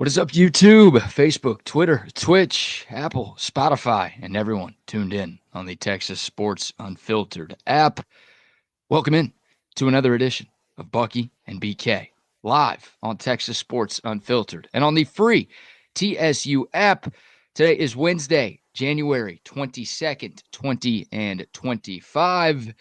What is up, YouTube, Facebook, Twitter, Twitch, Apple, Spotify, and everyone tuned in on the Texas Sports Unfiltered app? Welcome in to another edition of Bucky and BK, live on Texas Sports Unfiltered and on the free TSU app. Today is Wednesday, January 22nd, 2025,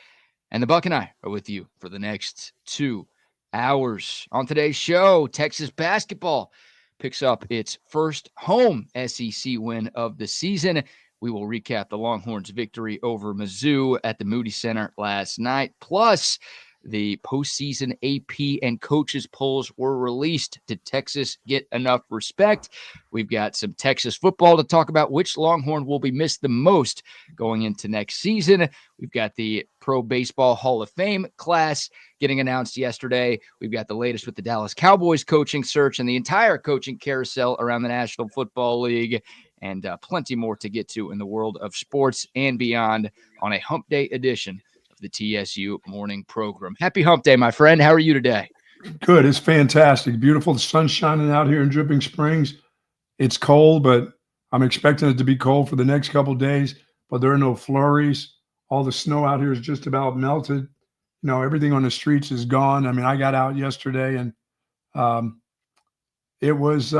and the Buck and I are with you for the next 2 hours. On today's show, Texas basketball picks up its first home SEC win of the season. We will recap the Longhorns' victory over Mizzou at the Moody Center last night. Plus, the postseason AP and coaches polls were released. Did Texas get enough respect? We've got some Texas football to talk about. Which Longhorn will be missed the most going into next season? We've got the Pro Baseball Hall of Fame class getting announced yesterday. We've got the latest with the Dallas Cowboys coaching search and the entire coaching carousel around the National Football League, and plenty more to get to in the world of sports and beyond on a Hump Day edition of the TSU morning program. Happy Hump Day, my friend. How are you today? Good. It's fantastic. Beautiful. The sun's shining out here in Dripping Springs. It's cold, but I'm expecting it to be cold for the next couple of days, but there are no flurries. All the snow out here is just about melted. You know, everything on the streets is gone. I mean, I got out yesterday and it was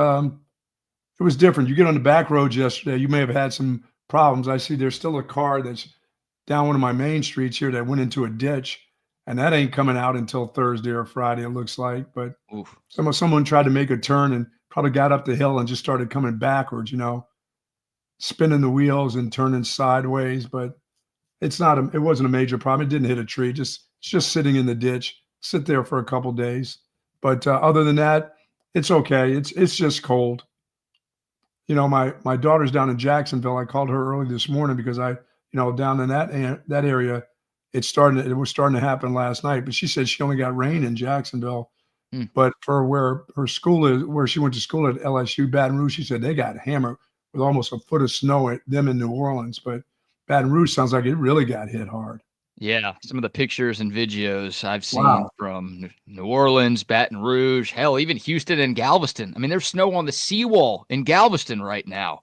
different. You get on the back roads yesterday, you may have had some problems. I see there's still a car that's down one of my main streets here that went into a ditch, and that ain't coming out until Thursday or Friday, it looks like. But someone tried to make a turn and probably got up the hill and just started coming backwards, you know, spinning the wheels and turning sideways. But it wasn't a major problem. It didn't hit a tree. It's just sitting in the ditch. Sit there for a couple days. But other than that, it's okay. It's just cold. You know, my daughter's down in Jacksonville. I called her early this morning because down in that area, it was starting to happen last night. But she said she only got rain in Jacksonville. But for where her school is, where she went to school at LSU, Baton Rouge, she said they got hammered with almost a foot of snow at them in New Orleans. But Baton Rouge sounds like it really got hit hard. Yeah, some of the pictures and videos I've seen from New Orleans, Baton Rouge, hell, even Houston and Galveston. I mean, there's snow on the seawall in Galveston right now.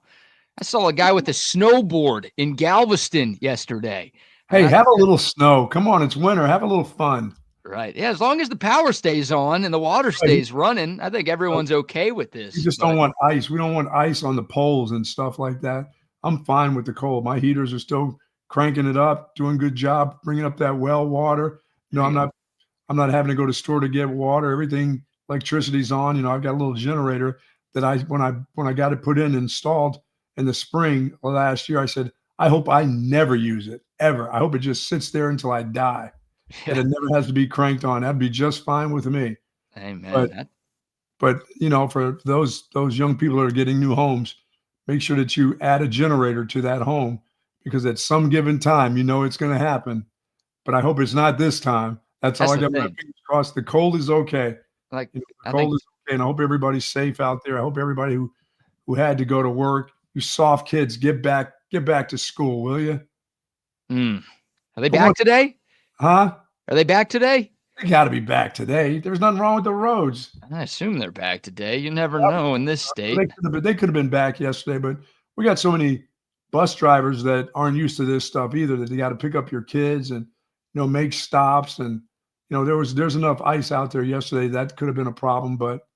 I saw a guy with a snowboard in Galveston yesterday. Hey, have a little snow. Come on, it's winter. Have a little fun. Right. Yeah, as long as the power stays on and the water stays running, I think everyone's okay with this. You just don't want ice. We don't want ice on the poles and stuff like that. I'm fine with the cold. My heaters are still cranking it up, doing a good job, bringing up that well water. You know, I'm not having to go to the store to get water. Everything, electricity's on. You know, I've got a little generator that when I got it put in, installed in the spring of last year, I said, I hope I never use it, ever. I hope it just sits there until I die. Yeah. And it never has to be cranked on. That'd be just fine with me. Amen. But you know, for those young people that are getting new homes, make sure that you add a generator to that home, because at some given time, you know it's going to happen. But I hope it's not this time. That's all I got my fingers crossed. The cold is okay. The cold is okay, and I hope everybody's safe out there. I hope everybody who had to go to work, you soft kids, get back to school, will you? Are they back today? Huh? Are they back today? They got to be back today. There's nothing wrong with the roads. I assume they're back today. You never know in this state. They could have been back yesterday, but we got so many bus drivers that aren't used to this stuff either, that they got to pick up your kids and, you know, make stops. And, you know, there's enough ice out there yesterday that could have been a problem, but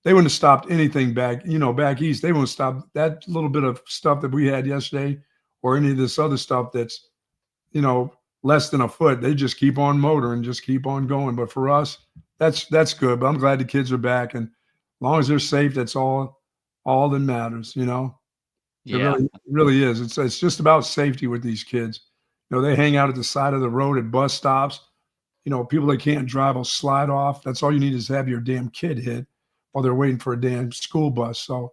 they wouldn't have stopped anything back east. They wouldn't stop that little bit of stuff that we had yesterday or any of this other stuff that's, you know, less than a foot. They just keep on motoring, just keep on going. But for us, that's good. But I'm glad the kids are back, and as long as they're safe, that's all that matters, you know. Yeah. It really is. It's just about safety with these kids. You know, they hang out at the side of the road at bus stops. You know, people that can't drive will slide off. That's all you need is to have your damn kid hit while they're waiting for a damn school bus. So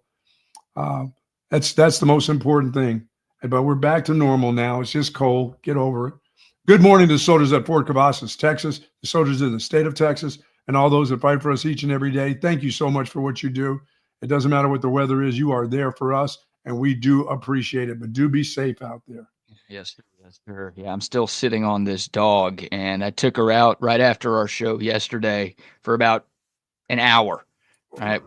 that's the most important thing. But we're back to normal now. It's just cold. Get over it. Good morning to the soldiers at Fort Cavazos, Texas, the soldiers in the state of Texas, and all those that fight for us each and every day. Thank you so much for what you do. It doesn't matter what the weather is. You are there for us, and we do appreciate it. But do be safe out there. Yes, sir. Yeah, I'm still sitting on this dog, and I took her out right after our show yesterday for about an hour. All right.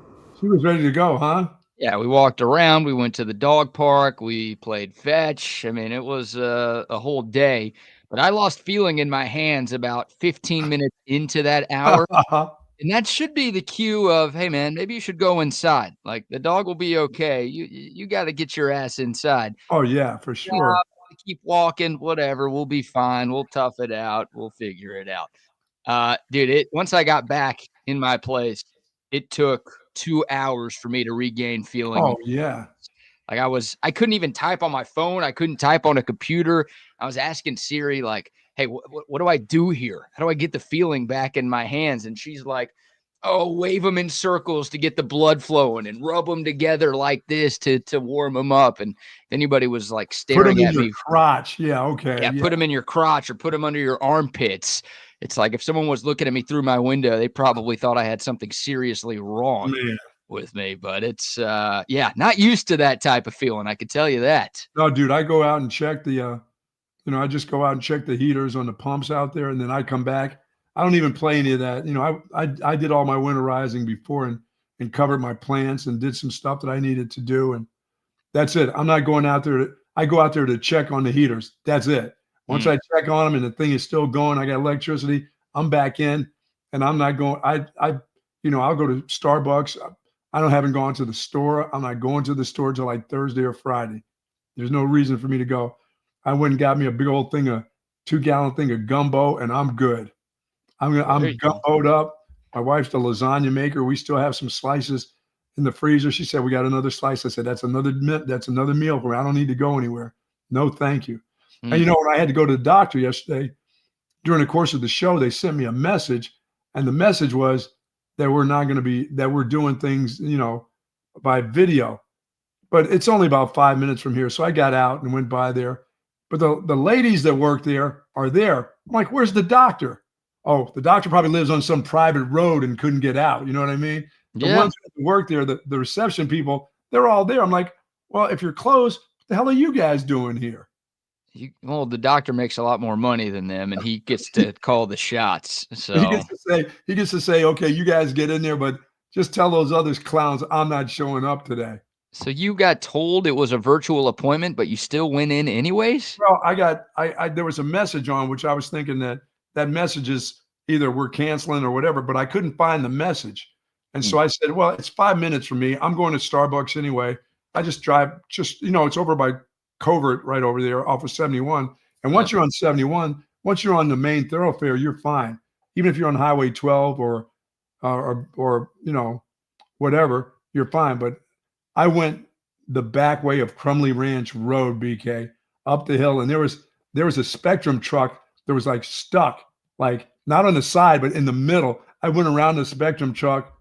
He was ready to go, huh? Yeah, we walked around. We went to the dog park. We played fetch. I mean, it was a whole day. But I lost feeling in my hands about 15 minutes into that hour. And that should be the cue of, hey, man, maybe you should go inside. Like, the dog will be okay. You got to get your ass inside. Oh, yeah, for sure. Keep walking, whatever. We'll be fine. We'll tough it out. We'll figure it out. Dude, once I got back in my place, it took 2 hours for me to regain feeling. Oh, yeah. Like I couldn't even type on my phone. I couldn't type on a computer. I was asking Siri, like, hey, what do I do here? How do I get the feeling back in my hands? And she's like, oh, wave them in circles to get the blood flowing and rub them together like this to warm them up. And if anybody was like staring at me, crotch. Yeah, okay. Yeah, put them in your crotch or put them under your armpits. It's like if someone was looking at me through my window, they probably thought I had something seriously wrong with me. But it's not used to that type of feeling. I can tell you that. No, dude, I go out and check the I just go out and check the heaters on the pumps out there, and then I come back. I don't even play any of that. I did all my winterizing before and covered my plants and did some stuff that I needed to do, and that's it. I'm not going out there. I go out there to check on the heaters. That's it. Once I check on them and the thing is still going, I got electricity, I'm back in, and I'm not going. I'll go to Starbucks. I haven't gone to the store. I'm not going to the store till like Thursday or Friday. There's no reason for me to go. I went and got me a big old thing, a 2-gallon thing of gumbo, and I'm good. I'm gumboed up. My wife's the lasagna maker. We still have some slices in the freezer. She said, we got another slice. I said, that's another meal for me. I don't need to go anywhere. No, thank you. And when I had to go to the doctor yesterday, during the course of the show, they sent me a message, and the message was that we're doing things, by video. But it's only about 5 minutes from here. So I got out and went by there. But the ladies that work there are there. I'm like, where's the doctor? Oh, the doctor probably lives on some private road and couldn't get out. You know what I mean? The ones that work there, the reception people, they're all there. I'm like, well, if you're closed, what the hell are you guys doing here? The doctor makes a lot more money than them, and he gets to call the shots. So he gets to say, okay, you guys get in there, but just tell those other clowns I'm not showing up today. So you got told it was a virtual appointment, but you still went in anyways? Well, there was a message on which I was thinking that message is either we're canceling or whatever, but I couldn't find the message. And so I said, well, it's 5 minutes for me. I'm going to Starbucks anyway. I just drive, it's over by Covert right over there off of 71. And once you're on 71, once you're on the main thoroughfare, you're fine. Even if you're on Highway 12 or whatever, you're fine. But I went the back way of Crumley Ranch Road, BK, up the hill, and there was a Spectrum truck that was like stuck, like not on the side, but in the middle. I went around the Spectrum truck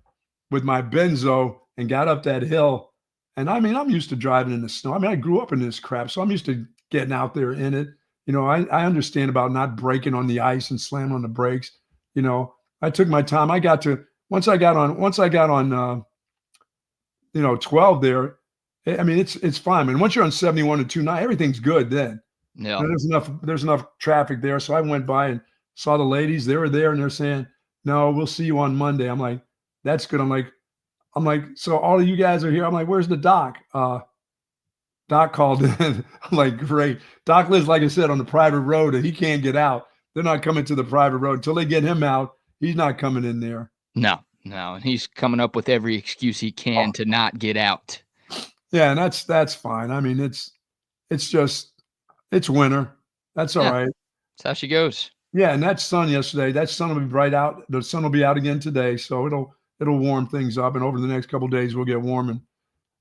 with my benzo and got up that hill. And I mean, I'm used to driving in the snow. I mean, I grew up in this crap, so I'm used to getting out there in it. I understand about not braking on the ice and slamming on the brakes. I took my time. Once I got on 12 there. I mean, it's fine. And once you're on 71 and 29, everything's good then. Yeah. There's enough traffic there. So I went by and saw the ladies. They were there and they're saying, no, we'll see you on Monday. I'm like, that's good. I'm like, so all of you guys are here. I'm like, where's the doc? Doc called in. I'm like, great. Doc lives, like I said, on the private road and he can't get out. They're not coming to the private road until they get him out. He's not coming in there. No. And he's coming up with every excuse he can to not get out. Yeah. And that's fine. I mean, it's winter. That's all right. That's how she goes. Yeah. And that sun will be bright out. The sun will be out again today. So it'll warm things up. And over the next couple of days, we'll get warm. And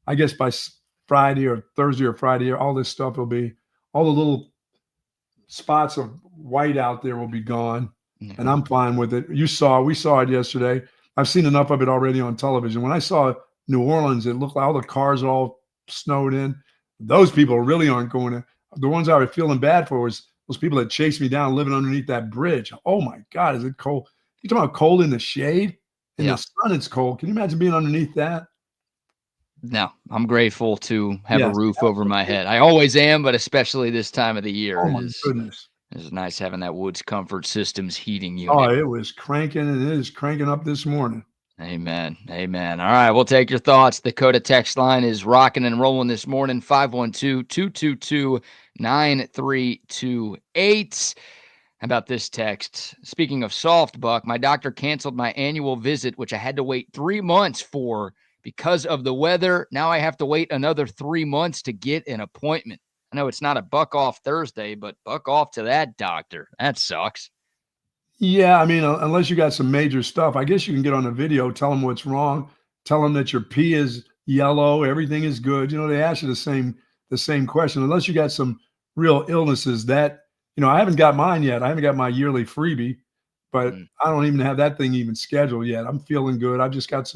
I guess by Friday or Thursday or Friday, all this stuff will be, all the little spots of white out there will be gone. Mm-hmm. And I'm fine with it. We saw it yesterday. I've seen enough of it already on television. When I saw New Orleans, it looked like all the cars all snowed in. Those people really aren't going to. The ones I was feeling bad for was those people that chased me down living underneath that bridge. Oh, my God, is it cold? You talking about cold in the shade? In the sun, it's cold. Can you imagine being underneath that? No, I'm grateful to have a roof over my head. I always am, but especially this time of the year. Oh, my goodness. It's nice having that Woods Comfort Systems heating unit. Oh, it was cranking, and it is cranking up this morning. Amen. Amen. All right, we'll take your thoughts. The Coda text line is rocking and rolling this morning, 512-222-9328. How about this text? Speaking of soft, Buck, my doctor canceled my annual visit, which I had to wait 3 months for because of the weather. Now I have to wait another 3 months to get an appointment. I know it's not a buck off Thursday, but buck off to that doctor. That sucks. Yeah, I mean, unless you got some major stuff, I guess you can get on a video, tell them what's wrong, tell them that your pee is yellow, everything is good. You know, they ask you the same question. Unless you got some real illnesses that, I haven't got mine yet. I haven't got my yearly freebie, but I don't even have that thing even scheduled yet. I'm feeling good. I've just got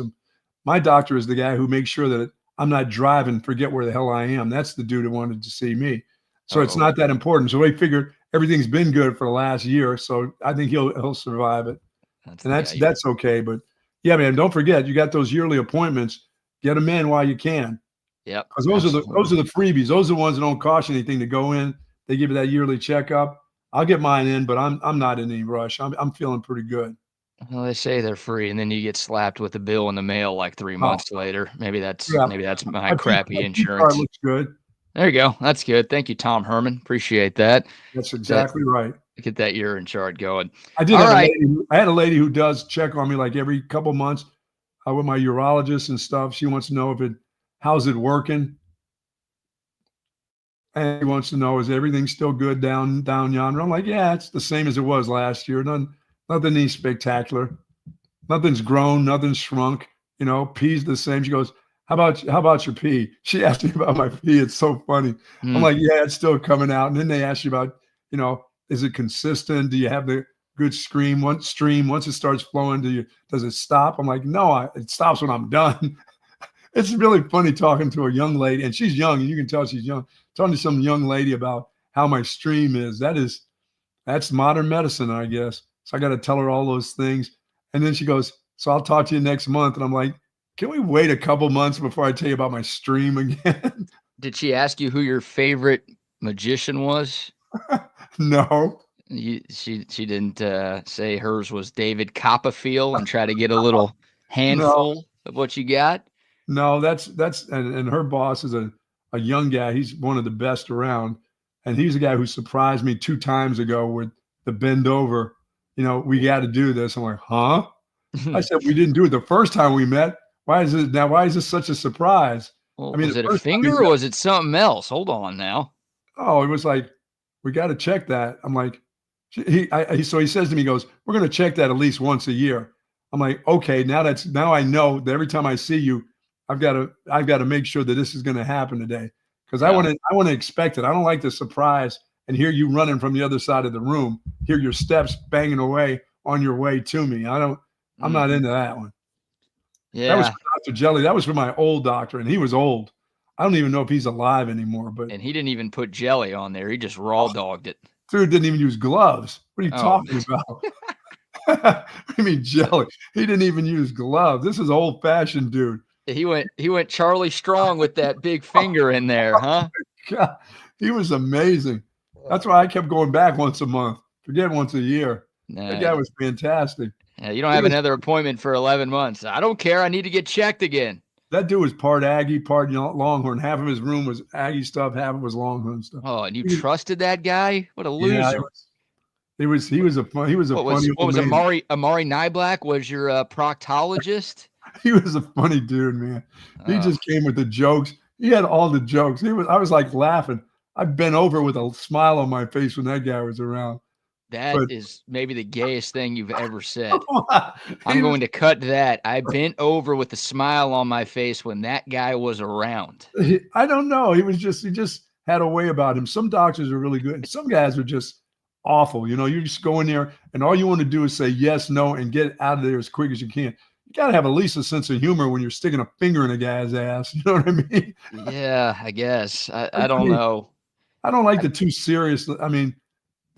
my doctor is the guy who makes sure that I'm not driving, forget where the hell I am. That's the dude who wanted to see me. So it's not that important. So they figured everything's been good for the last year, so I think he'll survive it. That's okay. But yeah, man, don't forget you got those yearly appointments. Get them in while you can. Yep. Because those are the freebies. Those are the ones that don't cost you anything to go in. They give you that yearly checkup. I'll get mine in, but I'm not in any rush. I'm feeling pretty good. Well, they say they're free, and then you get slapped with a bill in the mail like 3 months later. Maybe that's my crappy insurance. Looks good. There you go. That's good. Thank you, Tom Herman. Appreciate that. That's exactly right. Get that urine chart going. I did. I had a lady who does check on me like every couple months with my urologist and stuff. She wants to know how's it working, and she wants to know is everything still good down yonder. I'm like, yeah, it's the same as it was last year. Nothing spectacular. Nothing's grown. Nothing's shrunk. Pee's the same. She goes, How about your pee? She asked me about my pee. It's so funny. I'm like, yeah, it's still coming out. And then they ask you about, is it consistent? Do you have the good stream? Once it starts flowing, does it stop? I'm like, no, it stops when I'm done. It's really funny talking to a young lady, and she's young, and you can tell she's young. Talking to some young lady about how my stream is. That's modern medicine, I guess. So I got to tell her all those things. And then she goes, so I'll talk to you next month. And I'm like, can we wait a couple months before I tell you about my stream again? Did she ask you who your favorite magician was? No. She didn't say hers was David Copperfield and try to get a little handful of what you got? No, that's and her boss is a young guy. He's one of the best around. And he's a guy who surprised me 2 times ago with the bend over. We got to do this. I'm like, huh? I said, we didn't do it the first time we met. Why is this such a surprise? Well, was it a finger or was it something else? Hold on now. Oh, it was like, we got to check that. I'm like, so he says to me, he goes, we're going to check that at least once a year. I'm like, okay, now I know that every time I see you, I've got to make sure that this is going to happen today. Because I want to expect it. I don't like the surprise and hear you running from the other side of the room, hear your steps banging away on your way to me. I'm not into that one. Yeah. That was for Dr. Jelly. That was for my old doctor, and he was old. I don't even know if he's alive anymore. And he didn't even put jelly on there. He just raw dogged it. Dude didn't even use gloves. What are you talking about? What do you mean jelly? He didn't even use gloves. This is old fashioned, dude. He went Charlie Strong with that big finger in there, huh? God, he was amazing. That's why I kept going back once a month. Forget once a year. That guy was fantastic. Yeah, you don't have another appointment for 11 months. I don't care. I need to get checked again. That dude was part Aggie, part Longhorn. Half of his room was Aggie stuff, half of it was Longhorn stuff. Oh, and you trusted that guy? What a loser! Yeah, he was a funny. What was Amari Nyblack was your proctologist? He was a funny dude, man. He just came with the jokes. He had all the jokes. I was like laughing. I bent over with a smile on my face when that guy was around. That is maybe the gayest thing you've ever said. I'm going to cut that. I bent over with a smile on my face when that guy was around. I don't know. He just had a way about him. Some doctors are really good, and some guys are just awful. You just go in there, and all you want to do is say yes, no, and get out of there as quick as you can. You got to have at least a sense of humor when you're sticking a finger in a guy's ass. You know what I mean? Yeah, I guess. I don't know. I don't like the too serious. I mean,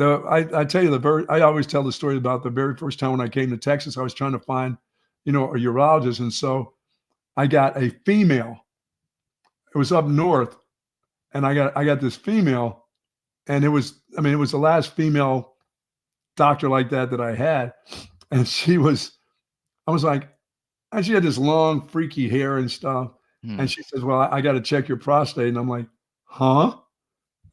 I tell you I always tell the story about the very first time when I came to Texas. I was trying to find, a urologist, and so I got a female. It was up north, and I got this female, and it was the last female doctor like that I had, and I was like, And she had this long, freaky hair and stuff. Hmm. And she says, well, I got to check your prostate. And I'm like, huh?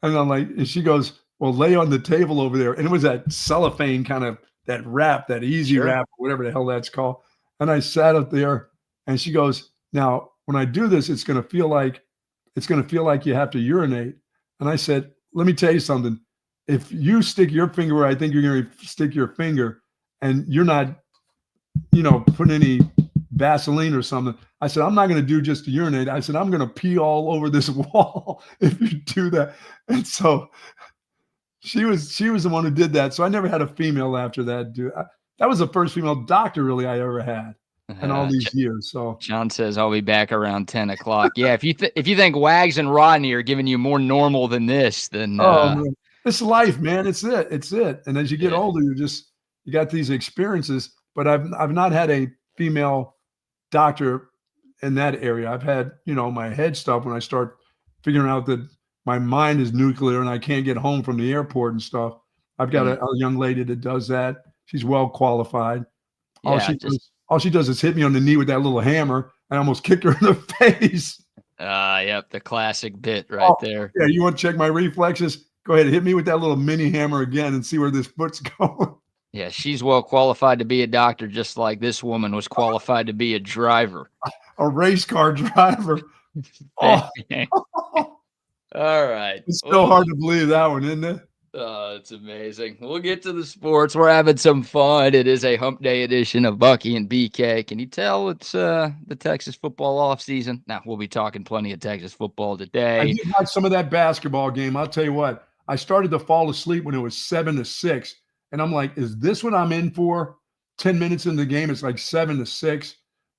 And I'm like, and she goes, well, lay on the table over there. And it was that cellophane kind of that wrap, that easy Sure. wrap, whatever the hell that's called. And I sat up there and she goes, now, when I do this, it's going to feel like you have to urinate. And I said, let me tell you something. If you stick your finger where I think you're going to stick your finger and you're not, putting any Vaseline or something, I said, I'm not going to do just to urinate. I said, I'm going to pee all over this wall if you do that. And so she was the one who did that. So I never had a female after that. That was the first female doctor really I ever had in all these years. So John says I'll be back around 10 o'clock. Yeah, if you think Wags and Rodney are giving you more normal than this, then man. It's life, man. It's it. And as you get older, you got these experiences. But I've not had a female doctor in that area. I've had, my head stuff when I start figuring out that my mind is nuclear and I can't get home from the airport and stuff. I've got a young lady that does that. She's well qualified. All she does is hit me on the knee with that little hammer. I almost kicked her in the face. Yep, the classic bit right there. Yeah, you want to check my reflexes? Go ahead, hit me with that little mini hammer again and see where this foot's going. Yeah, she's well qualified to be a doctor, just like this woman was qualified to be a driver. A race car driver. All right. It's still hard to believe that one, isn't it? Oh, it's amazing. We'll get to the sports. We're having some fun. It is a hump day edition of Bucky and BK. Can you tell it's the Texas football offseason? Now, we'll be talking plenty of Texas football today. I did watch some of that basketball game. I'll tell you what, I started to fall asleep when it was 7-6. And I'm like, is this what I'm in for? 10 minutes in the game, it's like 7-6.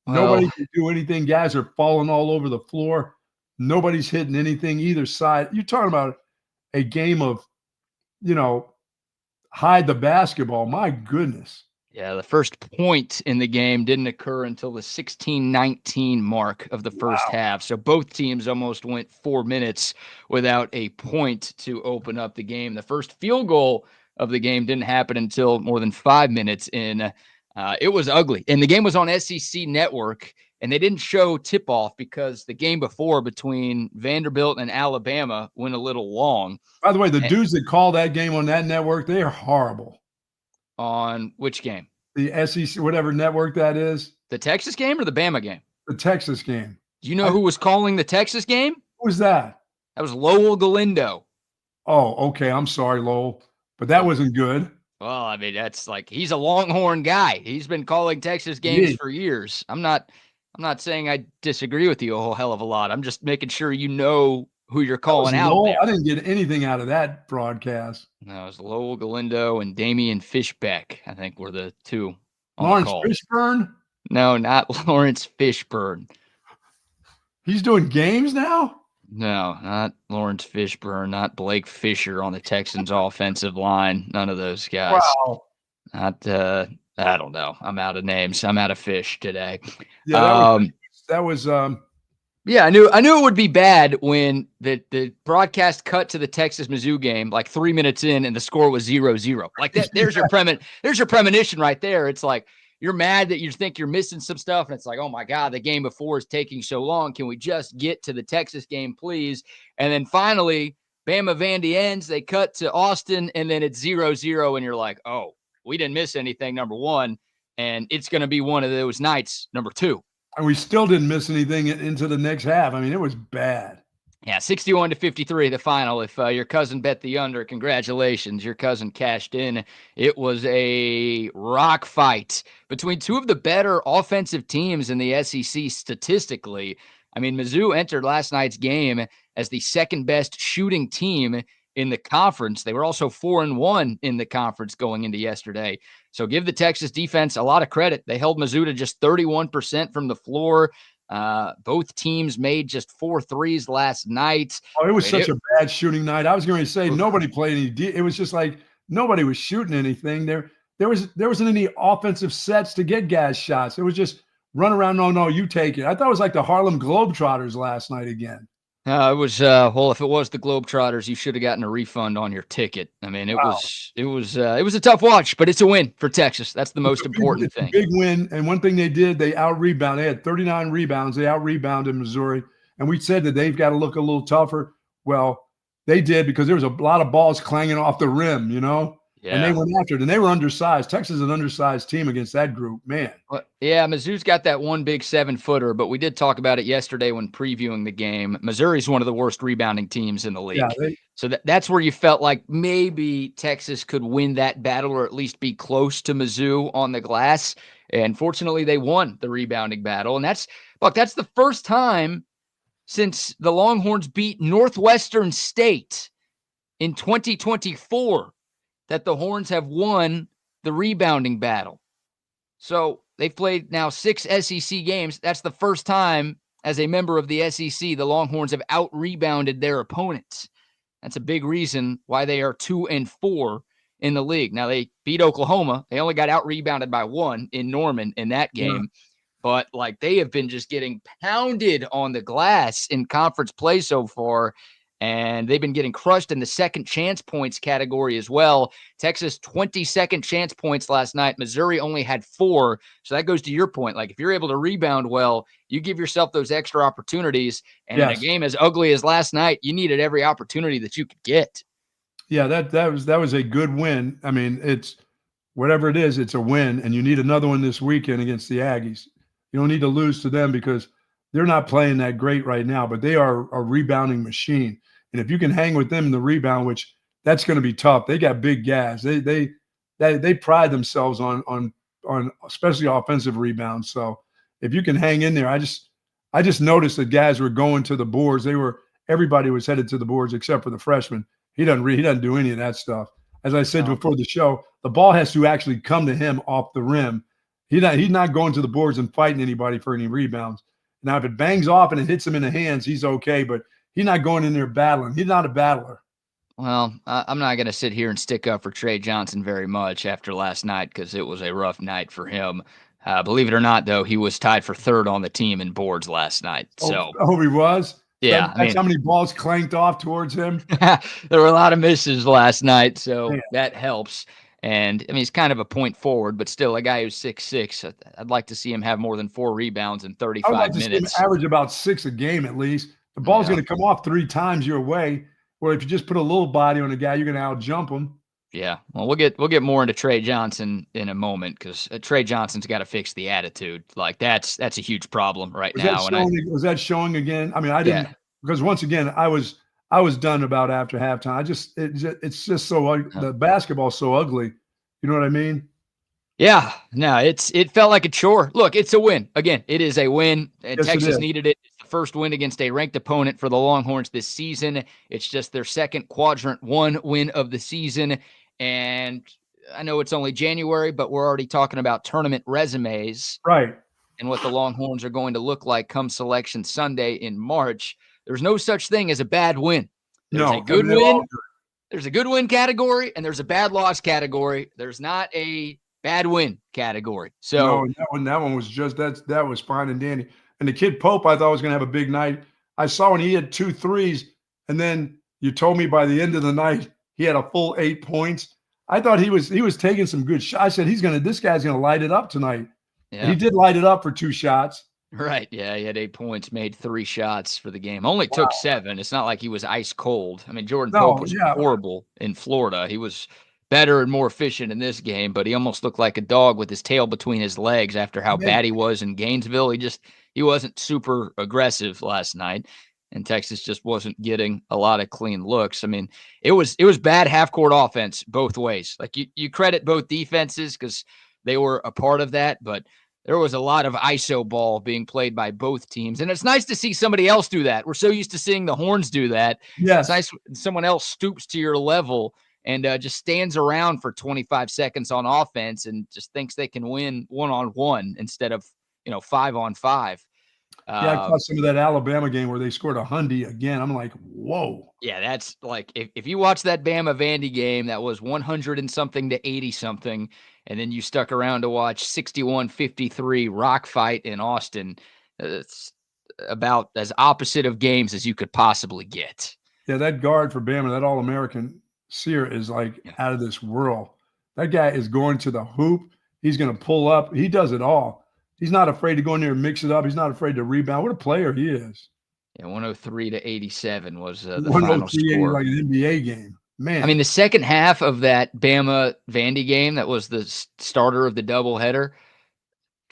Nobody can do anything. Guys are falling all over the floor. Nobody's hitting anything either side. You're talking about a game of, hide the basketball. My goodness. Yeah, the first point in the game didn't occur until the 16-19 mark of the first half. So both teams almost went 4 minutes without a point to open up the game. The first field goal of the game didn't happen until more than 5 minutes in. It was ugly. And the game was on SEC Network, and they didn't show tip-off because the game before between Vanderbilt and Alabama went a little long. By the way, the dudes that call that game on that network, they are horrible. On which game? The SEC, whatever network that is. The Texas game or the Bama game? The Texas game. Do you know who was calling the Texas game? Who was that? That was Lowell Galindo. Oh, okay. I'm sorry, Lowell. But that wasn't good. Well, I mean, that's like, he's a Longhorn guy. He's been calling Texas games for years. I'm not saying I disagree with you a whole hell of a lot. I'm just making sure you know who you're calling out there. I didn't get anything out of that broadcast. No, it was Lowell Galindo and Damian Fishbeck, I think, were the two on Lawrence the call. Fishburne? No, not Lawrence Fishburne. He's doing games now? No, not Lawrence Fishburne, not Blake Fisher on the Texans offensive line. None of those guys. Wow. Not, I don't know. I'm out of names. I'm out of fish today. Yeah, that was yeah, I knew it would be bad when the broadcast cut to the Texas-Mizzou game like 3 minutes in and the score was 0-0. Like that, there's your premonition right there. It's like you're mad that you think you're missing some stuff, and it's like, oh my God, the game before is taking so long. Can we just get to the Texas game, please? And then finally, Bama Vandy ends. They cut to Austin, and then it's 0-0, and you're like, oh, we didn't miss anything, number one, and it's going to be one of those nights, number two. And we still didn't miss anything into the next half. I mean, it was bad. Yeah, 61-53, the final. If your cousin bet the under, congratulations. Your cousin cashed in. It was a rock fight between two of the better offensive teams in the SEC statistically. I mean, Mizzou entered last night's game as the second best shooting team in the conference. They were also 4-1 in the conference going into yesterday. So give the Texas defense a lot of credit. They held Mizzou to just 31% from the floor. Both teams made just 4 threes last night. Oh, it was such a bad shooting night. I was going to say nobody played any. It was just like nobody was shooting anything. There wasn't any offensive sets to get guys shots. It was just run around. No, you take it. I thought it was like the Harlem Globetrotters last night again. It was well, if it was the Globetrotters, you should have gotten a refund on your ticket. I mean, Wow. it was a tough watch, but it's a win for Texas. That's the most important It's a thing. big win. And one thing they did, they out-rebounded. They had 39 rebounds. They out-rebounded Missouri. And we said that they've got to look a little tougher. Well, they did because there was a lot of balls clanging off the rim, and they Yeah. went after it. And they were undersized. Texas is an undersized team against that group, man. Well, yeah, Mizzou's got that one big 7-footer, but we did talk about it yesterday when previewing the game. Missouri's one of the worst rebounding teams in the Yeah, league. So that's where you felt like maybe Texas could win that battle or at least be close to Mizzou on the glass. And fortunately, they won the rebounding battle. And that's the first time since the Longhorns beat Northwestern State in 2024 that the Horns have won the rebounding battle. So they've played now 6 SEC games. That's the first time as a member of the SEC, the Longhorns have out-rebounded their opponents. That's a big reason why they are 2-4 in the league. Now, they beat Oklahoma. They only got out-rebounded by 1 in Norman in that game. Yeah. But, they have been just getting pounded on the glass in conference play so far. And they've been getting crushed in the second chance points category as well. Texas, 22nd chance points last night. Missouri only had 4. So that goes to your point. If you're able to rebound well, you give yourself those extra opportunities. And in a game as ugly as last night, you needed every opportunity that you could get. Yeah, that was a good win. I mean, it's whatever it is, it's a win. And you need another one this weekend against the Aggies. You don't need to lose to them because they're not playing that great right now, but they are a rebounding machine. And if you can hang with them in the rebound, which that's going to be tough. They got big guys. They pride themselves on especially offensive rebounds. So if you can hang in there, I just noticed that guys were going to the boards. Everybody was headed to the boards except for the freshman. He doesn't do any of that stuff. As I said before the show, the ball has to actually come to him off the rim. He's not going to the boards and fighting anybody for any rebounds. Now, if it bangs off and it hits him in the hands, he's okay, but he's not going in there battling. He's not a battler. Well, I'm not going to sit here and stick up for Trey Johnson very much after last night because it was a rough night for him. Believe it or not, though, he was tied for 3rd on the team in boards last night. So, he was? Yeah. That's how many balls clanked off towards him? There were a lot of misses last night, so that helps. And, he's kind of a point forward, but still a guy who's 6'6". I'd like to see him have more than 4 rebounds in 35 I'd like to minutes. see him average about 6 a game at least. The ball's going to come off 3 times your way, or if you just put a little body on a guy, you're going to out-jump him. Yeah, well, we'll get more into Trey Johnson in a moment because Trey Johnson's got to fix the attitude. That's a huge problem right now. Was that showing again? I mean, I didn't because once again I was done about after halftime. It's just so the basketball's so ugly. You know what I mean? Yeah, no, it felt like a chore. Look, it's a win. Again, it is a win. And Yes, Texas needed it. It's the first win against a ranked opponent for the Longhorns this season. It's just their second quadrant 1 win of the season. And I know it's only January, but we're already talking about tournament resumes. Right. And what the Longhorns are going to look like come Selection Sunday in March. There's no such thing as a bad win. There's a good win. There's a good win category, and there's a bad loss category. There's not a bad win category. So that one was just that was fine and dandy. And the kid Pope, I thought was going to have a big night. I saw when he had 2 threes, and then you told me by the end of the night he had a full 8 points. I thought he was taking some good shots. I said this guy's going to light it up tonight. Yeah. And he did light it up for 2 shots. Right. Yeah, he had 8 points, made 3 shots for the game. Only took 7. It's not like he was ice cold. I mean, Jordan Pope was horrible in Florida. He was better and more efficient in this game, but he almost looked like a dog with his tail between his legs after how bad he was in Gainesville. He wasn't super aggressive last night, and Texas just wasn't getting a lot of clean looks. I mean, it was bad half-court offense both ways. You credit both defenses because they were a part of that, but there was a lot of ISO ball being played by both teams. And it's nice to see somebody else do that. We're so used to seeing the Horns do that. Yes. It's nice when someone else stoops to your level and just stands around for 25 seconds on offense and just thinks they can win 1-on-1 instead of, 5-on-5. I caught some of that Alabama game where they scored a hundy again. I'm like, whoa. Yeah, that's like if you watch that Bama Vandy game, that was 100 and something to 80 something, and then you stuck around to watch 61-53 rock fight in Austin. about as opposite of games as you could possibly get. Yeah, that guard for Bama, that All-American Sear is like out of this world. That guy is going to the hoop. He's going to pull up. He does it all. He's not afraid to go in there and mix it up. He's not afraid to rebound. What a player he is. Yeah, 103-87 was the 103, final score. like an NBA game. Man. I mean, the second half of that Bama-Vandy game, that was the starter of the doubleheader,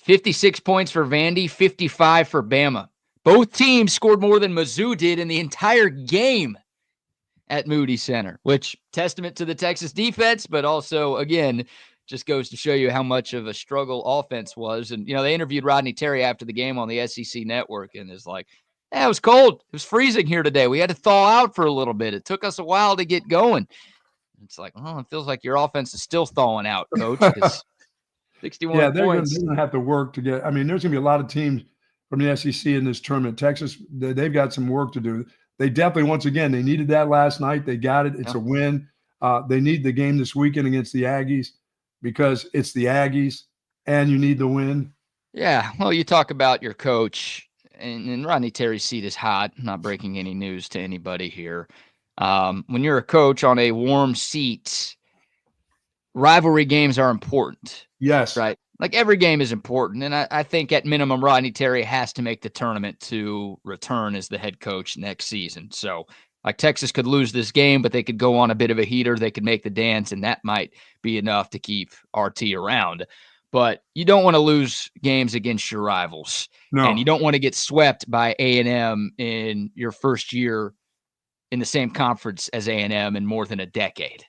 56 points for Vandy, 55 for Bama. Both teams scored more than Mizzou did in the entire game at Moody Center, which testament to the Texas defense, but also, again, just goes to show you how much of a struggle offense was. And, they interviewed Rodney Terry after the game on the SEC Network, and is like, it was cold. It was freezing here today. We had to thaw out for a little bit. It took us a while to get going. It's like, well, it feels like your offense is still thawing out, Coach. 61 yeah, points. They're going to have to work to get – I mean, there's going to be a lot of teams from the SEC in this tournament. Texas, they've got some work to do. They definitely, once again, they needed that last night. They got it. It's a win. They need the game this weekend against the Aggies because it's the Aggies and you need the win. Yeah, well, you talk about your coach, and Rodney Terry's seat is hot. I'm not breaking any news to anybody here. When you're a coach on a warm seat, rivalry games are important. Yes. Right? Like every game is important, and I think at minimum Rodney Terry has to make the tournament to return as the head coach next season. So, like Texas could lose this game, but they could go on a bit of a heater. They could make the dance, and that might be enough to keep RT around. But you don't want to lose games against your rivals. No. And you don't want to get swept by A&M in your first year in the same conference as A&M in more than a decade.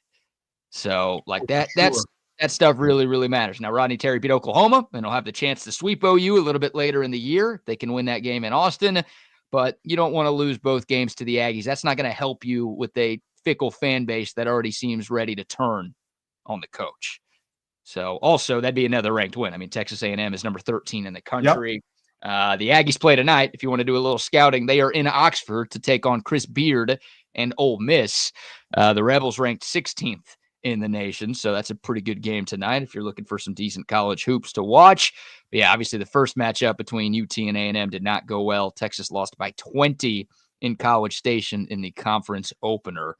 So, like that stuff really, really matters. Now, Rodney Terry beat Oklahoma, and he'll have the chance to sweep OU a little bit later in the year. They can win that game in Austin, but you don't want to lose both games to the Aggies. That's not going to help you with a fickle fan base that already seems ready to turn on the coach. So, also, that'd be another ranked win. I mean, Texas A&M is number 13 in the country. Yep. The Aggies play tonight. If you want to do a little scouting, they are in Oxford to take on Chris Beard and Ole Miss. The Rebels ranked 16th in the nation, so that's a pretty good game tonight if you're looking for some decent college hoops to watch. But yeah, obviously the first matchup between UT and A&M did not go well. Texas lost by 20 in College Station in the conference opener.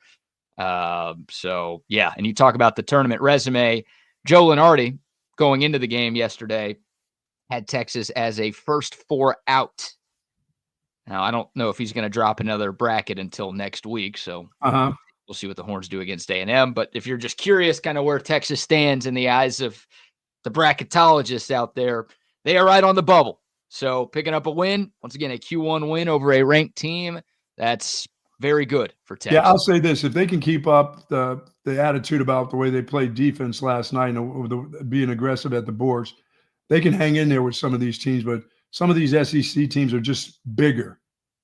So yeah, and you talk about the tournament resume. Joe Lenardi, going into the game yesterday, had Texas as a first four out. Now, I don't know if he's going to drop another bracket until next week, so we'll see what the Horns do against A&M. But if you're just curious kind of where Texas stands in the eyes of the bracketologists out there, they are right on the bubble. So picking up a win, once again, a Q1 win over a ranked team, that's very good for Texas. Yeah, I'll say this. If they can keep up the attitude about the way they played defense last night and being aggressive at the boards, they can hang in there with some of these teams. But some of these SEC teams are just bigger.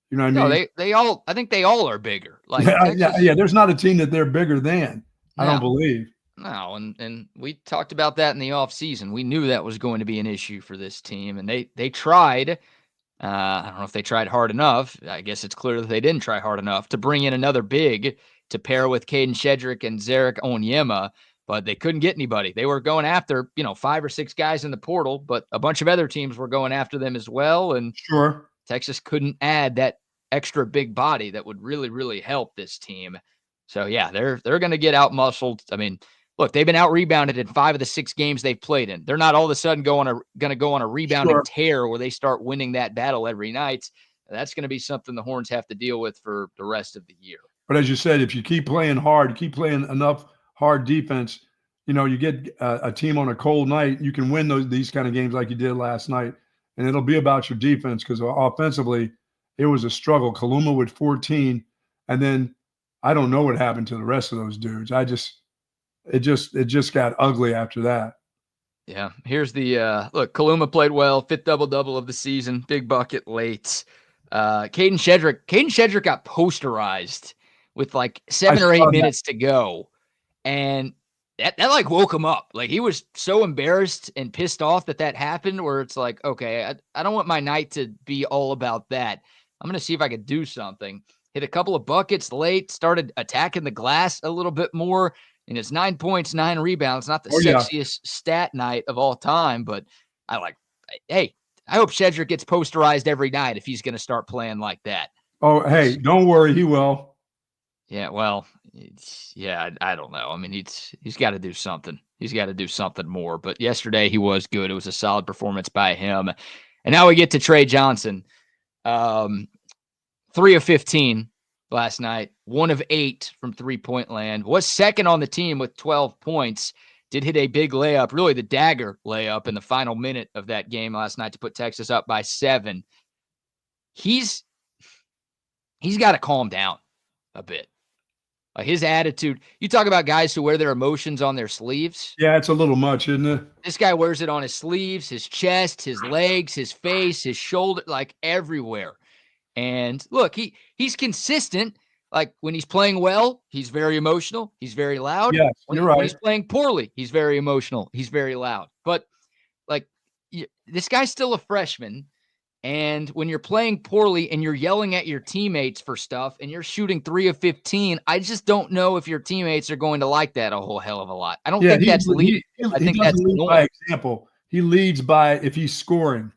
You know what I mean? No, I think they all are bigger. Like yeah. There's not a team that they're bigger than. No, I don't believe. No, and we talked about that in the offseason. We knew that was going to be an issue for this team, and they tried. I don't know if they tried hard enough. I guess it's clear that they didn't try hard enough to bring in another big to pair with Caden Shedrick and Zarek Onyema, but they couldn't get anybody. They were going after, 5 or 6 guys in the portal, but a bunch of other teams were going after them as well. And sure, Texas couldn't add that extra big body that would really, really help this team. So yeah, they're going to get out muscled. I mean, look, they've been out rebounded in 5 of the 6 games they've played in. They're not all of a sudden going to go on a rebounding tear where they start winning that battle every night. That's going to be something the Horns have to deal with for the rest of the year. But as you said, if you keep playing hard, keep playing enough hard defense, you get a team on a cold night, you can win these kind of games like you did last night. And it'll be about your defense because offensively, it was a struggle. Kaluma with 14, and then I don't know what happened to the rest of those dudes. It just got ugly after that. Yeah. Here's the look. Kaluma played well, 5th double-double of the season, big bucket late. Caden Shedrick got posterized with like 7 or 8 minutes to go, and that like woke him up. Like he was so embarrassed and pissed off that happened. Where it's like, okay, I don't want my night to be all about that. I'm gonna see if I could do something. Hit a couple of buckets late, started attacking the glass a little bit more. And it's 9 points, 9 rebounds. Not the sexiest stat night of all time, but I I hope Shedrick gets posterized every night if he's going to start playing like that. Oh, hey, don't worry, he will. Yeah, well, I don't know. I mean, he's got to do something. He's got to do something more. But yesterday he was good. It was a solid performance by him. And now we get to Trey Johnson. 3 of 15 last night, 1 of 8 from three-point land. Was second on the team with 12 points. Did hit a big layup, really the dagger layup in the final minute of that game last night to put Texas up by 7. He's got to calm down a bit. His attitude, you talk about guys who wear their emotions on their sleeves. Yeah, it's a little much, isn't it? This guy wears it on his sleeves, his chest, his legs, his face, his shoulder, like everywhere. And look, he's consistent. Like when he's playing well, he's very emotional. He's very loud. Yes, you're right. When he's playing poorly, he's very emotional. He's very loud. But like this guy's still a freshman. And when you're playing poorly and you're yelling at your teammates for stuff and you're shooting 3 of 15, I just don't know if your teammates are going to like that a whole hell of a lot. I don't think that's leading. I think that's lead by example. He leads by if he's scoring.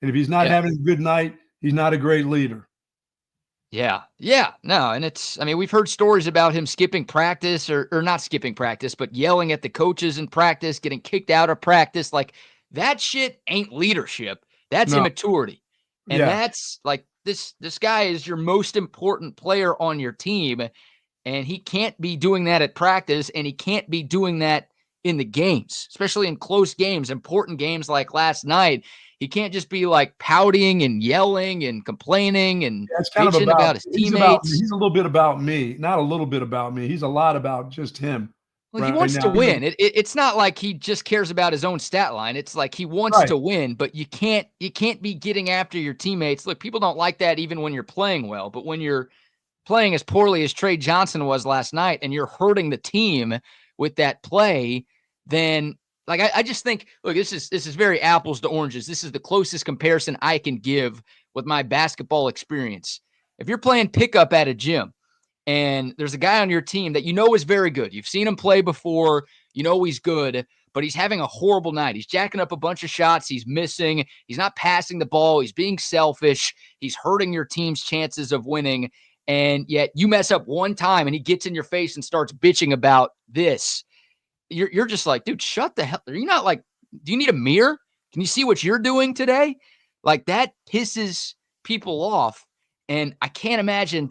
And if he's not having a good night, he's not a great leader. Yeah. No, and we've heard stories about him skipping practice or not skipping practice, but yelling at the coaches in practice, getting kicked out of practice. Like that shit ain't leadership. That's immaturity. And that's like this guy is your most important player on your team. And he can't be doing that at practice. And he can't be doing that in the games, especially in close games, important games like last night. He can't just be like pouting and yelling and complaining and bitching about his teammates. He's a little bit about me, not a little bit about me. He's a lot about just him. Well, he wants to win. It's not like he just cares about his own stat line. It's like he wants to win, but you can't be getting after your teammates. Look, people don't like that even when you're playing well, but when you're playing as poorly as Trey Johnson was last night and you're hurting the team with that play, then like I just think, look, this is very apples to oranges. This is the closest comparison I can give with my basketball experience. If you're playing pickup at a gym, and there's a guy on your team that you know is very good. You've seen him play before. You know he's good, but he's having a horrible night. He's jacking up a bunch of shots. He's missing. He's not passing the ball. He's being selfish. He's hurting your team's chances of winning. And yet you mess up one time and he gets in your face and starts bitching about this. You're just like, dude, shut the hell. Are you not like, do you need a mirror? Can you see what you're doing today? Like that pisses people off. And I can't imagine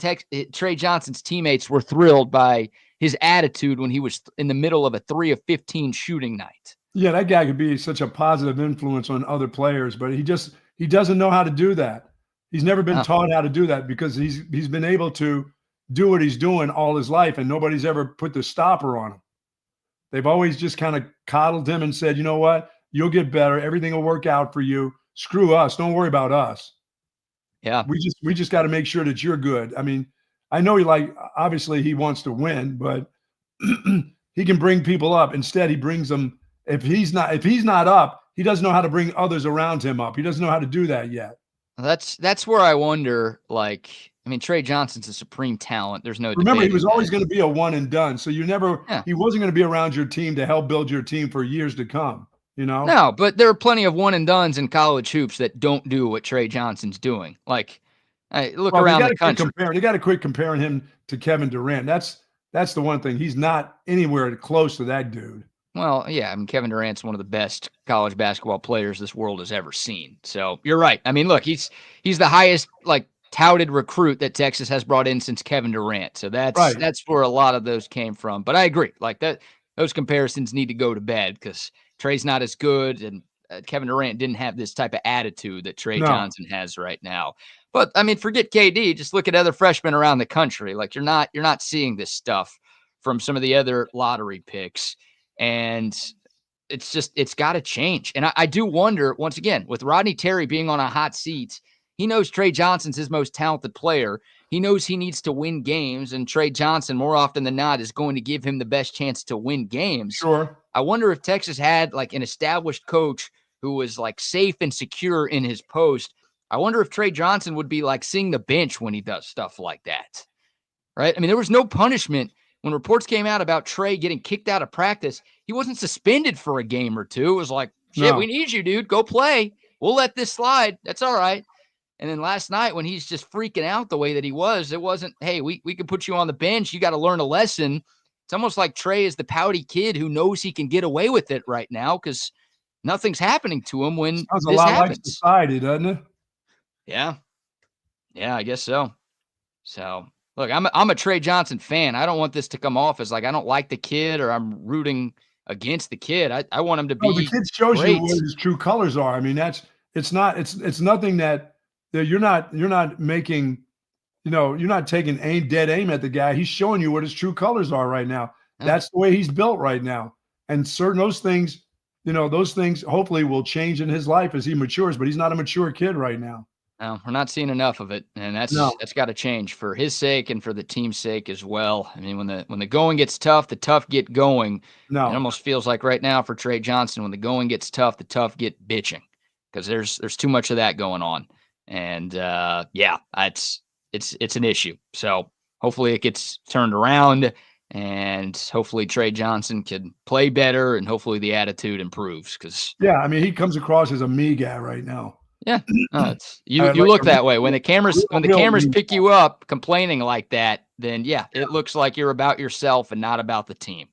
Trey Johnson's teammates were thrilled by his attitude when he was in the middle of a 3 of 15 shooting night. Yeah, that guy could be such a positive influence on other players, but he doesn't know how to do that. He's never been taught how to do that because he's been able to do what he's doing all his life, and nobody's ever put the stopper on him. They've always just kind of coddled him and said, you know what, you'll get better. Everything will work out for you. Screw us. Don't worry about us. Yeah. We just got to make sure that you're good. I mean, I know obviously he wants to win, but he can bring people up. Instead, he brings them. If he's not up, he doesn't know how to bring others around him up. He doesn't know how to do that yet. That's where I wonder, Trey Johnson's a supreme talent. There's no Remember, he debating was that. always going to be a one and done. So he wasn't going to be around your team to help build your team for years to come. You know? No, but there are plenty of one and dones in college hoops that don't do what Trey Johnson's doing. Like, around the country. They got to quit comparing him to Kevin Durant. That's the one thing. He's not anywhere close to that dude. Well, yeah, Kevin Durant's one of the best college basketball players this world has ever seen. So you're right. Look, he's the highest touted recruit that Texas has brought in since Kevin Durant. So that's where a lot of those came from. But I agree. Those comparisons need to go to bed because Trey's not as good, and Kevin Durant didn't have this type of attitude that Trey Johnson has right now. But forget KD. Just look at other freshmen around the country. Like you're not seeing this stuff from some of the other lottery picks, and it's got to change. And I do wonder once again with Rodney Terry being on a hot seat. He knows Trey Johnson's his most talented player. He knows he needs to win games, and Trey Johnson, more often than not, is going to give him the best chance to win games. Sure. I wonder if Texas had an established coach who was safe and secure in his post. I wonder if Trey Johnson would be seeing the bench when he does stuff like that. Right? There was no punishment when reports came out about Trey getting kicked out of practice. He wasn't suspended for a game or two. It was like, shit, we need you, dude. Go play. we'll let this slide. That's all right. And then last night when he's just freaking out the way that he was, it wasn't, hey, we can put you on the bench. You got to learn a lesson. It's almost like Trey is the pouty kid who knows he can get away with it right now because nothing's happening to him when Sounds this a lot happens. like society, doesn't it? Yeah. Yeah, I guess so. So, look, I'm a Trey Johnson fan. I don't want this to come off as like I don't like the kid or I'm rooting against the kid. I want him to be the kid shows great. you what his true colors are. I mean, it's nothing that you're not making, you're not taking dead aim at the guy. He's showing you what his true colors are right now. Yeah. That's the way he's built right now. And those things hopefully will change in his life as he matures, but he's not a mature kid right now. No, we're not seeing enough of it, and that's got to change for his sake and for the team's sake as well. I mean, when the going gets tough, the tough get going. No, it almost feels like right now for Trey Johnson, when the going gets tough, the tough get bitching because there's too much of that going on, and it's an issue. So hopefully it gets turned around, and hopefully Trey Johnson can play better, and hopefully the attitude improves. Because I mean, he comes across as a me guy right now. Yeah, no, you look that way when the cameras pick you up complaining like that. Then it looks like you're about yourself and not about the team.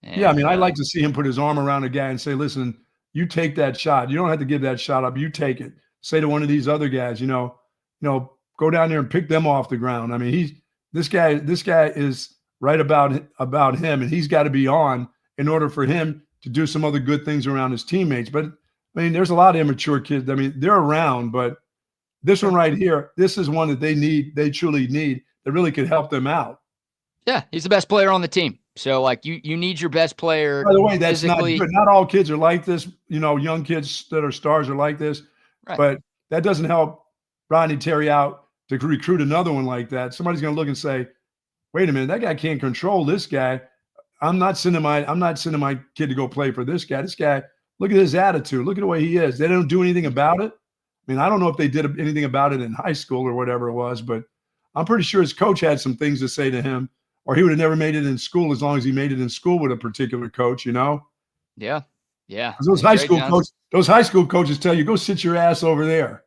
And, I mean, I'd like to see him put his arm around a guy and say, "Listen, you take that shot. You don't have to give that shot up. You take it." Say to one of these other guys, go down there and pick them off the ground. I mean, this guy is right about him, and he's got to be on in order for him to do some other good things around his teammates. But I mean, there's a lot of immature kids. I mean, they're around, but this one right here, this is one that they truly need, that really could help them out. Yeah, he's the best player on the team. So, like, you need your best player. By the way, that's physically. Not good. Not all kids are like this. Young kids that are stars are like this. Right. But that doesn't help Rodney Terry out to recruit another one like that. Somebody's going to look and say, wait a minute, that guy can't control this guy. I'm not sending my kid to go play for this guy. This guy, look at his attitude. Look at the way he is. They don't do anything about it. I mean, I don't know if they did anything about it in high school or whatever it was, but I'm pretty sure his coach had some things to say to him, or he would have never made it in school as long as he made it in school with a particular coach, Yeah. Yeah. Those high school coaches tell you, go sit your ass over there.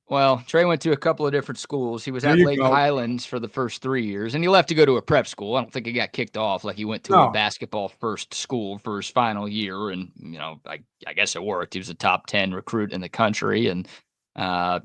Well, Trey went to a couple of different schools. He was at Lake Highlands for the first 3 years, and he left to go to a prep school. I don't think he got kicked off. Like, he went to a basketball first school for his final year, and, I guess it worked. He was a top 10 recruit in the country, and, Trey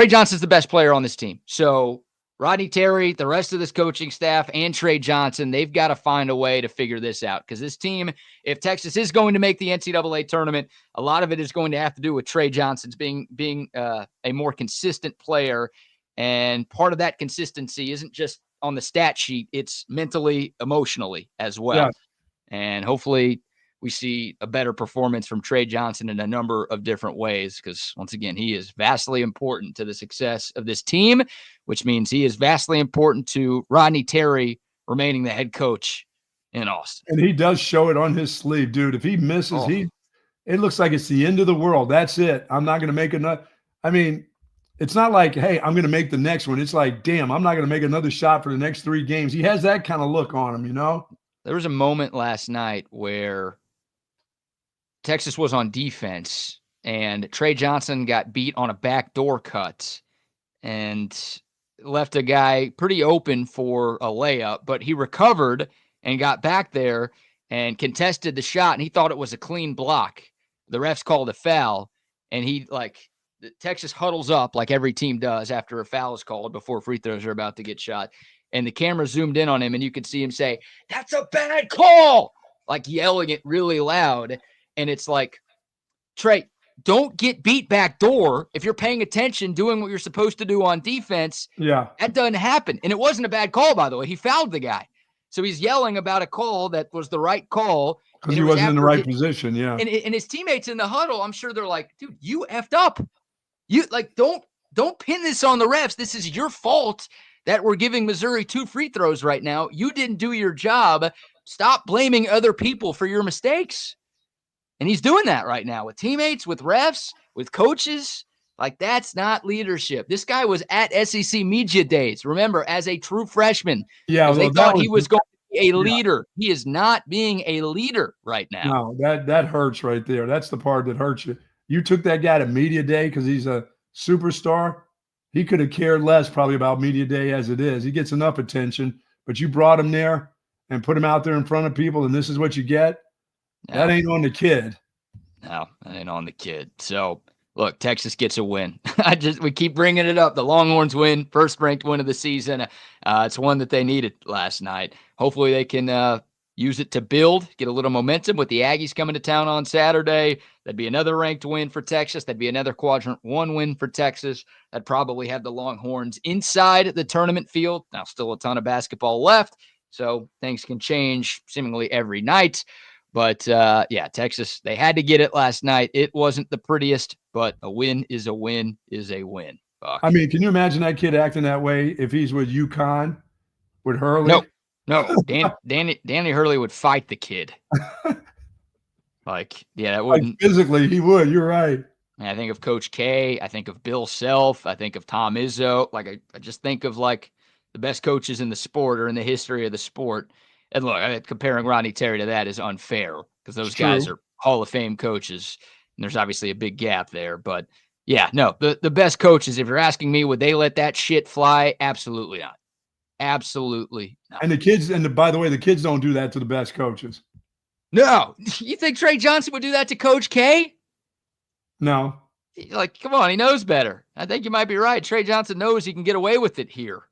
Johnson's the best player on this team. So Rodney Terry, the rest of this coaching staff, and Trey Johnson, they've got to find a way to figure this out. Because this team, if Texas is going to make the NCAA tournament, a lot of it is going to have to do with Trey Johnson's being a more consistent player. And part of that consistency isn't just on the stat sheet. It's mentally, emotionally as well. Yeah. And hopefully we see a better performance from Trey Johnson in a number of different ways, because once again, he is vastly important to the success of this team, which means he is vastly important to Rodney Terry remaining the head coach in Austin. And he does show it on his sleeve, dude. If he misses, it looks like it's the end of the world. That's it. I'm not going to make another. I mean, it's not like, hey, I'm going to make the next one. It's like, damn, I'm not going to make another shot for the next 3 games. He has that kind of look on him, There was a moment last night where Texas was on defense, and Trey Johnson got beat on a backdoor cut and left a guy pretty open for a layup, but he recovered and got back there and contested the shot, and he thought it was a clean block. The refs called a foul, and Texas huddles up like every team does after a foul is called before free throws are about to get shot, and the camera zoomed in on him, and you could see him say, "That's a bad call," like yelling it really loud. And it's like, Trey, don't get beat back door. If you're paying attention, doing what you're supposed to do on defense, that doesn't happen. And it wasn't a bad call, by the way. He fouled the guy. So he's yelling about a call that was the right call. Because he wasn't in the right position, And his teammates in the huddle, I'm sure they're like, dude, you effed up. You don't pin this on the refs. This is your fault that we're giving Missouri 2 free throws right now. You didn't do your job. Stop blaming other people for your mistakes. And he's doing that right now with teammates, with refs, with coaches. Like, that's not leadership. This guy was at SEC Media Days, remember, as a true freshman. Yeah, they thought he was going a leader. He is not being a leader right now. No, that hurts right there. That's the part that hurts you. You took that guy to media day because he's a superstar. He could have cared less probably about media day as it is. He gets enough attention, but you brought him there and put him out there in front of people, and this is what you get. No. That ain't on the kid. No, that ain't on the kid. So look, Texas gets a win. We keep bringing it up. The Longhorns win, first ranked win of the season. It's one that they needed last night. Hopefully they can use it to build, get a little momentum with the Aggies coming to town on Saturday. That'd be another ranked win for Texas. That'd be another quadrant 1 win for Texas. That'd probably have the Longhorns inside the tournament field. Now still a ton of basketball left, so things can change seemingly every night. But, Texas, they had to get it last night. It wasn't the prettiest, but a win is a win is a win. Buck. I mean, can you imagine that kid acting that way if he's with UConn, with Hurley? No. Danny Hurley would fight the kid. That wouldn't. Like physically, he would. You're right. I think of Coach K. I think of Bill Self. I think of Tom Izzo. I just think of, the best coaches in the sport or in the history of the sport. And look, comparing Rodney Terry to that is unfair because those guys are Hall of Fame coaches, and there's obviously a big gap there. But, the best coaches, if you're asking me, would they let that shit fly? Absolutely not. Absolutely not. And the kids, by the way, the kids don't do that to the best coaches. No. You think Trey Johnson would do that to Coach K? No. Come on, he knows better. I think you might be right. Trey Johnson knows he can get away with it here.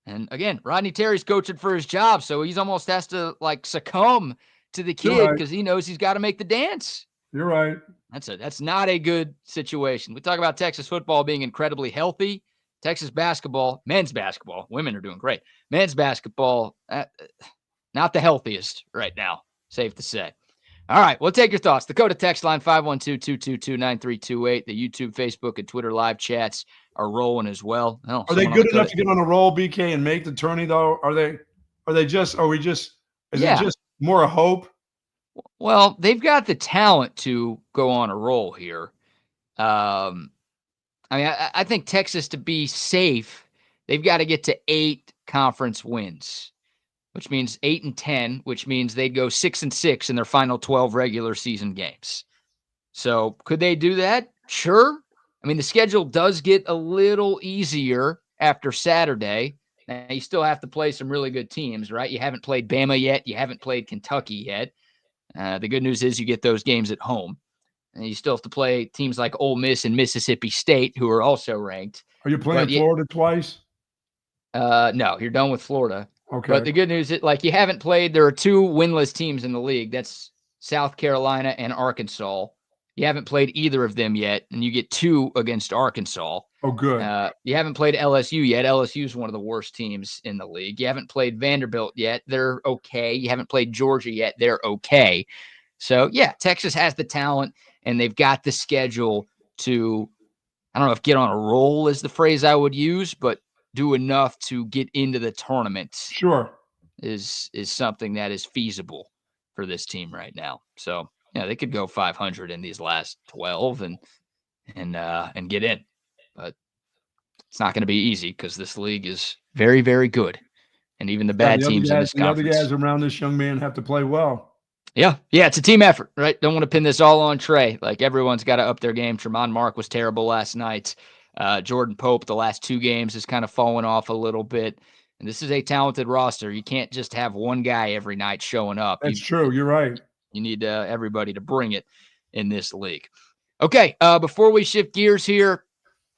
And again, Rodney Terry's coaching for his job, so he's almost has to succumb to the kid because he knows he's got to make the dance. You're right. That's not a good situation. We talk about Texas football being incredibly healthy. Texas basketball, men's basketball, women are doing great. Men's basketball, not the healthiest right now, safe to say. All right, we'll take your thoughts. The code to text line 512-222-9328. The YouTube, Facebook, and Twitter live chats are rolling as well. Are they good enough to get on a roll, BK, and make the tourney though? Is it just more a hope? Well, they've got the talent to go on a roll here. I think Texas, to be safe, they've got to get to 8 conference wins, which means 8-10, which means they'd go 6-6 in their final 12 regular season games. So could they do that? Sure. The schedule does get a little easier after Saturday. Now, you still have to play some really good teams, right? You haven't played Bama yet. You haven't played Kentucky yet. The good news is you get those games at home. And you still have to play teams like Ole Miss and Mississippi State, who are also ranked. Are you playing Florida twice? No, you're done with Florida. Okay. But the good news is, you haven't played – there are 2 winless teams in the league. That's South Carolina and Arkansas. You haven't played either of them yet, and you get 2 against Arkansas. Oh, good. You haven't played LSU yet. LSU is one of the worst teams in the league. You haven't played Vanderbilt yet. They're okay. You haven't played Georgia yet. They're okay. So, Texas has the talent, and they've got the schedule to – I don't know if get on a roll is the phrase I would use, but do enough to get into the tournament. Sure. Is something that is feasible for this team right now. So, they could go 500 in these last 12 and get in. But it's not going to be easy because this league is very, very good. And even the bad teams in this conference. The other guys around this young man have to play well. Yeah, it's a team effort, right? Don't want to pin this all on Trey. Everyone's got to up their game. Tremont Mark was terrible last night. Jordan Pope, the last 2 games, has kind of fallen off a little bit. And this is a talented roster. You can't just have one guy every night showing up. That's true. You're right. You need everybody to bring it in this league. Okay, before we shift gears here,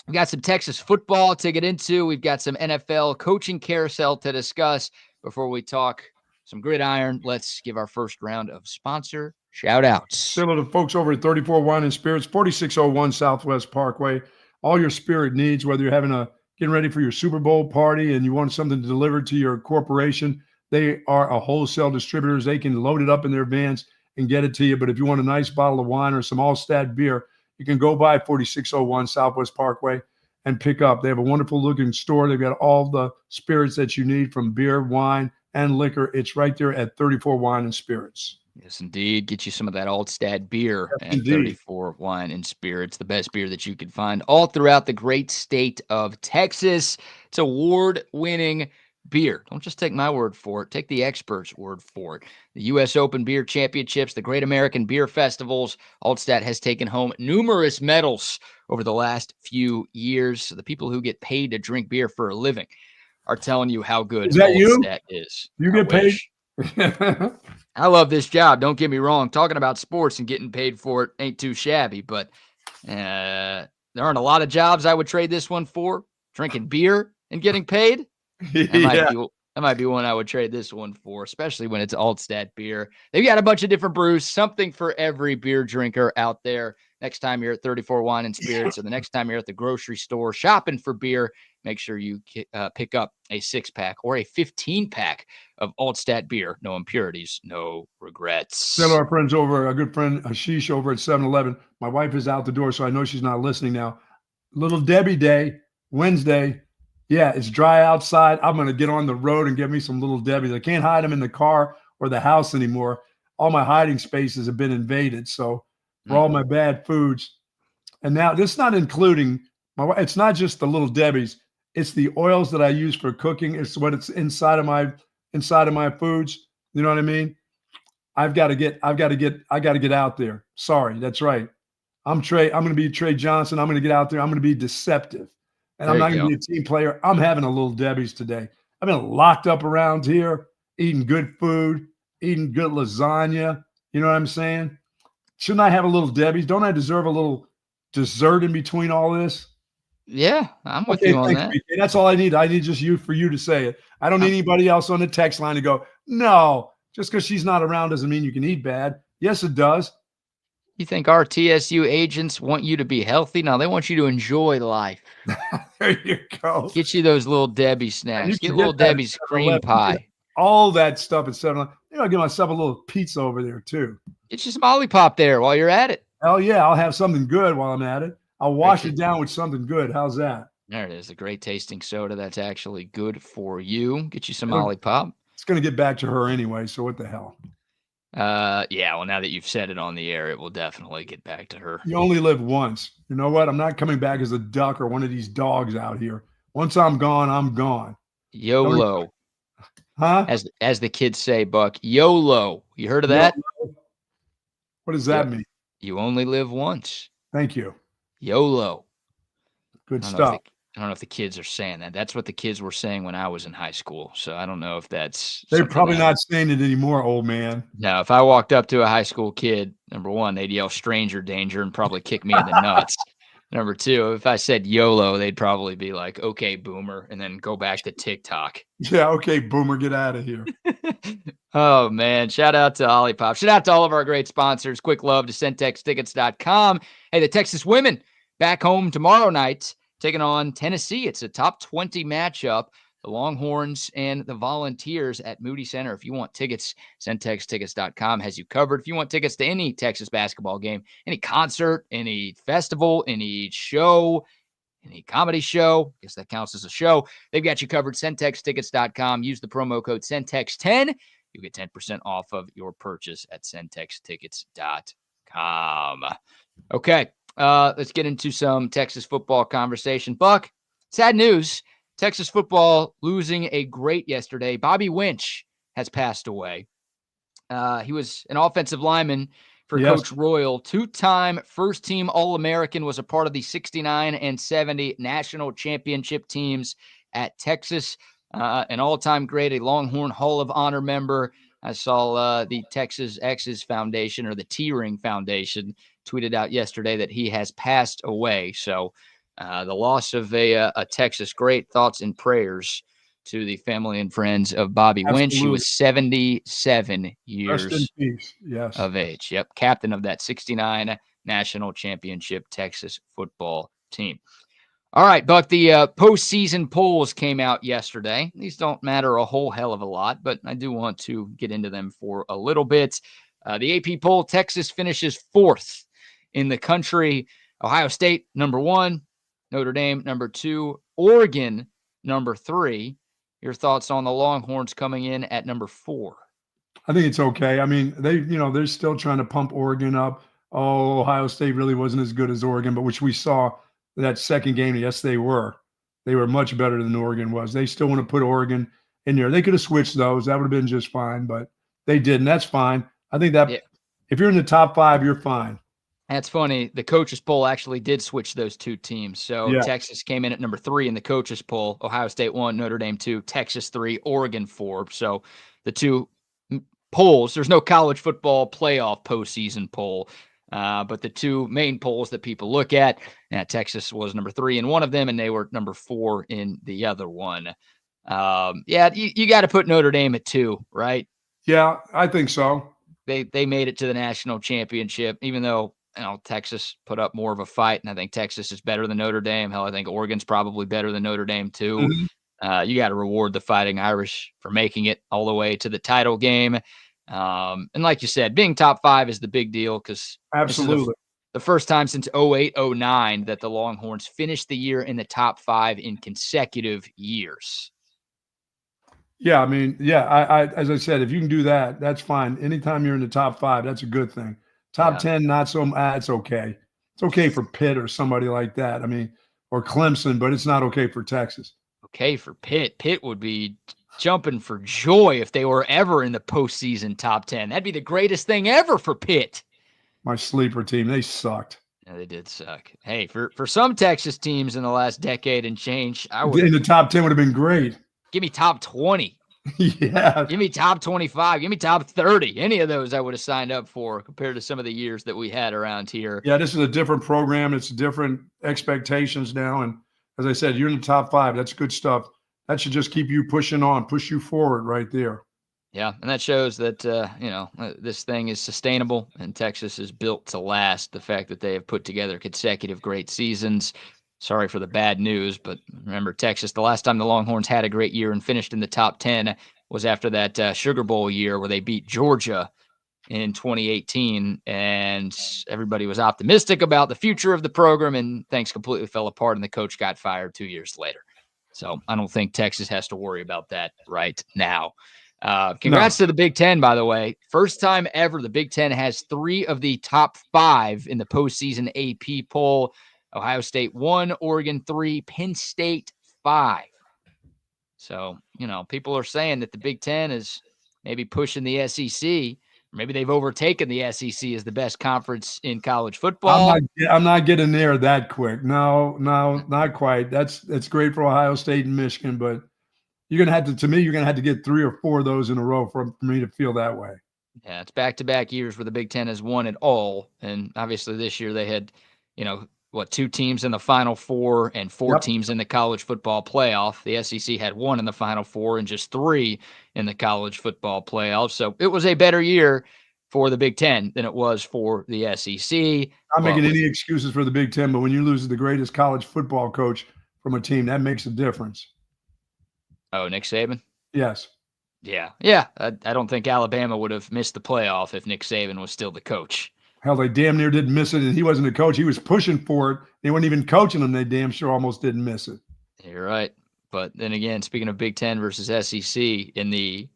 we got some Texas football to get into. We've got some NFL coaching carousel to discuss. Before we talk some gridiron, let's give our first round of sponsor shout-outs. Still to the folks over at 34 Wine and Spirits, 4601 Southwest Parkway. All your spirit needs, whether you're getting ready for your Super Bowl party and you want something delivered to your corporation, they are a wholesale distributors. They can load it up in their vans and get it to you. But if you want a nice bottle of wine or some Allstat beer, you can go by 4601 Southwest Parkway and pick up. They have a wonderful looking store. They've got all the spirits that you need from beer, wine, and liquor. It's right there at 34 Wine and Spirits. Yes, indeed. Get you some of that Altstad beer at 34 Wine and Spirits, the best beer that you can find all throughout the great state of Texas. It's award-winning beer. Don't just take my word for it. Take the experts' word for it. The U.S. Open Beer Championships, the Great American Beer Festivals. Altstadt has taken home numerous medals over the last few years. So the people who get paid to drink beer for a living are telling you how good Is that you? Altstadt is. You I get paid? wish. I love this job. Don't get me wrong. Talking about sports and getting paid for it ain't too shabby, but there aren't a lot of jobs I would trade this one for. Drinking beer and getting paid. That might be one I would trade this one for, especially when it's Altstadt beer. They've got a bunch of different brews, something for every beer drinker out there. Next time you're at 34 Wine and Spirits, or the next time you're at the grocery store shopping for beer, make sure you pick up a 6-pack or a 15-pack of Altstadt beer. No impurities, no regrets. Tell our friends over, a good friend, Ashish over at 7-Eleven. My wife is out the door, so I know she's not listening now. Little Debbie Day, Wednesday. Yeah, it's dry outside. I'm going to get on the road and get me some Little Debbies. I can't hide them in the car or the house anymore. All my hiding spaces have been invaded. So for all my bad foods. And now this is not including it's not just the Little Debbies. It's the oils that I use for cooking. It's what it's inside of my foods. You know what I mean? I got to get out there. Sorry, that's right. I'm going to be Trey Johnson. I'm going to get out there. I'm going to be deceptive. And I'm not going to be a team player. I'm having a Little Debbie's today. I've been locked up around here, eating good food, eating good lasagna. You know what I'm saying? Shouldn't I have a Little Debbie's? Don't I deserve a little dessert in between all this? Yeah, I'm with you on that. BK. That's all I need. I need just for you to say it. I don't need anybody else on the text line to go, no, just because she's not around doesn't mean you can eat bad. Yes, it does. You think our TSU agents want you to be healthy? No, they want you to enjoy life. There you go. Get you those Little Debbie snacks. Get Little Debbie's cream pie. All that stuff at 7-Eleven. I'll get myself a little pizza over there, too. Get you some Olipop there while you're at it. Hell yeah, I'll have something good while I'm at it. I'll wash it down with something good. How's that? There it is, a great tasting soda that's actually good for you. Get you some Olipop. It's going to get back to her anyway, so what the hell? Yeah, well, now that you've said it on the air, it will definitely get back to her. You only live once. You know what? I'm not coming back as a duck or one of these dogs out here. Once I'm gone, I'm gone. YOLO. Huh? As the kids say, Buck, YOLO. You heard of that? YOLO? What does that mean? You only live once. Thank you. YOLO. Good stuff. I don't know if the kids are saying that. That's what the kids were saying when I was in high school. So I don't know if that's. They're probably not saying it anymore, old man. No, if I walked up to a high school kid, number one, they'd yell stranger danger and probably kick me in the nuts. Number two, if I said YOLO, they'd probably be like, okay, boomer, and then go back to TikTok. Yeah, okay, boomer, get out of here. Oh, man. Shout out to Olipop. Shout out to all of our great sponsors. Quick love to centextickets.com. Hey, the Texas women back home tomorrow night, taking on Tennessee. It's a top 20 matchup. The Longhorns and the Volunteers at Moody Center. If you want tickets, centextickets.com has you covered. If you want tickets to any Texas basketball game, any concert, any festival, any show, any comedy show, I guess that counts as a show, they've got you covered. Centextickets.com. Use the promo code CENTEX10. You'll get 10% off of your purchase at centextickets.com. Okay. Let's get into some Texas football conversation. Buck, sad news. Texas football losing a great yesterday. Bobby Winch has passed away. He was an offensive lineman for Coach Royal. 2-time first-team All-American, was a part of the 69 and 70 national championship teams at Texas. An all-time great, a Longhorn Hall of Honor member. I saw the Texas X's Foundation, or the T-Ring Foundation, tweeted out yesterday that he has passed away. So the loss of a Texas great. Thoughts and prayers to the family and friends of Bobby Winch. He was 77 years of age. Yep, captain of that 69 national championship Texas football team. All right, Buck, the postseason polls came out yesterday. These don't matter a whole hell of a lot, but I do want to get into them for a little bit. The AP poll, Texas finishes 4th in the country. Ohio State, number 1. Notre Dame, number 2. Oregon, number 3. Your thoughts on the Longhorns coming in at number 4? I think it's okay. I mean, they're still trying to pump Oregon up. Oh, Ohio State really wasn't as good as Oregon, but which we saw that second game. Yes, they were. They were much better than Oregon was. They still want to put Oregon in there. They could have switched those. That would have been just fine, but they didn't. That's fine. I think that if you're in the top 5, you're fine. That's funny. The coaches poll actually did switch those two teams. So Texas came in at number 3 in the coaches poll. Ohio State 1, Notre Dame 2, Texas 3, Oregon 4. So the two polls, there's no college football playoff postseason poll, but the two main polls that people look at, Texas was number 3 in one of them, and they were number 4 in the other one. You got to put Notre Dame at 2, right? Yeah, I think so. They made it to the national championship, even though Texas put up more of a fight, and I think Texas is better than Notre Dame. Hell, I think Oregon's probably better than Notre Dame too. Mm-hmm. You got to reward the Fighting Irish for making it all the way to the title game. And like you said, being top 5 is the big deal because absolutely the first time since 2008-09 that the Longhorns finished the year in the top 5 in consecutive years. Yeah, I mean, I as I said, if you can do that, that's fine. Anytime you're in the top 5, that's a good thing. Top 10, not so much. It's okay. It's okay for Pitt or somebody like that. I mean, or Clemson, but it's not okay for Texas. Okay for Pitt. Pitt would be jumping for joy if they were ever in the postseason top 10. That'd be the greatest thing ever for Pitt. My sleeper team, they sucked. Yeah, they did suck. Hey, for some Texas teams in the last decade and change, I would in the top 10 would have been great. Give me top 20. Yeah. Give me top 25. Give me top 30. Any of those I would have signed up for compared to some of the years that we had around here. Yeah, this is a different program. It's different expectations now. And as I said, you're in the top 5. That's good stuff. That should just keep you pushing on, push you forward right there. Yeah, and that shows that, this thing is sustainable and Texas is built to last. The fact that they have put together consecutive great seasons. Sorry for the bad news, but remember, Texas, the last time the Longhorns had a great year and finished in the top 10 was after that Sugar Bowl year where they beat Georgia in 2018, and everybody was optimistic about the future of the program, and things completely fell apart, and the coach got fired 2 years later. So I don't think Texas has to worry about that right now. Congrats to the Big Ten, by the way. First time ever the Big Ten has 3 of the top 5 in the postseason AP poll. Ohio State 1, Oregon 3, Penn State 5. So, people are saying that the Big Ten is maybe pushing the SEC. Maybe they've overtaken the SEC as the best conference in college football. I'm not getting there that quick. No, not quite. That's great for Ohio State and Michigan, but you're going to have to get 3 or 4 of those in a row for me to feel that way. Yeah, it's back-to-back years where the Big Ten has won it all. And obviously this year they had, 2 teams in the Final Four and 4 teams in the college football playoff. The SEC had 1 in the Final Four and just 3 in the college football playoff. So it was a better year for the Big Ten than it was for the SEC. I'm not making any excuses for the Big Ten, but when you lose the greatest college football coach from a team, that makes a difference. Oh, Nick Saban? Yes. Yeah. I don't think Alabama would have missed the playoff if Nick Saban was still the coach. Hell, they damn near didn't miss it, and he wasn't a coach. He was pushing for it. They weren't even coaching them. They damn sure almost didn't miss it. You're right. But then again, speaking of Big Ten versus SEC, in the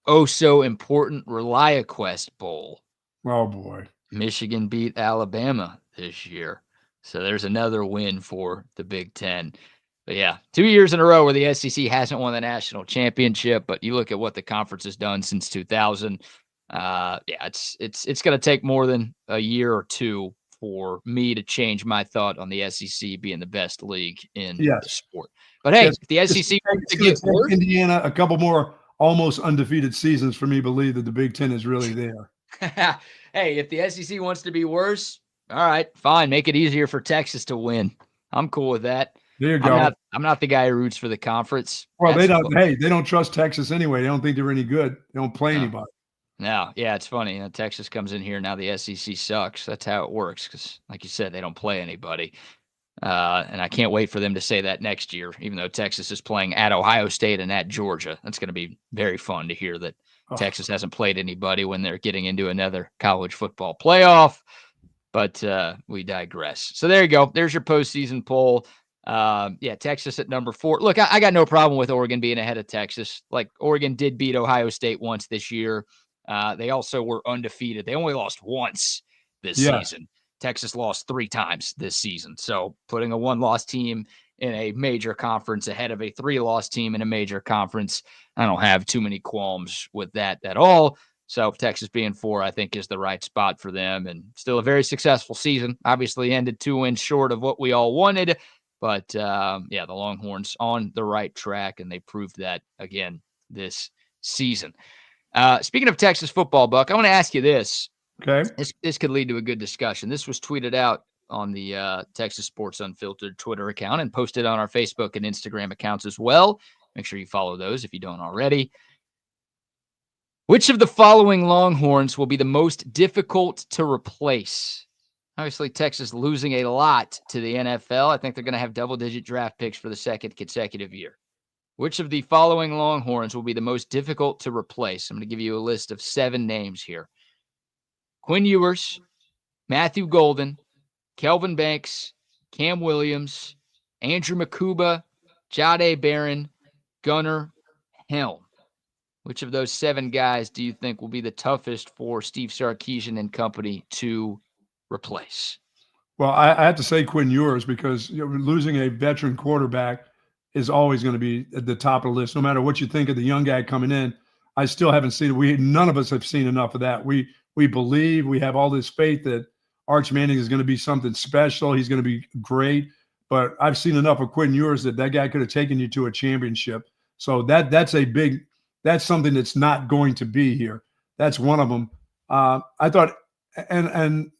oh-so-important ReliaQuest Bowl. Oh, boy. Michigan beat Alabama this year. So there's another win for the Big Ten. But yeah, 2 years in a row where the SEC hasn't won the national championship, but you look at what the conference has done since 2000. It's going to take more than a year or 2 for me to change my thought on the SEC being the best league in the sport. But hey, if the SEC wants to get worse, Indiana, a couple more almost undefeated seasons for me to believe that the Big Ten is really there. Hey, if the SEC wants to be worse, all right, fine. Make it easier for Texas to win. I'm cool with that. There you go. I'm not the guy who roots for the conference. Well, they don't trust Texas anyway. They don't think they're any good. They don't play anybody. No, yeah, it's funny. Texas comes in here now. The SEC sucks. That's how it works. Because, like you said, they don't play anybody. And I can't wait for them to say that next year. Even though Texas is playing at Ohio State and at Georgia, that's going to be very fun to hear that Texas hasn't played anybody when they're getting into another college football playoff. But we digress. So there you go. There's your postseason poll. Texas at number 4. Look, I got no problem with Oregon being ahead of Texas. Like, Oregon did beat Ohio State once this year. They also were undefeated. They only lost once this season. Texas lost 3 times this season. So putting a 1-loss team in a major conference ahead of a 3-loss team in a major conference, I don't have too many qualms with that at all. So Texas being 4, I think, is the right spot for them, and still a very successful season. Obviously ended 2 wins short of what we all wanted, but the Longhorns on the right track, and they proved that again this season. Speaking of Texas football, Buck, I want to ask you this. Okay. This could lead to a good discussion. This was tweeted out on the Texas Sports Unfiltered Twitter account and posted on our Facebook and Instagram accounts as well. Make sure you follow those if you don't already. Which of the following Longhorns will be the most difficult to replace? Obviously, Texas losing a lot to the NFL. I think they're going to have double-digit draft picks for the second consecutive year. Which of the following Longhorns will be the most difficult to replace? I'm going to give you a list of 7 names here. Quinn Ewers, Matthew Golden, Kelvin Banks, Cam Williams, Andrew Makuba, Jahdae Barron, Gunnar Helm. Which of those 7 guys do you think will be the toughest for Steve Sarkisian and company to replace? Well, I have to say Quinn Ewers because losing a veteran quarterback is always going to be at the top of the list. No matter what you think of the young guy coming in, I still haven't seen it. None of us have seen enough of that. We believe, we have all this faith that Arch Manning is going to be something special. He's going to be great. But I've seen enough of Quinn Ewers that guy could have taken you to a championship. So that's something that's not going to be here. That's one of them. I thought, and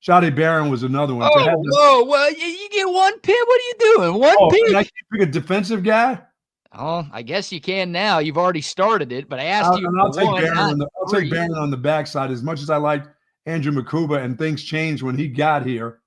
Jahdae Barron was another one. Well, you get one pick. What are you doing? One pick? Can I pick a defensive guy? Oh, I guess you can now. You've already started it, but I asked you. I'll take Barron on the backside. As much as I liked Andrew Makuba, and things changed when he got here,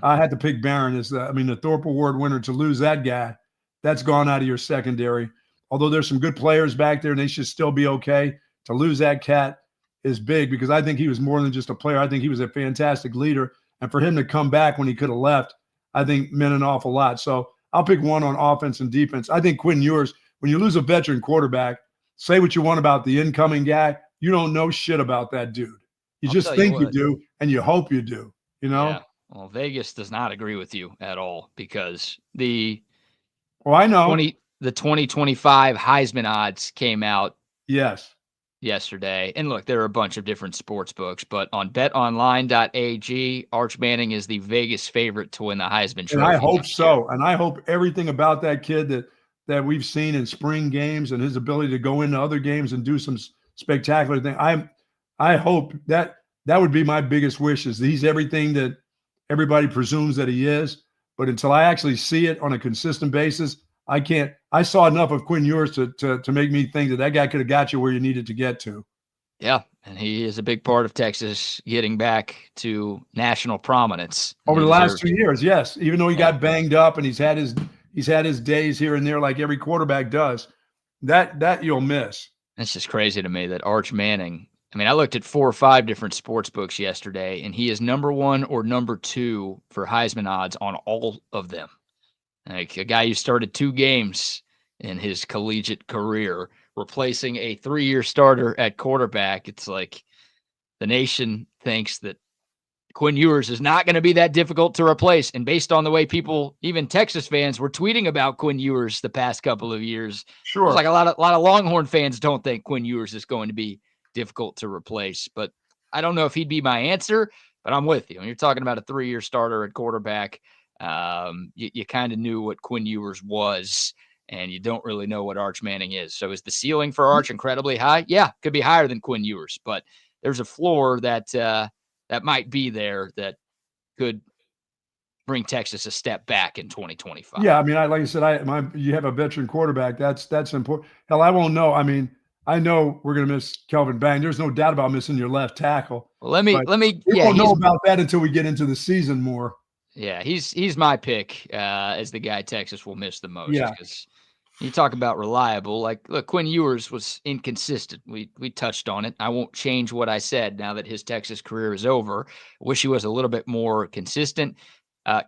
I had to pick Barron as the Thorpe Award winner. To lose that guy, that's gone out of your secondary. Although there's some good players back there and they should still be okay, to lose that cat is big because I think he was more than just a player. I think he was a fantastic leader. And for him to come back when he could have left, I think meant an awful lot. So I'll pick one on offense and defense. I think Quinn Ewers, when you lose a veteran quarterback, say what you want about the incoming guy, you don't know shit about that dude. You just think you do, and you hope you do, Yeah. Well, Vegas does not agree with you at all because I know. The 2025 Heisman odds came out yesterday. And look, there are a bunch of different sports books, but on betonline.ag, Arch Manning is the Vegas favorite to win the Heisman Trophy. And I hope so. And I hope everything about that kid that we've seen in spring games and his ability to go into other games and do some spectacular things. I hope that would be my biggest wish is he's everything that everybody presumes that he is. But until I actually see it on a consistent basis, I can't. I saw enough of Quinn Ewers to make me think that guy could have got you where you needed to get to. Yeah, and he is a big part of Texas getting back to national prominence over the last 2 years. Yes, even though he got banged up and he's had his days here and there like every quarterback does. That you'll miss. It's just crazy to me that Arch Manning. I looked at 4 or 5 different sports books yesterday, and he is number 1 or number 2 for Heisman odds on all of them. Like a guy who started 2 games in his collegiate career, replacing a 3-year starter at quarterback. It's like the nation thinks that Quinn Ewers is not going to be that difficult to replace. And based on the way people, even Texas fans, were tweeting about Quinn Ewers the past couple of years, sure, it's like a lot of Longhorn fans don't think Quinn Ewers is going to be difficult to replace. But I don't know if he'd be my answer, but I'm with you. When you're talking about a 3-year starter at quarterback, you kind of knew what Quinn Ewers was, and you don't really know what Arch Manning is. So is the ceiling for Arch incredibly high? Yeah, could be higher than Quinn Ewers, but there's a floor that might be there that could bring Texas a step back in 2025. Yeah, like I said, you have a veteran quarterback. That's important. Hell, I won't know. I know we're going to miss Kelvin Bang. There's no doubt about missing your left tackle. Well, let me. We won't know about that until we get into the season more. Yeah, he's my pick as the guy Texas will miss the most. Yeah. Because you talk about reliable. Like, look, Quinn Ewers was inconsistent. We touched on it. I won't change what I said now that his Texas career is over. Wish he was a little bit more consistent.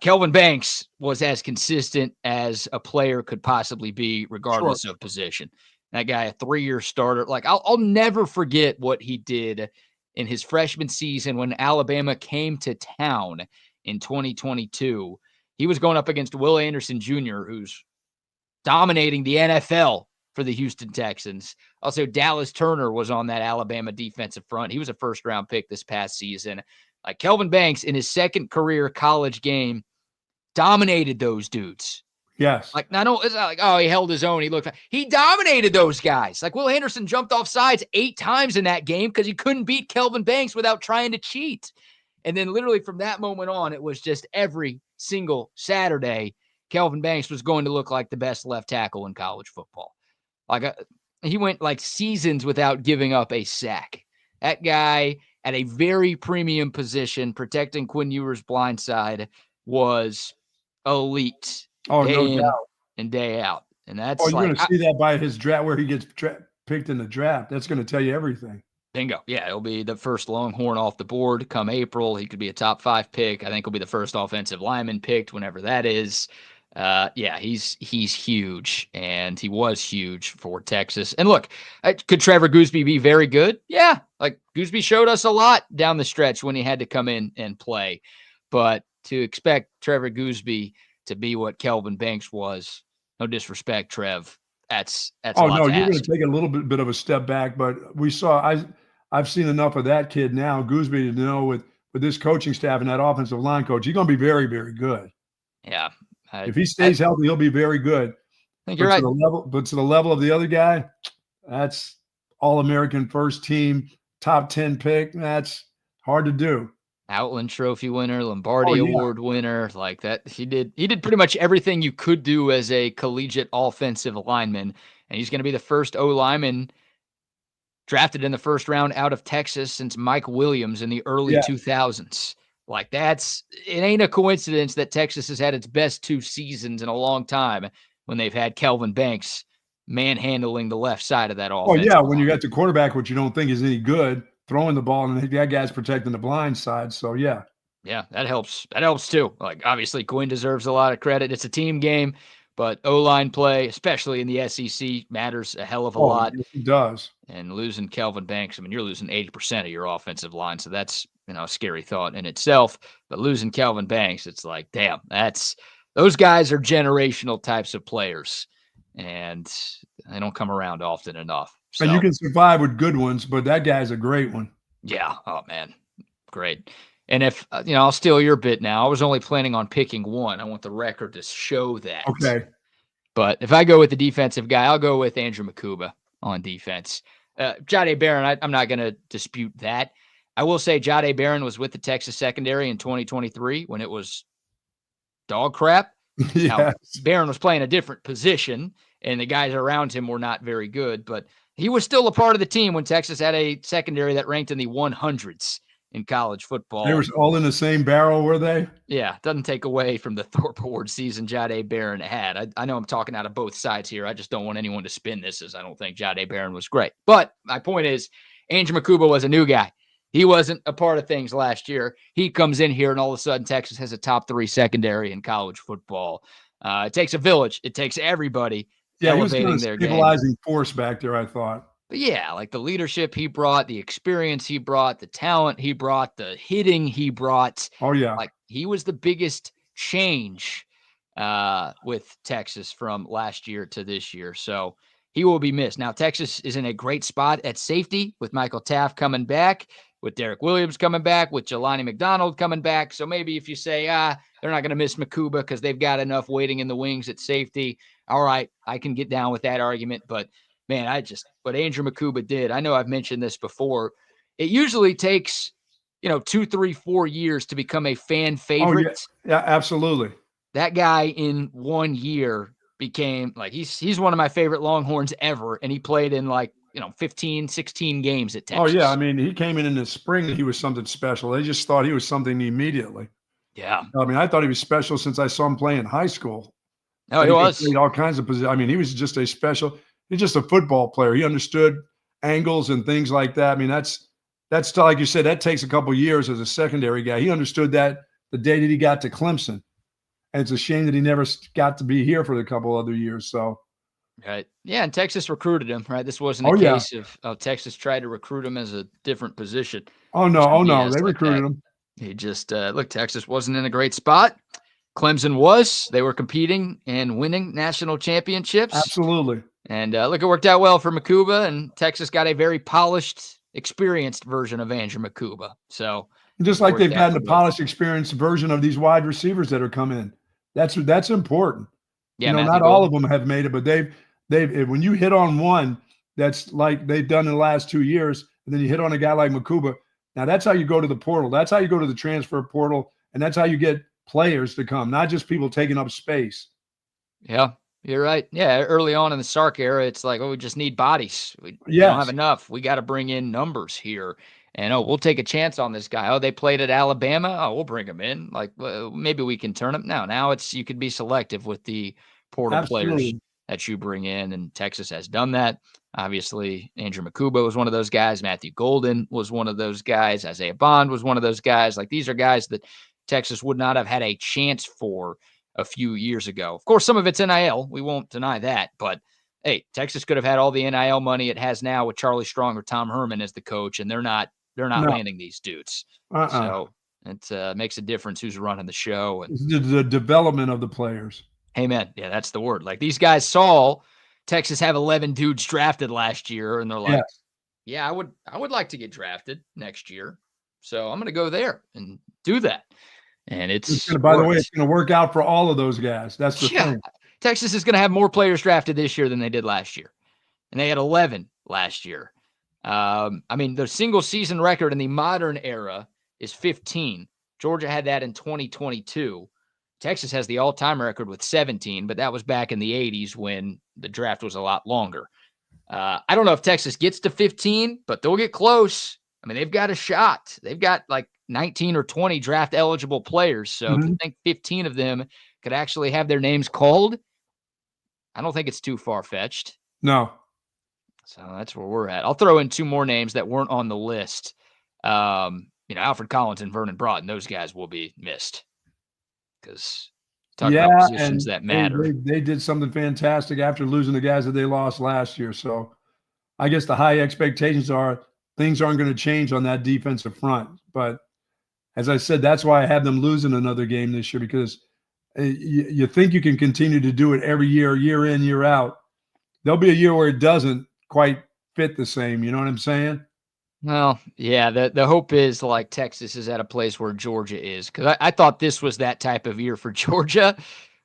Kelvin Banks was as consistent as a player could possibly be, regardless of position. That guy, a 3-year starter. Like, I'll never forget what he did in his freshman season when Alabama came to town in 2022. He was going up against Will Anderson Jr., who's dominating the NFL for the Houston Texans. Also, Dallas Turner was on that Alabama defensive front. He was a first-round pick this past season. Like Kelvin Banks in his second career college game dominated those dudes. Yes. Like, not only, it's not like, oh, he held his own. He dominated those guys. Like, Will Anderson jumped off sides 8 times in that game because he couldn't beat Kelvin Banks without trying to cheat. And then literally from that moment on, it was just every single Saturday, Kelvin Banks was going to look like the best left tackle in college football. Like, he went like seasons without giving up a sack. That guy at a very premium position, protecting Quinn Ewers' blind side, was elite. Oh, day no in doubt. and day out. And that's you're like, going to see that by his draft, where he gets picked in the draft. That's going to tell you everything. Bingo. Yeah, it'll be the first Longhorn off the board come April. He could be a top 5 pick. I think he'll be the first offensive lineman picked whenever that is. Yeah, he's huge, and he was huge for Texas. And look, could Trevor Goosby be very good? Yeah, like Goosby showed us a lot down the stretch when he had to come in and play. But to expect Trevor Goosby to be what Kelvin Banks was, no disrespect, Trev, that's a lot to you're ask. going to take a little bit of a step back, but I've seen enough of that kid now, Goosby, to know with this coaching staff and that offensive line coach, he's going to be very, very good. Yeah. If he stays healthy, he'll be very good. I think you're right. But to the level of the other guy, that's All-American first team, top 10 pick. That's hard to do. Outland Trophy winner, Lombardi Award winner, like that. He did pretty much everything you could do as a collegiate offensive lineman. And he's going to be the first O-lineman drafted in the first round out of Texas since Mike Williams in the early 2000s. Like it ain't a coincidence that Texas has had its best 2 seasons in a long time when they've had Kelvin Banks manhandling the left side of that offense. Oh yeah, when you got the quarterback, which you don't think is any good, throwing the ball, and that guy's protecting the blind side. So yeah, that helps. That helps too. Like obviously Quinn deserves a lot of credit. It's a team game, but O-line play, especially in the SEC, matters a hell of a lot. Yes, it does. And losing Kelvin Banks, I mean, you're losing 80% of your offensive line, so that's a scary thought in itself. But losing Kelvin Banks, it's like, damn, those guys are generational types of players, and they don't come around often enough. So, and you can survive with good ones, but that guy's a great one. Yeah. Oh man, great. And if I'll steal your bit now. I was only planning on picking one. I want the record to show that. Okay. But if I go with the defensive guy, I'll go with Andrew Makuba on defense. Jahdae Barron, I'm not going to dispute that. I will say Jahdae Barron was with the Texas secondary in 2023 when it was dog crap. Yes. Now, Barron was playing a different position, and the guys around him were not very good, but he was still a part of the team when Texas had a secondary that ranked in the 100s in college football. They were all in the same barrel, were they? Yeah, doesn't take away from the Thorpe Award season Jahdae Barron had. I know I'm talking out of both sides here. I just don't want anyone to spin this as I don't think Jahdae Barron was great. But my point is, Andrew Makuba was a new guy. He wasn't a part of things last year. He comes in here, and all of a sudden Texas has a top 3 secondary in college football. It takes a village. It takes everybody elevating their game. Stabilizing force back there, I thought. But yeah, like the leadership he brought, the experience he brought, the talent he brought, the hitting he brought. Oh, yeah. Like he was the biggest change with Texas from last year to this year. So he will be missed. Now, Texas is in a great spot at safety with Michael Taft coming back, with Derek Williams coming back, with Jelani McDonald coming back. So maybe if you say, they're not going to miss Makuba because they've got enough waiting in the wings at safety. All right, I can get down with that argument. But, man, what Andrew Makuba did, I know I've mentioned this before. It usually takes, 2, 3, 4 years to become a fan favorite. Oh, yeah, absolutely. That guy in 1 year became like he's one of my favorite Longhorns ever, and he played in 15, 16 games at Texas. Oh yeah, I mean he came in the spring and he was something special. They just thought he was something immediately. Yeah, I mean I thought he was special since I saw him play in high school. No, he was. Played all kinds of positions. I mean he was just he's just a football player. He understood angles and things like that. I mean that's like you said, that takes a couple of years as a secondary guy. He understood that the day that he got to Clemson. And it's a shame that he never got to be here for a couple other years. So, right. Yeah. And Texas recruited him, right? This wasn't a case of Texas tried to recruit him as a different position. Oh, no. They recruited him. He just, Texas wasn't in a great spot. Clemson was. They were competing and winning national championships. Absolutely. And look, it worked out well for Makuba, and Texas got a very polished, experienced version of Andrew Makuba. So just like they've gotten a polished, experienced version of these wide receivers that are coming in. That's important. Yeah, not all of them have made it, but they've when you hit on one that's like they've done in the last 2 years, and then you hit on a guy like Makuba. Now that's how you go to the portal. That's how you go to the transfer portal, and that's how you get players to come, not just people taking up space. Yeah, you're right. Yeah, early on in the Sark era, it's like, oh, we just need bodies. We don't have enough. We got to bring in numbers here. And, oh, we'll take a chance on this guy. Oh, they played at Alabama. Oh, we'll bring him in. Like, well, maybe we can turn him. Now it's you could be selective with the portal players that you bring in, and Texas has done that. Obviously, Andrew Makuba was one of those guys. Matthew Golden was one of those guys. Isaiah Bond was one of those guys. Like, these are guys that Texas would not have had a chance for a few years ago. Of course, some of it's NIL. We won't deny that. But, hey, Texas could have had all the NIL money it has now with Charlie Strong or Tom Herman as the coach, and they're not landing these dudes. So it makes a difference who's running the show. And the development of the players. Amen. Yeah, that's the word. Like, these guys saw Texas have 11 dudes drafted last year, and they're like, yeah, I would like to get drafted next year. So I'm going to go there and do that. And by the way, it's going to work out for all of those guys. That's the thing. Texas is going to have more players drafted this year than they did last year. And they had 11 last year. I mean, the single season record in the modern era is 15. Georgia had that in 2022. Texas has the all-time record with 17, but that was back in the 80s when the draft was a lot longer. I don't know if Texas gets to 15, but they'll get close. I mean, they've got a shot. They've got like 19 or 20 draft-eligible players. So to think 15 of them could actually have their names called, I don't think it's too far-fetched. No. So that's where we're at. I'll throw in two more names that weren't on the list. Alfred Collins and Vernon Broughton, those guys will be missed. Because talk about positions that matter. They did something fantastic after losing the guys that they lost last year. So I guess the high expectations are things aren't going to change on that defensive front. But as I said, that's why I have them losing another game this year, because you think you can continue to do it every year, year in, year out. There'll be a year where it doesn't quite fit the same. You know what I'm saying? Well, yeah, the hope is like Texas is at a place where Georgia is, because I thought this was that type of year for Georgia,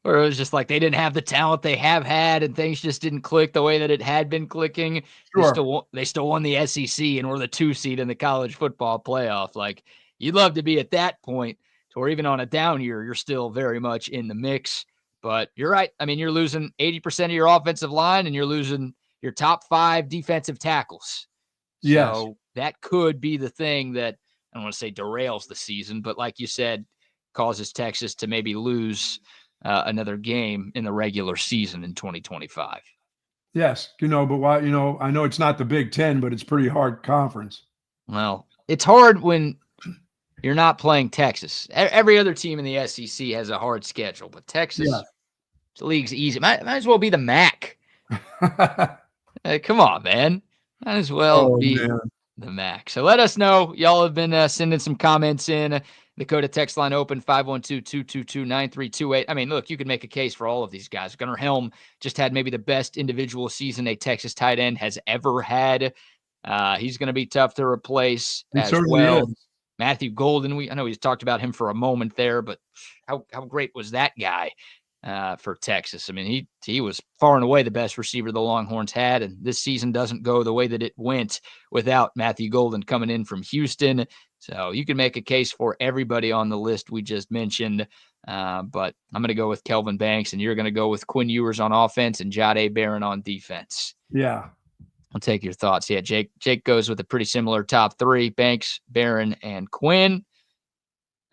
where it was just like they didn't have the talent they have had, and things just didn't click the way that it had been clicking. Sure. They still won the SEC and were the 2 seed in the college football playoff. Like, you'd love to be at that point, or even on a down year, you're still very much in the mix. But you're right. I mean, you're losing 80% of your offensive line, and you're losing your top 5 defensive tackles. Yes. So that could be the thing that, I don't want to say derails the season, but like you said, causes Texas to maybe lose another game in the regular season in 2025. Yes. But why, I know it's not the Big Ten, but it's pretty hard conference. Well, it's hard when you're not playing Texas. Every other team in the SEC has a hard schedule, but Texas, the league's easy. Might as well be the MAC. Come on, man. Might as well be the MAC. So let us know. Y'all have been sending some comments in. The Dakota text line open, 512-222-9328. I mean, look, you could make a case for all of these guys. Gunnar Helm just had maybe the best individual season a Texas tight end has ever had. He's going to be tough to replace as well. Is. Matthew Golden, I know we talked about him for a moment there, but how great was that guy for Texas? I mean, he was far and away the best receiver the Longhorns had, and this season doesn't go the way that it went without Matthew Golden coming in from Houston. So you can make a case for everybody on the list we just mentioned, but I'm going to go with Kelvin Banks, and you're going to go with Quinn Ewers on offense and Jahdae Barron on defense. Yeah. I'll take your thoughts. Yeah, Jake goes with a pretty similar top 3, Banks, Barron, and Quinn.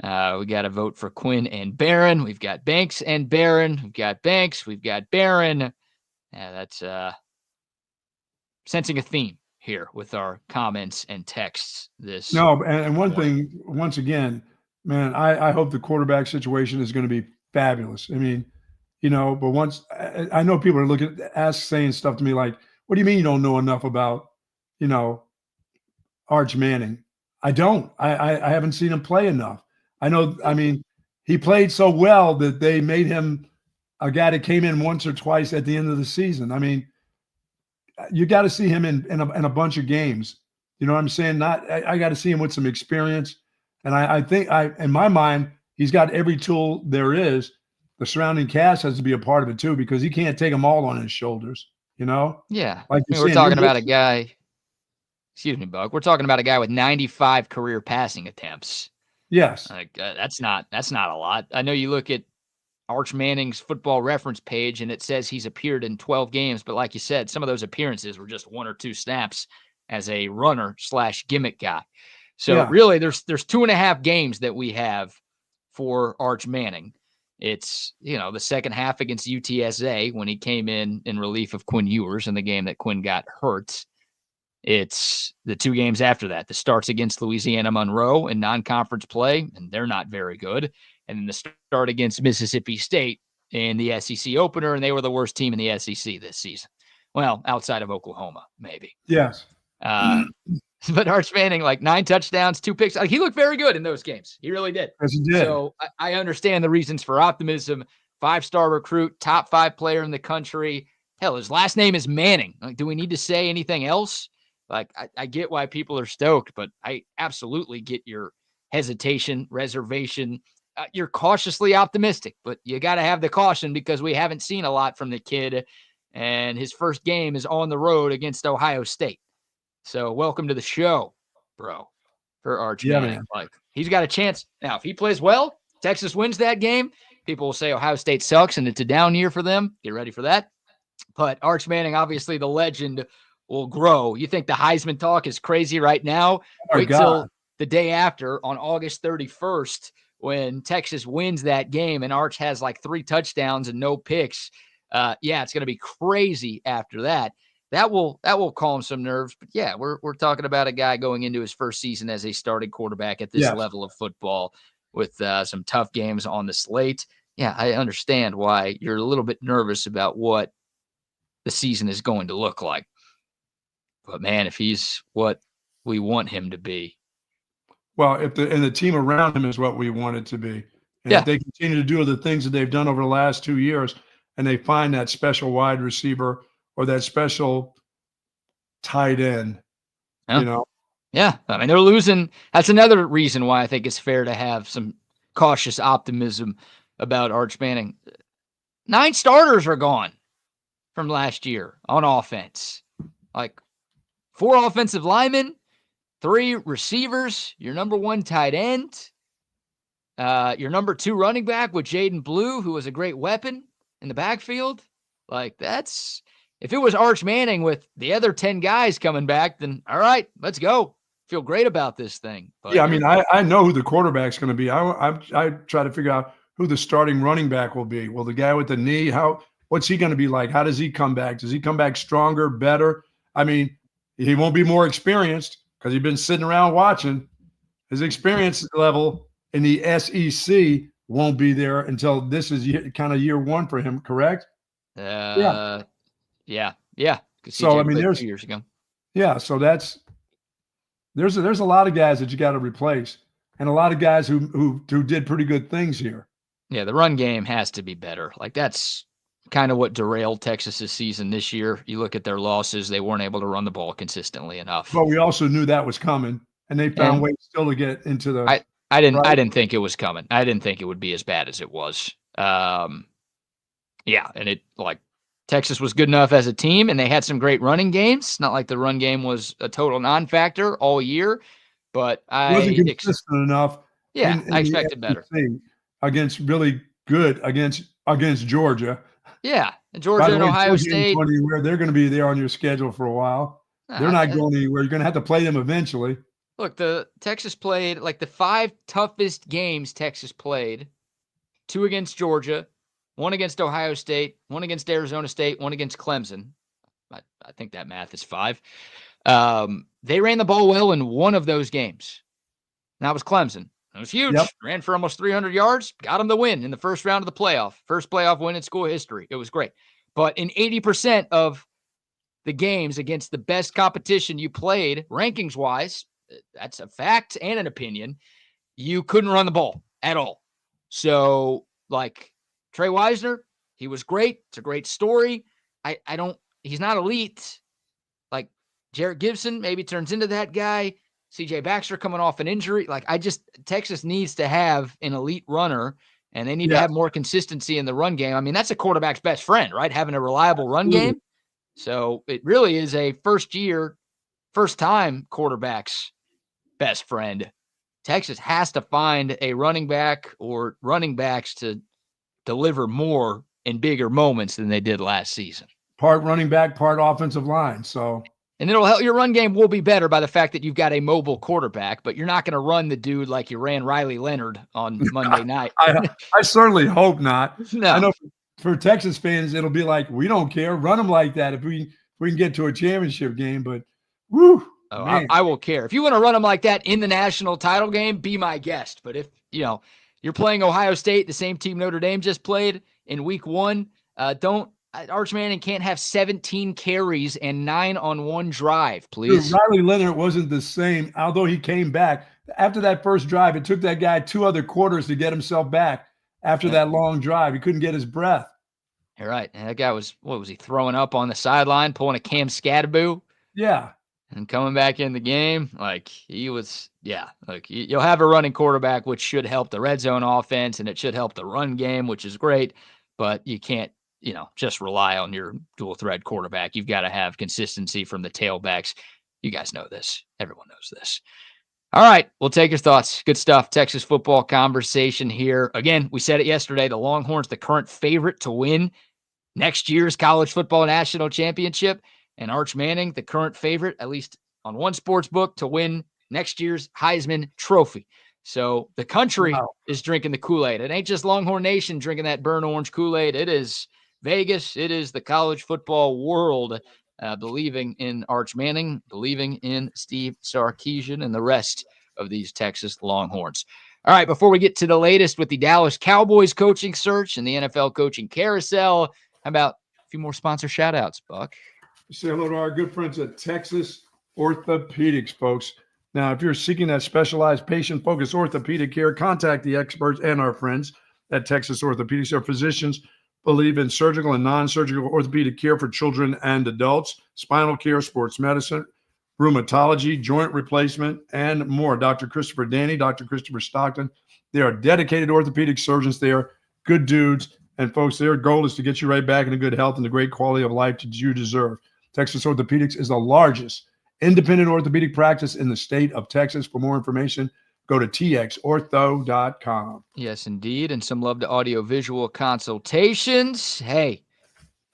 We got a vote for Quinn and Barron. We've got Banks and Barron. We've got Banks. We've got Barron. Yeah, that's sensing a theme here with our comments and texts. And one thing, once again, man, I hope the quarterback situation is going to be fabulous. I mean, but once I know people are saying stuff to me like, what do you mean you don't know enough about, Arch Manning? I don't. I haven't seen him play enough. I know, he played so well that they made him a guy that came in once or twice at the end of the season. I mean, you got to see him in a bunch of games. You know what I'm saying? I got to see him with some experience. And I think in my mind, he's got every tool there is. The surrounding cast has to be a part of it too, because he can't take them all on his shoulders. You know? Yeah. Like I mean, we're talking about a guy. Excuse me, Buck. We're talking about a guy with 95 career passing attempts. Yes. Like that's not a lot. I know you look at Arch Manning's Football Reference page and it says he's appeared in 12 games, but like you said, some of those appearances were just 1 or 2 snaps as a runner/gimmick guy. So really, there's 2.5 games that we have for Arch Manning. It's, the second half against UTSA when he came in relief of Quinn Ewers in the game that Quinn got hurt. It's the 2 games after that. The starts against Louisiana Monroe in non-conference play, and they're not very good. And then the start against Mississippi State in the SEC opener, and they were the worst team in the SEC this season. Well, outside of Oklahoma, maybe. Yes. But Arch Manning, 9 touchdowns, 2 picks. He looked very good in those games. He really did. Yes, he did. So I understand the reasons for optimism. 5-star recruit, top 5 player in the country. Hell, his last name is Manning. Do we need to say anything else? I get why people are stoked, but I absolutely get your hesitation, reservation. You're cautiously optimistic, but you got to have the caution because we haven't seen a lot from the kid, and his first game is on the road against Ohio State. So welcome to the show, bro, for Arch Manning. Man. He's got a chance. Now, if he plays well, Texas wins that game, people will say Ohio State sucks and it's a down year for them. Get ready for that. But Arch Manning, obviously the legend, will grow. You think the Heisman talk is crazy right now? Wait till the day after on August 31st when Texas wins that game and Arch has 3 touchdowns and no picks. It's going to be crazy after that. That will calm some nerves. But yeah, we're talking about a guy going into his first season as a starting quarterback at this level of football with some tough games on the slate. Yeah, I understand why you're a little bit nervous about what the season is going to look like. But man, if he's what we want him to be. Well, and the team around him is what we want it to be. And if they continue to do the things that they've done over the last 2 years and they find that special wide receiver or that special tight end, Yeah. I mean, they're losing. That's another reason why I think it's fair to have some cautious optimism about Arch Manning. 9 starters are gone from last year on offense. 4 offensive linemen, 3 receivers, your number 1 tight end, your number 2 running back with Jaden Blue, who was a great weapon in the backfield. That's, if it was Arch Manning with the other 10 guys coming back, then all right, let's go. Feel great about this thing. But I mean, I know who the quarterback's going to be. I try to figure out who the starting running back will be. Well, the guy with the knee, what's he going to be like? How does he come back? Does he come back stronger, better? I mean, he won't be more experienced because he's been sitting around watching. His experience level in the SEC won't be there until this is kind of year 1 for him, correct? Yeah. So I mean, there's 2 years ago. Yeah, so there's a lot of guys that you got to replace, and a lot of guys who did pretty good things here. Yeah, the run game has to be better. That's kind of what derailed Texas's season this year. You look at their losses; they weren't able to run the ball consistently enough. But we also knew that was coming, and they found ways still to get into the. I didn't think it was coming. I didn't think it would be as bad as it was. And it Texas was good enough as a team, and they had some great running games. Not like the run game was a total non-factor all year, but it wasn't consistent enough. Yeah, I expected better against really good against Georgia. Yeah, Georgia and Ohio State. They're going to be there on your schedule for a while. They're not going anywhere. You're going to have to play them eventually. Look, the Texas played the 5 toughest games Texas played: 2 against Georgia, 1 against Ohio State, 1 against Arizona State, 1 against Clemson. I think that math is 5. They ran the ball well in 1 of those games. That was Clemson. It was huge. Yep. Ran for almost 300 yards. Got them the win in the first round of the playoff. First playoff win in school history. It was great. But in 80% of the games against the best competition you played, rankings-wise, that's a fact and an opinion, you couldn't run the ball at all. So, Trey Wisner, he was great. It's a great story. He's not elite, Jarrett Gibson maybe turns into that guy. CJ Baxter coming off an injury. Texas needs to have an elite runner, and they need to have more consistency in the run game. I mean, that's a quarterback's best friend, right? Having a reliable run game. So it really is a first-time quarterback's best friend. Texas has to find a running back or running backs to deliver more in bigger moments than they did last season. Part running back, part offensive line. And it'll help. Your run game will be better by the fact that you've got a mobile quarterback, but you're not going to run the dude like you ran Riley Leonard on Monday night. I certainly hope not. No. I know for Texas fans, it'll be like, we don't care. Run them like that if we can get to a championship game. But, woo. Oh, I will care. If you want to run them like that in the national title game, be my guest. But if, you're playing Ohio State, the same team Notre Dame just played in week 1, Arch Manning can't have 17 carries and 9 on one drive, please. Dude, Riley Leonard wasn't the same, although he came back. After that first drive, it took that guy 2 other quarters to get himself back after that long drive. He couldn't get his breath. You're right. And that guy was he throwing up on the sideline, pulling a Cam Scadaboo? Yeah. And coming back in the game, you'll have a running quarterback, which should help the red zone offense, and it should help the run game, which is great, but you can't, just rely on your dual threat quarterback. You've got to have consistency from the tailbacks. You guys know this. Everyone knows this. All right, we'll take your thoughts. Good stuff. Texas football conversation here. Again, we said it yesterday, the Longhorns, the current favorite to win next year's college football national championship, and Arch Manning, the current favorite, at least on one sports book, to win next year's Heisman Trophy. So the country is drinking the Kool-Aid. It ain't just Longhorn Nation drinking that burnt orange Kool-Aid. It is Vegas. It is the college football world believing in Arch Manning, believing in Steve Sarkisian, and the rest of these Texas Longhorns. All right, before we get to the latest with the Dallas Cowboys coaching search and the NFL coaching carousel, how about a few more sponsor shout-outs, Buck? Say hello to our good friends at Texas Orthopedics, folks. Now, if you're seeking that specialized patient-focused orthopedic care, contact the experts and our friends at Texas Orthopedics. Their physicians believe in surgical and non-surgical orthopedic care for children and adults, spinal care, sports medicine, rheumatology, joint replacement, and more. Dr. Christopher Danny, Dr. Christopher Stockton, they are dedicated orthopedic surgeons. They are good dudes. And folks, their goal is to get you right back into good health and the great quality of life that you deserve. Texas Orthopedics is the largest independent orthopedic practice in the state of Texas. For more information, go to txortho.com. Yes, indeed. And some love to audio-visual consultations. Hey,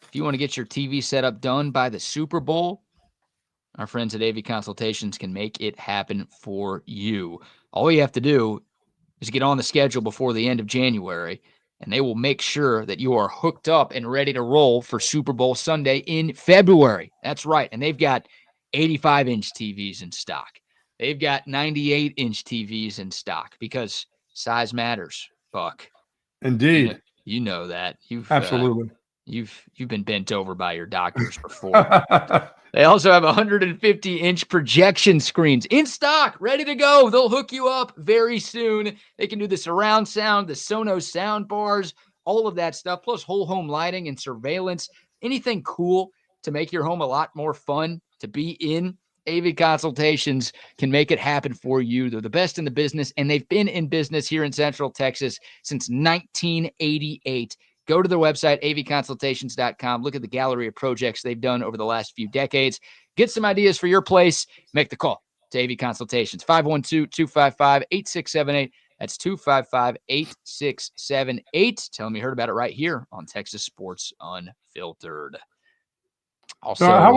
if you want to get your TV setup done by the Super Bowl, our friends at AV Consultations can make it happen for you. All you have to do is get on the schedule before the end of January, and they will make sure that you are hooked up and ready to roll for Super Bowl Sunday in February. That's right. And they've got 85-inch TVs in stock. They've got 98-inch TVs in stock because size matters, Buck. Indeed. You know that. Absolutely. You've been bent over by your doctors before. They also have 150-inch projection screens in stock, ready to go. They'll hook you up very soon. They can do the surround sound, the Sonos sound bars, all of that stuff, plus whole home lighting and surveillance, anything cool to make your home a lot more fun to be in. AV Consultations can make it happen for you. They're the best in the business, and they've been in business here in Central Texas since 1988. Go to their website, avconsultations.com. Look at the gallery of projects they've done over the last few decades. Get some ideas for your place. Make the call to AV Consultations, 512-255-8678. That's 255-8678. Tell them you heard about it right here on Texas Sports Unfiltered. Also, so how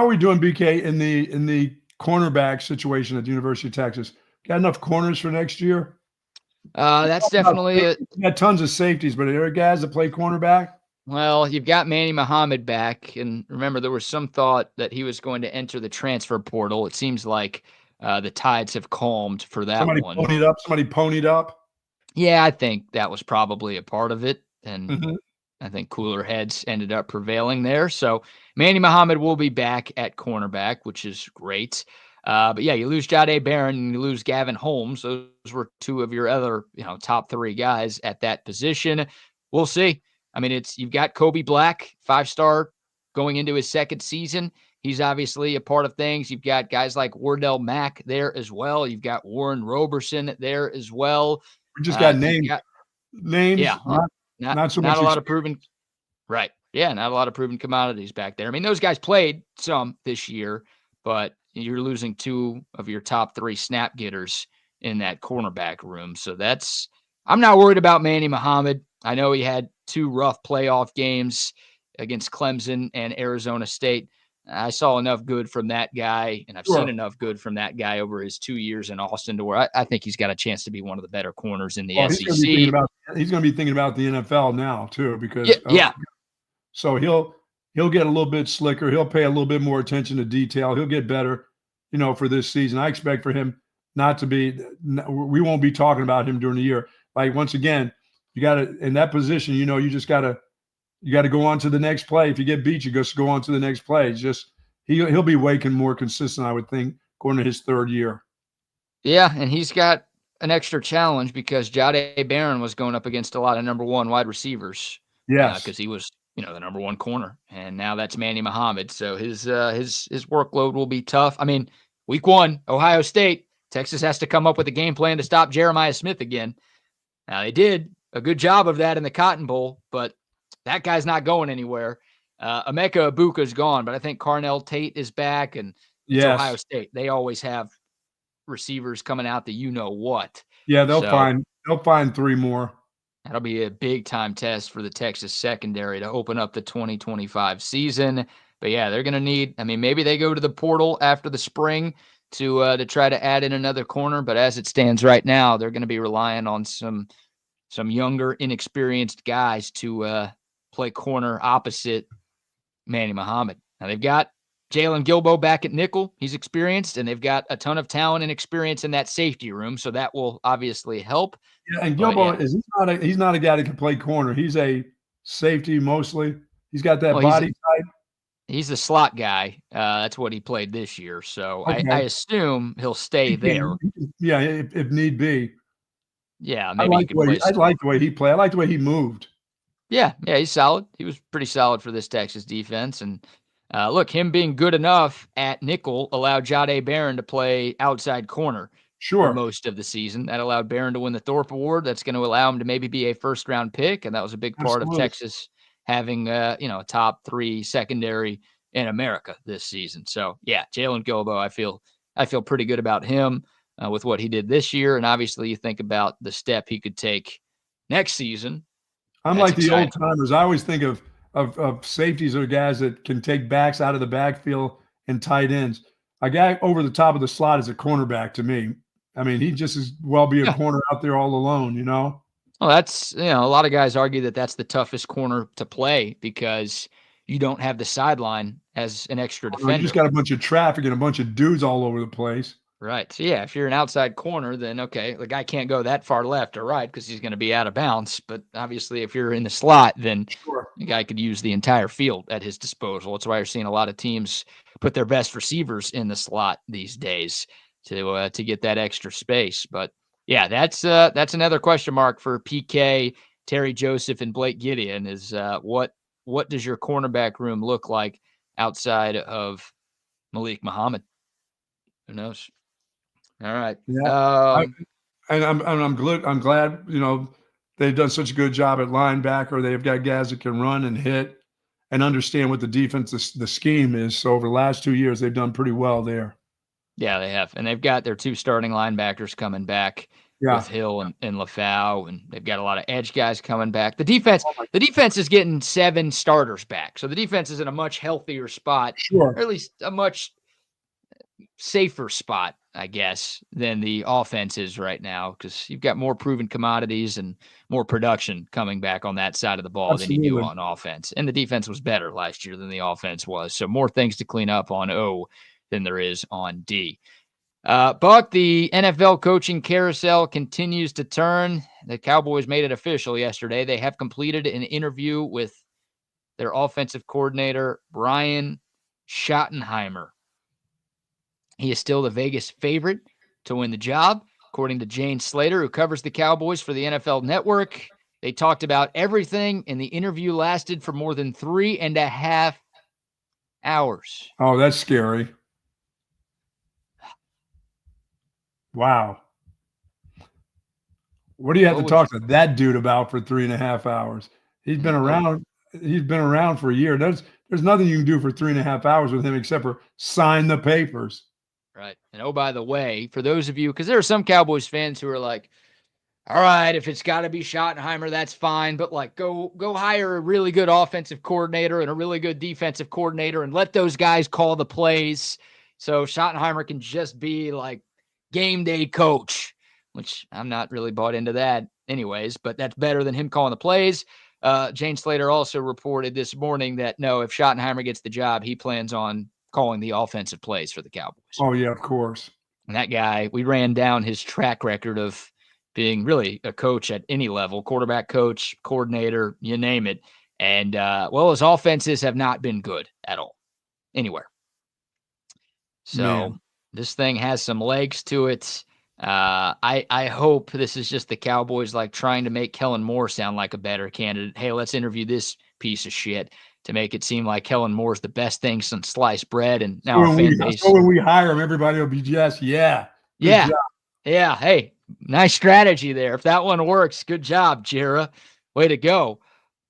are we doing, BK, in the cornerback situation at the University of Texas? Got enough corners for next year? That's definitely got tons of safeties, but are there guys that play cornerback? Well, you've got Manny Muhammad back, and remember there was some thought that he was going to enter the transfer portal. It seems like the tides have calmed for that one. Somebody ponied up. Yeah, I think that was probably a part of it, and I think cooler heads ended up prevailing there. So Manny Muhammad will be back at cornerback, which is great. But yeah, you lose Jahdae Barron and you lose Gavin Holmes. Those were two of your other, top 3 guys at that position. We'll see. I mean, you've got Kobe Black, 5-star going into his second season. He's obviously a part of things. You've got guys like Wardell Mack there as well. You've got Warren Roberson there as well. We just got names. Yeah, Not so not much a lot of proven. Right. Yeah, not a lot of proven commodities back there. I mean, those guys played some this year, but you're losing 2 of your top 3 snap getters in that cornerback room. So I'm not worried about Manny Muhammad. I know he had 2 rough playoff games against Clemson and Arizona State. I saw enough good from that guy, and I've seen enough good from that guy over his 2 years in Austin to where I think he's got a chance to be one of the better corners in the SEC. He's going to be thinking about the NFL now too, because so he'll get a little bit slicker. He'll pay a little bit more attention to detail. He'll get better, for this season. I expect for him not to be. We won't be talking about him during the year. Like, once again, you got to, in that position, you just got to go on to the next play. If you get beat, you just go on to the next play. It's just he'll be waking more consistent, I would think, going to his 3rd year. Yeah, and he's got an extra challenge because Jahdae Barron was going up against a lot of number 1 wide receivers. Yes, because he was the number 1 corner, and now that's Manny Muhammad. So his workload will be tough. I mean, week 1, Ohio State, Texas has to come up with a game plan to stop Jeremiah Smith again. Now, they did a good job of that in the Cotton Bowl, but that guy's not going anywhere. Emeka Ibuka's gone, but I think Carnell Tate is back, and it's Ohio State. They always have receivers coming out that what. Yeah, they'll find 3 more. That'll be a big-time test for the Texas secondary to open up the 2025 season. But, yeah, they're going to need – I mean, maybe they go to the portal after the spring to try to add in another corner. But as it stands right now, they're going to be relying on some younger, inexperienced guys to play corner opposite Manny Muhammad. Now, they've got Jalen Gilbo back at nickel. He's experienced, and they've got a ton of talent and experience in that safety room, so that will obviously help. Yeah, and Gilbo he's not a guy that can play corner. He's a safety mostly. He's got that body type. He's a slot guy. That's what he played this year, so okay. I assume he'll stay there. Yeah, if need be. Yeah, maybe he can play. I like the way he played. I like the way he moved. Yeah, he's solid. He was pretty solid for this Texas defense, and look, him being good enough at nickel allowed Jahdae Barron to play outside corner for most of the season. That allowed Barron to win the Thorpe Award. That's going to allow him to maybe be a first-round pick, and that was a big part of Texas having a top 3 secondary in America this season. So yeah, Jalen Gilbo, I feel pretty good about him with what he did this year, and obviously you think about the step he could take next season. I'm like the old timers. I always think of safeties or guys that can take backs out of the backfield and tight ends. A guy over the top of the slot is a cornerback to me. I mean, he just as well be a corner out there all alone, Well, that's, a lot of guys argue that that's the toughest corner to play because you don't have the sideline as an extra defender. You just got a bunch of traffic and a bunch of dudes all over the place. Right. So, yeah, if you're an outside corner, then, okay, the guy can't go that far left or right because he's going to be out of bounds. But obviously, if you're in the slot, then the guy could use the entire field at his disposal. That's why you're seeing a lot of teams put their best receivers in the slot these days to get that extra space. But, yeah, that's another question mark for PK, Terry Joseph, and Blake Gideon is what does your cornerback room look like outside of Malik Muhammad? Who knows? All right. Yeah. I'm glad, they've done such a good job at linebacker. They've got guys that can run and hit and understand what the defense, the scheme is. So over the last 2 years, they've done pretty well there. Yeah, they have. And they've got their 2 starting linebackers coming back with Hill and Lafau, and they've got a lot of edge guys coming back. The defense is getting 7 starters back. So the defense is in a much healthier spot, or at least a much safer spot, I guess, than the offense is right now because you've got more proven commodities and more production coming back on that side of the ball than you do on offense. And the defense was better last year than the offense was. So more things to clean up on O than there is on D. Buck, the NFL coaching carousel continues to turn. The Cowboys made it official yesterday. They have completed an interview with their offensive coordinator, Brian Schottenheimer. He is still the Vegas favorite to win the job, according to Jane Slater, who covers the Cowboys for the NFL Network. They talked about everything, and the interview lasted for more than 3.5 hours. Oh, that's scary. Wow. What do you have What to would talk to that dude about for 3.5 hours? He's been oh, around. He's been around for a year. There's nothing you can do for 3.5 hours with him except for sign the papers. right. And oh, by the way, for those of you, because there are some Cowboys fans who are like, all right, if it's got to be Schottenheimer, that's fine. But like, go hire a really good offensive coordinator and a really good defensive coordinator, and let those guys call the plays. So Schottenheimer can just be like game day coach, which I'm not really bought into that, anyways. But that's better than him calling the plays. Jane Slater also reported this morning that no, if Schottenheimer gets the job, he plans on calling the offensive plays for the Cowboys. Oh yeah, of course. And that guy, we ran down his track record of being really a coach at any level, quarterback coach, coordinator, you name it. And, well, his offenses have not been good at all, anywhere. So Man. this thing has some legs to it. I hope this is just the Cowboys like trying to make Kellen Moore sound like a better candidate. Hey, let's interview this piece of shit to make it seem like Kellen Moore's the best thing since sliced bread. And now our fan base. So when we hire him, everybody will be just, yeah. Yeah. Yeah. Hey, nice strategy there. If that one works, good job, Jira. Way to go.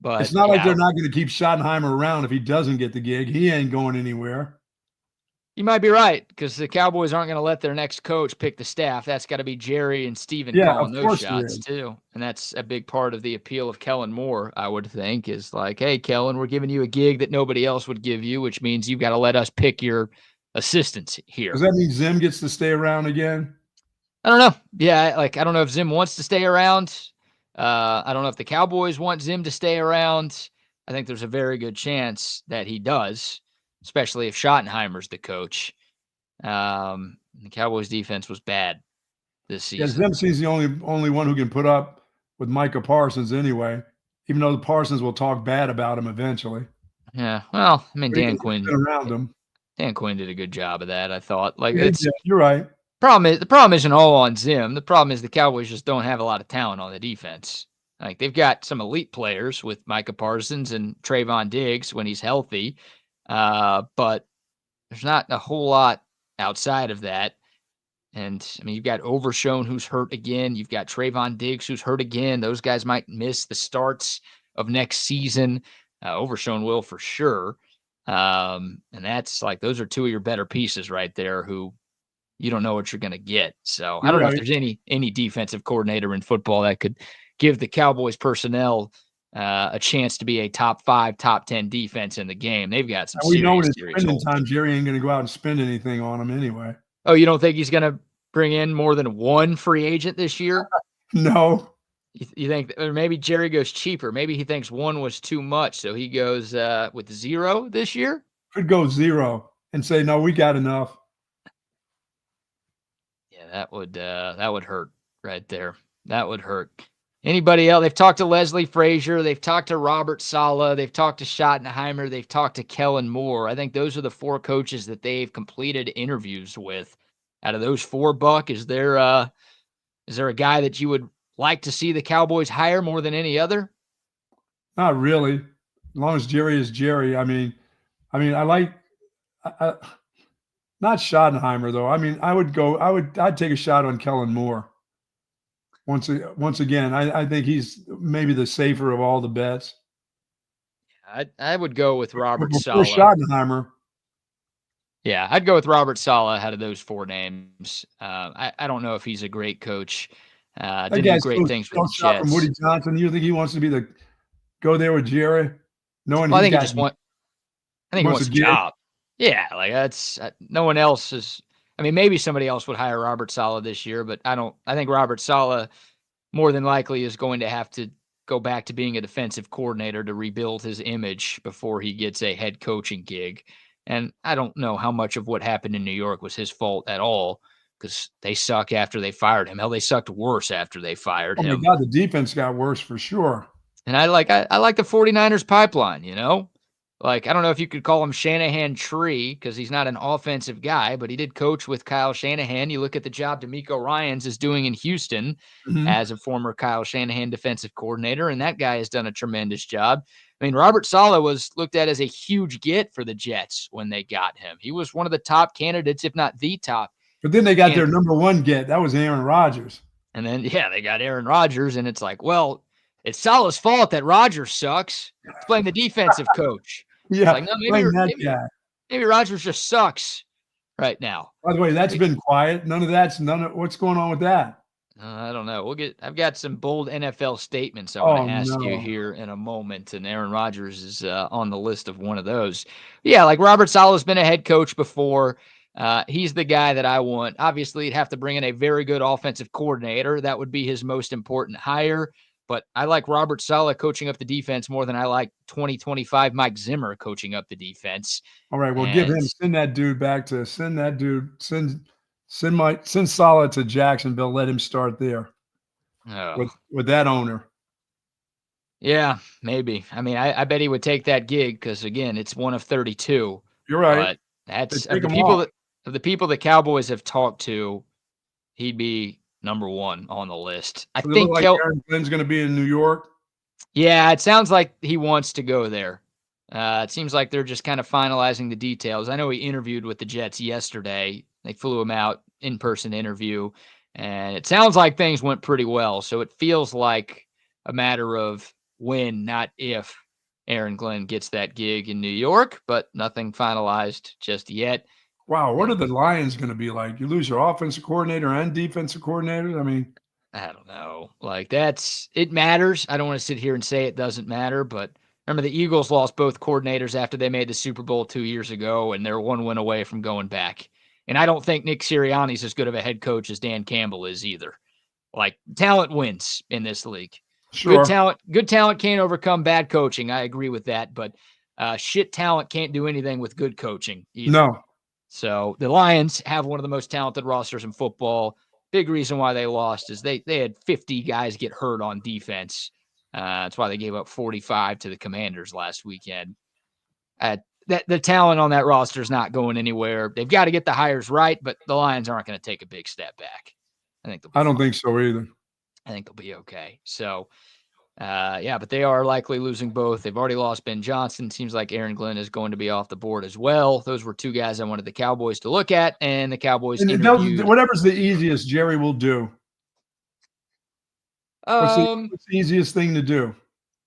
But it's not like they're not going to keep Schottenheimer around if he doesn't get the gig. He ain't going anywhere. You might be right, because the Cowboys aren't going to let their next coach pick the staff. That's got to be Jerry and Steven calling those shots too. And that's a big part of the appeal of Kellen Moore, I would think, is like, hey, Kellen, we're giving you a gig that nobody else would give you, which means you've got to let us pick your assistants here. Does that mean Zim gets to stay around again? I don't know. Yeah, like I don't know if Zim wants to stay around. I don't know if the Cowboys want Zim to stay around. I think there's a very good chance that he does, especially if Schottenheimer's the coach. The Cowboys defense was bad this season. Yeah, Zim seems the only one who can put up with Micah Parsons anyway, even though the Parsons will talk bad about him eventually. Yeah, well, I mean, Dan Quinn did a good job of that, I thought. Like, you're right. The problem isn't all on Zim. The problem is the Cowboys just don't have a lot of talent on the defense. Like, they've got some elite players with Micah Parsons and Trayvon Diggs when he's healthy, but there's not a whole lot outside of that. And, I mean, you've got Overshown who's hurt again. You've got Trayvon Diggs who's hurt again. Those guys might miss the starts of next season. Overshown will for sure. And that's like, those are two of your better pieces right there who you don't know what you're going to get. So I don't know if there's any defensive coordinator in football that could give the Cowboys personnel a chance to be a top 5, top 10 defense in the game. They've got some serious, we know when it's spending time, Jerry ain't going to go out and spend anything on them anyway. Oh, you don't think he's going to bring in more than one free agent this year? No. You think, or maybe Jerry goes cheaper. Maybe he thinks one was too much, so he goes with 0 this year? Could go 0 and say, no, we got enough. Yeah, that would hurt right there. That would hurt. Anybody else? They've talked to Leslie Frazier. They've talked to Robert Saleh. They've talked to Schottenheimer. They've talked to Kellen Moore. I think those are the 4 coaches that they've completed interviews with. Out of those 4, Buck, is there a guy that you would like to see the Cowboys hire more than any other? Not really. As long as Jerry is Jerry. I mean, I like not Schottenheimer though. I mean, I'd take a shot on Kellen Moore. Once again, I think he's maybe the safer of all the bets. I would go with Robert Before Saleh. Schottenheimer. Yeah, I'd go with Robert Saleh out of those 4 names. I don't know if he's a great coach. Didn't do great things with the Jets. From Woody Johnson. You think he wants to go there with Jerry? I think he wants a job. Yeah, like that's no one else is. I mean, maybe somebody else would hire Robert Saleh this year, but I think Robert Saleh more than likely is going to have to go back to being a defensive coordinator to rebuild his image before he gets a head coaching gig. And I don't know how much of what happened in New York was his fault at all, because they suck after they fired him. Hell, they sucked worse after they fired him. Oh my God, the defense got worse for sure. And I like the 49ers pipeline, you know? Like, I don't know if you could call him Shanahan Tree because he's not an offensive guy, but he did coach with Kyle Shanahan. You look at the job D'Amico Ryans is doing in Houston as a former Kyle Shanahan defensive coordinator, and that guy has done a tremendous job. I mean, Robert Saleh was looked at as a huge get for the Jets when they got him. He was one of the top candidates, if not the top. But then they got their number one get. That was Aaron Rodgers. And then, they got Aaron Rodgers, and it's like, well, it's Saleh's fault that Rodgers sucks. Let's blame the defensive coach. Yeah, like, no, maybe Rodgers just sucks right now. By the way, that's been quiet. None of what's going on with that? I don't know. I've got some bold NFL statements I want to ask you here in a moment, and Aaron Rodgers is on the list of one of those. Yeah, like Robert Saleh's been a head coach before. He's the guy that I want. Obviously, you'd have to bring in a very good offensive coordinator. That would be his most important hire. But I like Robert Saleh coaching up the defense more than I like 2025 Mike Zimmer coaching up the defense. All right, well, send that dude send Saleh to Jacksonville. Let him start there with that owner. Yeah, maybe. I mean, I bet he would take that gig because, again, it's one of 32. You're right. But that's of the people the Cowboys have talked to, he'd be number one on the list. I think Aaron Glenn's going to be in New York. Yeah, it sounds like he wants to go there. It seems like they're just kind of finalizing the details. I know he interviewed with the Jets yesterday. They flew him out, in-person interview, and it sounds like things went pretty well. So it feels like a matter of when, not if, Aaron Glenn gets that gig in New York, but nothing finalized just yet. Wow, what are the Lions going to be like? You lose your offensive coordinator and defensive coordinator? I mean, I don't know. Like, it matters. I don't want to sit here and say it doesn't matter, but remember the Eagles lost both coordinators after they made the Super Bowl 2 years ago, and they're one win away from going back. And I don't think Nick Sirianni's as good of a head coach as Dan Campbell is either. Like, talent wins in this league. Sure. Good talent can't overcome bad coaching. I agree with that, but shit talent can't do anything with good coaching either. No. So the Lions have one of the most talented rosters in football. Big reason why they lost is they had 50 guys get hurt on defense. That's why they gave up 45 to the Commanders last weekend. The talent on that roster is not going anywhere. They've got to get the hires right, but the Lions aren't going to take a big step back. I don't think so either. I think they'll be okay. So, but they are likely losing both. They've already lost Ben Johnson. Seems like Aaron Glenn is going to be off the board as well. Those were two guys I wanted the Cowboys to look at, and the Cowboys interviewed. Whatever's the easiest, Jerry will do. What's the easiest thing to do?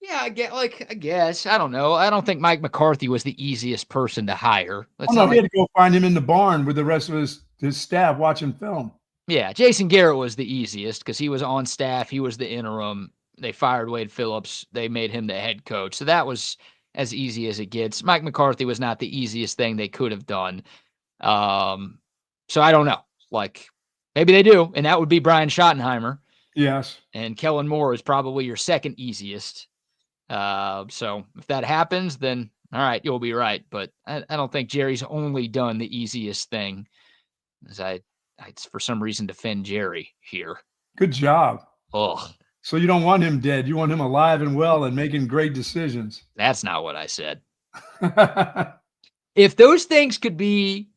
Yeah, I guess. I don't know. I don't think Mike McCarthy was the easiest person to hire. He had to go find him in the barn with the rest of his staff watching film. Yeah, Jason Garrett was the easiest because he was on staff. He was the interim. They fired Wade Phillips. They made him the head coach. So that was as easy as it gets. Mike McCarthy was not the easiest thing they could have done. So I don't know. Like, maybe they do, and that would be Brian Schottenheimer. Yes. And Kellen Moore is probably your second easiest. So if that happens, then all right, you'll be right. But I don't think Jerry's only done the easiest thing. As I for some reason defend Jerry here. Good job. Ugh. So you don't want him dead. You want him alive and well and making great decisions. That's not what I said. If those things could be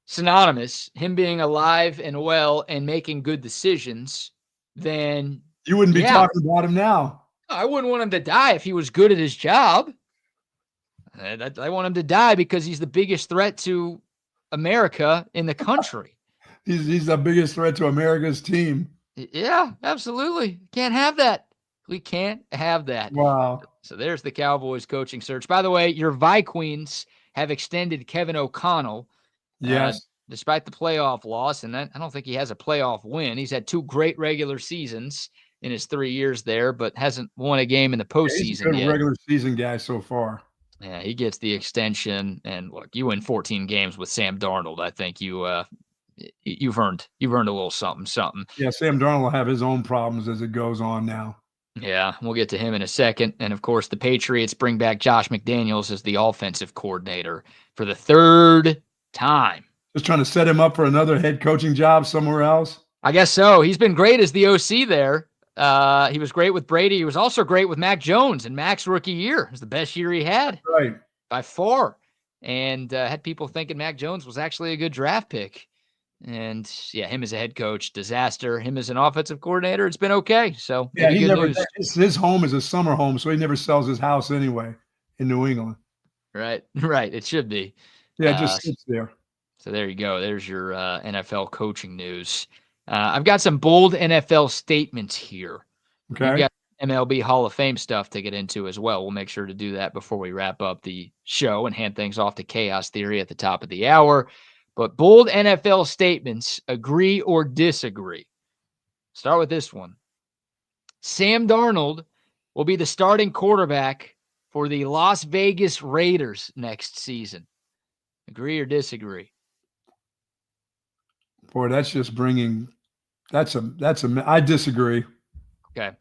synonymous, him being alive and well and making good decisions, then you wouldn't be talking about him now. I wouldn't want him to die if he was good at his job. I want him to die because he's the biggest threat to America in the country. He's the biggest threat to America's team. Yeah, absolutely. Can't have that. We can't have that. Wow. So there's the Cowboys coaching search. By the way, your Vikings have extended Kevin O'Connell. Yes. Despite the playoff loss, and I don't think he has a playoff win. He's had two great regular seasons in his 3 years there, but hasn't won a game in the postseason he's a good regular season guy so far. Yeah, he gets the extension. And look, you win 14 games with Sam Darnold. I think you've earned a little something. Yeah, Sam Darnold will have his own problems as it goes on now. Yeah, we'll get to him in a second. And, of course, the Patriots bring back Josh McDaniels as the offensive coordinator for the third time. Just trying to set him up for another head coaching job somewhere else? I guess so. He's been great as the OC there. He was great with Brady. He was also great with Mac Jones in Mac's rookie year. It was the best year he had. That's right. by far, and had people thinking Mac Jones was actually a good draft pick. And yeah, him as a head coach, disaster. Him as an offensive coordinator, it's been okay. So Yeah, maybe he good never. news. His home is a summer home, so he never sells his house anyway in New England. Right, right. It should be. Yeah, it just sits there. So there you go. There's your NFL coaching news. I've got some bold NFL statements here. We've Okay. got MLB Hall of Fame stuff to get into as well. We'll make sure to do that before we wrap up the show and hand things off to Chaos Theory at the top of the hour. But bold NFL statements, agree or disagree. Start with this one. Sam Darnold will be the starting quarterback for the Las Vegas Raiders next season. Agree or disagree? Boy, that's just bringing. I disagree. Okay.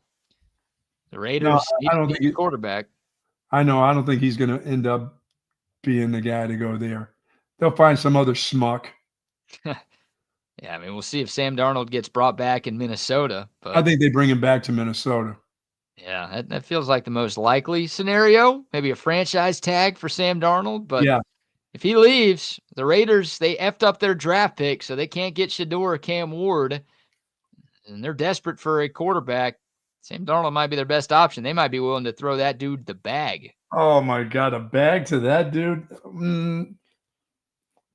The No, Raiders I don't need think a quarterback. I know. I don't think he's going to end up being the guy to go there. They'll find some other schmuck. Yeah, I mean, we'll see if Sam Darnold gets brought back in Minnesota. I But think they bring him back to Minnesota. yeah, that feels like the most likely scenario. Maybe a franchise tag for Sam Darnold. But Yeah. if he leaves, the Raiders, they effed up their draft pick, so they can't get Shador or Cam Ward. And they're desperate for a quarterback. Sam Darnold might be their best option. They might be willing to throw that dude the bag. Oh my God, a bag to that dude.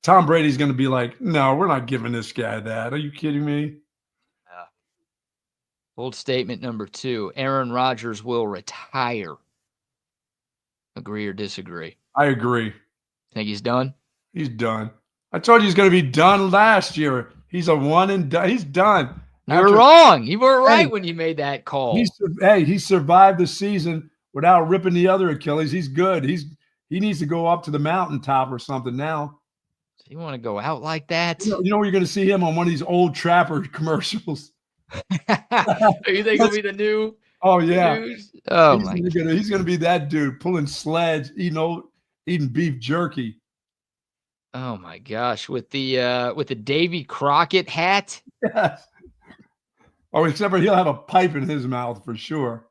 Tom Brady's going to be like, no, we're not giving this guy that. Are you kidding me? Bold statement number 2. Aaron Rodgers will retire. Agree or disagree? I agree. Think he's done? He's done. I told you he's going to be done last year. He's a one and done. He's done. You were wrong. You were right when you made that call. He survived the season without ripping the other Achilles. He's good. He needs to go up to the mountaintop or something now. So you want to go out like that? You know you're going to see him on one of these old Trapper commercials. You think he'll be the new? Oh yeah. News? Oh he's my! He's going to be that dude pulling sleds, eating beef jerky. Oh my gosh! With the Davy Crockett hat. Yes. Oh, except for he'll have a pipe in his mouth for sure.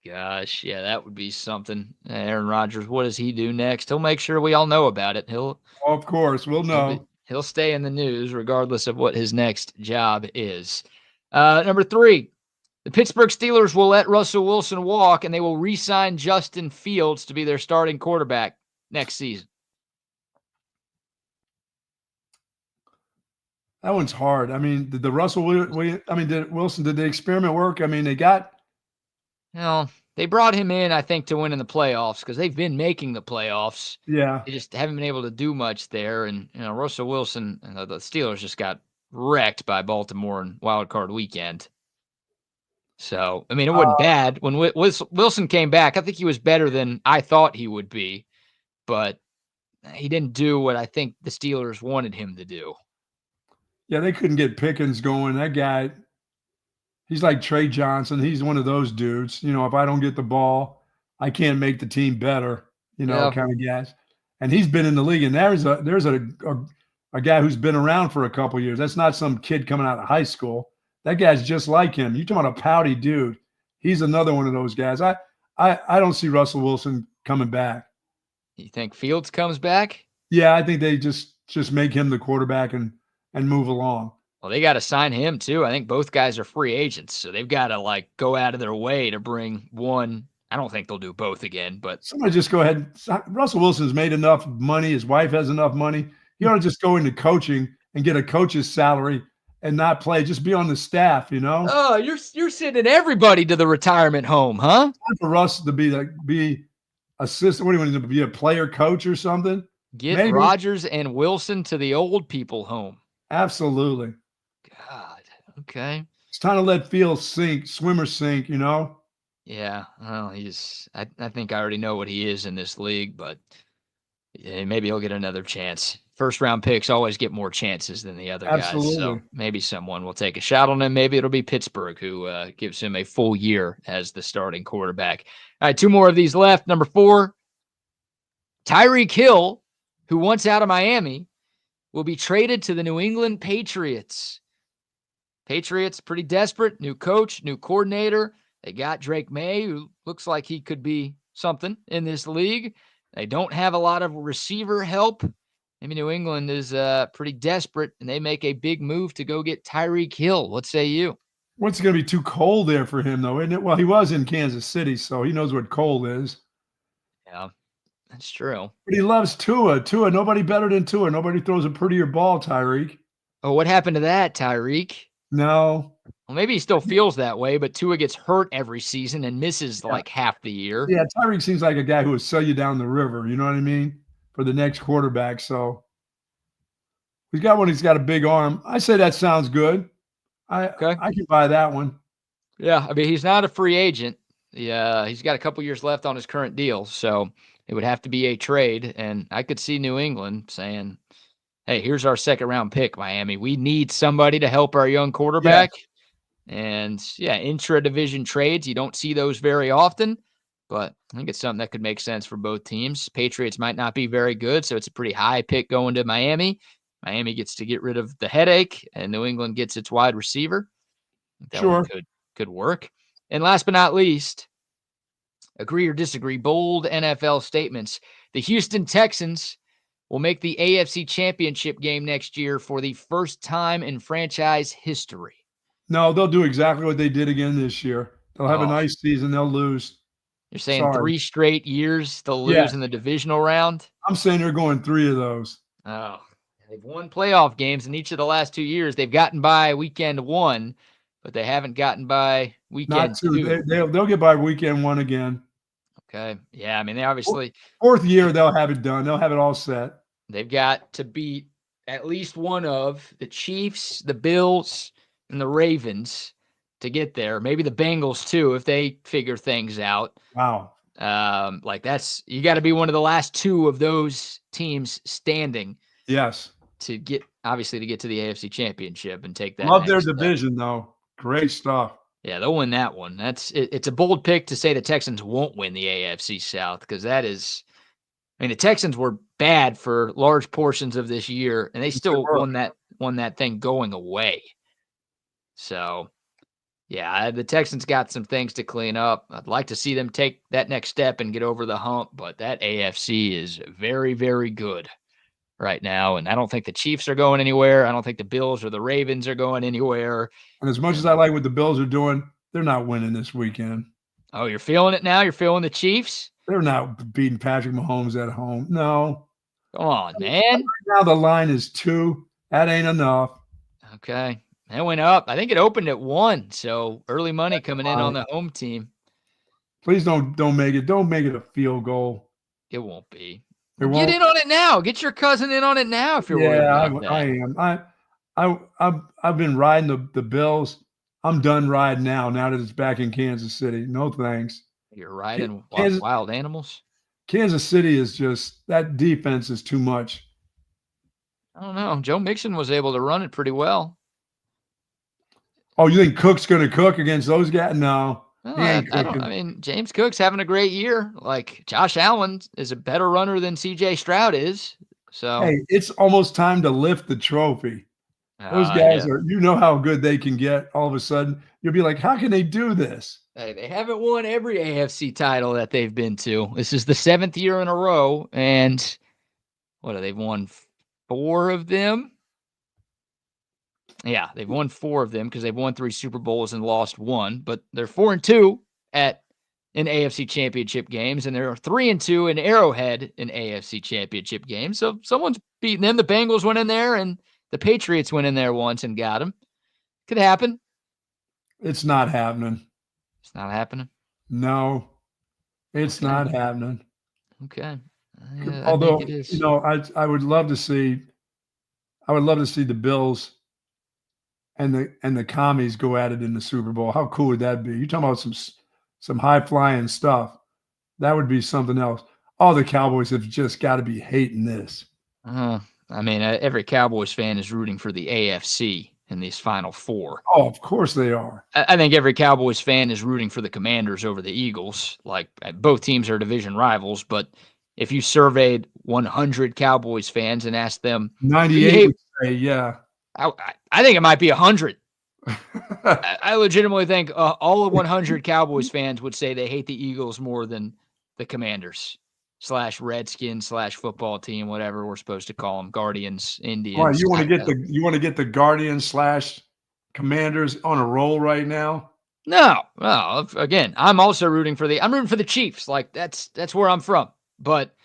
Gosh, yeah, that would be something. Aaron Rodgers, what does he do next? He'll make sure we all know about it. Of course, we'll know. He'll stay in the news regardless of what his next job is. Number 3, the Pittsburgh Steelers will let Russell Wilson walk, and they will re-sign Justin Fields to be their starting quarterback next season. That one's hard. I mean, did Wilson, did the experiment work? I mean, they got. They brought him in, I think, to win in the playoffs because they've been making the playoffs. Yeah. They just haven't been able to do much there. And, Russell Wilson and the Steelers just got wrecked by Baltimore in Wild Card Weekend. So, I mean, it wasn't bad. When Wilson came back, I think he was better than I thought he would be. But he didn't do what I think the Steelers wanted him to do. Yeah, they couldn't get Pickens going. That guy, he's like Trey Johnson. He's one of those dudes. If I don't get the ball, I can't make the team better, kind of guys. And he's been in the league. And there's a guy who's been around for a couple of years. That's not some kid coming out of high school. That guy's just like him. You're talking about a pouty dude. He's another one of those guys. I don't see Russell Wilson coming back. You think Fields comes back? Yeah, I think they just make him the quarterback and move along. Well, they got to sign him too. I think both guys are free agents, so they've got to go out of their way to bring one. I don't think they'll do both again, but somebody just go ahead. Russell Wilson's made enough money. His wife has enough money. He ought to just go into coaching and get a coach's salary and not play. Just be on the staff, Oh, you're sending everybody to the retirement home, huh? It's time for Russ to be assistant. What do you want to be, a player coach or something? Get Rodgers and Wilson to the old people home. Absolutely. God. Okay. It's time to let Fields swimmer sink, Yeah. Well, I think I already know what he is in this league, but maybe he'll get another chance. First round picks always get more chances than the other guys. So maybe someone will take a shot on him. Maybe it'll be Pittsburgh who gives him a full year as the starting quarterback. All right, 2 more of these left. Number 4, Tyreek Hill, who wants out of Miami, will be traded to the New England Patriots. Patriots pretty desperate. New coach, new coordinator. They got Drake May, who looks like he could be something in this league. They don't have a lot of receiver help. Maybe New England is pretty desperate, and they make a big move to go get Tyreek Hill. What say you? What's going to be too cold there for him, though, isn't it? Well, he was in Kansas City, so he knows what cold is. Yeah, that's true. But he loves Tua. Nobody better than Tua. Nobody throws a prettier ball, Tyreek. Oh, what happened to that, Tyreek? No. Well, maybe he still feels that way, but Tua gets hurt every season and misses Yeah. like half the year. Yeah, Tyreek seems like a guy who would sell you down the river. You know what I mean? For the next quarterback. So he's got one. He's got a big arm. I say that sounds good. I can buy that one. Yeah, I mean, he's not a free agent. Yeah, he's got a couple years left on his current deal, so it would have to be a trade. And I could see New England saying, "Hey, here's our second-round pick, Miami. We need somebody to help our young quarterback." Yes. And yeah, intra-division trades, you don't see those very often, but I think it's something that could make sense for both teams. Patriots might not be very good, so it's a pretty high pick going to Miami. Miami gets to get rid of the headache, and New England gets its wide receiver. That one could work. And last but not least, agree or disagree, bold NFL statements. The Houston Texans will make the AFC Championship game next year for the first time in franchise history. No, they'll do exactly what they did again this year. They'll have a nice season. They'll lose. You're saying 3 straight years they'll lose in the divisional round? I'm saying they're going 3 of those. Oh, they've won playoff games in each of the last 2 years. They've gotten by weekend 1, but they haven't gotten by weekend 2. They'll get by weekend 1 again. Okay. Yeah, I mean, they obviously – 4th year, they'll have it done. They'll have it all set. They've got to beat at least one of the Chiefs, the Bills, and the Ravens to get there. Maybe the Bengals too, if they figure things out. Wow. You got to be one of the last 2 of those teams standing. Yes. To get to the AFC Championship and take that. Love their division though. Great stuff. Yeah, they'll win that one. It's a bold pick to say the Texans won't win the AFC South, because that is, I mean, the Texans were bad for large portions of this year, and they still won that thing going away. So, yeah, the Texans got some things to clean up. I'd like to see them take that next step and get over the hump, but that AFC is very, very good right now, and I don't think the Chiefs are going anywhere. I don't think the Bills or the Ravens are going anywhere. And as much as I like what the Bills are doing, they're not winning this weekend. Oh, you're feeling it now? You're feeling the Chiefs? They're not beating Patrick Mahomes at home. No. Come on, man. Right now the line is 2. That ain't enough. Okay. That went up. I think it opened at 1, so early money coming in on the home team. Please don't make it a field goal. It won't be. Get in on it now. Get your cousin in on it now if you're worried about that. I am. I've been riding the Bills. I'm done riding now that it's back in Kansas City. No thanks. You're riding wild animals? Kansas City is just, that defense is too much. I don't know. Joe Mixon was able to run it pretty well. Oh, you think Cook's going to cook against those guys? No. I mean, James Cook's having a great year. Like, Josh Allen is a better runner than C.J. Stroud is. So, hey, it's almost time to lift the trophy. Those guys are, you know how good they can get all of a sudden. You'll be like, how can they do this? Hey, they haven't won every AFC title that they've been to. This is the 7th year in a row, and they've won 4 of them? Yeah, they've won 4 of them because they've won 3 Super Bowls and lost 1, but they're 4-2 in AFC Championship games, and they're 3-2 in Arrowhead in AFC Championship games. So someone's beating them. The Bengals went in there, and the Patriots went in there once and got them. Could happen. It's not happening. It's not happening? No, it's not happening. Okay. Although, I would love to see the Bills and the commies go at it in the Super Bowl. How cool would that be? You're talking about some high flying stuff. That would be something else. All the Cowboys have just got to be hating this. I mean, every Cowboys fan is rooting for the AFC in these Final 4. Oh, of course they are. I think every Cowboys fan is rooting for the Commanders over the Eagles. Like, both teams are division rivals, but if you surveyed 100 Cowboys fans and asked them, 98 would say, yeah. I think it might be 100. I legitimately think all of 100 Cowboys fans would say they hate the Eagles more than the Commanders. / Redskins / football team, whatever we're supposed to call them, Guardians, Indians. Well, you want to get the Guardians / Commanders on a roll right now? No. Again, I'm also rooting for the Chiefs. Like that's where I'm from. But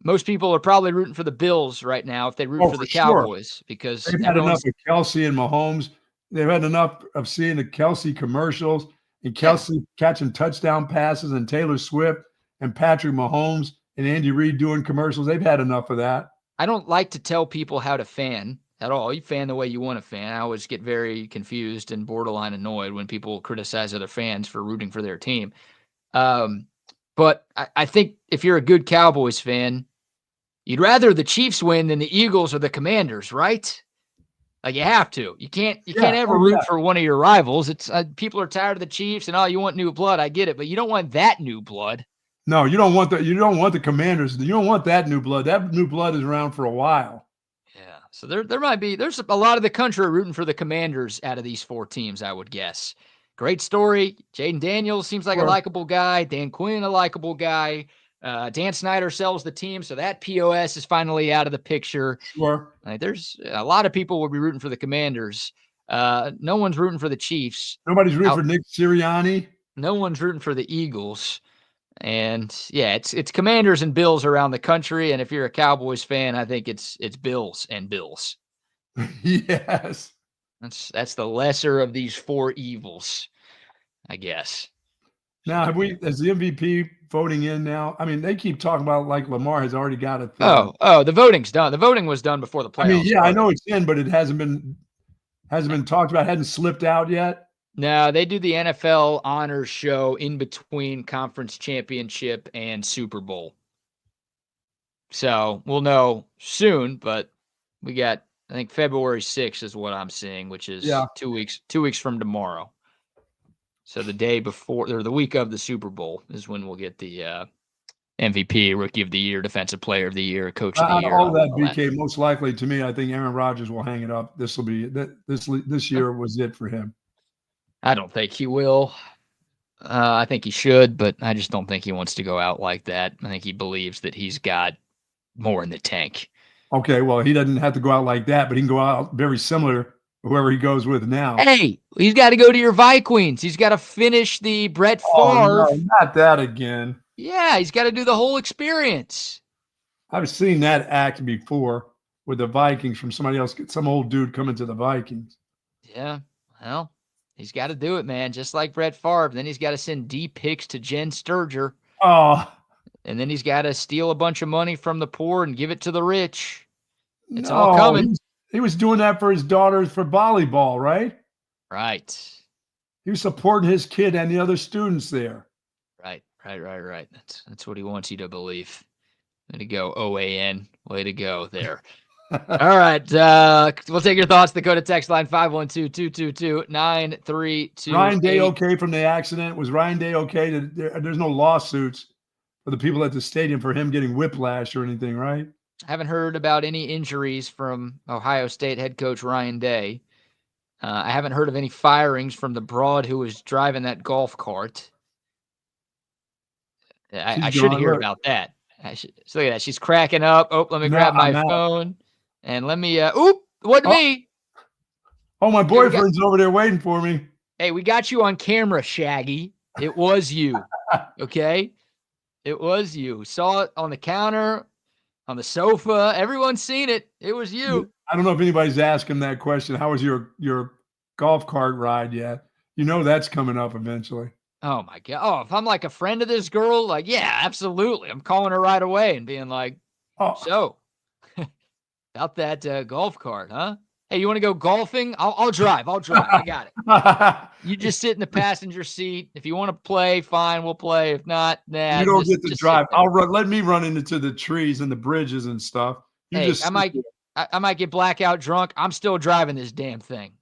most people are probably rooting for the Bills right now if they root for the Cowboys because they've had enough of Kelsey and Mahomes. They've had enough of seeing the Kelsey commercials and Kelsey catching touchdown passes and Taylor Swift and Patrick Mahomes and Andy Reid doing commercials. They've had enough of that. I don't like to tell people how to fan at all. You fan the way you want to fan. I always get very confused and borderline annoyed when people criticize other fans for rooting for their team. But I think if you're a good Cowboys fan, you'd rather the Chiefs win than the Eagles or the Commanders, right? Like you have to. You can't ever root for one of your rivals. It's people are tired of the Chiefs and you want new blood. I get it, but you don't want that new blood. No, you don't want you don't want the Commanders. You don't want that new blood. That new blood is around for a while. Yeah. So there's a lot of the country rooting for the Commanders out of these 4 teams, I would guess. Great story. Jaden Daniels seems like a likable guy. Dan Quinn, a likable guy. Dan Snyder sells the team, so that POS is finally out of the picture. Sure. Like, there's a lot of people will be rooting for the Commanders. No one's rooting for the Chiefs. Nobody's rooting for Nick Sirianni. No one's rooting for the Eagles. And yeah, it's Commanders and Bills around the country. And if you're a Cowboys fan, I think it's Bills and Bills. Yes. That's the lesser of these 4 evils, I guess. Now, is the MVP voting in now? I mean, they keep talking about like Lamar has already got it. Oh, the voting's done. The voting was done before the playoffs. I mean, yeah, I know it's in, but it hasn't been talked about, hadn't slipped out yet. No, they do the NFL honors show in between conference championship and Super Bowl. So we'll know soon, but we got, I think February 6th is what I'm seeing, which is 2 weeks from tomorrow. So the day before, or the week of the Super Bowl is when we'll get the MVP, Rookie of the Year, Defensive Player of the Year, Coach of the Year. All that, BK, most likely to me, I think Aaron Rodgers will hang it up. This year was it for him. I don't think he will. I think he should, but I just don't think he wants to go out like that. I think he believes that he's got more in the tank. Okay, well, he doesn't have to go out like that, but he can go out very similar to whoever he goes with now. Hey, he's got to go to your Vikings. He's got to finish the Brett Favre. No, not that again. Yeah, he's got to do the whole experience. I've seen that act before with the Vikings from somebody else, some old dude coming to the Vikings. Yeah, well, he's got to do it, man, just like Brett Favre. Then he's got to send D pics to Jen Sturger. Oh. And then he's got to steal a bunch of money from the poor and give it to the rich. It's all coming. He was doing that for his daughters for volleyball, right? Right. He was supporting his kid and the other students there. Right. That's what he wants you to believe. Way to go, OAN. Way to go there. All right. We'll take your thoughts. Dakota text line 512-222-9328. Ryan Day okay from the accident? Was Ryan Day okay? There's no lawsuits for the people at the stadium for him getting whiplash or anything, right? I haven't heard about any injuries from Ohio State head coach Ryan Day. I haven't heard of any firings from the broad who was driving that golf cart. I should hear about that. So look at that. She's cracking up. Oh, let me grab my phone. And let me, wasn't me. Oh, my boyfriend's over there waiting for me. Hey, we got you on camera, Shaggy. It was you. Okay? It was you. Saw it on the counter, on the sofa. Everyone's seen it. It was you. I don't know if anybody's asked him that question. How was your golf cart ride yet? You know that's coming up eventually. Oh, my God. Oh, if I'm like a friend of this girl, like, yeah, absolutely. I'm calling her right away and being like, so, about that golf cart, huh? Hey, you want to go golfing? I'll drive. I got it. You just sit in the passenger seat. If you want to play, fine, we'll play. If not, nah. You don't get to drive. Let me run into the trees and the bridges and stuff. I might get blackout drunk. I'm still driving this damn thing.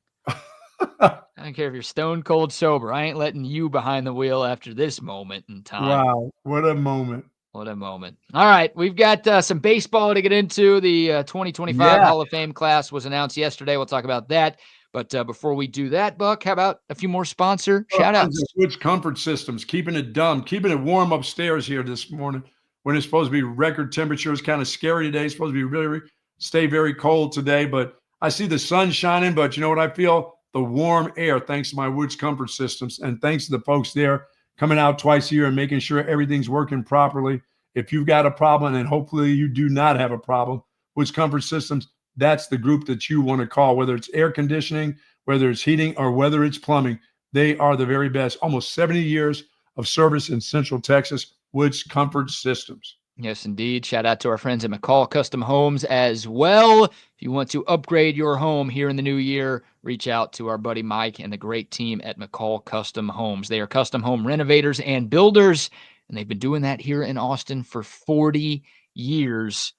I don't care if you're stone cold sober. I ain't letting you behind the wheel after this moment in time. Wow, what a moment. What a moment. All right, we've got some baseball to get into. The 2025 Hall of Fame class was announced yesterday. We'll talk about that. But before we do that, Buck, how about a few more sponsor shout-outs? Switch Comfort Systems, keeping it warm upstairs here this morning when it's supposed to be record temperatures. Kind of scary today. It's supposed to be really stay very cold today, but I see the sun shining. But you know what I feel? The warm air, thanks to my Woods Comfort Systems, and thanks to the folks there coming out twice a year and making sure everything's working properly. If you've got a problem, and hopefully you do not have a problem, Woods Comfort Systems, that's the group that you want to call, whether it's air conditioning, whether it's heating, or whether it's plumbing. They are the very best. Almost 70 years of service in Central Texas. Woods Comfort Systems. Yes, indeed. Shout out to our friends at McCall Custom Homes as well. If you want to upgrade your home here in the new year, reach out to our buddy Mike and the great team at McCall Custom Homes. They are custom home renovators and builders, and they've been doing that here in Austin for 40 years.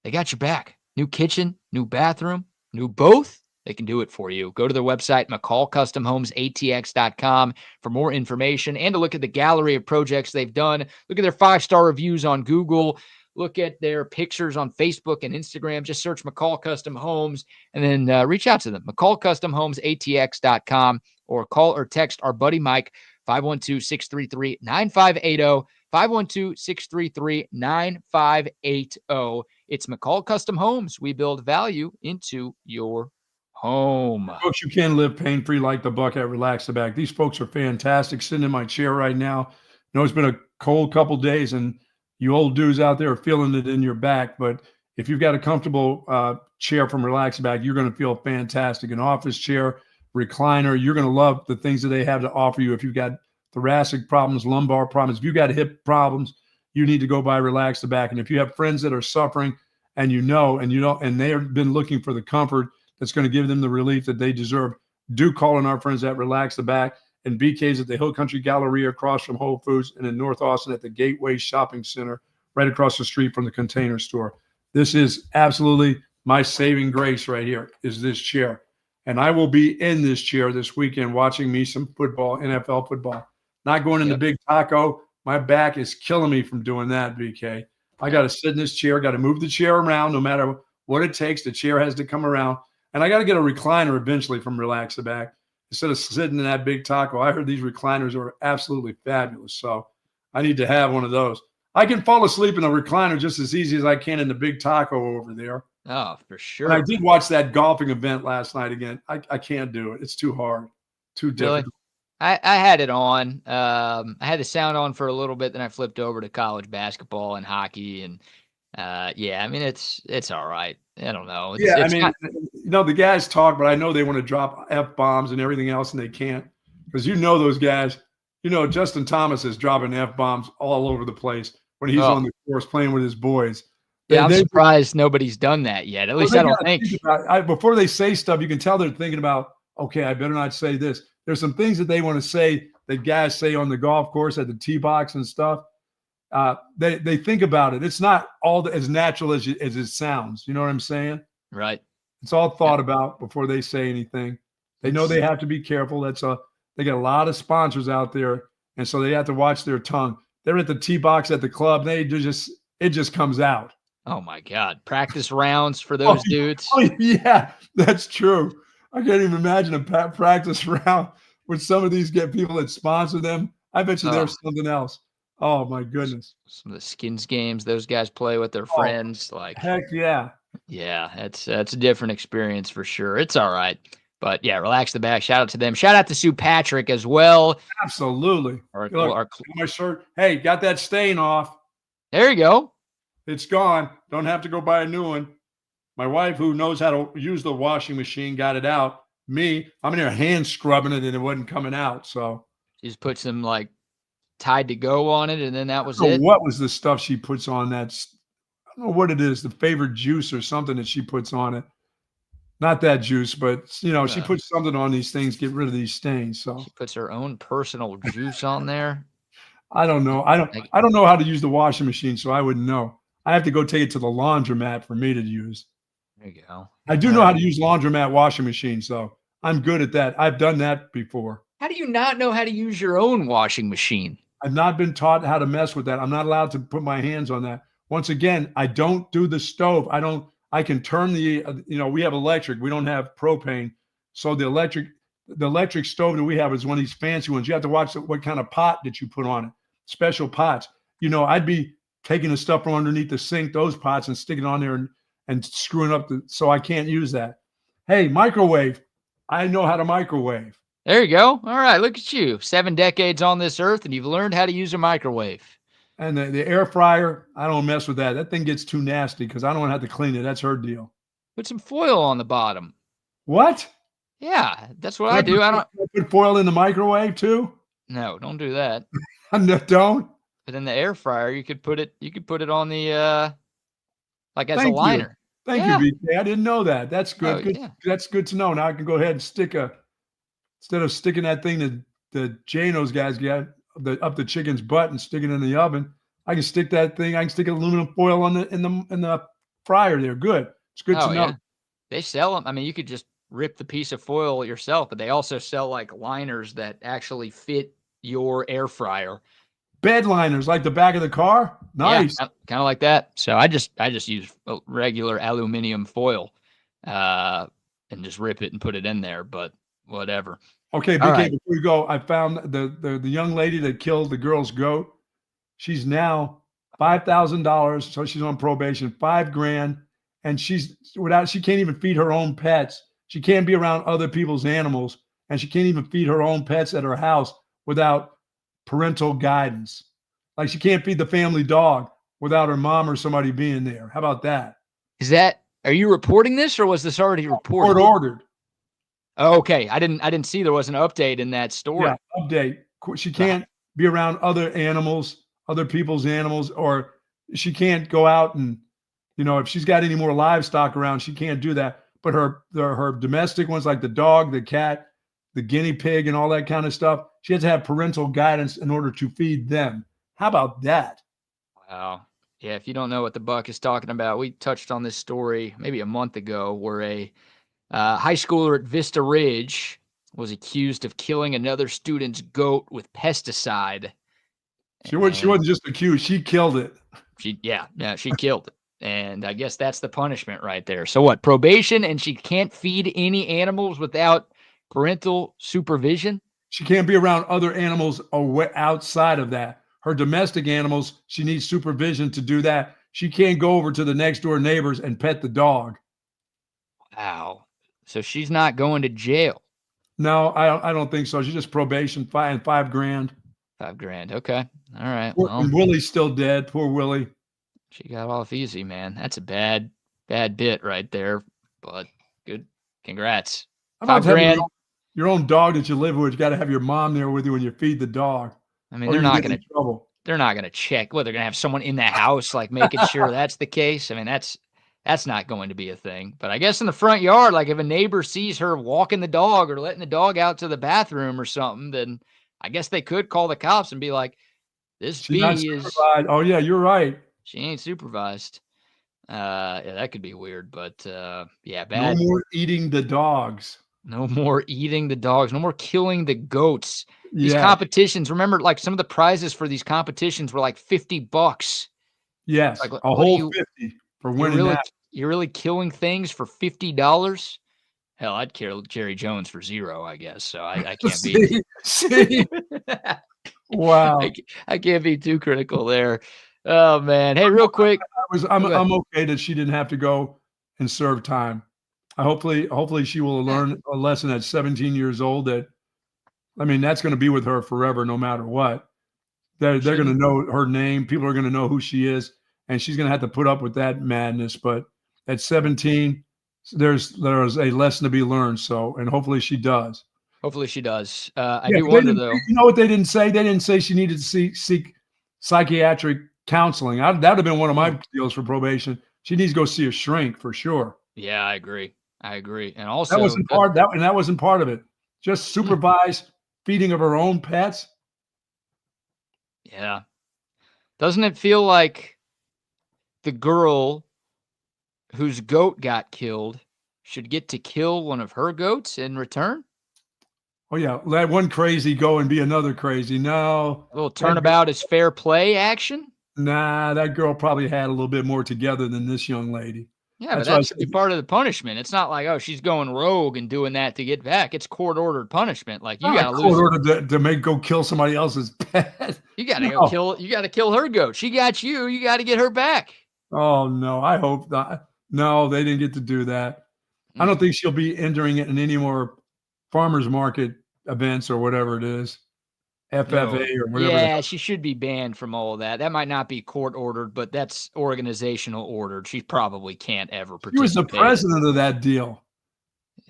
They got your back. New kitchen, new bathroom, new both. They can do it for you. Go to their website, McCallCustomHomesATX.com, for more information and to look at the gallery of projects they've done. Look at their 5-star reviews on Google. Look at their pictures on Facebook and Instagram. Just search McCall Custom Homes and then reach out to them, McCallCustomHomesATX.com, or call or text our buddy Mike, 512-633-9580, 512-633-9580. It's McCall Custom Homes. We build value into your home. Folks, you can live pain-free like the Buck at Relax the Back. These folks are fantastic. Sitting in my chair right now. I know it's been a cold couple days, and you old dudes out there are feeling it in your back. But if you've got a comfortable chair from Relax the Back, you're going to feel fantastic. An office chair, recliner, you're going to love the things that they have to offer you. If you've got thoracic problems, lumbar problems, if you've got hip problems, you need to go by Relax the Back. And if you have friends that are suffering and you know, and they have been looking for the comfort that's going to give them the relief that they deserve, do call on our friends at Relax the Back, and BK's at the Hill Country Galleria across from Whole Foods, and in North Austin at the Gateway Shopping Center right across the street from the Container Store. This is absolutely my saving grace right here, is this chair. And I will be in this chair this weekend watching me some football, NFL football. Not going in the Big Taco. My back is killing me from doing that, BK. I got to sit in this chair, got to move the chair around no matter what it takes. The chair has to come around. And I got to get a recliner eventually from Relax the Back instead of sitting in that Big Taco. I heard these recliners are absolutely fabulous. So I need to have one of those. I can fall asleep in a recliner just as easy as I can in the Big Taco over there. Oh, for sure. And I did watch that golfing event last night again. I can't do it. It's too hard, too difficult. Really? I had it on. I had the sound on for a little bit, then I flipped over to college basketball and hockey, and yeah, I mean it's all right. I don't know. The guys talk, but I know they want to drop F-bombs and everything else, and they can't, because those guys. Justin Thomas is dropping F-bombs all over the place when he's on the course playing with his boys. Yeah, I'm surprised nobody's done that yet. At least I don't think. Before they say stuff, you can tell they're thinking about, okay, I better not say this. There's some things that they want to say that guys say on the golf course at the tee box and stuff. They think about it. It's not all as natural as it sounds. You know what I'm saying? Right. It's all thought about before they say anything. They know they have to be careful. They got a lot of sponsors out there, and so they have to watch their tongue. They're at the tee box at the club. It just comes out. Oh my God! Practice rounds for those dudes. Oh yeah, that's true. I can't even imagine a practice round with some of these people that sponsor them. I bet you there's something else. Oh my goodness! Some of the skins games those guys play with their friends, heck yeah. Yeah, that's a different experience for sure. It's all right. But yeah, Relax the Back. Shout out to them. Shout out to Sue Patrick as well. Absolutely. My shirt. Hey, got that stain off. There you go. It's gone. Don't have to go buy a new one. My wife, who knows how to use the washing machine, got it out. Me, I'm in there hand scrubbing it, and it wasn't coming out. So she just put some Tide to Go on it, and then that was it. What was the stuff she puts on that? I don't know what it is. The favorite juice or something that she puts on it. Not that juice, but she puts something on these things, get rid of these stains. So she puts her own personal juice on there. I don't know. I don't know how to use the washing machine, so I wouldn't know. I have to go take it to the laundromat for me to use. There you go. I do know how to use laundromat washing machines, so I'm good at that. I've done that before. How do you not know how to use your own washing machine? I've not been taught how to mess with that. I'm not allowed to put my hands on that. Once again, I don't do the stove. I can turn we have electric. We don't have propane. So the electric stove that we have is one of these fancy ones. You have to watch what kind of pot that you put on it. Special pots. I'd be taking the stuff from underneath the sink, those pots, and sticking it on there and screwing up so I can't use that. Hey, microwave. I know how to microwave. There you go. All right, look at you. 7 decades on this earth, and you've learned how to use a microwave. And the air fryer, I don't mess with that. That thing gets too nasty because I don't want to have to clean it. That's her deal. Put some foil on the bottom. What? Yeah, that's what I do. I don't put foil in the microwave too. No, don't do that. Don't. But in the air fryer, you could put it on the like as a liner. Thank you, BK. I didn't know that. That's good. Oh, good. yeah. That's good to know. Now I can go ahead and instead of sticking that thing that the Jano's guys got up the chicken's butt and stick it in the oven, I can stick that thing. I can stick aluminum foil in the fryer there. Good. It's good to know. Yeah. They sell them. I mean, you could just rip the piece of foil yourself, but they also sell like liners that actually fit your air fryer. Bed liners like the back of the car. Nice. Yeah, kind of like that. So I just use regular aluminum foil and just rip it and put it in there, but whatever. Okay, BK, right. Before we go, I found the young lady that killed the girl's goat. She's now $5,000, so she's on probation, $5,000, and she can't even feed her own pets. She can't be around other people's animals, and she can't even feed her own pets at her house without parental guidance. Like she can't feed the family dog without her mom or somebody being there. How about that? Are you reporting this, or was this already reported? Court ordered. Oh, okay. I didn't see there was an update in that story. Yeah, update. She can't be around other animals, other people's animals, or she can't go out and, if she's got any more livestock around, she can't do that. But her domestic ones, like the dog, the cat, the guinea pig, and all that kind of stuff, she has to have parental guidance in order to feed them. How about that? Wow. Yeah, if you don't know what the Buck is talking about, we touched on this story maybe a month ago where a high schooler at Vista Ridge was accused of killing another student's goat with pesticide. She wasn't just accused. She killed it. She killed it. And I guess that's the punishment right there. So what, probation, and she can't feed any animals without parental supervision? She can't be around other animals outside of that. Her domestic animals, she needs supervision to do that. She can't go over to the next door neighbors and pet the dog. Wow. So she's not going to jail? No, I don't think so. She's just probation, $5,000. $5,000. Okay. All right. And Willie's still dead. Poor Willie. She got off easy, man. That's a bad bit right there. But good. Congrats. $5,000. Your own dog that you live with, you got to have your mom there with you when you feed the dog. I mean, they're not going to check. Well, they're going to have someone in the house, like making sure that's the case. I mean, that's not going to be a thing. But I guess in the front yard, like if a neighbor sees her walking the dog or letting the dog out to the bathroom or something, then I guess they could call the cops and be like, this bee is. Oh, yeah, you're right. She ain't supervised. Yeah, that could be weird, but yeah, bad. No more eating the dogs. No more eating the dogs. No more killing the goats. These competitions, remember, like some of the prizes for these competitions were like $50. Yes, like, a whole 50 for winning that. You're really killing things for $50? Hell, I'd kill Jerry Jones for $0, I guess. So I can't be. See? Wow. I can't be too critical there. Oh man! Hey, real quick, I'm okay that she didn't have to go and serve time. Hopefully she will learn a lesson at 17 years old. That's going to be with her forever, no matter what. They're going to know her name. People are going to know who she is, and she's going to have to put up with that madness. But at 17, there's a lesson to be learned. So, and hopefully she does. Hopefully she does. I do wonder though. You know what they didn't say? They didn't say she needed to seek psychiatric counseling. That would have been one of my deals for probation. She needs to go see a shrink for sure. Yeah, I agree. And also that wasn't part of it. Just supervise feeding of her own pets. Yeah. Doesn't it feel like the girl whose goat got killed should get to kill one of her goats in return? Oh, yeah. Let one crazy go and be another crazy. No. A little turnabout is fair play action? Nah, that girl probably had a little bit more together than this young lady. Yeah, but that should be part of the punishment. It's not like, oh, she's going rogue and doing that to get back. It's court-ordered punishment. Like, you got to lose. Court-ordered to go kill somebody else's pet. You got to go kill. You got to kill her goat. She got you. You got to get her back. Oh, no. I hope not. No, they didn't get to do that. I don't think she'll be entering it in any more farmers market events or whatever it is. FFA or whatever. Yeah, she should be banned from all of that. That might not be court ordered, but that's organizational ordered. She probably can't ever participate. She was the president of that deal.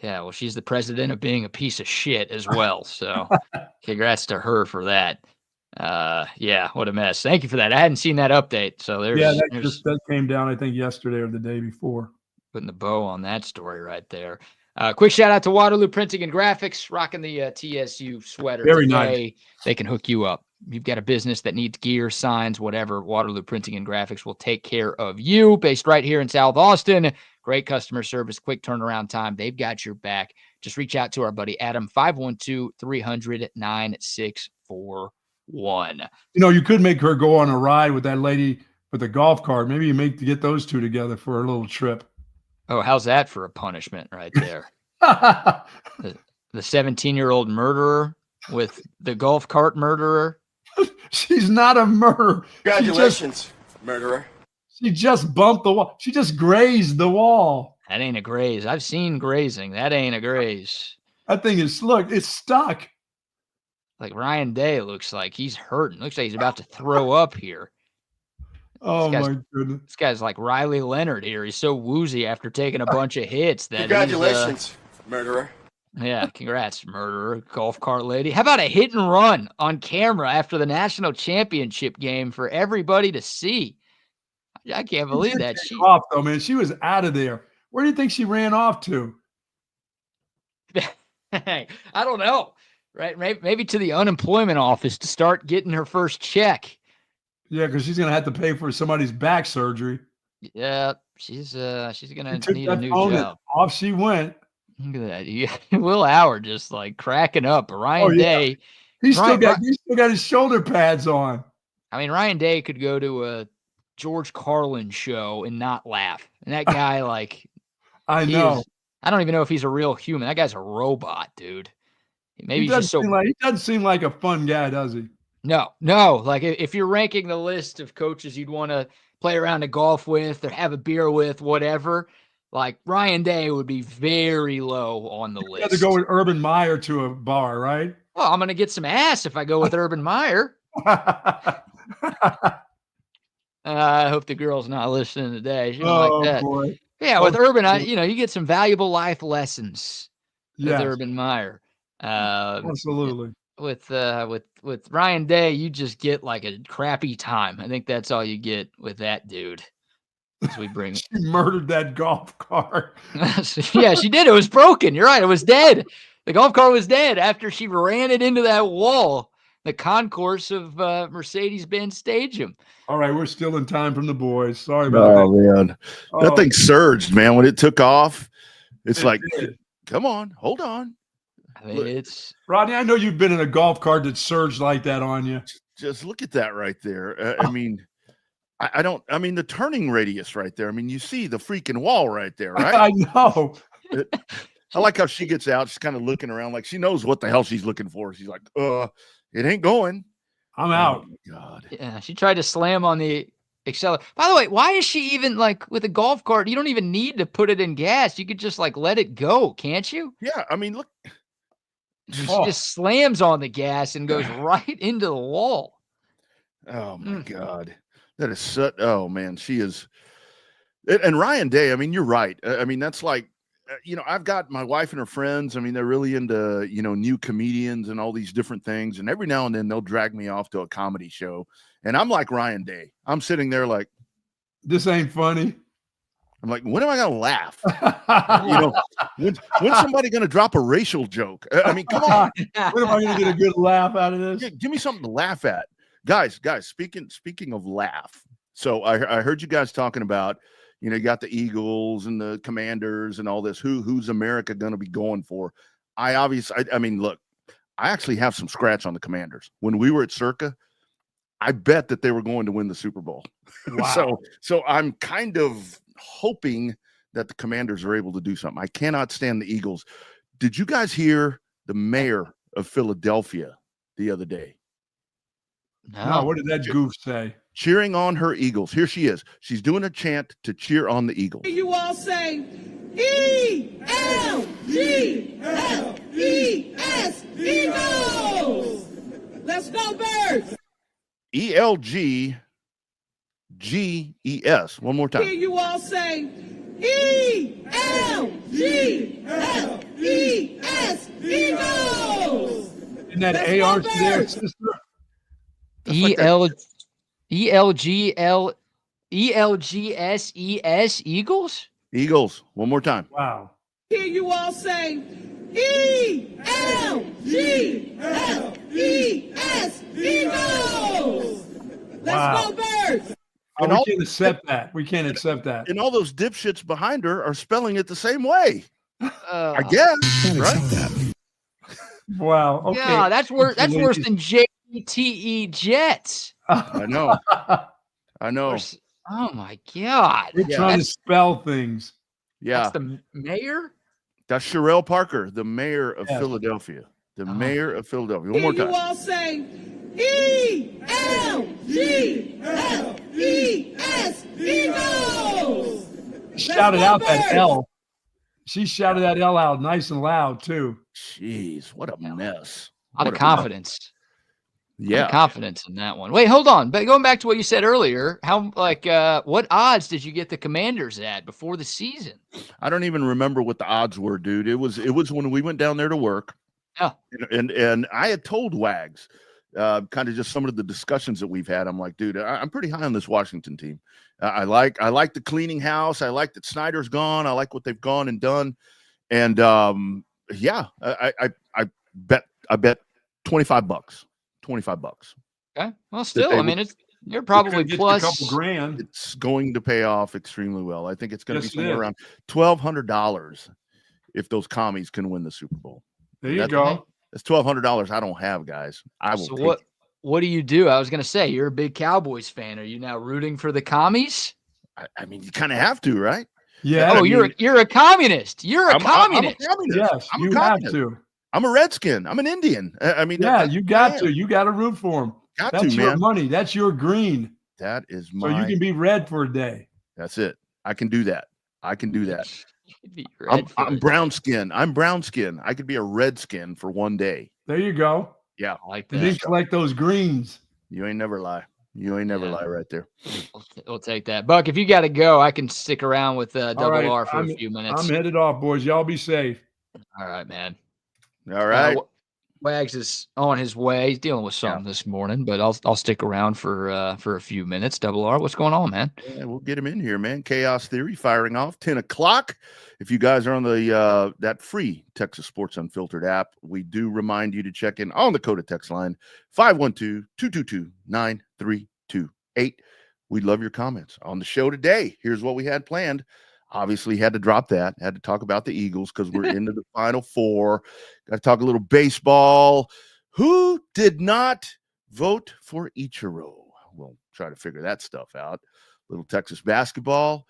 Yeah, well, she's the president of being a piece of shit as well. So congrats to her for that. Yeah, what a mess. Thank you for that. I hadn't seen that update. So that came down, I think, yesterday or the day before. Putting the bow on that story right there. Quick shout out to Waterloo Printing and Graphics, rocking the TSU sweater. Very nice. They can hook you up. You've got a business that needs gear, signs, whatever. Waterloo Printing and Graphics will take care of you. Based right here in South Austin. Great customer service, quick turnaround time. They've got your back. Just reach out to our buddy Adam, 512-300-9641. You could make her go on a ride with that lady with the golf cart. Maybe you get those two together for a little trip. Oh, how's that for a punishment right there? The 17-year-old murderer with the golf cart murderer. She's not a murderer. Congratulations, murderer. She just bumped the wall. She just grazed the wall. That ain't a graze. I've seen grazing. That ain't a graze. That thing is, look, it's stuck. Like Ryan Day looks like he's hurting. Looks like he's about to throw up here. Oh, my goodness. This guy's like Riley Leonard here. He's so woozy after taking a bunch of hits. Congratulations, murderer. Yeah, congrats, murderer, golf cart lady. How about a hit and run on camera after the national championship game for everybody to see? I can't believe that. She off though, man. She was out of there. Where do you think she ran off to? I don't know. Right? Maybe to the unemployment office to start getting her first check. Yeah, because she's gonna have to pay for somebody's back surgery. Yeah, she's gonna need a new job. Off she went. Look at that. Yeah. Will Howard just like cracking up. Ryan Day. He's still got his shoulder pads on. I mean, Ryan Day could go to a George Carlin show and not laugh. And that guy, like, I know. I don't even know if he's a real human. That guy's a robot, dude. Maybe he doesn't seem like a fun guy, does he? No. Like if you're ranking the list of coaches you'd want to play around a golf with or have a beer with, whatever, like Ryan Day would be very low on the list. You have to go with Urban Meyer to a bar, right? Well, I'm going to get some ass if I go with Urban Meyer. I hope the girl's not listening today. She don't like that. Boy. Yeah, with Urban, you get some valuable life lessons with Urban Meyer. Absolutely. With Ryan Day, you just get like a crappy time. I think that's all you get with that dude. As we bring she murdered that golf cart. Yeah, she did. It was broken. You're right. It was dead. The golf cart was dead after she ran it into that wall, the concourse of Mercedes-Benz Stadium. All right, we're still in time from the boys. Sorry about that. Man. That thing surged, man. When it took off, it's like, come on, hold on. I mean, it's Rodney. I know you've been in a golf cart that surged like that on you. Just look at that right there. I mean, I mean, the turning radius right there. I mean, you see the freaking wall right there, right? I know. I like how she gets out. She's kind of looking around like she knows what the hell she's looking for. She's like, it ain't going. I'm out. Oh, my God. Yeah, she tried to slam on the accelerator. By the way, why is she even like with a golf cart? You don't even need to put it in gas. You could just like let it go, can't you? Yeah, I mean, look. She just slams on the gas and goes right into the wall. Oh, my God. That is such, oh, man, she is. And Ryan Day, I mean, you're right. I mean, that's like, I've got my wife and her friends. I mean, they're really into, new comedians and all these different things. And every now and then they'll drag me off to a comedy show. And I'm like Ryan Day. I'm sitting there like, this ain't funny. I'm like, when am I going to laugh? When's somebody going to drop a racial joke? I mean, come on. When am I going to get a good laugh out of this? Yeah, give me something to laugh at. Guys, speaking of laugh. So I heard you guys talking about, you got the Eagles and the Commanders and all this. Who's America going to be going for? I mean, look, I actually have some scratch on the Commanders. When we were at Circa, I bet that they were going to win the Super Bowl. Wow. So I'm kind of hoping that the Commanders are able to do something. I cannot stand the Eagles. Did you guys hear the mayor of Philadelphia the other day? No, what did that goof say? Cheering on her Eagles. Here she is. She's doing a chant to cheer on the Eagles. You all say E-L-G-L-E-S, Eagles! Let's go, Birds! E-L-G-G-E-S. One more time. Hear you all say E-L-G-L-E-S, Eagles! Isn't that Let's go, AR there, Birds! sister? ELGSES Eagles? Eagles. One more time. Wow. Hear you all say E-L-G-L-E-S, Eagles! Let's Wow. go, Birds! Oh, And we all- can't accept that. We can't accept that. And all those dipshits behind her are spelling it the same way. Uh, I guess. Right? Wow. Okay. Yeah, that's worse. That's worse Ladies. than JTE Jets. I know. I know. Worse- Oh my God! We're trying to That's, spell things. Yeah. that's the mayor. That's Sherelle Parker, the mayor of Yes. Philadelphia. The Oh. mayor of Philadelphia. One Hear more you time. all say E-L-G-L-E-S, Eagles! Shouted go, out that Birds! L. She shouted that L out nice and loud too. Jeez, what a mess. A lot of What a mess. confidence. A lot of Yeah. confidence in that one. Wait, hold on. But going back to what you said earlier, what odds did you get the Commanders at before the season? I don't even remember what the odds were, dude. It was when we went down there to work. Yeah. And I had told Wags, kind of just some of the discussions that we've had. I'm like, dude, I'm pretty high on this Washington team. I like the cleaning house. I like that Snyder's gone. I like what they've gone and done. And yeah, I bet $25. $25. Okay. Well, still, they I mean, would- you're probably Could get you plus a couple grand. It's going to pay off extremely well. I think it's going to Yes, be it somewhere is. around $1,200 if those commies can win the Super Bowl. There you That's- go. That's $1,200 I don't have, guys. I will So take it. what do you do? I was going to say you're a big Cowboys fan. Are you now rooting for the commies? I mean, you kind of have to, right? Yeah. Oh, I you're mean- you're a communist. You're a I'm a communist. communist. Yes, I'm a you have communist. to. I'm a Redskin. I'm an Indian. I mean, Yeah, that- you got I to. am. You got to root for them. Got That's to, your man. money. That's your green. That is So my. you can be red for a day. That's it. I can do that. I can do that. You'd be I'm red for it. brown skin. I'm brown skin. I could be a red skin for one day. There you go. Yeah, I like And that. then collect those greens. you ain't never lie. You ain't never Yeah. lie right there. We'll take that. Buck, if you got to go, I can stick around with Double right, R for I'm- a few minutes. I'm headed off, boys. Y'all be safe. All right, man. All right. Wags is on his way. He's dealing with something this morning, but I'll stick around for a few minutes. Double R, what's going on, man? Yeah, we'll get him in here, man. Chaos Theory firing off 10 o'clock. If you guys are on the that free Texas Sports Unfiltered app, we do remind you to check in on the Coda text line 512-222-9328. We love your comments on the show today. Here's what we had planned. Obviously, had to drop that. Had to talk about the Eagles because we're into the Final Four. Got to talk a little baseball. Who did not vote for Ichiro? We'll try to figure that stuff out. Little Texas basketball.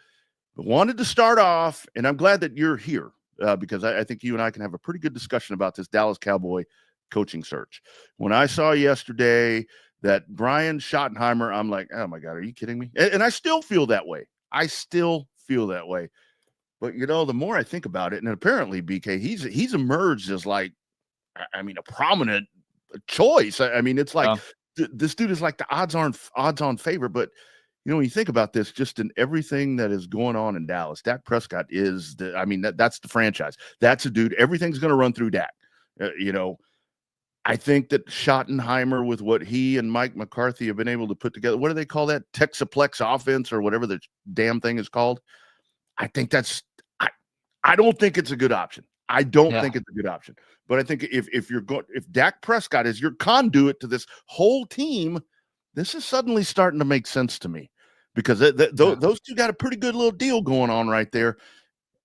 But wanted to start off, and I'm glad that you're here because I think you and I can have a pretty good discussion about this Dallas Cowboy coaching search. When I saw yesterday that Brian Schottenheimer, I'm like, oh my God, are you kidding me? And I still feel that way. I still feel that way. But you know, the more I think about it, and apparently BK, he's emerged as like, I mean, a prominent choice. I mean, it's like this dude is like the odds-on favorite. But you know, when you think about this, just in everything that is going on in Dallas, Dak Prescott is that's the franchise. That's a dude. Everything's going to run through Dak. You know, I think that Schottenheimer, with what he and Mike McCarthy have been able to put together, what do they call that? Texaplex offense or whatever the damn thing is called. I think I don't think it's a good option. I don't think it's a good option. But I think if Dak Prescott is your conduit to this whole team, this is suddenly starting to make sense to me because those two got a pretty good little deal going on right there.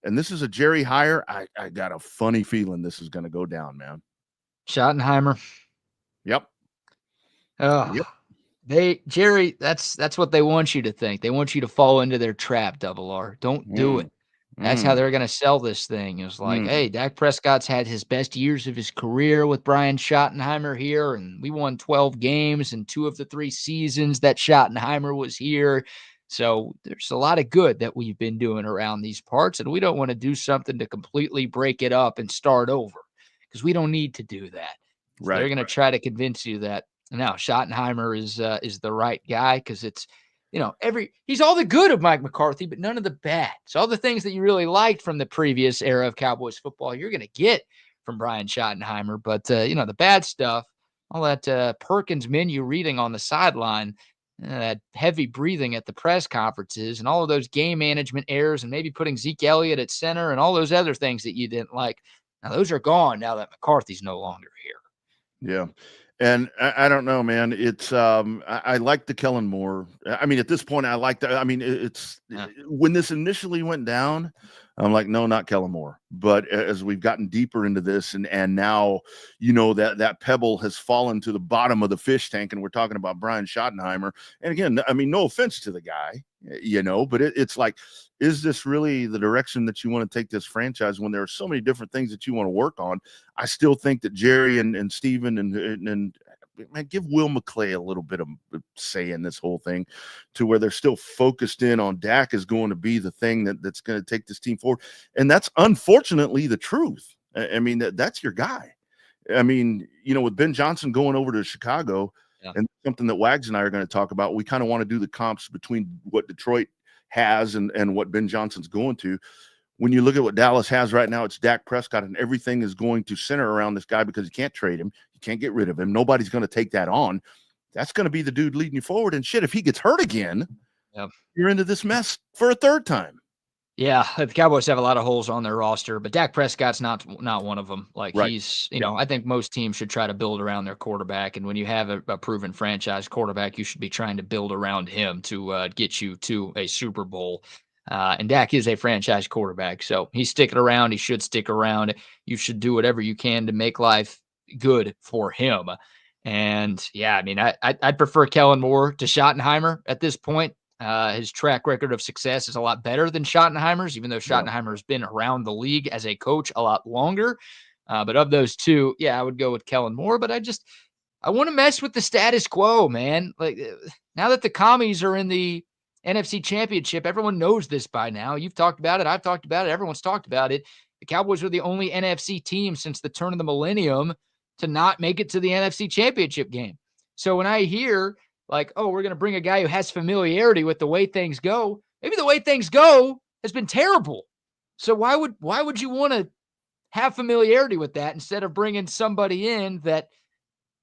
And this is a Jerry hire. I got a funny feeling this is going to go down, man. Schottenheimer. Yep. Oh, Jerry, that's what they want you to think. They want you to fall into their trap, Double R. Don't do it. That's how they're going to sell this thing. It was like, hey, Dak Prescott's had his best years of his career with Brian Schottenheimer here, and we won 12 games in 2 of the 3 seasons that Schottenheimer was here. So there's a lot of good that we've been doing around these parts, and we don't want to do something to completely break it up and start over because we don't need to do that. So they're going to try to convince you that now Schottenheimer is the right guy because it's, he's all the good of Mike McCarthy, but none of the bad. So all the things that you really liked from the previous era of Cowboys football, you're going to get from Brian Schottenheimer. But, the bad stuff, all that Perkins menu reading on the sideline, that heavy breathing at the press conferences, and all of those game management errors, and maybe putting Zeke Elliott at center and all those other things that you didn't like. Now, those are gone now that McCarthy's no longer here. Yeah. And I don't know, man. It's I like the Kellen Moore. I mean, at this point, I like that. I mean, it's when this initially went down, I'm like, no, not Kellen Moore. But as we've gotten deeper into this, and now, that pebble has fallen to the bottom of the fish tank, and we're talking about Brian Schottenheimer. And again, I mean, no offense to the guy, but it's like, is this really the direction that you want to take this franchise when there are so many different things that you want to work on? I still think that Jerry and Steven and man, give Will McClay a little bit of say in this whole thing to where they're still focused in on Dak is going to be the thing that's going to take this team forward. And that's unfortunately the truth. I mean, that's your guy. I mean, with Ben Johnson going over to Chicago, and something that Wags and I are going to talk about, we kind of want to do the comps between what Detroit has and what Ben Johnson's going to. When you look at what Dallas has right now, it's Dak Prescott, and everything is going to center around this guy because you can't trade him. You can't get rid of him. Nobody's going to take that on. That's going to be the dude leading you forward. And shit, if he gets hurt again, you're into this mess for a third time. Yeah, the Cowboys have a lot of holes on their roster, but Dak Prescott's not one of them. Like he's, I think most teams should try to build around their quarterback. And when you have a proven franchise quarterback, you should be trying to build around him to get you to a Super Bowl. And Dak is a franchise quarterback, so he's sticking around. He should stick around. You should do whatever you can to make life good for him. And yeah, I mean, I'd prefer Kellen Moore to Schottenheimer at this point. His track record of success is a lot better than Schottenheimer's, even though Schottenheimer has been around the league as a coach a lot longer. But of those two, I would go with Kellen Moore. But I want to mess with the status quo, man. Like now that the commies are in the NFC Championship, everyone knows this by now. You've talked about it. I've talked about it. Everyone's talked about it. The Cowboys were the only NFC team since the turn of the millennium to not make it to the NFC Championship game. So when I hear like, oh, we're going to bring a guy who has familiarity with the way things go, maybe the way things go has been terrible. So why would you want to have familiarity with that instead of bringing somebody in that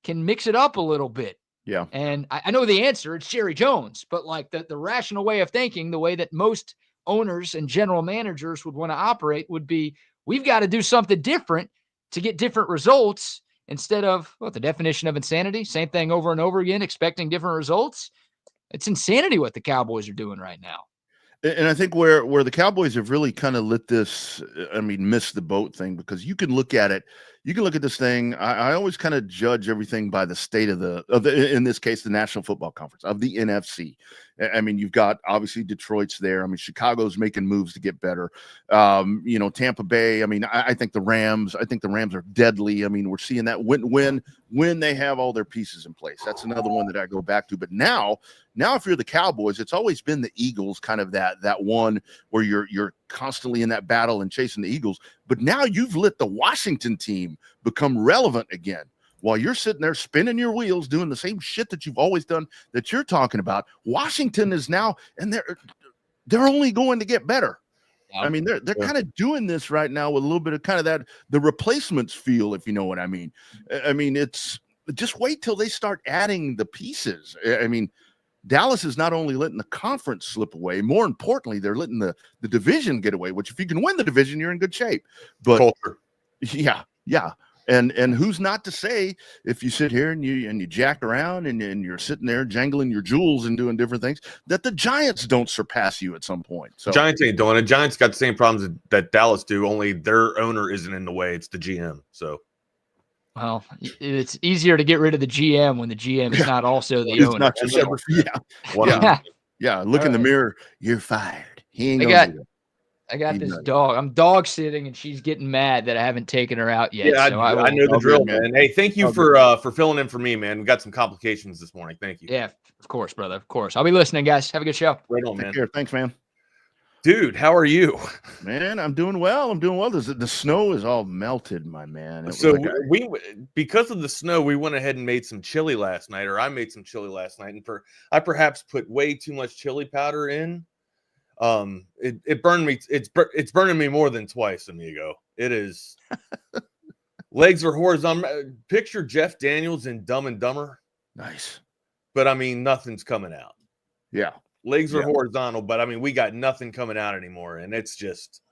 can mix it up a little bit? Yeah. And I know the answer, it's Jerry Jones, but like the rational way of thinking, the way that most owners and general managers would want to operate would be, we've got to do something different to get different results instead of the definition of insanity, same thing over and over again, expecting different results. It's insanity what the Cowboys are doing right now. And I think where the Cowboys have really kind of missed the boat thing, because you can look at it. You can look at this thing. I always kind of judge everything by the state of the, in this case, the National Football Conference, of the NFC. I mean, you've got obviously Detroit's there. I mean, Chicago's making moves to get better. Tampa Bay. I mean, I think the Rams are deadly. I mean, we're seeing that when they have all their pieces in place. That's another one that I go back to. But now if you're the Cowboys, it's always been the Eagles, kind of that one where you're constantly in that battle and chasing the Eagles. But now you've let the Washington team become relevant again. While you're sitting there spinning your wheels, doing the same shit that you've always done that you're talking about, Washington is now, and they're only going to get better. I mean, they're kind of doing this right now with a little bit of kind of that the replacements feel, if you know what I mean. I mean, it's just wait till they start adding the pieces. I mean, Dallas is not only letting the conference slip away, more importantly, they're letting the division get away, which if you can win the division, you're in good shape. But culture. Yeah. And who's not to say, if you sit here and you jack around and you're sitting there jangling your jewels and doing different things, that the Giants don't surpass you at some point. So Giants ain't doing it. Giants got the same problems that Dallas do, only their owner isn't in the way. It's the GM. So well, it's easier to get rid of the GM when the GM is not also the owner. Not just, yeah. Look in the mirror. You're fired. He ain't gonna do it. I got He's this nuts. dog. I'm dog sitting, and she's getting mad that I haven't taken her out yet. Yeah, so I know the I'll drill, get it, man. Hey, thank you I'll for filling in for me, man. We got some complications this morning. Thank you. Yeah, of course, brother. Of course. I'll be listening, guys. Have a good show. Right on, Take man. care. Thanks, man. Dude, how are you? Man, I'm doing well. The snow is all melted, my man. It was So like we because of the snow, we went ahead and made some chili last night, or I made some chili last night, and I perhaps put way too much chili powder in. It burned me. It's burning me more than twice, amigo. It is. Legs are horizontal. Picture Jeff Daniels in Dumb and Dumber, nice. but I mean nothing's coming out. Yeah. Legs are Yeah. horizontal, but I mean we got nothing coming out anymore, and it's just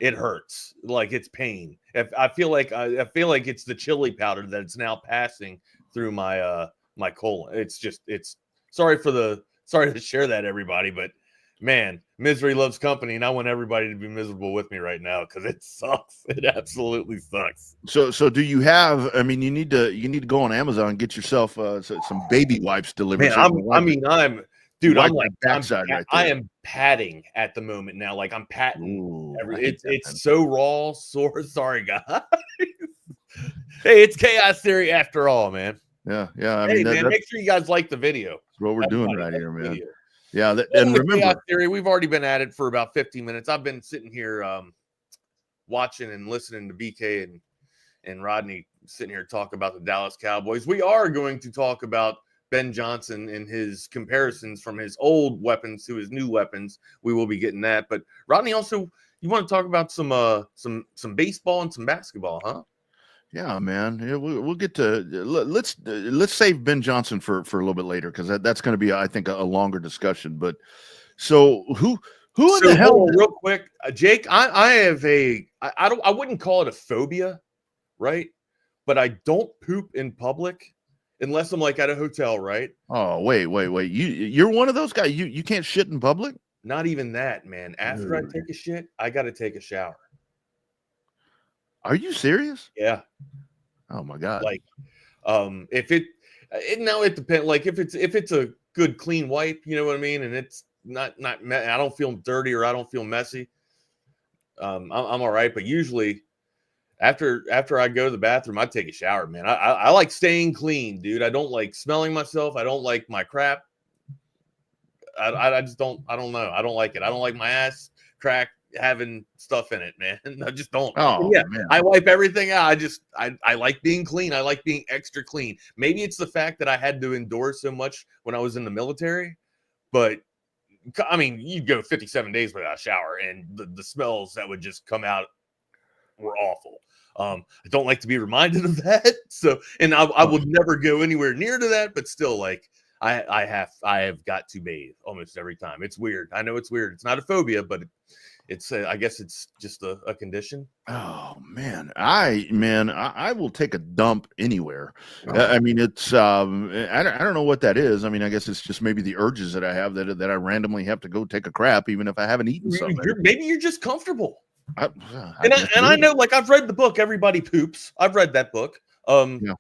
it hurts. Like it's pain. I feel like it's the chili powder that it's now passing through my my colon. It's sorry to share that, everybody, but man, misery loves company, and I want everybody to be miserable with me right now because it sucks. It absolutely sucks. So do you have? I mean, you need to go on Amazon and get yourself some baby wipes delivered. Man, I'm like backside right there. I am patting at the moment now. Like I'm patting. Ooh, It's so raw, sore. Sorry, guys. Hey, it's chaos theory after all, man. Yeah. I Hey, mean, man, that's make sure you guys like the video. what we're doing Everybody right like here, the man. video. Yeah, and Welcome to remember, Chaos Theory, we've already been at it for about 15 minutes. I've been sitting here watching and listening to BK and Rodney sitting here talk about the Dallas Cowboys. We are going to talk about Ben Johnson and his comparisons from his old weapons to his new weapons. We will be getting that. But Rodney, also, you want to talk about some baseball and some basketball, huh? yeah, man. Yeah, we'll get to let's save Ben Johnson for a little bit later because that's going to be, I think, a longer discussion. But so who in the hell? Real quick, Jake, I wouldn't call it a phobia, right? But I don't poop in public unless I'm like at a hotel, right? Oh, wait. You're one of those guys. You can't shit in public? Not even that, man. After I take a shit, I got to take a shower. Are you serious? Yeah. Oh my God. Like, if it depends. Like if it's a good clean wipe, you know what I mean, and it's not I don't feel dirty or I don't feel messy. I'm all right. But usually, after I go to the bathroom, I take a shower, man. I like staying clean, dude. I don't like smelling myself. I don't like my crap. I just don't. I don't know. I don't like it. I don't like my ass crack having stuff in it, man. I just don't. Oh yeah, man. I wipe everything out. I like being clean. I like being extra clean. Maybe it's the fact that I had to endure so much when I was in the military, but I mean, you go 57 days without a shower, and the smells that would just come out were awful. I don't like to be reminded of that. So, and I would never go anywhere near to that, but still, like I have got to bathe almost every time. It's weird. I know it's weird. It's not a phobia, but it's I guess it's just a condition. Oh man, I will take a dump anywhere. I mean, it's I don't know what that is. I mean, I guess it's just maybe the urges that I have that I randomly have to go take a crap, even if I haven't eaten something. Maybe you're just comfortable. I know, like I've read the book Everybody Poops. I've read that book. Yeah.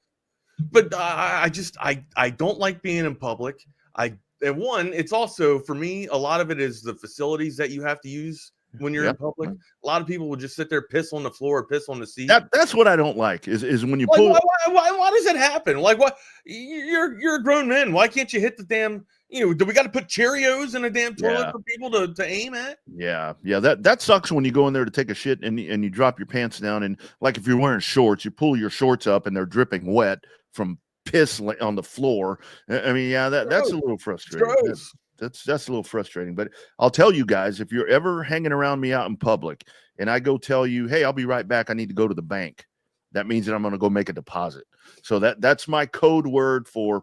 But I don't like being in public. It's also for me, a lot of it is the facilities that you have to use when you're in public. A lot of people will just sit there, piss on the floor, piss on the seat. That's what I don't like is when you like, pull. Why does it happen? Like, what? You're a grown man. Why can't you hit the damn? Do we got to put Cheerios in a damn toilet for people to aim at? Yeah. That sucks when you go in there to take a shit and you drop your pants down, and like if you're wearing shorts, you pull your shorts up and they're dripping wet from piss on the floor. I mean, yeah, that's a little frustrating. That's a little frustrating. But I'll tell you guys, if you're ever hanging around me out in public and I go tell you, hey, I'll be right back, I need to go to the bank, that means that I'm going to go make a deposit. So that's my code word for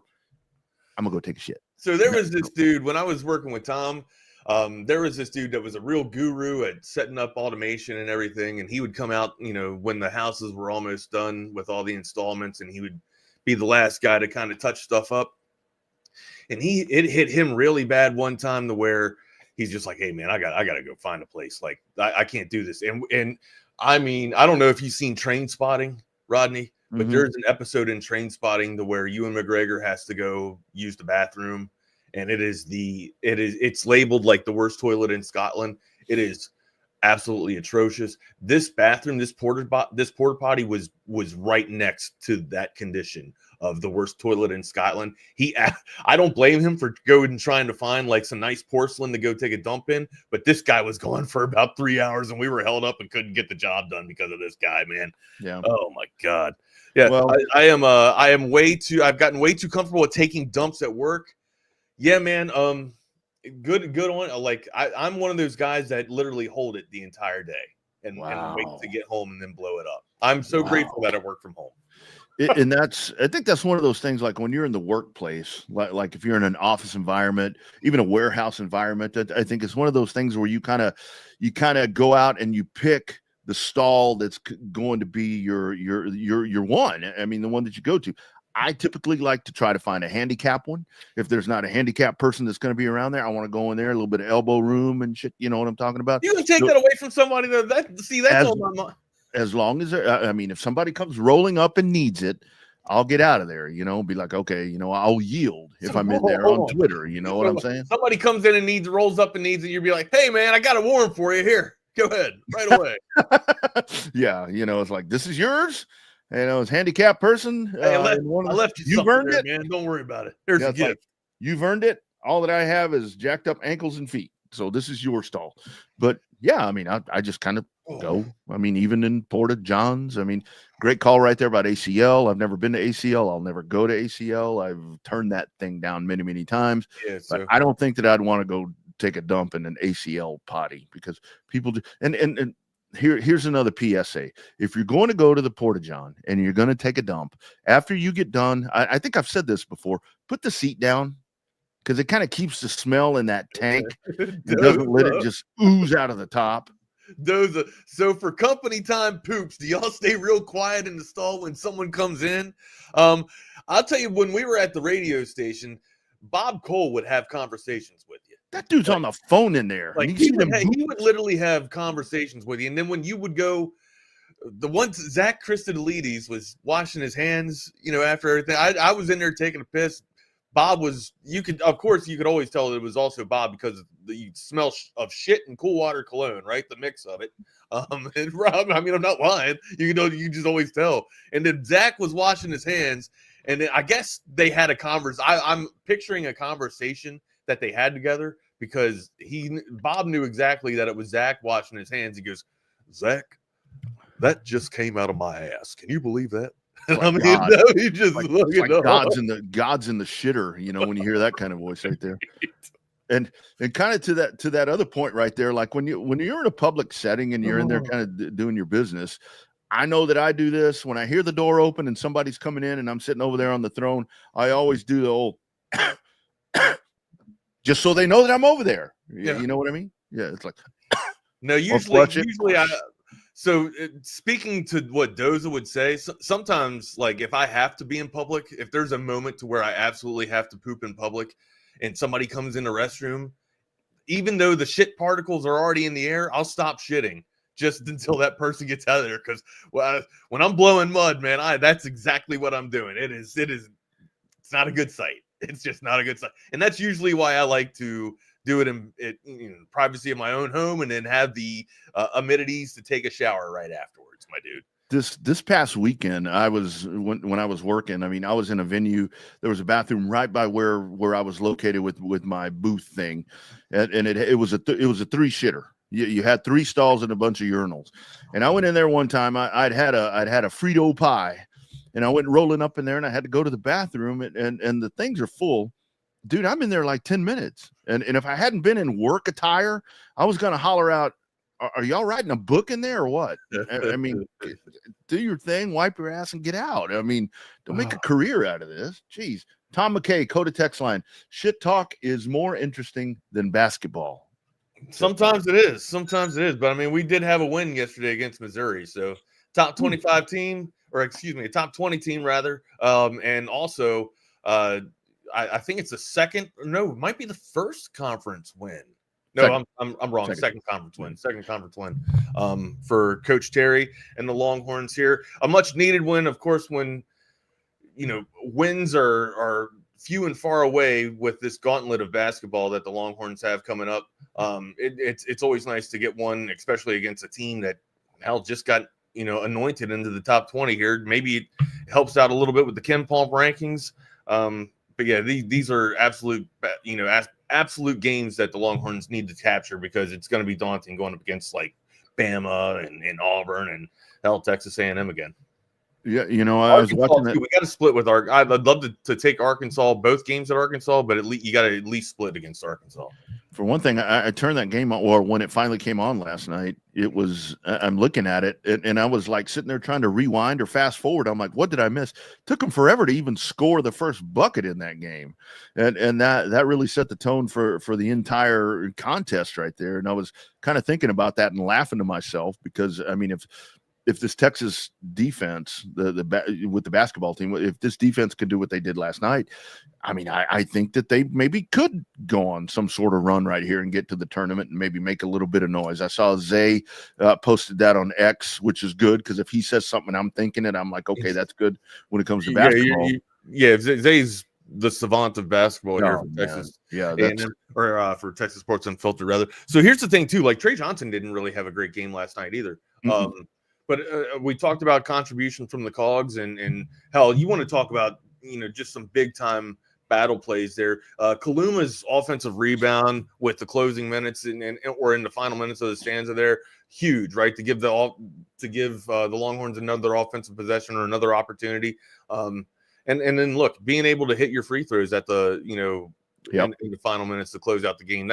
I'm gonna go take a shit. So there was this dude when I was working with Tom. There was this dude that was a real guru at setting up automation and everything, and he would come out, when the houses were almost done with all the installments, and he would be the last guy to kind of touch stuff up. And it hit him really bad one time to where he's just like, hey man, I gotta go find a place. Like I can't do this. And I mean, I don't know if you've seen Train Spotting, Rodney, but there's an episode in Train Spotting to where Ewan McGregor has to go use the bathroom, and it's labeled like the worst toilet in Scotland. It is absolutely atrocious. This bathroom, this porta potty was right next to that condition of the worst toilet in Scotland. I don't blame him for going and trying to find like some nice porcelain to go take a dump in, but this guy was gone for about 3 hours and we were held up and couldn't get the job done because of this guy, man. Yeah. Oh my God. Yeah. Well, I've gotten way too comfortable with taking dumps at work. Yeah, man. Good on. Like I'm one of those guys that literally hold it the entire day and wait to get home and then blow it up. I'm so grateful that I work from home. And I think that's one of those things, like when you're in the workplace, like if you're in an office environment, even a warehouse environment, I think it's one of those things where you kind of go out and you pick the stall that's going to be your one. I mean, the one that you go to. I typically like to try to find a handicap one. If there's not a handicap person that's going to be around there, I want to go in there, a little bit of elbow room and shit. You know what I'm talking about? You can take that away from somebody that's on my mind. As long as I mean, if somebody comes rolling up and needs it, I'll get out of there, be like, okay, I'll yield if I'm in there on Twitter. You know what I'm saying? Somebody comes in and rolls up and needs it. You'll be like, hey man, I got a warrant for you here. Go ahead right away. Yeah. It's like, this is yours. It's handicapped person. Hey, I left you. You've earned it, man. Don't worry about it. Here's a gift. Like, you've earned it. All that I have is jacked up ankles and feet. So this is your stall. But yeah, I mean, I just kind of go. I mean, even in Porta Johns, I mean, great call right there about ACL. I've never been to ACL. I'll never go to ACL. I've turned that thing down many, many times. Yeah, but I don't think that I'd want to go take a dump in an ACL potty because people do. And here's another PSA. If you're going to go to the Porta John and you're going to take a dump, after you get done, I think I've said this before, put the seat down because it kind of keeps the smell in that tank. It doesn't let it just ooze out of the top. So for company time poops, do y'all stay real quiet in the stall when someone comes in? I'll tell you, when we were at the radio station, Bob Cole would have conversations with you. That dude's on the phone in there. Like he would literally have conversations with you. And then when you would go, the one Zach Christodoulides was washing his hands, after everything. I was in there taking a piss. Bob was, you could always tell it was also Bob because of the smell of shit and cool water cologne, right? The mix of it. And Rob, I mean, I'm not lying. You just always tell. And then Zach was washing his hands, and then I guess they had a I'm picturing a conversation that they had together because Bob knew exactly that it was Zach washing his hands. He goes, Zach, that just came out of my ass. Can you believe that? Like I mean, he just like God's in the shitter, when you hear that kind of voice right there. And kind of to that other point right there, like when you're in a public setting and you're in there kind of doing your business, I know that I do this when I hear the door open and somebody's coming in and I'm sitting over there on the throne. I always do the old just so they know that I'm over there. Yeah. You know what I mean? Yeah, it's like no. Usually I. So speaking to what Doza would say, sometimes like if I have to be in public, if there's a moment to where I absolutely have to poop in public and somebody comes in the restroom, even though the shit particles are already in the air, I'll stop shitting just until that person gets out of there. Because when I'm blowing mud, man, that's exactly what I'm doing. It's not a good sight. It's just not a good sight. And that's usually why I like to do it in privacy of my own home and then have the amenities to take a shower right afterwards, my dude. This past weekend, when I was working, I mean, I was in a venue. There was a bathroom right by where I was located with my booth thing, and it was a three shitter. You had three stalls and a bunch of urinals, and I went in there one time. I'd had a Frito pie, and I went rolling up in there, and I had to go to the bathroom, and the things are full. Dude, I'm in there like 10 minutes. And if I hadn't been in work attire, I was going to holler out, are y'all writing a book in there or what? I mean, do your thing, wipe your ass and get out. I mean, don't make a career out of this. Jeez. Tom McKay, Coda text line. Shit talk is more interesting than basketball. Sometimes it is. But I mean, we did have a win yesterday against Missouri. So top 25 team, or excuse me, a top 20 team rather. And also, I think it's it might be the first conference win. No, I'm wrong. Second conference win for Coach Terry and the Longhorns here. A much needed win, of course, when wins are few and far away with this gauntlet of basketball that the Longhorns have coming up. It's always nice to get one, especially against a team that just got anointed into the top 20 here. Maybe it helps out a little bit with the Ken Palm rankings. But yeah, these are absolute games that the Longhorns need to capture, because it's going to be daunting going up against like Bama and Auburn and Texas A&M again. Yeah, I was watching that. We got to split with I'd love to take Arkansas, both games at Arkansas, but you got to at least split against Arkansas. For one thing, I turned that game on, or when it finally came on last night, I'm looking at it, and I was like sitting there trying to rewind or fast forward. I'm like, what did I miss? Took them forever to even score the first bucket in that game. And that really set the tone for the entire contest right there. And I was kind of thinking about that and laughing to myself, because, I mean, if this Texas defense, with the basketball team, if this defense could do what they did last night, I mean, I think that they maybe could go on some sort of run right here and get to the tournament and maybe make a little bit of noise. I saw Zay posted that on X, which is good, because if he says something, I'm thinking it. I'm like, okay, that's good when it comes to basketball. Yeah, Zay's the savant of basketball here for man. Texas. Yeah, for Texas Sports Unfiltered, rather. So here's the thing, too. Like, Trey Johnson didn't really have a great game last night either. Mm-hmm. But we talked about contribution from the Cogs, and hell, you want to talk about just some big time battle plays there. Kaluma's offensive rebound with the closing minutes or in the final minutes of the stanza there, huge, right? To give the Longhorns another offensive possession or another opportunity. And then look, being able to hit your free throws at the in the final minutes to close out the game.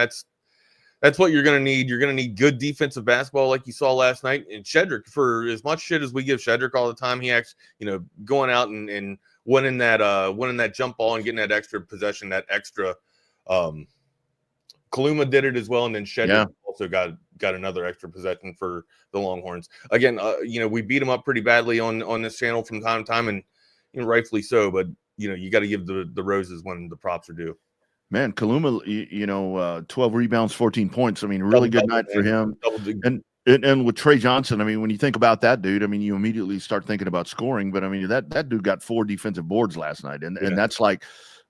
That's what you're going to need. You're going to need good defensive basketball like you saw last night. And Shedrick, for as much shit as we give Shedrick all the time, he actually, going out and winning that jump ball and getting that extra possession, that extra. Kaluma did it as well, and then Shedrick also got another extra possession for the Longhorns. Again, we beat them up pretty badly on this channel from time to time, and rightfully so. But you got to give the roses when the props are due. Man, Kaluma, 12 rebounds, 14 points. I mean, really good night for him. And with Trey Johnson, I mean, when you think about that dude, I mean, you immediately start thinking about scoring. But I mean, that dude got 4 defensive boards last night, and that's like,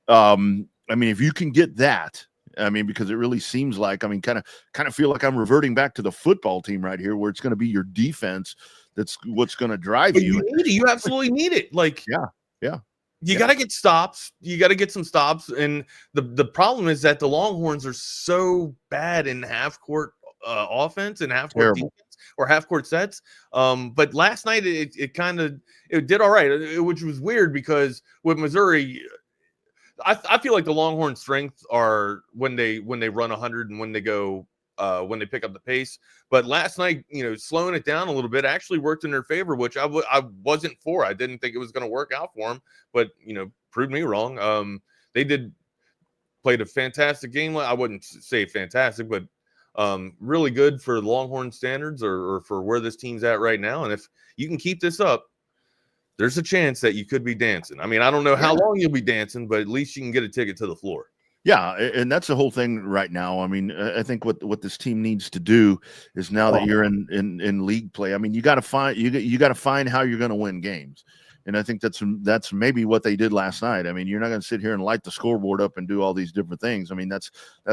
I mean, if you can get that, I mean, because it really seems like, I mean, kind of feel like I'm reverting back to the football team right here, where it's going to be your defense that's what's going to drive you. You absolutely need it. Like, yeah. You got to get stops. You got to get some stops. And the problem is that the Longhorns are so bad in half-court offense and half-court defense or half-court sets. But last night it did all right, which was weird, because with Missouri, I feel like the Longhorns' strengths are when they run 100 and when they go when they pick up the pace. But last night, slowing it down a little bit actually worked in their favor, which I wasn't for. I didn't think it was going to work out for them, but proved me wrong. They played a fantastic game. I wouldn't say fantastic, but really good for Longhorn standards or for where this team's at right now. And if you can keep this up, there's a chance that you could be dancing. I mean, I don't know how long you'll be dancing, but at least you can get a ticket to the floor. Yeah, and that's the whole thing right now. I mean, I think what this team needs to do is, now that you're in league play, I mean, you got to find how you're going to win games. And I think that's maybe what they did last night. I mean, you're not going to sit here and light the scoreboard up and do all these different things. I mean, that's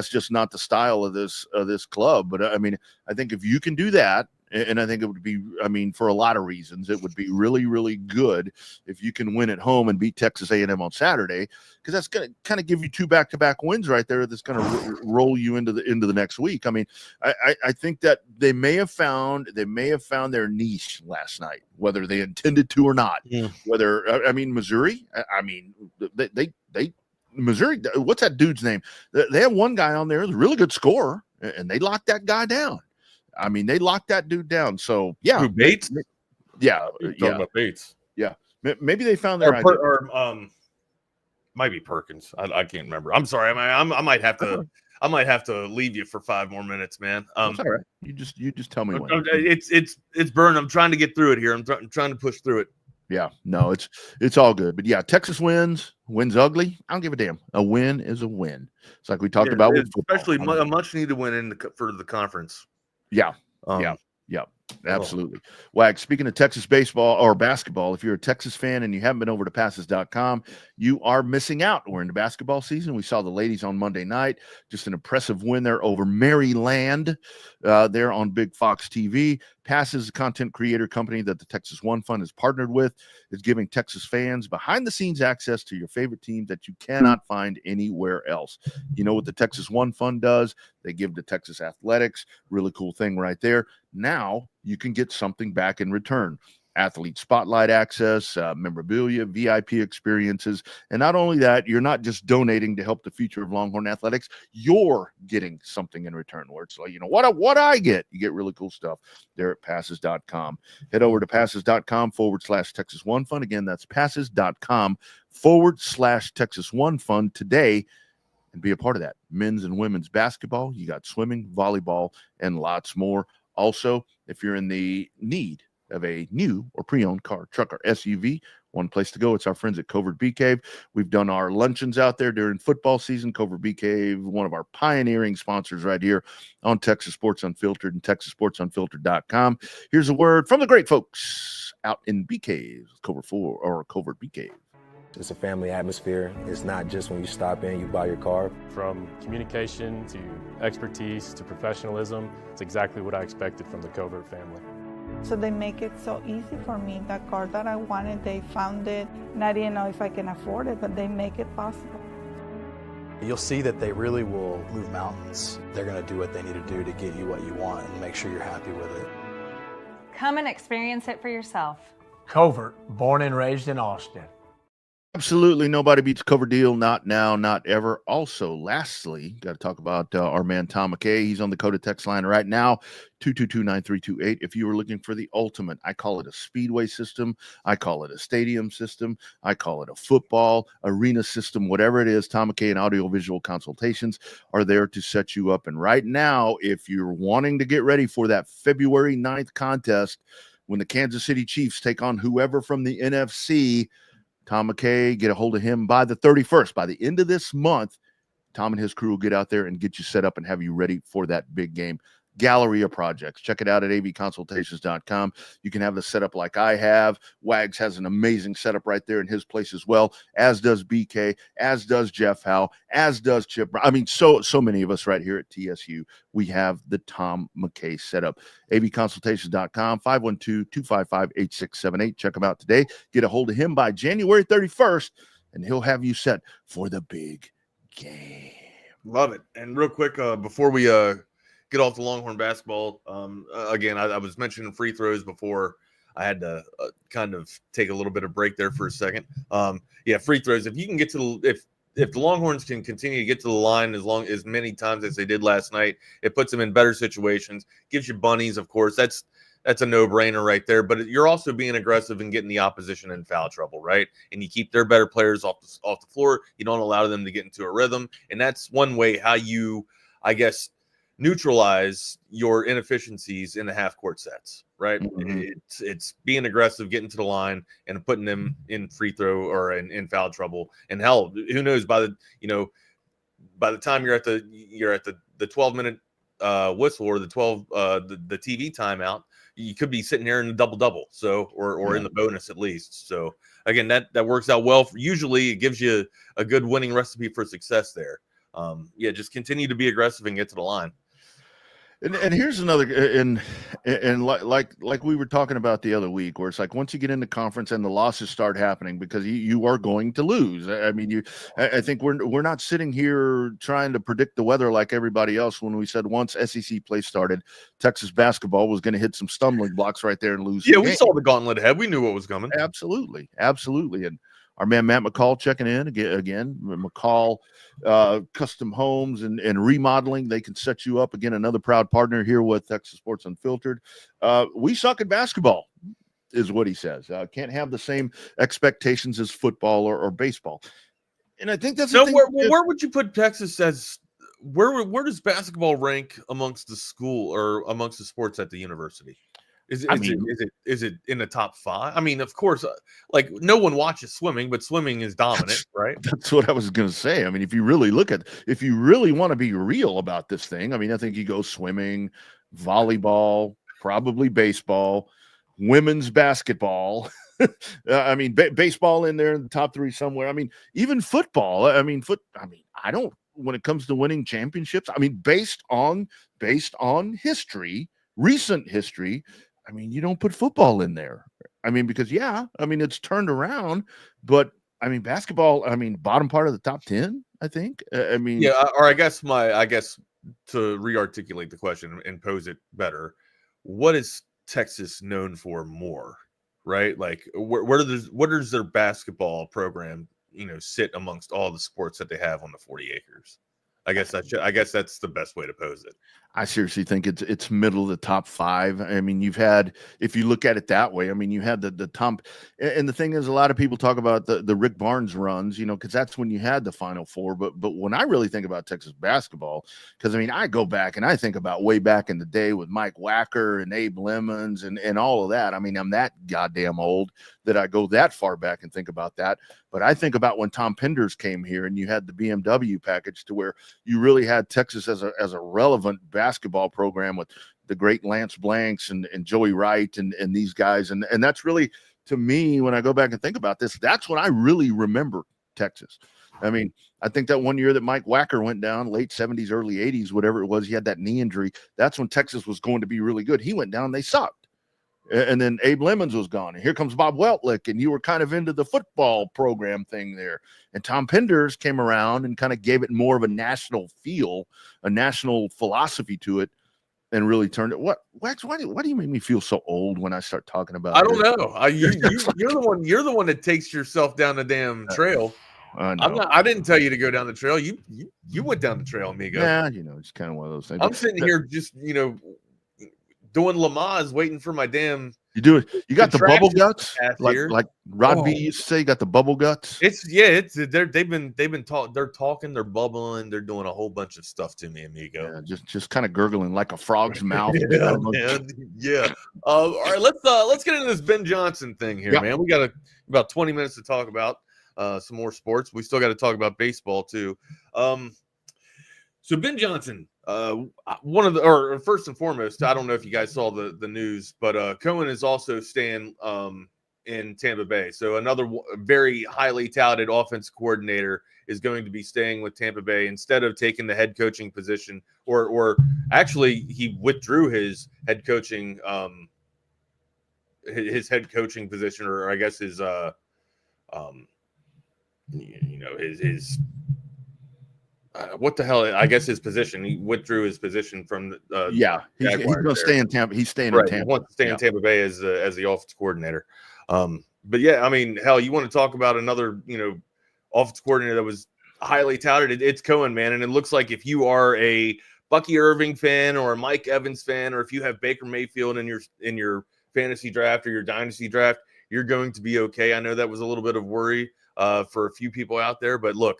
just not the style of this club. But I mean, I think if you can do that, and I think it would be, I mean, for a lot of reasons, it would be really, really good if you can win at home and beat Texas A&M on Saturday, because that's going to kind of give you 2 back-to-back wins right there. That's going to roll you into the next week. I mean, I think that they may have found their niche last night, whether they intended to or not. Yeah. Whether, I mean, Missouri, I mean, they Missouri, what's that dude's name? They have one guy on there who's a really good scorer, and they locked that guy down. I mean, they locked that dude down. So yeah, who, Bates? Yeah, talking about Bates. Yeah, maybe they found their idea. Or might be Perkins. I can't remember. I'm sorry. I might have to leave you for 5 more minutes, man. That's all right. You just tell me when. It's burn. I'm trying to get through it here. I'm trying to push through it. Yeah, no, it's all good. But yeah, Texas wins ugly. I don't give a damn. A win is a win. It's like we talked about with football. Especially a much needed win for the conference. Yeah. Absolutely. Wag, speaking of Texas baseball or basketball, if you're a Texas fan and you haven't been over to passes.com, you are missing out. We're into basketball season. We saw the ladies on Monday night, just an impressive win there over Maryland there on Big Fox TV. Passes, a content creator company that the Texas One Fund is partnered with, is giving Texas fans behind-the-scenes access to your favorite team that you cannot find anywhere else. You know what the Texas One Fund does? They give to Texas athletics. Really cool thing right there. Now you can get something back in return. Athlete spotlight access, memorabilia, VIP experiences. And not only that, you're not just donating to help the future of Longhorn athletics, you're getting something in return where it's like, you know, what I get? You get really cool stuff there at passes.com. Head over to passes.com/Texas One Fund. Again, that's passes.com/Texas One Fund today and be a part of that. Men's and women's basketball, you got swimming, volleyball, and lots more. Also, if you're in the need of a new or pre-owned car, truck, or SUV, one place to go. It's our friends at Covert Bee Cave. We've done our luncheons out there during football season. Covert Bee Cave, one of our pioneering sponsors right here on Texas Sports Unfiltered and TexasSportsUnfiltered.com. Here's a word from the great folks out in Bee Cave, Covert Bee Cave. It's a family atmosphere. It's not just when you stop in, you buy your car. From communication to expertise to professionalism, it's exactly what I expected from the Covert family. So they make it so easy for me. That car that I wanted, they found it, and I didn't know if I can afford it, but they make it possible. You'll see that they really will move mountains. They're going to do what they need to do to get you what you want and make sure you're happy with it. Come and experience it for yourself. Covert, born and raised in Austin. Absolutely. Nobody beats Cover Deal. Not now, not ever. Also, lastly, got to talk about our man, Tom McKay. He's on the Coda text line right now, 222-9328. If you were looking for the ultimate, I call it a speedway system. I call it a stadium system. I call it a football arena system, whatever it is, Tom McKay and Audiovisual Consultations are there to set you up. And right now, if you're wanting to get ready for that February 9th contest, when the Kansas City Chiefs take on whoever from the NFC, Tom McKay, get a hold of him by the 31st. By the end of this month, Tom and his crew will get out there and get you set up and have you ready for that big game. Gallery of projects. Check it out at avconsultations.com. You can have the setup like I have. Wags has an amazing setup right there in his place as well, as does BK, as does Jeff Howe, as does Chip. I mean, so many of us right here at TSU, we have the Tom McKay setup. avconsultations.com, 512-255-8678. Check him out today. Get a hold of him by January 31st, and he'll have you set for the big game. Love it. And real quick, before we get off the Longhorn basketball. Again, I was mentioning free throws before. I had to kind of take a little bit of break there for a second. Free throws. If you can get to if the Longhorns can continue to get to the line as many times as they did last night, it puts them in better situations. Gives you bunnies, of course. That's a no-brainer right there. But you're also being aggressive and getting the opposition in foul trouble, right? And you keep their better players off the floor. You don't allow them to get into a rhythm, and that's one way how you, I guess, neutralize your inefficiencies in the half court sets, right? Mm-hmm. It's being aggressive, getting to the line, and putting them in free throw or in foul trouble. And hell, who knows? By the time you're at the 12-minute whistle or the TV timeout, you could be sitting there in a double. So or in the bonus at least. So again, that works out well. Usually, it gives you a good winning recipe for success there. Just continue to be aggressive and get to the line. And here's another, and like we were talking about the other week, where it's like once you get into conference and the losses start happening because you are going to lose. I mean, I think we're not sitting here trying to predict the weather like everybody else. When we said once SEC play started, Texas basketball was going to hit some stumbling blocks right there and lose. Yeah, we saw the gauntlet ahead. We knew what was coming. Absolutely. And our man Matt McCall checking in again. McCall Custom Homes and Remodeling. They can set you up. Again, another proud partner here with Texas Sports Unfiltered. We suck at basketball, is what he says. Can't have the same expectations as football or baseball. And I think that's so. Where would you put Texas as? Where does basketball rank amongst the school or amongst the sports at the university? Is it in the top 5? I mean, of course, like no one watches swimming, but swimming is dominant, right? That's what I was going to say. I mean, if you really want to be real about this thing, I mean, I think you go swimming, volleyball, probably baseball, women's basketball. I mean, baseball in there in the top 3 somewhere. I mean, even football. I mean, I don't. When it comes to winning championships, I mean, based on history, recent history, I mean, you don't put football in there. I mean, because it's turned around, but I mean, basketball. I mean, bottom part of the top 10. I think. I mean, or I guess to re-articulate the question and pose it better, what is Texas known for more? Right? Like, what does their basketball program, sit amongst all the sports that they have on the 40 acres? I guess that's the best way to pose it. I seriously think it's middle of the top 5. I mean, if you look at it that way, I mean, you had the Tom, and the thing is, a lot of people talk about the Rick Barnes runs, because that's when you had the Final Four. But when I really think about Texas basketball, because I mean, I go back and I think about way back in the day with Mike Wacker and Abe Lemons and all of that. I mean, I'm that goddamn old that I go that far back and think about that. But I think about when Tom Penders came here and you had the BMW package to where you really had Texas as a relevant basketball program with the great Lance Blanks and Joey Wright and these guys. And that's really, to me, when I go back and think about this, that's when I really remember Texas. I mean, I think that one year that Mike Wacker went down, late 70s, early 80s, whatever it was, he had that knee injury. That's when Texas was going to be really good. He went down, they sucked. And then Abe Lemons was gone. And here comes Bob Weltlich, and you were kind of into the football program thing there. And Tom Penders came around and kind of gave it more of a national feel, a national philosophy to it, and really turned it. Wax, why do you make me feel so old when I start talking about I don't know. You're the one that takes yourself down the damn trail. I didn't tell you to go down the trail. You went down the trail, amigo. Yeah, it's kind of one of those things. I'm sitting here just, doing Lamaze, waiting for my damn. You do it. You got the bubble guts, like Rod B used to say. You got the bubble guts. They're talking, they're bubbling, they're doing a whole bunch of stuff to me, amigo. Yeah, just kind of gurgling like a frog's mouth. Yeah. All right, let's get into this Ben Johnson thing here, man. We got about 20 minutes to talk about some more sports. We still got to talk about baseball too. So Ben Johnson, first and foremost, I don't know if you guys saw the news, but Cohen is also staying in Tampa Bay. So another very highly touted offense coordinator is going to be staying with Tampa Bay instead of taking the head coaching position, or actually he withdrew his head coaching position, or I guess his what the hell? I guess his position. He withdrew his position from the. He's going to stay in Tampa. He's staying in Tampa. He wants to stay in Tampa Bay as the offensive coordinator. But yeah, I mean, hell, you want to talk about another offensive coordinator that was highly touted? It's Cohen, man, and it looks like if you are a Bucky Irving fan or a Mike Evans fan, or if you have Baker Mayfield in your fantasy draft or your dynasty draft, you're going to be okay. I know that was a little bit of worry for a few people out there, but look.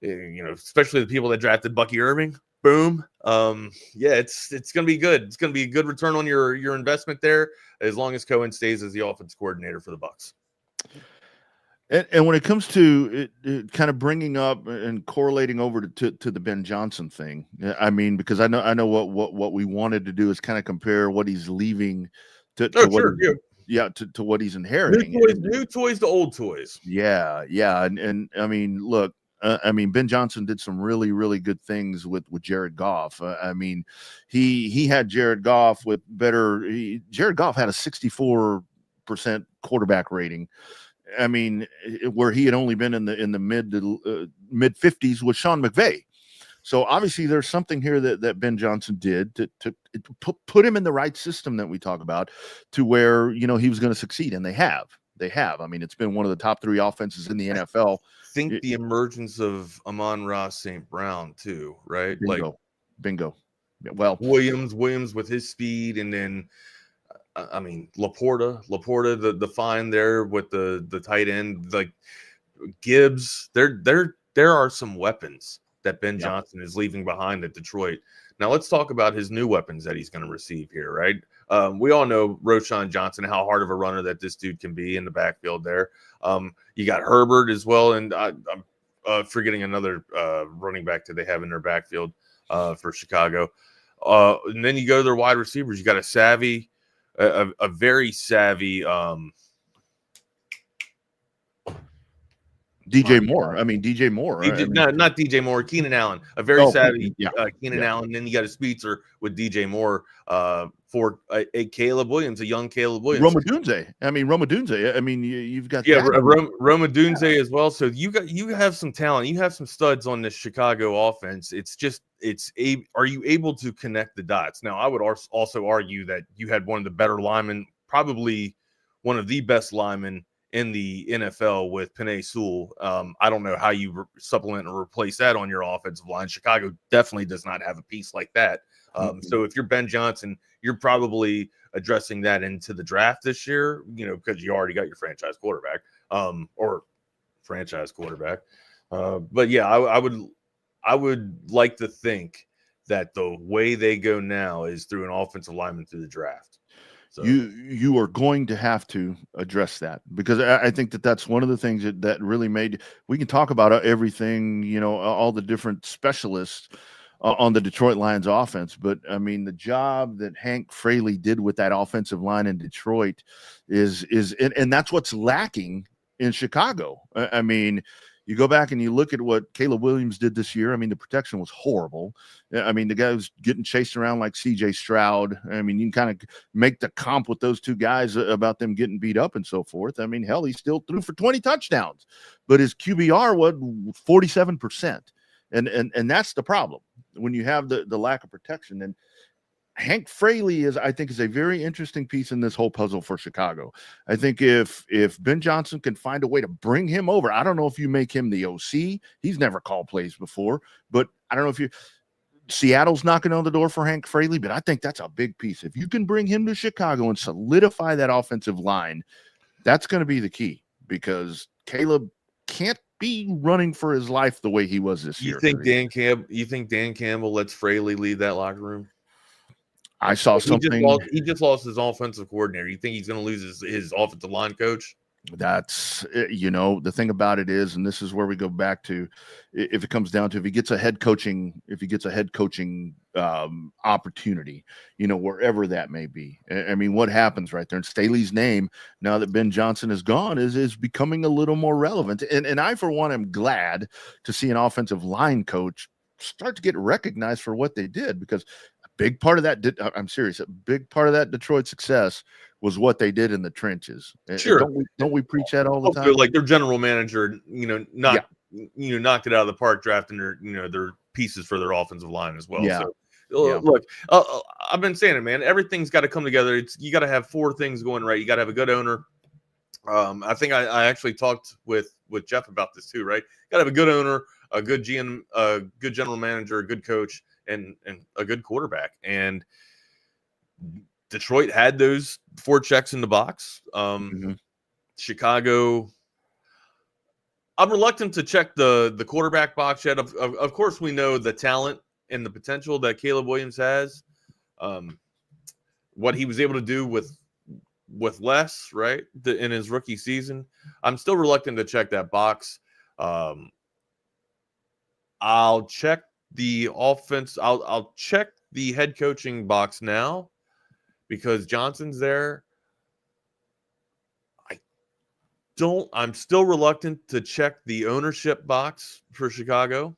Especially the people that drafted Bucky Irving. Boom. It's going to be good. It's going to be a good return on your investment there, as long as Cohen stays as the offense coordinator for the Bucs. And when it comes to it kind of bringing up and correlating over to the Ben Johnson thing, I mean, because I know what we wanted to do is kind of compare what he's leaving to what he's inheriting. New toys to old toys. Yeah. And I mean, look, Ben Johnson did some really, really good things with Jared Goff. I mean, he had Jared Goff with Jared Goff had a 64% quarterback rating. I mean, where he had only been in the mid 50s with Sean McVay. So obviously there's something here that Ben Johnson did to put him in the right system that we talk about, to where, he was going to succeed. And they have. I mean, it's been one of the top 3 offenses in the NFL. I think the emergence of Amon-Ra St. Brown too, right? Bingo. Well, Williams with his speed, and then I mean Laporta, the find there with the tight end, like Gibbs. There are some weapons that Ben Johnson is leaving behind at Detroit. Now let's talk about his new weapons that he's going to receive here, right? We all know Roschon Johnson, how hard of a runner that this dude can be in the backfield there. You got Herbert as well, and I'm forgetting another running back that they have in their backfield for Chicago. And then you go to their wide receivers. You got a very savvy DJ Moore. I mean, DJ Moore. Not DJ Moore. Keenan Allen. A very savvy Keenan Yeah. Allen. And then you got a Speedster with DJ Moore for a Caleb Williams, a young Caleb Williams. Romadunze. I mean, you've got Romadunze as well. So you have some talent. You have some studs on this Chicago offense. Are you able to connect the dots? Now, I would also argue that you had one of the better linemen, probably one of the best linemen in the NFL with Penei Sewell. I don't know how you supplement or replace that on your offensive line. Chicago definitely does not have a piece like that. So if you're Ben Johnson, you're probably addressing that into the draft this year, because you already got your franchise quarterback, But yeah, I would like to think that the way they go now is through an offensive lineman through the draft. So you are going to have to address that, because I think that's one of the things that really made. We can talk about everything, all the different specialists on the Detroit Lions offense, but I mean, the job that Hank Fraley did with that offensive line in Detroit is that's what's lacking in Chicago. I mean, you go back and you look at what Caleb Williams did this year. I mean, the protection was horrible. I mean, the guy was getting chased around like C.J. Stroud. I mean, you can kind of make the comp with those two guys about them getting beat up and so forth. I mean, hell, he still threw for 20 touchdowns, but his QBR was 47%. And that's the problem when you have the lack of protection. And Hank Fraley is a very interesting piece in this whole puzzle for Chicago. I think if Ben Johnson can find a way to bring him over, I don't know if you make him the OC. He's never called plays before, but I don't know if Seattle's knocking on the door for Hank Fraley, but I think that's a big piece. If you can bring him to Chicago and solidify that offensive line, that's going to be the key, because Caleb can't be running for his life the way he was this year. You think Dan Campbell lets Fraley lead that locker room? I saw something. He just lost his offensive coordinator. You think he's going to lose his offensive line coach? That's, the thing about it is, and this is where we go back to, if it comes down to, if he gets a head coaching opportunity, wherever that may be. I mean, what happens right there? And Staley's name, now that Ben Johnson is gone, is becoming a little more relevant. And I, for one, am glad to see an offensive line coach start to get recognized for what they did, because big part of that, I'm serious, a big part of that Detroit success was what they did in the trenches. Sure. Don't we preach that all the time? Like their general manager, knocked it out of the park, drafting their pieces for their offensive line as well. Yeah. So, look, I've been saying it, man. Everything's got to come together. You got to have four things going right. You got to have a good owner. I think I actually talked with Jeff about this too, right? Got to have a good owner, a good GM, a good general manager, a good coach, and a good quarterback. And Detroit had those four checks in the box. Chicago, I'm reluctant to check the quarterback box yet. Of course, we know the talent and the potential that Caleb Williams has. What he was able to do with less, right, in his rookie season. I'm still reluctant to check that box. I'll check the offense. I'll check the head coaching box now, because Johnson's there. I'm still reluctant to check the ownership box for Chicago.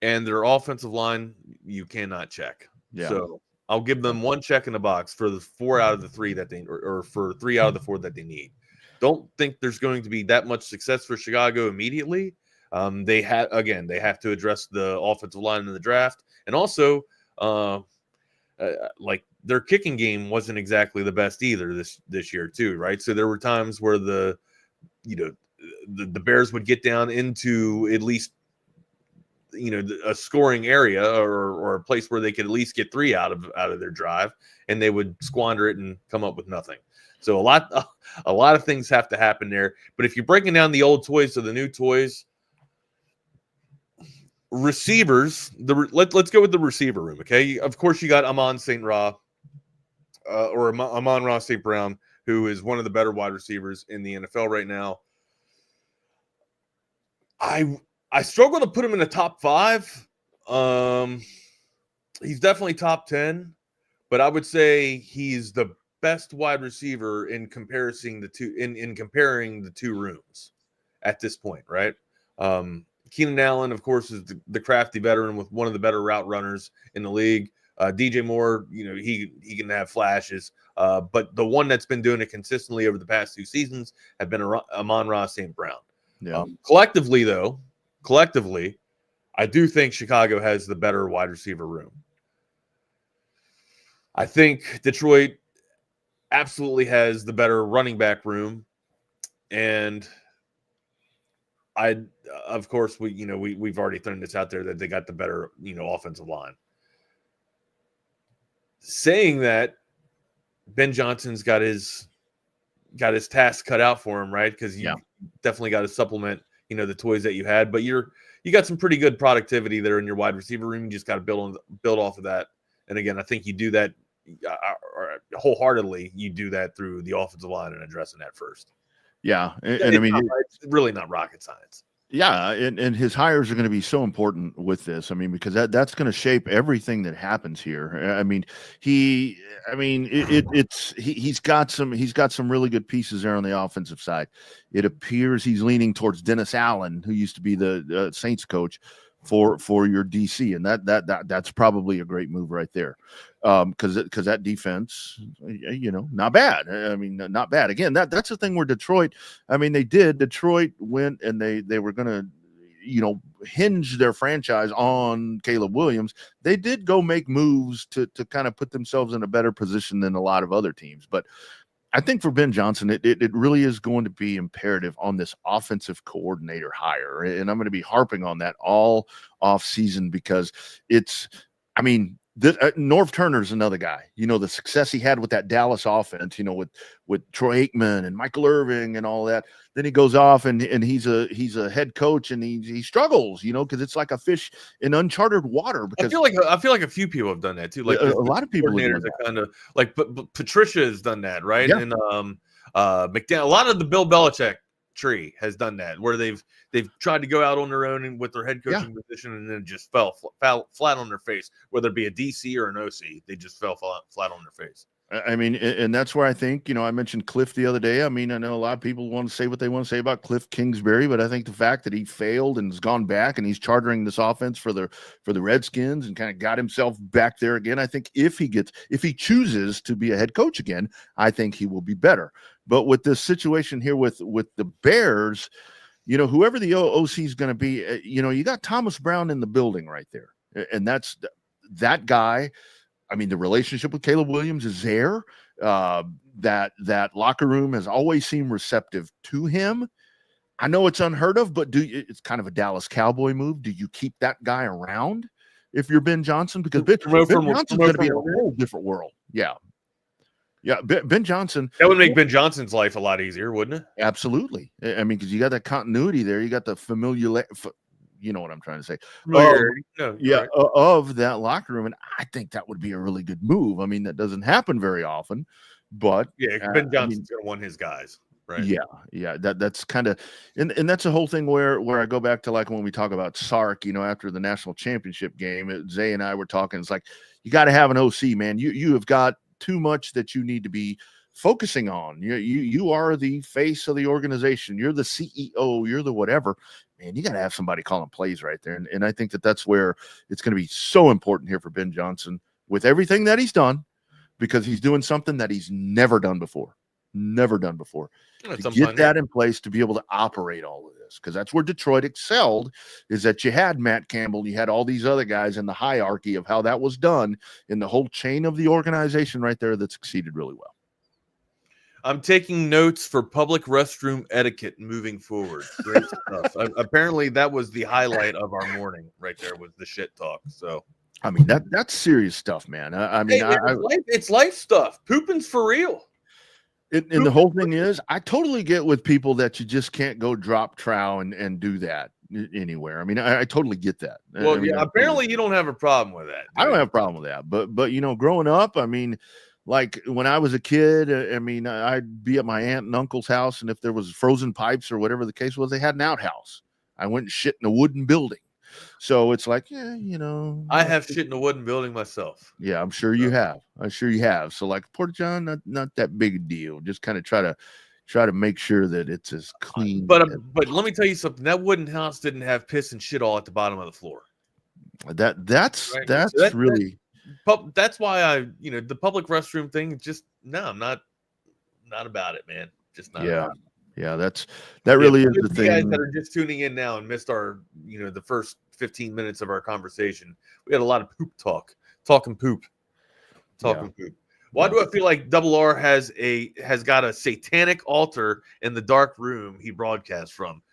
And their offensive line, you cannot check. Yeah. So I'll give them one check in the box for the 4 out of the 3 that they, or for 3 out of the 4 that they need. Don't think there's going to be that much success for Chicago immediately. They have to address the offensive line in the draft, and also like their kicking game wasn't exactly the best either this year too, right? So there were times where the Bears would get down into at least a scoring area or a place where they could at least get 3 out of their drive, and they would squander it and come up with nothing. So a lot of things have to happen there. But if you're breaking down the old toys to the new toys, receivers, let's go with the receiver room, okay? Of course, you got Amon St. Ra, or Amon-Ra St. Brown, who is one of the better wide receivers in the NFL right now. I struggle to put him in the top 5. He's definitely top 10, but I would say he's the best wide receiver in comparing the two rooms at this point, right? Keenan Allen, of course, is the crafty veteran with one of the better route runners in the league. DJ Moore, he can have flashes, but the one that's been doing it consistently over the past 2 seasons have been Amon-Ra St. Brown. Yeah. Collectively, I do think Chicago has the better wide receiver room. I think Detroit absolutely has the better running back room, and of course, we've already thrown this out there that they got the better offensive line. Saying that, Ben Johnson's got his task cut out for him, right? Because you definitely got to supplement the toys that you had, but you got some pretty good productivity there in your wide receiver room. You just got to build off of that. And again, I think you do that wholeheartedly. You do that through the offensive line and addressing that first. Yeah, and I mean, it's really not rocket science. Yeah, and his hires are going to be so important with this. I mean, because that's going to shape everything that happens here. I mean, he's got some really good pieces there on the offensive side. It appears he's leaning towards Dennis Allen, who used to be the Saints coach, for your DC, and that's probably a great move right there, because that defense, not bad. I mean, not bad. Again, that's the thing where Detroit. I mean, Detroit went and they were gonna, hinge their franchise on Caleb Williams. They did go make moves to kind of put themselves in a better position than a lot of other teams, but I think for Ben Johnson, it really is going to be imperative on this offensive coordinator hire. And I'm going to be harping on that all off season because Norv Turner's another guy, the success he had with that Dallas offense, with Troy Aikman and Michael Irving and all that. Then he goes off and he's a head coach and he struggles, because it's like a fish in uncharted water. Because I feel like a few people have done that too. Like a lot of people coordinators that kind of like, but Patricia has done that, right? Yeah. And McDaniel, a lot of the Bill Belichick tree has done that, where they've tried to go out on their own and with their head coaching position, and then just fell flat on their face. Whether it be a DC or an OC, they just fell flat on their face. I mean, and that's where I think, I mentioned Cliff the other day. I mean, I know a lot of people want to say what they want to say about Cliff Kingsbury, but I think the fact that he failed and has gone back and he's chartering this offense for the Redskins and kind of got himself back there again, I think if he chooses to be a head coach again, I think he will be better. But with this situation here with the Bears, whoever the OC is going to be, you got Thomas Brown in the building right there. And that's that guy. I mean, the relationship with Caleb Williams is there. That locker room has always seemed receptive to him. I know it's unheard of, but it's kind of a Dallas Cowboy move. Do you keep that guy around if you're Ben Johnson? Because Ben Johnson's going to be in a whole different world. Yeah. Yeah, Ben Johnson. That would make Ben Johnson's life a lot easier, wouldn't it? Absolutely. I mean, because you got that continuity there. You got the familiar. You know what I'm trying to say. Of that locker room. And I think that would be a really good move. I mean, that doesn't happen very often, but Ben Johnson's going to want his guys, right? Yeah. That's kind of, and that's a whole thing where I go back to like when we talk about Sark, after the national championship game, Zay and I were talking, it's like, you got to have an OC, man. You have got too much that you need to be focusing on. You are the face of the organization. You're the CEO. You're the whatever. Man, you got to have somebody calling plays right there. And I think that's where it's going to be so important here for Ben Johnson with everything that he's done, because he's doing something that he's never done before. To get that in place, to be able to operate all of this, because that's where Detroit excelled, is that you had Matt Campbell, you had all these other guys in the hierarchy of how that was done in the whole chain of the organization right there that succeeded really well. I'm taking notes for public restroom etiquette moving forward. Great stuff. Apparently, that was the highlight of our morning right there, was the shit talk. So, I mean, that's serious stuff, man. It's life stuff. Pooping's for real. And the whole thing is, I totally get with people that you just can't go drop trow and do that anywhere. I mean, I totally get that. Well, apparently you don't have a problem with that. I don't have a problem with that. But growing up, I mean, like when I was a kid, I mean, I'd be at my aunt and uncle's house, and if there was frozen pipes or whatever the case was, they had an outhouse. I went and shit in a wooden building. So it's like, I have shit in a wooden building myself. Yeah, I'm sure you have. I'm sure you have. So like Porta John, not that big a deal. Just kind of try to make sure that it's as clean. But let me tell you something. That wooden house didn't have piss and shit all at the bottom of the floor. That's Right? that's So really that's why the public restroom thing. Just no, I'm not about it, man. Just not. About it. Yeah, that really is the thing. Guys that are just tuning in now and missed our, the first 15 minutes of our conversation. We had a lot of poop talking poop. Why do I feel like Double R has got a satanic altar in the dark room he broadcasts from?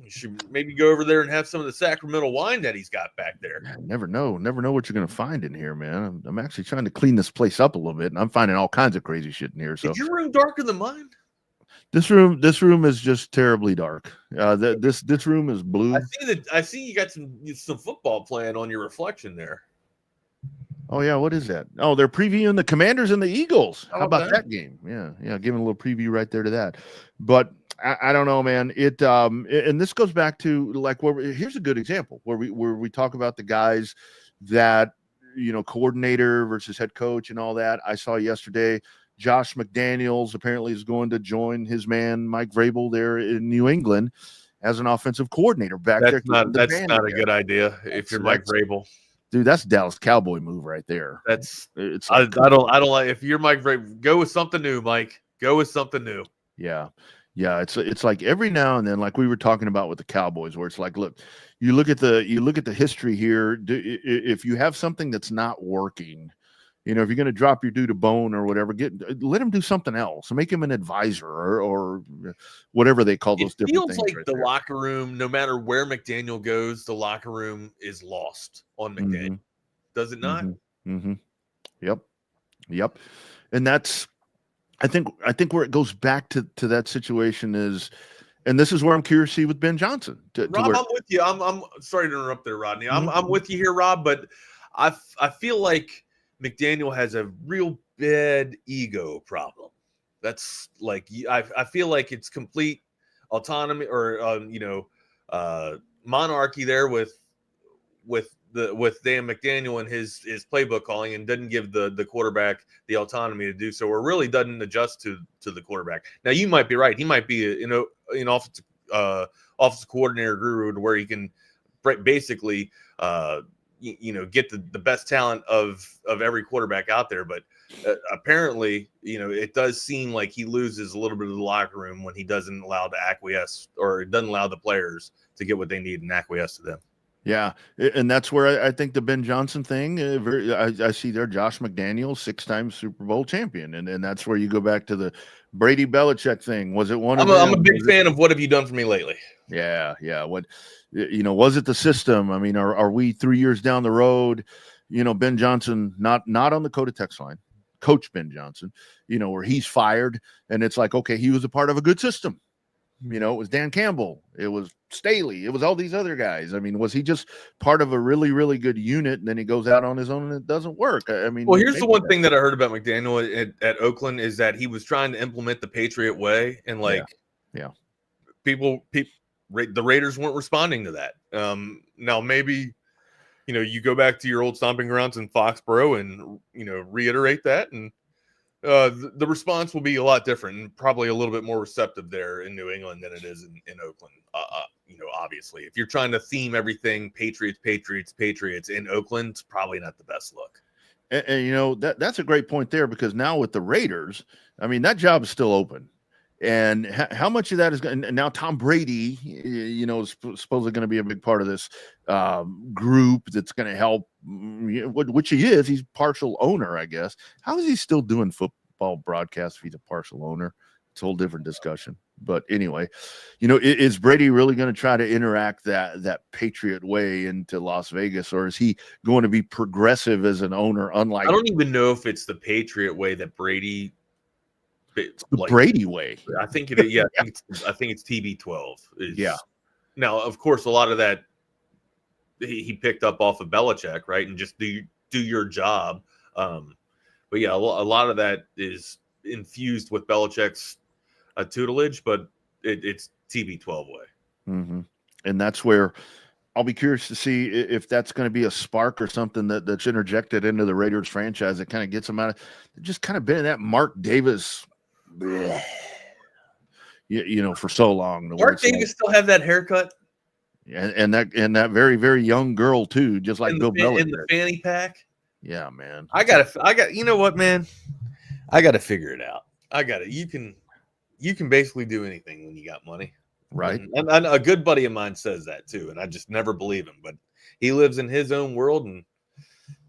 You should maybe go over there and have some of the sacramental wine that he's got back there. Never know what you're going to find in here, man. I'm actually trying to clean this place up a little bit, and I'm finding all kinds of crazy shit in here. So is your room darker than mine? This room is just terribly dark. This room is blue. I see you got some football playing on your reflection there. Oh yeah, what is that? Oh, they're previewing the Commanders and the Eagles. How about that game? Yeah, giving a little preview right there to that. But I don't know, man. And this goes back to like here's a good example where we talk about the guys that coordinator versus head coach and all that. I saw yesterday Josh McDaniels apparently is going to join his man Mike Vrabel there in New England as an offensive coordinator back there. That's not a good idea if you're Mike Vrabel. Dude, that's a Dallas Cowboy move right there. I don't like if you're Mike Vrabel, go with something new, Mike. Go with something new. Yeah. It's like every now and then, like we were talking about with the Cowboys, where it's like, look, you look at the history here. If you have something that's not working, if you're going to drop your dude a bone or whatever, let him do something else. Make him an advisor or whatever they call those different things. It feels like the locker room, no matter where McDaniel goes, the locker room is lost on McDaniel. Mm-hmm. Does it not? Mm-hmm. Yep. And that's, I think where it goes back to that situation is, and this is where I'm curious to see with Ben Johnson. Rob, I'm with you. I'm sorry to interrupt there, Rodney. I'm with you here, Rob, but I feel like McDaniel has a real bad ego problem. That's like I feel like it's complete autonomy or monarchy there with Dan McDaniel and his playbook calling, and doesn't give the quarterback the autonomy to do so, or really doesn't adjust to the quarterback. Now you might be right. He might be an offensive coordinator guru to where he can basically get the best talent of every quarterback out there. But apparently, it does seem like he loses a little bit of the locker room when he doesn't allow to acquiesce or doesn't allow the players to get what they need and acquiesce to them. Yeah, and that's where I think the Ben Johnson thing, I see there Josh McDaniels, 6-time Super Bowl champion, and that's where you go back to the Brady Belichick thing. Was it one of them? I'm a big fan of What Have You Done For Me Lately? Yeah. What, was it the system? I mean, are we 3 years down the road? Ben Johnson, not on the Coda text line, Coach Ben Johnson, where he's fired, and it's like, okay, he was a part of a good system. It was Dan Campbell. It was Staley. It was all these other guys. I mean, was he just part of a really, really good unit, and then he goes out on his own and it doesn't work? I mean, well, here's the one thing that I heard about McDaniel at Oakland is that he was trying to implement the Patriot way, and people, the Raiders weren't responding to that. Now maybe, you go back to your old stomping grounds in Foxborough and reiterate that, and the response will be a lot different and probably a little bit more receptive there in New England than it is in Oakland. Obviously, if you're trying to theme everything Patriots in Oakland, it's probably not the best look. And that's a great point there, because now with the Raiders, I mean, that job is still open. And how much of that is going? And now Tom Brady, is supposedly going to be a big part of this group that's going to help, which he is. He's partial owner, I guess. How is he still doing football broadcasts if he's a partial owner? It's a whole different discussion. But anyway, is Brady really going to try to interact that Patriot way into Las Vegas, or is he going to be progressive as an owner? Unlike, I don't even know if it's the Patriot way that Brady. It's the Brady way. I think it is. Yeah, I think it's TB12. Yeah. Now, of course, a lot of that he picked up off of Belichick, right? And just do your job. But yeah, a lot of that is infused with Belichick's tutelage, but it's TB12 way. Mm-hmm. And that's where I'll be curious to see if that's going to be a spark or something that's interjected into the Raiders franchise that kind of gets them out of just kind of been in that Mark Davis, bleh, for so long. Mark Davis still have that haircut, and that very, very young girl too, just like Bill Belichick. in the fanny pack. Yeah, man. You know what, man? I got to figure it out. You can basically do anything when you got money. Right. And a good buddy of mine says that too, and I just never believe him. But he lives in his own world, and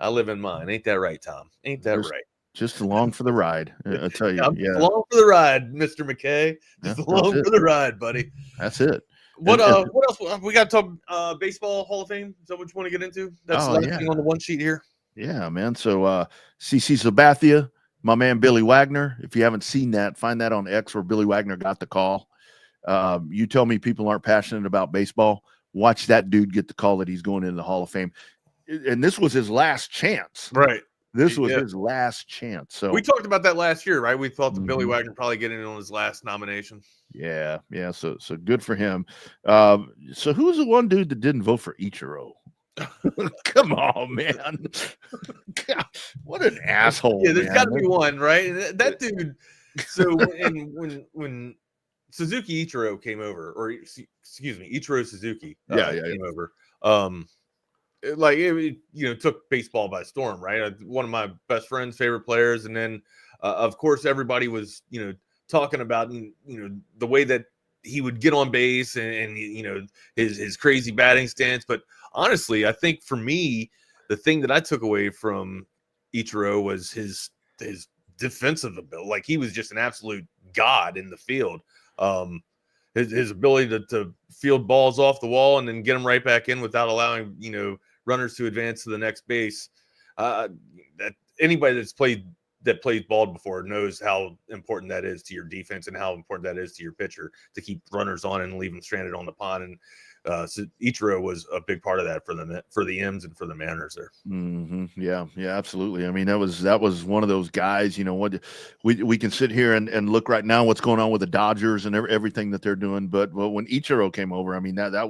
I live in mine. Ain't that right, Tom? Ain't that right? Just along for the ride. I tell you. Yeah. Along for the ride, Mr. McKay. Just along for the ride, buddy. That's it. What else? We got to talk baseball Hall of Fame. Is that what you want to get into? That's the last thing on the one sheet here. Yeah, man. So CC Sabathia, my man Billy Wagner. If you haven't seen that, find that on X where Billy Wagner got the call. You tell me people aren't passionate about baseball. Watch that dude get the call that he's going into the Hall of Fame. And this was his last chance. Right. This was his last chance. So we talked about that last year, right? We thought that Billy Wagner probably getting in on his last nomination. Yeah. So good for him. So who's the one dude that didn't vote for Ichiro? Come on, man. God, what an asshole. Yeah, there's got to be one, right? That dude. So when Suzuki Ichiro came over, or excuse me, Ichiro Suzuki came over. Took baseball by storm, right? One of my best friend's favorite players, and then of course everybody was talking about the way that he would get on base and his crazy batting stance. But honestly, I think for me, the thing that I took away from Ichiro was his defensive ability. Like, he was just an absolute god in the field. His ability to field balls off the wall and then get them right back in without allowing runners to advance to the next base. That anybody that plays ball before knows how important that is to your defense and how important that is to your pitcher to keep runners on and leave them stranded on the pond. And so Ichiro was a big part of that for the M's and for the Mariners there. Mm-hmm. Yeah, absolutely. I mean, that was one of those guys. What we can sit here and look right now what's going on with the Dodgers and everything that they're doing. But when Ichiro came over, I mean that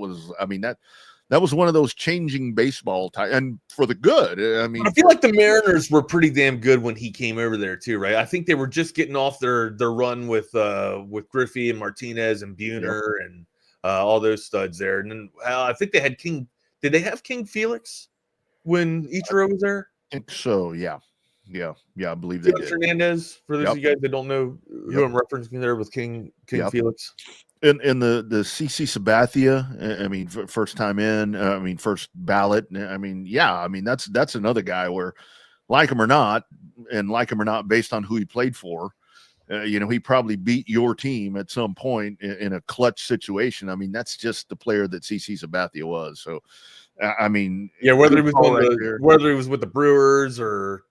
was one of those changing baseball and for the good. I mean, I feel like the Mariners were pretty damn good when he came over there too, right? I think they were just getting off their run with Griffey and Martinez and Buhner and all those studs there. And then I think they had King. Did they have King Felix when Ichiro was there? I think so. Yeah. I believe they did. Hernandez, for those of you guys that don't know who I'm referencing there with King Felix. In the CC Sabathia, I mean, first time in, first ballot. I mean, that's another guy where, like him or not based on who he played for, he probably beat your team at some point in a clutch situation. I mean, that's just the player that CC Sabathia was. So, I mean, whether he was with the Brewers or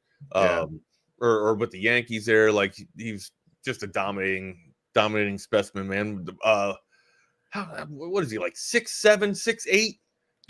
with the Yankees there, like, he's just a dominating specimen, man. What is he, like 6'7", 6'8"?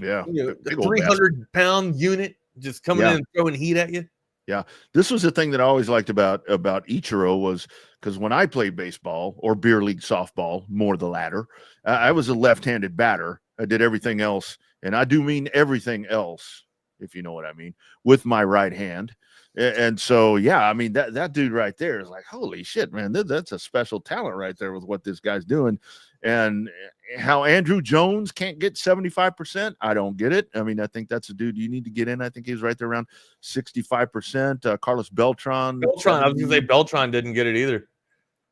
Yeah, 300-pound unit just coming in and throwing heat at you. Yeah, this was the thing that I always liked about Ichiro was because when I played baseball or beer league softball, more the latter, I was a left-handed batter. I did everything else, and I do mean everything else, if you know what I mean, with my right hand. And so, I mean, that dude right there is like, holy shit, man, that's a special talent right there with what this guy's doing. And how Andrew Jones can't get 75%, I don't get it. I mean, I think that's a dude you need to get in. I think he's right there around 65%. Carlos Beltran. I was going to say Beltran didn't get it either.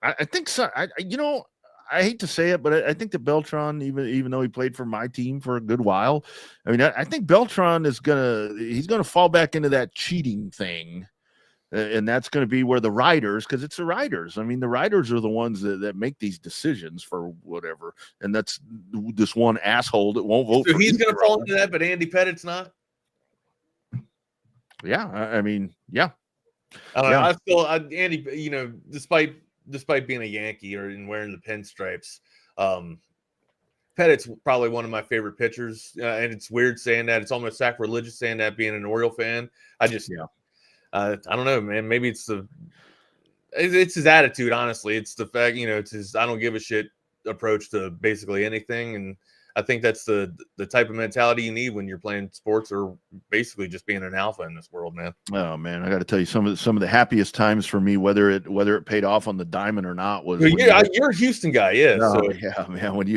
I think so. I hate to say it, but I think that Beltran, even though he played for my team for a good while, I mean, I think Beltran he's gonna fall back into that cheating thing, and that's going to be where the writers, because it's the writers. I mean, the writers are the ones that make these decisions for whatever, and that's this one asshole that won't vote. So he's going to fall into that, but Andy Pettit's not. Yeah, I mean, yeah. I don't know. Andy, despite being a Yankee and wearing the pinstripes, Pettit's probably one of my favorite pitchers. And it's weird saying that. It's almost sacrilegious saying that, being an Oriole fan. I don't know, man. Maybe it's his attitude, honestly. It's the fact, it's his I don't give a shit approach to basically anything. And I think that's the type of mentality you need when you're playing sports or basically just being an alpha in this world, man. Oh man, I got to tell you, some of the happiest times for me, whether it paid off on the diamond or not, was you're a Houston guy, yeah. So yeah, man. When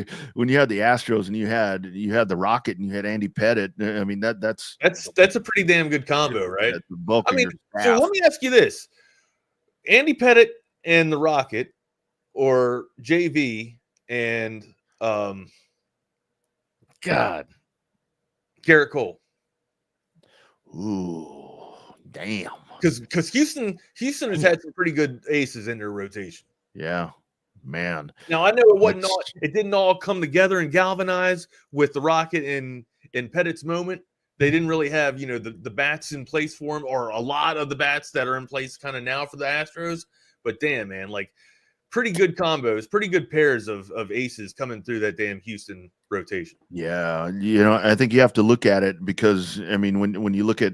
you had the Astros and you had the Rocket and you had Andy Pettit, I mean that's a pretty damn good combo, right? I mean, so let me ask you this: Andy Pettit and the Rocket, or JV and Garrett Cole. Ooh, damn. Because Houston has had some pretty good aces in their rotation. Yeah, man. Now I know it didn't all come together and galvanize with the Rocket in Pettit's moment. They didn't really have, the bats in place for him, or a lot of the bats that are in place kind of now for the Astros. But damn, man, like pretty good combos, pretty good pairs of aces coming through that damn Houston rotation. Yeah, I think you have to look at it because I mean, when you look at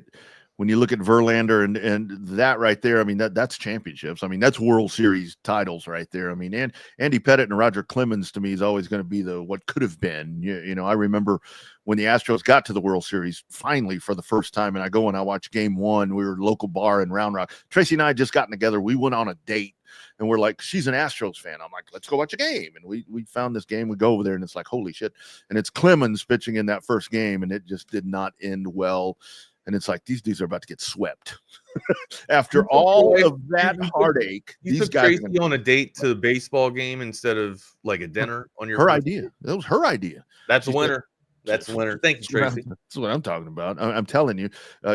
Verlander and that right there, I mean that's championships. I mean that's World Series titles right there. I mean, and Andy Pettit and Roger Clemens to me is always going to be the what could have been. I remember when the Astros got to the World Series finally for the first time, and I go and I watch Game 1. We were at a local bar in Round Rock. Tracy and I had just gotten together. We went on a date. And we're like, she's an Astros fan. I'm like, let's go watch a game. And we found this game. We go over there, and it's like, holy shit. And it's Clemens pitching in that first game, and it just did not end well. And it's like, these dudes are about to get swept. After all of that heartache, these guys Tracy on a date to a baseball game instead of like a dinner on your her idea. That was her idea. That's a winner. That's the winner. Thank you, Tracy. That's what I'm talking about. I'm telling you,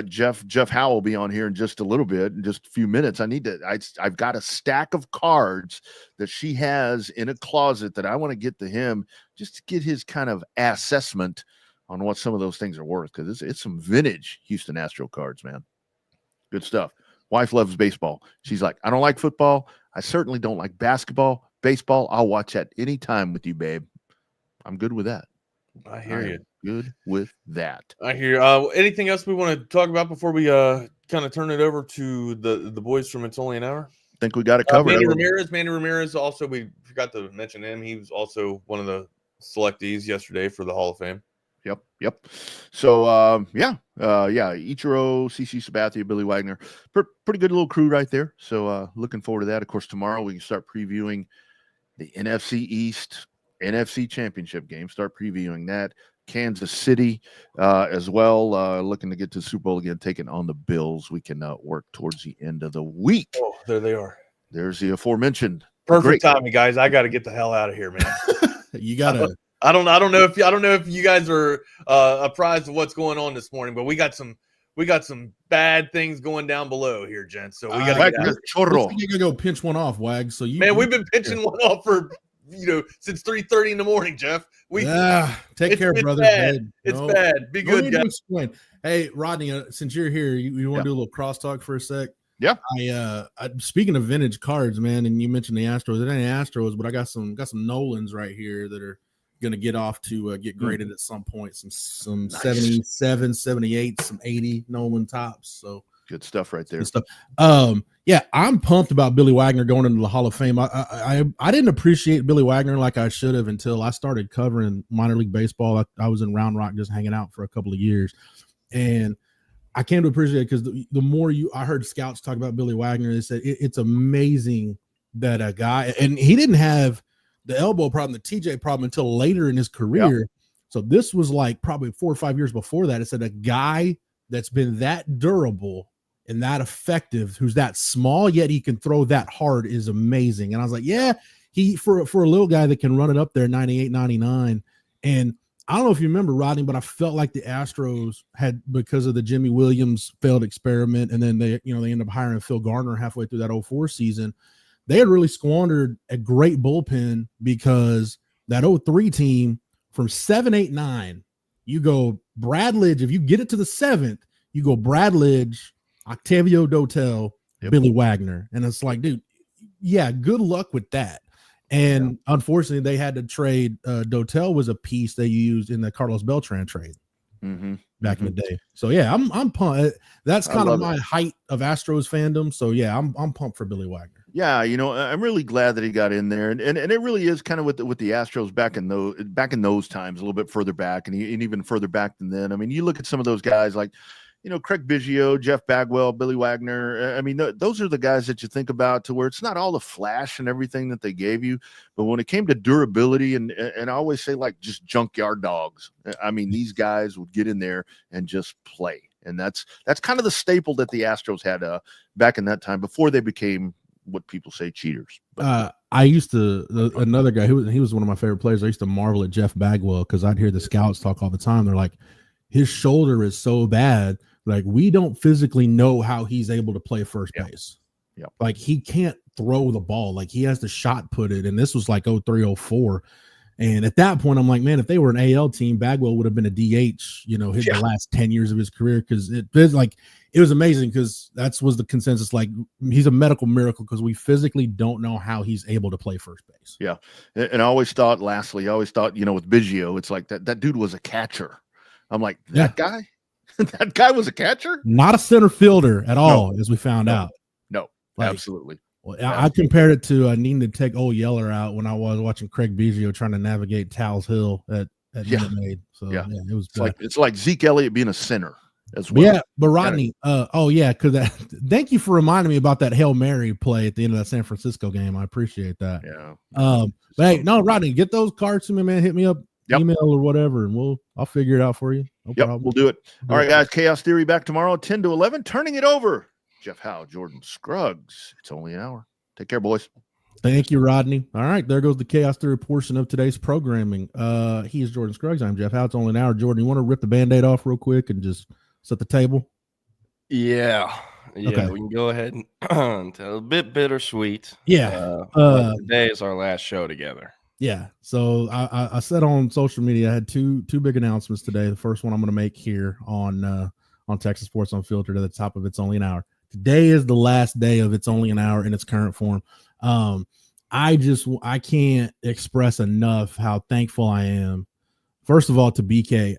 Jeff Howe will be on here in just a little bit, in just a few minutes. I've got a stack of cards that she has in a closet that I want to get to him just to get his kind of assessment on what some of those things are worth, because it's some vintage Houston Astro cards, man. Good stuff. Wife loves baseball. She's like, I don't like football. I certainly don't like basketball. Baseball, I'll watch at any time with you, babe. I'm good with that. I hear you. Good with that. I hear you. Anything else we want to talk about before we kind of turn it over to the boys from It's Only an Hour? I think we got it covered. Manny Ramirez also, we forgot to mention him. He was also one of the selectees yesterday for the Hall of Fame. Yep. So, Ichiro, CC Sabathia, Billy Wagner, pretty good little crew right there. So, looking forward to that. Of course, tomorrow we can start previewing the NFC East, NFC Championship game. Start previewing that. Kansas City as well. Looking to get to the Super Bowl again, taking on the Bills. We can work towards the end of the week. Oh, there they are. There's the aforementioned. Perfect timing, guys. I got to get the hell out of here, man. You got to. I don't know if you guys are apprised of what's going on this morning, but we got some bad things going down below here, gents. So we got to get out. You gotta go pinch one off, Wag. So we've been pinching one off for since 3:30 in the morning, Jeff. Take care, brother. Bad. It's bad. Be good, guys. Explain. Hey, Rodney, since you're here, you want to do a little crosstalk for a sec? Yeah. Speaking of vintage cards, man, and you mentioned the Astros. It ain't Astros, but I got some Nolans right here that are going to get off to get graded at some point. Some nice. 77, 78, some 80 Nolan tops. So good stuff right there. Good stuff. I'm pumped about Billy Wagner going into the Hall of Fame. I didn't appreciate Billy Wagner like I should have until I started covering minor league baseball. I was in Round Rock just hanging out for a couple of years, and I came to appreciate it because the more I heard scouts talk about Billy Wagner, they said it's amazing that a guy, and he didn't have the elbow problem, the TJ problem until later in his career. Yeah. So this was like probably 4 or 5 years before that. It said a guy that's been that durable and that effective, who's that small, yet he can throw that hard, is amazing. And I was like, yeah, he for a little guy that can run it up there 98, 99. And I don't know if you remember, Rodney, but I felt like the Astros had, because of the Jimmy Williams failed experiment, and then they ended up hiring Phil Garner halfway through that 04 season. They had really squandered a great bullpen, because that 03 team from 7, 8, 9, you go Bradledge. If you get it to the 7th, you go Bradledge, Octavio Dotel, Billy Wagner. And it's like, dude, yeah, good luck with that. And unfortunately, they had to trade. Dotel was a piece they used in the Carlos Beltran trade back in the day. So yeah, I'm pumped. That's kind of my height of Astros fandom. So yeah, I'm pumped for Billy Wagner. Yeah, I'm really glad that he got in there, and it really is kind of with the Astros back in those times, a little bit further back, and even further back than then. I mean, you look at some of those guys like, Craig Biggio, Jeff Bagwell, Billy Wagner. I mean, those are the guys that you think about to where it's not all the flash and everything that they gave you, but when it came to durability and I always say like just junkyard dogs. I mean, these guys would get in there and just play, and that's kind of the staple that the Astros had back in that time before they became what people say cheaters. I used to another guy he was one of my favorite players. I used to marvel at Jeff Bagwell because I'd hear the scouts talk all the time. They're like, his shoulder is so bad, like we don't physically know how he's able to play first base. Yeah, like he can't throw the ball, like he has to shot put it. And this was like 03, 04. And at that point, I'm like, man, if they were an AL team, Bagwell would have been a DH, the last 10 years of his career. Because it was amazing because that was the consensus. Like, he's a medical miracle because we physically don't know how he's able to play first base. Yeah. And I always thought, with Biggio, it's like that dude was a catcher. I'm like, that guy? That guy was a catcher? Not a center fielder at all, as we found out. No, absolutely. Well, I compared it to needing to take old Yeller out when I was watching Craig Biggio trying to navigate Towles Hill at Minute Maid. So yeah, it was it's like Zeke Elliott being a center as well. Yeah, but Rodney, because thank you for reminding me about that Hail Mary play at the end of that San Francisco game. I appreciate that. Yeah. But hey, no, Rodney, get those cards to me, man. Hit me up, email or whatever, and I'll figure it out for you. No problem. We'll do it. All right, guys. Chaos Theory back tomorrow, 10 to 11. Turning it over. Jeff Howe, Jordan Scruggs. It's only an hour. Take care, boys. Thank you, Rodney. All right, there goes the Chaos Theory portion of today's programming. He is Jordan Scruggs. I'm Jeff Howe. It's only an hour. Jordan, you want to rip the Band-Aid off real quick and just set the table? Yeah, Okay. we can go ahead and tell a bit bittersweet. Yeah. But today is our last show together. Yeah. So I said on social media, I had two big announcements today. The first one I'm going to make here on Texas Sports Unfiltered at the top of It's Only an Hour. Today is the last day of It's Only an Hour in its current form. I can't express enough how thankful I am. First of all, to BK,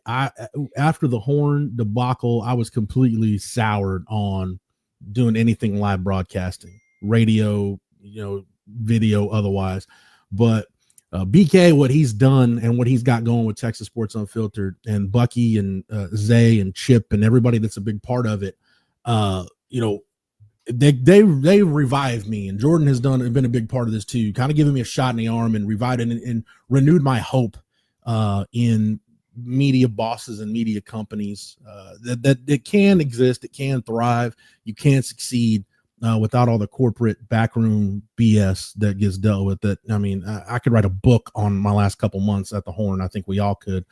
after the Horn debacle, I was completely soured on doing anything live broadcasting, radio, video, otherwise. But BK, what he's done and what he's got going with Texas Sports Unfiltered, and Bucky and Zay and Chip and everybody that's a big part of it, they revived me, and Jordan has been a big part of this too, kind of giving me a shot in the arm and revived and renewed my hope in media bosses and media companies that it can exist, it can thrive, you can succeed without all the corporate backroom BS that gets dealt with. That, I mean, I could write a book on my last couple months at the Horn. I think we all could.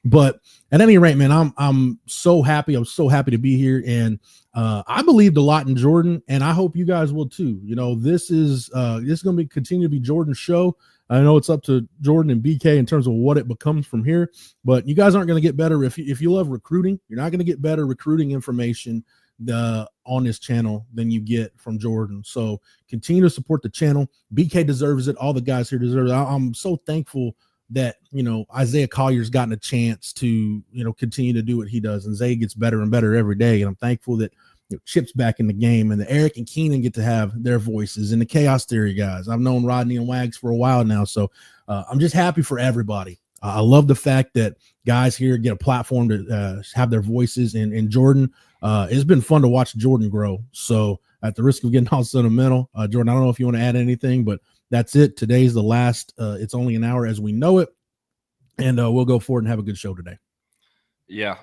But at any rate, man, I'm so happy. I'm so happy to be here, and I believed a lot in Jordan, and I hope you guys will too. This is going to continue to be Jordan's show. I know it's up to Jordan and BK in terms of what it becomes from here, but you guys aren't going to get better if you love recruiting. You're not going to get better recruiting information on this channel than you get from Jordan. So continue to support the channel. BK deserves it. All the guys here deserve it. I'm so thankful that Isaiah Collier's gotten a chance to continue to do what he does, and Zay gets better and better every day. And I'm thankful that Chip's back in the game, and the Eric and Keenan get to have their voices, and the Chaos Theory guys. I've known Rodney and Wags for a while now, so I'm just happy for everybody. I love the fact that guys here get a platform to have their voices, and Jordan, it's been fun to watch Jordan grow. So at the risk of getting all sentimental, Jordan, I don't know if you want to add anything, but that's it. Today's the last. It's only an hour as we know it, and we'll go forward and have a good show today. Yeah,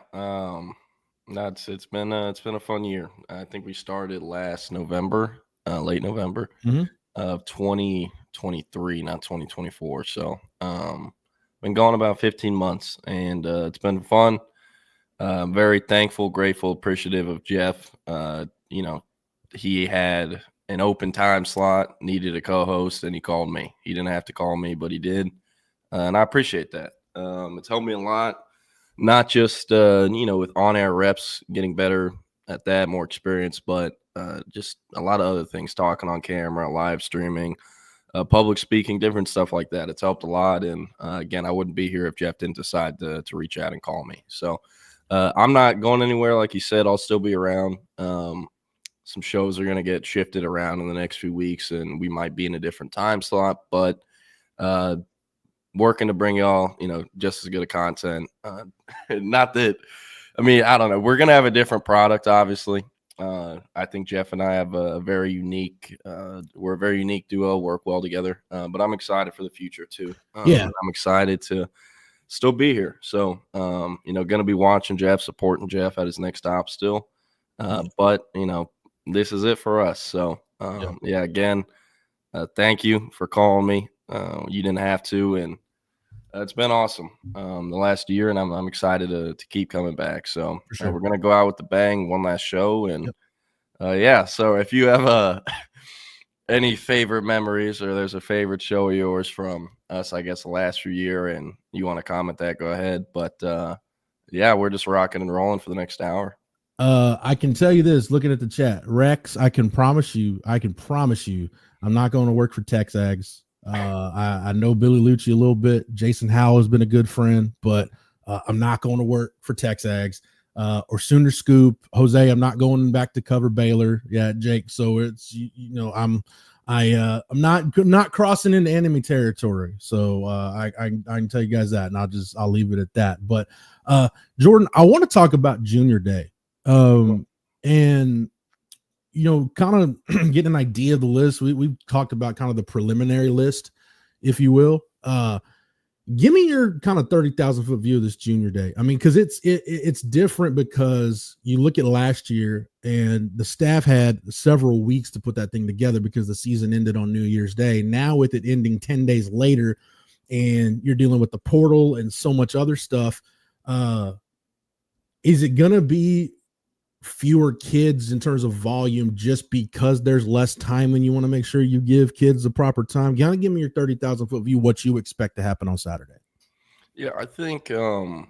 it's been a fun year. I think we started last November, late November of 2023, not 2024. So been gone about 15 months, and it's been fun. Very thankful, grateful, appreciative of Jeff. He had an open time slot, needed a co-host, and he called me. He didn't have to call me, but he did, and I appreciate that. It's helped me a lot. Not just, with on-air reps, getting better at that, more experience, but just a lot of other things, talking on camera, live streaming, public speaking, different stuff like that. It's helped a lot. And, again, I wouldn't be here if Jeff didn't decide to reach out and call me. So I'm not going anywhere. Like you said, I'll still be around. some shows are going to get shifted around in the next few weeks, and we might be in a different time slot, but working to bring y'all, just as good of content. Not that, I don't know. We're going to have a different product, obviously. I think Jeff and I have a very unique, we're a very unique duo, work well together, but I'm excited for the future too. I'm excited to still be here. So, going to be watching Jeff, supporting Jeff at his next stop still. But, this is it for us. So, again, thank you for calling me. You didn't have to, and it's been awesome the last year, and I'm excited to keep coming back. So we're going to go out with the bang, one last show. And so if you have any favorite memories or there's a favorite show of yours from us, I guess, the last year, and you want to comment that, go ahead. But we're just rocking and rolling for the next hour. I can tell you this, looking at the chat, Rex, I can promise you, I'm not going to work for Texags. I know Billy Lucci a little bit. Jason Howell has been a good friend, but I'm not going to work for Texags or Sooner Scoop. Jose, I'm not going back to cover Baylor. Yeah, Jake. So it's I'm not crossing into enemy territory. So I can tell you guys that, and I'll leave it at that. But Jordan, I want to talk about Junior Day. And kind of get an idea of the list. We've talked about kind of the preliminary list, if you will. Give me your kind of 30,000 foot view of this Junior Day. Because it's different because you look at last year and the staff had several weeks to put that thing together because the season ended on New Year's Day. Now with it ending 10 days later and you're dealing with the portal and so much other stuff, is it going to be fewer kids in terms of volume just because there's less time and you want to make sure you give kids the proper time? Kind of give me your 30,000 foot view, what you expect to happen on Saturday. Yeah, I think the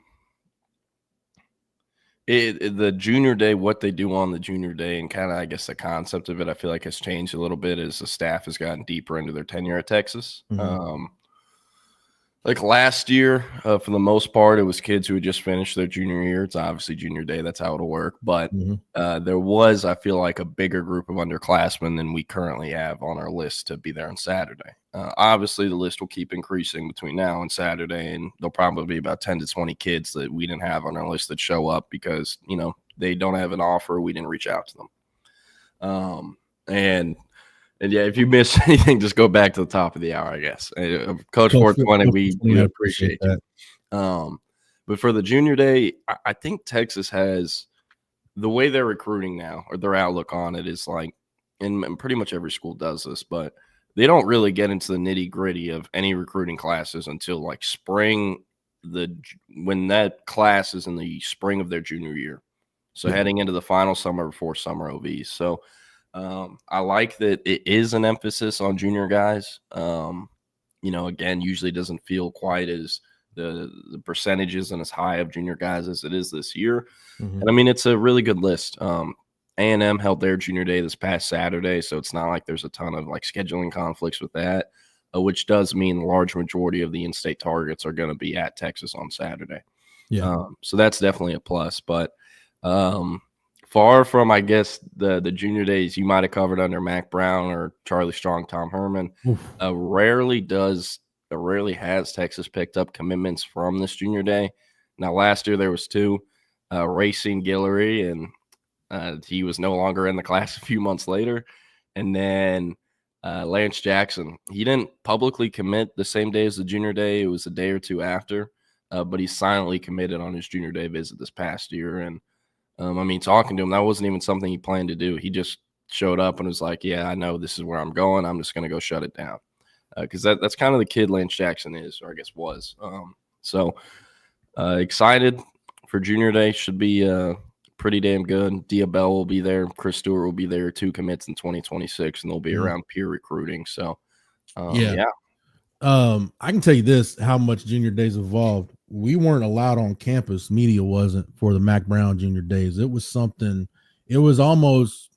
Junior Day, what they do on the Junior Day, and kind of, I guess, the concept of it, I feel like has changed a little bit as the staff has gotten deeper into their tenure at Texas. Mm-hmm. Like last year, for the most part, it was kids who had just finished their junior year. It's obviously Junior Day. That's how it'll work. But there was, I feel like, a bigger group of underclassmen than we currently have on our list to be there on Saturday. Obviously, the list will keep increasing between now and Saturday, and there'll probably be about 10 to 20 kids that we didn't have on our list that show up because, they don't have an offer. We didn't reach out to them. And yeah, if you miss anything, just go back to the top of the hour, I guess. Coach 420, we appreciate that. But for the Junior Day, I think Texas has the way they're recruiting now, or their outlook on it is like, and pretty much every school does this, but they don't really get into the nitty gritty of any recruiting classes until like spring, when that class is in the spring of their junior year. So heading into the final summer before summer OVs. So I like that it is an emphasis on junior guys. Again, usually doesn't feel quite as the percentage isn't as high of junior guys as it is this year. Mm-hmm. And it's a really good list. A&M held their Junior Day this past Saturday, so it's not like there's a ton of like scheduling conflicts with that, which does mean the large majority of the in-state targets are going to be at Texas on Saturday. Yeah. So that's definitely a plus, but far from, I guess, the Junior Days you might have covered under Mac Brown or Charlie Strong, Tom Herman. Rarely has Texas picked up commitments from this Junior Day. Now, last year there was two, Racing Guillory, and he was no longer in the class a few months later. And then Lance Jackson, he didn't publicly commit the same day as the Junior Day. It was a day or two after, but he silently committed on his Junior Day visit this past year. And talking to him, that wasn't even something he planned to do. He just showed up and was like, yeah, I know this is where I'm going. I'm just going to go shut it down. Because that's kind of the kid Lance Jackson is, or I guess was. Excited for Junior Day. Should be pretty damn good. Diabell will be there. Chris Stewart will be there. 2 commits in 2026, and they'll be around peer recruiting. So, yeah. I can tell you this, how much Junior Days evolved. We weren't allowed on campus. Media wasn't for the Mac Brown Junior Days. It was something, it was almost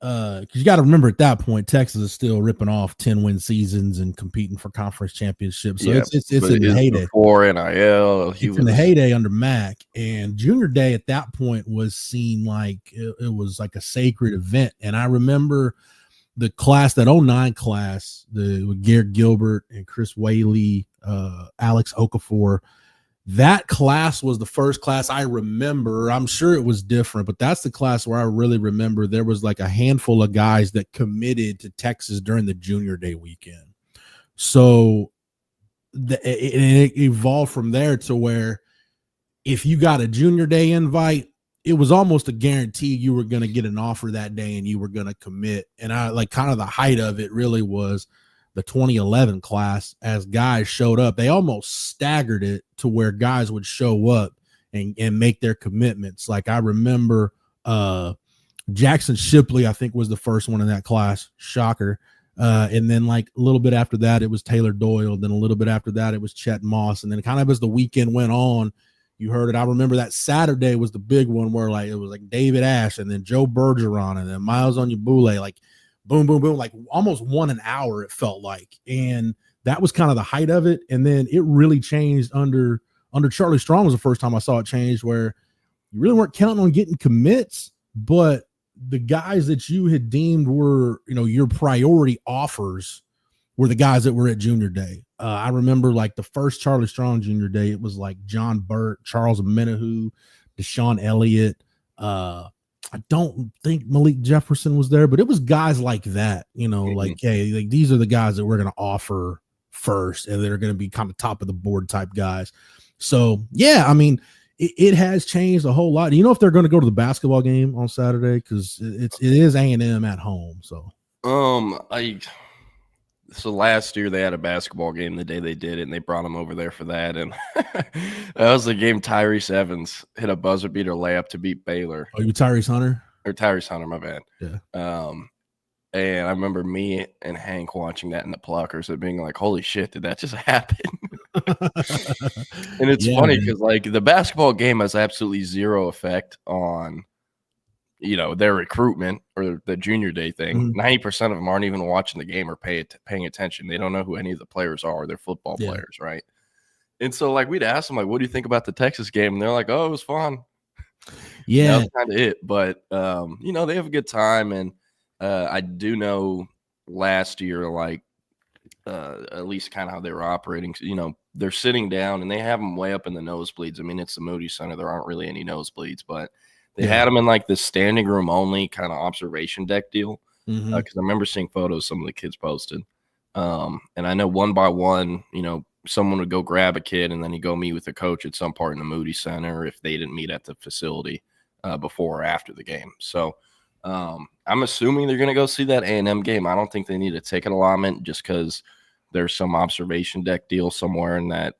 because you got to remember at that point, Texas is still ripping off 10-win seasons and competing for conference championships. So it's in the heyday. Before NIL, It's in the heyday under Mac, and Junior Day at that point was seen like it was like a sacred event. And I remember the class, that 09 class, with Garrett Gilbert and Chris Whaley, Alex Okafor. That class was the first class I remember. I'm sure it was different, but that's the class where I really remember there was like a handful of guys that committed to Texas during the Junior Day weekend. So it evolved from there to where if you got a Junior Day invite, it was almost a guarantee you were going to get an offer that day and you were going to commit. And I like kind of the height of it really was the 2011 class. As guys showed up, they almost staggered it to where guys would show up and make their commitments. Like I remember Jackson Shipley, I think, was the first one in that class. Shocker. And then like a little bit after that, it was Taylor Doyle. Then a little bit after that, it was Chet Moss. And then kind of as the weekend went on, you heard it. I remember that Saturday was the big one where like it was like David Ash and then Joe Bergeron and then Miles Onyebule, like boom, boom, boom, like almost 1 hour it felt like. And that was kind of the height of it. And then it really changed under Charlie Strong was the first time I saw it change, where you really weren't counting on getting commits, but the guys that you had deemed were, your priority offers were the guys that were at Junior Day. I remember like the first Charlie Strong Junior Day, it was like John Burt, Charles Menahu, Deshaun Elliott. I don't think Malik Jefferson was there, but it was guys like that, like, hey, like these are the guys that we're going to offer first and they're going to be kind of top of the board type guys. So, yeah, I mean, it has changed a whole lot. Do you know if they're going to go to the basketball game on Saturday? Because it is A&M at home. So, So last year they had a basketball game the day they did it, and they brought him over there for that. And that was the game Tyrese Evans hit a buzzer beater layup to beat Baylor. Oh, you Tyrese Hunter? Or Tyrese Hunter, my bad. Yeah. And I remember me and Hank watching that in the Pluckers and being like, holy shit, did that just happen? And it's funny because like the basketball game has absolutely zero effect on their recruitment or the Junior Day thing. 90% of them aren't even watching the game or paying attention. They don't know who any of the players are. They're football players, right? And so, like, we'd ask them, like, what do you think about the Texas game? And they're like, oh, it was fun. Yeah. That's kind of it. But, they have a good time. And I do know last year, like, at least kind of how they were operating, they're sitting down and they have them way up in the nosebleeds. I mean, it's the Moody Center. There aren't really any nosebleeds, but they had them in like this standing room only kind of observation deck deal. Because I remember seeing photos some of the kids posted. And I know one by one, someone would go grab a kid and then he'd go meet with the coach at some part in the Moody Center if they didn't meet at the facility before or after the game. So I'm assuming they're going to go see that A&M game. I don't think they need a ticket allotment just because there's some observation deck deal somewhere in that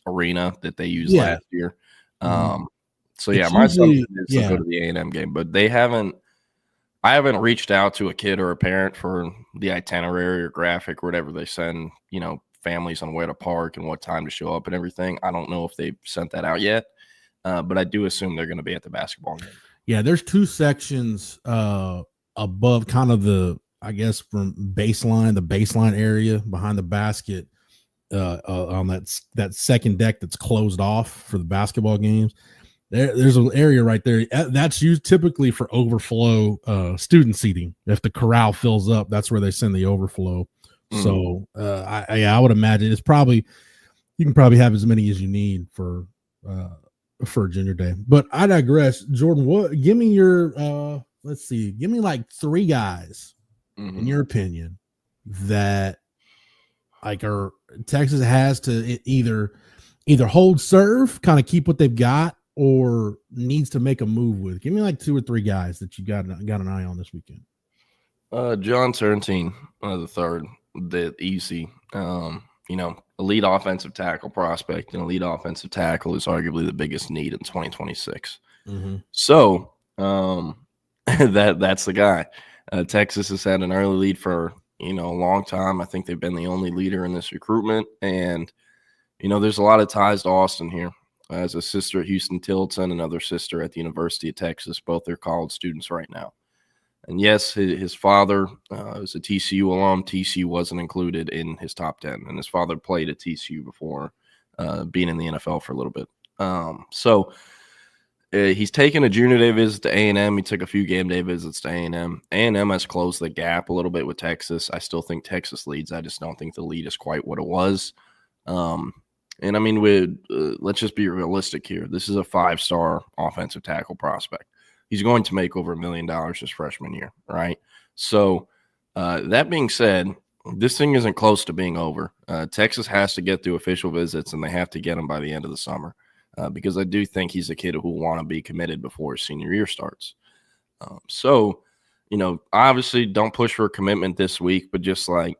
arena that they used last year. So yeah, my assumption is to go to the A&M game, but I haven't reached out to a kid or a parent for the itinerary or graphic or whatever they send, families on where to park and what time to show up and everything. I don't know if they've sent that out yet, but I do assume they're going to be at the basketball game. Yeah, there's two sections above kind of the from the baseline area behind the basket on that second deck that's closed off for the basketball games. There's an area right there that's used typically for overflow student seating. If the corral fills up, that's where they send the overflow. So I would imagine it's probably you can probably have as many as you need for Junior Day. But I digress. Jordan, give me your give me like 3 guys in your opinion that like Texas has to either hold serve, kind of keep what they've got, or needs to make a move with. Give me like 2 or 3 guys that you got an eye on this weekend. John Turntine, the third, the easy, elite offensive tackle prospect, and elite offensive tackle is arguably the biggest need in 2026. So that's the guy. Texas has had an early lead for a long time. I think they've been the only leader in this recruitment, and there's a lot of ties to Austin here. As a sister at Houston Tilton, another sister at the University of Texas. Both are college students right now. And yes, his father was a TCU alum. TCU wasn't included in his top 10, and his father played at TCU before being in the NFL for a little bit. So he's taken a junior day visit to A&M. He took a few game day visits to A&M. A&M has closed the gap a little bit with Texas. I still think Texas leads. I just don't think the lead is quite what it was. And I mean, let's just be realistic here. This is a 5-star offensive tackle prospect. He's going to make over $1 million his freshman year, right? So that being said, this thing isn't close to being over. Texas has to get through official visits, and they have to get him by the end of the summer because I do think he's a kid who will want to be committed before his senior year starts. So, obviously don't push for a commitment this week, but just like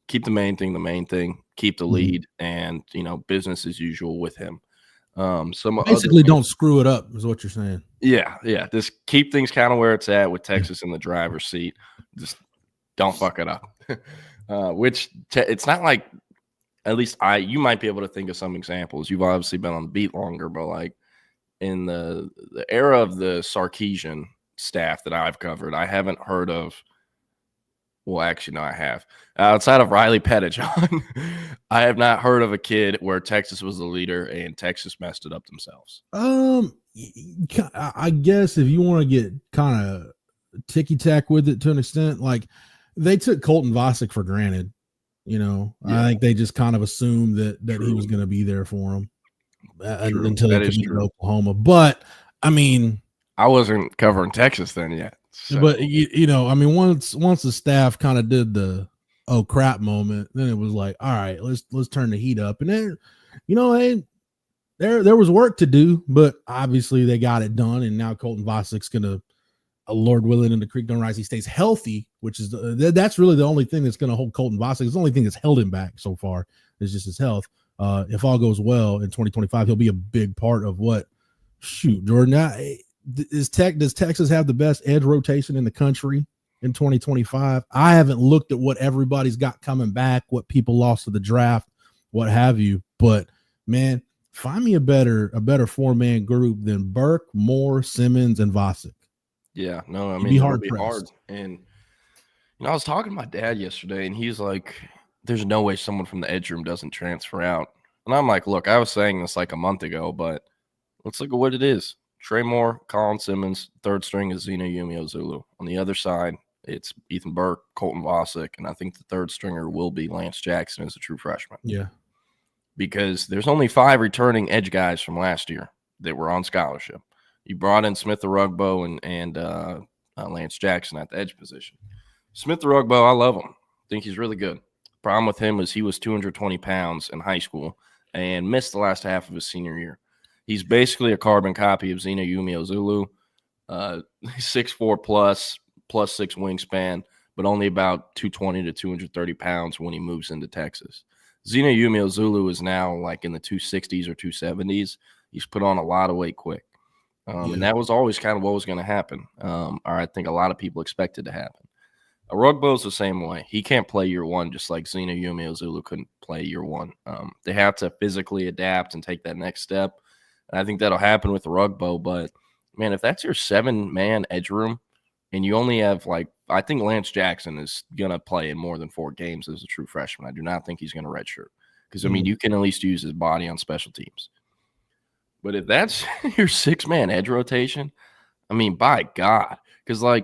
keep the main thing, keep the lead, and, business as usual with him. Basically, don't screw it up is what you're saying. Yeah. Just keep things kind of where it's at with Texas in the driver's seat. Just don't fuck it up. It's not like, at least you might be able to think of some examples. You've obviously been on the beat longer, but like in the era of the Sarkisian staff that I've covered, I haven't heard of. Well, actually, no, I have. Outside of Riley Pettijohn, I have not heard of a kid where Texas was the leader and Texas messed it up themselves. I guess if you want to get kind of ticky-tack with it to an extent, like they took Colton Vasek for granted. I think they just kind of assumed that he was going to be there for them until they committed to Oklahoma. But, I mean, I wasn't covering Texas then yet. So. But once the staff kind of did the oh crap moment, then it was like, all right, let's turn the heat up. And then, there was work to do, but obviously they got it done. And now Colton Vasek's gonna, Lord willing, and the creek don't rise, he stays healthy, which is that's really the only thing that's gonna hold Colton Vasek. It's the only thing that's held him back so far is just his health. If all goes well in 2025, he'll be a big part of what. Shoot, Jordan. Does Texas have the best edge rotation in the country in 2025? I haven't looked at what everybody's got coming back, what people lost to the draft, what have you. But man, find me a better 4-man group than Burke, Moore, Simmons, and Vasek. Yeah, no, I mean, it'll be hard. And I was talking to my dad yesterday, and he's like, "There's no way someone from the edge room doesn't transfer out." And I'm like, "Look, I was saying this like a month ago, but let's look at what it is." Trey Moore, Colin Simmons, third string is Zena Yumi-Ozulu. On the other side, it's Ethan Burke, Colton Vasek, and I think the third stringer will be Lance Jackson as a true freshman. Yeah. Because there's only 5 returning edge guys from last year that were on scholarship. You brought in Smith-Arugbo and Lance Jackson at the edge position. Smith-Arugbo, I love him. I think he's really good. Problem with him is he was 220 pounds in high school and missed the last half of his senior year. He's basically a carbon copy of Zena Yumi-Ozulu, 6'4 plus 6 wingspan, but only about 220 to 230 pounds when he moves into Texas. Zena Yumi-Ozulu is now like in the 260s or 270s. He's put on a lot of weight quick. And that was always kind of what was going to happen, or I think a lot of people expected to happen. Arugbo's the same way. He can't play year one, just like Zena Yumi-Ozulu couldn't play year one. They have to physically adapt and take that next step. And I think that'll happen with Arugbo. But, man, if that's your 7-man edge room and you only have, I think Lance Jackson is going to play in more than 4 games as a true freshman. I do not think he's going to redshirt because, you can at least use his body on special teams. But if that's your 6-man edge rotation, by God, because,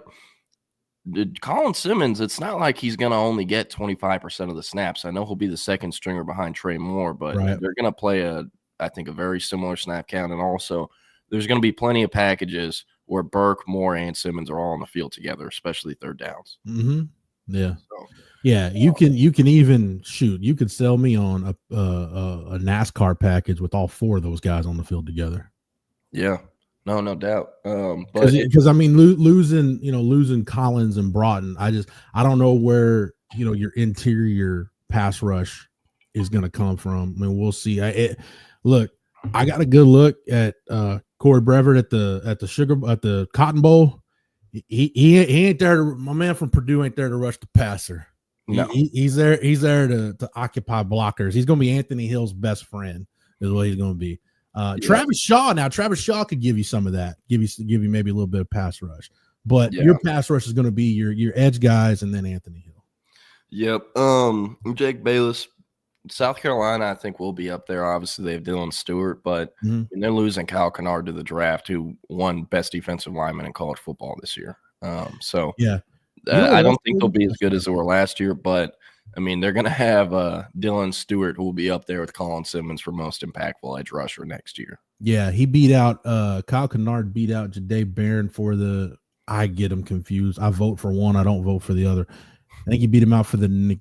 Colin Simmons, it's not like he's going to only get 25% of the snaps. I know he'll be the second stringer behind Trey Moore, but they're going to play I think a very similar snap count. And also there's going to be plenty of packages where Burke, Moore, and Simmons are all on the field together, especially third downs. Mm-hmm. Yeah. So, yeah. You can even you could sell me on a NASCAR package with all 4 of those guys on the field together. Yeah, no doubt. Because losing Collins and Broughton, I don't know where, your interior pass rush is going to come from. We'll see. Look, I got a good look at Corey Brevard at the Cotton Bowl. He ain't there. My man from Purdue ain't there to rush the passer. No. He's there to occupy blockers. He's going to be Anthony Hill's best friend is what he's going to be. Travis Shaw could give you some of that. Give you maybe a little bit of pass rush. But your pass rush is going to be your edge guys and then Anthony Hill. Yep. Jake Bayless, South Carolina, I think will be up there. Obviously, they have Dylan Stewart, but and they're losing Kyle Kennard to the draft, who won best defensive lineman in college football this year. So I don't think they'll be as good as they were last year, but I mean, they're going to have Dylan Stewart, who will be up there with Colin Simmons for most impactful edge rusher next year. Yeah, he beat out Kyle Kennard beat out Jadae Barron for the. I get him confused. I vote for one. I don't vote for the other. I think he beat him out for the.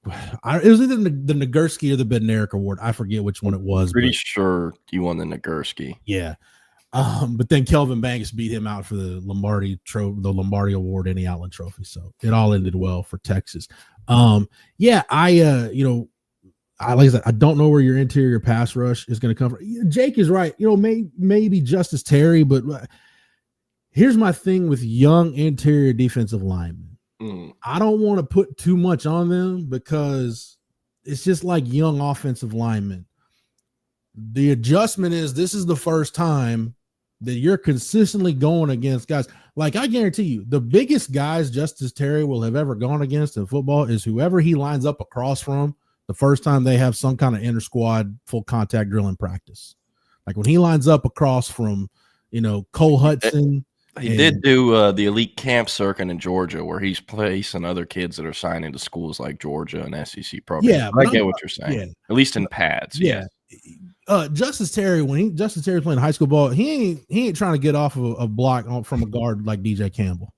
It was either the Nagurski or the Bednarik Award. I forget which one it was. Pretty sure he won the Nagurski. Yeah. But then Kelvin Banks beat him out for the Lombardi Award and the Outland Trophy. So it all ended well for Texas. Like I said, I don't know where your interior pass rush is going to come from. Jake is right. Maybe Justice Terry, but here's my thing with young interior defensive linemen. I don't want to put too much on them because it's just like young offensive linemen. The adjustment is this is the first time that you're consistently going against guys. Like I guarantee you, the biggest guys Justice Terry will have ever gone against in football is whoever he lines up across from the first time they have some kind of inter-squad full contact drill in practice. Like when he lines up across from, Cole Hudson. He did do the elite camp circuit in Georgia where he's placing other kids that are signing to schools like Georgia and SEC programs. Yeah, I get what you're saying. Yeah. At least in pads. Yeah. Justice Terry, when Justice Terry playing high school ball, he ain't trying to get off of a block from a guard like DJ Campbell.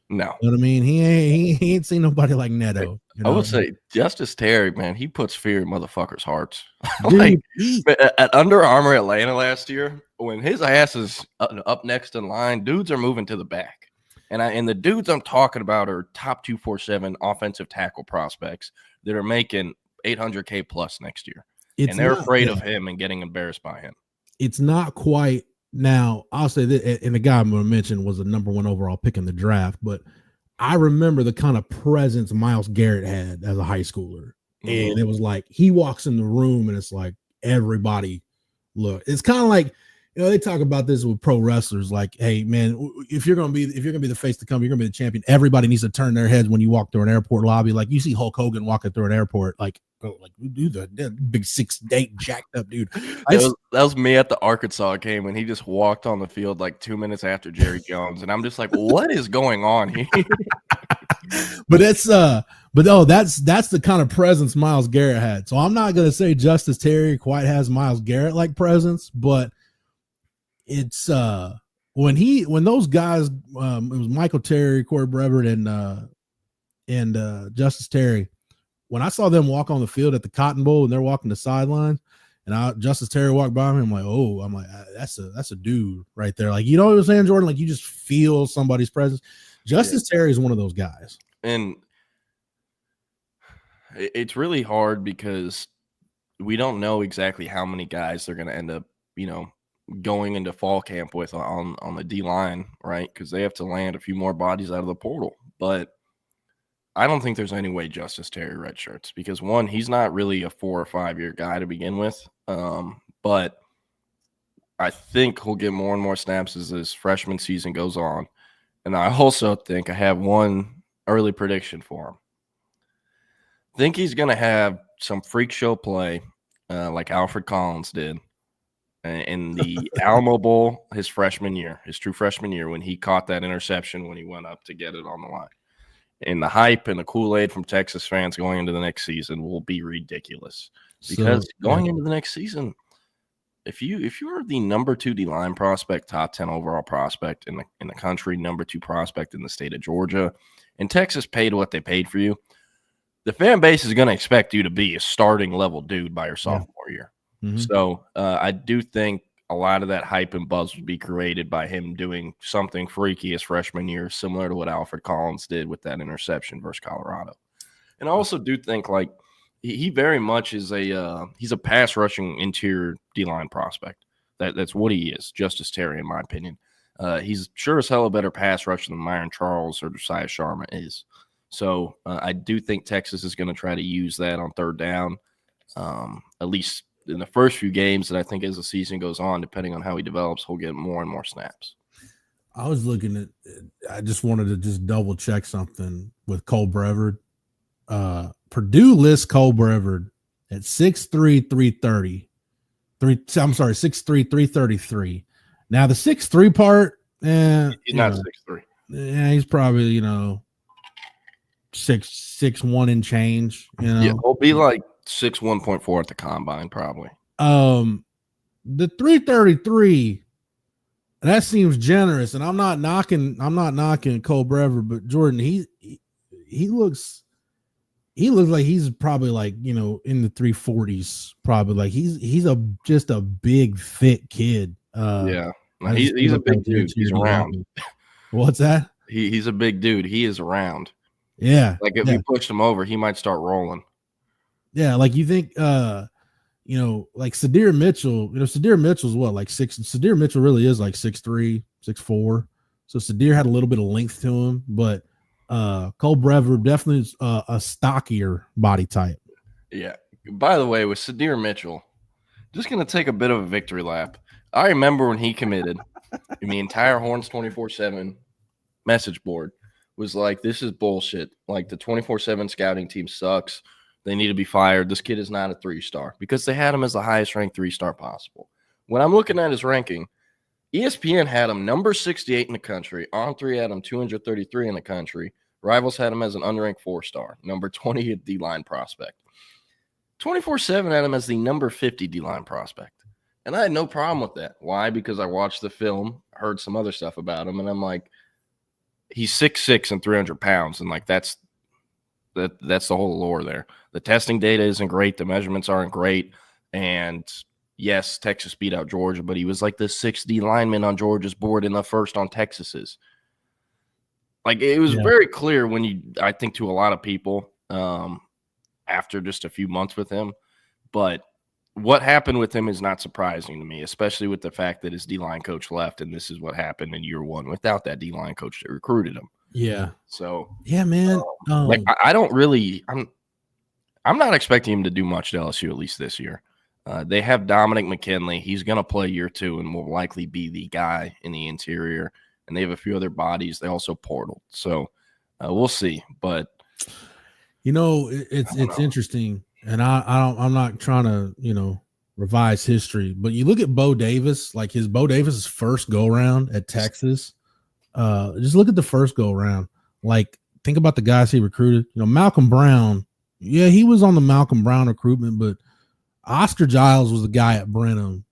No. You know what I mean? He ain't seen nobody like Neto. I would say Justice Terry, man, he puts fear in motherfuckers' hearts. Like at Under Armour Atlanta last year, when his ass is up next in line, dudes are moving to the back. And the dudes I'm talking about are top 247 offensive tackle prospects that are making $800K plus next year. And they're afraid of him and getting embarrassed by him. It's not quite. Now, I'll say that, and the guy I'm going to mention was the number 1 overall pick in the draft, but I remember the kind of presence Myles Garrett had as a high schooler. And it was like he walks in the room and it's like everybody look. It's kind of like, they talk about this with pro wrestlers, like, hey man, if you're gonna be the face to come, you're gonna be the champion. Everybody needs to turn their heads when you walk through an airport lobby. Like you see Hulk Hogan walking through an airport, like dude, that big 6'8" jacked up dude. That was me at the Arkansas game when he just walked on the field like 2 minutes after Jerry Jones, and I'm just like, what is going on here? But that's the kind of presence Myles Garrett had. So I'm not gonna say Justice Terry quite has Myles Garrett like presence, but it's when those guys it was Michael Terry, Corey Brevard, and Justice Terry. When I saw them walk on the field at the Cotton Bowl and they're walking the sideline, and Justice Terry walked by me, I'm like, that's a dude right there. Like, you know what I'm saying, Jordan? Like you just feel somebody's presence. Justice Terry is one of those guys. And it's really hard because we don't know exactly how many guys they're going to end up, going into fall camp with on the D line, right? Because they have to land a few more bodies out of the portal. But I don't think there's any way Justice Terry redshirts because, one, he's not really a 4 or 5 year guy to begin with. But I think he'll get more and more snaps as his freshman season goes on. And I also think I have one early prediction for him. I think he's going to have some freak show play like Alfred Collins did in the Alamo Bowl his true freshman year, when he caught that interception when he went up to get it on the line. And the hype and the Kool-Aid from Texas fans going into the next season will be ridiculous. Because going into the next season, if you are the number 2 D-line prospect, top 10 overall prospect in the country, number 2 prospect in the state of Georgia, and Texas paid what they paid for you, the fan base is going to expect you to be a starting level dude by your sophomore year. Mm-hmm. So I do think a lot of that hype and buzz would be created by him doing something freaky his freshman year, similar to what Alfred Collins did with that interception versus Colorado. And I also do think like he very much is he's a pass rushing interior D-line prospect. That's what he is, Justice Terry, in my opinion. He's sure as hell a better pass rusher than Myron Charles or Josiah Sharma is. So I do think Texas is going to try to use that on third down, at least in the first few games. And I think as the season goes on, depending on how he develops, he'll get more and more snaps. I was looking at. I just wanted to just double check something with Cole Brevard. Purdue lists Cole Brevard at 6'3", 330. 6'3", 333. Now the 6'3" part, he's not 6'3". Yeah, he's probably 6'1" and change. Yeah, he'll be like 6'1.4" at the combine, probably. The 333. That seems generous, and I'm not knocking Cole Brevard, but Jordan, he looks like he's probably like in the 340s, probably like he's just a big thick kid. Yeah, he's a big dude. He's around. What's that? He's a big dude. He is around. Yeah, like if we pushed him over, he might start rolling. Yeah, like you think like Sadir Mitchell, Sadir Mitchell's what, like Sadir Mitchell really is like 6'3", 6'4". So Sadir had a little bit of length to him, but Cole Brevard definitely is a stockier body type. Yeah. By the way, with Sadir Mitchell, just going to take a bit of a victory lap. I remember when he committed, and the entire Horns 24/7 message board was like, this is bullshit. Like the 24/7 scouting team sucks. They need to be fired. This kid is not a 3-star because they had him as the highest ranked 3-star possible. When I'm looking at his ranking, ESPN had him number 68 in the country. On3 had him 233 in the country. Rivals had him as an unranked 4-star, number 20 at D-line prospect. 24/7 had him as the number 50 D-line prospect. And I had no problem with that. Why? Because I watched the film, heard some other stuff about him, and I'm like, he's 6'6" and 300 pounds, and like that's the whole lore there. The testing data isn't great. The measurements aren't great. And yes, Texas beat out Georgia, but he was like the 6th D lineman on Georgia's board and the first on Texas's. Like it was very clear I think to a lot of people after just a few months with him. But what happened with him is not surprising to me, especially with the fact that his D-line coach left, and this is what happened in year one without that D-line coach that recruited him. Yeah. So yeah, man. Like I don't really. I'm not expecting him to do much at LSU, at least this year. They have Dominic McKinley. He's going to play year 2 and will likely be the guy in the interior. And they have a few other bodies. They also portaled. So we'll see. But it's interesting. And I'm not trying to revise history, but you look at Bo Davis, like Bo Davis's first go round at Texas. Just look at the first go round. Like think about the guys he recruited. Malcolm Brown. Yeah, he was on the Malcolm Brown recruitment, but Oscar Giles was the guy at Brenham,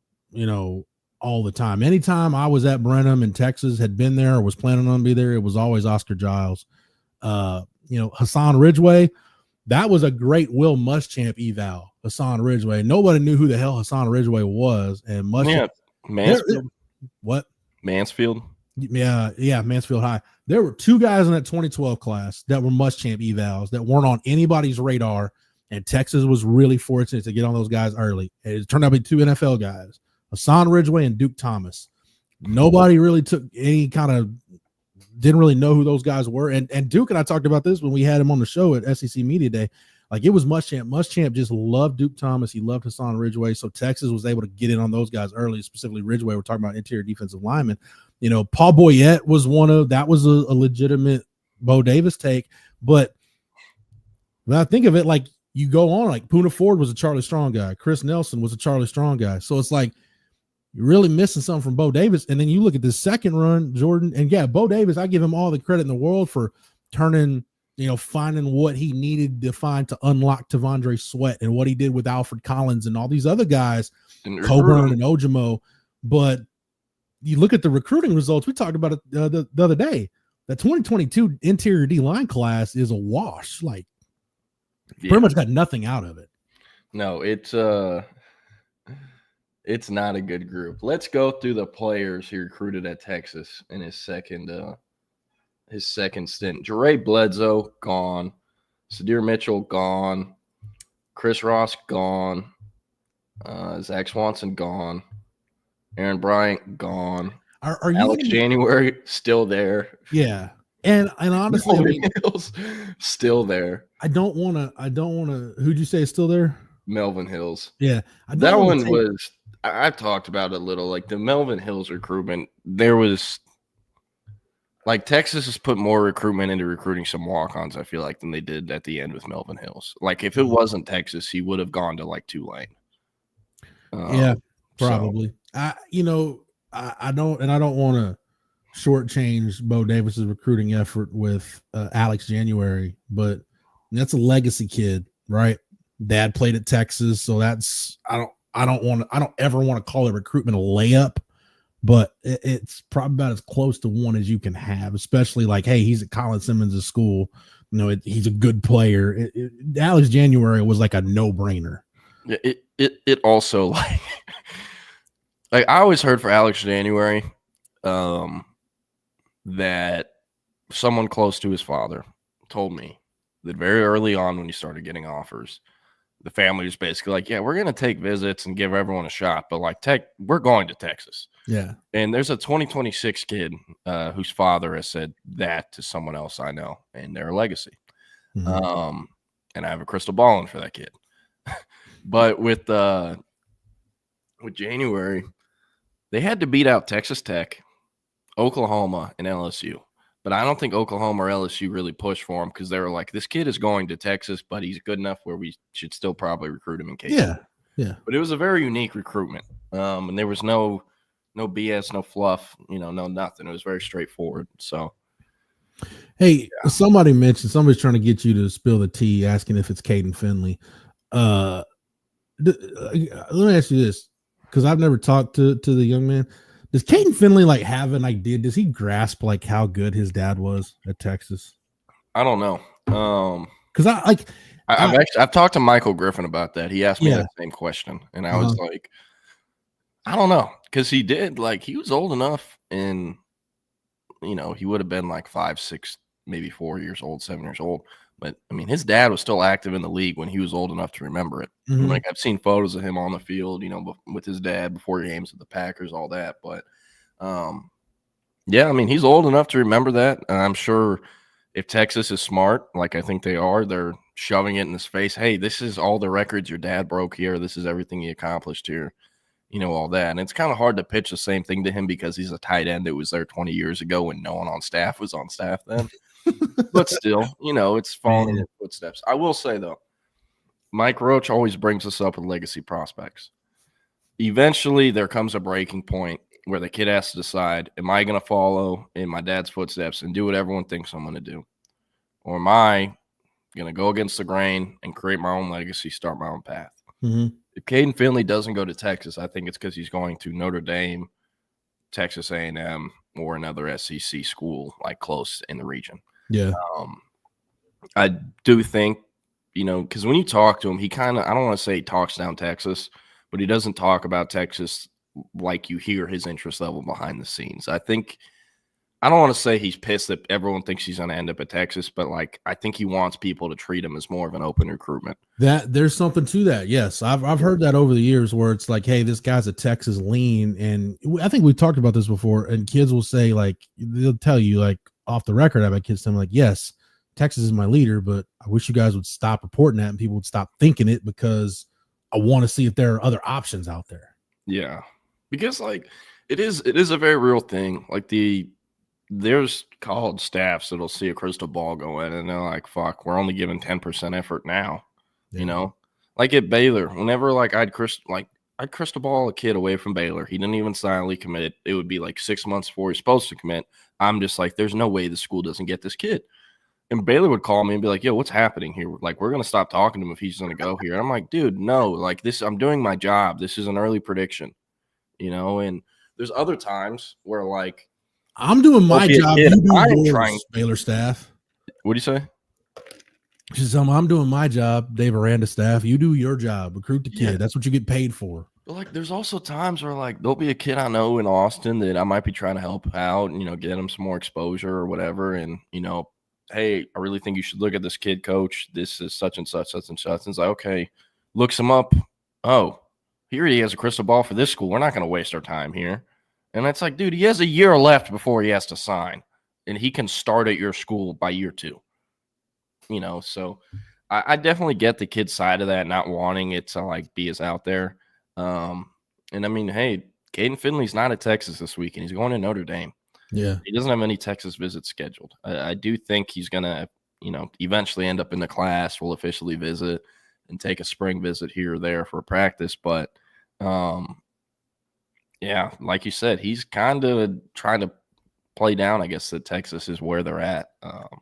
all the time. Anytime I was at Brenham and Texas had been there or was planning on to be there, it was always Oscar Giles. Hassan Ridgeway, that was a great Will Muschamp eval. Hassan Ridgeway. Nobody knew who the hell Hassan Ridgeway was. And Muschamp. Mansfield. What? Mansfield. Yeah, Mansfield High. There were 2 guys in that 2012 class that were Muschamp evals that weren't on anybody's radar, and Texas was really fortunate to get on those guys early. It turned out to be 2 NFL guys, Hassan Ridgeway and Duke Thomas. Nobody really took any didn't really know who those guys were. And Duke and I talked about this when we had him on the show at SEC Media Day. Like it was Muschamp. Muschamp just loved Duke Thomas. He loved Hassan Ridgeway. So Texas was able to get in on those guys early, specifically Ridgeway. We're talking about interior defensive linemen. Paul Boyette was that was a legitimate Bo Davis take. But when I think of it, like you go on, like Poona Ford was a Charlie Strong guy. Chris Nelson was a Charlie Strong guy. So it's like you're really missing something from Bo Davis. And then you look at the second run, Jordan, and yeah, Bo Davis, I give him all the credit in the world for turning, finding what he needed to find to unlock Tavondre Sweat and what he did with Alfred Collins and all these other guys, Coburn and Ojimo. But you look at the recruiting results. We talked about it the other day. The 2022 interior D-line class is a wash. Like, pretty much got nothing out of it. No, it's not a good group. Let's go through the players he recruited at Texas in his second stint. Jere Bledsoe, gone. Sadir Mitchell, gone. Chris Ross, gone. Zach Swanson, gone. Aaron Bryant, gone. Are you Alex January, still there. Yeah. And honestly, Hills, still there. I don't want to, who'd you say is still there? Melvin Hills. Yeah. That one was, I talked about it a little, like the Melvin Hills recruitment. There was Like Texas has put more recruitment into recruiting some walk-ons, I feel like, than they did at the end with Melvin Hills. Like if it wasn't Texas, he would have gone to like Tulane. Yeah, probably. I don't want to shortchange Bo Davis's recruiting effort with Alex January, but that's a legacy kid, right? Dad played at Texas, so that's I don't ever want to call a recruitment a layup, but it's probably about as close to one as you can have, especially like, hey, he's at Colin Simmons' school. He's a good player. Alex January was like a no-brainer. It also like I always heard for Alex January that someone close to his father told me that very early on when he started getting offers, the family was basically like, yeah, we're going to take visits and give everyone a shot, but like we're going to Texas. Yeah. And there's a 2026 kid whose father has said that to someone else I know, and they're a legacy. Mm-hmm. And I have a crystal ball in for that kid. But with January, they had to beat out Texas Tech, Oklahoma, and LSU. But I don't think Oklahoma or LSU really pushed for him because they were like, this kid is going to Texas, but he's good enough where we should still probably recruit him in case. Yeah. But it was a very unique recruitment. And there was no BS, no fluff, no nothing. It was very straightforward. So, hey, somebody's trying to get you to spill the tea, asking if it's Caden Finley. Let me ask you this, because I've never talked to the young man. Does Caden Finley like have an idea? Does he grasp like how good his dad was at Texas? I don't know. Because I've talked to Michael Griffin about that. He asked me that same question, and I was like, I don't know, because he did he was old enough, and he would have been like 5, 6, maybe 4 years old, 7 years old. But I mean, his dad was still active in the league when he was old enough to remember it. Mm-hmm. Like I've seen photos of him on the field, with his dad before games with the Packers, all that. But yeah, I mean, he's old enough to remember that. And I'm sure if Texas is smart, like I think they are, they're shoving it in his face. Hey, this is all the records your dad broke here. This is everything he accomplished here. All that. And it's kind of hard to pitch the same thing to him because he's a tight end that was there 20 years ago when no one on staff was on staff then. But still, it's falling in his footsteps. I will say, though, Mike Roach always brings us up with legacy prospects. Eventually, there comes a breaking point where the kid has to decide, am I going to follow in my dad's footsteps and do what everyone thinks I'm going to do? Or am I going to go against the grain and create my own legacy, start my own path? Mm-hmm. If Caden Finley doesn't go to Texas, I think it's because he's going to Notre Dame, Texas A&M, or another SEC school like close in the region. Yeah. I do think, because when you talk to him, he kind of, I don't want to say he talks down Texas, but he doesn't talk about Texas like you hear his interest level behind the scenes. I don't want to say he's pissed that everyone thinks he's going to end up at Texas, but I think he wants people to treat him as more of an open recruitment. That there's something to that. Yes. I've heard that over the years where it's like, hey, this guy's a Texas lean. And I think we've talked about this before, and kids will say they'll tell you off the record, I've had kids tell me yes, Texas is my leader, but I wish you guys would stop reporting that and people would stop thinking it because I want to see if there are other options out there. Yeah. Because it is a very real thing. There's college staffs that'll see a crystal ball go in and they're like, fuck, we're only giving 10% effort now. Yeah. Like at Baylor, whenever I'd crystal ball a kid away from Baylor, he didn't even silently commit. It would be 6 months before he's supposed to commit. I'm just like, there's no way the school doesn't get this kid. And Baylor would call me and be like, yo, what's happening here? We're going to stop talking to him if he's going to go here. And I'm like, dude, no, I'm doing my job. This is an early prediction, and there's other times where I'm doing my job. You do yours, trying. Baylor staff. What do you say? She says, I'm doing my job, Dave Aranda staff. You do your job. Recruit the kid. Yeah. That's what you get paid for. But there's also times where there'll be a kid I know in Austin that I might be trying to help out and, get him some more exposure or whatever. And, hey, I really think you should look at this kid, coach. This is such and such, such and such. And it's like, okay, looks him up. Oh, here he has a crystal ball for this school. We're not going to waste our time here. And it's like, dude, he has a year left before he has to sign. And he can start at your school by year 2. So I definitely get the kid side of that, not wanting it to be as out there. And I mean, hey, Caden Finley's not at Texas this week, and he's going to Notre Dame. Yeah. He doesn't have any Texas visits scheduled. I do think he's going to, eventually end up in the class. We'll officially visit and take a spring visit here or there for practice. But, yeah, like you said, he's kind of trying to play down, I guess, that Texas is where they're at.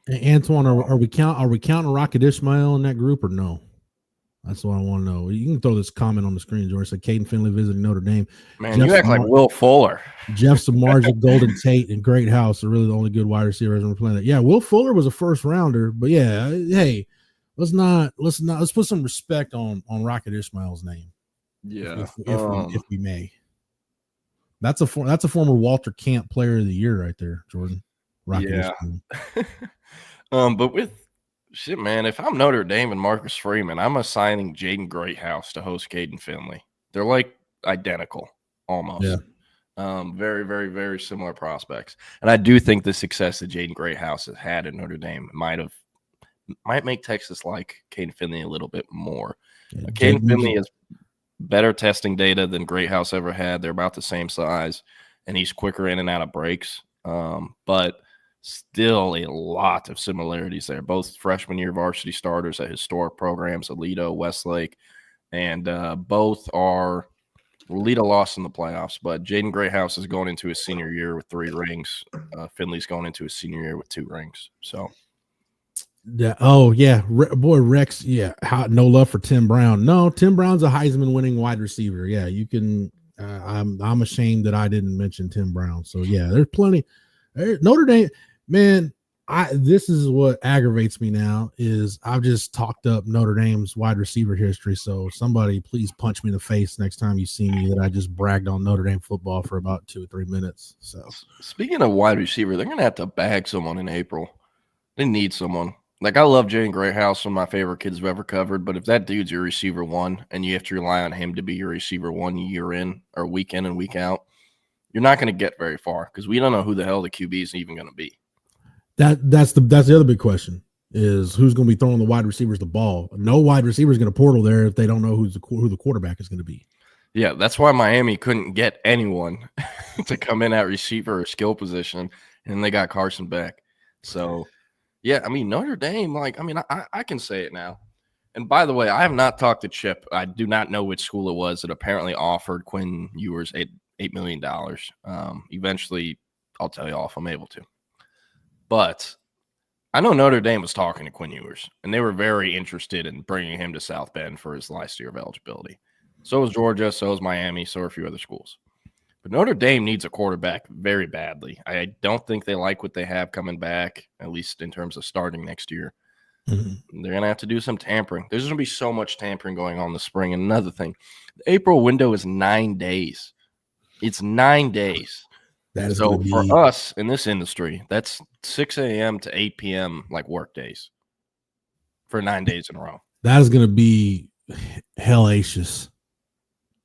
Antoine, are we counting Rocket Ismail in that group or no? That's what I want to know. You can throw this comment on the screen, George. Said Caden Finley visiting Notre Dame. Man, you act like Will Fuller. Jeff Samardzija, Golden Tate, and Great House are really the only good wide receivers on the planet. Yeah, Will Fuller was a first rounder, but yeah, hey, let's put some respect on Rocket Ismail's name. Yeah, if we may. That's a former Walter Camp Player of the Year right there, Jordan. Rocket Ismail. But with shit, man, if I'm Notre Dame and Marcus Freeman, I'm assigning Jaden Greathouse to host Caden Finley. They're like identical almost. Yeah. Very, very, very similar prospects. And I do think the success that Jaden Greathouse has had at Notre Dame might make Texas like Caden Finley a little bit more. Yeah, Caden Finley has better testing data than Greathouse ever had. They're about the same size, and he's quicker in and out of breaks. But still a lot of similarities there. Both freshman year varsity starters at historic programs, Alito, Westlake, and both are Alito lost in the playoffs, but Jaden Greathouse is going into his senior year with 3 rings. Finley's going into his senior year with 2 rings. So, yeah. Oh yeah, boy Rex. Yeah, no love for Tim Brown. No, Tim Brown's a Heisman winning wide receiver. Yeah, you can. I'm ashamed that I didn't mention Tim Brown. So yeah, there's plenty. Notre Dame, man. This is what aggravates me now is I've just talked up Notre Dame's wide receiver history. So somebody please punch me in the face next time you see me that I just bragged on Notre Dame football for about 2 or 3 minutes. So speaking of wide receiver, they're gonna have to bag someone in April. They need someone. Like I love Jaden Greathouse, one of my favorite kids I've ever covered. But if that dude's your receiver 1 and you have to rely on him to be your receiver 1 year in or week in and week out, you're not gonna get very far because we don't know who the hell the QB is even gonna be. That's the other big question is who's going to be throwing the wide receivers the ball. No wide receiver is going to portal there if they don't know who the quarterback is going to be. Yeah, that's why Miami couldn't get anyone to come in at receiver or skill position, and they got Carson Beck. So, yeah, I mean, Notre Dame, I can say it now. And by the way, I have not talked to Chip. I do not know which school it was that apparently offered Quinn Ewers $8 million. Eventually, I'll tell you all if I'm able to. But I know Notre Dame was talking to Quinn Ewers, and they were very interested in bringing him to South Bend for his last year of eligibility. So is Georgia, so is Miami, so are a few other schools. But Notre Dame needs a quarterback very badly. I don't think they like what they have coming back, at least in terms of starting next year. Mm-hmm. They're going to have to do some tampering. There's going to be so much tampering going on this spring. And another thing, the April window is 9 days. It's 9 days. So for us in this industry, that's 6 a.m. to 8 p.m. like work days for 9 days in a row. That is going to be hellacious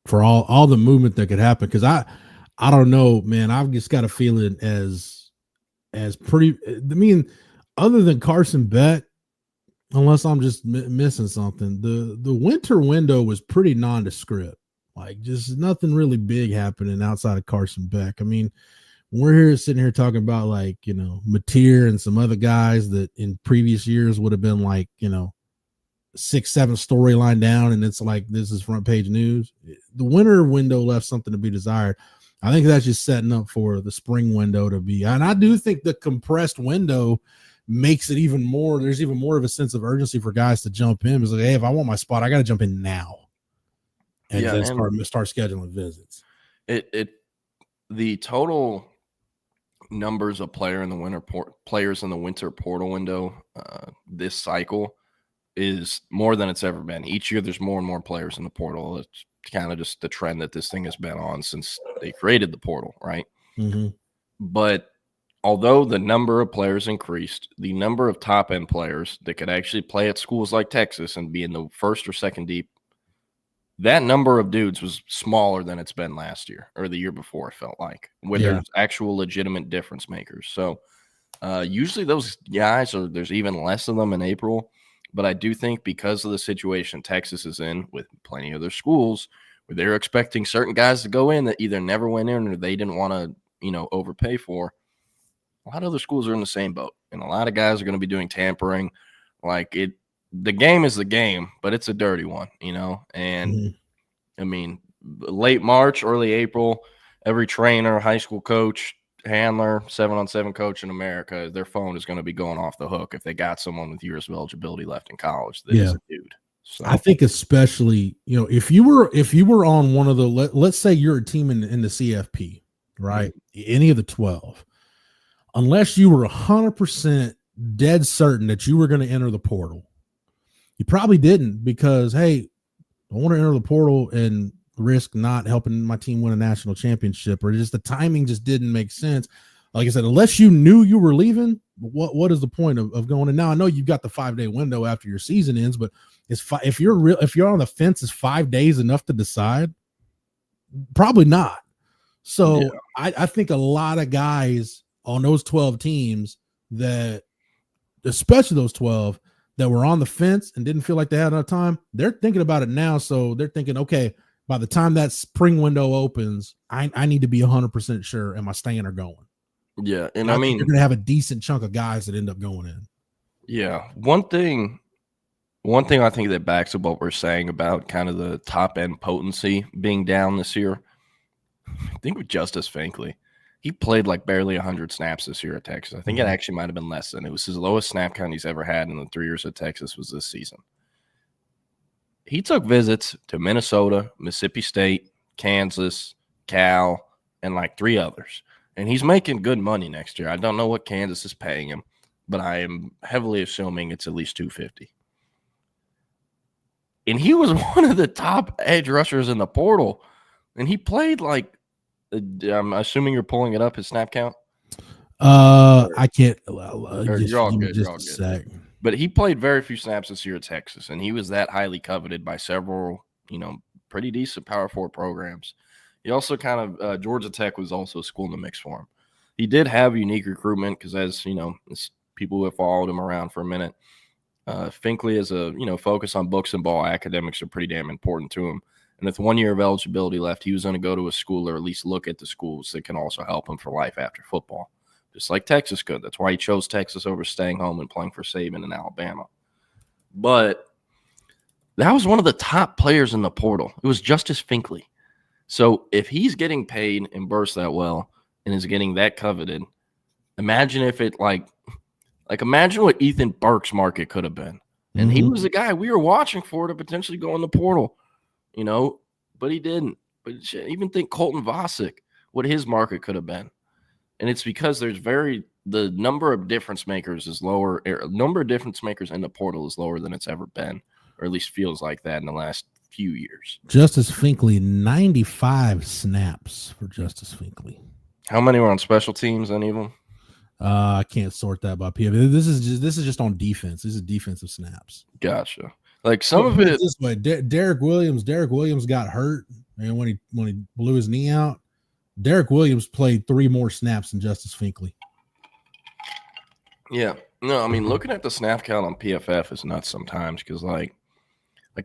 for all the movement that could happen. Because I don't know, man. I've just got a feeling as pretty. I mean, other than Carson Beck, unless I'm just missing something, the winter window was pretty nondescript. Like just nothing really big happening outside of Carson Beck. I mean, we're sitting here talking about like, Mateer and some other guys that in previous years would have been like, 6-7 storyline down. And it's like, this is front page news. The winter window left something to be desired. I think that's just setting up for the spring window to be. And I do think the compressed window makes it even more. There's even more of a sense of urgency for guys to jump in. It's like, hey, if I want my spot, I got to jump in now. And then start scheduling visits. The total numbers of players in the winter portal window this cycle is more than it's ever been. Each year, there's more and more players in the portal. It's kind of just the trend that this thing has been on since they created the portal, right? Mm-hmm. But although the number of players increased, the number of top end players that could actually play at schools like Texas and be in the first or second deep, that number of dudes was smaller than it's been last year or the year before, it felt like, where there's actual legitimate difference makers. So usually those guys, there's even less of them in April. But I do think because of the situation Texas is in with plenty of other schools where they're expecting certain guys to go in that either never went in or they didn't want to, overpay for, A lot of other schools are in the same boat, and a lot of guys are going to be doing tampering. Like the game is the game, but it's a dirty one, And I mean, late March, early April, every trainer, high school coach, handler, 7-on-7 coach in America, their phone is going to be going off the hook if they got someone with years of eligibility left in college that is a dude. So I think especially, if you were on one of the, let's say you're a team in the CFP, right? Any of the 12, unless you were 100% dead certain that you were going to enter the portal, you probably didn't, because, hey, I want to enter the portal and risk not helping my team win a national championship, or just the timing just didn't make sense. Like I said, unless you knew you were leaving, what is the point of going in? Now, I know you've got the 5-day window after your season ends, but if you're on the fence, is 5 days enough to decide? Probably not. So I think a lot of guys on those 12 teams, that especially those 12 that were on the fence and didn't feel like they had enough time, they're thinking about it now. So they're thinking, okay, by the time that spring window opens, I need to be 100% sure, am I staying or going? Yeah, and I mean, you're going to have a decent chunk of guys that end up going in. Yeah, one thing I think that backs up what we're saying about kind of the top end potency being down this year. I think with Justice Finkley, he played like barely 100 snaps this year at Texas. I think it actually might have been less than. It was his lowest snap count he's ever had in the 3 years at Texas was this season. He took visits to Minnesota, Mississippi State, Kansas, Cal, and like 3 others. And he's making good money next year. I don't know what Kansas is paying him, but I am heavily assuming it's at least $250. And he was one of the top edge rushers in the portal. And he played like, I'm assuming you're pulling it up, his snap count? I can't. You're all good. But he played very few snaps this year at Texas, and he was that highly coveted by several, pretty decent Power 4 programs. He also kind of Georgia Tech was also a school in the mix for him. He did have unique recruitment because, as people who have followed him around for a minute, Finkley is a focus on books and ball. Academics are pretty damn important to him. And with 1 year of eligibility left, he was going to go to a school, or at least look at the schools that can also help him for life after football, just like Texas could. That's why he chose Texas over staying home and playing for Saban in Alabama. But that was one of the top players in the portal. It was Justice Finkley. So if he's getting paid and bursts that well and is getting that coveted, imagine if it imagine what Ethan Burke's market could have been. And he was the guy we were watching for to potentially go in the portal, but he didn't. But even think Colton Vasek, what his market could have been. And it's because the number of difference makers is lower. Number of difference makers in the portal is lower than it's ever been, or at least feels like that in the last few years. Justice Finkley, 95 snaps for Justice Finkley. How many were on special teams? Any of them? I can't sort that by PF. This is just on defense. This is defensive snaps. Gotcha. Like some of it this way. Derek Williams got hurt, and when he blew his knee out, Derek Williams played 3 more snaps than Justice Finkley. Yeah. No, I mean, looking at the snap count on PFF is nuts sometimes, because like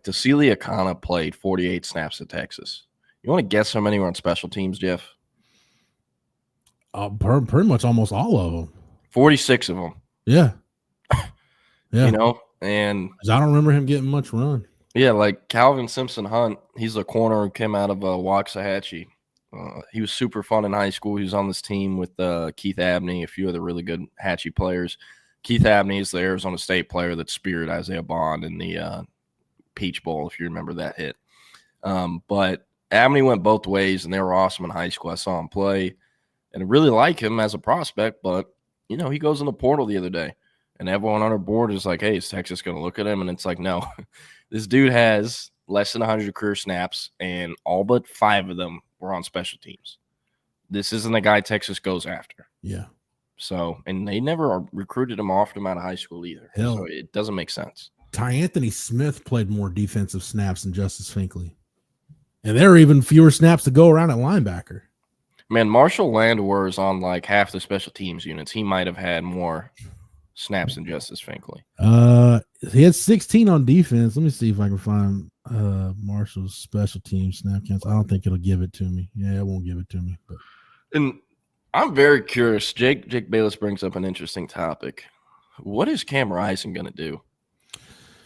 Tassili Akana played 48 snaps at Texas. You want to guess how many were on special teams, Jeff? Pretty much almost all of them. 46 of them. Yeah. Yeah. And I don't remember him getting much run. Yeah, like Calvin Simpson Hunt, he's a corner who came out of Waxahachie. He was super fun in high school. He was on this team with Keith Abney, a few other really good Hatchie players. Keith Abney is the Arizona State player that speared Isaiah Bond in the Peach Bowl, if you remember that hit. But Abney went both ways, and they were awesome in high school. I saw him play, and I really like him as a prospect, but, he goes in the portal the other day, and everyone on our board is like, hey, is Texas going to look at him? And it's like, no. This dude has less than 100 career snaps, and all but 5 of them were on special teams. This isn't a guy Texas goes after. Yeah. So, and they never recruited him off him out of high school either. Hell, so it doesn't make sense. Ty Anthony Smith played more defensive snaps than Justice Finkley. And there are even fewer snaps to go around at linebacker. Man, Marshall Landwehr is on like half the special teams units. He might have had more snaps than Justice Finkley. He had 16 on defense. Let me see if I can find Marshall's special team snap counts. I don't think it'll give it to me. Yeah, it won't give it to me. But. And I'm very curious. Jake Bayless brings up an interesting topic. What is Cam Rising going to do?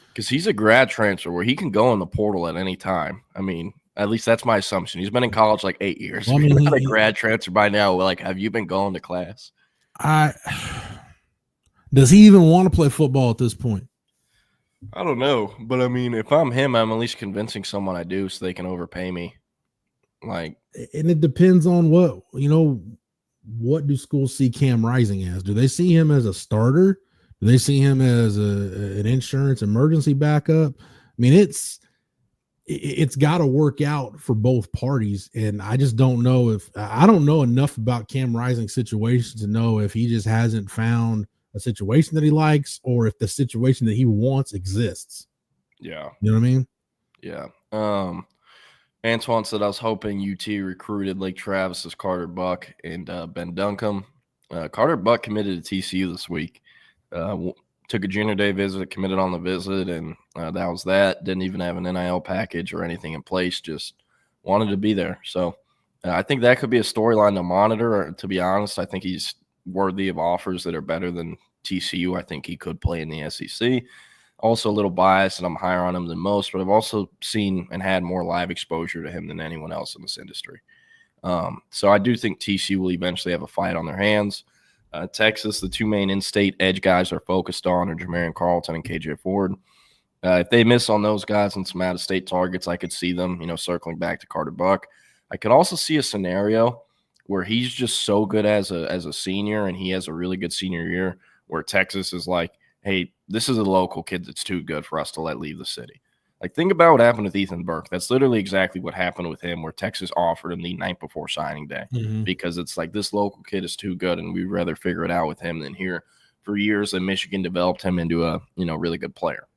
Because he's a grad transfer where he can go in the portal at any time. I mean, at least that's my assumption. He's been in college like 8 years. Well, I If mean, you're not a grad transfer by now, like, have you been going to class? Does he even want to play football at this point? I don't know. But, I mean, if I'm him, I'm at least convincing someone I do so they can overpay me. Like, and it depends on what do schools see Cam Rising as? Do they see him as a starter? Do they see him as an insurance emergency backup? I mean, it's got to work out for both parties. And I just don't know I don't know enough about Cam Rising's situation to know if he just hasn't found a situation that he likes or if the situation that he wants exists. yeah. You know what I mean? Yeah. Antoine said, I was hoping UT recruited Lake Travis's Carter Buck and Ben Duncombe. Carter Buck committed to TCU this week. Took a junior day visit, committed on the visit, and that was that. Didn't even have an NIL package or anything in place, just wanted to be there. So I think that could be a storyline to monitor. Or, to be honest, I think he's worthy of offers that are better than TCU. I think he could play in the SEC. Also a little biased, and I'm higher on him than most, but I've also seen and had more live exposure to him than anyone else in this industry. So I do think TCU will eventually have a fight on their hands. Texas, the two main in-state edge guys are focused on are Jermarion Carlton and KJ Ford. If they miss on those guys and some out-of-state targets, I could see them, circling back to Carter Buck. I could also see a scenario where he's just so good as a senior and he has a really good senior year where Texas is like, hey, this is a local kid that's too good for us to let leave the city. Like, think about what happened with Ethan Burke. That's literally exactly what happened with him, where Texas offered him the night before signing day because it's like, this local kid is too good, and we'd rather figure it out with him than here. For years, and Michigan developed him into a really good player.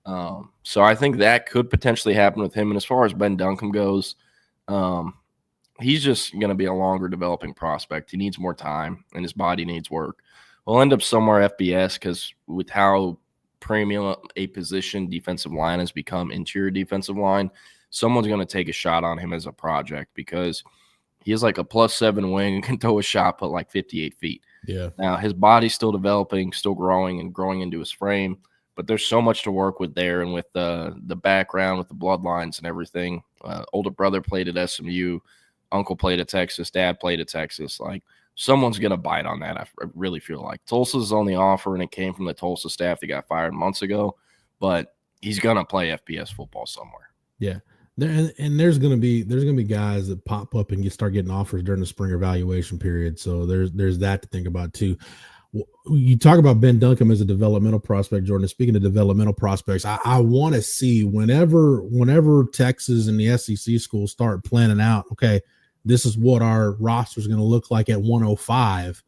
So I think that could potentially happen with him. And as far as Ben Duncombe goes, he's just going to be a longer developing prospect. He needs more time, and his body needs work. We'll end up somewhere FBS because with how premium a position defensive line has become, interior defensive line, someone's going to take a shot on him as a project because he is like a +7 wing and can throw a shot put like 58 feet. Yeah. Now, his body's still developing, still growing into his frame, but there's so much to work with there, and with the background, with the bloodlines and everything. Older brother played at SMU, uncle played at Texas, dad played at Texas. Like, someone's going to bite on that, I really feel like. Tulsa's on the offer, and it came from the Tulsa staff that got fired months ago, but he's going to play FBS football somewhere. Yeah. There's going to be guys that pop up and start getting offers during the spring evaluation period. So there's that to think about too. You talk about Ben Duncombe as a developmental prospect, Jordan. Speaking of developmental prospects, I want to see whenever Texas and the SEC schools start planning out, okay, this is what our roster is going to look like at 105.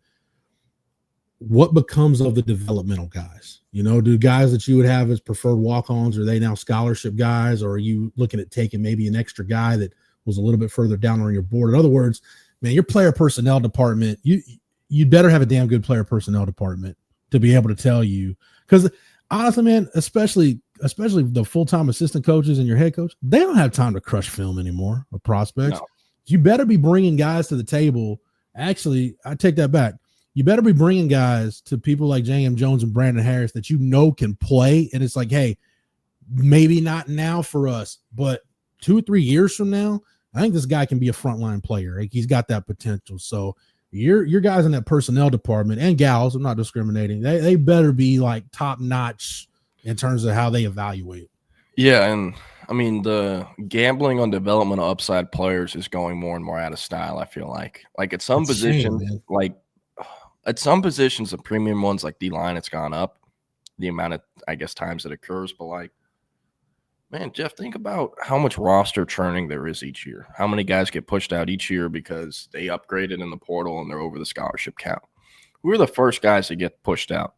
What becomes of the developmental guys? Do guys that you would have as preferred walk-ons, are they now scholarship guys, or are you looking at taking maybe an extra guy that was a little bit further down on your board? In other words, man, your player personnel department, you'd better have a damn good player personnel department to be able to tell you. Because honestly, man, especially the full-time assistant coaches and your head coach, they don't have time to crush film anymore of prospects. No. You better be bringing guys to the table. Actually, I take that back. You better be bringing guys to people like J.M. Jones and Brandon Harris that can play. And it's like, hey, maybe not now for us, but 2 or 3 years from now, I think this guy can be a frontline player. Like, he's got that potential. So your guys in that personnel department, and gals, I'm not discriminating, they better be like top notch in terms of how they evaluate. Yeah, and I mean, the gambling on developmental upside players is going more and more out of style, I feel like. Like, at some positions, the premium ones like D-line, it's gone up the amount of, I guess, times it occurs. But, like, man, Jeff, think about how much roster churning there is each year. How many guys get pushed out each year because they upgraded in the portal and they're over the scholarship count? Who are the first guys to get pushed out?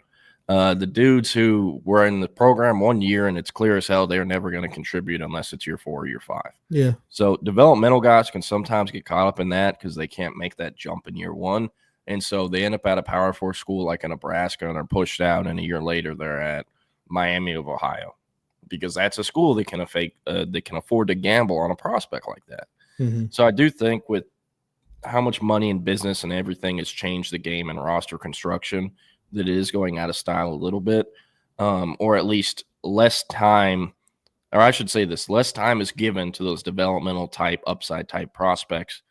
The dudes who were in the program 1 year and it's clear as hell they're never going to contribute unless it's year 4 or year 5. Yeah. So developmental guys can sometimes get caught up in that because they can't make that jump in year 1. And so they end up at a Power 4 school like in Nebraska and are pushed out, and a year later they're at Miami of Ohio because that's a school that can afford to gamble on a prospect like that. Mm-hmm. So I do think with how much money and business and everything has changed the game and roster construction that it is going out of style a little bit, or at least less time, or I should say this, less time is given to those developmental type, upside type prospects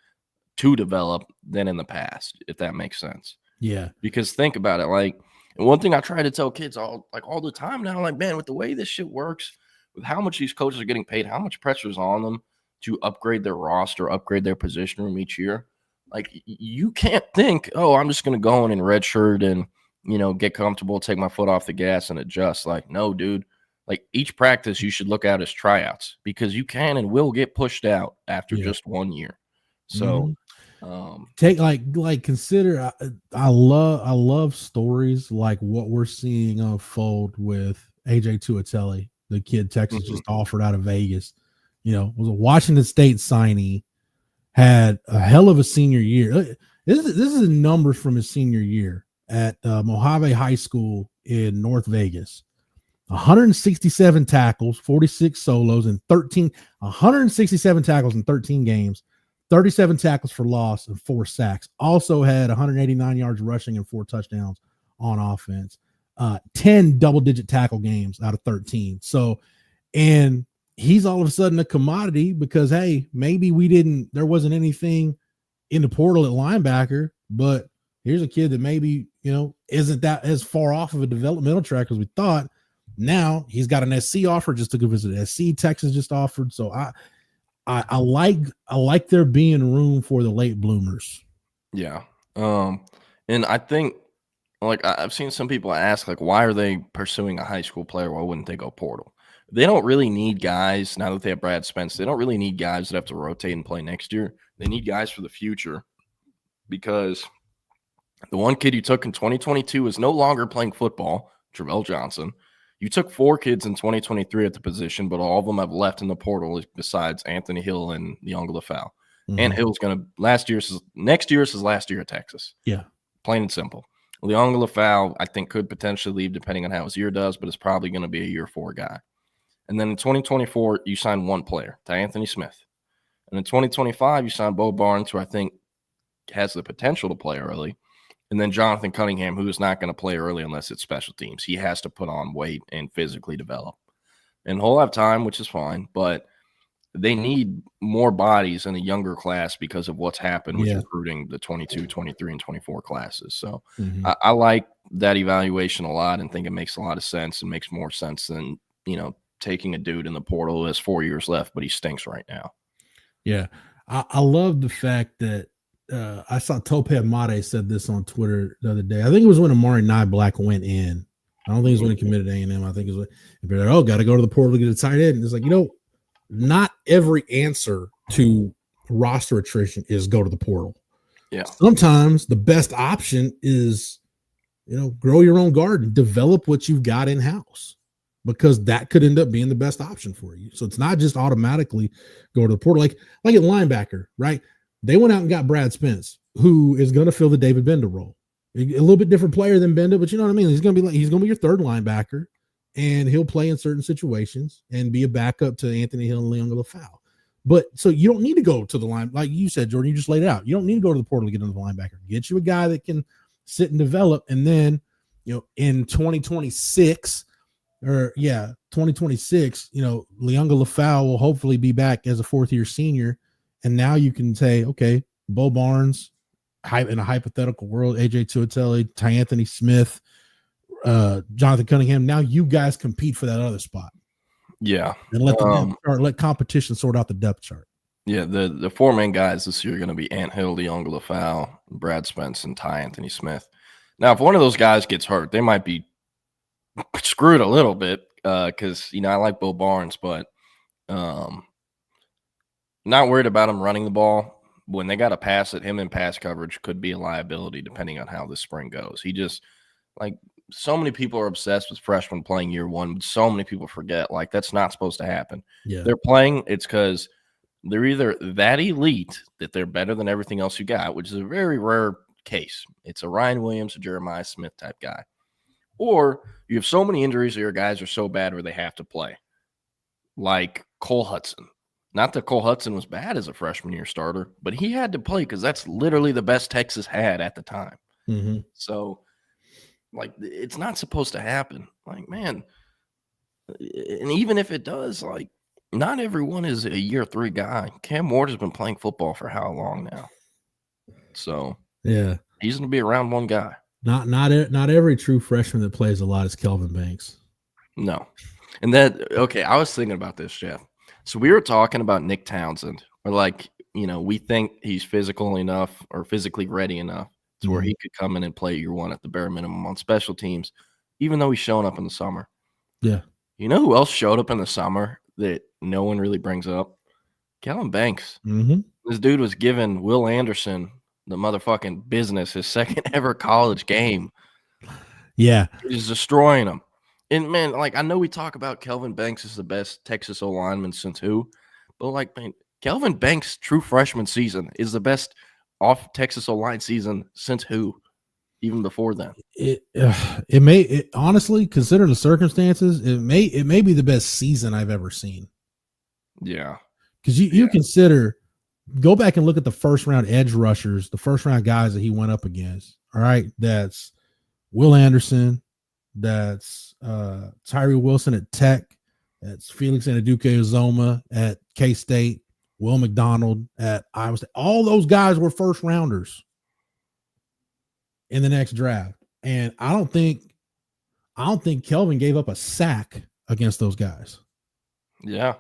to develop than in the past, if that makes sense. Yeah. Because think about it, like, and one thing I try to tell kids all the time now, like, man, with the way this shit works, with how much these coaches are getting paid, how much pressure is on them to upgrade their roster, upgrade their position room each year. Like, you can't think, oh, I'm just going to go in and redshirt and, get comfortable, take my foot off the gas and adjust. Like, no, dude. Like, each practice you should look at as tryouts, because you can and will get pushed out after just 1 year. So take consider, I love stories like what we're seeing unfold with AJ Tuatele, the kid Texas just offered out of Vegas. Was a Washington State signee, had a hell of a senior year. This is numbers from his senior year at Mojave High School in North Vegas. 167 tackles, 46 solos, and 167 tackles in 13 games, 37 tackles for loss, and 4 sacks. Also had 189 yards rushing and 4 touchdowns on offense. 10 double-digit tackle games out of 13. So, and he's all of a sudden a commodity because, hey, maybe there wasn't anything in the portal at linebacker, but here's a kid that maybe, isn't that as far off of a developmental track as we thought. Now he's got an SC offer, just to go visit SC. Texas just offered. So I like there being room for the late bloomers. Yeah. And I think, like, I've seen some people ask, like, why are they pursuing a high school player? Why wouldn't they go portal? They don't really need guys, now that they have Brad Spence, they don't really need guys that have to rotate and play next year. They need guys for the future, because the one kid you took in 2022 is no longer playing football, Trey Johnson. You took 4 kids in 2023 at the position, but all of them have left in the portal besides Anthony Hill and Leon Lafau. And Hill's going to next year is his last year at Texas. Yeah. Plain and simple. Leon Lafau, I think, could potentially leave depending on how his year does, but it's probably going to be a year 4 guy. And then in 2024, you sign 1 player, Anthony Smith. And in 2025, you sign Bo Barnes, who I think has the potential to play early. And then Jonathan Cunningham, who is not going to play early unless it's special teams. He has to put on weight and physically develop. And he'll have time, which is fine, but they need more bodies in a younger class because of what's happened with recruiting the 22, 23, and 24 classes. So I like that evaluation a lot and think it makes a lot of sense and makes more sense than, taking a dude in the portal who has 4 years left, but he stinks right now. Yeah. I love the fact that I saw Tope Amade said this on Twitter the other day. I think it was when Amari Black went in. I don't think it was when he committed to A&M. I think it was when, got to go to the portal to get a tight end. And it's like, not every answer to roster attrition is go to the portal. Yeah. Sometimes the best option is, grow your own garden, develop what you've got in-house, because that could end up being the best option for you. So it's not just automatically go to the portal. Like at linebacker, right? They went out and got Brad Spence, who is going to fill the David Benda role. A little bit different player than Benda, but you know what I mean? He's going to be your third linebacker, and he'll play in certain situations and be a backup to Anthony Hill and Leon Lafau. But so you don't need to go to the line. Like you said, Jordan, you just laid it out. You don't need to go to the portal to get into the linebacker. Get you a guy that can sit and develop. And then, in 2026, Leon Lafau will hopefully be back as a 4th-year senior. And now you can say, okay, Bo Barnes, in a hypothetical world, AJ Tuatele, Anthony Smith, Jonathan Cunningham. Now you guys compete for that other spot. Yeah. And let competition sort out the depth chart. Yeah, the 4 main guys this year are going to be Ant Hill, Leon Lafau, Brad Spence, and Anthony Smith. Now, if one of those guys gets hurt, they might be screwed a little bit because, I like Bo Barnes, but not worried about him running the ball. When they got to pass it, him in pass coverage could be a liability depending on how this spring goes. He just, so many people are obsessed with freshmen playing year 1, but so many people forget, that's not supposed to happen. Yeah. They're playing, it's because they're either that elite that they're better than everything else you got, which is a very rare case. It's a Ryan Williams, a Jeremiah Smith type guy. Or you have so many injuries that your guys are so bad where they have to play, like Cole Hudson, Not that Cole Hudson was bad as a freshman year starter, but he had to play because that's literally the best Texas had at the time. Mm-hmm. So, like, it's not supposed to happen. Like, man, and even if it does, like, not everyone is a year 3 guy. Cam Ward has been playing football for how long now? So, yeah, he's going to be around one guy. Not every true freshman that plays a lot is Kelvin Banks. No. And that, okay, I was thinking about this, Jeff. So we were talking about Nick Townsend, or like, we think he's physical enough or physically ready enough to where he could come in and play year 1 at the bare minimum on special teams, even though he's showing up in the summer. Yeah. You know who else showed up in the summer that no one really brings up? Kelvin Banks. Mm-hmm. This dude was giving Will Anderson the motherfucking business, his second ever college game. Yeah. He's destroying him. And, man, like, I know we talk about Kelvin Banks is the best Texas O-lineman since who, but, like, man, Kelvin Banks' true freshman season is the best off Texas O-line season since who, even before then. It may honestly, considering the circumstances, it may be the best season I've ever seen. Yeah. Because you consider, go back and look at the first round edge rushers, the first round guys that he went up against. All right. That's Will Anderson. That's Tyree Wilson at Tech. That's Felix Anudike-Uzomah at K-State. Will McDonald at Iowa State. All those guys were first rounders in the next draft. And I don't think Kelvin gave up a sack against those guys. Yeah.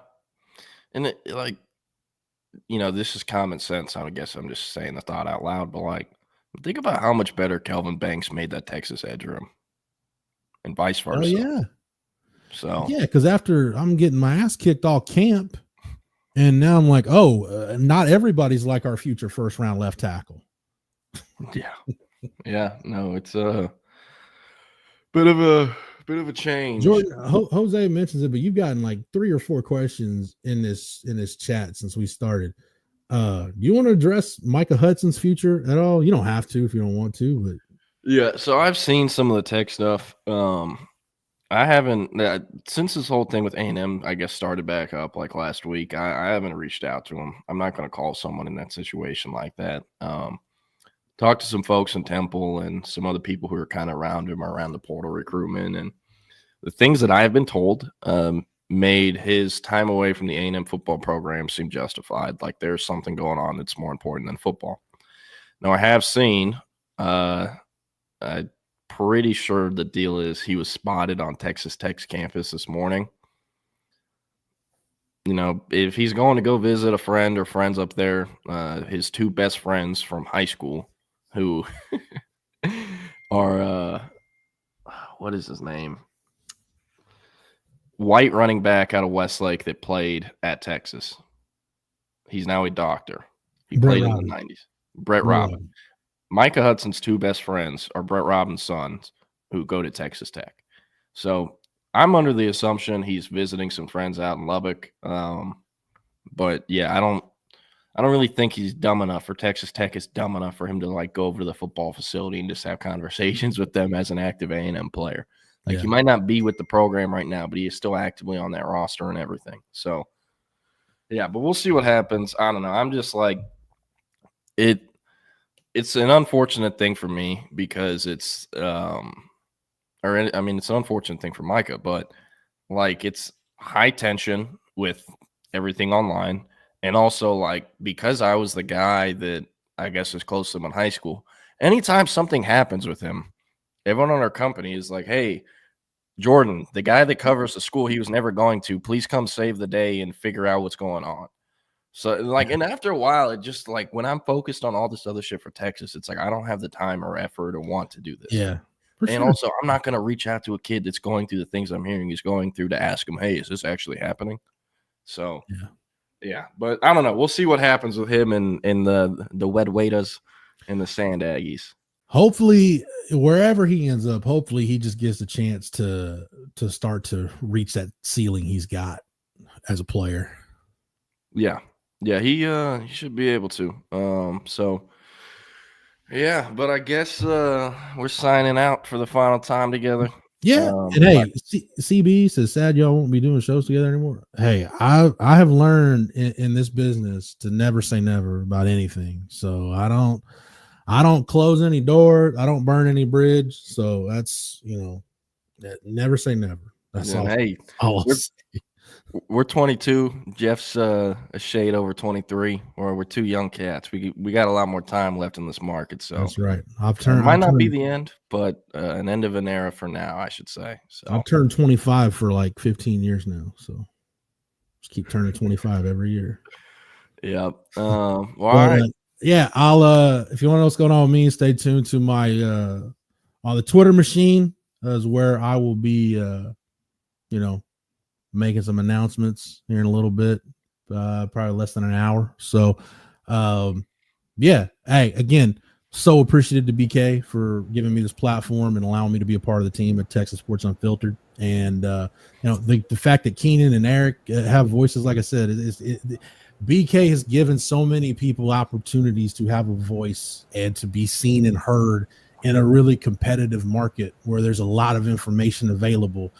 And this is common sense. I guess I'm just saying the thought out loud, but like, think about how much better Kelvin Banks made that Texas edge room. And vice versa. Oh, yeah. So, yeah, because after I'm getting my ass kicked all camp, and now I'm like, not everybody's like our future first round left tackle. Yeah. Yeah. No, it's a bit of a change. Jordan, Jose mentions it, but you've gotten like 3 or 4 questions in this chat since we started. Do you want to address Micah Hudson's future at all? You don't have to if you don't want to, but yeah, so I've seen some of the tech stuff. I haven't since this whole thing with A&M, I guess, started back up like last week. I haven't reached out to him. I'm not going to call someone in that situation like that. Talked to some folks in Temple and some other people who are kind of around him, around the portal recruitment, and the things that I've been told made his time away from the A&M football program seem justified. Like there's something going on that's more important than football. Now I have seen. I'm pretty sure the deal is he was spotted on Texas Tech's campus this morning. If he's going to go visit a friend or friends up there, his 2 best friends from high school who are, what is his name? White running back out of Westlake that played at Texas. He's now a doctor. He played in the 90s. Brett Robin. Micah Hudson's 2 best friends are Brett Robin's sons who go to Texas Tech. So I'm under the assumption he's visiting some friends out in Lubbock. But yeah, I don't really think he's dumb enough, or Texas Tech is dumb enough for him to like go over to the football facility and just have conversations with them as an active A&M player. Like he might not be with the program right now, but he is still actively on that roster and everything. So yeah, but we'll see what happens. I don't know. I'm just like it's an unfortunate thing for me because it's it's an unfortunate thing for Micah, but like it's high tension with everything online. And also like, because I was the guy that I guess was close to him in high school, anytime something happens with him, everyone on our company is like, hey, Jordan, the guy that covers the school he was never going to, please come save the day and figure out what's going on. So like, and after a while, it just like when I'm focused on all this other shit for Texas, it's like I don't have the time or effort or want to do this. Yeah. And also, I'm not going to reach out to a kid that's going through the things I'm hearing he's going through to ask him, hey, is this actually happening? So, yeah. But I don't know. We'll see what happens with him and the Wed Waiters and the Sand Aggies. Hopefully, wherever he ends up, hopefully he just gets a chance to start to reach that ceiling he's got as a player. Yeah. Yeah, he should be able to. So, yeah, but I guess we're signing out for the final time together. Yeah, and hey, CB says sad y'all won't be doing shows together anymore. Hey, I have learned in this business to never say never about anything. So I don't close any door. I don't burn any bridge. So that's never say never. That's all. Hey, we're 22. Jeff's a shade over 23. Or we're two young cats. We got a lot more time left in this market. So that's right. Might not be the end, but an end of an era for now, I should say. So I've turned 25 for like 15 years now. So just keep turning 25 every year. Yep. All right. Yeah, I'll if you want to know what's going on with me, stay tuned to my on the Twitter machine is where I will be making some announcements here in a little bit, probably less than an hour. So yeah, hey, again, so appreciative to BK for giving me this platform and allowing me to be a part of the team at Texas Sports Unfiltered. And the fact that Keenan and Eric have voices, like I said, BK has given so many people opportunities to have a voice and to be seen and heard in a really competitive market where there's a lot of information available.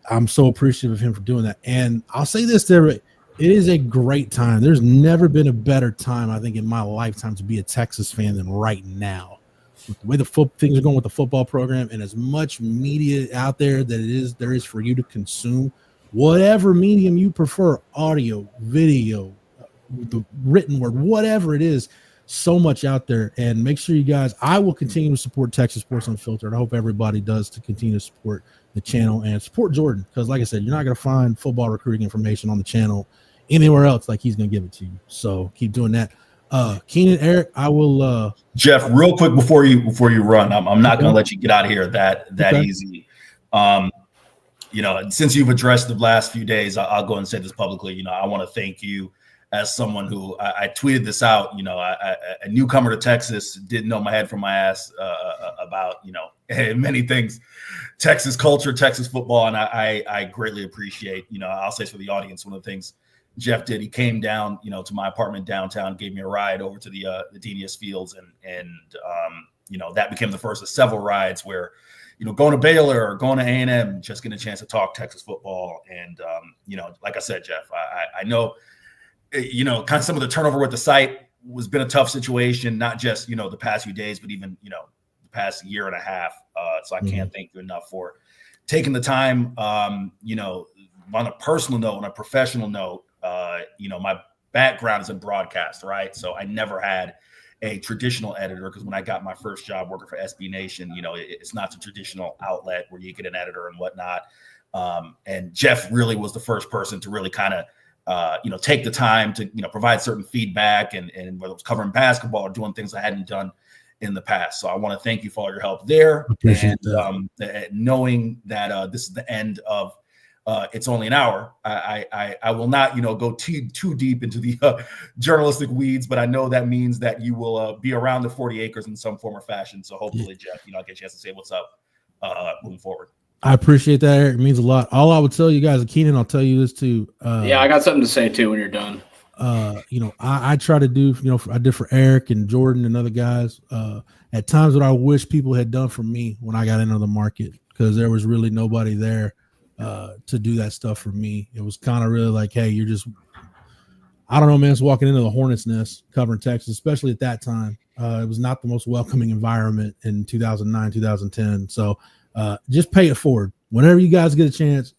I'm so appreciative of him for doing that. And I'll say this to everybody, it is a great time. There's never been a better time, I think, in my lifetime to be a Texas fan than right now. With the way things are going with the football program and as much media out there that there is for you to consume, whatever medium you prefer, audio, video, the written word, whatever it is, so much out there. And make sure you guys, I will continue to support Texas Sports Unfiltered. I hope everybody does to continue to support the channel and support Jordan. Because like I said, you're not going to find football recruiting information on the channel anywhere else like he's going to give it to you. So keep doing that. Keenan, Eric, I will. Jeff, real quick before you run, I'm not going to let you get out of here that easy. Since you've addressed the last few days, I'll go and say this publicly. I want to thank you as someone who I tweeted this out. A newcomer to Texas, didn't know my head from my ass about many things, Texas culture, Texas football, and I greatly appreciate. I'll say for the audience, one of the things Jeff did, he came down, to my apartment downtown, gave me a ride over to the DDS Fields, and that became the first of several rides where. Going to Baylor or going to A&M, just getting a chance to talk Texas football. And, like I said, Jeff, I know, kind of some of the turnover with the site has been a tough situation, not just, the past few days, but even, the past year and a half. So I can't thank you enough for taking the time, on a personal note, on a professional note. My background is in broadcast, right? So I never had a traditional editor, because when I got my first job working for SB Nation, it's not the traditional outlet where you get an editor and whatnot. And Jeff really was the first person to really kind of, take the time to, provide certain feedback and whether it was covering basketball or doing things I hadn't done in the past. So I want to thank you for all your help there. And knowing that this is the end of it's only an hour. I will not, go too deep into the journalistic weeds, but I know that means that you will be around the 40 acres in some form or fashion. So hopefully, Jeff, I'll get a chance to say what's up moving forward. I appreciate that, Eric. It means a lot. All I would tell you guys, Keenan, I'll tell you this too. Yeah, I got something to say too when you're done. I try to do, I did for Eric and Jordan and other guys. At times, what I wish people had done for me when I got into the market, because there was really nobody there to do that stuff for me. It was kind of really like, hey, you're just, I don't know, man, it's walking into the hornet's nest covering Texas, especially at that time. It was not the most welcoming environment in 2009, 2010. So just pay it forward. Whenever you guys get a chance,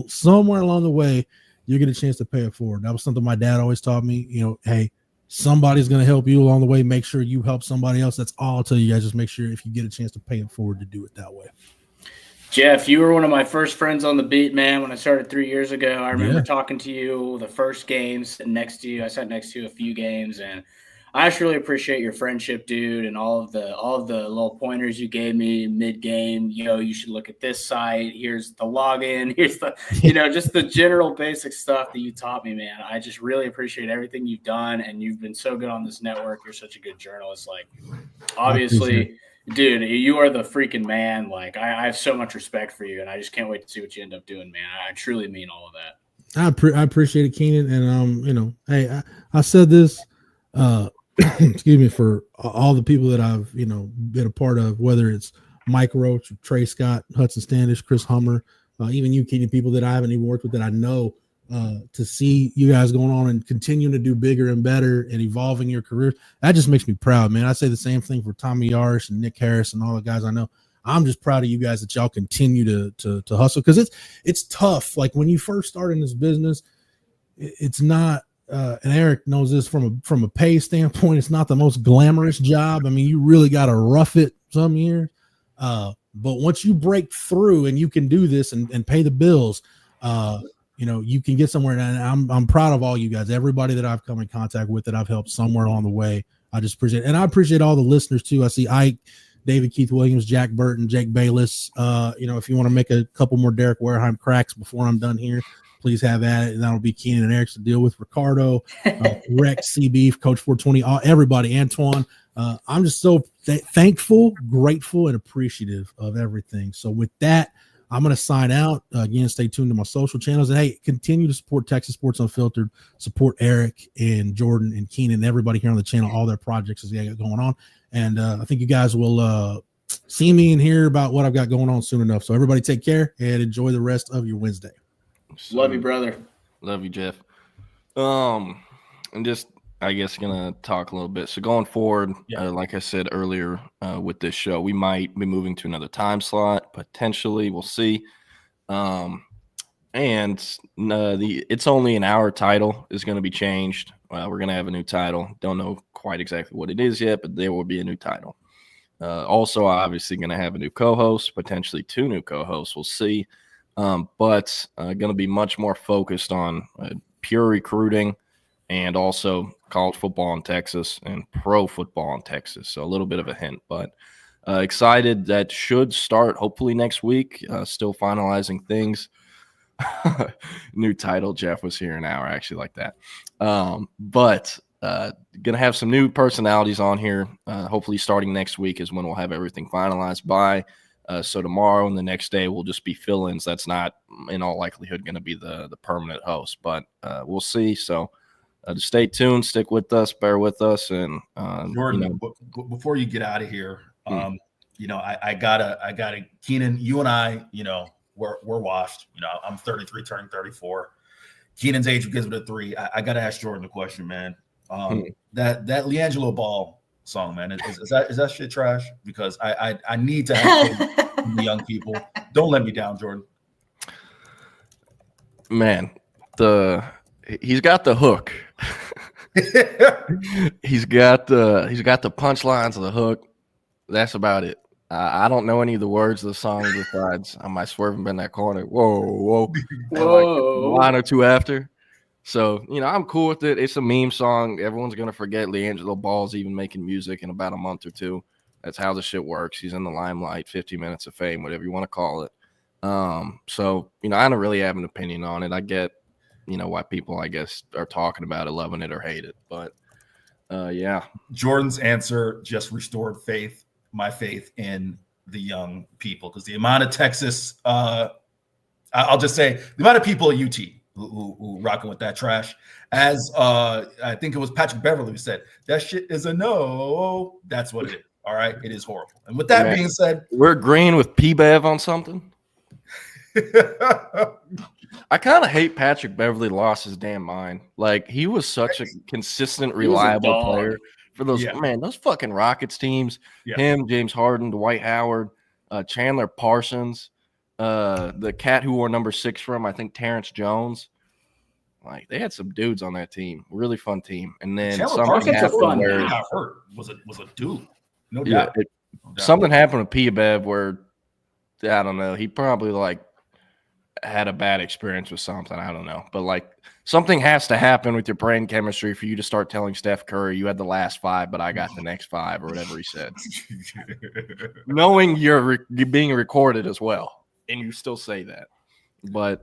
somewhere along the way, you get a chance to pay it forward. That was something my dad always taught me, hey, somebody's going to help you along the way. Make sure you help somebody else. That's all I'll tell you guys. Just make sure if you get a chance to pay it forward, to do it that way. Jeff, you were one of my first friends on the beat, man. When I started 3 years ago, I remember talking to you the first game, sitting next to you. I sat next to you a few games, and I just really appreciate your friendship, dude, and all of the little pointers you gave me mid-game. You should look at this site. Here's the login. Here's the, just the general basic stuff that you taught me, man. I just really appreciate everything you've done, and you've been so good on this network. You're such a good journalist. Like, obviously, dude, you are the freaking man. Like, I have so much respect for you, and I just can't wait to see what you end up doing, man. I truly mean all of that. I appreciate it, Keenan. And, hey, I said this, excuse me, for all the people that I've, been a part of, whether it's Mike Roach, Trey Scott, Hudson Standish, Chris Hummer, even you, Keenan, people that I haven't even worked with that I know, to see you guys going on and continuing to do bigger and better and evolving your career, that just makes me proud, man. I say the same thing for Tommy Yarsh and Nick Harris and all the guys I know. I'm just proud of you guys that y'all continue to hustle, because it's tough. Like when you first start in this business, it's not, and Eric knows this from a pay standpoint, it's not the most glamorous job. I mean, you really got to rough it some years. But once you break through and you can do this and pay the bills, you can get somewhere. And I'm proud of all you guys, everybody that I've come in contact with that I've helped somewhere along the way. I just appreciate it. And I appreciate all the listeners too. I see Ike, David Keith Williams, Jack Burton, Jake Bayless. If you want to make a couple more Derek Wareheim cracks before I'm done here, please have at it. And that'll be Keenan and Eric's to deal with. Ricardo, Rex, CB, Coach 420, everybody, Antoine. I'm just so thankful, grateful, and appreciative of everything. So with that, I'm going to sign out. Again, stay tuned to my social channels. And, hey, continue to support Texas Sports Unfiltered. Support Eric and Jordan and Keenan and everybody here on the channel, all their projects as they got going on. And I think you guys will see me and hear about what I've got going on soon enough. So everybody take care and enjoy the rest of your Wednesday. Love you, brother. Love you, Jeff. I'm just, I guess, going to talk a little bit. So going forward, like I said earlier with this show, we might be moving to another time slot. Potentially, we'll see. It's only an hour title is going to be changed. We're going to have a new title. Don't know quite exactly what it is yet, but there will be a new title. Also, obviously, going to have a new co-host, potentially 2 new co-hosts. We'll see. But going to be much more focused on pure recruiting and also college football in Texas and pro football in Texas. So a little bit of a hint, but excited. That should start hopefully next week. Still finalizing things. New title. Jeff was here an hour. I actually like that. But gonna have some new personalities on here. Hopefully starting next week is when we'll have everything finalized by. So tomorrow and the next day will just be fill-ins. That's not in all likelihood going to be the permanent host, but we'll see. So just stay tuned, stick with us, bear with us. And Jordan, before you get out of here, I gotta Keenan, you and I, we're washed. I'm 33 turning 34. Keenan's age gives it a 3. I gotta ask Jordan the question, man. That LiAngelo Ball song, man, is that shit trash? Because I need to have the young people. Don't let me down, Jordan. Man, he's got the hook. he's got the punchlines of the hook. That's about it. I don't know any of the words of the song besides I might swerve him in that corner. Whoa. Like a line or two after. So, I'm cool with it. It's a meme song. Everyone's going to forget LiAngelo Ball's even making music in about a month or two. That's how the shit works. He's in the limelight, 50 minutes of fame, whatever you want to call it. So, I don't really have an opinion on it. I get, why people, I guess, are talking about it, loving it or hate it. But, yeah. Jordan's answer just restored my faith in the young people. Because the amount of Texas, I'll just say, the amount of people at UT who rocking with that trash, as I think it was Patrick Beverly who said, that shit is a no. That's what it is. All right. It is horrible. And with that being said, we're agreeing with P-Bev on something. I kind of hate Patrick Beverly lost his damn mind. Like, he was such a consistent, reliable player for those, those fucking Rockets teams. Yeah. Him, James Harden, Dwight Howard, Chandler Parsons, the cat who wore number 6 for him, I think Terrence Jones. Like, they had some dudes on that team. Really fun team. And then something happened where got hurt. Was a dude. No doubt. Something happened with P-Bev where, I don't know, he probably had a bad experience with something. I don't know. But something has to happen with your brain chemistry for you to start telling Steph Curry, you had the last 5, but I got the next 5, or whatever he said. Knowing you're being recorded as well, and you still say that. But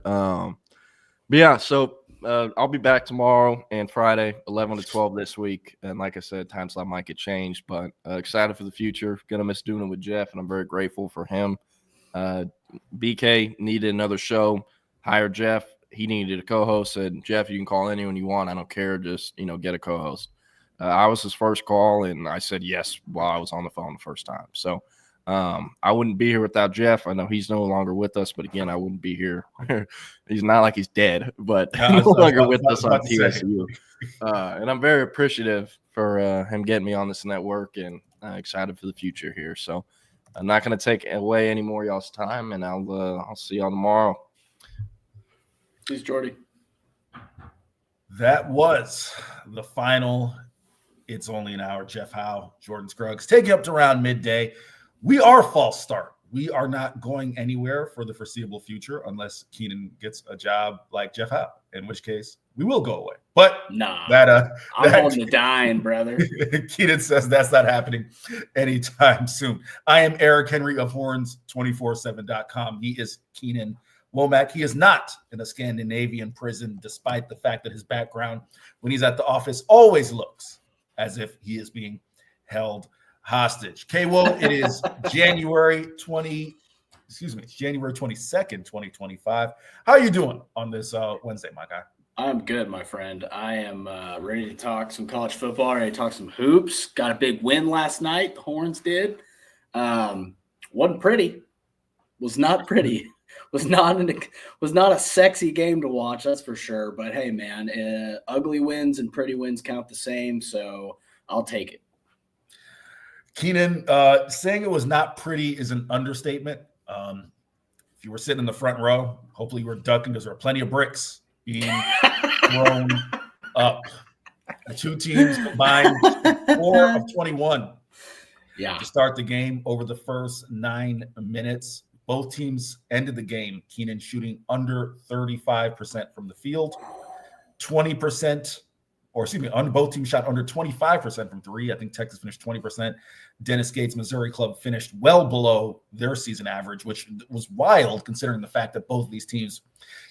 yeah, so I'll be back tomorrow and Friday, 11 to 12 this week. And like I said, time slot might get changed, but excited for the future. Going to miss doing it with Jeff, and I'm very grateful for him. BK needed another show, hired Jeff. He needed a co-host, said, Jeff, you can call anyone you want. I don't care. Just, get a co-host. I was his first call, and I said yes while I was on the phone the first time. So I wouldn't be here without Jeff. I know he's no longer with us, but again, I wouldn't be here. He's not like he's dead, but no longer with us on TSU. And I'm very appreciative for him getting me on this network, and excited for the future here. So I'm not going to take away any more of y'all's time, and I'll see y'all tomorrow. Please, Jordy. That was the final. It's only an hour. Jeff Howe, Jordan Scruggs, take you up to around midday. We are false start. We are not going anywhere for the foreseeable future unless Keenan gets a job like Jeff Howe, in which case we will go away. But nah, I'm holding the dime, brother. Keenan says that's not happening anytime soon. I am Eric Henry of horns247.com. He is Keenan Womack. He is not in a Scandinavian prison, despite the fact that his background when he's at the office always looks as if he is being held hostage. K-Will, it is January 22nd, 2025. How are you doing on this Wednesday, my guy? I'm good, my friend. I am ready to talk some college football, ready to talk some hoops. Got a big win last night. The Horns did. Wasn't pretty. Was not pretty. Was not a sexy game to watch, that's for sure. But hey, man, ugly wins and pretty wins count the same, so I'll take it. Keenan, saying it was not pretty is an understatement. If you were sitting in the front row, hopefully you were ducking because there were plenty of bricks being thrown up. The two teams combined 4 of 21 to start the game over the first 9 minutes. Both teams ended the game, Keenan shooting under 35% from the field, 20%. Both teams shot under 25% from three. I think Texas finished 20%. Dennis Gates' Missouri club finished well below their season average, which was wild considering the fact that both of these teams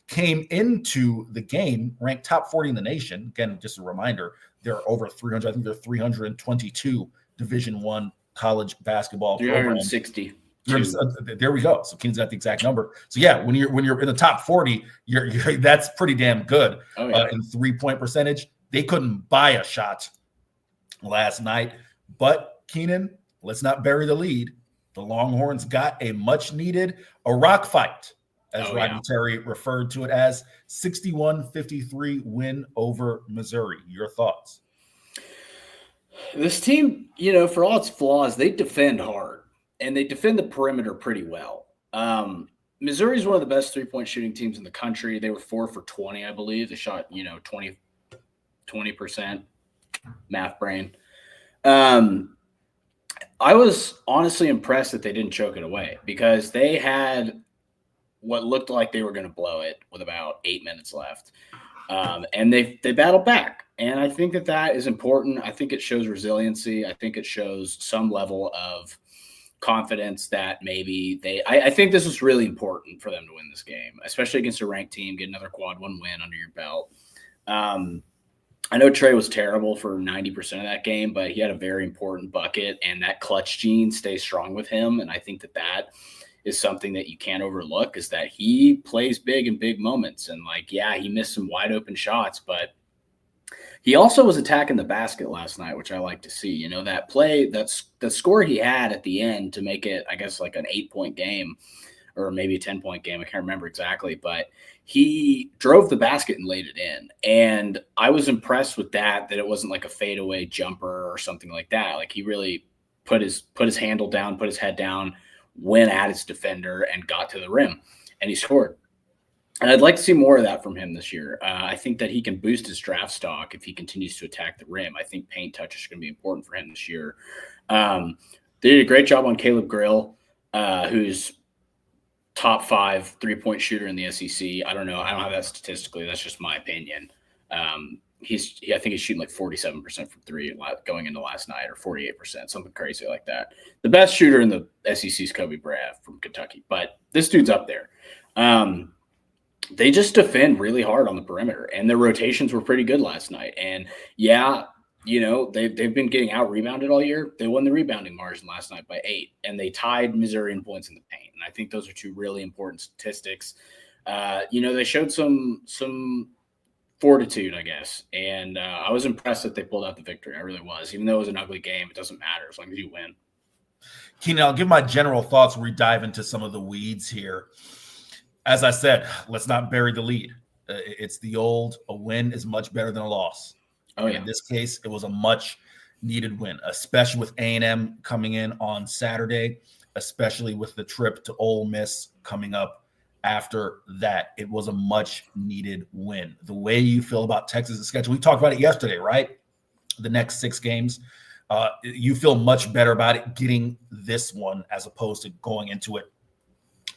came into the game ranked top 40 in the nation. Again, just a reminder, there are over 300. I think there are 322 Division I college basketball 360. programs. There we go. So Keenan's got the exact number. So yeah, when you're in the top 40, you're that's pretty damn good. In 3-point percentage. They couldn't buy a shot last night. But, Keenan, let's not bury the lead. The Longhorns got a much-needed rock fight, as Rodney Terry referred to it as, 61-53 win over Missouri. Your thoughts? This team, for all its flaws, they defend hard, and they defend the perimeter pretty well. Missouri is one of the best three-point shooting teams in the country. They were 4 for 20, I believe. They shot, 20%, math brain. I was honestly impressed that they didn't choke it away because they had what looked like they were going to blow it with about 8 minutes left. And they battled back. And I think that is important. I think it shows resiliency. I think it shows some level of confidence that maybe I think this was really important for them to win this game, especially against a ranked team, get another quad 1 win under your belt. I know Trey was terrible for 90% of that game, but he had a very important bucket, and that clutch gene stays strong with him. And I think that is something that you can't overlook, is that he plays big in big moments. And he missed some wide open shots, but he also was attacking the basket last night, which I like to see. That play, that's the score he had at the end to make it, I guess, like an 8-point game or maybe a 10-point game. I can't remember exactly, but he drove the basket and laid it in. And I was impressed with that it wasn't like a fadeaway jumper or something like that. Like, he really put his handle down, put his head down, went at his defender and got to the rim, and he scored. And I'd like to see more of that from him this year. I think that he can boost his draft stock if he continues to attack the rim. I think paint touch is going to be important for him this year. They did a great job on Caleb Grill, who's top 5 3-point shooter in the SEC. I don't know. I don't have that statistically. That's just my opinion. I think he's shooting like 47% from 3 going into last night, or 48%, something crazy like that. The best shooter in the SEC is Kobe Bryant from Kentucky, but this dude's up there. They just defend really hard on the perimeter, and their rotations were pretty good last night. And they've been getting out rebounded all year. They won the rebounding margin last night by 8, and they tied Missouri in points in the paint. And I think those are 2 really important statistics. They showed some fortitude, I guess. And I was impressed that they pulled out the victory. I really was. Even though it was an ugly game, it doesn't matter as long as you win. Keenan, I'll give my general thoughts where we dive into some of the weeds here. As I said, let's not bury the lead. It's the old, a win is much better than a loss. Oh, yeah. In this case, it was a much needed win, especially with A&M coming in on Saturday, especially with the trip to Ole Miss coming up after that. It was a much needed win. The way you feel about Texas' schedule, we talked about it yesterday, right? The next 6 games, you feel much better about it getting this one as opposed to going into it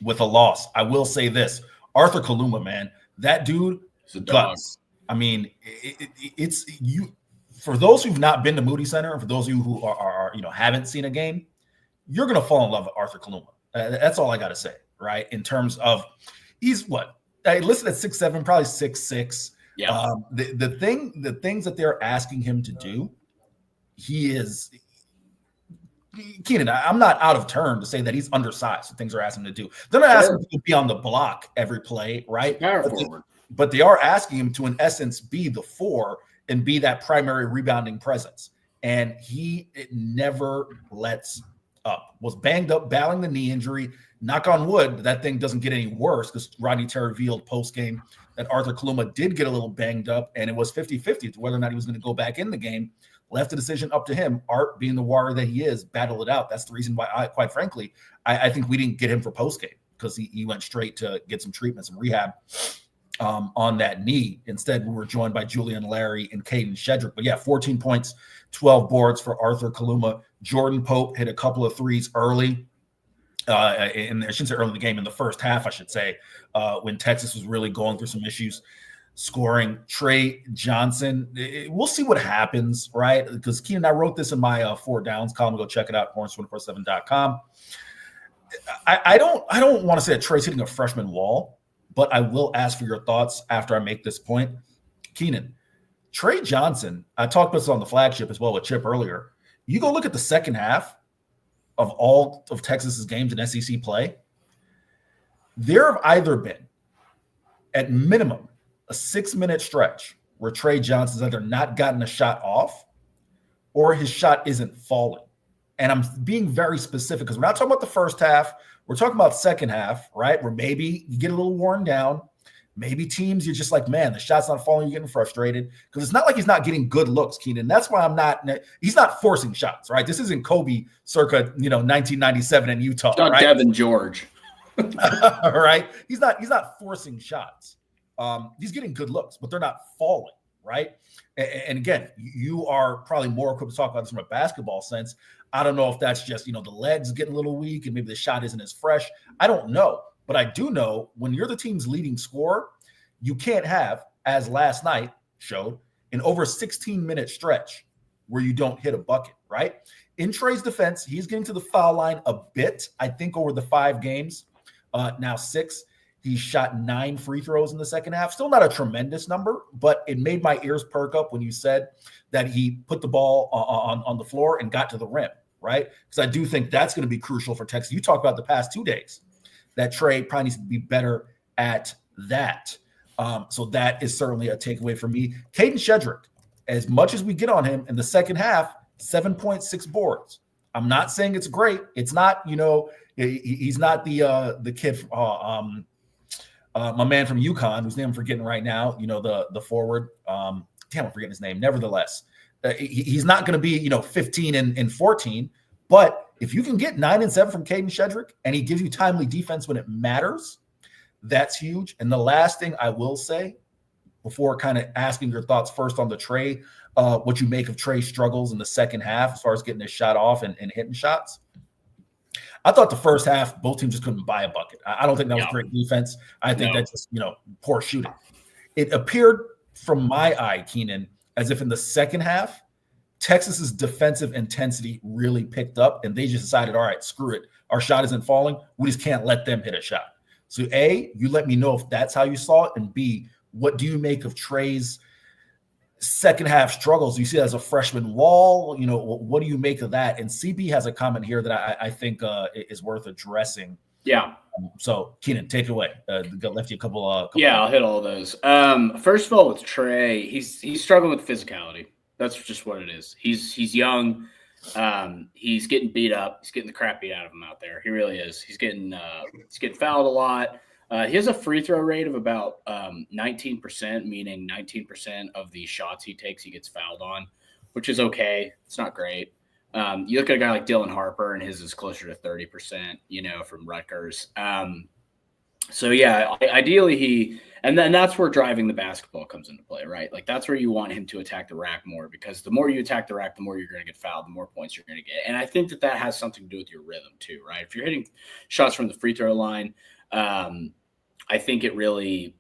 with a loss. I will say this, Arthur Kaluma, man, that dude, guts. I mean, it's you. For those who've not been to Moody Center, and for those of you who are haven't seen a game, you're gonna fall in love with Arthur Kaluma. That's all I got to say, right? In terms of, he's what I listed at 6'7", probably 6'6". Yeah. The things that they're asking him to do, he is. Keenan, I'm not out of turn to say that he's undersized. The things they're asking him to do. They're not asking him to be on the block every play, right? But they are asking him to, in essence, be the 4 and be that primary rebounding presence. And it never lets up. Was banged up, battling the knee injury. Knock on wood, that thing doesn't get any worse, because Rodney revealed post-game that Arthur Kaluma did get a little banged up, and it was 50-50 to whether or not he was going to go back in the game. Left the decision up to him. Art, being the warrior that he is, battled it out. That's the reason why, quite frankly, I think we didn't get him for post-game, because he went straight to get some treatment, some rehab on that knee. Instead, we were joined by Julian Larry and Caden Shedrick. But yeah, 14 points, 12 boards for Arthur Kaluma. Jordan Pope hit a couple of threes early. I shouldn't say early in the game, in the first half, I should say, when Texas was really going through some issues scoring. Trey Johnson, we'll see what happens, right? Because Keenan, I wrote this in my 4 Downs column. Go check it out, horns247.com. I don't want to say that Trey's hitting a freshman wall, but I will ask for your thoughts after I make this point. Keenan, Trey Johnson, I talked about this on the flagship as well with Chip earlier. You go look at the second half of all of Texas's games in SEC play. There have either been, at minimum, a 6-minute stretch where Trey Johnson's either not gotten a shot off or his shot isn't falling. And I'm being very specific because we're not talking about the first half. We're talking about second half, right? Where maybe you get a little worn down. Maybe teams, you're just like, man, the shot's not falling. You're getting frustrated because it's not like he's not getting good looks, Keenan. That's why he's not forcing shots, right? This isn't Kobe circa, 1997 in Utah. Not right? Devin George. All right. He's not forcing shots. He's getting good looks, but they're not falling, right? And again, you are probably more equipped to talk about this from a basketball sense. I don't know if that's just, the legs getting a little weak and maybe the shot isn't as fresh. I don't know. But I do know when you're the team's leading scorer, you can't have, as last night showed, an over 16-minute stretch where you don't hit a bucket, right? In Trey's defense, he's getting to the foul line a bit. I think over the 5 games, now 6, he shot 9 free throws in the second half. Still not a tremendous number, but it made my ears perk up when you said that he put the ball on the floor and got to the rim, right? Because I do think that's going to be crucial for Texas. You talked about the past 2 days that Trey probably needs to be better at that. So that is certainly a takeaway for me. Caden Shedrick, as much as we get on him in the second half, 7.6 boards. I'm not saying it's great. It's not, he's not the kid, my man from UConn, whose name I'm forgetting right now, the forward. I'm forgetting his name. Nevertheless, he's not going to be, 15 and 14, but if you can get 9 and 7 from Caden Shedrick and he gives you timely defense when it matters, that's huge. And the last thing I will say before kind of asking your thoughts first on the Trey, what you make of Trey's struggles in the second half as far as getting his shot off and hitting shots. I thought the first half, both teams just couldn't buy a bucket. I don't think that was great defense. I think that's just, poor shooting. It appeared from my eye, Keenan, as if in the second half, Texas's defensive intensity really picked up and they just decided, all right, screw it. Our shot isn't falling. We just can't let them hit a shot. So A, you let me know if that's how you saw it. And B, what do you make of Trey's second half struggles? Do you see it as a freshman wall? What do you make of that? And CB has a comment here that I think is worth addressing. Yeah. So Keenan, take it away. Left you a couple. I'll hit all those. First of all, with Trey, he's struggling with physicality. That's just what it is. He's young. He's getting beat up. He's getting the crap beat out of him out there. He really is. He's getting fouled a lot. He has a free throw rate of about 19%, meaning 19% of the shots he takes, he gets fouled on, which is okay. It's not great. You look at a guy like Dylan Harper, and his is closer to 30%, from Rutgers. So yeah, ideally and that's where driving the basketball comes into play, right? Like that's where you want him to attack the rack more, because the more you attack the rack, the more you're going to get fouled, the more points you're going to get. And I think that has something to do with your rhythm too, right? If you're hitting shots from the free throw line, I think it really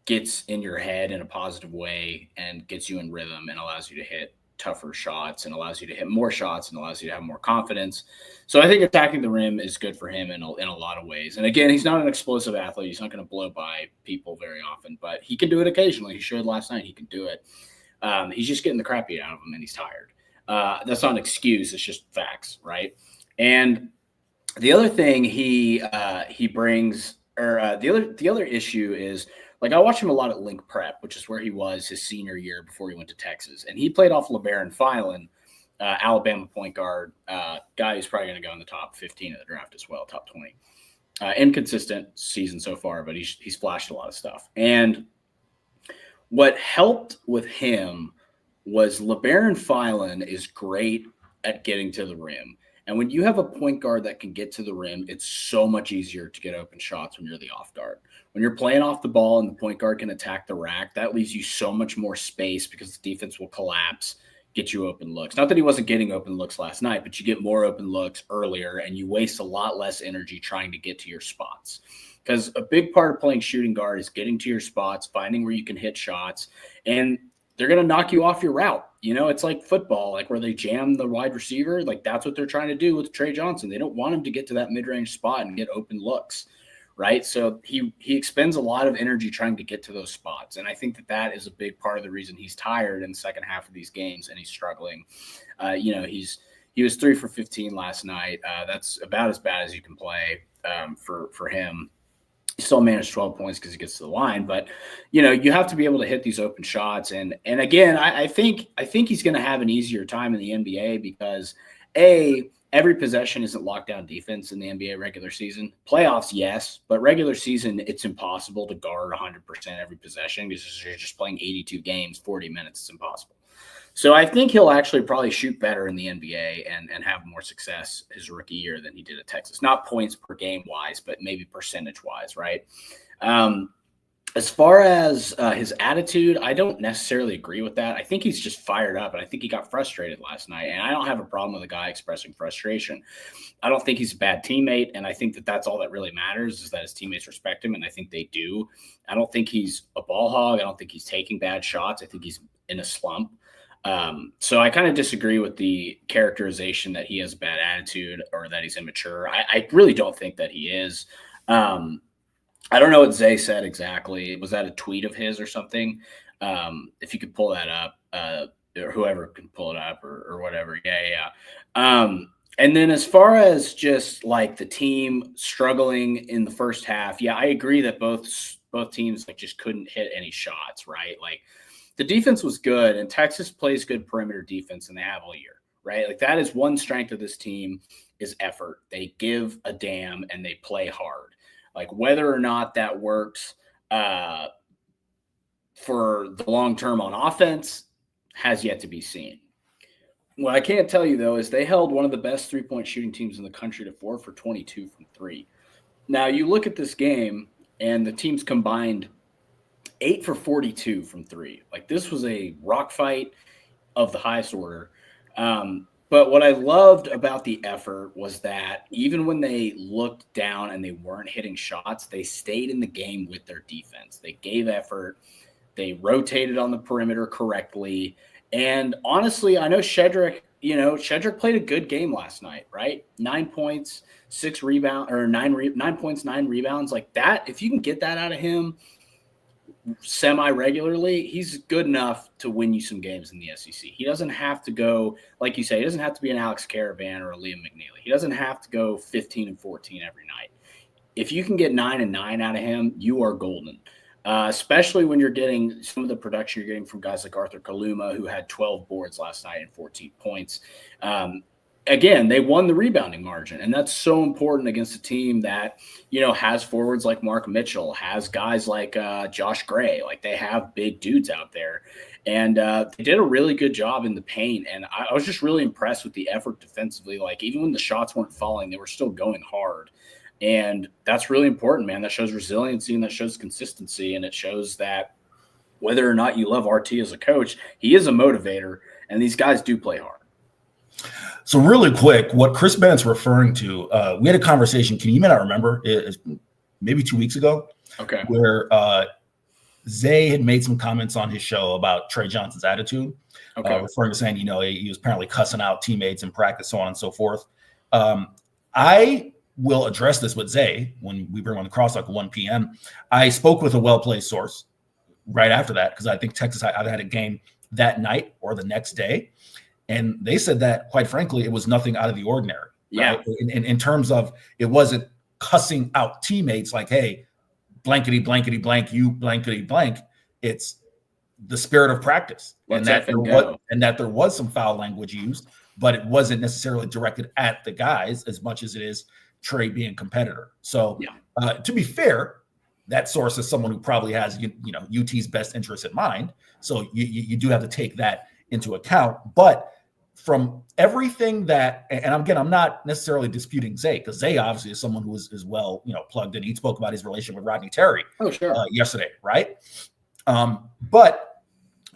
gets in your head in a positive way and gets you in rhythm and allows you to hit tougher shots and allows you to hit more shots and allows you to have more confidence. So I think attacking the rim is good for him in a lot of ways. And again, he's not an explosive athlete. He's not going to blow by people very often, but he can do it occasionally. He showed last night he can do it. He's just getting the crap beat out of him and he's tired. That's not an excuse. It's just facts, right? And the other thing he brings, or the other issue is, like, I watched him a lot at Link Prep, which is where he was his senior year before he went to Texas. And he played off LeBaron Filan, Alabama point guard, guy who's probably going to go in the top 15 of the draft as well, top 20. Inconsistent season so far, but he's flashed a lot of stuff. And what helped with him was LeBaron Filan is great at getting to the rim. And when you have a point guard that can get to the rim, it's so much easier to get open shots when you're the off guard. When you're playing off the ball and the point guard can attack the rack, that leaves you so much more space because the defense will collapse, get you open looks. Not that he wasn't getting open looks last night, but you get more open looks earlier and you waste a lot less energy trying to get to your spots. Because a big part of playing shooting guard is getting to your spots, finding where you can hit shots, and they're going to knock you off your route. It's like football, like where they jam the wide receiver. Like that's what they're trying to do with Trey Johnson. They don't want him to get to that mid-range spot and get open looks, right? So he expends a lot of energy trying to get to those spots. And I think that is a big part of the reason he's tired in the second half of these games and he's struggling. He was 3 for 15 last night. That's about as bad as you can play for him. He still managed 12 points because he gets to the line, but you have to be able to hit these open shots. And again, I think he's going to have an easier time in the NBA because every possession isn't lockdown defense in the NBA regular season. Playoffs, yes, but regular season, it's impossible to guard 100% every possession because you're just playing 82 games, 40 minutes. It's impossible. So I think he'll actually probably shoot better in the NBA and have more success his rookie year than he did at Texas. Not points per game wise, but maybe percentage wise, right? As far as his attitude, I don't necessarily agree with that. I think he's just fired up, and I think he got frustrated last night. And I don't have a problem with a guy expressing frustration. I don't think he's a bad teammate, and I think that's all that really matters is that his teammates respect him, and I think they do. I don't think he's a ball hog. I don't think he's taking bad shots. I think he's in a slump. So I kind of disagree with the characterization that he has a bad attitude or that he's immature. I really don't think that he is. I don't know what Zay said exactly. Was that a tweet of his or something? If you could pull that up, or whoever can pull it up or whatever. Yeah. And then as far as just like the team struggling in the first half, yeah, I agree that both teams like just couldn't hit any shots, right? Like the defense was good, and Texas plays good perimeter defense, and they have all year, right? Like that is one strength of this team is effort. They give a damn and they play hard. Like whether or not that works for the long term on offense has yet to be seen. What I can't tell you, though, is they held one of the best three-point shooting teams in the country to 4 for 22 from 3. Now, you look at this game, and the teams combined 8 for 42 from 3. Like, this was a rock fight of the highest order. But what I loved about the effort was that even when they looked down and they weren't hitting shots, they stayed in the game with their defense. They gave effort. They rotated on the perimeter correctly. And honestly, I know Shedrick played a good game last night, right? 9 points, 6 rebounds, or 9 points, 9 rebounds. Like that, if you can get that out of him semi-regularly, he's good enough to win you some games in the SEC. He doesn't have to go, like you say, he doesn't have to be an Alex Caravan or a Liam McNeely. He doesn't have to go 15 and 14 every night. If you can get 9 and 9 out of him, you are golden. Especially when you're getting some of the production you're getting from guys like Arthur Kaluma, who had 12 boards last night and 14 points. again, they won the rebounding margin, and that's so important against a team that, has forwards like Mark Mitchell, has guys like Josh Gray. Like, they have big dudes out there. And they did a really good job in the paint, and I was just really impressed with the effort defensively. Like, even when the shots weren't falling, they were still going hard. And that's really important, man. That shows resiliency, and that shows consistency, and it shows that whether or not you love RT as a coach, he is a motivator, and these guys do play hard. So really quick, what Chris Bennett's referring to, we had a conversation, you may not remember, maybe 2 weeks ago, where Zay had made some comments on his show about Trey Johnson's attitude, referring to saying, he was apparently cussing out teammates in practice, so on and so forth. I will address this with Zay when we bring on the crosstalk at 1 p.m. I spoke with a well-placed source right after that, because I think Texas either had a game that night or the next day. And they said that, quite frankly, it was nothing out of the ordinary. Right? In terms of, it wasn't cussing out teammates like, hey, blankety, blankety, blank, you blankety, blank. It's the spirit of practice. And that there was some foul language used, but it wasn't necessarily directed at the guys as much as it is Trey being competitor. So to be fair, that source is someone who probably has, UT's best interest in mind. So you do have to take that into account. But from everything that, and again, I'm not necessarily disputing Zay, because Zay obviously is someone who is well, plugged in. He spoke about his relationship with Rodney Terry yesterday, right? But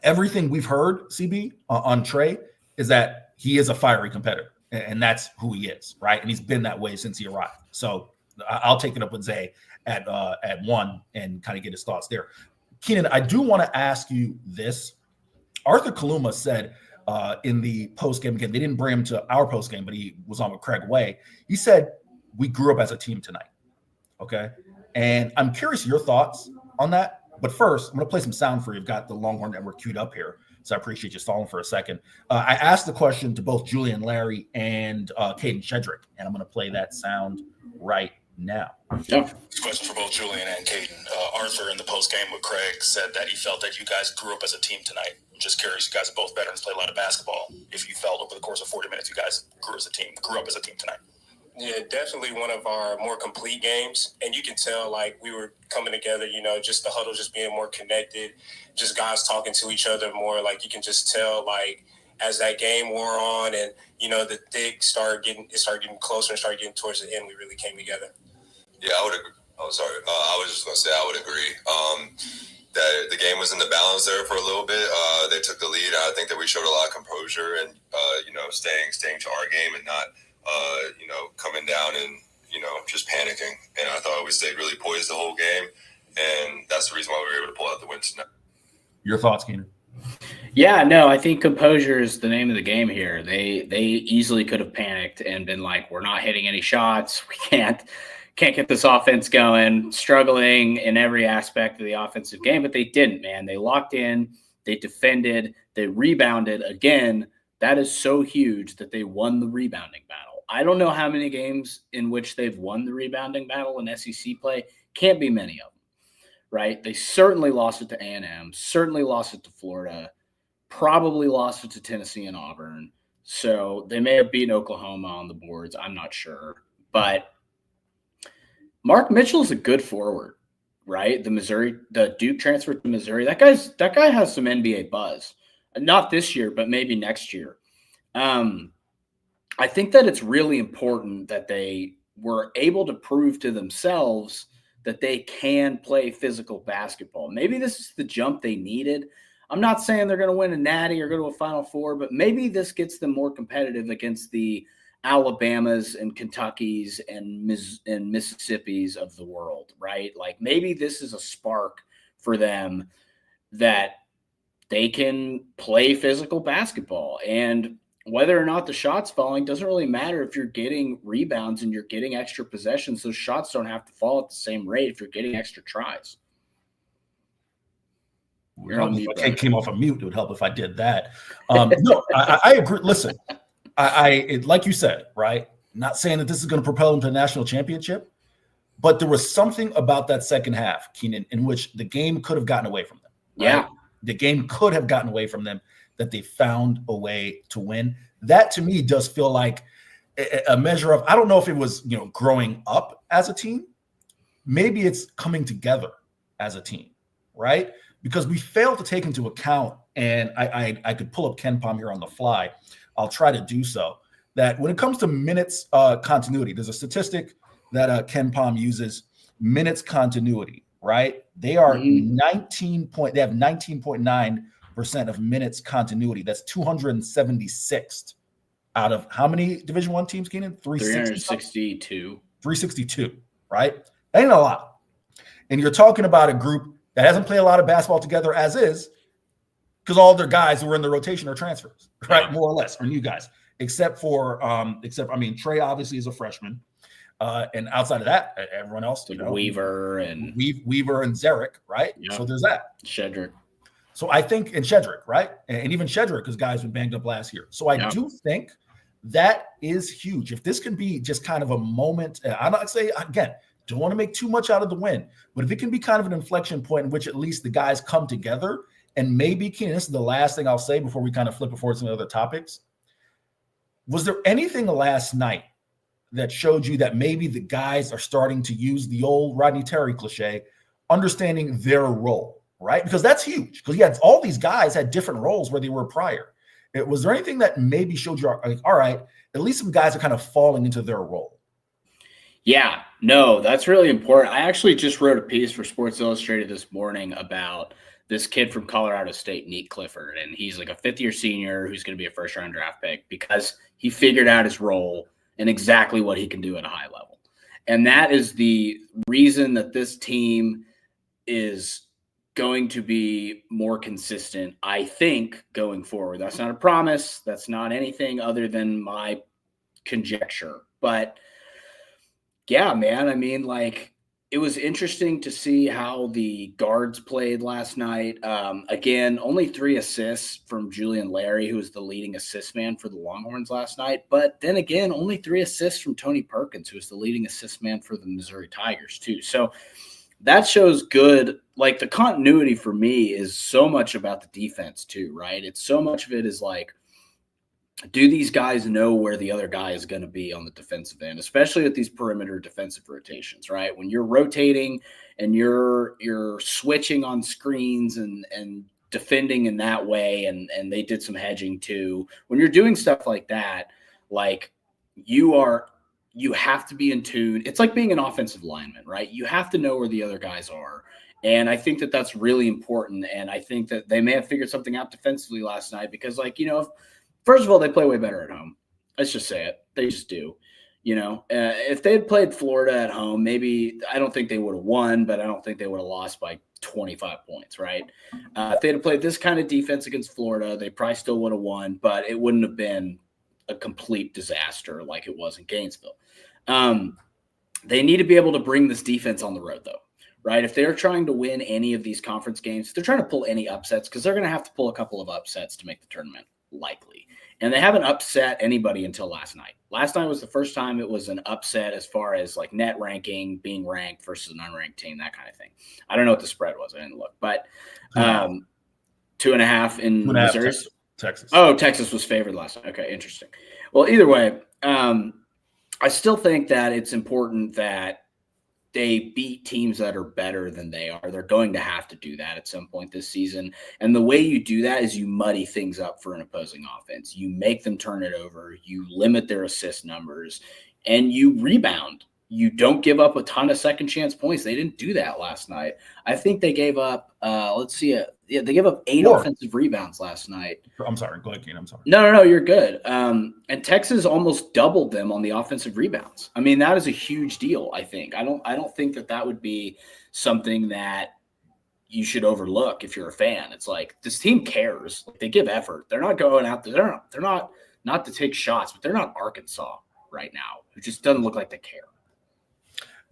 everything we've heard, CB, on Trey is that he is a fiery competitor, and that's who he is, right? And he's been that way since he arrived. So I'll take it up with Zay at 1 and kind of get his thoughts there. Keenan, I do want to ask you this. Arthur Kaluma said in the post-game, again, they didn't bring him to our post-game, but he was on with Craig Way. He said, we grew up as a team tonight, okay? And I'm curious your thoughts on that. But first, I'm going to play some sound for you. I've got the Longhorn Network queued up here, so I appreciate you stalling for a second. I asked the question to both Julian Larry and Caden Shedrick, and I'm going to play that sound right now. Question for both Julian and Caden. Arthur in the post game with Craig said that he felt that you guys grew up as a team tonight. I'm just curious, you guys are both veterans, played a lot of basketball. If you felt over the course of 40 minutes, you guys grew up as a team tonight. Yeah, definitely one of our more complete games. And you can tell, like, we were coming together, just the huddle just being more connected, just guys talking to each other more. Like, you can just tell, like, as that game wore on and, the thick started getting closer and started getting towards the end, we really came together. Yeah, I would agree. Oh, sorry. I was just going to say I would agree that the game was in the balance there for a little bit. They took the lead. I think that we showed a lot of composure and, staying to our game and not, coming down and, just panicking. And I thought we stayed really poised the whole game. And that's the reason why we were able to pull out the win tonight. Your thoughts, Keenan? Yeah, no, I think composure is the name of the game here. They easily could have panicked and been like, we're not hitting any shots. We can't get this offense going, struggling in every aspect of the offensive game, but they didn't, man. They locked in, they defended, they rebounded. Again, that is so huge that they won the rebounding battle. I don't know how many games in which they've won the rebounding battle in SEC play. Can't be many of them, right? They certainly lost it to A&M, certainly lost it to Florida, probably lost it to Tennessee and Auburn. So they may have beaten Oklahoma on the boards. I'm not sure. But Mark Mitchell is a good forward, right? The Duke transfer to Missouri. That guy has some NBA buzz. Not this year, but maybe next year. I think that it's really important that they were able to prove to themselves that they can play physical basketball. Maybe this is the jump they needed. I'm not saying they're going to win a natty or go to a Final Four, but maybe this gets them more competitive against the Alabamas and Kentuckys and Mississippis of the world, right? Like, maybe this is a spark for them that they can play physical basketball. And whether or not the shot's falling doesn't really matter if you're getting rebounds and you're getting extra possessions. Those shots don't have to fall at the same rate if you're getting extra tries. I came off a mute. It would help if I did that. No, I agree. Listen, I like you said, right? Not saying that this is going to propel them to a national championship, but there was something about that second half, Keenan, in which the game could have gotten away from them. Right? Yeah. The game could have gotten away from them, that they found a way to win. That to me does feel like a measure of, I don't know if it was, growing up as a team. Maybe it's coming together as a team, right? Because we failed to take into account, and I could pull up KenPom here on the fly. I'll try to do so. That when it comes to minutes continuity, there's a statistic that KenPom uses, minutes continuity, right? They are they have 19.9% of minutes continuity. That's 276th out of how many Division I teams, Keenan? 362. 362, right? That ain't a lot. And you're talking about a group that hasn't played a lot of basketball together as is, because all their guys who were in the rotation are transfers, right? More or less, are new guys. Except Trey obviously is a freshman. And outside of that, everyone else, Weaver and Zarek, right? Yep. So there's that. Shedrick. So I think, and Shedrick, right? And even Shedrick, because guys been banged up last year. So I do think that is huge. If this can be just kind of a moment, I'm not saying, again, don't want to make too much out of the win, but if it can be kind of an inflection point in which at least the guys come together, and maybe, Keenan, this is the last thing I'll say before we kind of flip it forward to some other topics. Was there anything last night that showed you that maybe the guys are starting to use the old Rodney Terry cliche, understanding their role, right? Because that's huge. Because all these guys had different roles where they were prior. Was there anything that maybe showed you, like, all right, at least some guys are kind of falling into their role? Yeah, no, that's really important. I actually just wrote a piece for Sports Illustrated this morning about this kid from Colorado State, Nick Clifford, and he's like a fifth-year senior who's going to be a first-round draft pick because he figured out his role and exactly what he can do at a high level. And that is the reason that this team is going to be more consistent, I think, going forward. That's not a promise. That's not anything other than my conjecture. But, yeah, man, I mean, like, it was interesting to see how the guards played last night. Again, only 3 assists from Julian Larry, who was the leading assist man for the Longhorns last night. But then again, only 3 assists from Tony Perkins, who was the leading assist man for the Missouri Tigers, too. So that shows good. Like, the continuity for me is so much about the defense, too, right? It's so much of it is like, do these guys know where the other guy is going to be on the defensive end, especially with these perimeter defensive rotations, right? When you're rotating and you're switching on screens and defending in that way, and they did some hedging too. When you're doing stuff like that, like you have to be in tune. It's like being an offensive lineman, right? You have to know where the other guys are. And I think that that's really important. And I think that they may have figured something out defensively last night because, like, first of all, they play way better at home. Let's just say it. They just do. If they had played Florida at home, maybe I don't think they would have won, but I don't think they would have lost by 25 points, right? If they had played this kind of defense against Florida, they probably still would have won, but it wouldn't have been a complete disaster like it was in Gainesville. They need to be able to bring this defense on the road, though, right? If they're trying to win any of these conference games, if they're trying to pull any upsets, because they're going to have to pull a couple of upsets to make the tournament, likely. And they haven't upset anybody until last night. Last night was the first time it was an upset as far as like net ranking, being ranked versus an unranked team, that kind of thing. I don't know what the spread was. I didn't look, but 2.5 in Missouri. Texas. Oh, Texas was favored last night. Okay, interesting. Well, either way, I still think that it's important that they beat teams that are better than they are. They're going to have to do that at some point this season. And the way you do that is you muddy things up for an opposing offense. You make them turn it over. You limit their assist numbers and you rebound. You don't give up a ton of second chance points. They didn't do that last night. I think they gave up, they gave up 8 offensive rebounds last night. I'm sorry. Go ahead, Keenan. I'm sorry. No, you're good. And Texas almost doubled them on the offensive rebounds. I mean, that is a huge deal, I think. I don't think that would be something that you should overlook if you're a fan. It's like this team cares. Like, they give effort. They're not going out there. They're not to take shots, but they're not Arkansas right now, who just doesn't look like they care.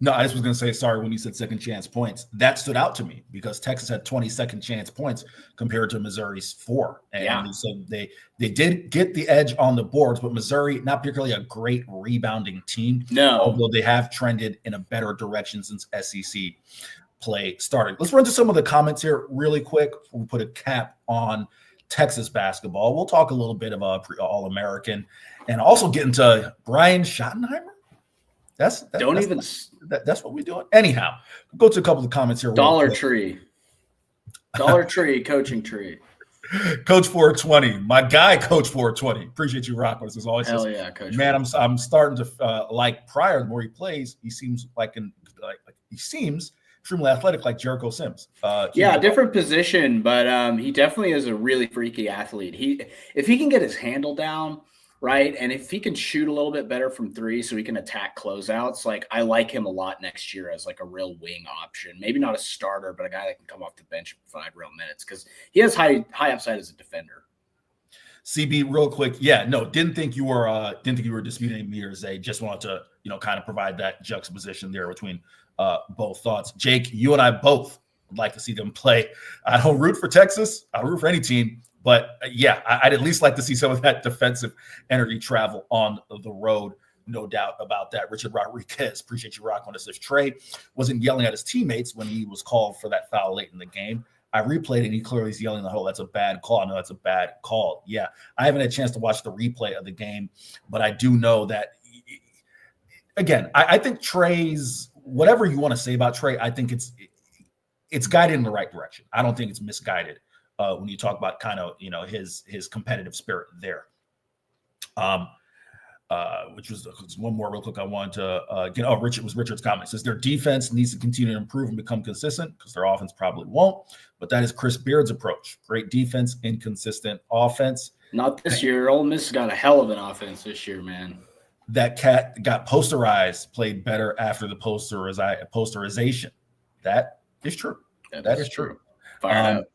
No, I just was going to say, sorry, when you said second chance points, that stood out to me because Texas had 20 second chance points compared to Missouri's 4. And so they did get the edge on the boards, but Missouri, not particularly a great rebounding team. No. Although they have trended in a better direction since SEC play started. Let's run to some of the comments here really quick before we put a cap on Texas basketball. We'll talk a little bit about All-American and also get into Brian Schottenheimer. That's what we're doing. Anyhow, go to a couple of comments here. Dollar Tree coaching tree. Coach 420, my guy, Coach 420. Appreciate you rocking us as always. Hell yeah, Coach. Man, I'm starting to like Pryor. The more he plays, he seems extremely athletic, like Jericho Sims. Different position, but he definitely is a really freaky athlete. If he can get his handle down, right, and if he can shoot a little bit better from three, so he can attack closeouts, like I like him a lot next year as like a real wing option. Maybe not a starter, but a guy that can come off the bench for 5 real minutes because he has high upside as a defender. CB, real quick, didn't think you were disputing me or Zay. Just wanted to kind of provide that juxtaposition there between both thoughts. Jake, you and I both would like to see them play. I don't root for Texas. I don't root for any team. But I'd at least like to see some of that defensive energy travel on the road. No doubt about that. Richard Rodriguez, appreciate you rocking us. If Trey wasn't yelling at his teammates when he was called for that foul late in the game, I replayed it and he clearly is yelling in the hole. That's a bad call. I know that's a bad call. Yeah, I haven't had a chance to watch the replay of the game, but I do know that, again, I think Trey's, whatever you want to say about Trey, I think it's guided in the right direction. I don't think it's misguided. When you talk about kind of, his competitive spirit there. Which was one more real quick I wanted to get. Richard's comment. It says their defense needs to continue to improve and become consistent because their offense probably won't. But that is Chris Beard's approach. Great defense, inconsistent offense. Not this year. Ole Miss got a hell of an offense this year, man. That cat got posterized, played better after the posterization. That is true. That is true. Fire up.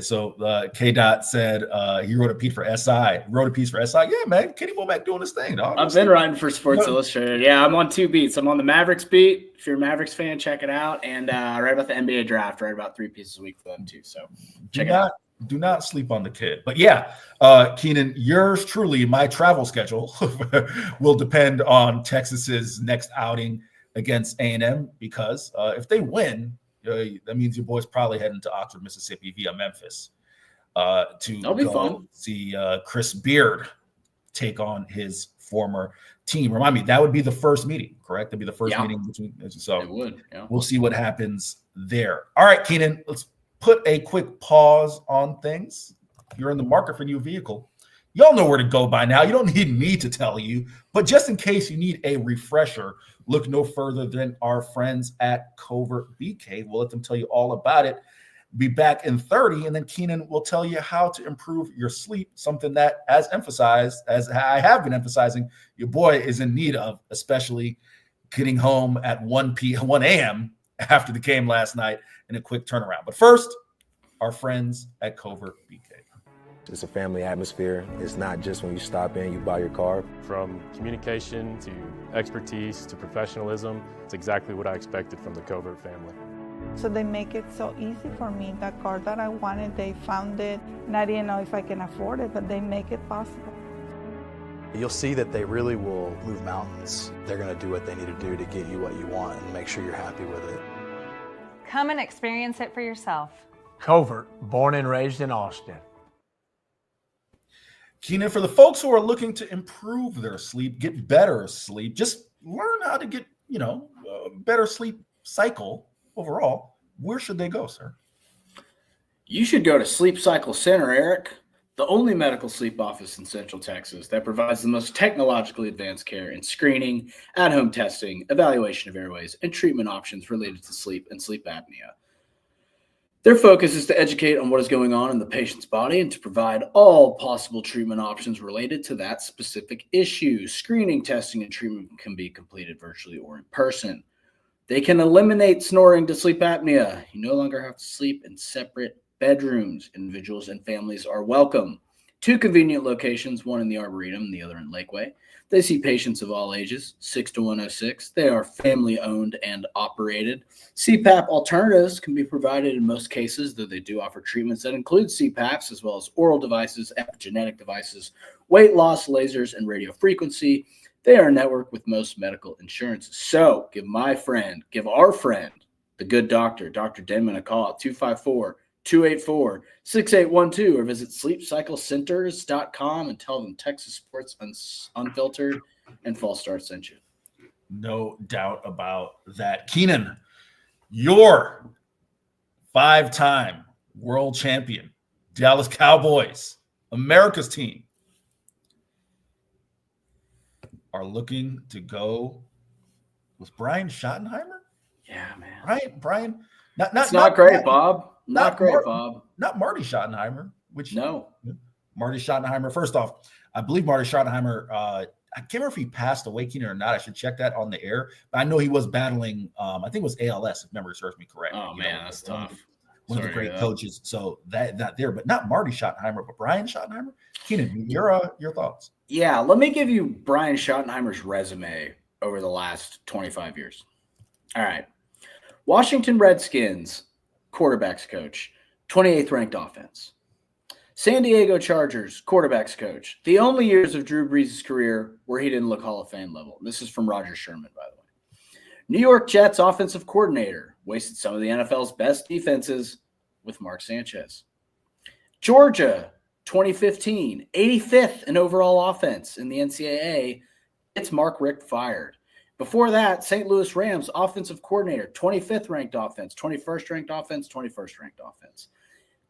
So K. Dot said he wrote a piece for SI. Yeah, man. Kenny Womack doing his thing, dog. I've been writing for Sports Illustrated. Yeah, I'm on 2 beats. I'm on the Mavericks beat. If you're a Mavericks fan, check it out. And I write about the NBA draft. I write about 3 pieces a week for them too. So check it out. Do not sleep on the kid. But Keenan, yours truly, my travel schedule will depend on Texas's next outing against A&M because if they win, that means your boy's probably heading to Oxford, Mississippi via Memphis to go see Chris Beard take on his former team. Remind me, that would be the first meeting, correct? That'd be the first meeting between. So it would. Yeah. We'll see what happens there. All right, Keenan, let's put a quick pause on things. If you're in the market for a new vehicle, y'all know where to go by now. You don't need me to tell you, but just in case you need a refresher, look no further than our friends at Covert BK. We'll let them tell you all about it. Be back in 30, and then Keenan will tell you how to improve your sleep, something that, as I have been emphasizing, your boy is in need of, especially getting home at 1 a.m. after the game last night in a quick turnaround. But first, our friends at Covert BK. It's a family atmosphere. It's not just when you stop in, you buy your car. From communication to expertise to professionalism, it's exactly what I expected from the Covert family. So they make it so easy for me. That car that I wanted, they found it, and I didn't know if I can afford it, but they make it possible. You'll see that they really will move mountains. They're going to do what they need to do to get you what you want and make sure you're happy with it. Come and experience it for yourself. Covert, born and raised in Austin. Keenan, for the folks who are looking to improve their sleep, get better sleep, just learn how to get, better sleep cycle overall, where should they go, sir? You should go to Sleep Cycle Center, Eric, the only medical sleep office in Central Texas that provides the most technologically advanced care in screening, at-home testing, evaluation of airways, and treatment options related to sleep and sleep apnea. Their focus is to educate on what is going on in the patient's body and to provide all possible treatment options related to that specific issue. Screening, testing, and treatment can be completed virtually or in person. They can eliminate snoring to sleep apnea. You no longer have to sleep in separate bedrooms. Individuals and families are welcome. 2 convenient locations, one in the Arboretum and the other in Lakeway. They see patients of all ages, 6 to 106. They are family-owned and operated. CPAP alternatives can be provided in most cases, though they do offer treatments that include CPAPs, as well as oral devices, epigenetic devices, weight loss, lasers, and radio frequency. They are networked with most medical insurances. So give our friend, the good doctor, Dr. Denman, a call at 284-6812 or visit sleepcyclecenters.com and tell them Texas Sports Unfiltered and False Start sent you. No doubt about that. Keenan, your 5-time world champion, Dallas Cowboys, America's team, are looking to go with Brian Schottenheimer. Yeah, man. Right, Brian. Not great, Bob. Not great, Bob. Not Marty Schottenheimer. No. Marty Schottenheimer. First off, I believe Marty Schottenheimer. I can't remember if he passed away, Keenan, or not. I should check that on the air. But I know he was battling. I think it was ALS, if memory serves me correct. Oh man, that's tough. One of the great coaches. So that not there, but not Marty Schottenheimer, but Brian Schottenheimer. Keenan, your thoughts? Yeah, let me give you Brian Schottenheimer's resume over the last 25 years. All right. Washington Redskins quarterbacks coach, 28th ranked offense. San Diego Chargers quarterbacks coach. The only years of Drew Brees' career where he didn't look Hall of Fame level. This is from Roger Sherman, by the way. New York Jets offensive coordinator. Wasted some of the NFL's best defenses with Mark Sanchez. Georgia, 2015, 85th in overall offense in the NCAA. It's Mark Richt fired. Before that, St. Louis Rams offensive coordinator, 25th ranked offense, 21st ranked offense, 21st ranked offense.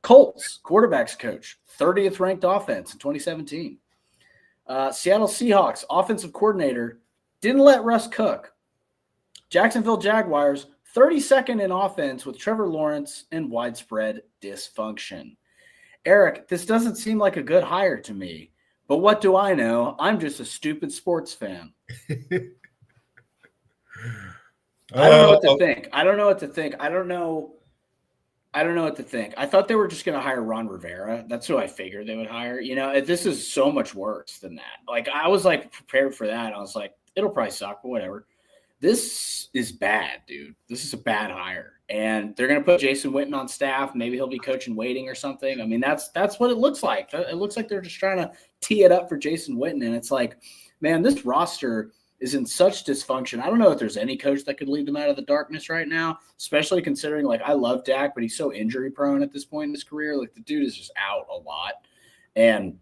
Colts quarterbacks coach, 30th ranked offense in 2017. Seattle Seahawks offensive coordinator, didn't let Russ cook. Jacksonville Jaguars, 32nd in offense with Trevor Lawrence and widespread dysfunction. Eric, this doesn't seem like a good hire to me, but what do I know? I'm just a stupid sports fan. I don't know what to think. I don't know what to think. I don't know what to think. I thought they were just going to hire Ron Rivera. That's who I figured they would hire. You know, this is so much worse than that. Like, I was like prepared for that. I was like, it'll probably suck, but whatever. This is bad, dude. This is a bad hire. And they're going to put Jason Witten on staff. Maybe he'll be coaching waiting or something. I mean, that's what it looks like. It looks like they're just trying to tee it up for Jason Witten. And it's like, man, this roster is in such dysfunction. I don't know if there's any coach that could lead them out of the darkness right now, especially considering, like, I love Dak, but he's so injury prone at this point in his career. Like, the dude is just out a lot. And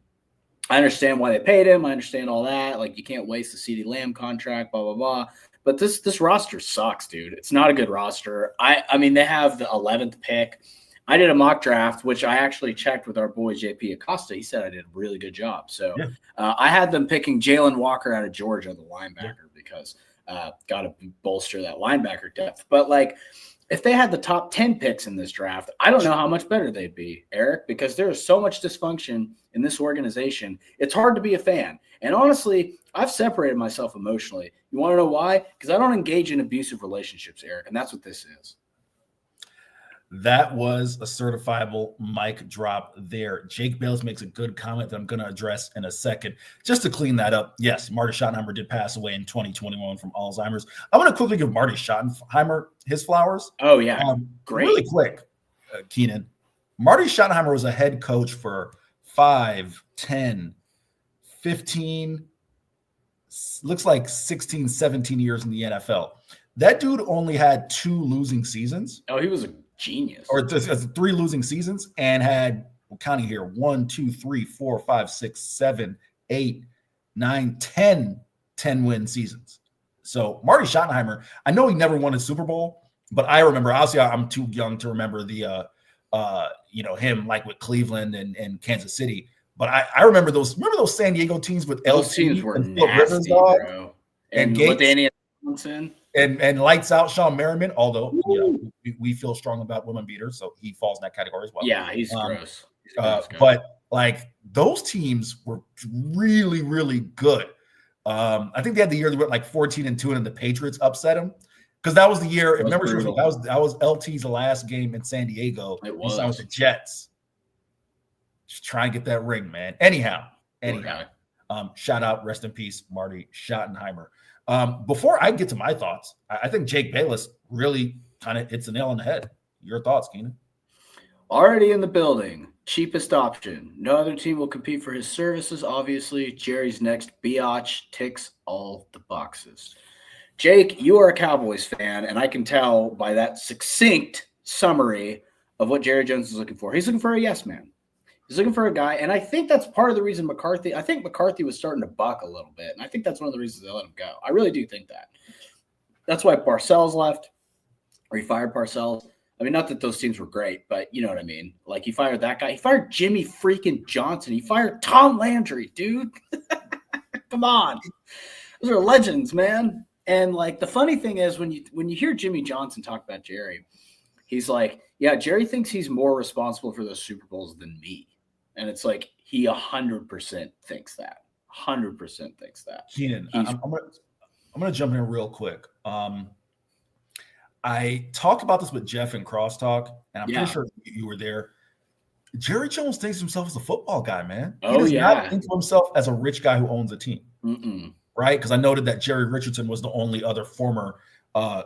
I understand why they paid him. I understand all that. Like, you can't waste the CeeDee Lamb contract, blah, blah, blah. But this roster sucks, dude. It's not a good roster. I mean, they have the 11th pick. I did a mock draft, which I actually checked with our boy JP Acosta. He said I did a really good job. So yeah. I had them picking Jalen Walker out of Georgia, the linebacker, because got to bolster that linebacker depth. But, like, if they had the top 10 picks in this draft, I don't know how much better they'd be, Eric, because there is so much dysfunction in this organization. It's hard to be a fan. And honestly, I've separated myself emotionally. You want to know why? Because I don't engage in abusive relationships, Eric, and that's what this is. That was a certifiable mic drop there. Jake Bayless makes a good comment that I'm going to address in a second. Just to clean that up, yes, Marty Schottenheimer did pass away in 2021 from Alzheimer's. I want to quickly give Marty Schottenheimer his flowers. Oh, yeah. Great. Really quick, Keenan. Marty Schottenheimer was a head coach for 5, 10, 15, looks like 16, 17 years in the NFL. That dude only had 2 losing seasons. Oh, he was a genius. Or 3 losing seasons, and had, we're counting here, 1, 2, 3, 4, 5, 6, 7, 8, 9, 10 win seasons. So Marty Schottenheimer, I know he never won a Super Bowl, but I remember, obviously I'm too young to remember the him like with Cleveland and Kansas City. But I remember those San Diego teams with those teams were nasty, bro. And Gates, with Danny Johnson. And lights out Sean Merriman, although we feel strong about women beaters, so he falls in that category as well. Yeah, he's gross. But like those teams were really, really good. I think they had the year they went like 14-2, and then the Patriots upset them because that was the year. If memory serves me, that was LT's last game in San Diego. It was. He signed with the Jets. Just try and get that ring, man. Anyhow. Okay. Shout out, rest in peace, Marty Schottenheimer. Before I get to my thoughts, I think Jake Bayless really kind of hits the nail on the head. Your thoughts, Keenan? Already in the building. Cheapest option. No other team will compete for his services, obviously. Jerry's next biatch ticks all the boxes. Jake, you are a Cowboys fan, and I can tell by that succinct summary of what Jerry Jones is looking for. He's looking for a yes man. He's looking for a guy, and I think that's part of the reason McCarthy was starting to buck a little bit, and I think that's one of the reasons they let him go. I really do think that. That's why Parcells left, or he fired Parcells. I mean, not that those teams were great, but you know what I mean. Like, he fired that guy. He fired Jimmy freaking Johnson. He fired Tom Landry, dude. Come on. Those are legends, man. And, like, the funny thing is when you hear Jimmy Johnson talk about Jerry, he's like, yeah, Jerry thinks he's more responsible for those Super Bowls than me. And it's like he 100% thinks that. 100% thinks that. Keenan, I'm gonna jump in real quick. I talked about this with Jeff in Crosstalk, and I'm pretty sure you were there. Jerry Jones thinks of himself as a football guy, man. He does not think of himself as a rich guy who owns a team, right? Because I noted that Jerry Richardson was the only other former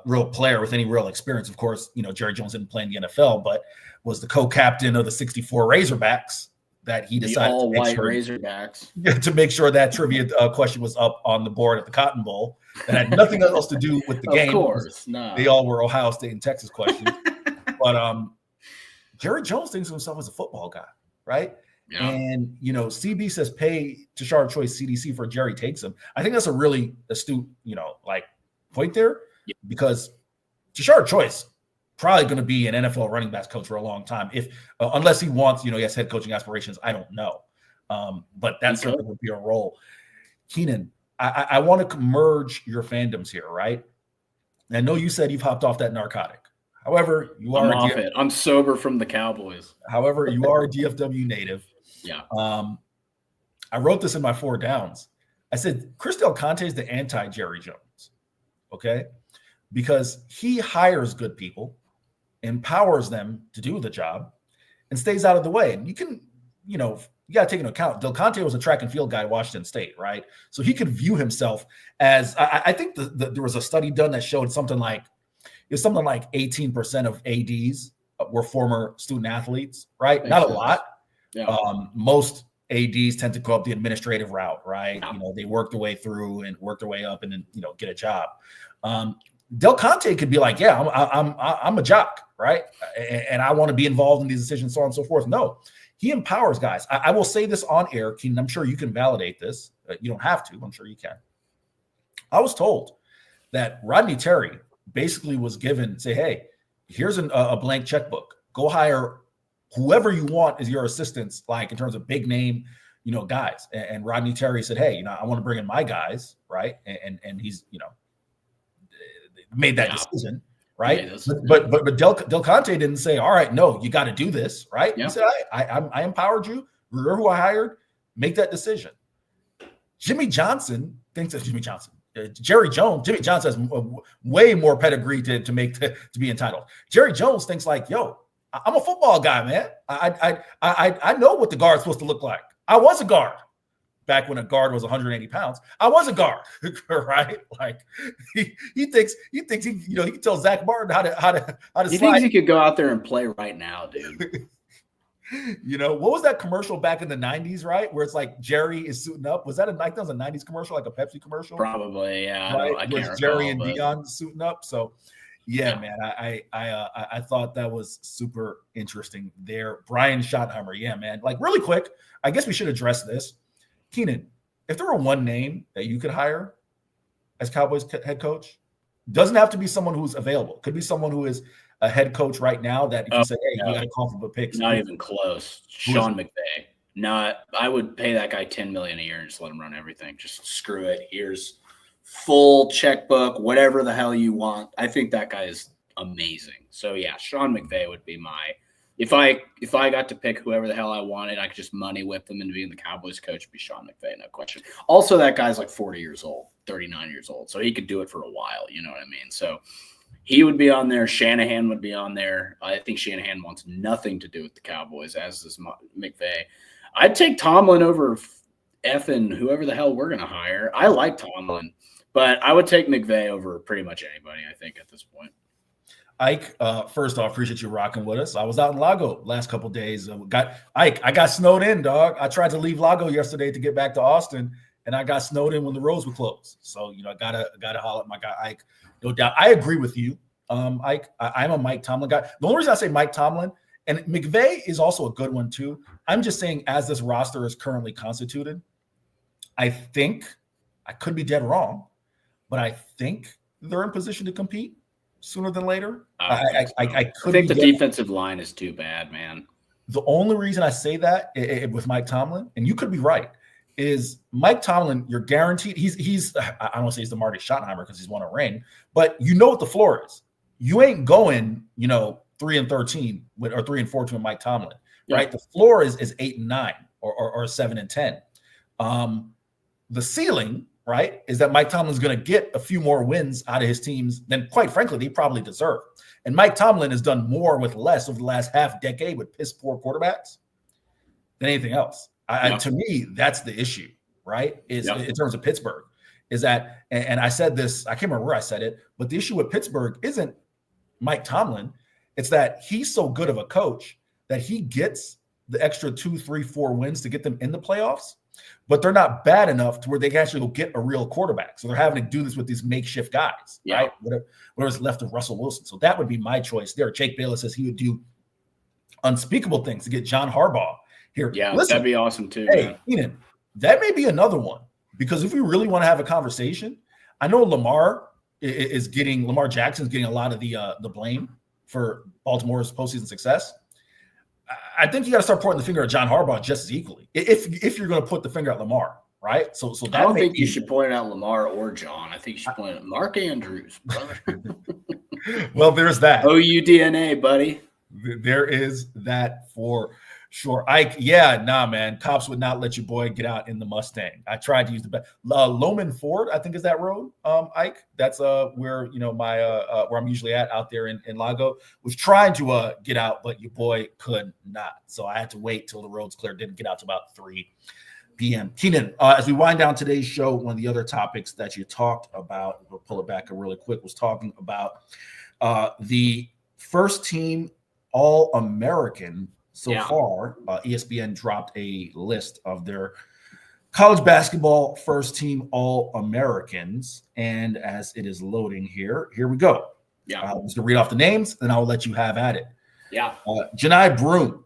real player with any real experience. Of course, you know, Jerry Jones didn't play in the NFL, but was the co-captain of the '64 Razorbacks. That he decided to make sure, Razorbacks. To make sure that trivia question was up on the board at the Cotton Bowl. That had nothing else to do with the game. Of course, no. They all were Ohio State and Texas questions. But Jerry Jones thinks of himself as a football guy, right? Yeah. And, you know, CB says pay Tashard Choice CDC for Jerry takes him. I think that's a really astute, you know, like point there because Tashard Choice probably going to be an NFL running backs coach for a long time. If unless he wants, you know, he has head coaching aspirations. I don't know. But that certainly would be a role. Keenan, I want to merge your fandoms here, right? And I know you said you've hopped off that narcotic. However, you are off it. I'm sober from the Cowboys. However, you are a DFW native. Yeah. I wrote this in my 4 downs. I said, Chris Del Conte is the anti-Jerry Jones. Okay? Because he hires good people, empowers them to do the job, and stays out of the way. And you can, you know, you got to take into account, Del Conte was a track and field guy at Washington State, right? So he could view himself as, I think there was a study done that showed something like 18% of ADs were former student athletes, right? Not a lot. Yeah. Most ADs tend to go up the administrative route, right? Yeah. You know, they work their way through and work their way up and then, you know, get a job. Del Conte could be like, yeah, I'm a jock, right? And I want to be involved in these decisions, so on and so forth. No, he empowers guys. I will say this on air, Keenan. I'm sure you can validate this. You don't have to. I'm sure you can. I was told that Rodney Terry basically was given, say, hey, here's a blank checkbook. Go hire whoever you want as your assistants, like in terms of big name, you know, guys. And Rodney Terry said, hey, you know, I want to bring in my guys, right? And he's, you know, made that decision, right? Yeah, but Del Conte didn't say, all right, no, you got to do this, right? Yeah. He said, I empowered you. Remember who I hired? Make that decision. Jimmy Johnson thinks that Jimmy Johnson has way more pedigree to be entitled. Jerry Jones thinks like, yo, I'm a football guy, man. I know what the guard's supposed to look like. I was a guard back when a guard was 180 pounds. I was a guard, right? Like he thinks he you know, he can tell Zach Martin how to He thinks he could go out there and play right now, dude. You know, what was that commercial back in the 90s, right? Where it's like Jerry is suiting up. Was that a 90s commercial, like a Pepsi commercial? Probably, yeah. Right? I can't Jerry recall, and Dion suiting up. So yeah, man, I thought that was super interesting there. Brian Schottenheimer, yeah, man. Like really quick, I guess we should address this. Keenan, if there were one name that you could hire as Cowboys head coach, doesn't have to be someone who's available. Could be someone who is a head coach right now that if you say, hey, you got to call for the picks. Not even close. Sean McVay. I would pay that guy $10 million a year and just let him run everything. Just screw it. Here's full checkbook, whatever the hell you want. I think that guy is amazing. So yeah, Sean McVay would be my. If I got to pick whoever the hell I wanted, I could just money whip them into being the Cowboys coach. Be Sean McVay, no question. Also, that guy's like 40 years old, 39 years old, so he could do it for a while. You know what I mean? So he would be on there. Shanahan would be on there. I think Shanahan wants nothing to do with the Cowboys, as does McVay. I'd take Tomlin over effing whoever the hell we're going to hire. I like Tomlin, but I would take McVay over pretty much anybody, I think, at this point. Ike, first off, appreciate you rocking with us. I was out in Lago last couple of days. I got snowed in, dog. I tried to leave Lago yesterday to get back to Austin, and I got snowed in when the roads were closed. So, you know, I gotta holler at my guy Ike. No doubt. I agree with you, Ike. I'm a Mike Tomlin guy. The only reason I say Mike Tomlin And McVay is also a good one too. I'm just saying, as this roster is currently constituted, I think, I could be dead wrong, but I think they're in position to compete sooner than later. I think the defensive line is too bad, man. The only reason I say that with Mike Tomlin, and you could be right, is Mike Tomlin, you're guaranteed, he's I don't want to say he's the Marty Schottenheimer because he's won a ring, but you know what the floor is. You ain't going, 3-13 or 3-14 with Mike Tomlin, right? The floor is 8-9 or 7-10. The ceiling, right, is that Mike Tomlin's going to get a few more wins out of his teams than, quite frankly, they probably deserve. And Mike Tomlin has done more with less over the last half decade with piss poor quarterbacks than anything else. To me, that's the issue, right? In terms of Pittsburgh, is that, and I said this, I can't remember where I said it, but the issue with Pittsburgh isn't Mike Tomlin. It's that he's so good of a coach that he gets the extra 2, 3, 4 wins to get them in the playoffs, but they're not bad enough to where they can actually go get a real quarterback. So they're having to do this with these makeshift guys, right? Whatever's left of Russell Wilson. So that would be my choice there. Jake Bayless says he would do unspeakable things to get John Harbaugh here. Yeah, listen, that'd be awesome too. Hey, Keenan, that may be another one, because if we really want to have a conversation, I know Lamar Jackson's getting a lot of the blame for Baltimore's postseason success. I think you got to start pointing the finger at John Harbaugh just as equally, if you're going to put the finger at Lamar, right? So that I don't think you should point out Lamar or John. I think you should point at Mark Andrews, brother. Well, there's that. OUDNA, buddy. There is that for sure. Man. Cops would not let your boy get out in the Mustang. I tried to use the best. Loman Ford, I think, is that road, Ike. That's where where I'm usually at out there in Lago. Was trying to get out, but your boy could not. So I had to wait till the road's clear. Didn't get out to about 3 p.m. Keenan, as we wind down today's show, one of the other topics that you talked about, we'll pull it back really quick, was talking about the first team All-American. So far, ESPN dropped a list of their college basketball first team All-Americans. And as it is loading here we go. I'm just going to read off the names, then I'll let you have at it. Janai Broome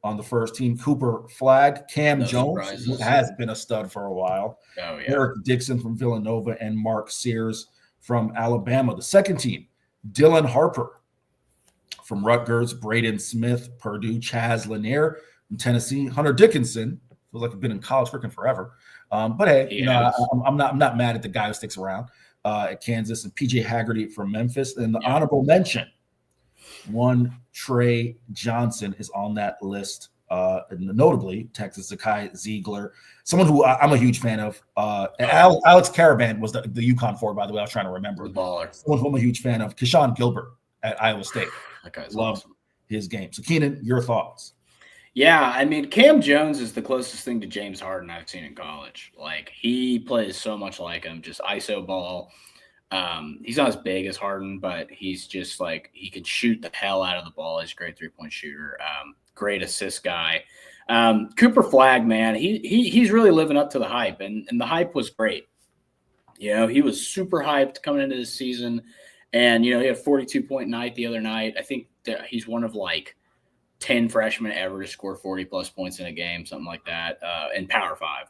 on the first team, Cooper Flagg, Cam Jones, who has been a stud for a while, Eric Dixon from Villanova, and Mark Sears from Alabama. The second team, Dylan Harper from Rutgers, Braden Smith, Purdue, Chaz Lanier from Tennessee, Hunter Dickinson, feels like he's been in college freaking forever. But hey, I'm not mad at the guy who sticks around at Kansas, and PJ Haggerty from Memphis. And the honorable mention, one Trey Johnson is on that list. And notably, Texas Zakai Ziegler, someone who I'm a huge fan of. Alex Caravan was the UConn forward, by the way. I was trying to remember. Baller. Someone who I'm a huge fan of. Keyshawn Gilbert at Iowa State. That guy's Love awesome. His game. So, Keenan, your thoughts? Yeah, I mean, Cam Jones is the closest thing to James Harden I've seen in college. Like, he plays so much like him, just ISO ball. He's not as big as Harden, but he's just like, he can shoot the hell out of the ball. He's a great three-point shooter, great assist guy. Cooper Flagg, man, he's really living up to the hype, and the hype was great. You know, he was super hyped coming into this season. And, you know, he had a 42-point night the other night. I think that he's one of like 10 freshmen ever to score 40-plus points in a game, something like that, in Power 5,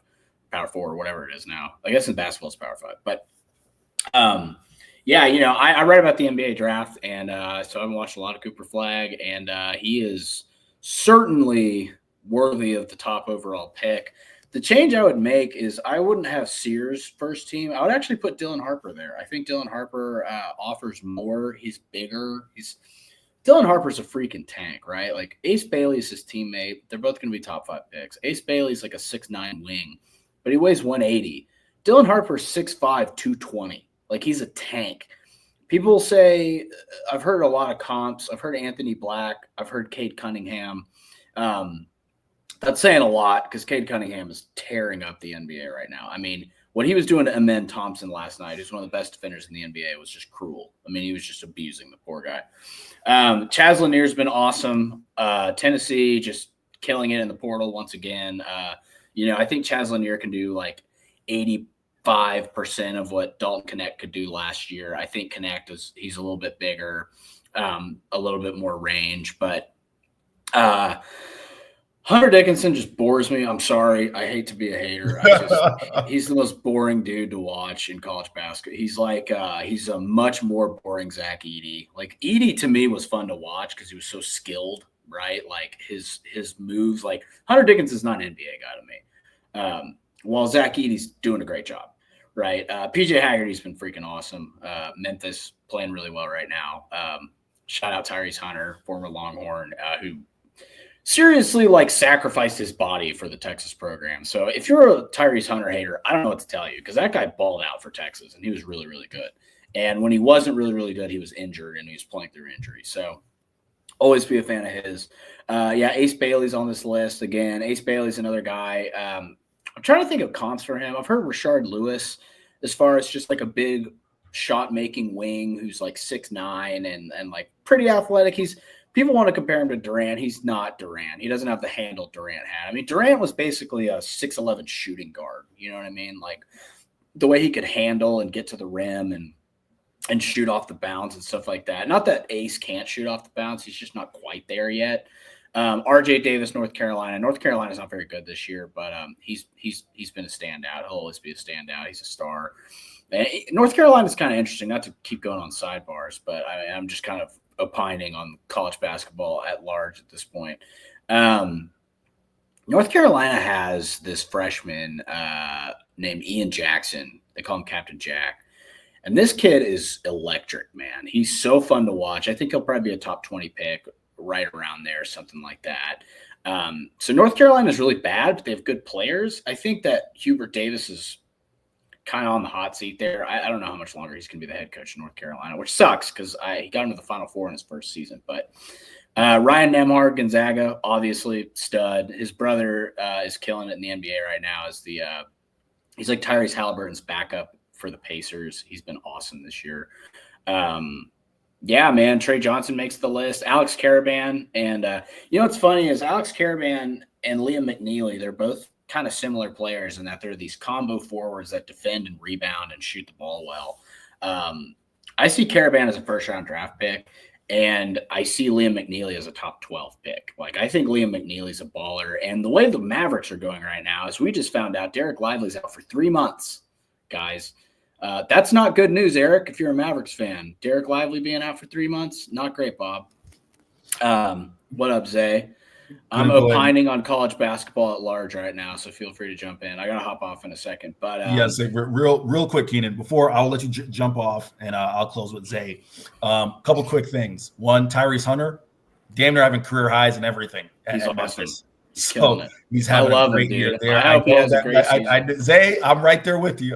Power 4, whatever it is now. I guess in basketball it's Power 5. But, you know, I read about the NBA draft, and so I've watched a lot of Cooper Flagg, and he is certainly worthy of the top overall pick. The change I would make is I wouldn't have Sears first team. I would actually put Dylan Harper there. I think Dylan Harper offers more. He's bigger. Dylan Harper's a freaking tank, right? Like Ace Bailey's his teammate. They're both going to be top 5 picks. Ace Bailey's like a 6'9" wing, but he weighs 180. Dylan Harper's 6'5", 220. Like he's a tank. People say, I've heard a lot of comps. I've heard Anthony Black. I've heard Cade Cunningham. That's saying a lot because Cade Cunningham is tearing up the NBA right now. I mean, what he was doing to Amen Thompson last night, who's one of the best defenders in the NBA, was just cruel. I mean, he was just abusing the poor guy. Chaz Lanier's been awesome. Tennessee just killing it in the portal once again. You know, I think Chaz Lanier can do like 85% of what Dalton Connect could do last year. I think Connect he's a little bit bigger, a little bit more range, but Hunter Dickinson just bores me. I'm sorry. I hate to be a hater. He's the most boring dude to watch in college basketball. He's like, he's a much more boring Zach Edey. Like Edey to me was fun to watch because he was so skilled, right? Like his moves, like Hunter Dickinson's not an NBA guy to me. While Zach Edey's doing a great job, right? PJ Haggerty's been freaking awesome. Memphis playing really well right now. Shout out Tyrese Hunter, former Longhorn, who seriously like sacrificed his body for the Texas program. So if you're a Tyrese Hunter hater, I don't know what to tell you because that guy balled out for Texas and he was really, really good. And when he wasn't really, really good, he was injured and he was playing through injury. So always be a fan of his. Ace Bailey's on this list again. Ace Bailey's another guy. I'm trying to think of comps for him. I've heard Rashard Lewis as far as just like a big shot making wing who's like 6'9" and like pretty athletic. People want to compare him to Durant. He's not Durant. He doesn't have the handle Durant had. I mean, Durant was basically a 6'11" shooting guard. You know what I mean? Like the way he could handle and get to the rim and shoot off the bounce and stuff like that. Not that Ace can't shoot off the bounce. He's just not quite there yet. RJ Davis, North Carolina. North Carolina's not very good this year, but he's been a standout. He'll always be a standout. He's a star. And North Carolina's kind of interesting, not to keep going on sidebars, but I'm just kind of opining on college basketball at large at this point. North Carolina has this freshman named Ian Jackson. They call him Captain Jack. And this kid is electric, man. He's so fun to watch. I think he'll probably be a top 20 pick right around there, something like that. So North Carolina is really bad, but they have good players. I think that Hubert Davis is kind of on the hot seat there. I don't know how much longer he's going to be the head coach in North Carolina, which sucks because he got into the Final Four in his first season. But Ryan Nembhard, Gonzaga, obviously stud. His brother is killing it in the NBA right now. He's like Tyrese Halliburton's backup for the Pacers. He's been awesome this year. Yeah, man, Trey Johnson makes the list. Alex Caravan. And what's funny is Alex Caravan and Liam McNeely, they're both kind of similar players in that they're these combo forwards that defend and rebound and shoot the ball well. I see Caravan as a first-round draft pick, and I see Liam McNeely as a top 12 pick. Like, I think Liam McNeely's a baller. And the way the Mavericks are going right now is we just found out Derek Lively's out for 3 months, guys. That's not good news, Eric, if you're a Mavericks fan. Derek Lively being out for 3 months, not great, Bob. What up, Zay? I'm opining on college basketball at large right now, so feel free to jump in. I got to hop off in a second. But yes, real quick, Keenan, before I'll let you jump off, and I'll close with Zay. Couple quick things. One, Tyrese Hunter, damn near having career highs and everything. He's awesome. So he's having a great year there. I hope he has a great season. Zay, I'm right there with you.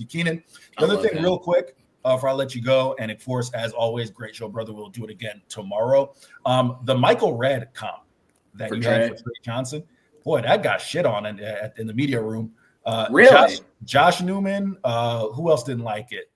Keenan, the other thing real quick before I let you go, and of course, as always, great show, brother. We'll do it again tomorrow. The Michael Redd comp that you had for Trey Johnson, boy, that got shit on in the media room. Really? Josh Newman, who else didn't like it?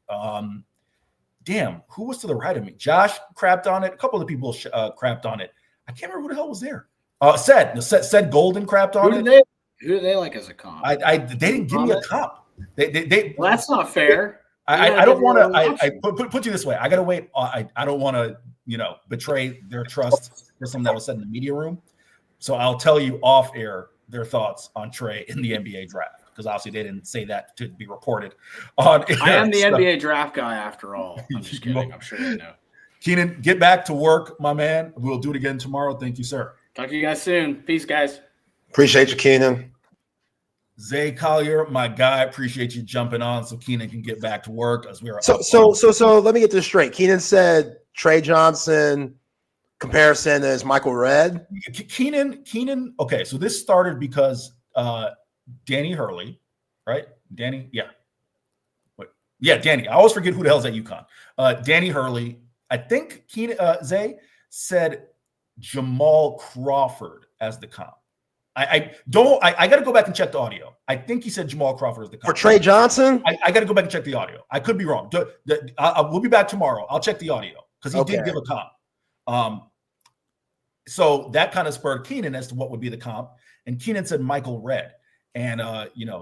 Damn, who was to the right of me? Josh crapped on it. A couple of people crapped on it. I can't remember who the hell was there. Said Golden crapped on it. Who do they like as a comp? They didn't give me a comp. Well, that's not fair. I don't want to. I put you this way. I gotta wait. I don't want to betray their trust for something that was said in the media room. So I'll tell you off air their thoughts on Trey in the NBA draft, because obviously they didn't say that to be reported on air. I am the NBA draft guy after all. I'm just kidding. I'm sure you know. Keenan, get back to work, my man. We'll do it again tomorrow. Thank you, sir. Talk to you guys soon. Peace, guys. Appreciate you, Keenan. Zay Collier, my guy, appreciate you jumping on so Keenan can get back to work as we are. So let me get this straight. Keenan said Trey Johnson comparison is Michael Redd. Keenan. Okay, so this started because Danny Hurley, right? Danny, yeah. Danny. I always forget who the hell's at UConn. Danny Hurley. I think Zay said Jamal Crawford as the comp. I got to go back and check the audio. I think he said Jamal Crawford as the comp. For Trey Johnson? I got to go back and check the audio. I could be wrong. We'll be back tomorrow. I'll check the audio because he did give a comp. So that kind of spurred Keenan as to what would be the comp. And Keenan said Michael Redd. And,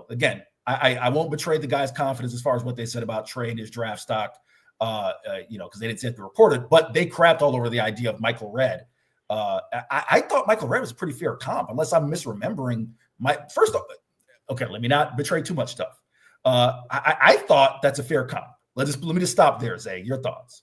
again, I won't betray the guy's confidence as far as what they said about Trey and his draft stock, because they didn't say it to report it. But they crapped all over the idea of Michael Redd I thought Michael Redd was a pretty fair comp, unless I'm misremembering first off. Okay, let me not betray too much stuff. I thought that's a fair comp. Let me just stop there, Zay. Your thoughts?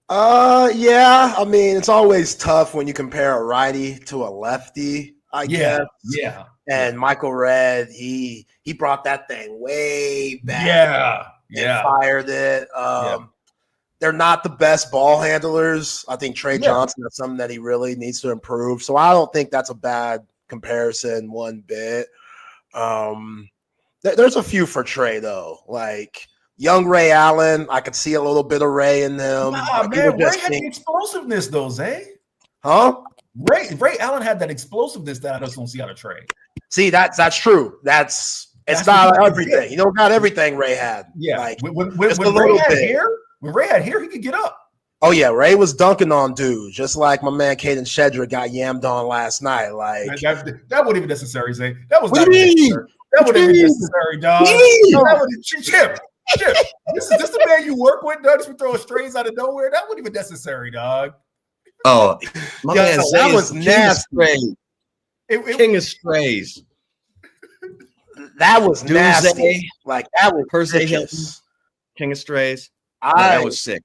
Yeah. I mean, it's always tough when you compare a righty to a lefty, I guess. Yeah. And Michael Redd, he brought that thing way back. Yeah. Fired it. They're not the best ball handlers. I think Trey Johnson, that's something that he really needs to improve. So I don't think that's a bad comparison one bit. There's a few for Trey, though. Like young Ray Allen, I could see a little bit of Ray in them. Nah, man, Ray had the explosiveness, though, Zay. Huh? Ray Allen had that explosiveness that I just don't see out of Trey. See, that's true. It's not everything. You don't got everything Ray had. Yeah. Like when Ray had hair, he could get up. Oh yeah, Ray was dunking on dudes, just like my man Caden Shedrick got yammed on last night. Like that wasn't even necessary, Zay. That was what not do you mean? necessary. That wasn't even necessary, dog. Chip. This is the man you work with, dog. Just throwing strays out of nowhere. That wasn't even necessary, dog. Oh, my man, that was nasty. King of strays. That was nasty. Zay, like that was vicious. King of strays. That was sick.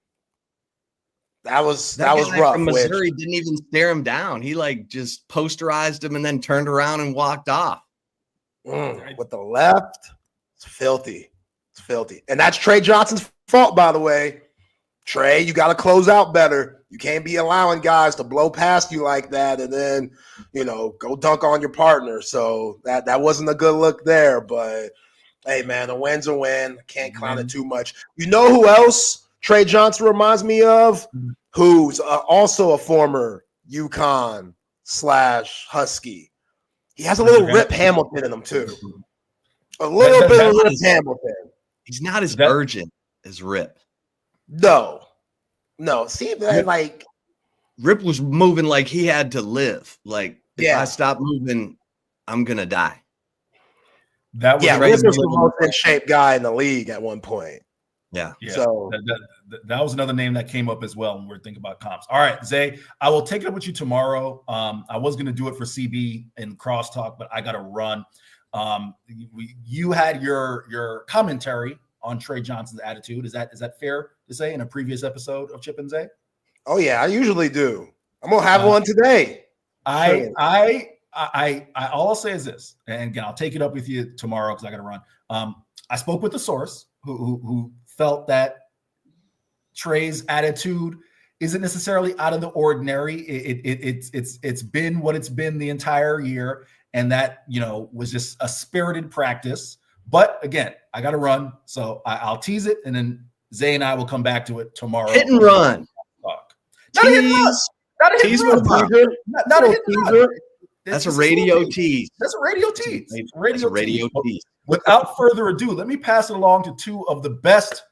That was guy rough. From Missouri didn't even stare him down. He like just posterized him and then turned around and walked off. With the left, it's filthy. It's filthy. And that's Trey Johnson's fault, by the way. Trey, you got to close out better. You can't be allowing guys to blow past you like that and then, go dunk on your partner. So that wasn't a good look there. But, hey, man, a win's a win. Can't clown it too much. You know who else Trey Johnson reminds me of? Who's also a former UConn/Husky. He has a little Rip Hamilton in him, too. A little bit of Rip Hamilton. He's not as urgent as Rip. No. See, man, like Rip was moving like he had to live. Like, if I stop moving, I'm gonna die. Rip was the most in shape guy in the league at one point. Yeah. So that was another name that came up as well when we were thinking about comps. All right, Zay, I will take it up with you tomorrow. I was going to do it for CB and Crosstalk, but I got to run. You had your commentary on Trey Johnson's attitude. Is that fair to say in a previous episode of Chip and Zay? Oh yeah, I usually do. I'm gonna have one today. All I'll say is this, and again, I'll take it up with you tomorrow because I got to run. I spoke with the source who felt that Trey's attitude isn't necessarily out of the ordinary. It's been what it's been the entire year, and that was just a spirited practice. But again, I got to run, so I'll tease it, and then Zay and I will come back to it tomorrow. Hit and run. Not a hit and run. Not a hit and run. Not a hit and run. That's a radio tease. That's a radio tease. That's a radio tease. Without further ado, let me pass it along to two of the best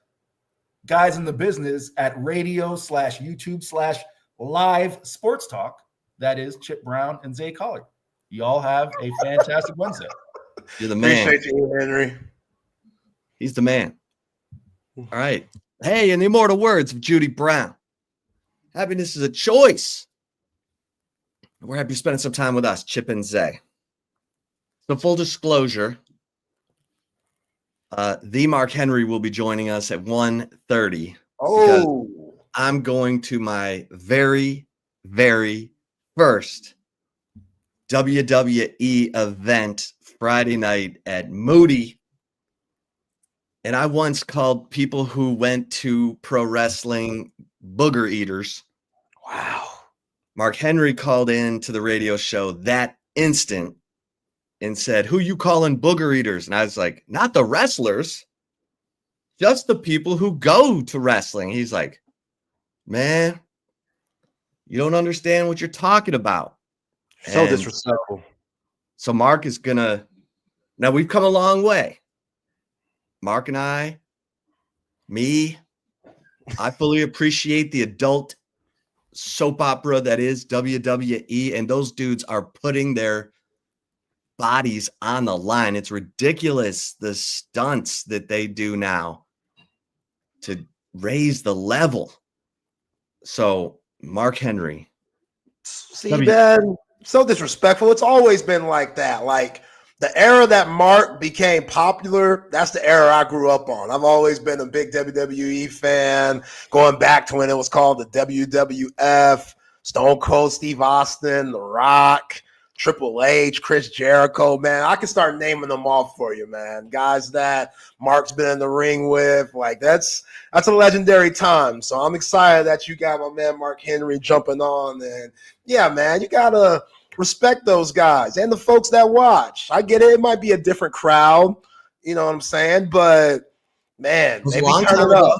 guys in the business at radio/YouTube/live sports talk. That is Chip Brown and Zay Collier. Y'all have a fantastic Wednesday. You're the man. Appreciate you, Henry. He's the man. All right. Hey, in the immortal words of Judy Brown, happiness is a choice. We're happy you're spending some time with us, Chip and Zay. So full disclosure, the Mark Henry will be joining us at 1:30. Oh. I'm going to my very, very first WWE event Friday night at Moody. And I once called people who went to pro wrestling booger eaters. Wow. Mark Henry called in to the radio show that instant and said, "Who you calling booger eaters?" And I was like, "Not the wrestlers, just the people who go to wrestling." He's like, "Man, you don't understand what you're talking about." So disrespectful. So Mark is gonna. Now we've come a long way. Mark and I fully appreciate the adult soap opera that is WWE, and those dudes are putting their bodies on the line. It's ridiculous, the stunts that they do now to raise the level. So Mark Henry See, man, so disrespectful. It's always been like that. Like the era that Mark became popular, that's the era I grew up on. I've always been a big WWE fan, going back to when it was called the WWF, Stone Cold Steve Austin, The Rock, Triple H, Chris Jericho, man. I can start naming them off for you, man. Guys that Mark's been in the ring with. Like that's a legendary time. So I'm excited that you got my man Mark Henry jumping on. And yeah, man, you gotta respect those guys and the folks that watch. I get it. It might be a different crowd. You know what I'm saying? But man, maybe turn it up.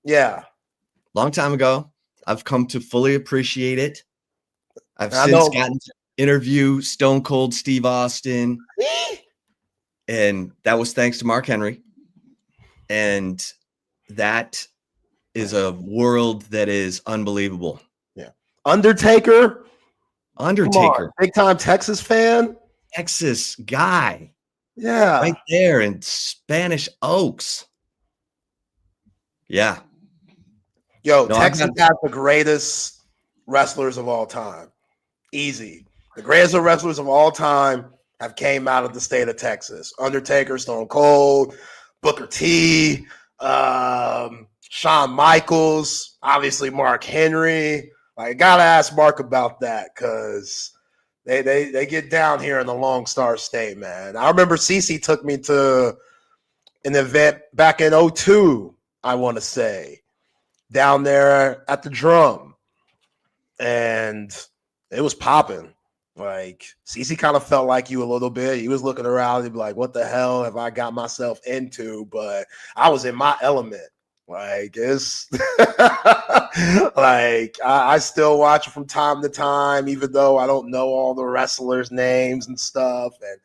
Yeah. Long time ago. I've come to fully appreciate it. I've since gotten to interview Stone Cold Steve Austin. And that was thanks to Mark Henry. And that is a world that is unbelievable. Yeah. Undertaker. Big time Texas fan. Texas guy. Yeah. Right there in Spanish Oaks. Yeah. Yo, Texas has the greatest wrestlers of all time. Easy. The greatest wrestlers of all time have came out of the state of Texas. Undertaker, Stone Cold, Booker T, Shawn Michaels, obviously Mark Henry. I gotta ask Mark about that because they get down here in the Lone Star State, man. I remember CeCe took me to an event back in 2002, I want to say, down there at the Drum. And it was popping. Like, CeCe kind of felt like you a little bit. He was looking around and be like, what the hell have I got myself into? But I was in my element. Like, it's like I still watch it from time to time, even though I don't know all the wrestlers' names and stuff. And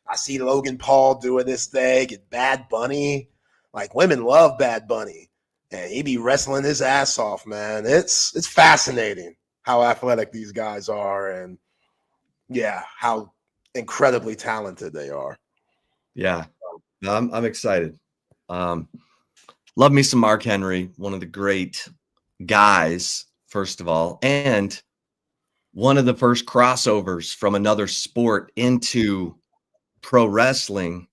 I see Logan Paul doing this thing and Bad Bunny. Like, women love Bad Bunny. And he be wrestling his ass off, man. It's fascinating how athletic these guys are and yeah, how incredibly talented they are. Yeah, I'm excited. Love me some Mark Henry, one of the great guys, first of all, and one of the first crossovers from another sport into pro wrestling.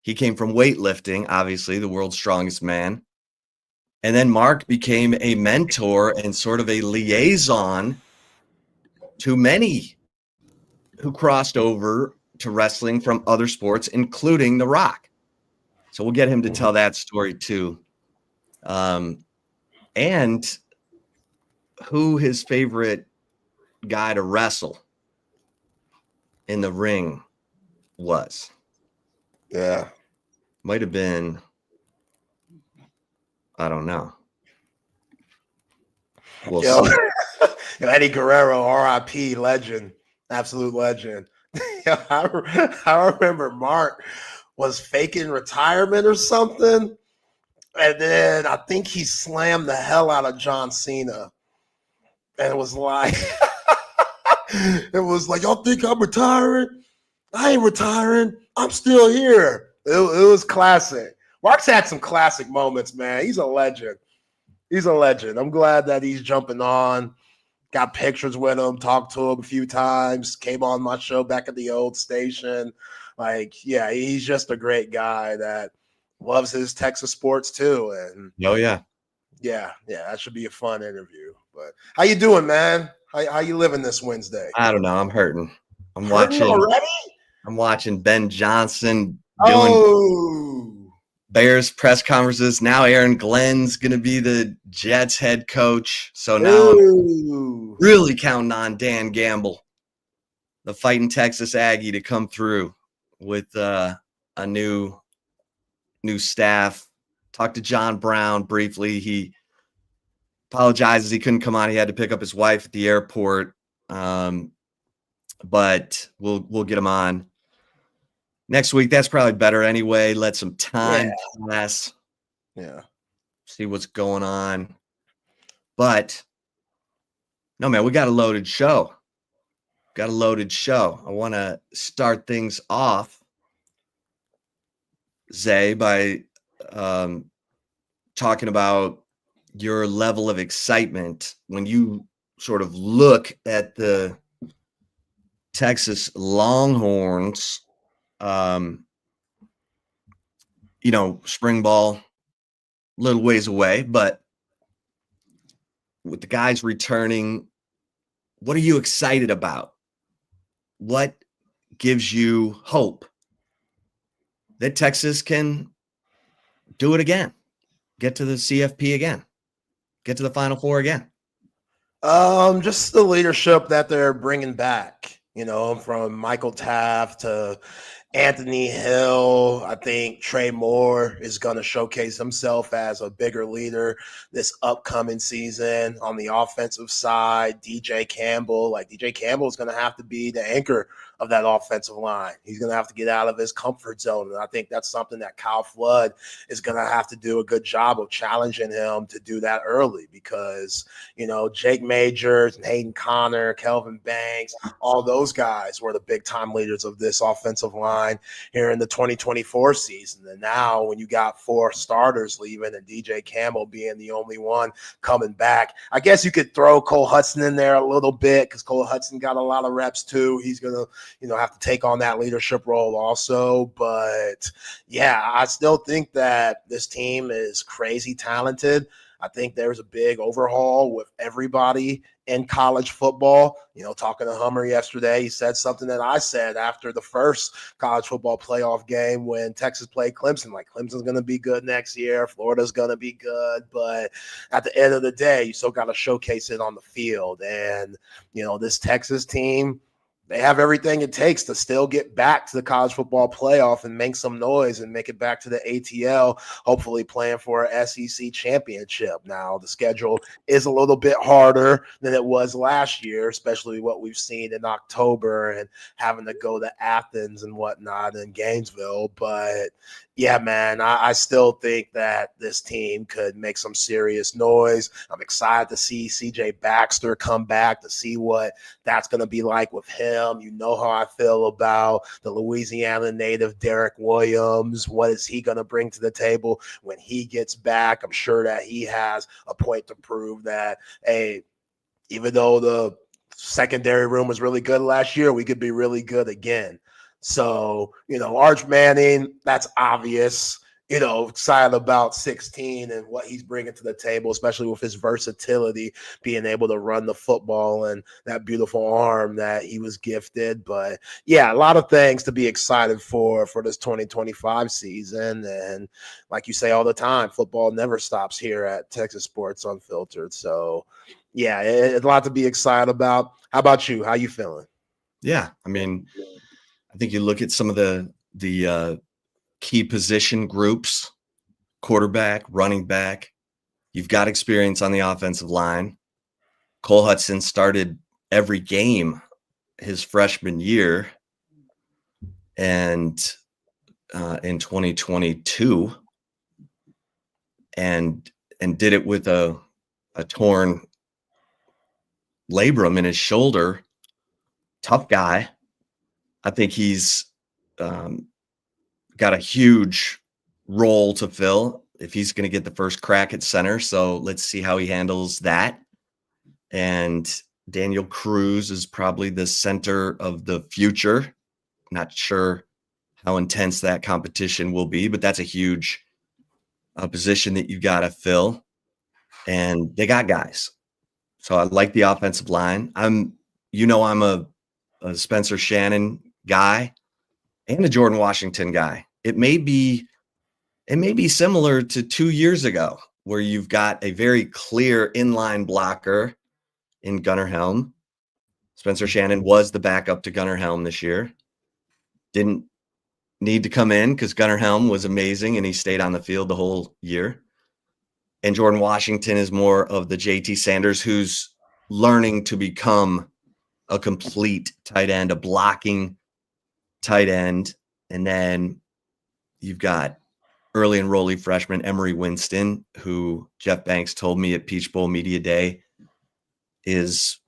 He came from weightlifting, obviously, the world's strongest man. And then Mark became a mentor and sort of a liaison to many who crossed over to wrestling from other sports, including The Rock. So we'll get him to tell that story too. And who his favorite guy to wrestle in the ring was. Yeah. Might have been, I don't know. Yo, Eddie Guerrero, RIP, legend, absolute legend. I remember Mark was faking retirement or something. And then I think he slammed the hell out of John Cena. And it was like, y'all think I'm retiring? I ain't retiring. I'm still here. It was classic. Mark's had some classic moments, man. He's a legend. I'm glad that he's jumping on. Got pictures with him, talked to him a few times, came on my show back at the old station. Like, yeah, he's just a great guy that loves his Texas sports too. And yeah, that should be a fun interview. But how you doing, man? How you living this Wednesday? I don't know. I'm hurting. I'm hurting watching already. I'm watching Ben Johnson doing Bears press conferences. Now Aaron Glenn's going to be the Jets head coach. So now I'm really counting on Dan Gamble, the fighting Texas Aggie, to come through with a new staff. Talked to John Brown briefly. He apologizes he couldn't come on. He had to pick up his wife at the airport. But we'll get him on next week. That's probably better anyway. Let some time pass. Yeah. See what's going on. But no, man, we got a loaded show. I want to start things off, Zay, by talking about your level of excitement when you sort of look at the Texas Longhorns, spring ball, little ways away, but with the guys returning, what are you excited about? What gives you hope that Texas can do it again, get to the CFP again, get to the Final Four again? Just the leadership that they're bringing back, from Michael Taft to Anthony Hill. I think Trey Moore is going to showcase himself as a bigger leader this upcoming season on the offensive side. DJ Campbell is going to have to be the anchor of that offensive line. He's going to have to get out of his comfort zone. And I think that's something that Kyle Flood is going to have to do a good job of challenging him to do that early because, Jake Majors and Hayden Connor, Kelvin Banks, all those guys were the big time leaders of this offensive line here in the 2024 season. And now when you got 4 starters leaving and DJ Campbell being the only one coming back, I guess you could throw Cole Hudson in there a little bit because Cole Hudson got a lot of reps too. He's going to, have to take on that leadership role also. But yeah, I still think that this team is crazy talented. I think there's a big overhaul with everybody in college football. Talking to Hummer yesterday, he said something that I said after the first college football playoff game when Texas played Clemson. Like, Clemson's going to be good next year. Florida's going to be good. But at the end of the day, you still got to showcase it on the field. And, this Texas team, they have everything it takes to still get back to the college football playoff and make some noise and make it back to the ATL, hopefully playing for an SEC championship. Now, the schedule is a little bit harder than it was last year, especially what we've seen in October and having to go to Athens and whatnot in Gainesville. But yeah, man, I still think that this team could make some serious noise. I'm excited to see CJ Baxter come back, to see what that's going to be like with him. You know how I feel about the Louisiana native Derek Williams. What is he going to bring to the table when he gets back? I'm sure that he has a point to prove that, hey, even though the secondary room was really good last year, we could be really good again. So, Arch Manning, that's obvious. Excited about 16 and what he's bringing to the table, especially with his versatility, being able to run the football and that beautiful arm that he was gifted. But yeah, a lot of things to be excited for this 2025 season. And like you say all the time, football never stops here at Texas Sports Unfiltered. So yeah, it's a lot to be excited about. How about you? How you feeling? Yeah, I think you look at some of the key position groups, quarterback, running back. You've got experience on the offensive line. Cole Hudson started every game his freshman year and in 2022 and did it with a torn labrum in his shoulder. Tough guy. I think he's got a huge role to fill if he's going to get the first crack at center. So let's see how he handles that. And Daniel Cruz is probably the center of the future. Not sure how intense that competition will be, but that's a huge position that you've got to fill. And they got guys. So I like the offensive line. I'm a Spencer Shannon guy and a Jordan Washington guy. It may be similar to 2 years ago where you've got a very clear inline blocker in Gunnar Helm. Spencer Shannon was the backup to Gunnar Helm this year. Didn't need to come in because Gunnar Helm was amazing and he stayed on the field the whole year. And Jordan Washington is more of the JT Sanders who's learning to become a complete tight end, a blocking tight end. And then you've got early enrollee freshman Emery Winston, who Jeff Banks told me at Peach Bowl Media Day is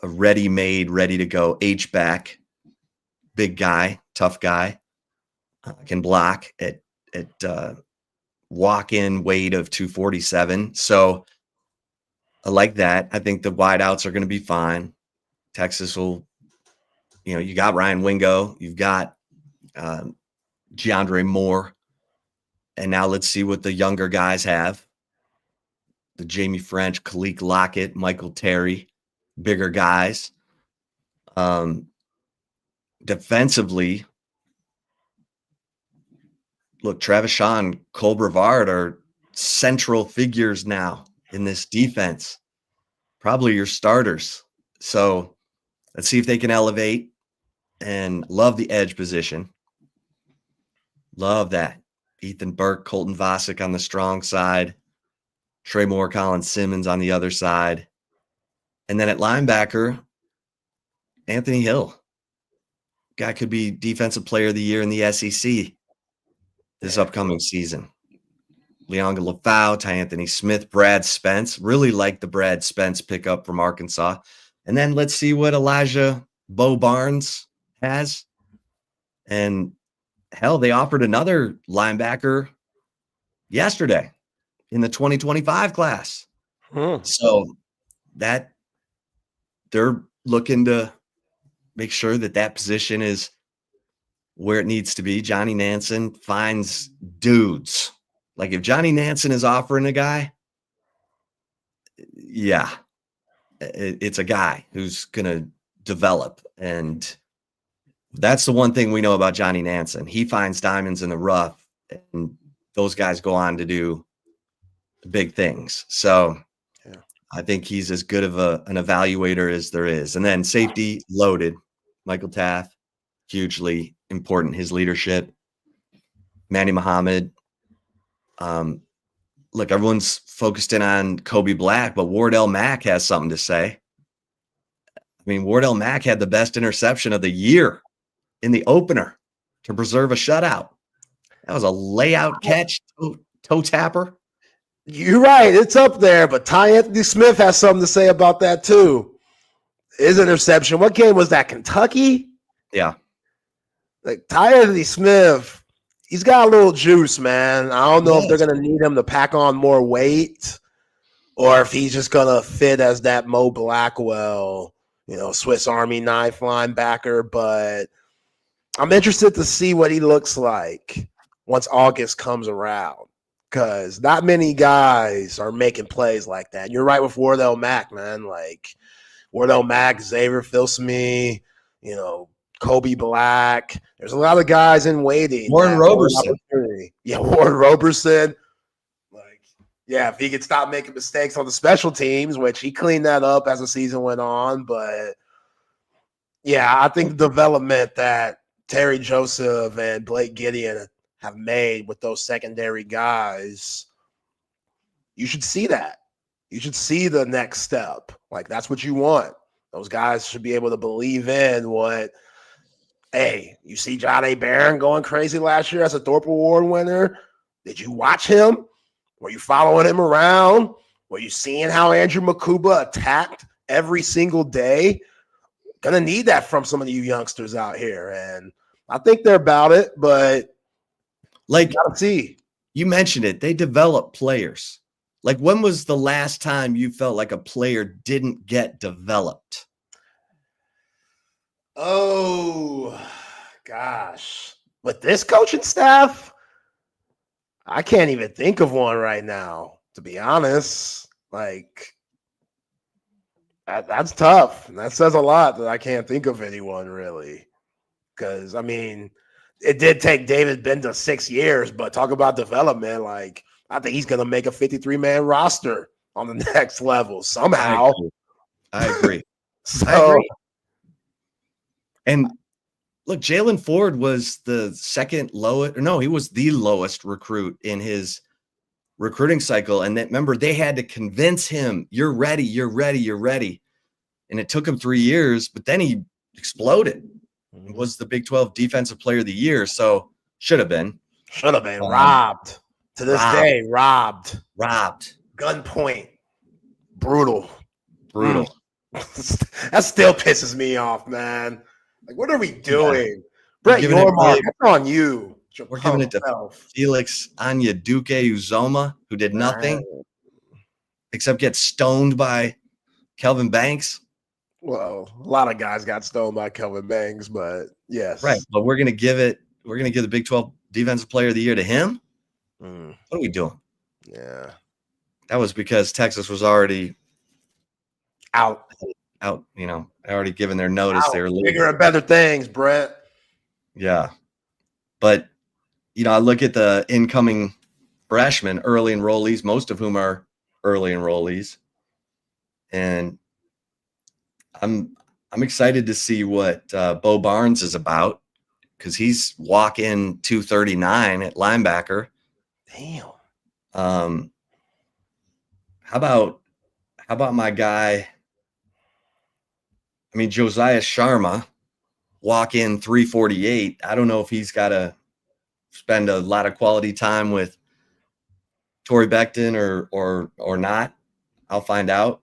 a ready-made, ready-to-go H-back, big guy, tough guy, can block at walk-in weight of 247. So I like that. I think the wideouts are going to be fine. Texas will, you got Ryan Wingo, you've got DeAndre Moore, and now let's see what the younger guys have. The Jamie French, Kalik Lockett, Michael Terry, bigger guys. Defensively, look, Travis Shaw and Cole Brevard are central figures now in this defense, probably your starters. So let's see if they can elevate, and love the edge position. Love that. Ethan Burke, Colton Vasek on the strong side, Trey Moore, Colin Simmons on the other side. And then at linebacker, Anthony Hill. Guy could be defensive player of the year in the SEC this upcoming season. Leon Lafau, Ty Anthony Smith, Brad Spence. Really like the Brad Spence pickup from Arkansas. And then let's see what Elijah Bo Barnes has. And hell, they offered another linebacker yesterday in the 2025 class. So that they're looking to make sure that position is where it needs to be. Johnny Nansen finds dudes. Like if Johnny Nansen is offering a guy, yeah, it's a guy who's going to develop. And that's the one thing we know about Johnny Nansen. He finds diamonds in the rough, and those guys go on to do big things. So I think he's as good of an evaluator as there is. And then safety loaded. Michael Taft, hugely important, his leadership. Manny Muhammad. Look, everyone's focused in on Kobe Black, but Wardell Mack has something to say. I mean, Wardell Mack had the best interception of the year in the opener to preserve a shutout. That was a layout catch, toe tapper. You're right. It's up there, but Ty Anthony Smith has something to say about that too. His interception. What game was that? Kentucky? Yeah. Like Ty Anthony Smith, he's got a little juice, man. I don't know if they're going to need him to pack on more weight or if he's just going to fit as that Mo Blackwell, Swiss Army knife linebacker. But I'm interested to see what he looks like once August comes around, because not many guys are making plays like that. You're right with Wardell Mack, man. Like Wardell Mack, Xavier Filsaime, Kobe Black. There's a lot of guys in waiting. Warren Roberson. Yeah, Warren Roberson. If he could stop making mistakes on the special teams, which he cleaned that up as the season went on. But I think the development that Terry Joseph and Blake Gideon have made with those secondary guys, you should see that. You should see the next step. Like, that's what you want. Those guys should be able to believe in what, hey, you see John A. Barron going crazy last year as a Thorpe Award winner. Did you watch him? Were you following him around? Were you seeing how Andrew Makuba attacked every single day? Gonna need that from some of you youngsters out here. And I think they're about it, but like, let's see. You mentioned it. They develop players. Like, when was the last time you felt like a player didn't get developed? Oh, gosh. With this coaching staff, I can't even think of one right now, to be honest. Like, that's tough. That says a lot that I can't think of anyone, really. Because, I mean, it did take David Benda 6 years, but talk about development. Like, I think he's going to make a 53-man roster on the next level somehow. I agree. So, I agree. And look, Jalen Ford was the second lowest. No, he was the lowest recruit in his recruiting cycle. And remember, they had to convince him, you're ready, you're ready, you're ready. And it took him 3 years, but then he exploded. He was the Big 12 Defensive Player of the Year. So should have been. Should have been. Robbed. To this day, robbed. Gunpoint. Brutal. That still pisses me off, man. Like, what are we doing? Brett Yormark, that's on you. We're giving it to Felix Anya Duque Uzoma, who did nothing except get stoned by Kelvin Banks. Well, a lot of guys got stoned by Kelvin Banks, but yes. Right. But we're going to give the Big 12 Defensive Player of the Year to him. What are we doing? Yeah. That was because Texas was already out, already given their notice. They were bigger and better things, Brett. Yeah. But, I look at the incoming freshmen, early enrollees, most of whom are early enrollees. And I'm excited to see what Bo Barnes is about, because he's walk-in 239 at linebacker. Damn. How about my guy? I mean, Josiah Sharma, walk-in 348. I don't know if he's got to spend a lot of quality time with Torrey Becton or not. I'll find out.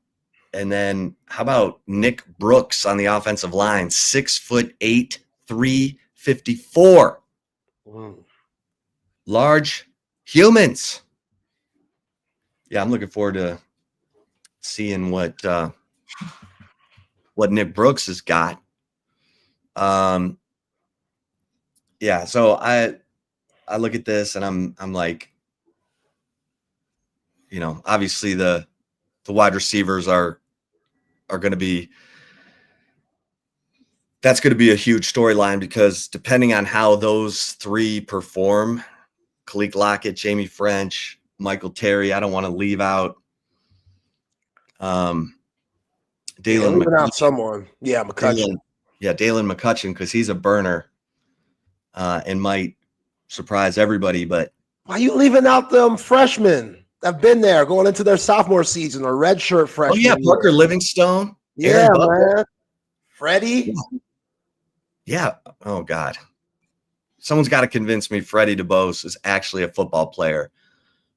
And then how about Nick Brooks on the offensive line? 6'8", 354. Large humans. Yeah, I'm looking forward to seeing what Nick Brooks has got. Yeah, so I look at this and I'm like, obviously the wide receivers are going to be, that's going to be a huge storyline, because depending on how those three perform, Khalil Lockett, Jamie French, Michael Terry, I don't want to leave out Dalen someone. Yeah, McCutcheon. Dalen McCutcheon, because he's a burner and might surprise everybody. But why are you leaving out them freshmen that've been there going into their sophomore season or redshirt freshmen? Oh yeah, Parker Livingstone. Yeah, man. Freddie. Yeah. Oh God. Someone's got to convince me Freddie DeBose is actually a football player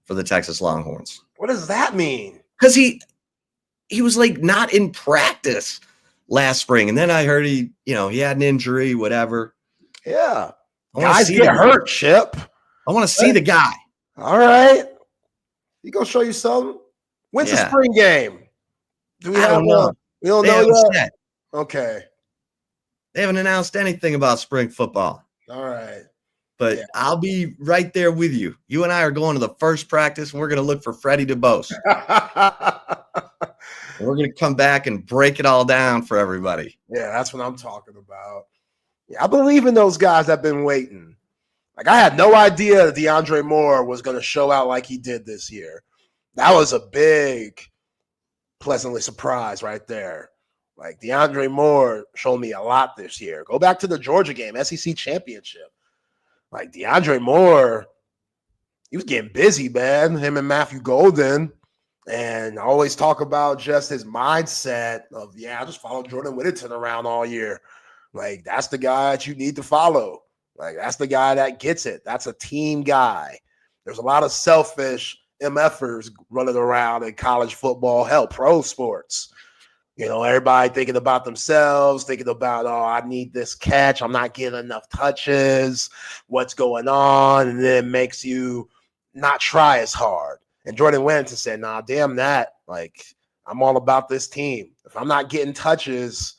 for the Texas Longhorns. What does that mean? Because he was like not in practice last spring, and then I heard he had an injury, whatever. Yeah. Guys get hurt, Chip. I want to see the guy. All right. He gonna show you something? When's the spring game? Do we have one? We don't know yet. Okay. They haven't announced anything about spring football. All right. But I'll be right there with you. You and I are going to the first practice, and we're going to look for Freddie DeBose. We're going to come back and break it all down for everybody. Yeah, that's what I'm talking about. Yeah, I believe in those guys that have been waiting. Like, I had no idea that DeAndre Moore was going to show out like he did this year. That was a big, pleasantly surprise right there. Like, DeAndre Moore showed me a lot this year. Go back to the Georgia game, SEC championship. Like, DeAndre Moore, he was getting busy, man, him and Matthew Golden. And I always talk about just his mindset of, I just followed Jordan Whittington around all year. Like, that's the guy that you need to follow. Like, that's the guy that gets it. That's a team guy. There's a lot of selfish MFers running around in college football, hell, pro sports. Everybody thinking about themselves, thinking about, I need this catch. I'm not getting enough touches. What's going on? And then it makes you not try as hard. And Jordan Whittington said, nah, damn that. Like, I'm all about this team. If I'm not getting touches,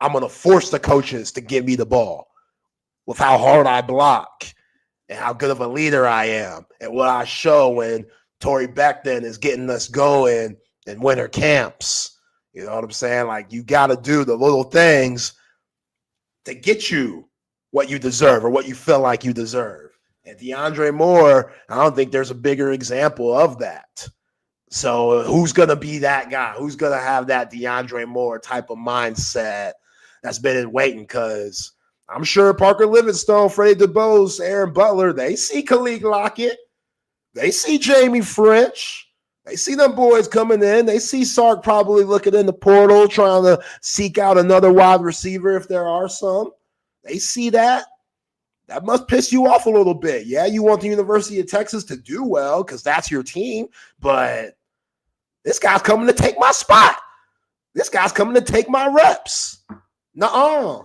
I'm going to force the coaches to give me the ball with how hard I block and how good of a leader I am and what I show when Torrey Becton is getting us going in winter camps. You know what I'm saying? Like, you got to do the little things to get you what you deserve or what you feel like you deserve. And DeAndre Moore, I don't think there's a bigger example of that. So who's going to be that guy? Who's going to have that DeAndre Moore type of mindset that's been in waiting? Because I'm sure Parker Livingstone, Freddie DeBose, Aaron Butler, they see Khalil Lockett. They see Jamie French. They see them boys coming in. They see Sark probably looking in the portal, trying to seek out another wide receiver if there are some. They see that. That must piss you off a little bit. Yeah, you want the University of Texas to do well because that's your team, but this guy's coming to take my spot. This guy's coming to take my reps. Nuh-uh.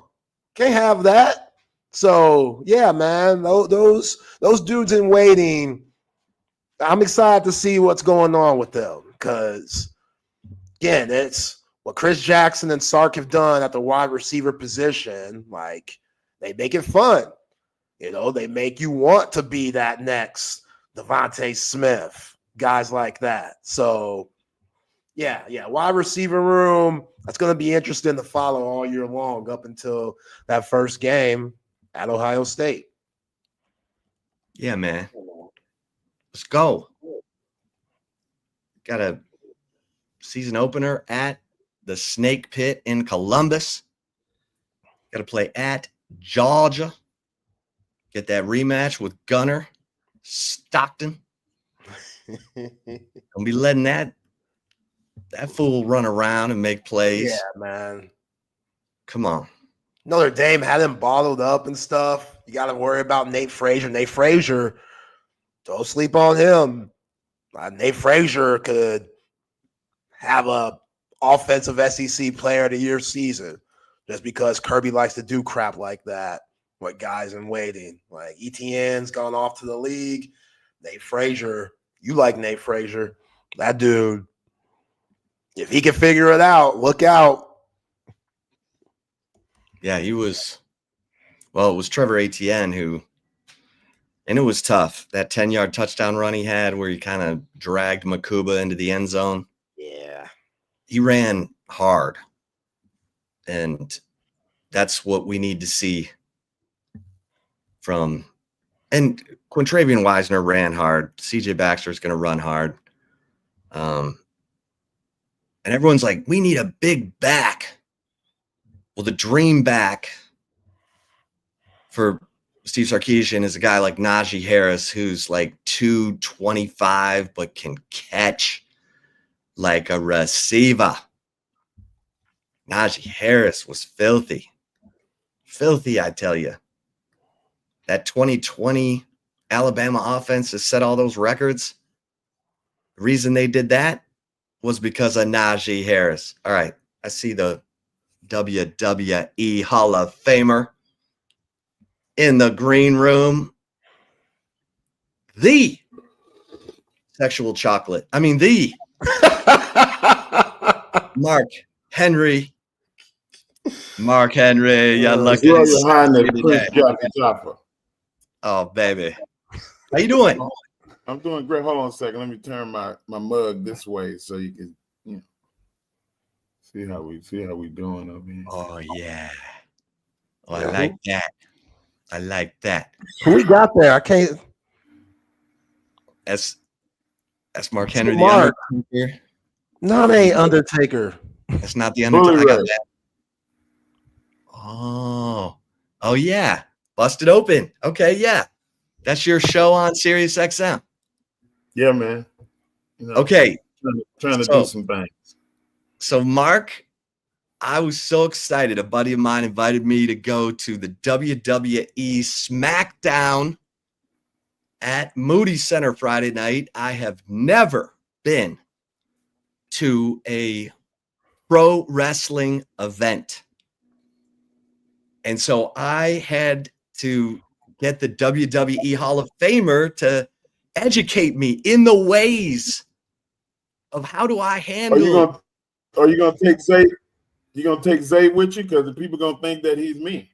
Can't have that. So, yeah, man, those dudes in waiting, I'm excited to see what's going on with them. because, again, it's what Chris Jackson and Sark have done at the wide receiver position. Like, they make it fun. You know, they make you want to be that next Devontae Smith, guys like that. So, yeah, wide receiver room, that's going to be interesting to follow all year long up until that first game at Ohio State. Yeah, man. Let's go. Got a season opener at the Snake Pit in Columbus. Got to play at Georgia. Get that rematch with Gunner Stockton. Gonna be letting that fool run around and make plays. Yeah, man. Come on. Notre Dame had him bottled up and stuff. You got to worry about Nate Frazier. Nate Frazier, don't sleep on him. Nate Frazier could have a offensive SEC player of the year season just because Kirby likes to do crap like that with guys in waiting. Like Etienne's gone off to the league. Nate Frazier, you like Nate Frazier. That dude, if he can figure it out, look out. Yeah, it was Trevor Etienne and it was tough. That 10-yard touchdown run he had where he kind of dragged Makuba into the end zone. Yeah. He ran hard. And that's what we need to see from. And Quintravian Wisner ran hard. CJ Baxter is going to run hard. And everyone's like, we need a big back. Well, the dream back for Steve Sarkisian is a guy like Najee Harris, who's like 225, but can catch like a receiver. Najee Harris was filthy. Filthy, I tell you. That 2020 Alabama offense has set all those records. The reason they did that was because of Najee Harris. All right, I see the WWE Hall of Famer in the green room. The sexual chocolate. I mean, the Mark Henry. Mark Henry, you're looking oh, baby. How you doing? I'm doing great. Hold on a second. Let me turn my mug this way so you can see how we doing over here. Oh yeah. Oh, I like that. I like that. Who we got there? I can't. That's Mark Henry, Mark. the Undertaker. No, it ain't Undertaker. That's not the Undertaker. I got that. Oh yeah. Busted Open. Okay, yeah. That's your show on Sirius XM. Yeah, man. Okay. Trying to do some things. So, Mark, I was so excited. A buddy of mine invited me to go to the WWE SmackDown at Moody Center Friday night. I have never been to a pro wrestling event. And so I had to get the WWE Hall of Famer to educate me in the ways of how do I handle. Are you gonna take Zay? You gonna take Zay with you? Because the people gonna think that he's me.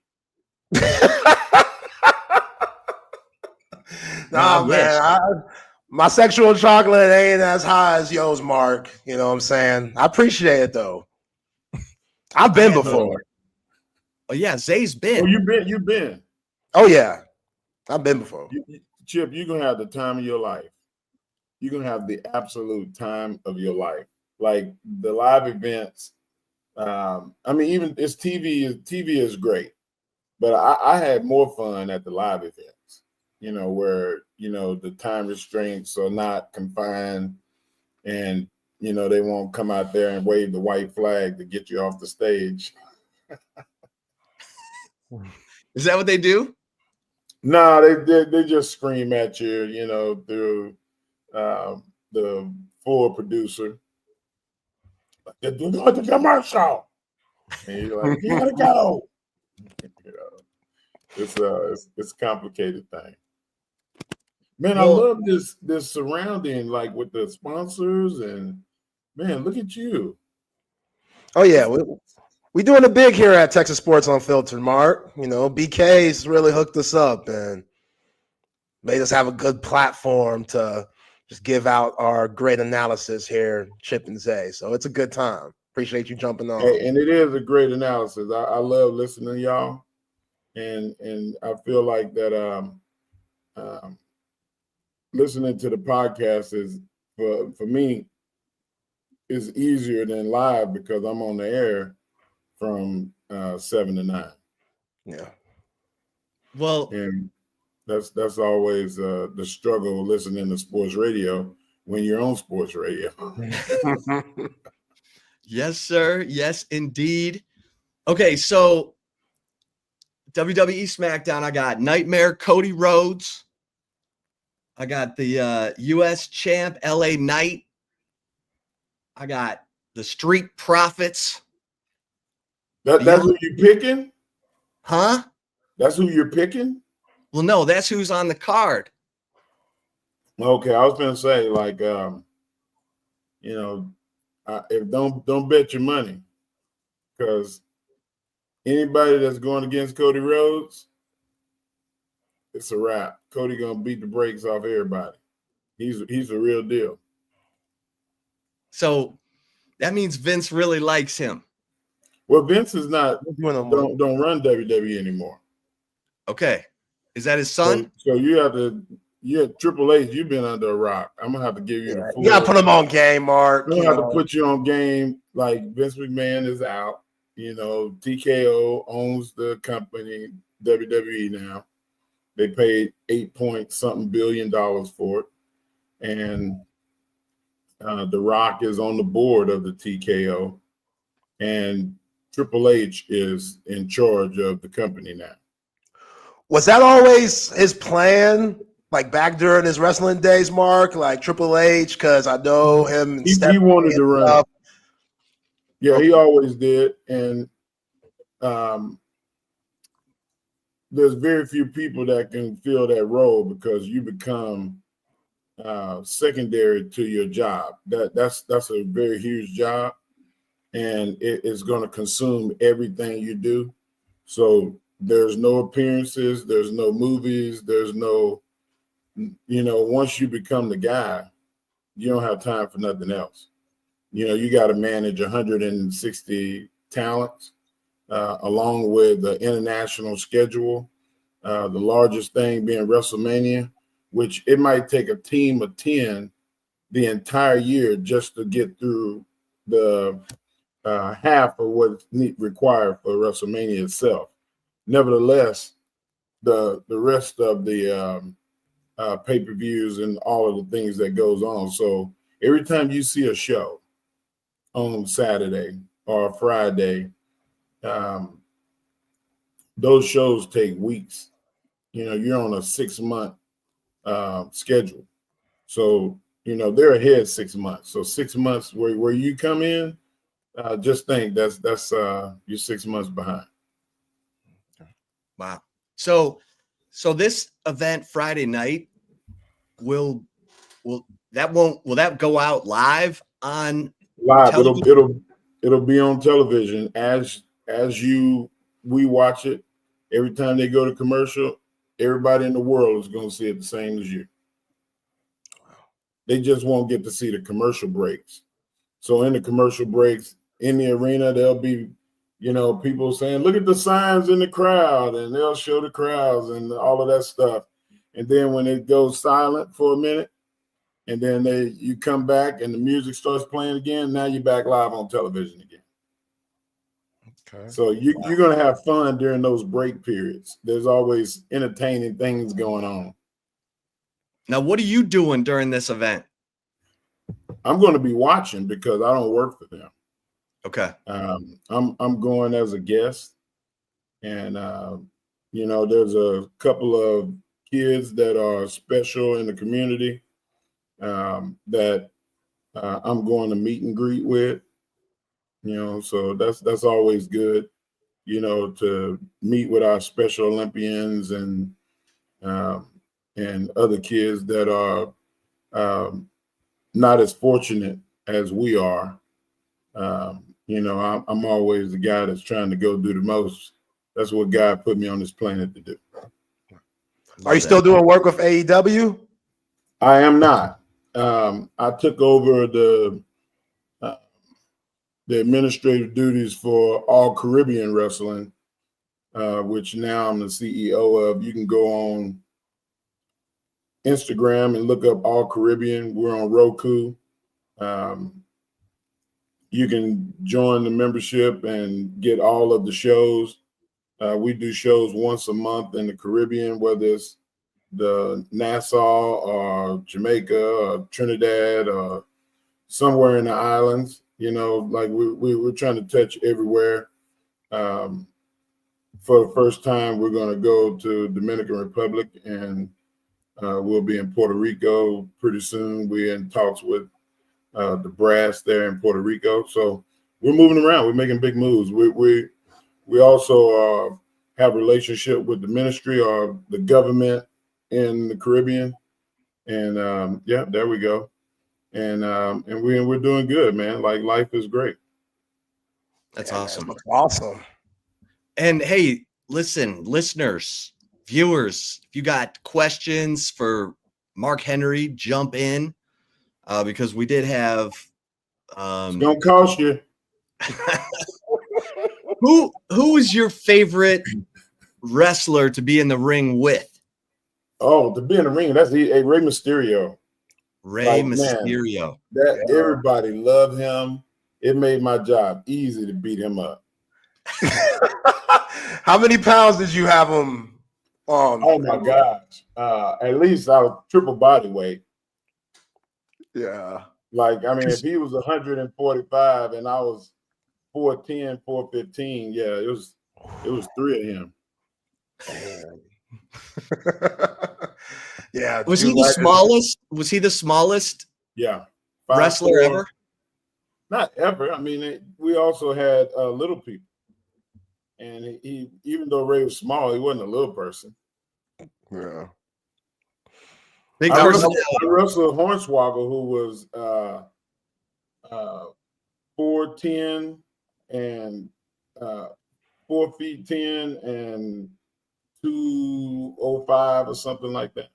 Nah, man. My sexual chocolate ain't as high as yours, Mark. You know what I'm saying? I appreciate it though. I've been before. Oh yeah, Zay's been. Oh, you've been. Oh yeah, I've been before. Chip, you're gonna have the time of your life. You're gonna have the absolute time of your life. Like the live events. I mean, even it's TV is great, but I had more fun at the live events. Where the time restraints are not confined, and they won't come out there and wave the white flag to get you off the stage. Is that what they do? No, they just scream at you, through the full producer. They're doing the commercial. And you're like, you gotta go. It's a complicated thing. Man, I love this surrounding, like with the sponsors and Man, look at you. Oh yeah, we doing it big here at Texas Sports Unfiltered, Mark. You know, BK's really hooked us up and made us have a good platform to just give out our great analysis here, Chip and Zay. So it's a good time. Appreciate you jumping on. Hey, and it is a great analysis. I love listening to y'all, and I feel like that listening to the podcast is for me is easier than live because I'm on the air from 7 to 9. Yeah. Well, and that's always the struggle listening to sports radio when you're on sports radio. Yes, sir. Yes, indeed. Okay, so WWE SmackDown, I got Nightmare Cody Rhodes. I got the U.S. champ LA Knight. I got the Street Profits. That's who you're picking? Huh? That's who you're picking? Well, no, that's who's on the card. Okay, I was gonna say, like, if don't bet your money, because anybody that's going against Cody Rhodes, it's a wrap. Cody gonna beat the brakes off everybody. He's a real deal. So that means Vince really likes him. Well, Vince is not don't run WWE anymore. Okay, is that his son? So you have to. Yeah, Triple H, you've been under a rock. I'm gonna have to give you the full. You gotta put him on game, Mark. I'm gonna have to put you on game. Like Vince McMahon is out. You know, TKO owns the company, WWE now. They paid $8 billion for it, and The Rock is on the board of the TKO, and Triple H is in charge of the company now. Was that always his plan? Like back during his wrestling days, Mark, like Triple H, because I know him. And He wanted to run it. Yeah, he always did. And there's very few people that can fill that role because you become secondary to your job. That's a very huge job, and it is going to consume everything you do. So there's no appearances, there's no movies, there's no. Once you become the guy, you don't have time for nothing else. You got to manage 160 talents along with the international schedule, the largest thing being WrestleMania, which it might take a team of 10 the entire year just to get through the half of what's required for WrestleMania itself. Nevertheless, the rest of the pay-per-views and all of the things that goes on. So every time you see a show on Saturday or Friday, those shows take weeks. You're on a 6-month schedule. So, they're ahead 6 months. So 6 months where you come in, just think that's you're 6 months behind. Wow. So this event Friday night, will that go out live on television? It'll be on television as we watch it. Every time they go to commercial, everybody in the world is going to see it the same as you. They just won't get to see the commercial breaks. So in the commercial breaks in the arena, there'll be people saying, look at the signs in the crowd, and they'll show the crowds and all of that stuff. And then when it goes silent for a minute, and then you come back and the music starts playing again, now you're back live on television again. Okay. So you're going to have fun during those break periods. There's always entertaining things going on. Now, what are you doing during this event? I'm going to be watching because I don't work for them. Okay. I'm going as a guest, and there's a couple of kids that are special in the community that I'm going to meet and greet with. So that's always good. To meet with our Special Olympians and other kids that are not as fortunate as we are. I'm always the guy that's trying to go do the most. That's what God put me on this planet to do. Are you still doing work with AEW? I am not. I took over the administrative duties for All Caribbean Wrestling, which now I'm the CEO of. You can go on Instagram and look up All Caribbean. We're on Roku. You can join the membership and get all of the shows. We do shows once a month in the Caribbean, whether it's the Nassau or Jamaica or Trinidad or somewhere in the islands. We're trying to touch everywhere. For the first time, we're going to go to Dominican Republic, and we'll be in Puerto Rico pretty soon. We're in talks with the brass there in Puerto Rico. So we're moving around. We're making big moves. We also have a relationship with the ministry or the government in the Caribbean. And there we go. And we're doing good, man. Like, life is great. That's awesome. That's awesome. And hey, listen, listeners, viewers, if you got questions for Mark Henry, jump in. Because we did have it's gonna cost you. Who is your favorite wrestler to be in the ring with? Oh, to be in the ring, that's Rey Mysterio. Mysterio. Man, everybody loved him. It made my job easy to beat him up. How many pounds did you have him on? Oh my gosh. At least I was triple body weight. Yeah. If he was 145 and I was 410, 415, yeah, it was three of him. Yeah. Was he the smallest? Was he the smallest? Yeah. Wrestler ever? Not ever. We also had little people, and he even though Ray was small, he wasn't a little person. Yeah. I wrestled Hornswoggle, who was 4'10" and 4 feet 10 and 205 or something like that.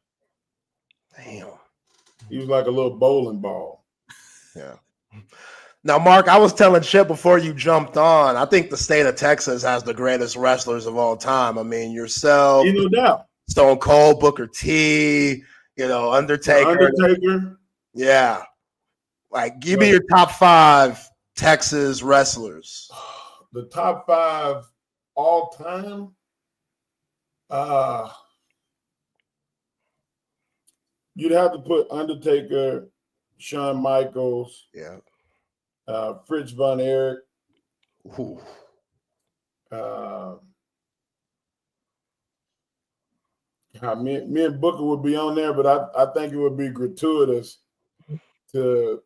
Damn. He was like a little bowling ball. Yeah. Now, Mark, I was telling Chip before you jumped on, I think the state of Texas has the greatest wrestlers of all time. Yourself, no doubt. Stone Cold, Booker T, Undertaker. Yeah. Give me your top 5 Texas wrestlers. The top 5 all time? You'd have to put Undertaker, Shawn Michaels, Fritz Von Erich. Me and Booker would be on there, but I think it would be gratuitous to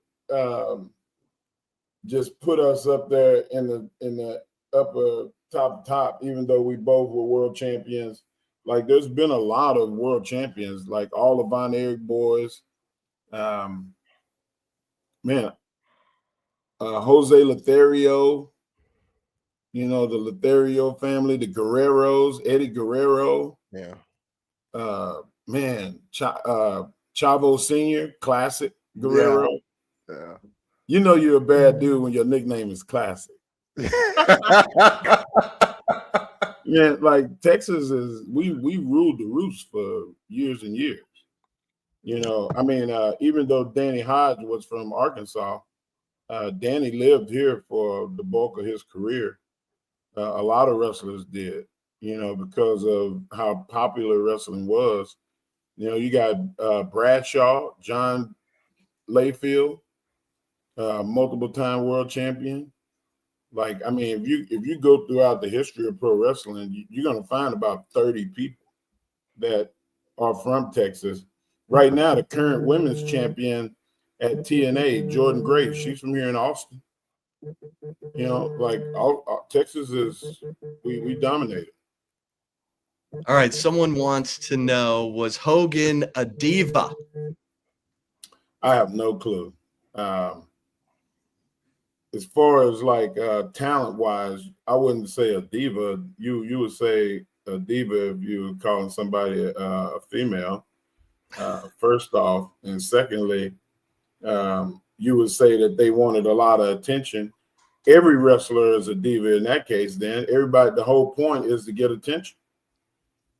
just put us up there in the upper top, even though we both were world champions. There's been a lot of world champions, like all the Von Erich boys. Jose Lothario, the Lothario family, the Guerreros, Eddie Guerrero. Yeah. Chavo Sr., classic Guerrero. Yeah. You're a bad dude when your nickname is classic. Texas we ruled the roost for years and years. Even though Danny Hodge was from Arkansas, Danny lived here for the bulk of his career. A lot of wrestlers did, because of how popular wrestling was. You got Bradshaw, John Layfield, multiple-time world champion. If you go throughout the history of pro wrestling, you're going to find about 30 people that are from Texas. Right now, the current women's champion at TNA, Jordan Grace, she's from here in Austin. Texas is, we dominated. All right. Someone wants to know, was Hogan a diva? I have no clue. as far as like talent wise, I wouldn't say a diva. You would say a diva if you were calling somebody a female. First off, and secondly, you would say that they wanted a lot of attention. Every wrestler is a diva in that case. Then everybody, the whole point is to get attention,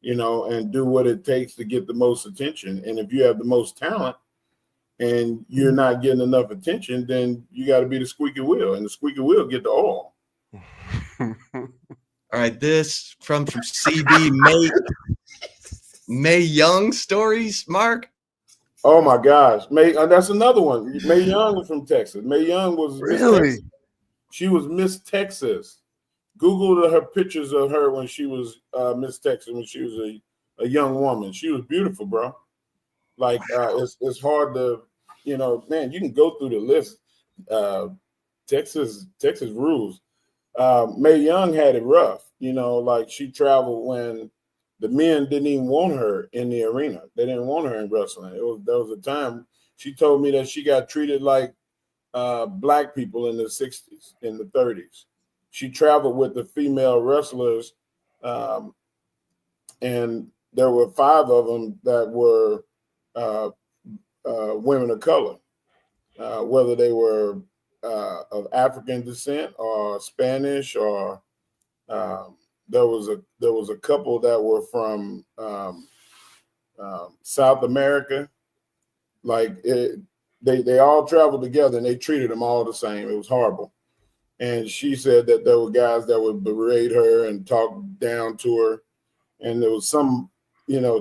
and do what it takes to get the most attention. And if you have the most talent and you're not getting enough attention, then you got to be the squeaky wheel, and the squeaky wheel get the oil. All right, this from CB May Young stories, Mark. Oh my gosh, that's another one. May Young was from Texas. May Young was really. She was Miss Texas. Google her pictures of her when she was Miss Texas, when she was a young woman. She was beautiful, bro. Like it's hard to, man, you can go through the list. Texas rules. May Young had it rough, like she traveled when the men didn't even want her in the arena. They didn't want her in wrestling. There was a time she told me that she got treated like black people in the 60s, in the 30s. She traveled with the female wrestlers, and there were 5 of them that were women of color, whether they were of African descent or Spanish, or there was a couple that were from South America. Like they all traveled together and they treated them all the same. It was horrible. And she said that there were guys that would berate her and talk down to her. And there was some,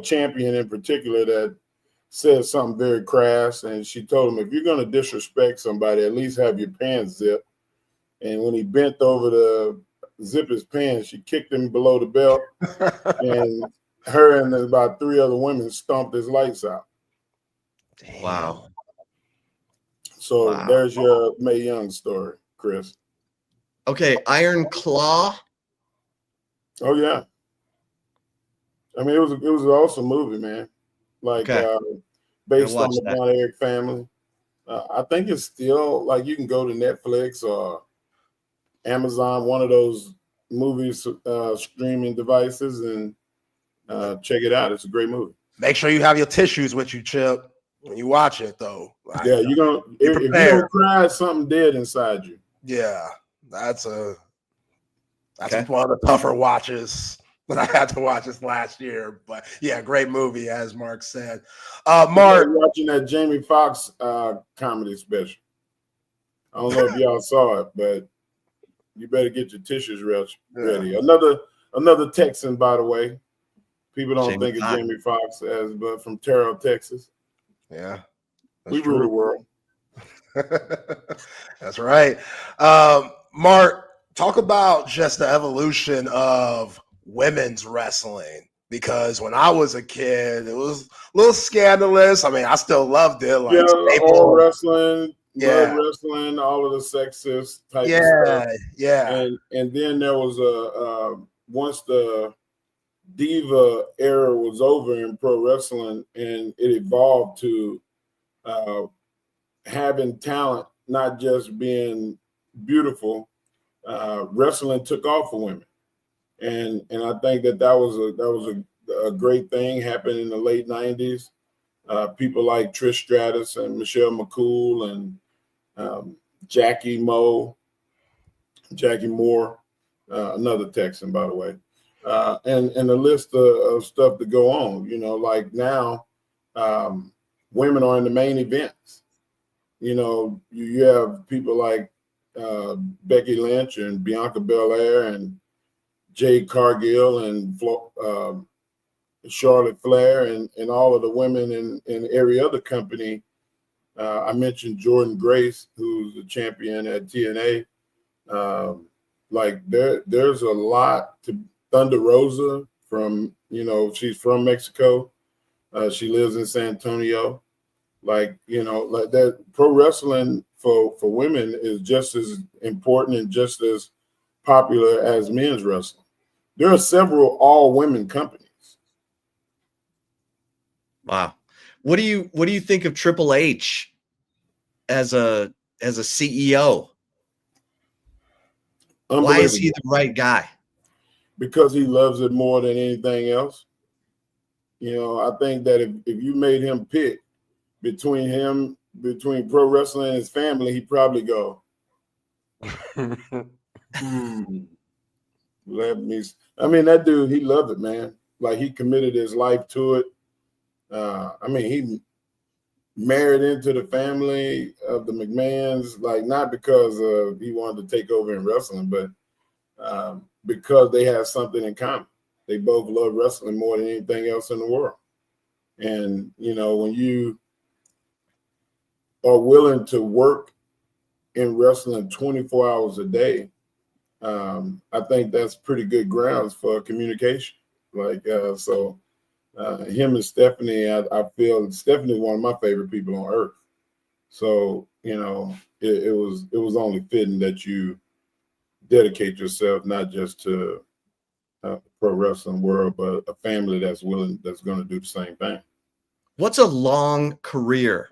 champion in particular that said something very crass. And she told him, if you're going to disrespect somebody, at least have your pants zipped. And when he bent over to zip his pants, she kicked him below the belt. And her and about 3 other women stomped his lights out. Wow. So there's your May Young story, Chris. Okay, Iron Claw. Oh yeah. I mean, it was an awesome movie, man. Like based on the Von Erich family. I think it's still like you can go to Netflix or Amazon, one of those movies streaming devices, and check it out. It's a great movie. Make sure you have your tissues with you, Chip, when you watch it, though. Yeah, you're gonna if you don't cry, something dead inside you. Yeah, that's one of the tougher watches that I had to watch this last year. But yeah, great movie, as Mark said. Mark, watching that Jamie Foxx comedy special. I don't know if y'all saw it, but you better get your tissues ready. Yeah. Another Texan, by the way. People don't Jamie think Foxx. of Jamie Foxx as, but from Terrell, Texas. Yeah, we rule the world. That's right. Mark, talk about just the evolution of women's wrestling, because when I was a kid, it was a little scandalous. I mean, I still loved it. Like all wrestling, mud wrestling, all of the sexist type of stuff. Yeah. And then there was once the diva era was over in pro wrestling, and it evolved to having talent, not just being beautiful. Wrestling took off for women, and I think that was a great thing. Happened in the late '90s. People like Trish Stratus and Michelle McCool and Jackie Moore, another Texan, by the way, and a list of stuff to go on. Like now, women are in the main events. You have people like Becky Lynch and Bianca Belair and Jade Cargill and Charlotte Flair and all of the women in every other company. I mentioned Jordan Grace, who's a champion at TNA. There's a lot to Thunder Rosa she's from Mexico. She lives in San Antonio. Like that pro wrestling for women is just as important and just as popular as men's wrestling. There are several all women companies. Wow. What do you think of Triple H as a CEO? Why is he the right guy? Because he loves it more than anything else. You know, I think that if you made him pick between pro wrestling and his family, he'd probably go, let me. I mean, that dude, he loved it, man. Like, he committed his life to it. I mean, he married into the family of the McMahons, like, not because he wanted to take over in wrestling, but because they have something in common. They both love wrestling more than anything else in the world. And, you know, when you are willing to work in wrestling 24 hours a day, I think that's pretty good grounds for communication. Like, him and Stephanie, I feel Stephanie is one of my favorite people on earth. So, you know, it was only fitting that you dedicate yourself not just to the pro wrestling world, but a family that's going to do the same thing. What's a long career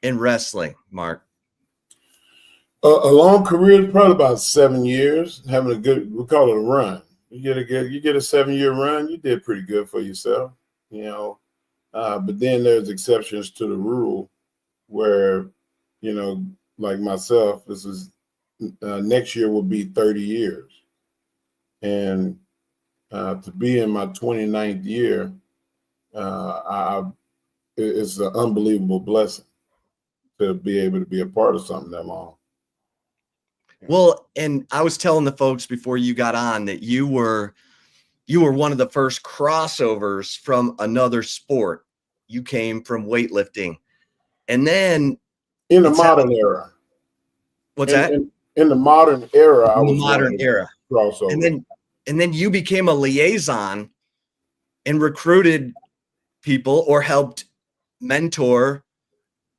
in wrestling, Mark? A long career is probably about 7 years. Having a good, we call it a run. You get a 7-year run, you did pretty good for yourself, you know. But then there's exceptions to the rule where, you know, like myself, this is next year will be 30 years. And to be in my 29th year, it's an unbelievable blessing to be able to be a part of something that long. Well, and I was telling the folks before you got on that you were one of the first crossovers from another sport. You came from weightlifting, and then in the modern era. What's that? In the modern era, in the modern era crossover. And then you became a liaison and recruited people or helped mentor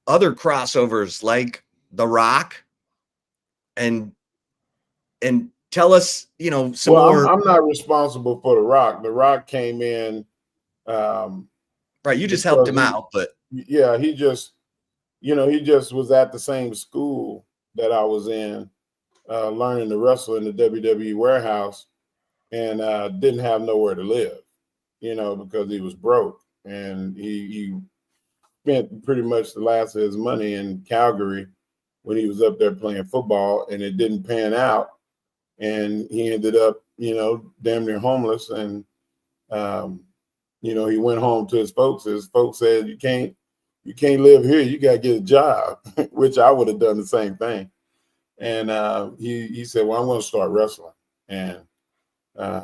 other crossovers like The Rock. And tell us, you know, some more. I'm not responsible for The Rock. The Rock came in. Right, you just helped him out, but yeah, he just was at the same school that I was in, learning to wrestle in the WWE warehouse, and didn't have nowhere to live, you know, because he was broke, and he spent pretty much the last of his money in Calgary when he was up there playing football, and it didn't pan out, and he ended up, you know, damn near homeless, and you know, he went home to his folks. His folks said, you can't live here. You got to get a job, which I would have done the same thing. And he said, well, I'm going to start wrestling. And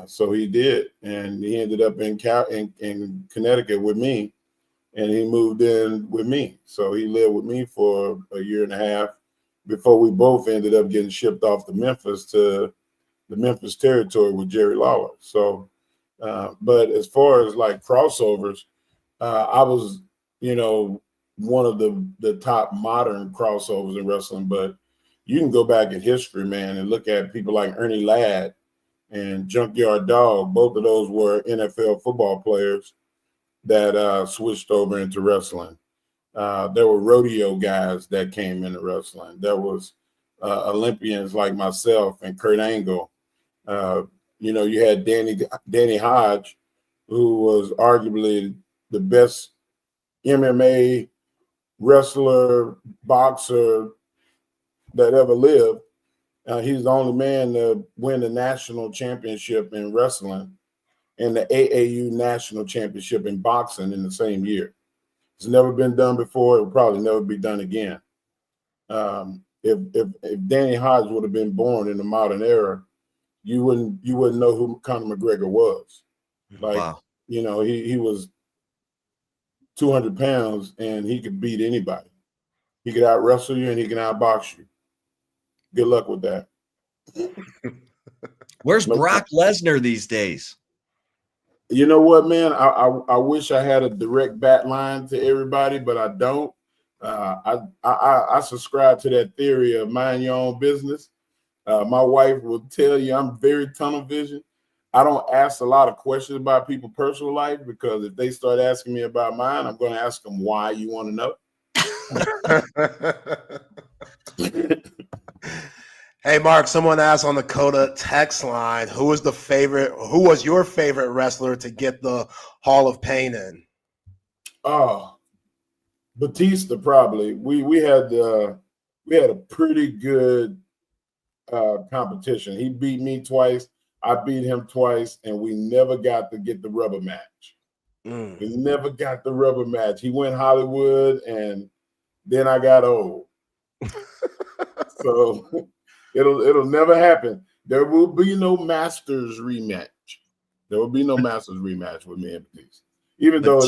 so he did. And he ended up in Connecticut with me, and he moved in with me. So he lived with me for a year and a half before we both ended up getting shipped off to Memphis, to the Memphis territory with Jerry Lawler. So, but as far as like crossovers, I was, you know, one of the top modern crossovers in wrestling, but you can go back in history, man, and look at people like Ernie Ladd and Junkyard Dog. Both of those were NFL football players that switched over into wrestling. There were rodeo guys that came into wrestling. There was Olympians like myself and Kurt Angle. You know, you had Danny Hodge, who was arguably the best MMA wrestler, boxer that ever lived. He's the only man to win the national championship in wrestling and the AAU national championship in boxing in the same year. It's never been done before. It will probably never be done again. If Danny Hodge would have been born in the modern era, you wouldn't know who Conor McGregor was. Like, wow. You know, he was 200 pounds and he could beat anybody. He could out wrestle you and he can outbox you. Good luck with that. Where's Brock Lesnar these days? You know what, man? I wish I had a direct bat line to everybody, but I don't. I subscribe to that theory of mind your own business. My wife will tell you I'm very tunnel vision. I don't ask a lot of questions about people's personal life, because if they start asking me about mine, I'm going to ask them why you want to know. Hey, Mark, someone asked on the Coda text line, who was your favorite wrestler to get the Hall of Pain in? Oh, Batista probably. We had a pretty good competition. He beat me twice. I beat him twice, and we never got to get the rubber match. We never got the rubber match. He went Hollywood, and then I got old. So it'll never happen. There will be no Masters rematch. There will be no Masters rematch with me and Batista. Even though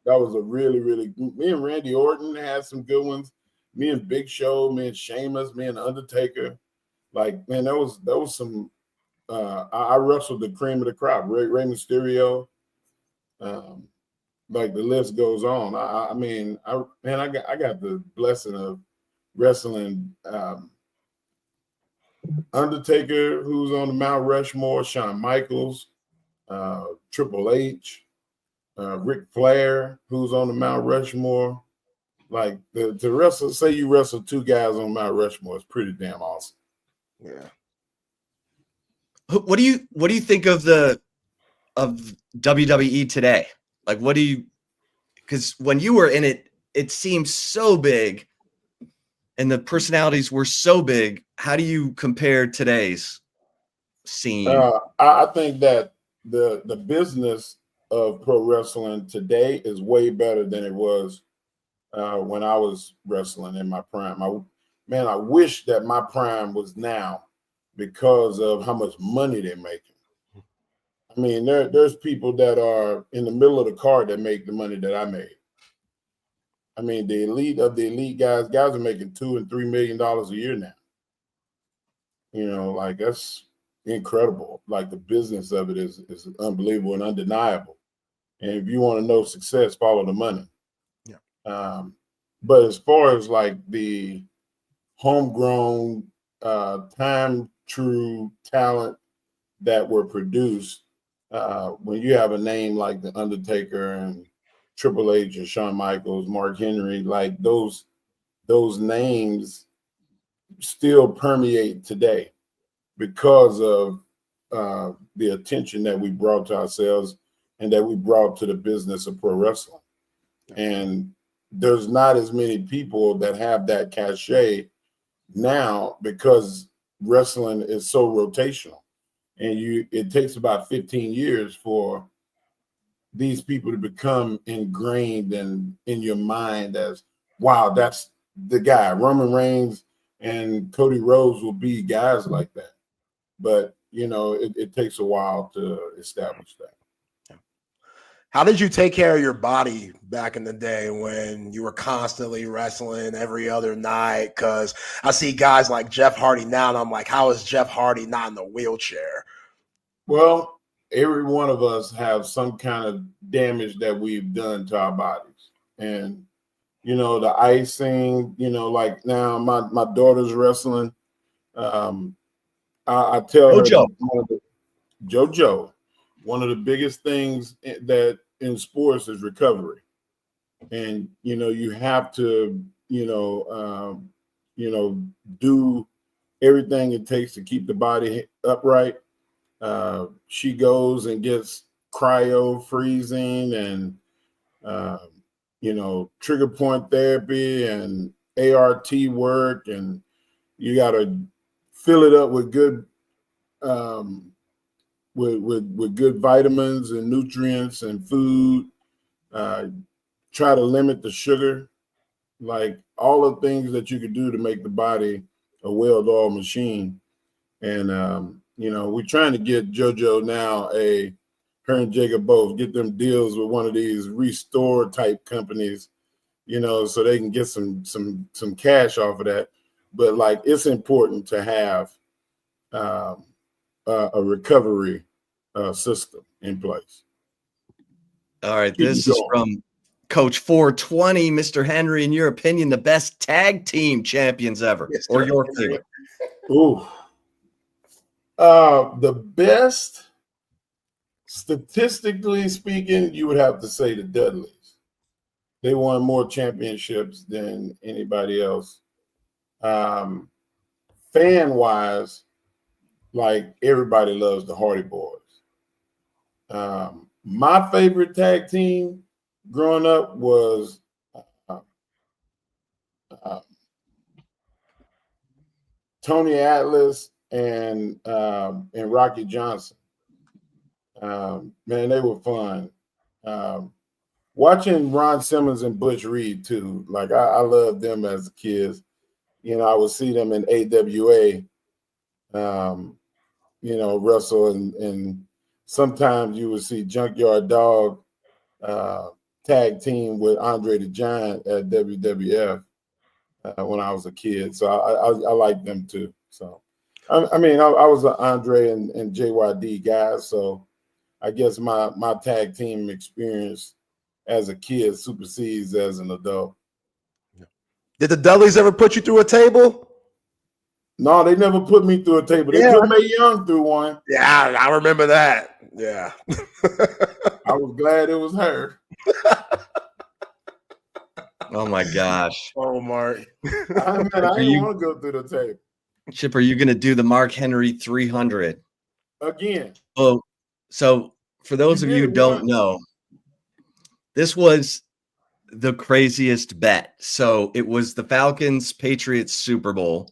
that was a really, really good. Me and Randy Orton had some good ones. Me and Big Show, me and Sheamus, me and Undertaker. Like, man, that was some. I wrestled the cream of the crop. Rey Mysterio. Like the list goes on. I got the blessing of wrestling Undertaker, who's on the Mount Rushmore, Shawn Michaels, Triple H, Ric Flair, who's on the Mount Rushmore. Like to wrestle, say you wrestle two guys on Mount Rushmore is pretty damn awesome. Yeah. What do you think of WWE today? Like, because when you were in it, it seemed so big and the personalities were so big. How do you compare today's scene? I think that the business of pro wrestling today is way better than it was when I was wrestling in my prime. I wish that my prime was now because of how much money they're making. I mean, there's people that are in the middle of the card that make the money that I made. I mean, the elite of the elite guys are making $2 and $3 million a year now. You know, like that's incredible. Like the business of it is unbelievable and undeniable. And if you want to know success, follow the money. Yeah. But as far as like the homegrown, time true talent that were produced, when you have a name like the Undertaker and Triple H and Shawn Michaels, Mark Henry, like those names still permeate today because of the attention that we brought to ourselves and that we brought to the business of pro wrestling. And there's not as many people that have that cachet now because wrestling is so rotational. And it takes about 15 years for these people to become ingrained in your mind as, wow, that's the guy. Roman Reigns and Cody Rhodes will be guys like that. But, you know, it takes a while to establish that. How did you take care of your body back in the day when you were constantly wrestling every other night? Because I see guys like Jeff Hardy now, and I'm like, how is Jeff Hardy not in the wheelchair? Well, every one of us have some kind of damage that we've done to our bodies. And, you know, the icing, you know, like now my daughter's wrestling. I tell her JoJo, one of the biggest things that in sports is recovery. And, you know, you have to, do everything it takes to keep the body upright. She goes and gets cryo freezing and, trigger point therapy and ART work. And you got to fill it up with good, with good vitamins and nutrients and food. Try to limit the sugar, like all the things that you could do to make the body a well-oiled machine. And, we're trying to get JoJo now her and Jacob both get them deals with one of these restore type companies, so they can get some cash off of that. But like, it's important to have a recovery system in place. All right. This is from Coach 420, Mr. Henry. In your opinion, the best tag team champions ever, or your favorite? Ooh. The best, statistically speaking, you would have to say the Dudleys. They won more championships than anybody else. fan wise, like everybody loves the Hardy Boys. My favorite tag team growing up was Tony Atlas and Rocky Johnson. Man, they were fun. Watching Ron Simmons and Butch Reed too. Like I loved them as kids. You know, I would see them in AWA. You know, wrestle and sometimes you would see Junkyard Dog tag team with Andre the Giant at WWF when I was a kid. So I like them too. So I mean, I was an Andre and JYD guy. So I guess my tag team experience as a kid supersedes as an adult. Did the Dudleys ever put you through a table? No, they never put me through a table. They put Mae Young through one. Yeah, I remember that. Yeah. I was glad it was her. Oh my gosh. Oh, Mark. I didn't want to go through the table. Chip, are you going to do the Mark Henry 300? Again. Oh, so for those of you who don't know, this was the craziest bet. So it was the Falcons Patriots Super Bowl.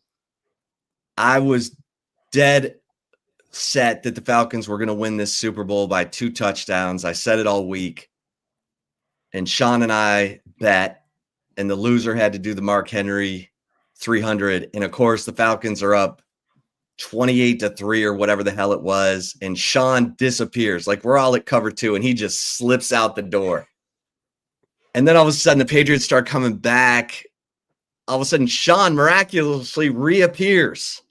I was dead set that the Falcons were going to win this Super Bowl by 2 touchdowns. I said it all week. And Sean and I bet, and the loser had to do the Mark Henry 300. And of course, the Falcons are up 28-3 or whatever the hell it was. And Sean disappears. Like we're all at cover 2, and he just slips out the door. And then all of a sudden, the Patriots start coming back. All of a sudden, Sean miraculously reappears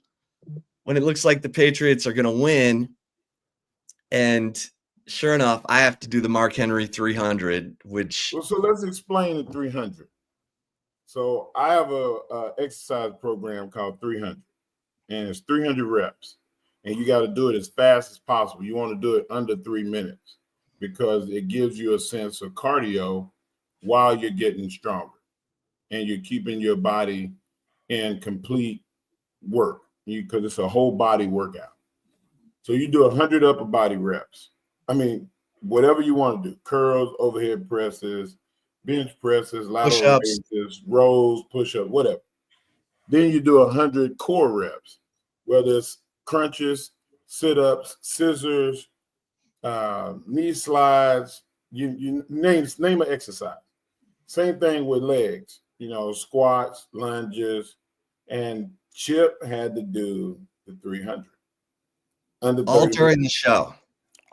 when it looks like the Patriots are going to win. And sure enough, I have to do the Mark Henry 300, which... Well, so let's explain the 300. So I have a exercise program called 300, and it's 300 reps. And you got to do it as fast as possible. You want to do it under 3 minutes because it gives you a sense of cardio while you're getting stronger. And you're keeping your body in complete work because it's a whole body workout. So you do 100 upper body reps. I mean, whatever you want to do, curls, overhead presses, bench presses, lateral raises, rows, push-up, whatever. Then you do 100 core reps, whether it's crunches, sit-ups, scissors, knee slides, you name an exercise. Same thing with legs, squats, lunges, and Chip had to do the 300. All during the show.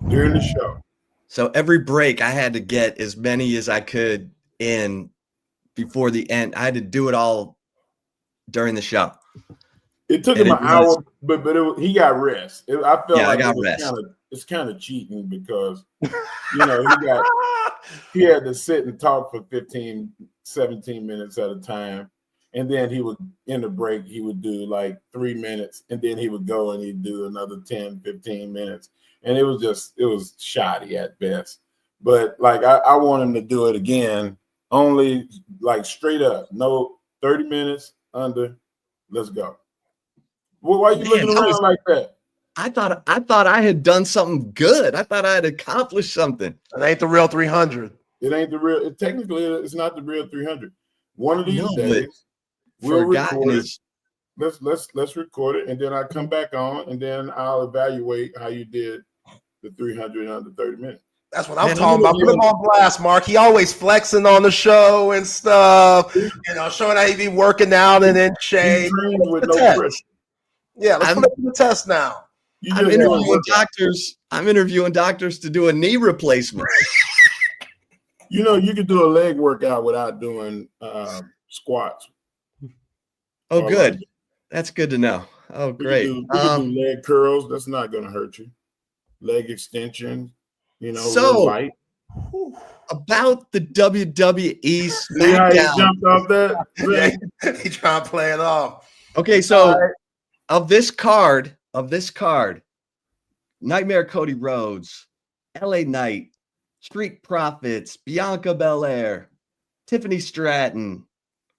During the show. So every break, I had to get as many as I could in before the end. I had to do it all during the show. It took him an hour, but he got rest. I felt like I got rest. It's kind of cheating because, he had to sit and talk for 15, 17 minutes at a time. And then he would, in the break, he would do like 3 minutes. And then he would go and he'd do another 10, 15 minutes. And it was shoddy at best. But like, I want him to do it again, only like straight up. No 30 minutes under. Let's go. Well, why are you looking around like that? I thought I had done something good. I thought I had accomplished something. It ain't the real 300. It ain't the real. Technically, it's not the real 300. One of these days, we'll record it. Let's record it, and then I come back on, and then I'll evaluate how you did the 300 under 30 minutes. That's what I'm talking about. Put him on blast, Mark. He always flexing on the show and stuff. Showing how he be working out and in shape. With no pressure. Yeah, let's put it to the test now. I'm interviewing doctors. I'm interviewing doctors to do a knee replacement. You can do a leg workout without doing squats. Oh, good. That's good to know. Oh, great. You can do leg curls. That's not going to hurt you. Leg extension. So light. About the WWE SmackDown. See how he jumped off that? He trying to play it off. Okay, so of this card, Nightmare Cody Rhodes, LA Knight, Street Profits, Bianca Belair, Tiffany Stratton,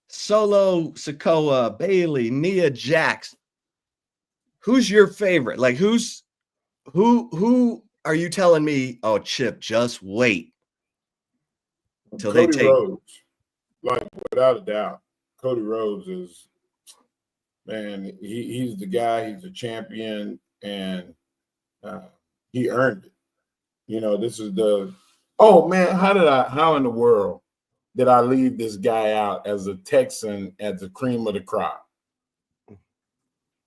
Solo Sikoa, Bailey, Nia Jax. who's your favorite? Like who are you telling me, oh, Chip, just wait till Cody they take Rhodes, like without a doubt. Cody Rhodes is, man, he's the guy, he's a champion, and he earned it. You know, this is oh man, how in the world did I leave this guy out as a Texan at the cream of the crop?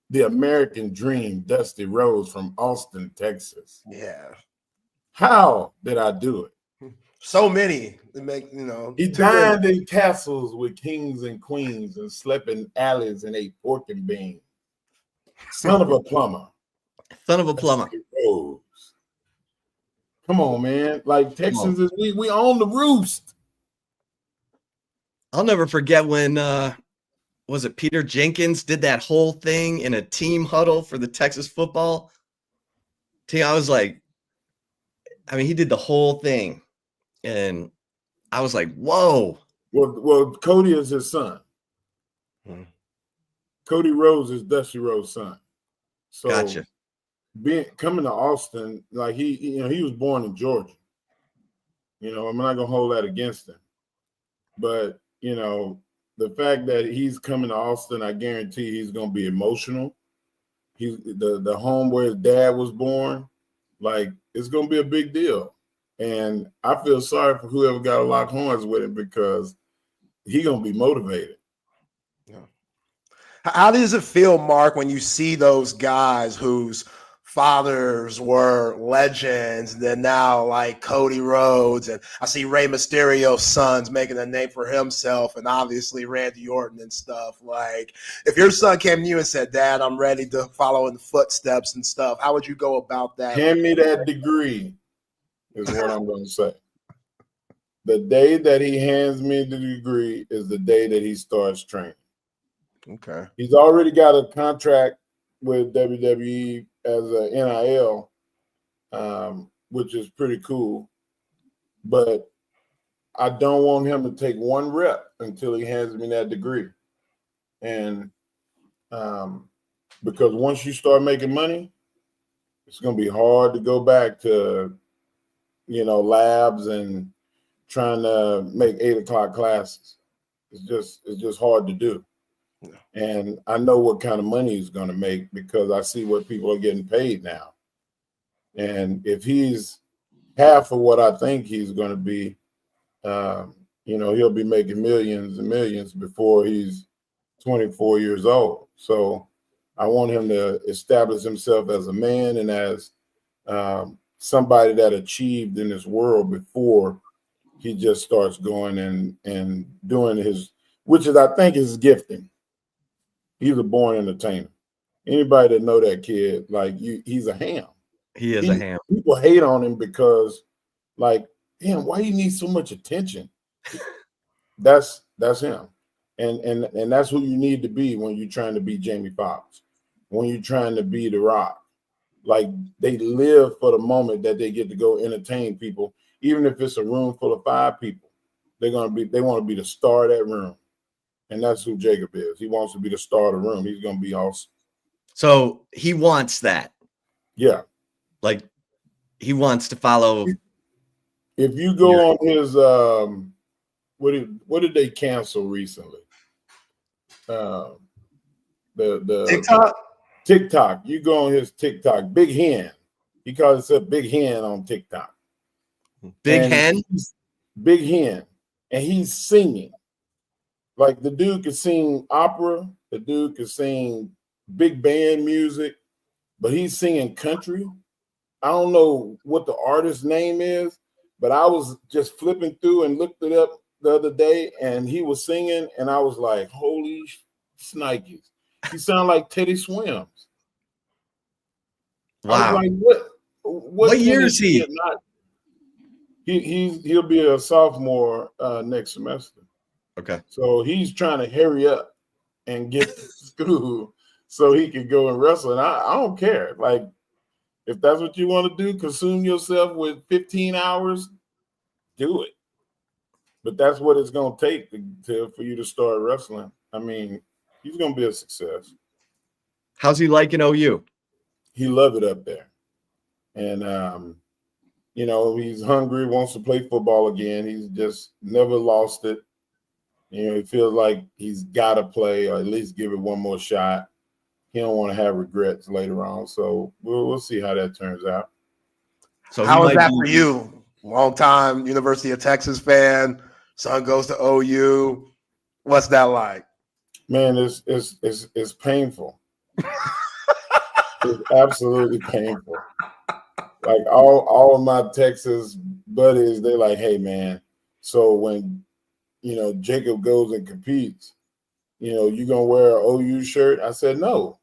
The American Dream, Dusty Rhodes from Austin, Texas. Yeah. How did I do it? So many. They make, you know. He dined in castles with kings and queens and slept in alleys and ate pork and beans. Son of a plumber. Son of a plumber. Rhodes. Come on, man. Like Texans is we own the roost. I'll never forget when was it Peter Jenkins did that whole thing in a team huddle for the Texas football team. I was like, I mean, he did the whole thing. And I was like, whoa. Well, Cody is his son. Cody Rhodes is Dusty Rhodes' son. So gotcha. Coming to Austin, like he was born in Georgia. You know, I'm not gonna hold that against him. But, you know, the fact that he's coming to Austin, I guarantee he's gonna be emotional. He's the home where his dad was born, like it's gonna be a big deal. And I feel sorry for whoever got to lock horns with him because he's gonna be motivated. Yeah. How does it feel, Mark, when you see those guys whose fathers were legends, and then now like Cody Rhodes, and I see Rey Mysterio's sons making a name for himself, and obviously Randy Orton and stuff. Like, if your son came to you and said, "Dad, I'm ready to follow in the footsteps and stuff," how would you go about that? Hand me that degree, is what I'm going to say. The day that he hands me the degree is the day that he starts training. Okay. He's already got a contract with WWE as a NIL, which is pretty cool. But I don't want him to take one rep until he hands me that degree. And because once you start making money, it's going to be hard to go back to, you know, labs and trying to make 8 o'clock classes. It's just hard to do. And I know what kind of money he's going to make because I see what people are getting paid now. And if he's half of what I think he's going to be, you know, he'll be making millions and millions before he's 24 years old. So I want him to establish himself as a man and as somebody that achieved in this world before he just starts going and doing his, which is, I think, his gifting. He's a born entertainer. Anybody that know that kid, like he's a ham. He is a ham. People hate on him because, like, damn, why he needs so much attention? That's him. And that's who you need to be when you're trying to be Jamie Foxx, when you're trying to be The Rock. Like, they live for the moment that they get to go entertain people, even if it's a room full of 5 people. They want to be the star of that room. And that's who Jacob is. He wants to be the star of the room. He's going to be awesome. So he wants that. Yeah. Like, he wants to follow. If you go on his, what did they cancel recently? The TikTok. You go on his TikTok. Big Hen. He calls himself Big Hen on TikTok. Big Hen? Big Hen. And he's singing. Like, the dude could sing opera. The dude could sing big band music. But he's singing country. I don't know what the artist's name is, but I was just flipping through and looked it up the other day, and he was singing, and I was like, holy snikes. He sounded like Teddy Swims. Wow. I was like, what year is he? He'll be a sophomore next semester. Okay. So he's trying to hurry up and get to school so he can go and wrestle. And I don't care. Like, if that's what you want to do, consume yourself with 15 hours, do it. But that's what it's going to take for you to start wrestling. I mean, he's going to be a success. How's he liking OU? he loved it up there. And, you know, he's hungry, wants to play football again. He's just never lost it. You know, he feels like he's got to play or at least give it one more shot. He don't want to have regrets later on. So we'll see how that turns out. So how is that for you? Long time University of Texas fan. Son goes to OU. What's that like? Man, it's painful. It's absolutely painful. Like all of my Texas buddies, they're like, hey man, so when you know Jacob goes and competes, you know, you gonna wear an OU shirt? I said no.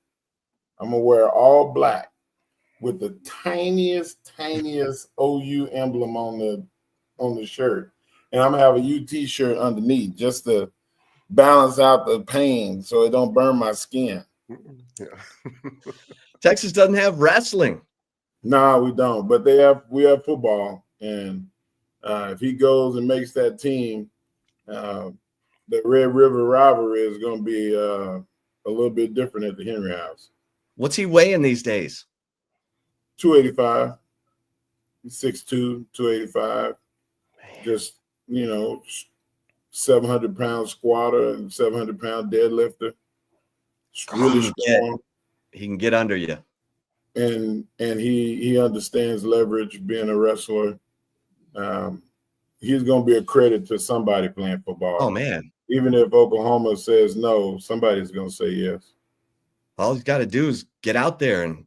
I'm gonna wear all black with the tiniest OU emblem on the shirt. And I'm gonna have a UT shirt underneath just to balance out the pain so it don't burn my skin. Yeah. Texas doesn't have wrestling. No, we don't. But we have football. And if he goes and makes that team, the Red River rivalry is going to be a little bit different at the Henry House. What's he weighing these days? 285. He's 6'2", 285. Just, you know, 700-pound squatter and 700-pound deadlifter. Really strong. He can get under you. And he understands leverage, being a wrestler. He's going to be a credit to somebody playing football. Oh, man. Even if Oklahoma says no, somebody's going to say yes. All he's got to do is get out there. And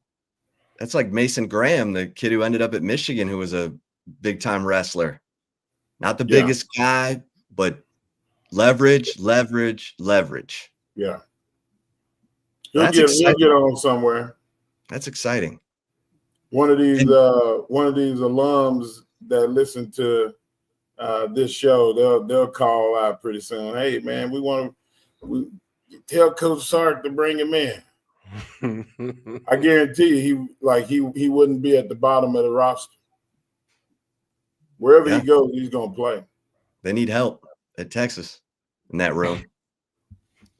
that's like Mason Graham, the kid who ended up at Michigan, who was a big-time wrestler. Not the biggest guy, but leverage. Yeah. He'll get on somewhere. That's exciting. One of these alums that listen to this show, they'll call out pretty soon. Hey man, we tell Coach Sark to bring him in. I guarantee you, he wouldn't be at the bottom of the roster. Wherever he goes, he's gonna play. They need help at Texas in that room.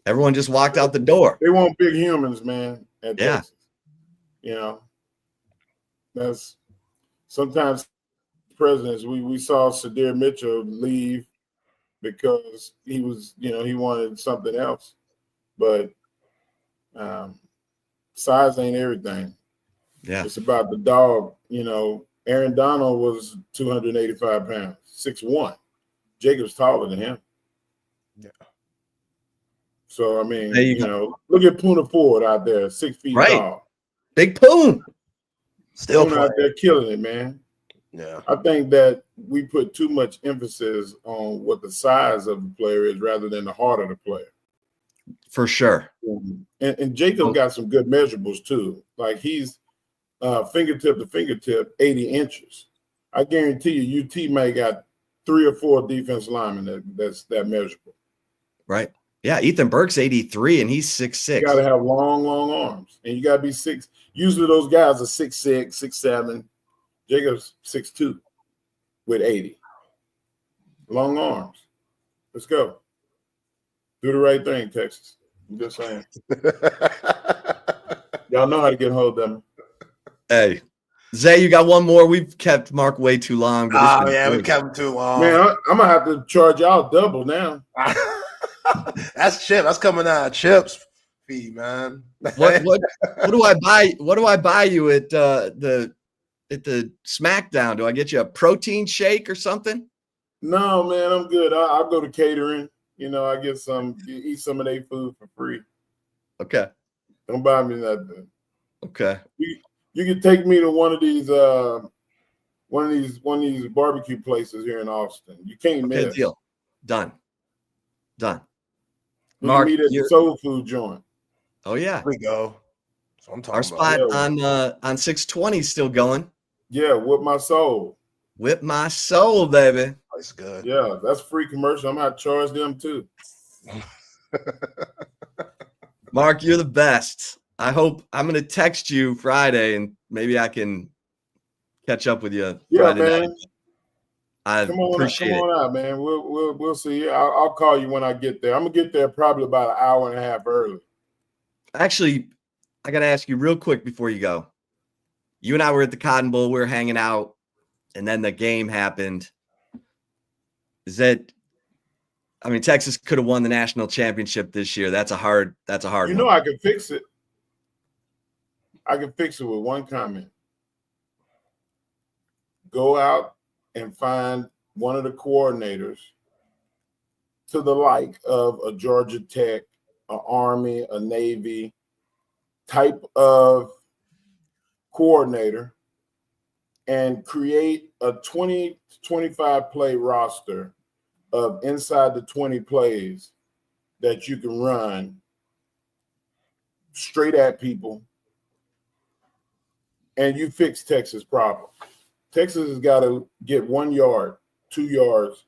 Everyone just walked out the door. They want big humans, man. At Texas. You know, that's sometimes presidents. We saw Sadir Mitchell leave because he was, you know, he wanted something else. But size ain't everything. Yeah, it's about the dog. You know, Aaron Donald was 285 pounds, 6'1". Jacob's taller than him. Yeah. So I mean, you know, look at Poona Ford out there, 6 feet tall. Big Poon. Still out there killing it, man. Yeah. I think that we put too much emphasis on what the size of the player is rather than the heart of the player. For sure. And Jacob got some good measurables too. Like he's fingertip to fingertip, 80 inches. I guarantee you, UT may got 3 or 4 defense linemen that's that measurable. Right. Yeah, Ethan Burke's 83 and he's 6'6". You got to have long arms, and you got to be 6. Usually those guys are 6'6", 6'7". Jacob's 6'2", with 80. Long arms. Let's go. Do the right thing, Texas. I'm just saying. Y'all know how to get hold of them. Hey, Zay, you got one more. We've kept Mark way too long. Oh yeah, we kept him too long. Man, I'm gonna have to charge y'all double now. That's Chip. That's coming out of Chip's fee, man. What do I buy? What do I buy you at the SmackDown? Do I get you a protein shake or something? No, man, I'm good. I'll go to catering. You know, I get eat some of their food for free. Okay. Don't buy me nothing. Okay. You can take me to one of these barbecue places here in Austin. You can't miss. Good deal. Done. Mark, meet at the soul food joint. Oh yeah, there we go. So I'm talking our spot on 620 still going. Yeah, Whip My Soul. Whip My Soul, baby. That's good. Yeah, that's free commercial. I'm gonna charge them too. Mark, you're the best. I hope I'm gonna text you Friday and maybe I can catch up with you. Yeah, Friday man. night. I appreciate it. Come on out, man. We'll see. I'll call you when I get there. I'm gonna get there probably about an hour and a half early. Actually, I gotta ask you real quick before you go. You and I were at the Cotton Bowl. We were hanging out, and then the game happened. Texas could have won the national championship this year. That's a hard You know, one. I can fix it. I can fix it with one comment. Go out and find one of the coordinators to the like of a Georgia Tech, an Army, a Navy type of coordinator, and create a 20 to 25 play roster of inside the 20 plays that you can run straight at people, and you fix Texas' problem. Texas has got to get 1 yard, 2 yards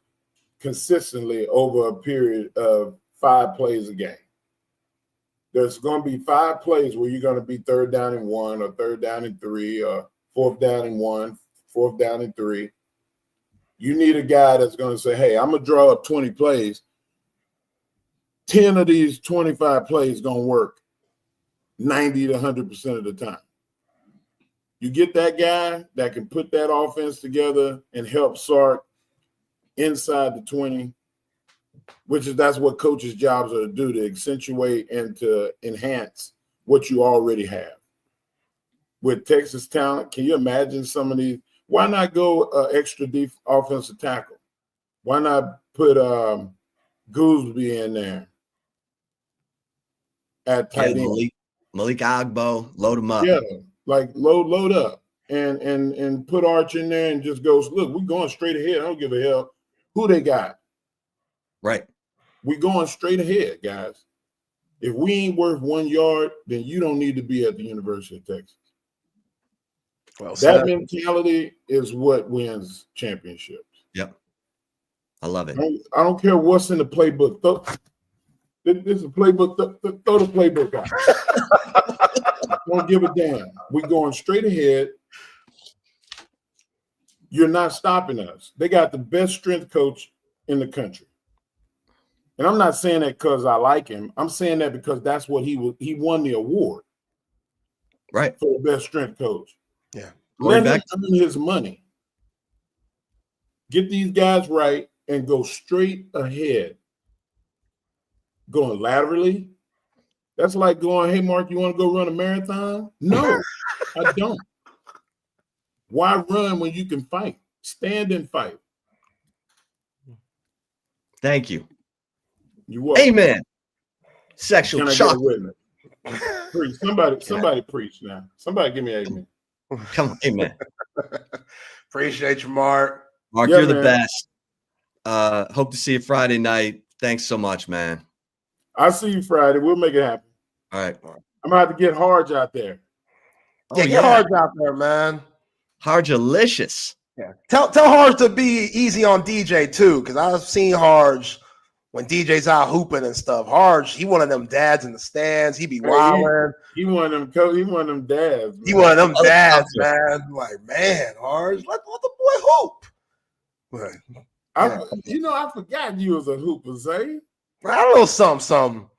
consistently over a period of 5 plays a game. There's going to be 5 plays where you're going to be 3rd down and 1 or 3rd down and 3 or 4th down and 1, 4th down and 3. You need a guy that's going to say, hey, I'm going to draw up 20 plays. 10 of these 25 plays going to work 90 to 100% of the time. You get that guy that can put that offense together and help Sark inside the 20, that's what coaches' jobs are to do, to accentuate and to enhance what you already have. With Texas talent, can you imagine some of these? Why not go extra deep offensive tackle? Why not put Gooseby in there at tight end? Malik Agbo, load him up. Yeah, like load up and put Arch in there and just goes, look, we're going straight ahead. I don't give a hell who they got. Right. We're going straight ahead, guys. If we ain't worth 1 yard, then you don't need to be at the University of Texas. Well, that mentality is what wins championships. Yep. I love it. I don't care what's in the playbook. This is a playbook. Throw the playbook out. Don't give a damn. We're going straight ahead. You're not stopping us. They got the best strength coach in the country. And I'm not saying that because I like him. I'm saying that because that's what he won the award. Right. For the best strength coach. Yeah. Let him earn his money. Get these guys right and go straight ahead. Going laterally. That's like going, hey, Mark, you want to go run a marathon? No, I don't. Why run when you can fight? Stand and fight. Thank you. You're welcome. Amen. Sexual chocolate. Preach. Somebody preach now. Somebody give me amen. Come on, amen. Appreciate you, Mark. Mark, you're the best. Hope to see you Friday night. Thanks so much, man. I'll see you Friday. We'll make it happen. All right. I'm going to have to get Harge out there. Yeah, get Harge out there, man. Harge-alicious. Yeah. Tell Harge to be easy on DJ, too, because I've seen Harge when DJ's out hooping and stuff. Harge, he one of them dads in the stands. He be wilding. He one of them dads. Man. He one of them dads, man. Like, man, Harge, let the boy hoop. I forgot you was a hooper, Zay. I don't know something.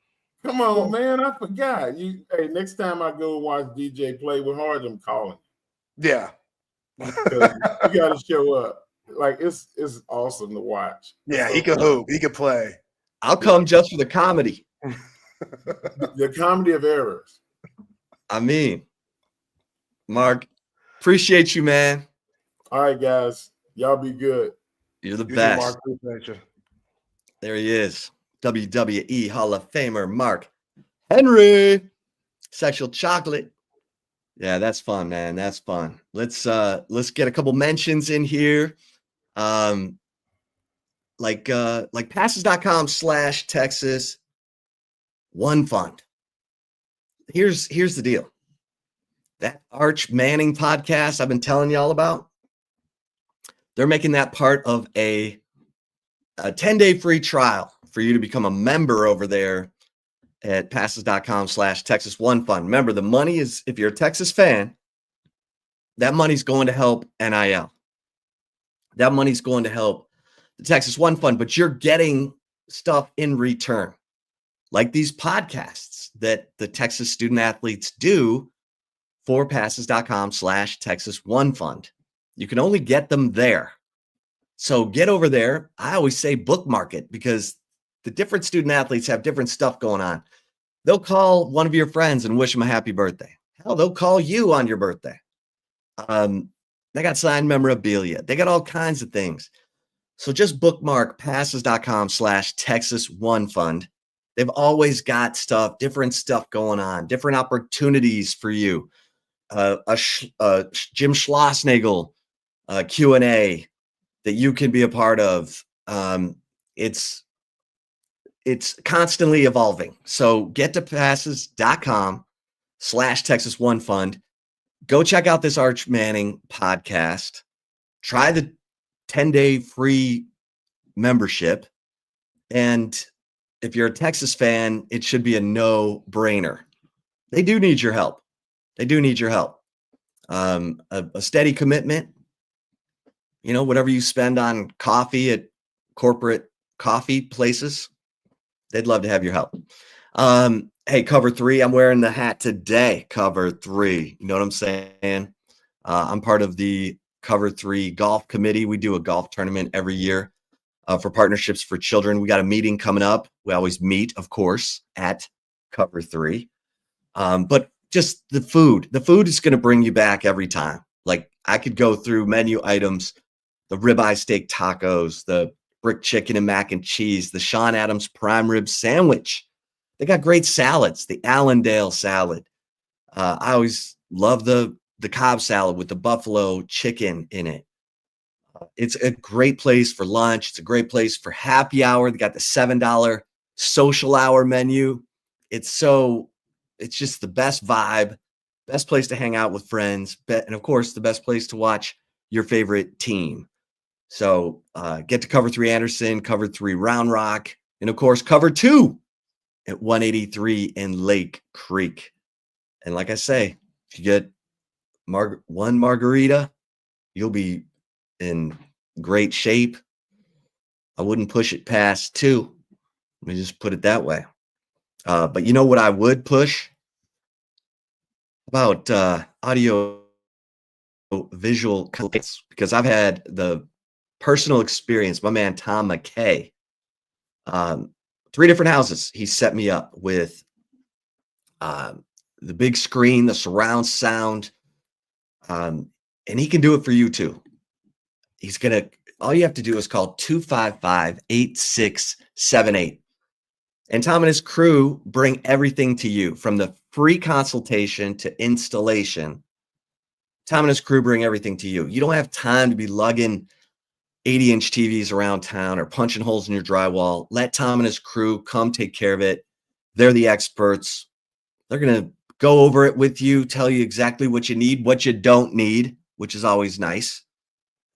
Come on, man. I forgot. Hey, next time I go watch DJ play with Harge, I'm calling. Yeah. You got to show up. Like, it's awesome to watch. Yeah, he can hoop. He can play. I'll come just for the comedy. The comedy of errors. I mean, Mark, appreciate you, man. All right, guys. Y'all be good. You're the best. Mark, appreciate you. There he is. WWE Hall of Famer Mark Henry. Sexual chocolate. Yeah, that's fun, man. That's fun. Let's get a couple mentions in here. Like passes.com/Texas One Fund. Here's the deal. That Arch Manning podcast I've been telling y'all about, they're making that part of a 10-day free trial for you to become a member over there at passes.com/Texas One Fund. Remember, the money is, if you're a Texas fan, that money's going to help NIL. That money's going to help the Texas One Fund, but you're getting stuff in return, like these podcasts that the Texas student athletes do 4passes.com/Texas One Fund. You can only get them there. So get over there. I always say bookmark it because the different student athletes have different stuff going on. They'll call one of your friends and wish them a happy birthday. Hell, they'll call you on your birthday. They got signed memorabilia. They got all kinds of things. So just bookmark passes.com/Texas One Fund. They've always got stuff, different stuff going on, different opportunities for you. Jim Schlossnagel Q&A that you can be a part of. It's constantly evolving. So get to passes.com/Texas One Fund. Go check out this Arch Manning podcast. Try the 10-day free membership. And if you're a Texas fan, it should be a no-brainer. They do need your help. They do need your help. A steady commitment. You know, whatever you spend on coffee at corporate coffee places, they'd love to have your help. Hey, Cover 3, I'm wearing the hat today. Cover 3. You know what I'm saying? I'm part of the Cover 3 golf committee. We do a golf tournament every year for Partnerships for Children. We got a meeting coming up. We always meet, of course, at Cover 3. But just the food is going to bring you back every time. Like I could go through menu items, the ribeye steak tacos, the brick chicken and mac and cheese, the Sean Adams prime rib sandwich. They got great salads, the Allendale salad. I always love the Cobb salad with the buffalo chicken in it. It's a great place for lunch. It's a great place for happy hour. They got the $7 social hour menu. It's just the best vibe, best place to hang out with friends, and of course, the best place to watch your favorite team. So get to Cover 3 Anderson, Cover 3 Round Rock, and of course, Cover 2 at 183 in Lake Creek. And like I say, if you get one margarita, you'll be in great shape. I wouldn't push it past 2. Let me just put it that way. But you know what I would push? About audio visual content, because I've had the personal experience. My man Tom McKay, 3 different houses he set me up with the big screen, the surround sound, and he can do it for you too. All you have to do is call 255-8678. And Tom and his crew bring everything to you, from the free consultation to installation. Tom and his crew bring everything to you. You don't have time to be lugging 80-inch TVs around town or punching holes in your drywall. Let Tom and his crew come take care of it. They're the experts. They're going to go over it with you, tell you exactly what you need, what you don't need, which is always nice.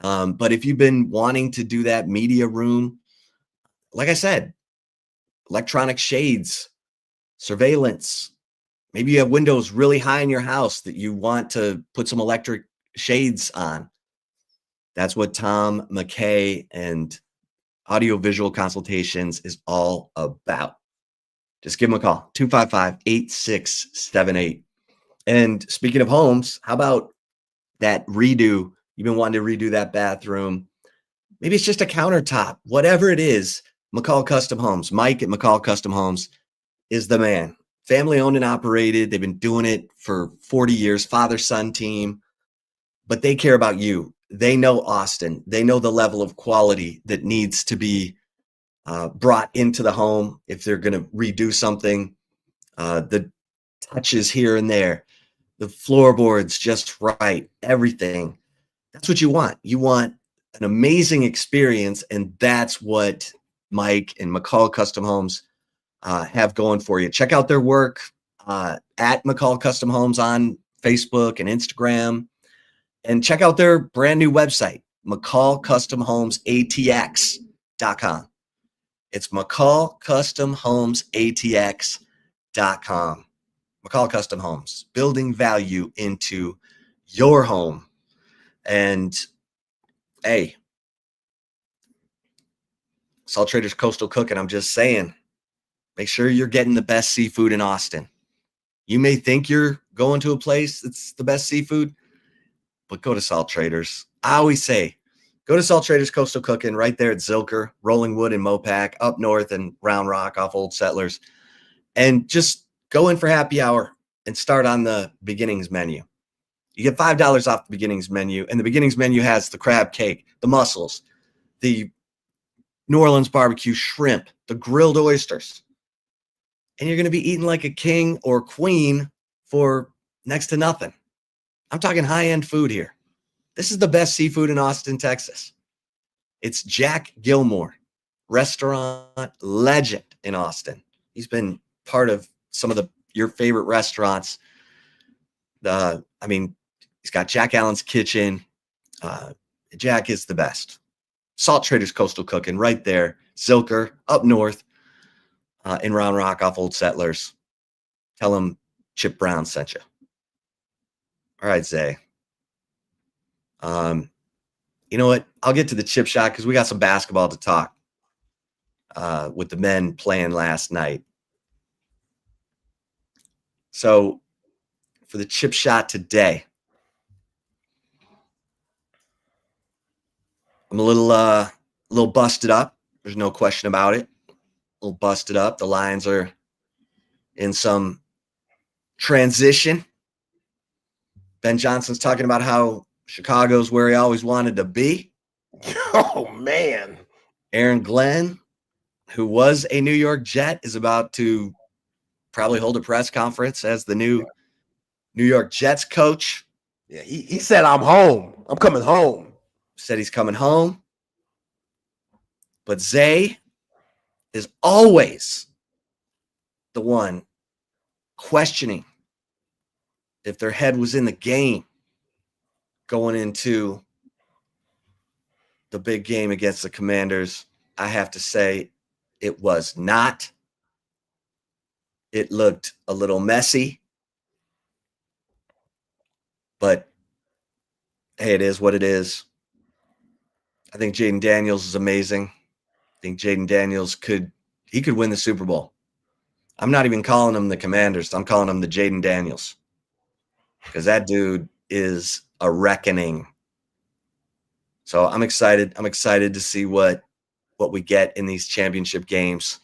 But if you've been wanting to do that media room, like I said, electronic shades, surveillance, maybe you have windows really high in your house that you want to put some electric shades on. That's what Tom McKay and Audiovisual Consultations is all about. Just give him a call, 255-8678. And speaking of homes, how about that redo? You've been wanting to redo that bathroom. Maybe it's just a countertop, whatever it is. McCall Custom Homes, Mike at McCall Custom Homes is the man. Family owned and operated. They've been doing it for 40 years, father-son team, but they care about you. They know Austin. They know the level of quality that needs to be brought into the home if they're going to redo something. The touches here and there, the floorboards just right, everything. That's what you want. You want an amazing experience, and that's what Mike and McCall Custom Homes have going for you. Check out their work at McCall Custom Homes on Facebook and Instagram, and check out their brand new website, McCallCustomHomesATX.com. It's McCallCustomHomesATX.com. McCall Custom Homes, building value into your home. And hey, Salt Traders Coastal Cooking, I'm just saying, make sure you're getting the best seafood in Austin. You may think you're going to a place that's the best seafood, but go to Salt Traders. I always say, go to Salt Traders Coastal Cooking right there at Zilker, Rolling Wood and Mopac, up north in Round Rock off Old Settlers. And just go in for happy hour and start on the beginnings menu. You get $5 off the beginnings menu, and the beginnings menu has the crab cake, the mussels, the New Orleans barbecue shrimp, the grilled oysters. And you're going to be eating like a king or queen for next to nothing. I'm talking high-end food here. This is the best seafood in Austin, Texas. It's Jack Gilmore, restaurant legend in Austin. He's been part of some of your favorite restaurants. He's got Jack Allen's Kitchen. Jack is the best. Salt Traders Coastal Cooking right there. Zilker up north in Round Rock off Old Settlers. Tell him Chip Brown sent you. All right, Zay. You know what? I'll get to the chip shot because we got some basketball to talk with the men playing last night. So for the chip shot today, I'm a little busted up. There's no question about it. A little busted up. The Lions are in some transition. Ben Johnson's talking about how Chicago's where he always wanted to be. Oh, man. Aaron Glenn, who was a New York Jet, is about to probably hold a press conference as the new New York Jets coach. Yeah, he said, I'm home. I'm coming home. Said he's coming home. But Zay is always the one questioning if their head was in the game going into the big game against the Commanders. I have to say it was not. It looked a little messy. But hey, it is what it is. I think Jaden Daniels is amazing. I think Jaden Daniels could win the Super Bowl. I'm not even calling him the Commanders. I'm calling him the Jaden Daniels. Because that dude is a reckoning. So I'm excited. I'm excited to see what we get in these championship games.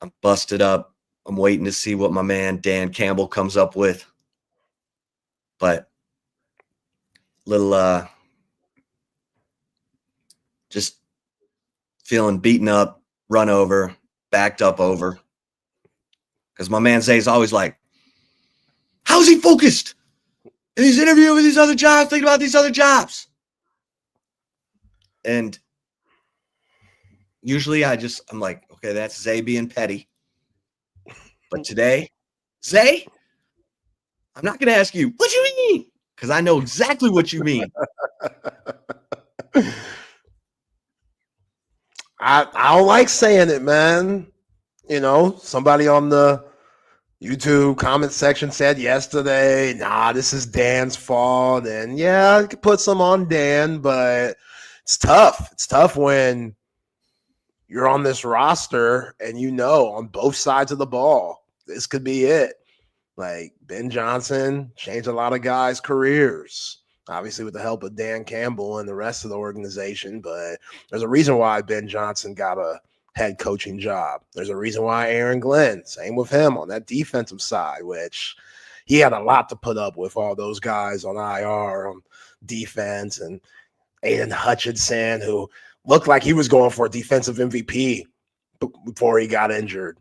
I'm busted up. I'm waiting to see what my man Dan Campbell comes up with. But little just feeling beaten up, run over, backed up over. Because my man Zay's always like, how is he focused? And he's interviewing with these other jobs, thinking about these other jobs. And usually I'm like, okay, that's Zay being petty. But today, Zay, I'm not going to ask you, what you mean? Because I know exactly what you mean. I don't like saying it, man. You know, somebody on the YouTube comment section said yesterday, nah, this is Dan's fault. And yeah, I could put some on Dan, but it's tough. It's tough when you're on this roster and you know on both sides of the ball, this could be it. Like Ben Johnson changed a lot of guys' careers, obviously with the help of Dan Campbell and the rest of the organization. But there's a reason why Ben Johnson got a head coaching job. There's a reason why Aaron Glenn, same with him on that defensive side, which he had a lot to put up with all those guys on IR on defense, and Aiden Hutchinson, who looked like he was going for a defensive MVP before he got injured.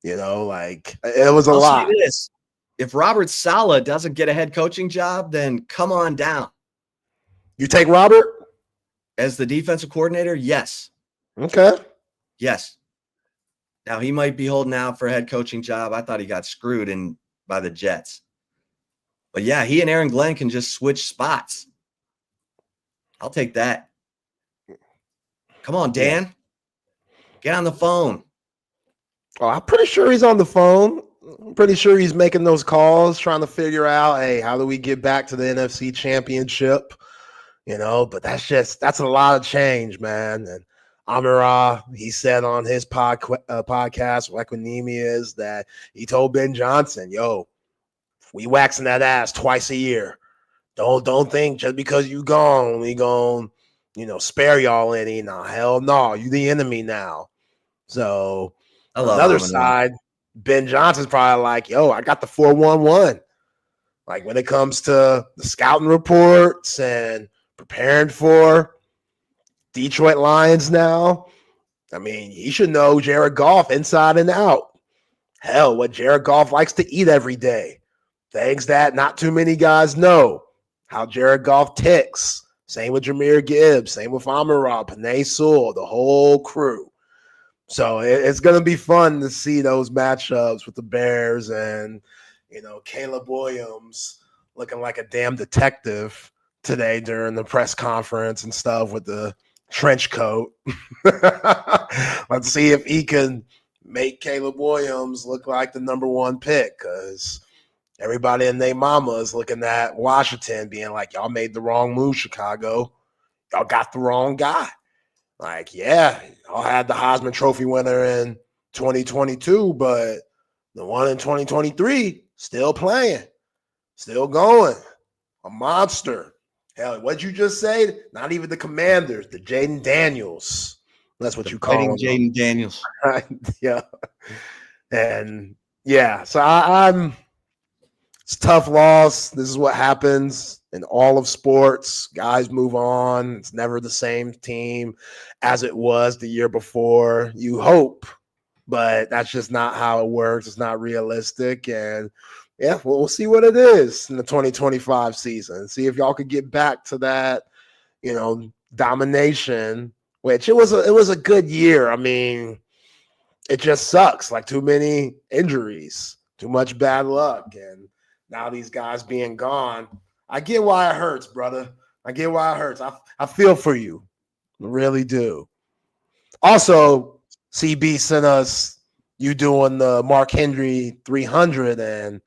You know, like it was a lot. Say this. If Robert Saleh doesn't get a head coaching job, then come on down. You take Robert as the defensive coordinator? Yes. Okay. Yes. Now he might be holding out for a head coaching job. I thought he got screwed by the Jets. But yeah, he and Aaron Glenn can just switch spots. I'll take that. Come on, Dan. Get on the phone. Oh, I'm pretty sure he's on the phone. I'm pretty sure he's making those calls, trying to figure out, hey, how do we get back to the NFC Championship? You know, but that's a lot of change, man. And Amara, he said on his podcast, Equinemius, that he told Ben Johnson, yo, We waxing that ass twice a year. Don't think just because you gone, we gon' spare y'all any. No, hell no. You the enemy now. So on the other side, Ben Johnson's probably like, yo, I got the 411. Like when it comes to the scouting reports and preparing for Detroit Lions now, I mean, he should know Jared Goff inside and out. Hell, what Jared Goff likes to eat every day. Things that not too many guys know. How Jared Goff ticks. Same with Jahmyr Gibbs. Same with Amon-Ra, Penei Sewell, the whole crew. So it's going to be fun to see those matchups with the Bears and, Caleb Williams looking like a damn detective today during the press conference and stuff with the trench coat. Let's see if he can make Caleb Williams look like the number one pick, because everybody and their mama is looking at Washington being like, y'all made the wrong move, Chicago. Y'all got the wrong guy. Like, yeah, y'all had the Heisman Trophy winner in 2022, but the one in 2023 still playing, still going, a monster. Hell, what'd you just say? Not even the Commanders, the Jaden Daniels. That's what you call him. Jaden Daniels. Yeah. And yeah, so I'm it's a tough loss. This is what happens in all of sports. Guys move on. It's never the same team as it was the year before. You hope, but that's just not how it works. It's not realistic. And yeah, we'll see what it is in the 2025 season. See if y'all could get back to that, domination, which it was a good year. I mean, it just sucks. Like too many injuries, too much bad luck. And now these guys being gone, I get why it hurts, brother. I get why it hurts. I feel for you. I really do. Also, CB sent us you doing the Mark Henry 300, and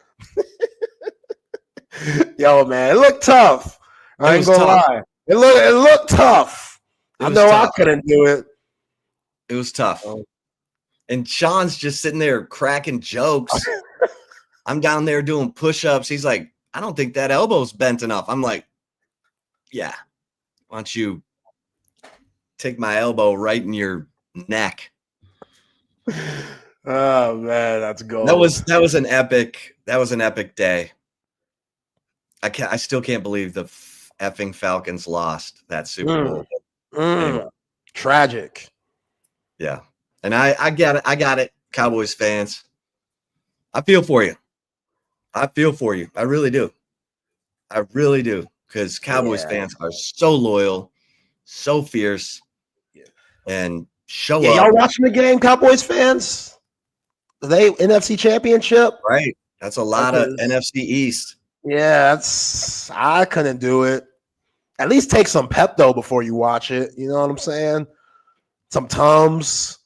yo, man, it looked tough. I ain't gonna lie. It looked tough. I know I couldn't do it. It was tough. And Sean's just sitting there cracking jokes. I'm down there doing push-ups. He's like, I don't think that elbow's bent enough. I'm like, yeah. Why don't you take my elbow right in your neck? Oh man, that's gold. That was an epic day. I still can't believe the effing Falcons lost that Super Bowl. Anyway. Tragic. Yeah. And I got it, Cowboys fans. I feel for you. I really do. Because Cowboys fans are so loyal, so fierce, and show up. Y'all watching the game, Cowboys fans? They NFC Championship? Right. That's a lot of NFC East. Yeah, I couldn't do it. At least take some Pepto before you watch it. You know what I'm saying? Some Tums,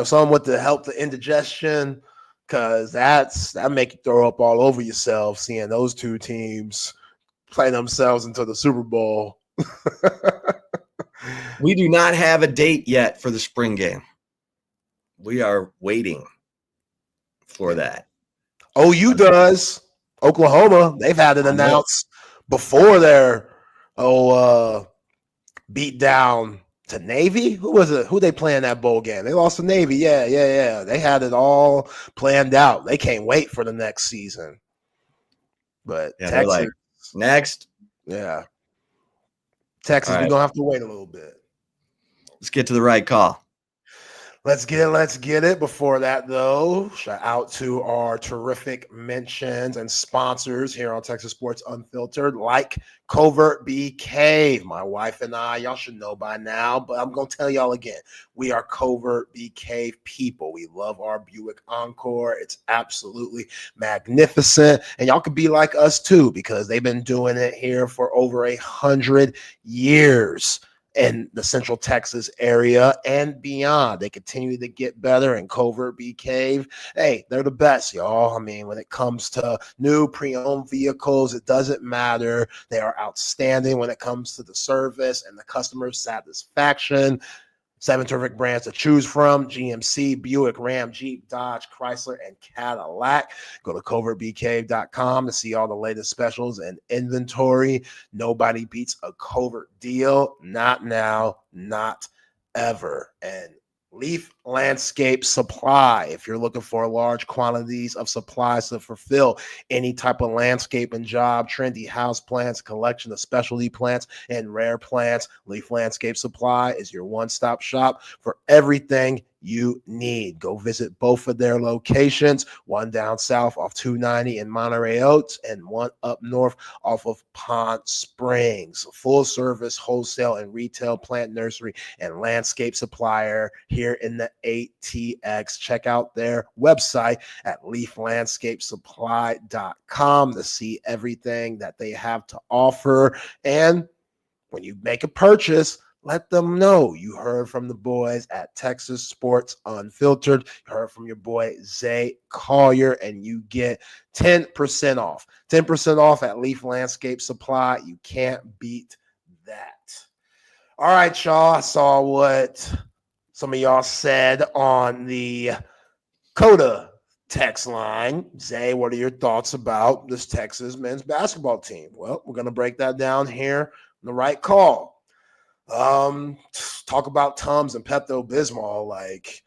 some with the help the indigestion. Because that make you throw up all over yourself seeing those two teams play themselves into the Super Bowl. We do not have a date yet for the spring game. We are waiting for that. OU does. Oklahoma, they've had it announced before their beat down to Navy. Who was it? Who they playing that bowl game? They lost to Navy. Yeah. They had it all planned out. They can't wait for the next season. But Texas, like, next. Yeah. Texas, we're gonna have to wait a little bit. Let's get to the right call. Let's get it. Before that, though, shout out to our terrific mentions and sponsors here on Texas Sports Unfiltered, like Covert Bee Cave. My wife and I, y'all should know by now, but I'm going to tell y'all again. We are Covert Bee Cave people. We love our Buick Encore. It's absolutely magnificent. And y'all could be like us, too, because they've been doing it here for over 100 years. In the Central Texas area and beyond. They continue to get better in Covert Bee Cave. Hey, they're the best, y'all. I mean, when it comes to new pre-owned vehicles, it doesn't matter. They are outstanding when it comes to the service and the customer satisfaction. 7 terrific brands to choose from: GMC, Buick, Ram, Jeep, Dodge, Chrysler, and Cadillac. Go to covertbcave.com to see all the latest specials and inventory. Nobody beats a Covert deal. Not now, not ever. And Leaf Landscape Supply. If you're looking for large quantities of supplies to fulfill any type of landscaping job, trendy house plants, collection of specialty plants, and rare plants, Leaf Landscape Supply is your one-stop shop for everything you need. Go visit both of their locations, one down south off 290 in Monterey Oaks and one up north off of Pond Springs. Full service wholesale and retail plant nursery and landscape supplier here in the ATX. Check out their website at leaflandscapesupply.com to see everything that they have to offer. And when you make a purchase, let them know you heard from the boys at Texas Sports Unfiltered. You heard from your boy Zay Collier, and you get 10% off. 10% off at Leaf Landscape Supply. You can't beat that. All right, y'all. I saw what some of y'all said on the Coda text line. Zay, what are your thoughts about this Texas men's basketball team? Well, we're going to break that down here on the right call. Talk about Tums and Pepto-Bismol. Like,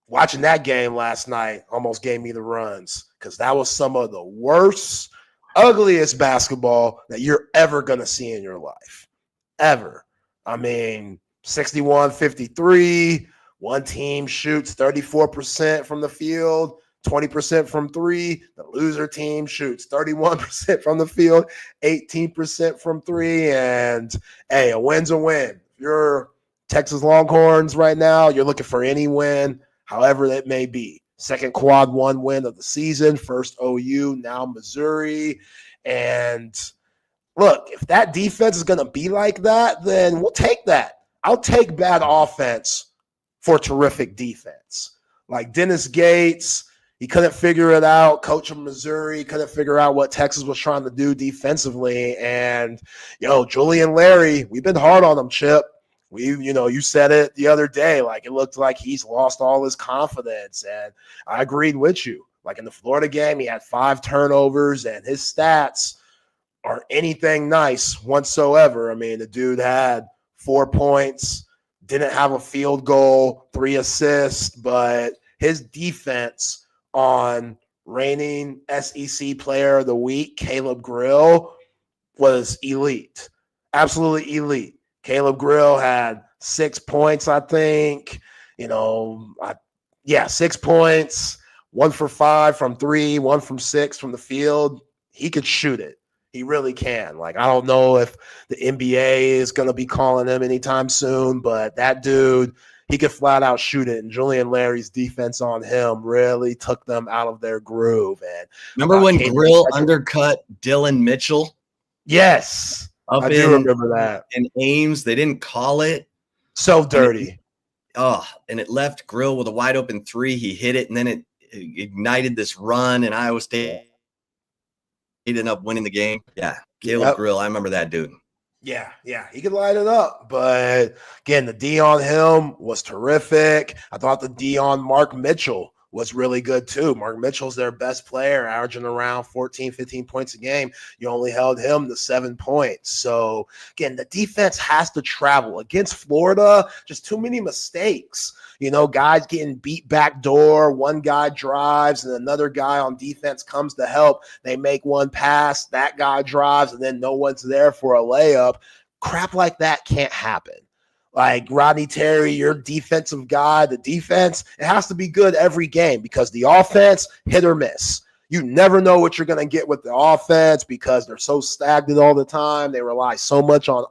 watching that game last night almost gave me the runs, because that was some of the worst, ugliest basketball that you're ever going to see in your life. Ever. I mean, 61-53. One team shoots 34% from the field, 20% from three. The loser team shoots 31% from the field, 18% from three. And hey, a win's a win. If you're Texas Longhorns right now, you're looking for any win, however it may be. Second quad one win of the season, first OU, now Missouri. And look, if that defense is going to be like that, then we'll take that. I'll take bad offense for terrific defense. Like Dennis Gates, he couldn't figure it out. Coach of Missouri couldn't figure out what Texas was trying to do defensively. And, Julian Larry, we've been hard on him, Chip. You said it the other day. Like, it looked like he's lost all his confidence. And I agreed with you. Like in the Florida game, he had 5 turnovers, and his stats aren't anything nice whatsoever. I mean, the dude had 4 points, didn't have a field goal, 3 assists, but his defense on reigning SEC Player of the Week, Caleb Grill, was elite. Absolutely elite. Caleb Grill had 6 points, I think. 6 points, 1 for 5 from 3, 1 from 6 from the field. He could shoot it. He really can. Like, I don't know if the NBA is going to be calling him anytime soon, but that dude, he could flat out shoot it. And Julian Larry's defense on him really took them out of their groove. And remember when Grill undercut Dylan Mitchell? Yes. I do remember that. In Ames, they didn't call it. So dirty. And it left Grill with a wide open 3. He hit it, and then it ignited this run, and Iowa State ended up winning the game. Yeah, Caleb Grill. I remember that dude. Yeah, he could light it up. But again, the D on him was terrific. I thought the D on Mark Mitchell was really good too. Mark Mitchell's their best player, averaging around 14, 15 points a game. You only held him to 7 points. So again, the defense has to travel. Against Florida, just too many mistakes. Guys getting beat back door. One guy drives and another guy on defense comes to help. They make one pass, that guy drives, and then no one's there for a layup. Crap like that can't happen. Like Rodney Terry, your defensive guy, the defense, it has to be good every game, because the offense, hit or miss. You never know what you're going to get with the offense because they're so stagnant all the time. They rely so much on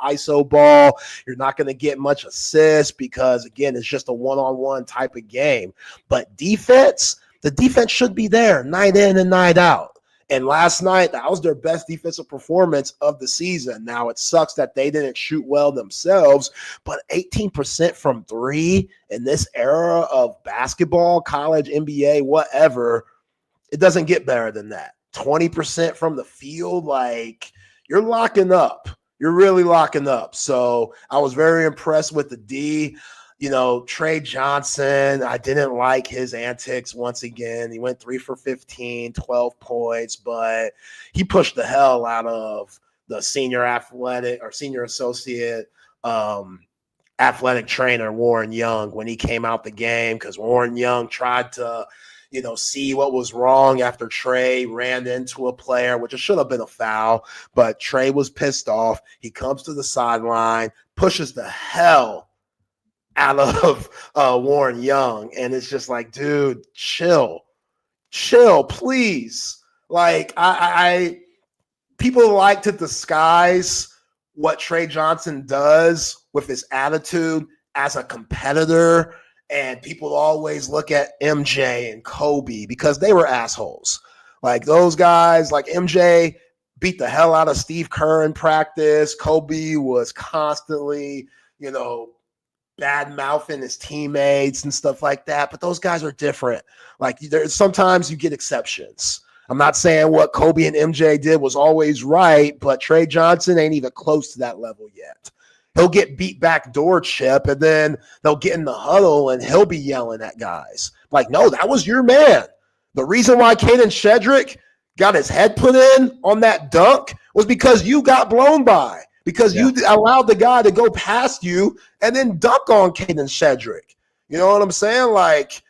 ISO ball. You're not going to get much assist because, again, it's just a one-on-one type of game. But defense, the defense should be there night in and night out. And last night, that was their best defensive performance of the season. Now, it sucks that they didn't shoot well themselves, but 18% from 3 in this era of basketball, college, NBA, whatever, it doesn't get better than that. 20% from the field, like, you're locking up. You're really locking up. So I was very impressed with the D. Trey Johnson, I didn't like his antics once again. He went 3 for 15, 12 points, but he pushed the hell out of the senior associate athletic trainer Warren Young when he came out the game, because Warren Young tried to see what was wrong after Trey ran into a player, which it should have been a foul, but Trey was pissed off. He comes to the sideline, pushes the hell out of Warren Young, and it's just like, dude, chill, please. Like, I people like to disguise what Trey Johnson does with his attitude as a competitor. And people always look at MJ and Kobe because they were assholes. Like, those guys, like MJ beat the hell out of Steve Kerr in practice. Kobe was constantly, bad mouthing his teammates and stuff like that. But those guys are different. Like, sometimes you get exceptions. I'm not saying what Kobe and MJ did was always right, but Trey Johnson ain't even close to that level yet. He'll get beat back door chip, and then they'll get in the huddle, and he'll be yelling at guys. Like, no, that was your man. The reason why Keenan Shedrick got his head put in on that dunk was because you got blown by, because you allowed the guy to go past you and then dunk on Keenan Shedrick. You know what I'm saying? Like,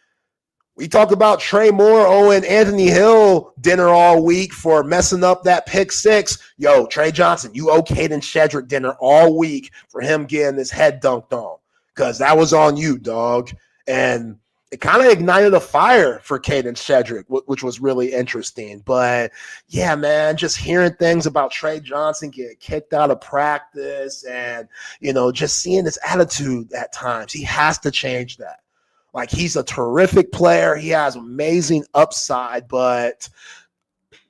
we talked about Trey Moore owing Anthony Hill dinner all week for messing up that pick 6. Yo, Trey Johnson, you owe Keenan Shedrick dinner all week for him getting his head dunked on, because that was on you, dog. And it kind of ignited a fire for Keenan Shedrick, which was really interesting. But, yeah, man, just hearing things about Trey Johnson getting kicked out of practice and, just seeing his attitude at times, he has to change that. Like, he's a terrific player. He has amazing upside, but,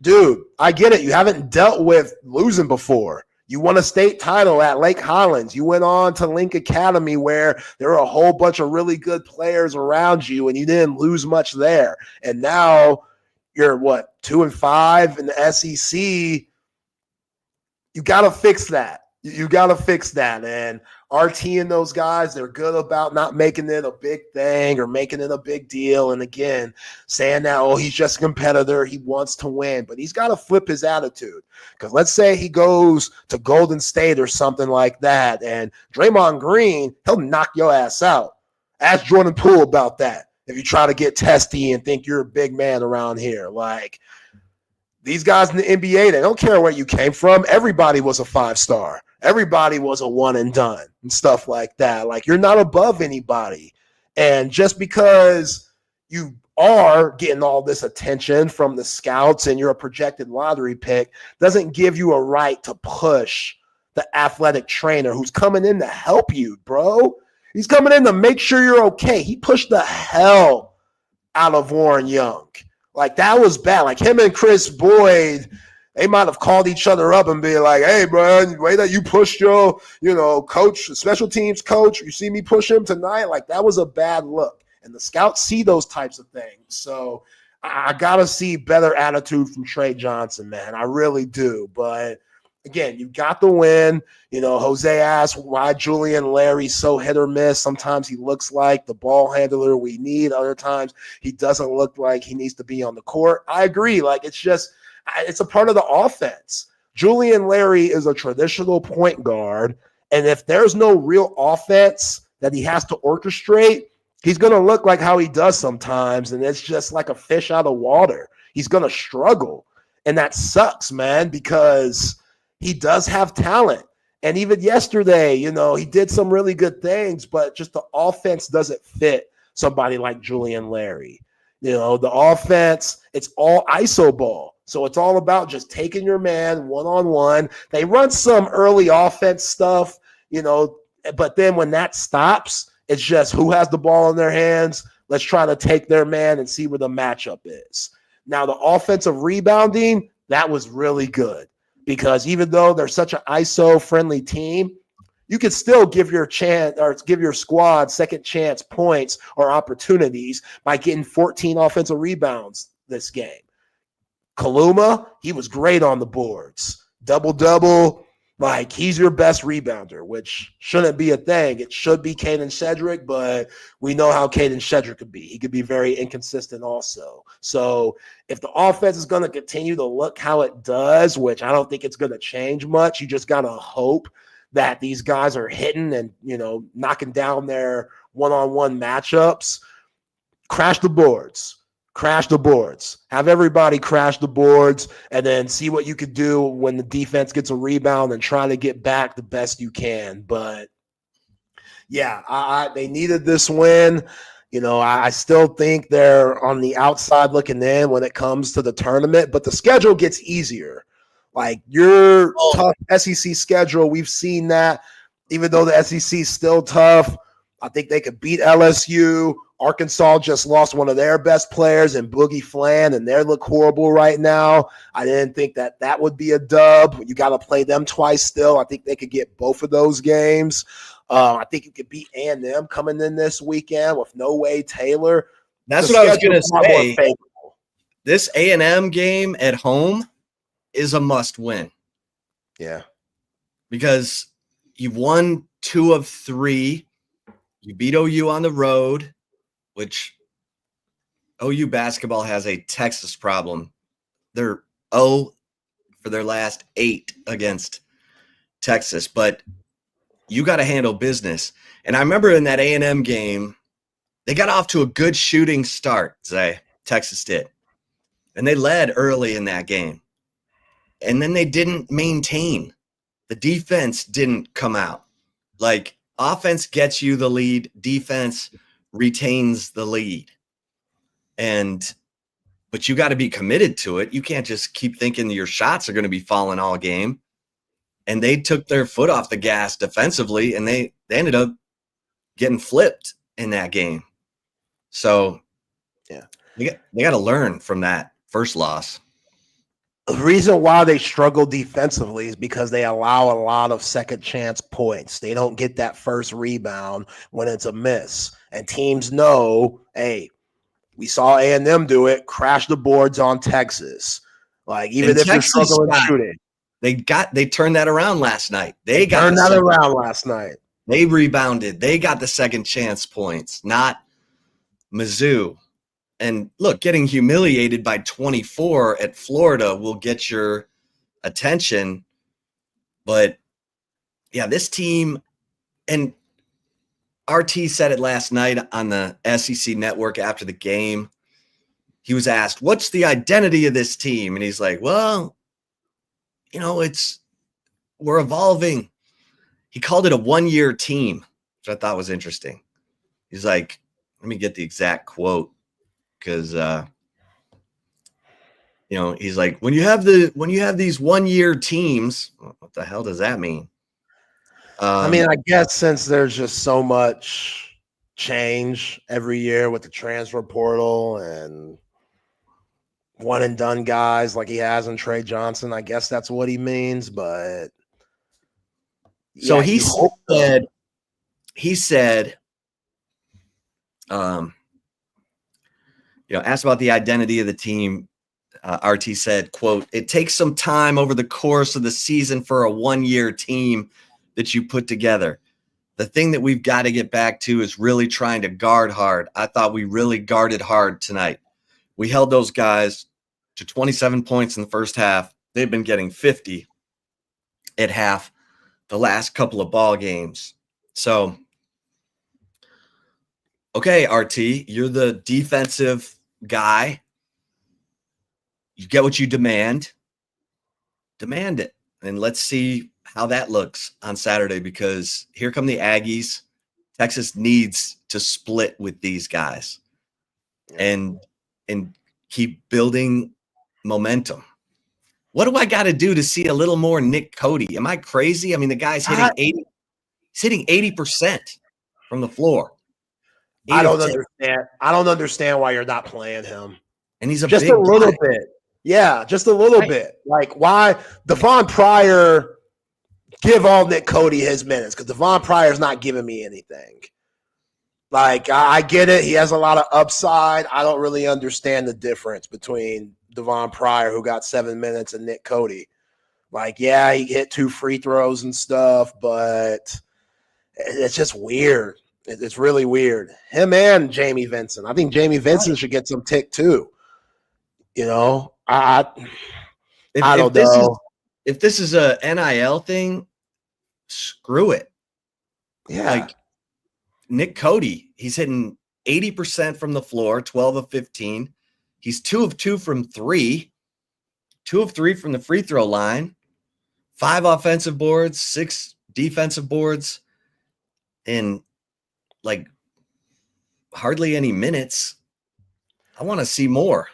dude, I get it. You haven't dealt with losing before. You won a state title at Lake Highlands. You went on to Link Academy, where there were a whole bunch of really good players around you, and you didn't lose much there. And now you're, 2-5 in the SEC. You got to fix that. You got to fix that. And RT and those guys, they're good about not making it a big thing or making it a big deal. And again, saying that, he's just a competitor, he wants to win. But he's got to flip his attitude. Because let's say he goes to Golden State or something like that, and Draymond Green, he'll knock your ass out. Ask Jordan Poole about that if you try to get testy and think you're a big man around here. Like, these guys in the NBA, they don't care where you came from. Everybody was a 5-star. Everybody was a one and done and stuff like that. Like, you're not above anybody. And just because you are getting all this attention from the scouts and you're a projected lottery pick doesn't give you a right to push the athletic trainer who's coming in to help you, bro. He's coming in to make sure you're okay. He pushed the hell out of Warren Young. Like, that was bad. Like, him and Chris Boyd, they might have called each other up and be like, hey, bro, the way that you pushed your, coach, special teams coach, you see me push him tonight? Like, that was a bad look. And the scouts see those types of things. So I got to see better attitude from Trey Johnson, man. I really do. But, again, you got the win. Jose asked why Julian Larry's so hit or miss. Sometimes he looks like the ball handler we need. Other times he doesn't look like he needs to be on the court. I agree. Like, it's a part of the offense. Julian Larry is a traditional point guard, and if there's no real offense that he has to orchestrate, he's going to look like how he does sometimes, and it's just like a fish out of water. He's going to struggle, and that sucks, man, because he does have talent. And even yesterday, he did some really good things, but just the offense doesn't fit somebody like Julian Larry. The offense, it's all ISO ball. So it's all about just taking your man one-on-one. They run some early offense stuff, but then when that stops, it's just who has the ball in their hands. Let's try to take their man and see where the matchup is. Now, the offensive rebounding, that was really good, because even though they're such an ISO-friendly team, you can still give your squad second chance points or opportunities by getting 14 offensive rebounds this game. Kaluma, he was great on the boards. Double-double, Like, he's your best rebounder, which shouldn't be a thing. It should be Caden Shedrick, but we know how Caden Shedrick could be. He could be very inconsistent also. So if the offense is going to continue to look how it does, which I don't think it's going to change much, you just got to hope that these guys are hitting and, knocking down their one-on-one matchups. Crash the boards. Crash the boards. Have everybody crash the boards and then see what you could do when the defense gets a rebound and try to get back the best you can. But, yeah, they needed this win. I still think they're on the outside looking in when it comes to the tournament, but the schedule gets easier. Like, your tough SEC schedule, we've seen that. Even though the SEC is still tough, I think they could beat LSU. Arkansas just lost one of their best players in Boogie Flan, and they look horrible right now. I didn't think that would be a dub. You got to play them twice still. I think they could get both of those games. I think you could beat A&M coming in this weekend with No Way Taylor. That's what I was going to say. This A&M game at home is a must-win. Yeah. Because you've won 2 of 3. You beat OU on the road, which OU basketball has a Texas problem. They're 0 for their last 8 against Texas, but you got to handle business. And I remember in that A&M game, they got off to a good shooting start, Texas did. And they led early in that game. And then they didn't maintain. The defense didn't come out. Like, offense gets you the lead, defense retains the lead. But you got to be committed to it. You can't just keep thinking that your shots are going to be falling all game. And they took their foot off the gas defensively, and they ended up getting flipped in that game. So, yeah, they got to learn from that first loss. The reason why they struggle defensively is because they allow a lot of second chance points. They don't get that first rebound when it's a miss. And teams know, hey, we saw A&M do it, crash the boards on Texas. Like, even if you're struggling shooting. They turned that around last night. They turned that around last night. They rebounded. They got the second chance points, not Mizzou. And look, getting humiliated by 24 at Florida will get your attention. But, yeah, this team, and RT said it last night on the SEC network after the game. He was asked, what's the identity of this team? And he's like, well, we're evolving. He called it a one-year team, which I thought was interesting. He's like, let me get the exact quote. Because he's like, when you have these 1-year teams, what the hell does that mean? I guess since there's just so much change every year with the transfer portal and one and done guys like he has in Trey Johnson, I guess that's what he means. But so he said, asked about the identity of the team, RT said, quote, it takes some time over the course of the season for a 1-year team that you put together. The thing that we've got to get back to is really trying to guard hard. I thought we really guarded hard tonight. We held those guys to 27 points in the first half. They've been getting 50 at half the last couple of ball games. So, okay, RT, you're the defensive guy. You get what you demand. Demand it. And let's see how that looks on Saturday, because here come the Aggies. Texas needs to split with these guys and keep building momentum. What do I got to do to see a little more Nick Cody? Am I crazy? I mean, the guy's hitting 80% from the floor. I don't understand. I don't understand why you're not playing him. And he's just a little bit. Yeah, just a little bit. Like, why Devon Pryor give all Nick Cody his minutes? Because Devon Pryor's not giving me anything. Like, I get it. He has a lot of upside. I don't really understand the difference between Devon Pryor, who got 7 minutes, and Nick Cody. Like, yeah, he hit 2 free throws and stuff, but it's just weird. It's really weird. Him and Jamie Vincent. I think Jamie Vincent should get some tick too. You know, I don't know. If this is a NIL thing, screw it. Yeah. Like Nick Cody, he's hitting 80% from the floor, 12 of 15. He's 2 of 2 from 3, 2 of 3 from the free throw line, 5 offensive boards, 6 defensive boards, and like hardly any minutes. I want to see more.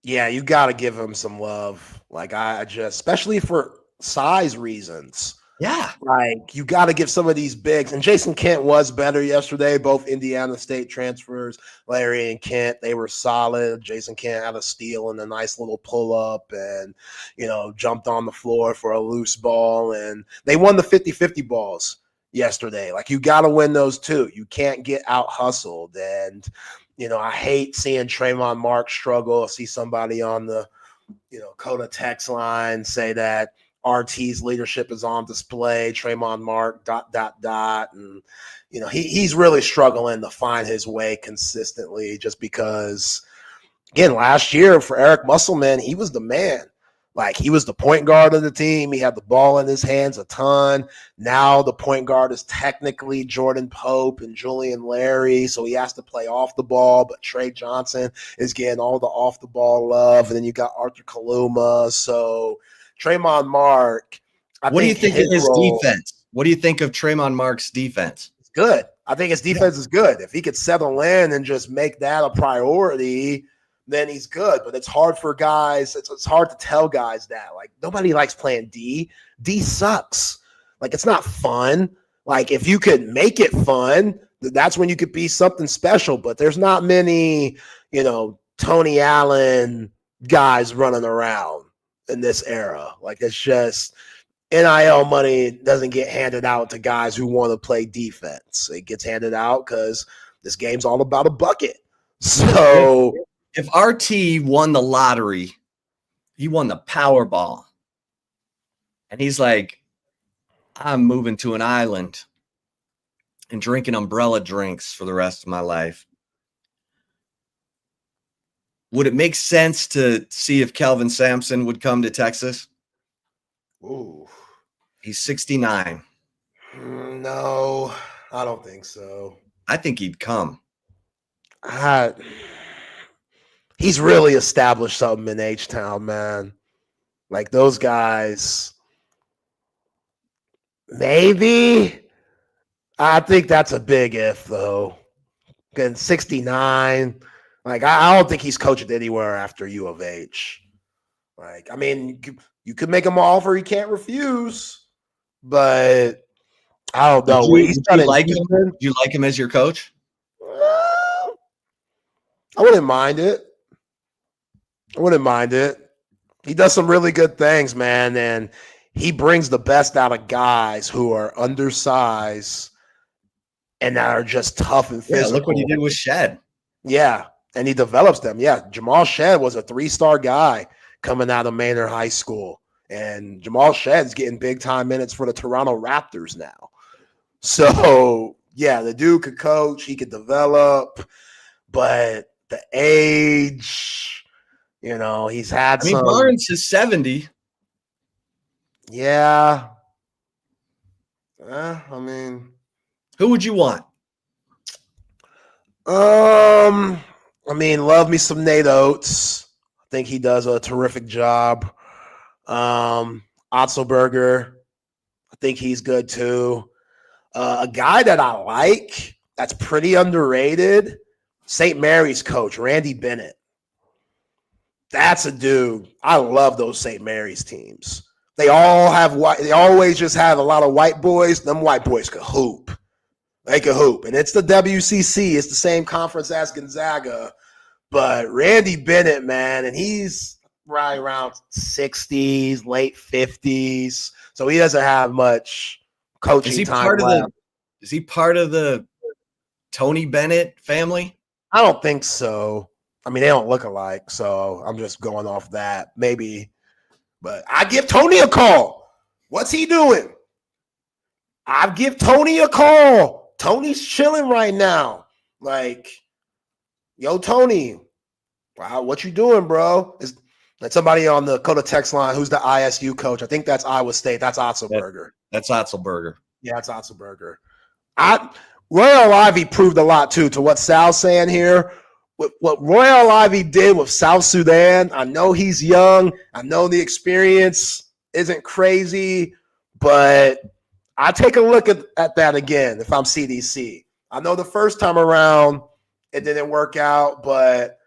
Yeah, you got to give him some love. Like, I just, especially for size reasons. Yeah. Like, you got to give some of these bigs. And Jason Kent was better yesterday. Both Indiana State transfers, Larry and Kent, they were solid. Jason Kent had a steal and a nice little pull-up and, you know, jumped on the floor for a loose ball. And they won the 50-50 balls yesterday. Like, you got to win those too. You can't get out-hustled. And, you know, I hate seeing Tremont Mark struggle. See somebody on the, you know, Coda text line say that RT's leadership is on display. Tremont Mark ... And, you know, he's really struggling to find his way consistently just because, again, last year for Eric Musselman, he was the man. Like, he was the point guard of the team. He had the ball in his hands a ton. Now the point guard is technically Jordan Pope and Julian Larry, so he has to play off the ball, but Trey Johnson is getting all the off-the-ball love, and then you got Arthur Kaluma. So Tremont Mark, what do you think of his defense? What do you think of Tremont Mark's defense? It's good. I think his defense is good. If he could settle in and just make that a priority, then he's good. But it's hard for guys. It's hard to tell guys that. Like, nobody likes playing D. D sucks. Like, it's not fun. Like, if you could make it fun, that's when you could be something special. But there's not many, you know, Tony Allen guys running around in this era. Like, it's just NIL money doesn't get handed out to guys who want to play defense. It gets handed out because this game's all about a bucket. So if RT won the lottery, he won the Powerball, and he's like, I'm moving to an island and drinking umbrella drinks for the rest of my life. Would it make sense to see if Kelvin Sampson would come to Texas? Ooh. He's 69. No, I don't think so. I think he'd come. He's really established something in H-Town, man. Like, those guys, maybe. I think that's a big if, though. Getting 69. Like, I don't think he's coaching anywhere after U of H. Like, I mean, you could make him an offer he can't refuse, but I don't know. Do you like him? Do you like him as your coach? I wouldn't mind it. He does some really good things, man, and he brings the best out of guys who are undersized and that are just tough and physical. Yeah, look what he did with Shed. Yeah, and he develops them. Yeah, Jamal Shed was a 3-star guy coming out of Manor High School, and Jamal Shed's getting big-time minutes for the Toronto Raptors now. So, yeah, the dude could coach. He could develop, but the age, you know, he's had some. Barnes is 70. Yeah. I mean, who would you want? I mean, love me some Nate Oates. I think he does a terrific job. Otzelberger, I think he's good too. A guy that I like that's pretty underrated, St. Mary's coach, Randy Bennett. That's a dude. I love those St. Mary's teams. They all have white. They always just have a lot of white boys. Them white boys could hoop. They could hoop. And it's the WCC. It's the same conference as Gonzaga. But Randy Bennett, man, and he's right around 60s, late 50s. So he doesn't have much coaching time left. Is he part of the Tony Bennett family? I don't think so. I mean, they don't look alike, so I'm just going off that. Maybe. But I give Tony a call. What's he doing? I give Tony a call. Tony's chilling right now. Like, yo, Tony, wow, what you doing, bro? Is somebody on the Coda text line who's the ISU coach? I think that's Iowa State. That's Otzelberger. That's Otzelberger. Yeah, it's Otzelberger. Royal Ivy proved a lot, too, to what Sal's saying here. What Royal Ivy did with South Sudan, I know he's young. I know the experience isn't crazy, but I take a look at that again if I'm CDC. I know the first time around it didn't work out, but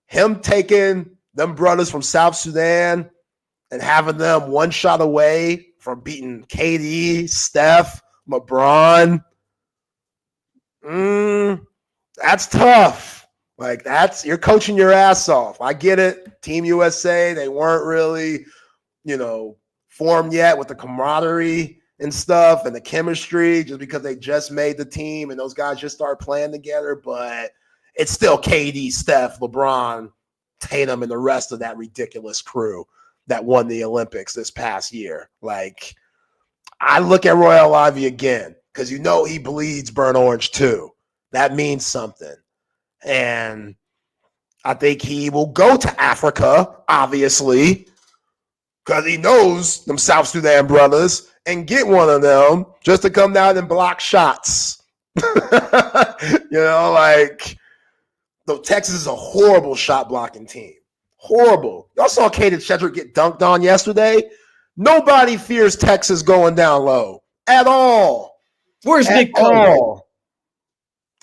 him taking them brothers from South Sudan and having them one shot away from beating KD, Steph, LeBron, that's tough. Like, you're coaching your ass off. I get it. Team USA, they weren't really, formed yet with the camaraderie and stuff and the chemistry just because they just made the team and those guys just started playing together. But it's still KD, Steph, LeBron, Tatum, and the rest of that ridiculous crew that won the Olympics this past year. Like, I look at Royal Ivy again because he bleeds burnt orange too. That means something. And I think he will go to Africa, obviously, because he knows them South Sudan brothers, and get one of them just to come down and block shots. Texas is a horrible shot blocking team. Horrible. Y'all saw Caden Shedrick get dunked on yesterday. Nobody fears Texas going down low at all. Where's Nick Cody?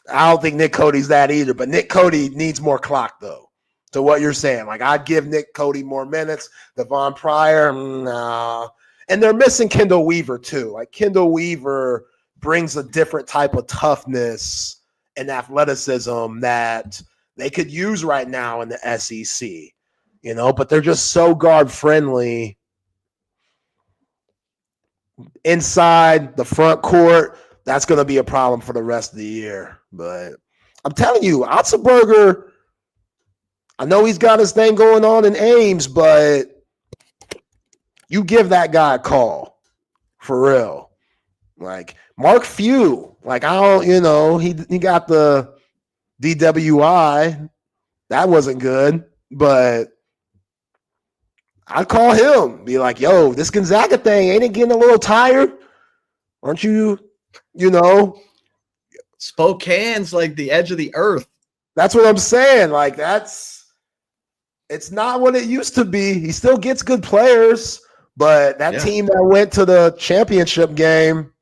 I don't think Nick Cody's that either, but Nick Cody needs more clock, though, to what you're saying. Like, I'd give Nick Cody more minutes. Devon Pryor, nah. And they're missing Kendall Weaver, too. Like, Kendall Weaver brings a different type of toughness and athleticism that they could use right now in the SEC, but they're just so guard-friendly inside the front court. That's going to be a problem for the rest of the year. But I'm telling you, Otzelberger, I know he's got his thing going on in Ames, but you give that guy a call for real. Like, Mark Few, like, I don't, he got the DWI. That wasn't good, but I'd call him, be like, yo, this Gonzaga thing, ain't it getting a little tired? Aren't you, Spokane's like the edge of the earth. That's what I'm saying. Like, it's not what it used to be. He still gets good players, but that team that went to the championship game,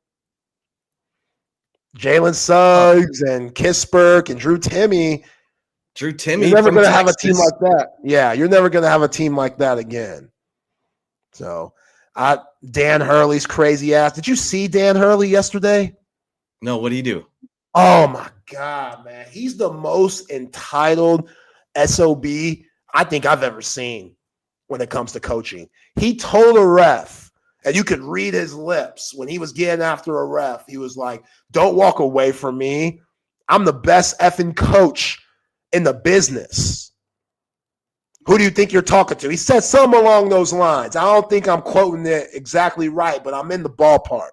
Jalen Suggs and Kispert and Drew Timme. You're never going to have a team like that. Yeah, you're never going to have a team like that again. So, Dan Hurley's crazy ass. Did you see Dan Hurley yesterday? No, what did he do? Oh, my God, man. He's the most entitled SOB I think I've ever seen when it comes to coaching. He told a ref, and you could read his lips when he was getting after a ref. He was like, don't walk away from me. I'm the best effing coach in the business. Who do you think you're talking to? He said something along those lines. I don't think I'm quoting it exactly right, but I'm in the ballpark.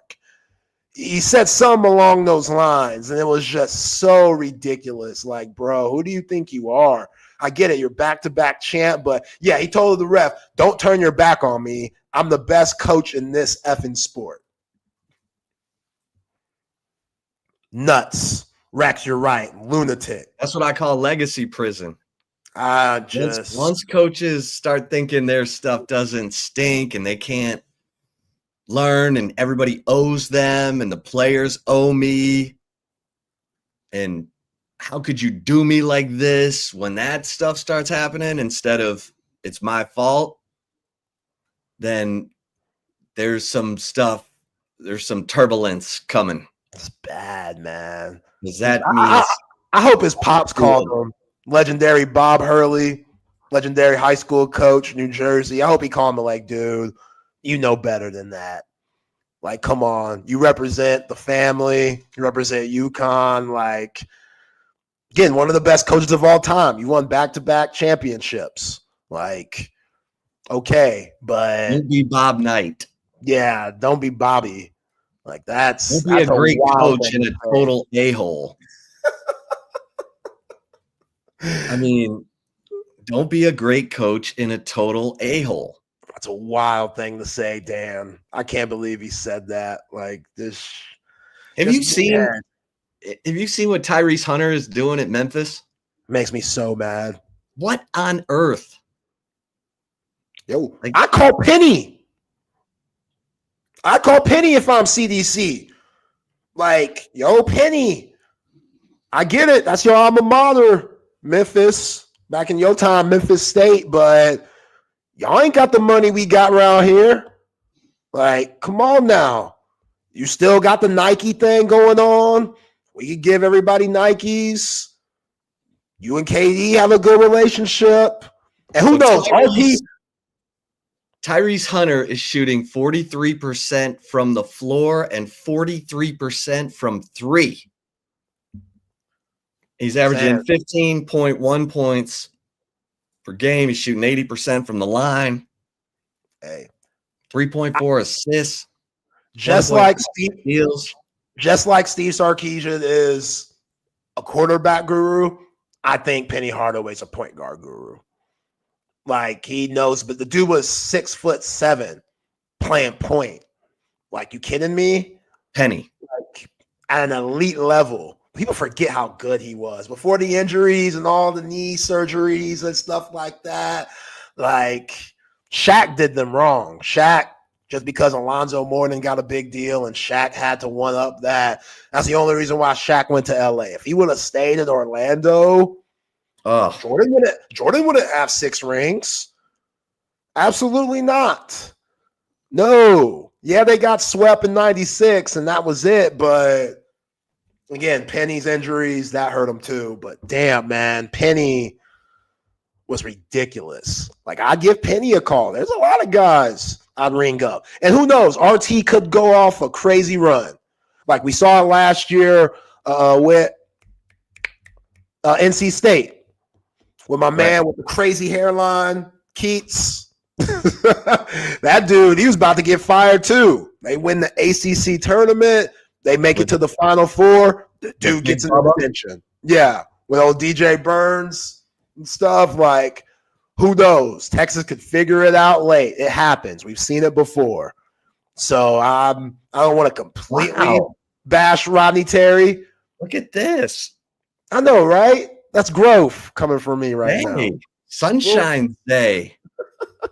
He said something along those lines, and it was just so ridiculous. Like, bro, who do you think you are? I get it. You're back-to-back champ, but yeah, he told the ref, don't turn your back on me. I'm the best coach in this effing sport. Nuts. Rex, you're right. Lunatic. That's what I call legacy prison. Once coaches start thinking their stuff doesn't stink and they can't learn and everybody owes them and the players owe me, and how could you do me like this? When that stuff starts happening, instead of it's my fault, then there's some turbulence coming. It's bad, man. Does that mean I hope his pops called him? Legendary Bob Hurley, legendary high school coach, New Jersey. I hope he called him like, dude, you know better than that. Like, come on. You represent the family. You represent UConn. Like, again, one of the best coaches of all time. You won back-to-back championships. Like, okay, but don't be Bob Knight. Yeah, don't be Bobby. Like that's don't be a great wild coach and a total a-hole. I mean, don't be a great coach in a total a-hole. That's a wild thing to say, Dan. I can't believe he said that. Like this. Have you seen what Tyrese Hunter is doing at Memphis? Makes me so mad. What on earth? Yo, like, I call Penny if I'm CDC. Like, yo, Penny. I get it. That's your alma mater, Memphis. Back in your time, Memphis State, but y'all ain't got the money we got around here. Like, come on now. You still got the Nike thing going on. We could give everybody Nikes. You and KD have a good relationship. And who knows? Tyrese Hunter is shooting 43% from the floor and 43% from three. He's averaging 15.1 points per game. He's shooting 80% from the line. Hey, 3.4 assists. Just like Steve Sarkisian is a quarterback guru, I think Penny Hardaway's a point guard guru. Like, he knows, but the dude was 6'7" playing point. Like, you kidding me? Penny. Like, at an elite level. People forget how good he was before the injuries and all the knee surgeries and stuff like that. Like, Shaq did them wrong. Shaq, just because Alonzo Mourning got a big deal and Shaq had to one up that. That's the only reason why Shaq went to LA. If he would have stayed in Orlando, Jordan wouldn't have 6 rings. Absolutely not. No. Yeah, they got swept in 96 and that was it. But again, Penny's injuries, that hurt him too. But damn, man, Penny was ridiculous. Like, I'd give Penny a call. There's a lot of guys I'd ring up. And who knows, RT could go off a crazy run. Like we saw it last year with NC State. With my man with the crazy hairline, Keats. That dude, he was about to get fired too. They win the ACC tournament. They make it to the Final Four. The dude gets an extension. Yeah, with old DJ Burns and stuff. Like, who knows? Texas could figure it out late. It happens. We've seen it before. So I don't want to completely bash Rodney Terry. Look at this. I know, right? That's growth coming from me right now. Sunshine Day. A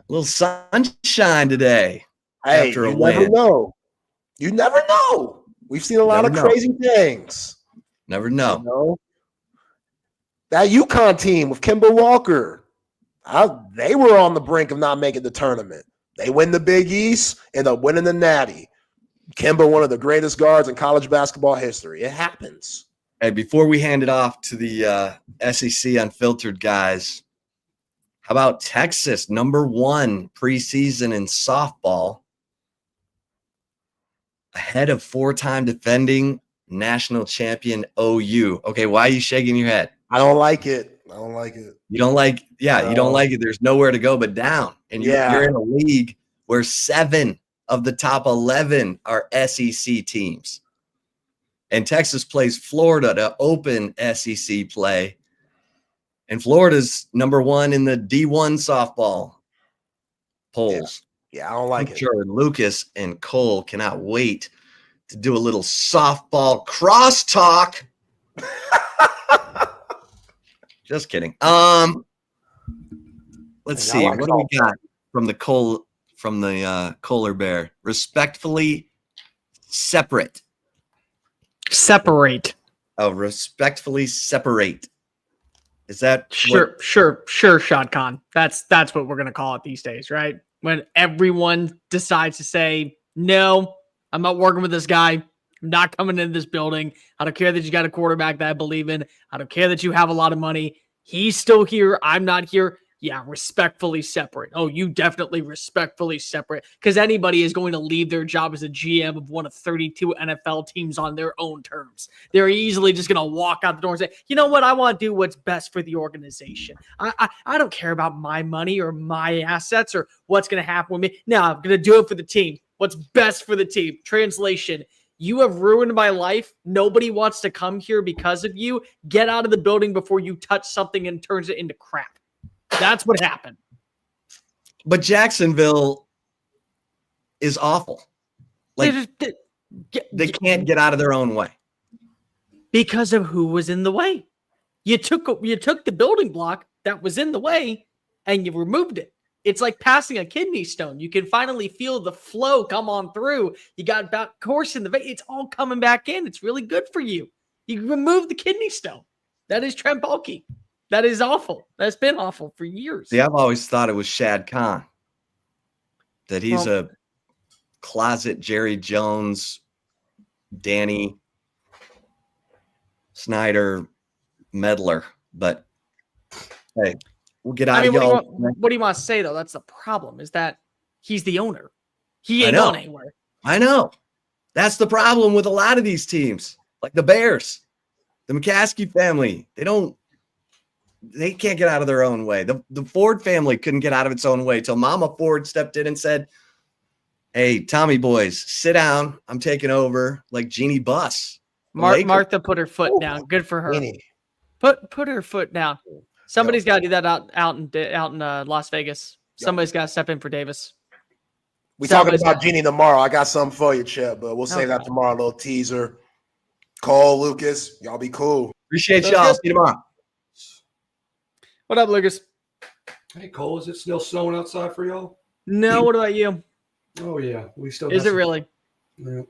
little sunshine today. Hey, after a you win. never know. You never know. We've seen a lot of crazy things. Never know. You know? That UConn team with Kemba Walker, they were on the brink of not making the tournament. They win the Big East, end up winning the Natty. Kemba, one of the greatest guards in college basketball history. It happens. Hey, before we hand it off to the SEC Unfiltered guys, how about Texas, #1 preseason in softball, ahead of 4-time defending national champion OU. Okay, why are you shaking your head? I don't like it. You don't like it. You don't like it. There's nowhere to go but down. And you're in a league where 7 of the top 11 are SEC teams. And Texas plays Florida to open SEC play. And Florida's #1 in the D1 softball polls. Yeah, I don't like it. Sure, Lucas and Cole cannot wait to do a little softball crosstalk. Just kidding. Let's see. What do we got from the Kohler Bear? Respectfully separate. Separate. Oh, respectfully separate. Is that sure, Shad Khan. That's what we're gonna call it these days, right? When everyone decides to say, no, I'm not working with this guy. I'm not coming into this building. I don't care that you got a quarterback that I believe in. I don't care that you have a lot of money. He's still here. I'm not here. Yeah, respectfully separate. Oh, you definitely respectfully separate, because anybody is going to leave their job as a GM of one of 32 NFL teams on their own terms. They're easily just going to walk out the door and say, you know what? I want to do what's best for the organization. I don't care about my money or my assets or what's going to happen with me. No, I'm going to do it for the team. What's best for the team. Translation. You have ruined my life. Nobody wants to come here because of you. Get out of the building before you touch something and turns it into crap. That's what happened. But Jacksonville is awful. Like they can't get out of their own way because of who was in the way. You took the building block that was in the way and you removed it. It's like passing a kidney stone. You can finally feel the flow come on through. You got about course in the vein. It's all coming back in. It's really good for you. You remove the kidney stone. That is Trent Baalke. That is awful. That's been awful for years. See, I've always thought it was Shad Khan. That he's a closet Jerry Jones, Danny Snyder meddler. But hey, we'll get out of y'all. What do you want to say, though? That's the problem, is that he's the owner. He ain't going anywhere. I know. That's the problem with a lot of these teams, like the Bears, the McCaskey family. They can't get out of their own way. The Ford family couldn't get out of its own way till Mama Ford stepped in and said, hey, Tommy boys, sit down. I'm taking over, like Jeannie Buss. Martha put her foot down. Good for her. Put her foot down. Somebody's got to do that out in Las Vegas. Somebody's got to step in for Davis. We talking about Jeannie tomorrow. I got something for you, Chip, but we'll save that tomorrow. A little teaser. Cole, Lucas, y'all be cool. Appreciate y'all. See you tomorrow. What up, Lucas? Hey, Cole, is it still snowing outside for y'all? No, what about you? Oh, yeah. We still Is it really? Yeah.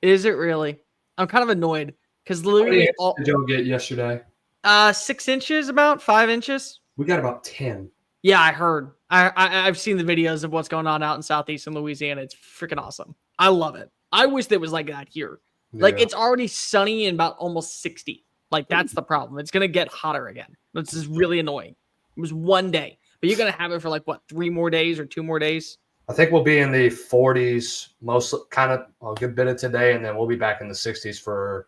Is it really? I'm kind of annoyed because literally all did y'all get yesterday? 6 inches, about 5 inches. We got about 10. Yeah, I heard. I've seen the videos of what's going on out in southeastern Louisiana. It's freaking awesome. I love it. I wish there was like that here. Like it's already sunny and about almost 60. Like that's the problem. It's gonna get hotter again. This is really annoying. It was one day, but you're gonna have it for like what, 3 more days or 2 more days? I think we'll be in the 40s, most kind of a good bit of today, and then we'll be back in the 60s for,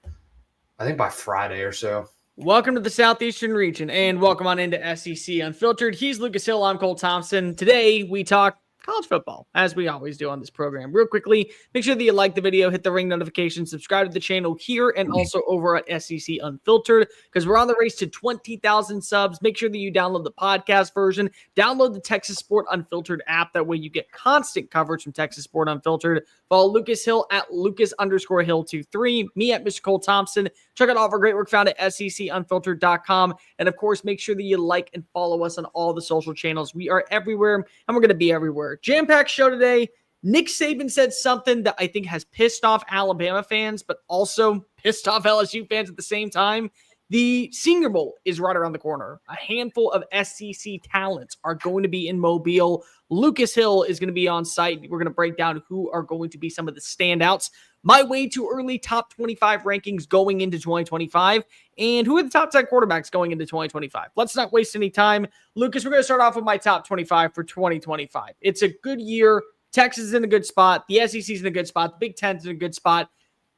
I think, by Friday or so. Welcome to the Southeastern region, and welcome on into SEC Unfiltered. He's Lucas Hill. I'm Cole Thompson. Today we talk college football, as we always do on this program. Real quickly, make sure that you like the video, hit the ring notification, subscribe to the channel here and also over at SEC Unfiltered, because we're on the race to 20,000 subs. Make sure that you download the podcast version, download the Texas Sport Unfiltered app. That way you get constant coverage from Texas Sport Unfiltered. Follow Lucas Hill at Lucas_Hill23, me at Mr. Cole Thompson. Check out all of our great work found at SECUnfiltered.com. And of course, make sure that you like and follow us on all the social channels. We are everywhere, and we're going to be everywhere. Jam-packed show today. Nick Saban said something that I think has pissed off Alabama fans, but also pissed off LSU fans at the same time. The Senior Bowl is right around the corner. A handful of SEC talents are going to be in Mobile. Lucas Hill is going to be on site. We're going to break down who are going to be some of the standouts. My way too early top 25 rankings going into 2025. And who are the top 10 quarterbacks going into 2025? Let's not waste any time. Lucas, we're going to start off with my top 25 for 2025. It's a good year. Texas is in a good spot. The SEC is in a good spot. The Big Ten is in a good spot.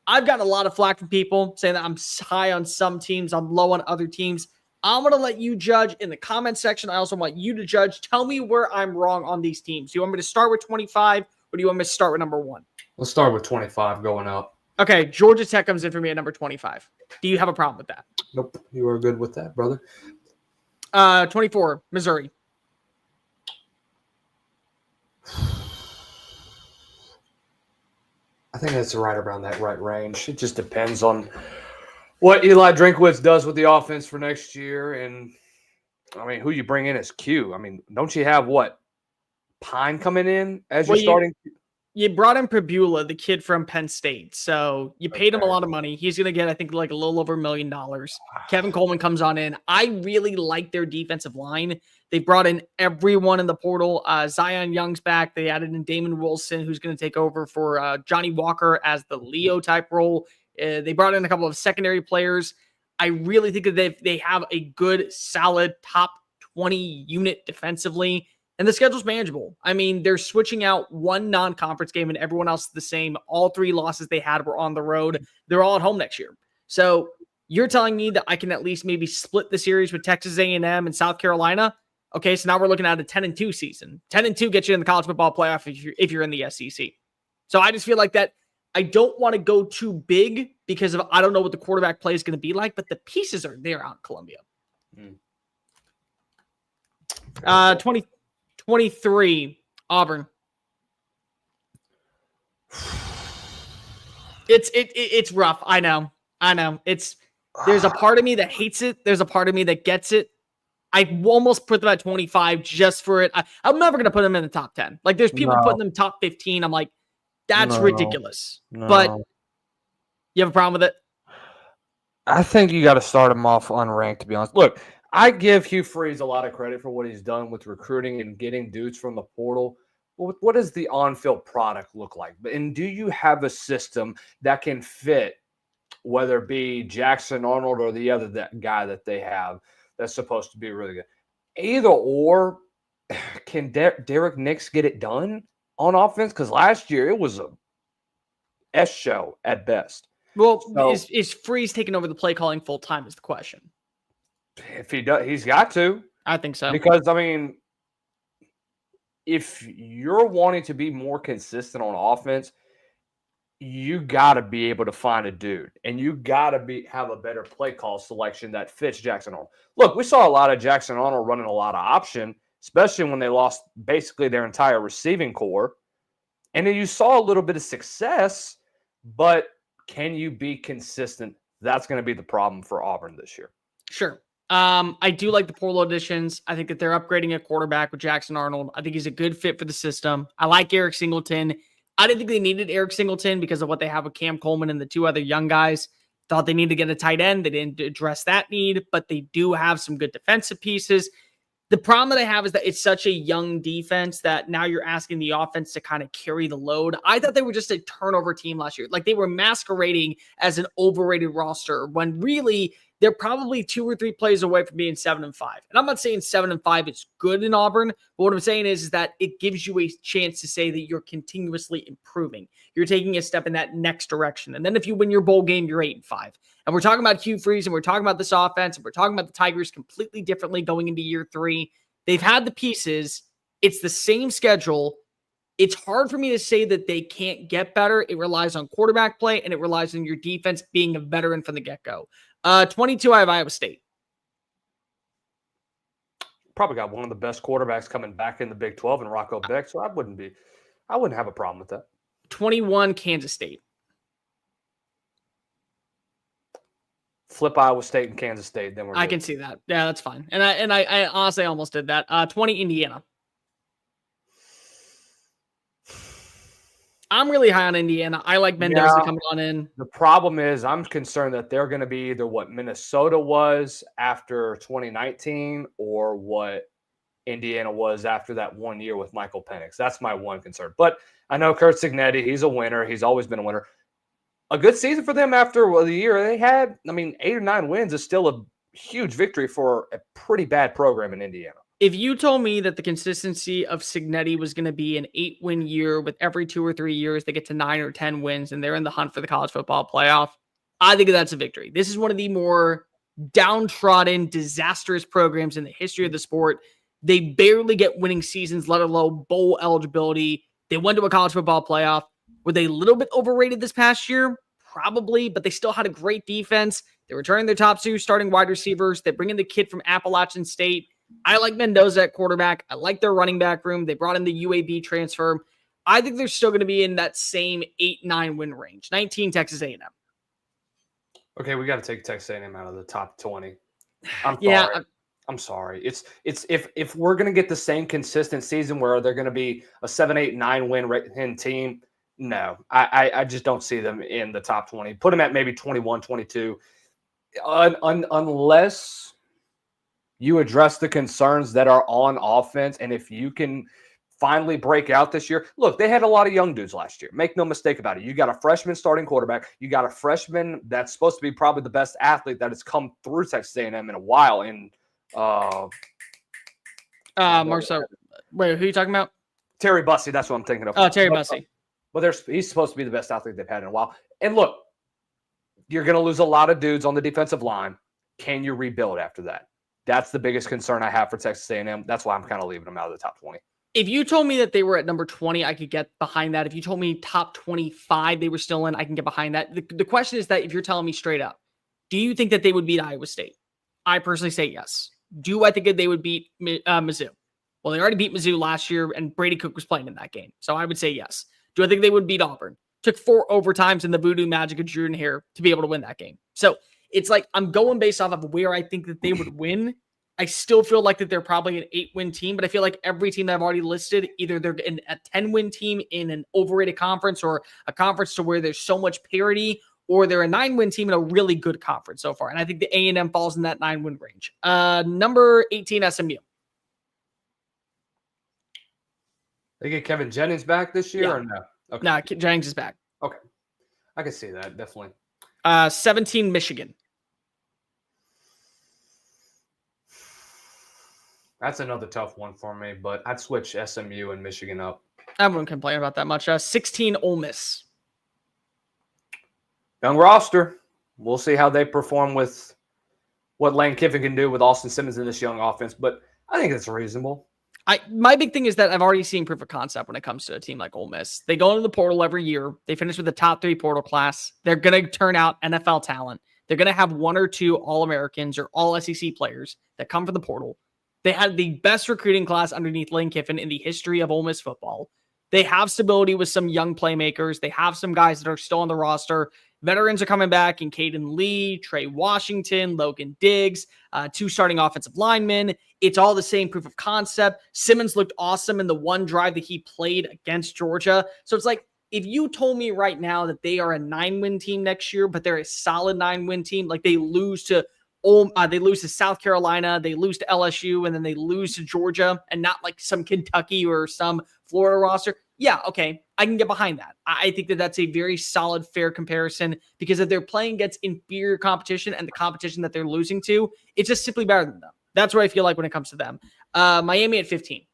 I've gotten a lot of flack from people saying that I'm high on some teams, I'm low on other teams. I'm going to let you judge in the comment section. I also want you to judge. Tell me where I'm wrong on these teams. Do you want me to start with 25 or do you want me to start with number 1? Let's start with 25 going up. Okay, Georgia Tech comes in for me at number 25. Do you have a problem with that? Nope. You are good with that, brother. 24, Missouri. I think that's right around that right range. It just depends on what Eli Drinkwitz does with the offense for next year. And, I mean, who you bring in as Q. I mean, don't you have, Pine coming in as your starting? You brought in Pabula, the kid from Penn State. So you paid him a lot of money. He's going to get, I think, like a little over $1 million. Kevin Coleman comes on in. I really like their defensive line. They brought in everyone in the portal. Zion Young's back. They added in Damon Wilson, who's going to take over for Johnny Walker as the Leo type role. They brought in a couple of secondary players. I really think that they have a good, solid top 20 unit defensively, and the schedule's manageable. I mean, they're switching out one non-conference game and everyone else is the same. All 3 losses they had were on the road. They're all at home next year. So you're telling me that I can at least maybe split the series with Texas A&M and South Carolina? Okay, so now we're looking at a 10-2 season. 10-2 gets you in the college football playoff if you're in the SEC. So I just feel like that I don't want to go too big because of I don't know what the quarterback play is going to be like, but the pieces are there out in Columbia. 2023 Auburn. It's rough. I know. There's a part of me that hates it. There's a part of me that gets it. I almost put them at 25 just for it. I'm never going to put them in the top 10. Like there's people putting them top 15. I'm like, that's ridiculous. But you have a problem with it? I think you got to start him off unranked, to be honest. Look, I give Hugh Freeze a lot of credit for what he's done with recruiting and getting dudes from the portal. What does the on-field product look like? And do you have a system that can fit, whether it be Jackson Arnold or the other guy that they have that's supposed to be really good? Either or, can Derek Nix get it done on offense? Because last year it was a S show at best. Well, so, is Freeze taking over the play calling full time is the question. If he does, he's got to. I think so. Because, I mean, if you're wanting to be more consistent on offense, you got to be able to find a dude. And you got to have a better play call selection that fits Jackson Arnold. Look, we saw a lot of Jackson Arnold running a lot of option, especially when they lost basically their entire receiving core. And then you saw a little bit of success, but can you be consistent? That's going to be the problem for Auburn this year. Sure. I do like the portal additions. I think that they're upgrading a quarterback with Jackson Arnold. I think he's a good fit for the system. I like Eric Singleton. I didn't think they needed Eric Singleton because of what they have with Cam Coleman and the 2 other young guys. Thought they needed to get a tight end. They didn't address that need, but they do have some good defensive pieces. The problem that I have is that it's such a young defense that now you're asking the offense to kind of carry the load. I thought they were just a turnover team last year. Like they were masquerading as an overrated roster when really they're probably 2 or 3 plays away from being 7-5. And I'm not saying 7-5 is good in Auburn, but what I'm saying is that it gives you a chance to say that you're continuously improving. You're taking a step in that next direction. And then if you win your bowl game, you're 8-5. And we're talking about Hugh Freeze, and we're talking about this offense, and we're talking about the Tigers completely differently going into year 3. They've had the pieces. It's the same schedule. It's hard for me to say that they can't get better. It relies on quarterback play, and it relies on your defense being a veteran from the get-go. 22, I have Iowa State. Probably got one of the best quarterbacks coming back in the Big 12 in Rocco Beck, so I wouldn't have a problem with that. 21, Kansas State. Flip Iowa State and Kansas State, then I can see that. Yeah, that's fine. And I honestly almost did that. 20, Indiana. I'm really high on Indiana. I like Mendoza coming on in. The problem is I'm concerned that they're going to be either what Minnesota was after 2019 or what Indiana was after that 1 year with Michael Penix. That's my one concern. But I know Kurt Cignetti, he's a winner. He's always been a winner. A good season for them after the year they had. I mean, 8 or 9 wins is still a huge victory for a pretty bad program in Indiana. If you told me that the consistency of Cignetti was going to be an 8-win year with every 2 or 3 years they get to 9 or 10 wins and they're in the hunt for the college football playoff, I think that's a victory. This is one of the more downtrodden, disastrous programs in the history of the sport. They barely get winning seasons, let alone bowl eligibility. They went to a college football playoff. Were they a little bit overrated this past year? Probably, but they still had a great defense. They returned their top 2 starting wide receivers. They bring in the kid from Appalachian State. I like Mendoza at quarterback. I like their running back room. They brought in the UAB transfer. I think they're still going to be in that same 8-9 win range. 19, Texas A&M. Okay, we got to take Texas A&M out of the top 20. I'm sorry. Yeah, I'm sorry. It's if we're going to get the same consistent season where they're going to be a 7, 8, 9 win team, no, I just don't see them in the top 20. Put them at maybe 21, 22, unless you address the concerns that are on offense. And if you can finally break out this year, look, they had a lot of young dudes last year. Make no mistake about it. You got a freshman starting quarterback. You got a freshman that's supposed to be probably the best athlete that has come through Texas A&M in a while in Marcel. Wait, who are you talking about? Terry Bussey. That's what I'm thinking of. Oh, Terry Bussey. But he's supposed to be the best athlete they've had in a while. And look, you're going to lose a lot of dudes on the defensive line. Can you rebuild after that? That's the biggest concern I have for Texas A&M. That's why I'm kind of leaving them out of the top 20. If you told me that they were at number 20, I could get behind that. If you told me top 25 they were still in, I can get behind that. The question is that if you're telling me straight up, do you think that they would beat Iowa State? I personally say yes. Do I think that they would beat Mizzou? Well, they already beat Mizzou last year, and Brady Cook was playing in that game. So I would say yes. Do I think they would beat Auburn? Took 4 overtimes in the voodoo magic of Jordan Hare to be able to win that game. So it's like I'm going based off of where I think that they would win. I still feel like that they're probably an 8-win team, but I feel like every team that I've already listed, either they're a 10-win team in an overrated conference or a conference to where there's so much parity, or they're a 9-win team in a really good conference so far. And I think the A&M falls in that 9-win range. Number 18, SMU. They get Kevin Jennings back this year or no? Okay. No, Jennings is back. Okay. I can see that, definitely. 17, Michigan. That's another tough one for me, but I'd switch SMU and Michigan up. I wouldn't complain about that much. 16, Ole Miss. Young roster. We'll see how they perform with what Lane Kiffin can do with Austin Simmons in this young offense, but I think it's reasonable. My big thing is that I've already seen proof of concept when it comes to a team like Ole Miss. They go into the portal every year. They finish with the top 3 portal class. They're going to turn out NFL talent. They're going to have 1 or 2 All-Americans or All-SEC players that come from the portal. They had the best recruiting class underneath Lane Kiffin in the history of Ole Miss football. They have stability with some young playmakers. They have some guys that are still on the roster. Veterans are coming back in Caden Lee, Trey Washington, Logan Diggs, 2 starting offensive linemen. It's all the same proof of concept. Simmons looked awesome in the one drive that he played against Georgia. So it's like, if you told me right now that they are a 9-win team next year, but they're a solid 9-win team, like they lose to South Carolina, they lose to LSU, and then they lose to Georgia, and not like some Kentucky or some Florida roster. Yeah, okay, I can get behind that. I think that that's a very solid, fair comparison, because if they're playing against inferior competition and the competition that they're losing to, it's just simply better than them. That's what I feel like when it comes to them. Miami at 15.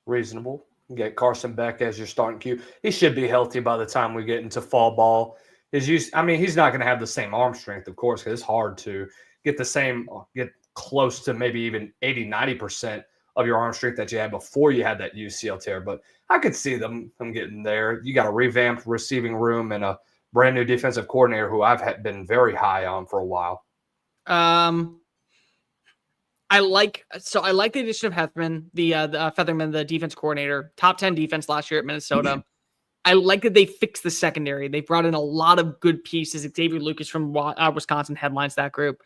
Reasonable. You get Carson Beck as your starting Q. He should be healthy by the time we get into fall ball. He's not going to have the same arm strength, of course, because it's hard to get close to maybe even 80, 90% of your arm strength that you had before you had that UCL tear. But I could see them getting there. You got a revamped receiving room and a brand new defensive coordinator who I've been very high on for a while. I like the addition of Featherman, the defense coordinator, top 10 defense last year at Minnesota. I like that they fixed the secondary. They brought in a lot of good pieces. Xavier Lucas from Wisconsin headlines that group.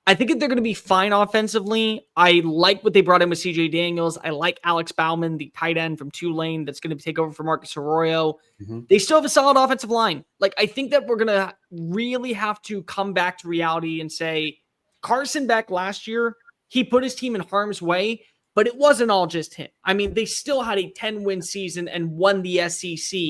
I think that they're going to be fine offensively. I like what they brought in with CJ Daniels. I like Alex Bauman, the tight end from Tulane that's going to take over for Marcus Arroyo. Mm-hmm. They still have a solid offensive line. Like, I think that we're going to really have to come back to reality and say Carson Beck last year, he put his team in harm's way, but it wasn't all just him. I mean, they still had a 10-win season and won the SEC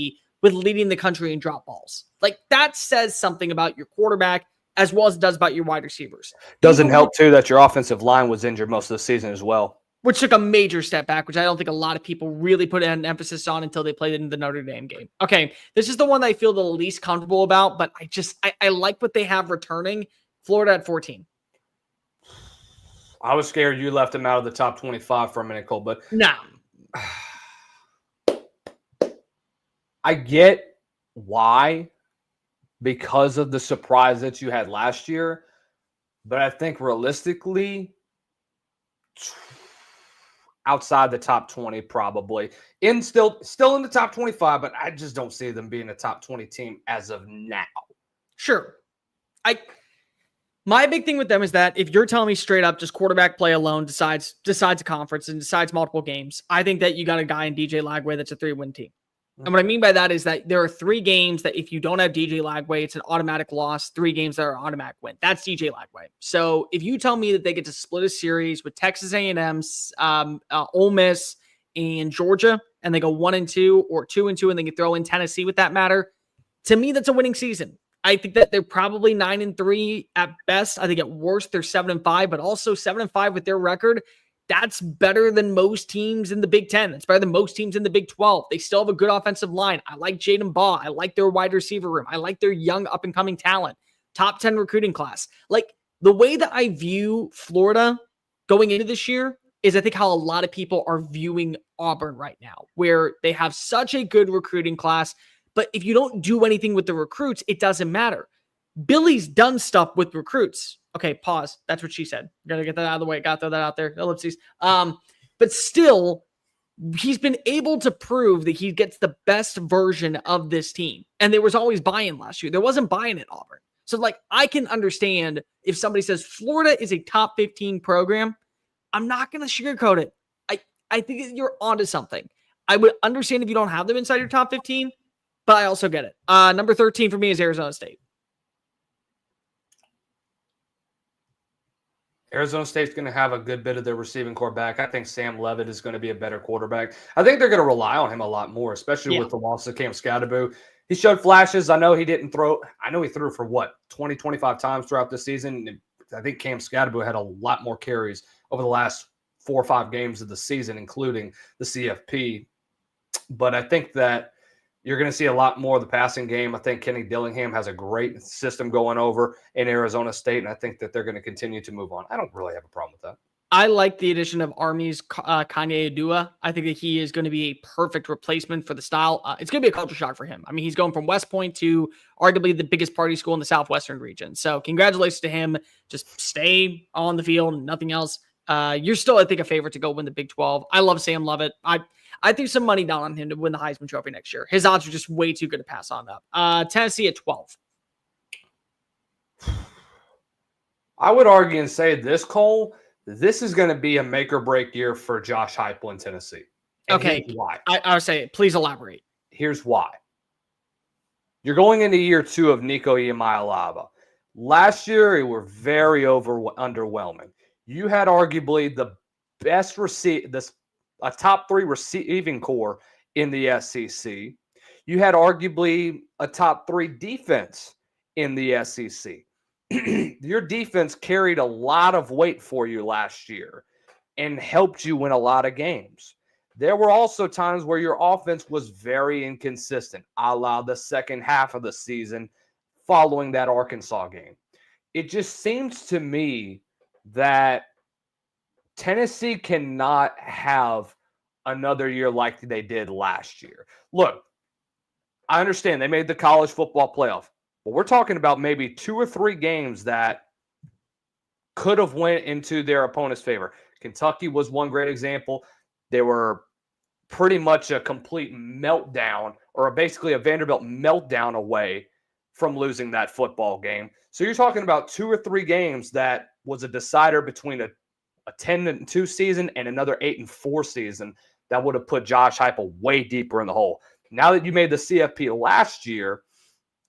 with leading the country in drop balls. Like, that says something about your quarterback as well as it does about your wide receivers. Doesn't help, too, that your offensive line was injured most of the season as well. Which took a major step back, which I don't think a lot of people really put an emphasis on until they played it in the Notre Dame game. Okay, this is the one that I feel the least comfortable about, but I like what they have returning. Florida at 14. I was scared you left him out of the top 25 for a minute, Cole, but no. I get why, because of the surprise that you had last year, but I think realistically, outside the top 20 probably. Still in the top 25, but I just don't see them being a top 20 team as of now. Sure. My big thing with them is that if you're telling me straight up just quarterback play alone decides a conference and decides multiple games, I think that you got a guy in DJ Lagway that's a 3-win team. And what I mean by that is that there are 3 games that if you don't have DJ Lagway, it's an automatic loss. 3 games that are automatic win. That's DJ Lagway. So if you tell me that they get to split a series with Texas A&M, Ole Miss, and Georgia, and they go 1-2 or 2-2, and they can throw in Tennessee with that matter, to me, that's a winning season. I think that they're probably 9-3 at best. I think at worst they're 7-5, but also 7-5 with their record. That's better than most teams in the Big Ten. That's better than most teams in the Big 12. They still have a good offensive line. I like Jaden Baugh. I like their wide receiver room. I like their young up-and-coming talent. Top 10 recruiting class. Like, the way that I view Florida going into this year is I think how a lot of people are viewing Auburn right now, where they have such a good recruiting class, but if you don't do anything with the recruits, it doesn't matter. Billy's done stuff with recruits. Okay, pause. That's what she said. Gotta get that out of the way. Gotta throw that out there. Ellipses. But still, he's been able to prove that he gets the best version of this team. And there was always buy-in last year. There wasn't buy-in at Auburn. So, like, I can understand if somebody says Florida is a top 15 program. I'm not going to sugarcoat it. I think you're onto something. I would understand if you don't have them inside your top 15, but I also get it. Number 13 for me is Arizona State. Arizona State's going to have a good bit of their receiving core back. I think Sam Levitt is going to be a better quarterback. I think they're going to rely on him a lot more, especially with the loss of Cam Scadaboo. He showed flashes. I know he didn't throw. I know he threw for 20, 25 times throughout the season. I think Cam Scadaboo had a lot more carries over the last 4 or 5 games of the season, including the CFP. But I think that you're going to see a lot more of the passing game. I think Kenny Dillingham has a great system going over in Arizona State, and I think that they're going to continue to move on. I don't really have a problem with that. I like the addition of Army's Kanye Adua. I think that he is going to be a perfect replacement for the style. It's going to be a culture shock for him. I mean, he's going from West Point to arguably the biggest party school in the Southwestern region. So congratulations to him. Just stay on the field and nothing else. You're still, I think, a favorite to go win the Big 12. I love Sam Levitt. I threw some money down on him to win the Heisman Trophy next year. His odds are just way too good to pass on up. Tennessee at 12. I would argue and say this, Cole, this is going to be a make or break year for Josh Heupel in Tennessee. And Okay. here's why. I would say, please elaborate. Here's why. You're going into year 2 of Nico Iamaleava. Last year, it were very underwhelming. You had arguably the best a top 3 receiving core in the SEC. You had arguably a top 3 defense in the SEC. Your defense carried a lot of weight for you last year and helped you win a lot of games. There were also times where your offense was very inconsistent, a la the second half of the season following that Arkansas game. It just seems to me that Tennessee cannot have another year like they did last year. Look, I understand they made the college football playoff, but we're talking about maybe 2 or 3 games that could have went into their opponent's favor. Kentucky was one great example. They were pretty much a complete meltdown, or basically a Vanderbilt meltdown away from losing that football game. So you're talking about 2 or 3 games that was a decider between a 10-2 season and another 8-4 season that would have put Josh Heupel way deeper in the hole. Now that you made the CFP last year,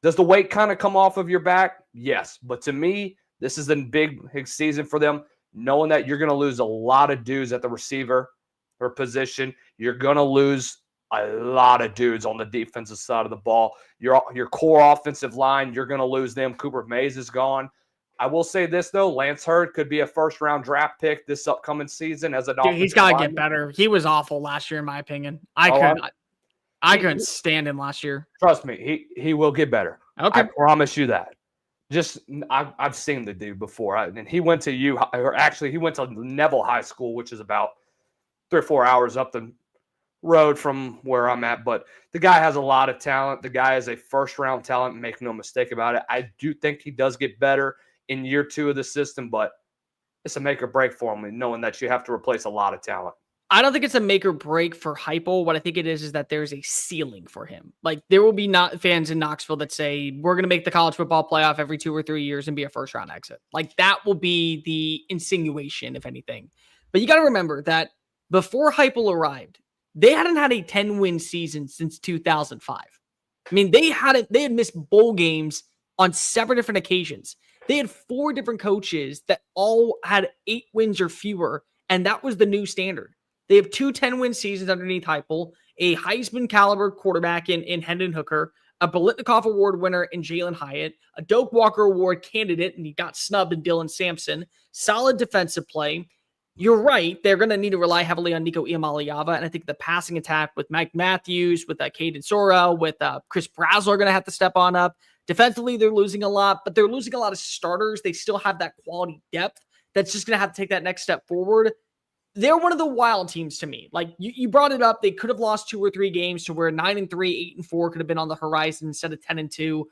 does the weight kind of come off of your back? Yes. But to me, this is a big season for them, knowing that you're going to lose a lot of dudes at the receiver or position. You're going to lose a lot of dudes on the defensive side of the ball. Your core offensive line, you're going to lose them. Cooper Mays is gone. I will say this, though. Lance Hurd could be a first-round draft pick this upcoming season as an offensive Dude, he's got to lineman. get better. He was awful last year, in my opinion. I couldn't stand him last year. Trust me, he will get better. Okay. I promise you that. I've seen the dude before. And he went to he went to Neville High School, which is about 3 or 4 hours up the road from where I'm at. But the guy has a lot of talent. The guy is a first-round talent. Make no mistake about it. I do think he does get better in year 2 of the system, but it's a make or break for him, knowing that you have to replace a lot of talent. I don't think it's a make or break for Heupel. What I think it is that there's a ceiling for him. Like, there will be not fans in Knoxville that say, we're going to make the college football playoff every 2 or 3 years and be a first-round exit. Like, that will be the insinuation, if anything. But you got to remember that before Heupel arrived, they hadn't had a 10-win season since 2005. I mean, they had missed bowl games on 7 different occasions. They had 4 different coaches that all had 8 wins or fewer, and that was the new standard. They have 2 10-win seasons underneath Heupel, a Heisman caliber quarterback in Hendon Hooker, a Biletnikoff Award winner in Jalen Hyatt, a Doak Walker Award candidate, and he got snubbed in Dylan Sampson, solid defensive play. You're right. They're going to need to rely heavily on Nico Iamaleava. And I think the passing attack with Mike Matthews, with Caden Sora, with Chris Brazel are going to have to step on up. Defensively, they're losing a lot, but they're losing a lot of starters. They still have that quality depth that's just going to have to take that next step forward. They're one of the wild teams to me. Like you brought it up, they could have lost 2 or 3 games to where 9-3, 8-4 could have been on the horizon instead of 10-2.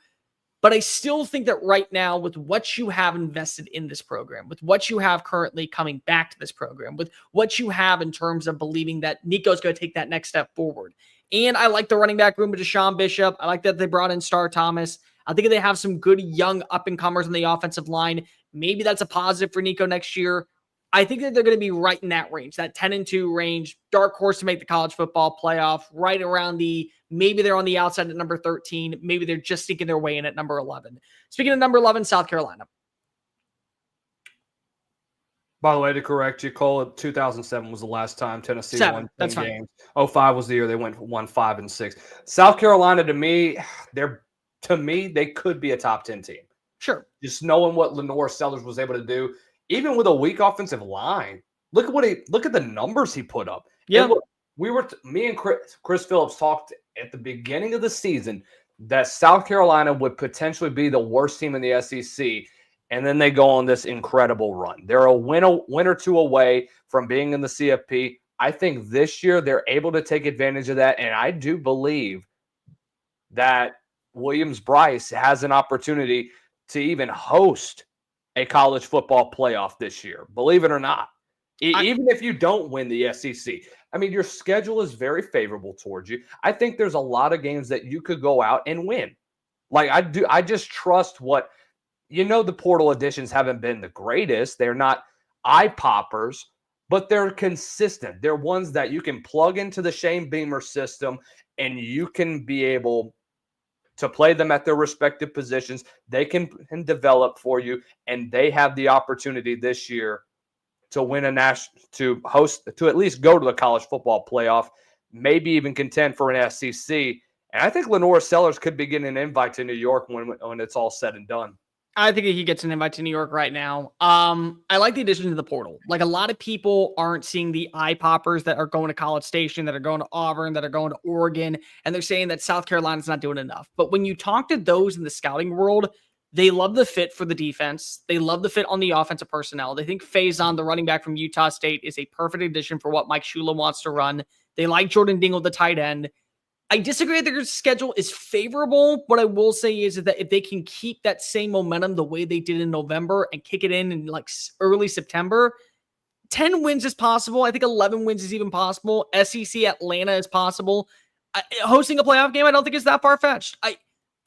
But I still think that right now, with what you have invested in this program, with what you have currently coming back to this program, with what you have in terms of believing that Nico's going to take that next step forward. And I like the running back room with Deshaun Bishop. I like that they brought in Star Thomas. I think they have some good young up-and-comers on the offensive line. Maybe that's a positive for Nico next year. I think that they're going to be right in that range, that 10-2 range, dark horse to make the college football playoff, right around maybe they're on the outside at number 13. Maybe they're just sneaking their way in at number 11. Speaking of number 11, South Carolina. By the way, to correct you, Cole, 2007 was the last time Tennessee won 10 games. 05 was the year they won 5-6. South Carolina, to me, they could be a top 10 team. Sure. Just knowing what Lenore Sellers was able to do, even with a weak offensive line. Look at the numbers he put up. Yeah. Me and Chris Phillips talked at the beginning of the season that South Carolina would potentially be the worst team in the SEC, and then they go on this incredible run. They're a win or two away from being in the CFP. I think this year they're able to take advantage of that, and I do believe that Williams-Brice has an opportunity to even host a college football playoff this year, believe it or not. Even if you don't win the SEC. I mean, your schedule is very favorable towards you. I think there's a lot of games that you could go out and win. Like I just trust the portal additions haven't been the greatest. They're not eye poppers, but they're consistent. They're ones that you can plug into the Shane Beamer system and you can be able to play them at their respective positions. They can develop for you, and they have the opportunity this year to win to at least go to the college football playoff, maybe even contend for an SEC. And I think Lenore Sellers could be getting an invite to New York when it's all said and done. I think he gets an invite to New York right now. I like the addition to the portal. Like, a lot of people aren't seeing the eye poppers that are going to College Station, that are going to Auburn, that are going to Oregon, and they're saying that South Carolina's not doing enough. But when you talk to those in the scouting world, they love the fit for the defense. They love the fit on the offensive personnel. They think Faison, the running back from Utah State, is a perfect addition for what Mike Shula wants to run. They like Jordan Dingle, the tight end. I disagree that their schedule is favorable. What I will say is that if they can keep that same momentum the way they did in November and kick it in like early September, 10 wins is possible. I think 11 wins is even possible. SEC Atlanta is possible. Hosting a playoff game, I don't think is that far-fetched.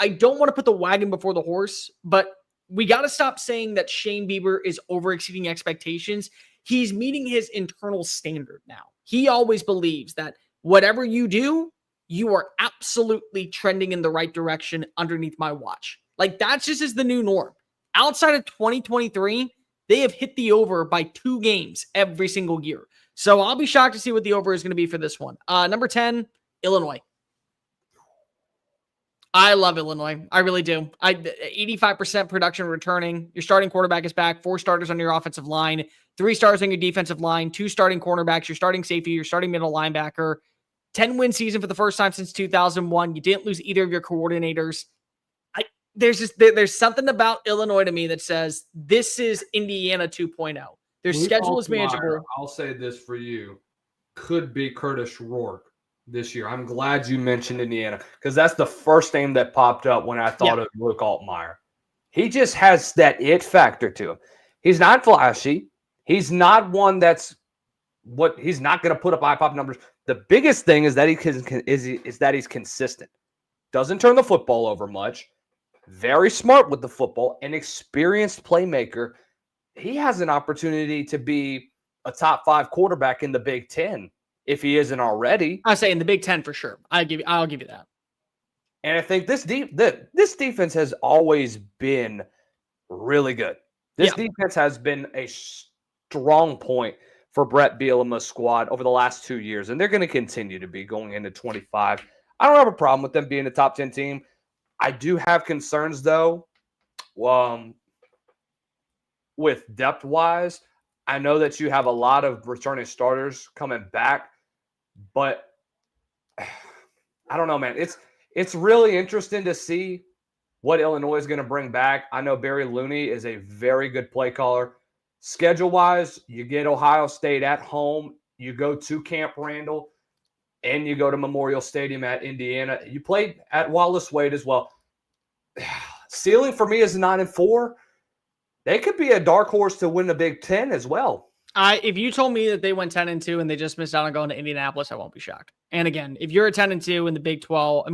I don't want to put the wagon before the horse, but we got to stop saying that Shane Bieber is over-exceeding expectations. He's meeting his internal standard now. He always believes that whatever you do, you are absolutely trending in the right direction underneath my watch. Like, that's just is the new norm. Outside of 2023, they have hit the over by 2 games every single year. So I'll be shocked to see what the over is going to be for this one. Number 10, Illinois. I love Illinois. I really do. 85% production returning. Your starting quarterback is back. 4 starters on your offensive line. 3 stars on your defensive line. 2 starting cornerbacks. Your starting safety. Your starting middle linebacker. 10-win season for the first time since 2001. You didn't lose either of your coordinators. There's something about Illinois to me that says this is Indiana 2.0. Their schedule is manageable. I'll say this for you. Could be Curtis Rourke this year. I'm glad you mentioned Indiana because that's the first name that popped up when I thought of Luke Altmaier. He just has that it factor to him. He's not flashy. He's not one he's not going to put up eye-pop numbers. The biggest thing is that he's consistent. Doesn't turn the football over much. Very smart with the football. An experienced playmaker. He has an opportunity to be a top 5 quarterback in the Big Ten if he isn't already. I say in the Big Ten for sure. I'll give you that. And I think this defense has always been really good. This defense has been a strong point for Brett Bielema's squad over the last 2 years, and they're going to continue to be going into 25. I don't have a problem with them being a top 10 team. I do have concerns, though, with depth-wise. I know that you have a lot of returning starters coming back, but I don't know, man. It's really interesting to see what Illinois is going to bring back. I know Barry Looney is a very good play caller. Schedule-wise, you get Ohio State at home. You go to Camp Randall, and you go to Memorial Stadium at Indiana. You played at Wallace Wade as well. Ceiling for me is 9-4. They could be a dark horse to win the Big Ten as well. If you told me that they went 10-2 and they just missed out on going to Indianapolis, I won't be shocked. And again, if you're a 10-2 in the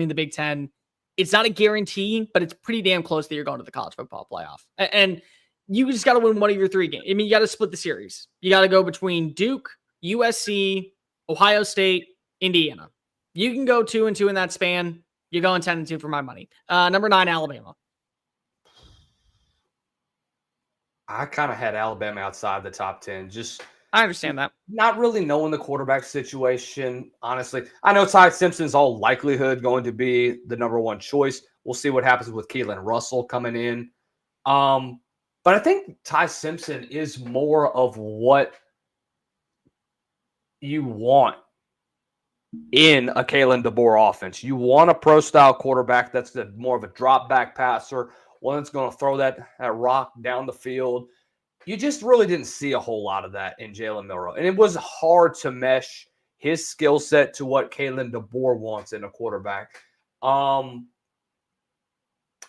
the Big Ten, it's not a guarantee, but it's pretty damn close that you're going to the college football playoff. And you just got to win one of your 3 games. I mean, you got to split the series. You got to go between Duke, USC, Ohio State, Indiana. You can go 2-2 in that span. You're going 10-2 for my money. Number 9, Alabama. I kind of had Alabama outside the top 10. I understand that. Not really knowing the quarterback situation, honestly. I know Ty Simpson's all likelihood going to be the number 1 choice. We'll see what happens with Keelan Russell coming in. But I think Ty Simpson is more of what you want in a Kalen DeBoer offense. You want a pro-style quarterback that's more of a drop-back passer, one that's going to throw that rock down the field. You just really didn't see a whole lot of that in Jalen Milroe. And it was hard to mesh his skill set to what Kalen DeBoer wants in a quarterback. I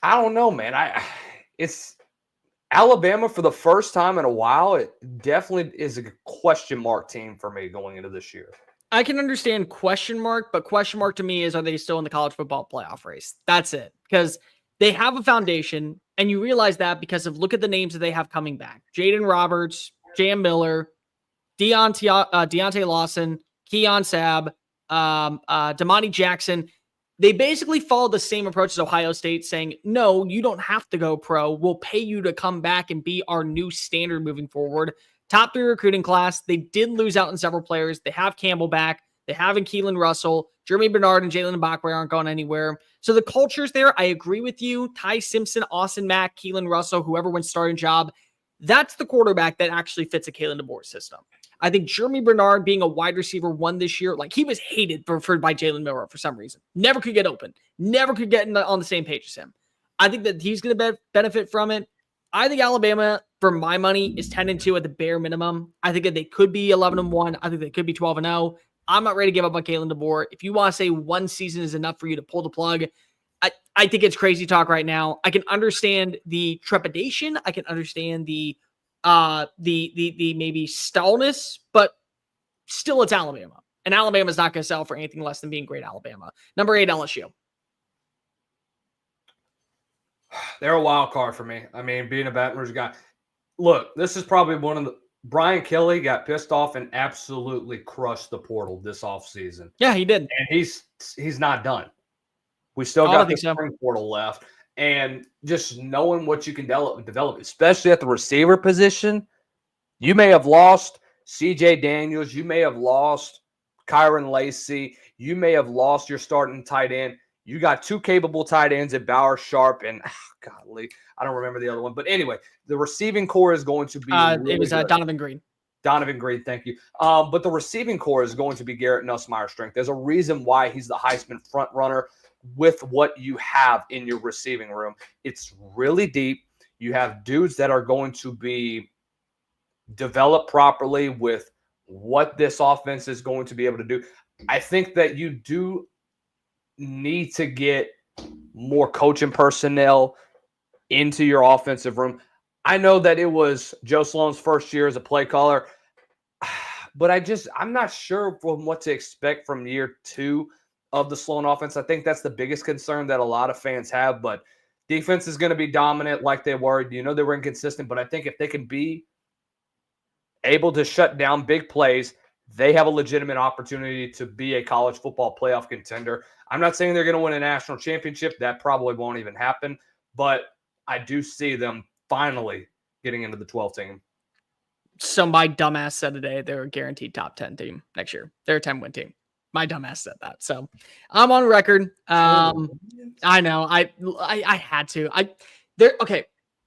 don't know, man. It's Alabama for the first time in a while. It definitely is a question mark team for me going into this year. I can understand question mark, but question mark to me is, are they still in the college football playoff race? That's it. Because they have a foundation, and you realize that because of look at the names that they have coming back. Jaden Roberts, Jam Miller, Deontay Lawson, Keon Sabb, Damani Jackson. They basically follow the same approach as Ohio State, saying, no, you don't have to go pro. We'll pay you to come back and be our new standard moving forward. Top 3 recruiting class. They did lose out on several players. They have Campbell back. They have Keelan Russell. Jeremy Bernard and Jalen Mbakwe aren't going anywhere. So the culture's there. I agree with you. Ty Simpson, Austin Mack, Keelan Russell, whoever wins starting job. That's the quarterback that actually fits a Kalen DeBoer system. I think Jeremy Bernard being a wide receiver 1 this year, like he was hated by Jalen Milroe for some reason. Never could get open. Never could get on the same page as him. I think that he's going to benefit from it. I think Alabama, for my money, is 10-2 at the bare minimum. I think that they could be 11-1. I think they could be 12-0. I'm not ready to give up on Kalen DeBoer. If you want to say 1 season is enough for you to pull the plug, I think it's crazy talk right now. I can understand the trepidation. I can understand the maybe stallness, but still it's Alabama. And Alabama's not going to sell for anything less than being great Alabama. Number 8, LSU. They're a wild card for me. I mean, being a Baton Rouge guy. Look, this is probably one of the Brian Kelly got pissed off and absolutely crushed the portal this offseason. Yeah, he did. And he's not done. We still got the spring portal left. And just knowing what you can develop, especially at the receiver position, you may have lost C.J. Daniels. You may have lost Kyron Lacey. You may have lost your starting tight end. You got 2 capable tight ends at Bauer Sharp and golly, I don't remember the other one. But anyway, the receiving core is going to be it was Donovan Green. Donovan Green, thank you. But the receiving core is going to be Garrett Nussmeier's strength. There's a reason why he's the Heisman front runner with what you have in your receiving room. It's really deep. You have dudes that are going to be developed properly with what this offense is going to be able to do. I think that you do need to get more coaching personnel into your offensive room. I know that it was Joe Sloan's first year as a play caller, but I'm not sure from what to expect from year 2 of the Sloan offense. I think that's the biggest concern that a lot of fans have, but defense is going to be dominant like they were. You know, they were inconsistent, but I think if they can be able to shut down big plays, they have a legitimate opportunity to be a college football playoff contender. I'm not saying they're going to win a national championship. That probably won't even happen, but I do see them finally getting into the 12 team. So my dumbass said today they're a guaranteed top 10 team next year. They're a 10-win team. My dumbass said that. So I'm on record. I know. I had to. Okay.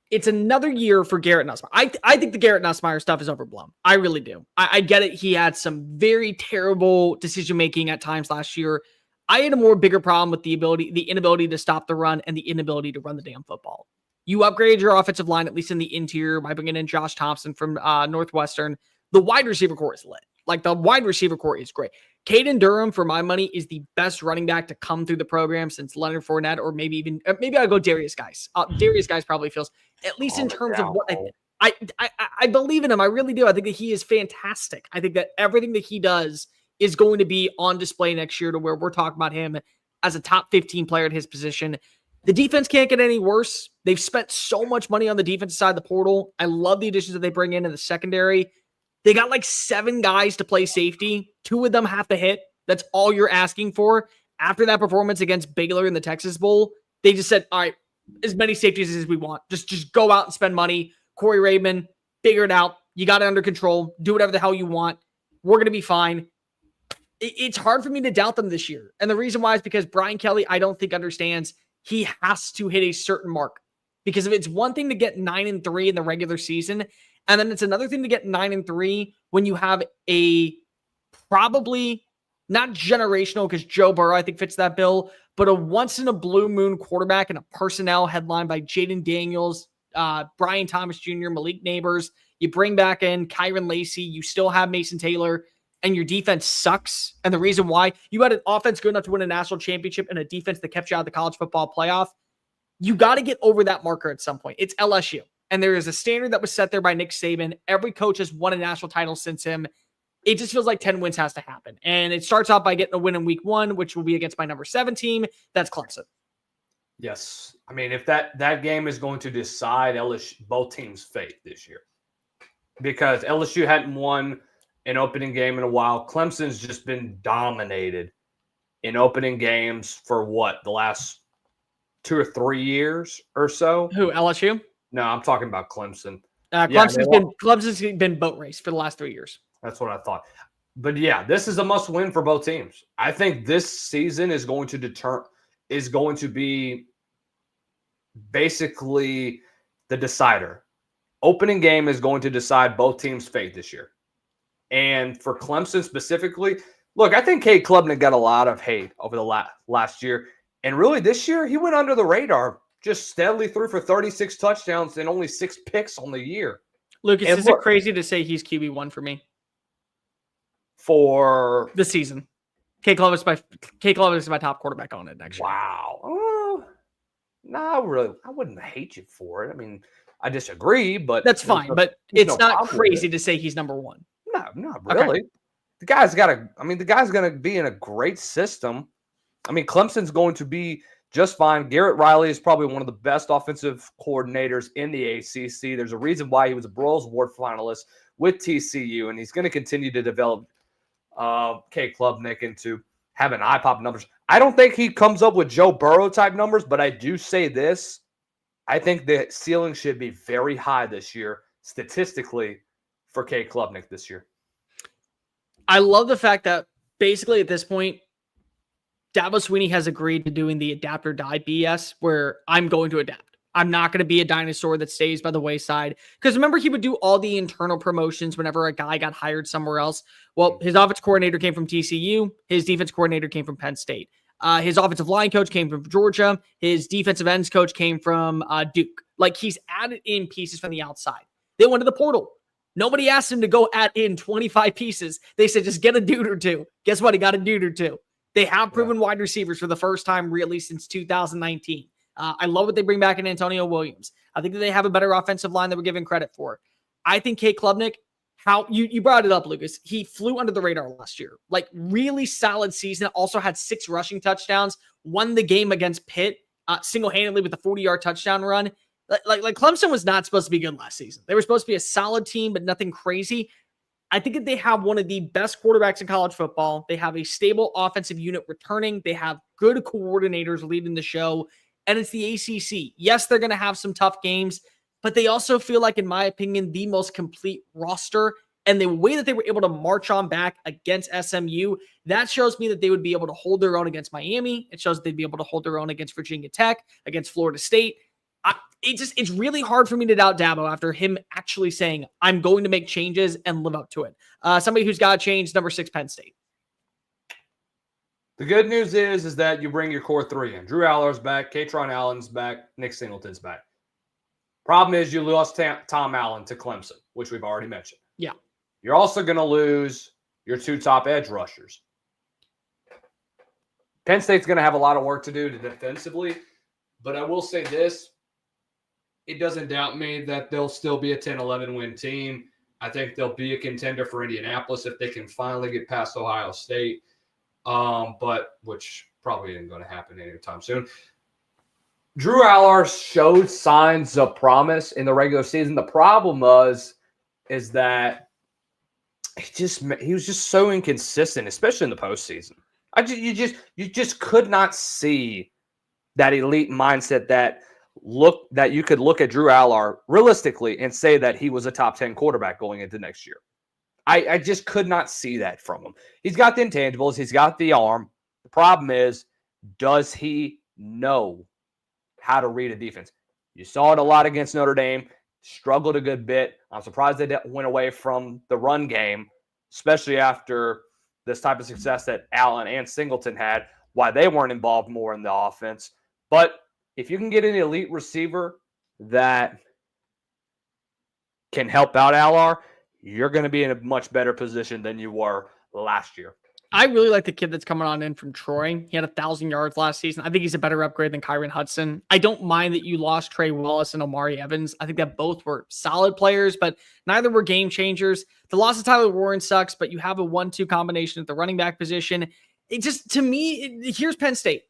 It's another year for Garrett Nussmeier. I think the Garrett Nussmeier stuff is overblown. I really do. I get it. He had some very terrible decision-making at times last year. I had a more bigger problem with the inability to stop the run and the inability to run the damn football. You upgraded your offensive line, at least in the interior, by bringing in Josh Thompson from Northwestern. The wide receiver core is lit. Like, the wide receiver core is great. Caden Durham, for my money, is the best running back to come through the program since Leonard Fournette, or maybe I'll go Darius Guice. Darius Guice probably feels, at least in terms of what I believe in him. I really do. I think that he is fantastic. I think that everything that he does is going to be on display next year, to where we're talking about him as a top 15 player at his position. The defense can't get any worse. They've spent so much money on the defensive side of the portal. I love the additions that they bring in the secondary. They got like 7 guys to play safety. 2 of them have to hit. That's all you're asking for. After that performance against Baylor in the Texas Bowl, they just said, all right, as many safeties as we want. Just go out and spend money. Corey Raymond, figure it out. You got it under control. Do whatever the hell you want. We're going to be fine. It's hard for me to doubt them this year. And the reason why is because Brian Kelly, I don't think, understands he has to hit a certain mark. Because if it's one thing to get 9-3 in the regular season, and then it's another thing to get 9-3 when you have a probably not generational, because Joe Burrow, I think, fits that bill, but a once in a blue moon quarterback and a personnel headlined by Jaden Daniels, Brian Thomas Jr., Malik Neighbors. You bring back in Kyron Lacey. You still have Mason Taylor, and your defense sucks. And the reason why, you had an offense good enough to win a national championship and a defense that kept you out of the college football playoff. You got to get over that marker at some point. It's LSU. And there is a standard that was set there by Nick Saban. Every coach has won a national title since him. It just feels like 10 wins has to happen. And it starts off by getting a win in week 1, which will be against my number 7 team. That's Clemson. Yes. I mean, if that game is going to decide LSU, both teams' fate this year. Because LSU hadn't won an opening game in a while. Clemson's just been dominated in opening games for the last 2 or 3 years or so. Who, LSU? No, I'm talking about Clemson. Clemson's been boat race for the last 3 years. That's what I thought. But yeah, this is a must win for both teams. I think this season is going to be basically the decider. Opening game is going to decide both teams' fate this year. And for Clemson specifically, look, I think Cade Klubnik got a lot of hate over the last year. And really this year, he went under the radar. Just steadily threw for 36 touchdowns and only 6 picks on the year. Lucas, is it crazy to say he's QB1 for me? For the season. Cade Klubnik is my top quarterback on it next year. Wow. No, really. I wouldn't hate you for it. I mean, I disagree, but that's fine. But it's not crazy to say he's number 1. No, not really. Okay. The guy's going to be in a great system. I mean, Clemson's going to be just fine. Garrett Riley is probably one of the best offensive coordinators in the ACC. There's a reason why he was a Broyles Award finalist with TCU, and he's going to continue to develop Cade Klubnik into having eye-pop numbers. I don't think he comes up with Joe Burrow-type numbers, but I do say this. I think the ceiling should be very high this year, statistically, for Cade Klubnik this year. I love the fact that basically at this point, Dabo Swinney has agreed to doing the adapt or die BS, where I'm going to adapt. I'm not going to be a dinosaur that stays by the wayside. Because remember, he would do all the internal promotions whenever a guy got hired somewhere else. Well, his offensive coordinator came from TCU. His defense coordinator came from Penn State. His offensive line coach came from Georgia. His defensive ends coach came from Duke. Like, he's added in pieces from the outside. They went to the portal. Nobody asked him to go add in 25 pieces. They said, just get a dude or two. Guess what? He got a dude or two. They have proven wide receivers for the first time really since 2019. I love what they bring back in Antonio Williams. I think that they have a better offensive line that we're giving credit for. I think Cade Klubnik, how you brought it up, Lucas. He flew under the radar last year. Like, really solid season. Also had 6 rushing touchdowns. Won the game against Pitt single-handedly with a 40-yard touchdown run. Like Clemson was not supposed to be good last season. They were supposed to be a solid team, but nothing crazy. I think that they have one of the best quarterbacks in college football. They have a stable offensive unit returning. They have good coordinators leading the show. And it's the ACC. Yes, they're going to have some tough games, but they also feel like, in my opinion, the most complete roster And the way that they were able to march on back against SMU, that shows me that they would be able to hold their own against Miami. It shows that they'd be able to hold their own against Virginia Tech, against Florida State. It's really hard for me to doubt Dabo after him actually saying, I'm going to make changes and live up to it. Somebody who's got to change, number 6, Penn State. The good news is that you bring your core 3 in. Drew Aller's back, Katron Allen's back, Nick Singleton's back. Problem is you lost Tom Allen to Clemson, which we've already mentioned. Yeah. You're also going to lose your 2 top edge rushers. Penn State's going to have a lot of work to do defensively, but I will say this. It doesn't doubt me that they'll still be a 10-11 win team. I think they'll be a contender for Indianapolis if they can finally get past Ohio State, but which probably isn't going to happen anytime soon. Drew Aller showed signs of promise in the regular season. The problem is that he was just so inconsistent, especially in the postseason. You just could not see that elite mindset that you could look at Drew Aller realistically and say that he was a top 10 quarterback going into next year. I just could not see that from him. He's got the intangibles. He's got the arm. The problem is, does he know how to read a defense? You saw it a lot against Notre Dame. Struggled a good bit. I'm surprised they went away from the run game, especially after this type of success that Allen and Singleton had, why they weren't involved more in the offense. But if you can get an elite receiver that can help out Aller, you're going to be in a much better position than you were last year. I really like the kid that's coming on in from Troy. He had 1,000 yards last season. I think he's a better upgrade than Kyron Hudson. I don't mind that you lost Trey Wallace and Omari Evans. I think that both were solid players, but neither were game changers. The loss of Tyler Warren sucks, but you have a 1-2 combination at the running back position. It just, to me, here's Penn State.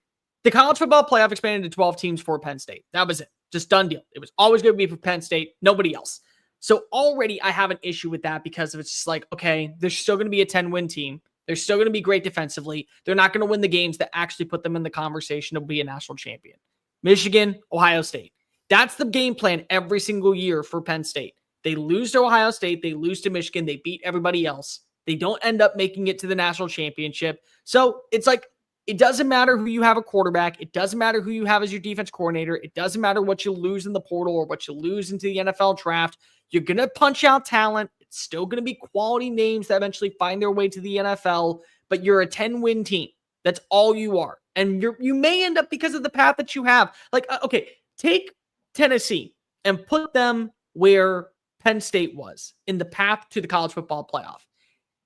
The college football playoff expanded to 12 teams for Penn State. That was it. Just done deal. It was always going to be for Penn State, nobody else. So already I have an issue with that because it's just like, okay, there's still going to be a 10-win team. They're still going to be great defensively. They're not going to win the games that actually put them in the conversation to be a national champion. Michigan, Ohio State. That's the game plan every single year for Penn State. They lose to Ohio State. They lose to Michigan. They beat everybody else. They don't end up making it to the national championship. So it's like, it doesn't matter who you have a quarterback. It doesn't matter who you have as your defense coordinator. It doesn't matter what you lose in the portal or what you lose into the NFL draft. You're going to punch out talent. It's still going to be quality names that eventually find their way to the NFL, but you're a 10-win team. That's all you are. And you may end up, because of the path that you have, like, okay, take Tennessee and put them where Penn State was in the path to the college football playoff.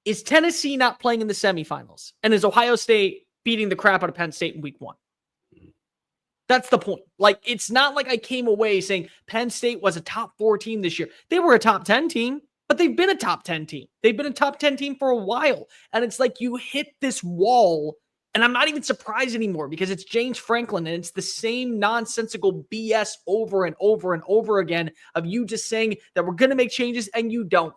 Is Tennessee not playing in the semifinals? And is Ohio State beating the crap out of Penn State in week 1? That's the point. Like, it's not like I came away saying Penn State was a top 4 team this year. They were a top 10 team, but they've been a top 10 team. They've been a top 10 team for a while. And it's like you hit this wall, and I'm not even surprised anymore because it's James Franklin, and it's the same nonsensical BS over and over and over again of you just saying that we're going to make changes and you don't.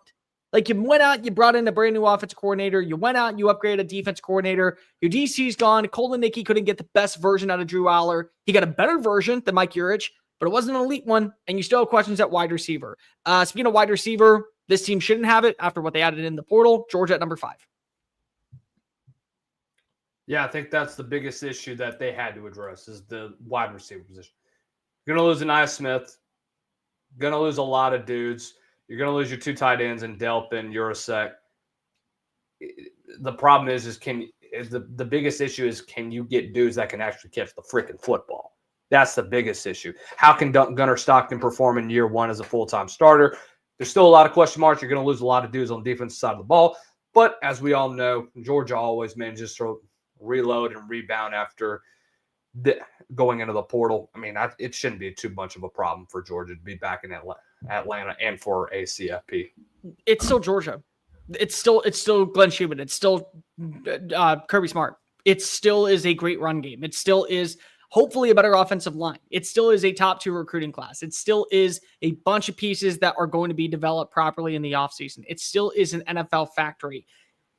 Like, you went out, you brought in a brand new offensive coordinator. You went out, you upgraded a defense coordinator. Your DC's gone. Colin Nicky couldn't get the best version out of Drew Aller. He got a better version than Mike Urich, but it wasn't an elite one. And you still have questions at wide receiver. Speaking of wide receiver, this team shouldn't have it after what they added in the portal. Georgia at number 5. Yeah, I think that's the biggest issue that they had to address is the wide receiver position. You're going to lose Anaya Smith. Going to lose a lot of dudes. You're going to lose your 2 tight ends in Delp and Urasek. The problem is the biggest issue is, can you get dudes that can actually catch the freaking football? That's the biggest issue. How can Gunnar Stockton perform in year 1 as a full-time starter? There's still a lot of question marks. You're going to lose a lot of dudes on the defensive side of the ball. But as we all know, Georgia always manages to reload and rebound after going into the portal. I mean, it shouldn't be too much of a problem for Georgia to be back in Atlanta and for ACFP. It's still Georgia. It's still Glenn Schumann. It's still Kirby Smart. It still is a great run game. It still is hopefully a better offensive line. It still is a top 2 recruiting class. It still is a bunch of pieces that are going to be developed properly in the offseason. It still is an NFL factory.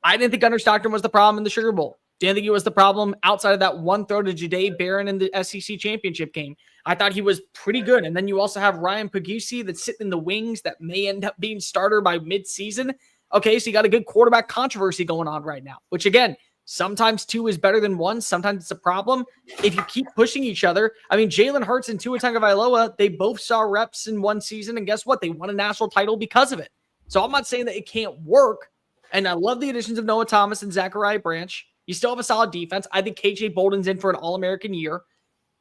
I didn't think Gunnar Stockton was the problem in the Sugar Bowl. Didn't think he was the problem outside of that one throw to Jahdae Barron in the SEC championship game. I thought he was pretty good. And then you also have Ryan Puglisi that's sitting in the wings that may end up being starter by mid-season. Okay, so you got a good quarterback controversy going on right now, which again, sometimes 2 is better than 1. Sometimes it's a problem. If you keep pushing each other, I mean, Jalen Hurts and Tua Tagovailoa, they both saw reps in one season, and guess what? They won a national title because of it. So I'm not saying that it can't work. And I love the additions of Noah Thomas and Zachariah Branch. You still have a solid defense. I think KJ Bolden's in for an All-American year.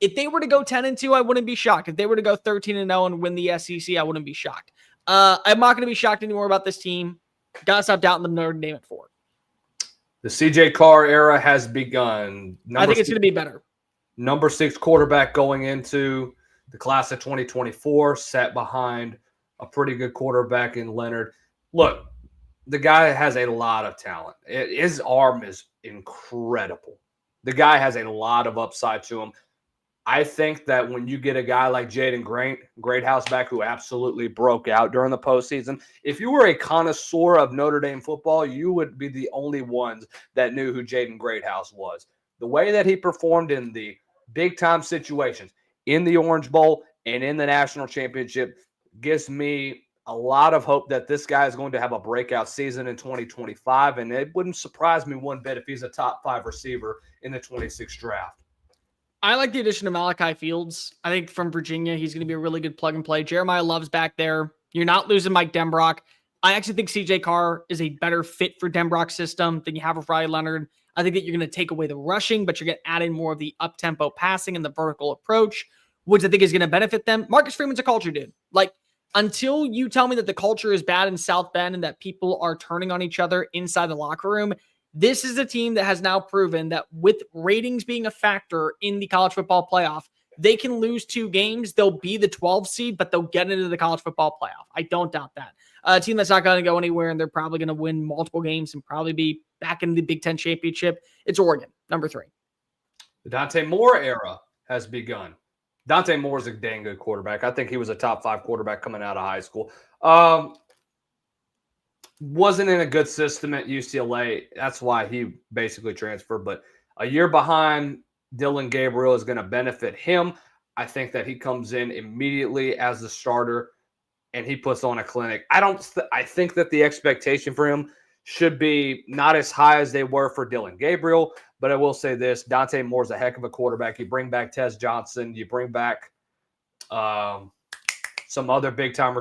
If they were to go 10-2, I wouldn't be shocked. If they were to go 13-0 and win the SEC, I wouldn't be shocked. I'm not going to be shocked anymore about this team. Gotta stop doubting them. Notre Dame at 4. The CJ Carr era has begun. I think it's going to be better. Number 6 quarterback going into the class of 2024, sat behind a pretty good quarterback in Leonard. Look, the guy has a lot of talent. His arm is incredible. The guy has a lot of upside to him. I think that when you get a guy like Jaden Greathouse back, who absolutely broke out during the postseason, if you were a connoisseur of Notre Dame football, you would be the only ones that knew who Jaden Greathouse was. The way that he performed in the big-time situations, in the Orange Bowl and in the national championship, gives me a lot of hope that this guy is going to have a breakout season in 2025, and it wouldn't surprise me one bit if he's a top 5 receiver in the 26th draft. I like the addition of Malachi Fields. I think from Virginia, he's going to be a really good plug and play. Jeremiah Love's back there. You're not losing Mike Denbrock. I actually think CJ Carr is a better fit for Denbrock's system than you have with Riley Leonard. I think that you're going to take away the rushing, but you're going to add in more of the up-tempo passing and the vertical approach, which I think is going to benefit them. Marcus Freeman's a culture dude. Like, until you tell me that the culture is bad in South Bend and that people are turning on each other inside the locker room, this is a team that has now proven that with ratings being a factor in the college football playoff, they can lose 2 games. They'll be the 12th seed, but they'll get into the college football playoff. I don't doubt that. A team that's not going to go anywhere, and they're probably going to win multiple games and probably be back in the Big Ten championship. It's Oregon, number 3. The Dante Moore era has begun. Dante Moore is a dang good quarterback. I think he was a top 5 quarterback coming out of high school. Wasn't in a good system at UCLA. That's why he basically transferred. But a year behind Dylan Gabriel is going to benefit him. I think that he comes in immediately as the starter and he puts on a clinic. I think that the expectation for him should be not as high as they were for Dylan Gabriel. But I will say this, Dante Moore's a heck of a quarterback. You bring back Trey Johnson. You bring back some other big-time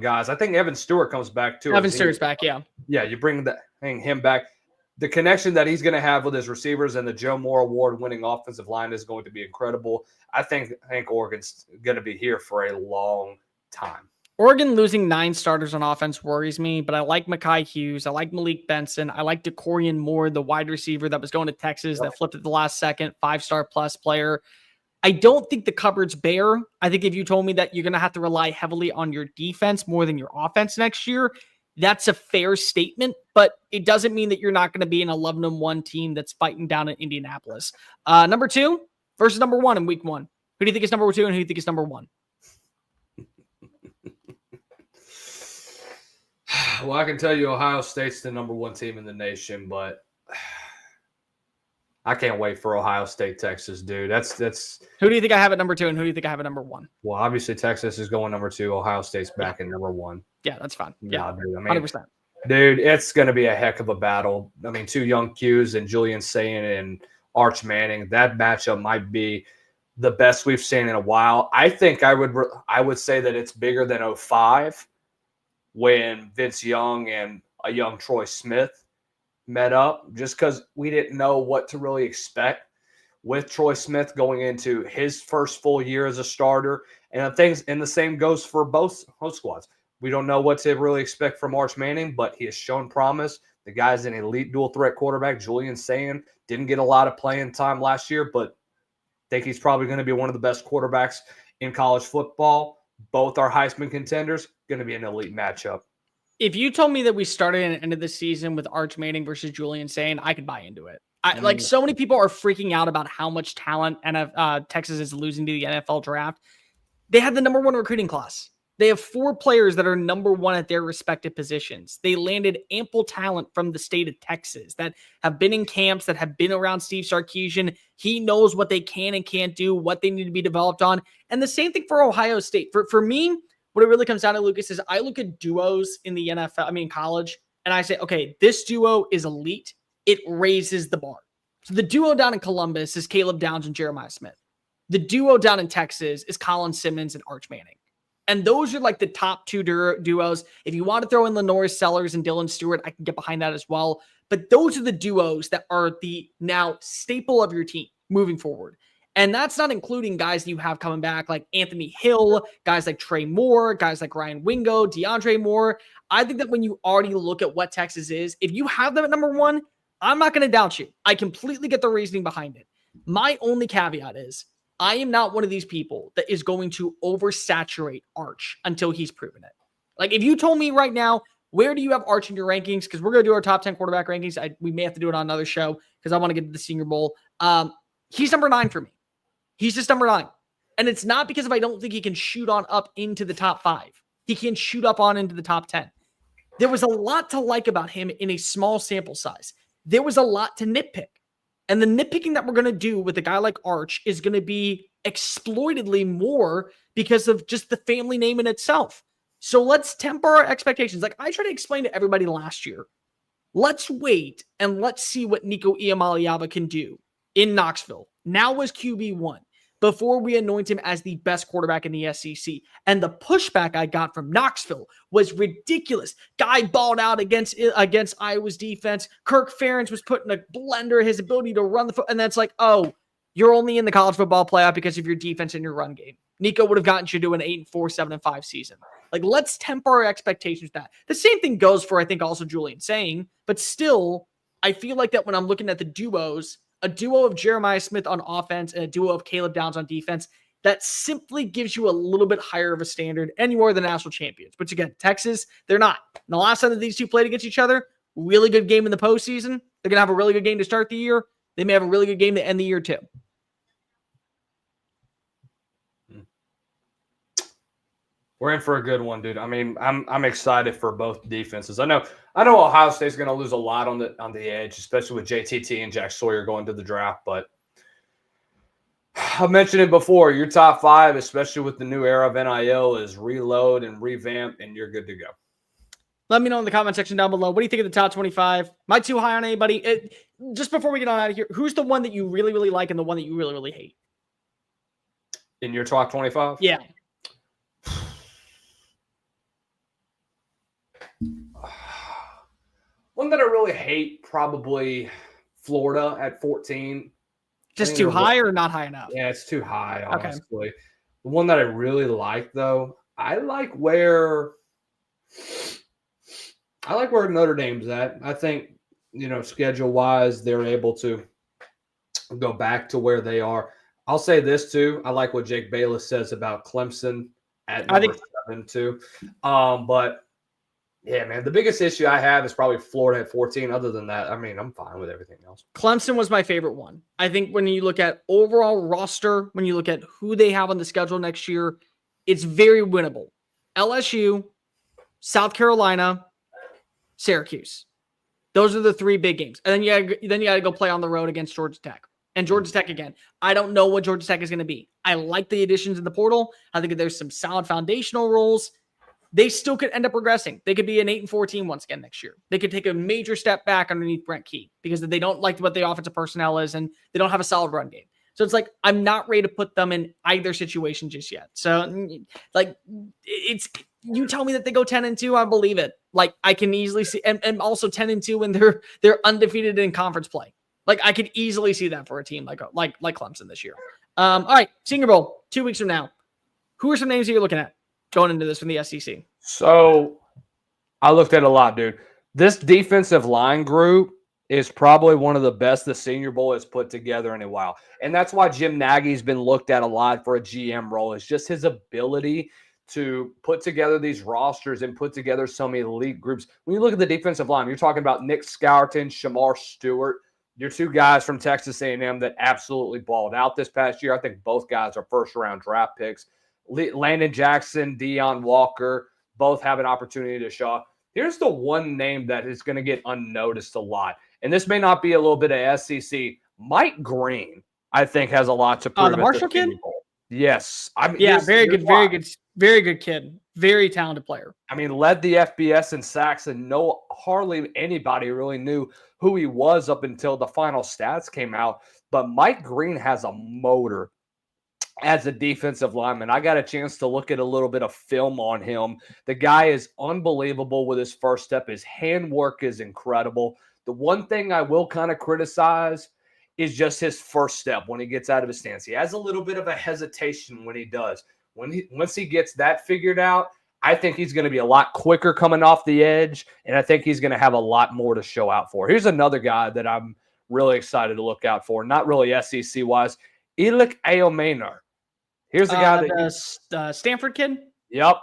guys. I think Evan Stewart comes back too. Evan Stewart's back, yeah. Yeah, you bring him back. The connection that he's going to have with his receivers and the Joe Moore Award-winning offensive line is going to be incredible. I think Oregon's going to be here for a long time. Oregon losing 9 starters on offense worries me, but I like Mekhi Hughes. I like Malik Benson. I like DeCorian Moore, the wide receiver that was going to Texas that flipped at the last second, 5-star plus player. I don't think the cupboard's bare. I think if you told me that you're going to have to rely heavily on your defense more than your offense next year, that's a fair statement, but it doesn't mean that you're not going to be an 11-1 team that's fighting down in Indianapolis. Number 2 versus number 1 in week 1. Who do you think is number 2 and who do you think is number 1? Well, I can tell you Ohio State's the number 1 team in the nation, but I can't wait for Ohio State, Texas, dude. That's. Who do you think I have at number 2 and who do you think I have at number 1? Well, obviously Texas is going number 2. Ohio State's back in number 1. Yeah, that's fine. Yeah, dude, I mean, 100%. Dude, it's going to be a heck of a battle. I mean, 2 young Qs and Julian Sayin and Arch Manning. That matchup might be the best we've seen in a while. I think I would say that it's bigger than 2005 when Vince Young and a young Troy Smith met up, just because we didn't know what to really expect with Troy Smith going into his first full year as a starter. And the same goes for both squads. We don't know what to really expect from Arch Manning, but he has shown promise. The guy's an elite dual threat quarterback. Julian Sayin didn't get a lot of playing time last year, but I think he's probably going to be one of the best quarterbacks in college football. Both are Heisman contenders. Going to be an elite matchup. If you told me that we started and ended the season with Arch Manning versus Julian Sayin, I could buy into it. Like, so many people are freaking out about how much talent Texas is losing to the NFL draft. They have the number 1 recruiting class. They have 4 players that are number 1 at their respective positions. They landed ample talent from the state of Texas that have been in camps, that have been around Steve Sarkisian. He knows what they can and can't do, what they need to be developed on. And the same thing for Ohio State. For me, what it really comes down to, Lucas, is I look at duos in the NFL, college. and I say, okay, this duo is elite, it raises the bar. So the duo down in Columbus is Caleb Downs and Jeremiah Smith. The duo down in Texas is Colin Simmons and Arch Manning. And those are like the top two duos. If you want to throw in Lenore Sellers and Dylan Stewart, I can get behind that as well. But those are the duos that are the now staple of your team moving forward. And that's not including guys that you have coming back like Anthony Hill, guys like Trey Moore, guys like Ryan Wingo, DeAndre Moore. I think that when you already look at what Texas is, if you have them at number one, I'm not going to doubt you. I completely get the reasoning behind it. My only caveat is I am not one of these people that is going to oversaturate Arch until he's proven it. Like if you told me right now, where do you have Arch in your rankings? Because we're going to do our top 10 quarterback rankings. We may have to do it on another show because I want to get to the Senior Bowl. He's number 9 for me. He's just number 9. And it's not because if I don't think he can shoot on up into the top 5. He can shoot up on into the top 10. There was a lot to like about him in a small sample size. There was a lot to nitpick. And the nitpicking that we're going to do with a guy like Arch is going to be exploitedly more because of just the family name in itself. So let's temper our expectations. Like I tried to explain to everybody last year, let's wait and let's see what Nico Iamaleava can do in Knoxville. Now as QB1 before we anoint him as the best quarterback in the SEC. And the pushback I got from Knoxville was ridiculous. Guy balled out against Iowa's defense. Kirk Ferentz was put in a blender, his ability to run the foot. And that's like, oh, you're only in the college football playoff because of your defense and your run game. Nico would have gotten you to an 8-4, 7-5 season. Like, let's temper our expectations with that. The same thing goes for, I think, also Julian saying, but still, I feel like that when I'm looking at the duos, a duo of Jeremiah Smith on offense and a duo of Caleb Downs on defense, that simply gives you a little bit higher of a standard, and you are the national champions. But again, Texas, they're not. And the last time that these two played against each other, really good game in the postseason. They're going to have a really good game to start the year. They may have a really good game to end the year too. We're in for a good one, dude. I mean, I'm excited for both defenses. I know Ohio State's going to lose a lot on the edge, especially with JTT and Jack Sawyer going to the draft. But I've mentioned it before. Your top 5, especially with the new era of NIL, is reload and revamp, and you're good to go. Let me know in the comment section down below. What do you think of the top 25? Am I too high on anybody? Just before we get on out of here, who's the one that you really, really like and the one that you really, really hate? In your top 25? Yeah. One that I really hate, probably Florida at 14. Just too high or not high enough? Yeah, it's too high, honestly. Okay. The one that I really like, though, I like where Notre Dame's at. I think, schedule-wise, they're able to go back to where they are. I'll say this, too. I like what Jake Bayless says about Clemson at number 7, too. But yeah, man, the biggest issue I have is probably Florida at 14. Other than that, I mean, I'm fine with everything else. Clemson was my favorite one. I think when you look at overall roster, when you look at who they have on the schedule next year, it's very winnable. LSU, South Carolina, Syracuse. Those are the 3 big games. And then you got to go play on the road against Georgia Tech. And Georgia Tech again. I don't know what Georgia Tech is going to be. I like the additions in the portal. I think there's some solid foundational roles. They still could end up regressing. They could be an 8-4 team once again next year. They could take a major step back underneath Brent Key because they don't like what the offensive personnel is and they don't have a solid run game. So it's like, I'm not ready to put them in either situation just yet. So like, you tell me that they go 10-2, I believe it. Like I can easily see, and also 10-2 when they're undefeated in conference play. Like I could easily see that for a team like Clemson this year. All right, Senior Bowl 2 weeks from now. Who are some names that you're looking at going into this from the SEC? So I looked at a lot, dude. This defensive line group is probably one of the best the Senior Bowl has put together in a while. And that's why Jim Nagy's been looked at a lot for a GM role. It's just his ability to put together these rosters and put together so many elite groups. When you look at the defensive line, you're talking about Nick Scourton, Shamar Stewart. You're 2 guys from Texas A&M that absolutely balled out this past year. I think both guys are first-round draft picks. Landon Jackson, Deion Walker, both have an opportunity to show up. Here's the one name that is going to get unnoticed a lot. And this may not be a little bit of SEC. Mike Green, I think, has a lot to prove. The Marshall kid? Yes. Very good kid. Very talented player. I mean, led the FBS in sacks, and hardly anybody really knew who he was up until the final stats came out. But Mike Green has a motor as a defensive lineman. I got a chance to look at a little bit of film on him. The guy is unbelievable with his first step. His handwork is incredible. The one thing I will kind of criticize is just his first step when he gets out of his stance. He has a little bit of a hesitation when he does. Once he gets that figured out, I think he's going to be a lot quicker coming off the edge, and I think he's going to have a lot more to show out for. Here's another guy that I'm really excited to look out for, not really SEC-wise, Elik Ayomaner. Here's a guy the Stanford kid? Yep.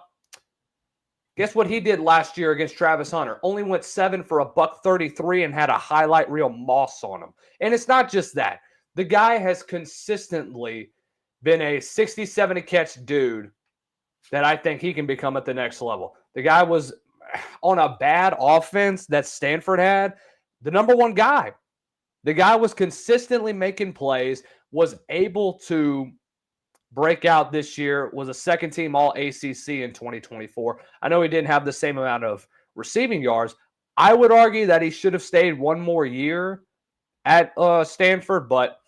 Guess what he did last year against Travis Hunter? Only went 7 for $133 and had a highlight reel moss on him. And it's not just that. The guy has consistently been a 60, 70 catch dude that I think he can become at the next level. The guy was on a bad offense that Stanford had, the number one guy. The guy was consistently making plays, was able to break out this year, was a second-team All-ACC in 2024. I know he didn't have the same amount of receiving yards. I would argue that he should have stayed one more year at Stanford, but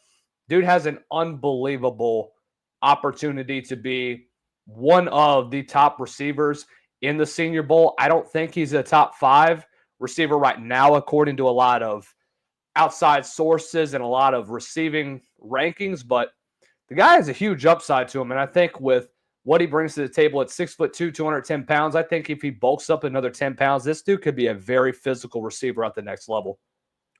dude has an unbelievable opportunity to be one of the top receivers in the Senior Bowl. I don't think he's a top 5 receiver right now, according to a lot of outside sources and a lot of receiving rankings, but the guy has a huge upside to him. And I think with what he brings to the table at 6'2", 210 pounds, I think if he bulks up another 10 pounds, this dude could be a very physical receiver at the next level.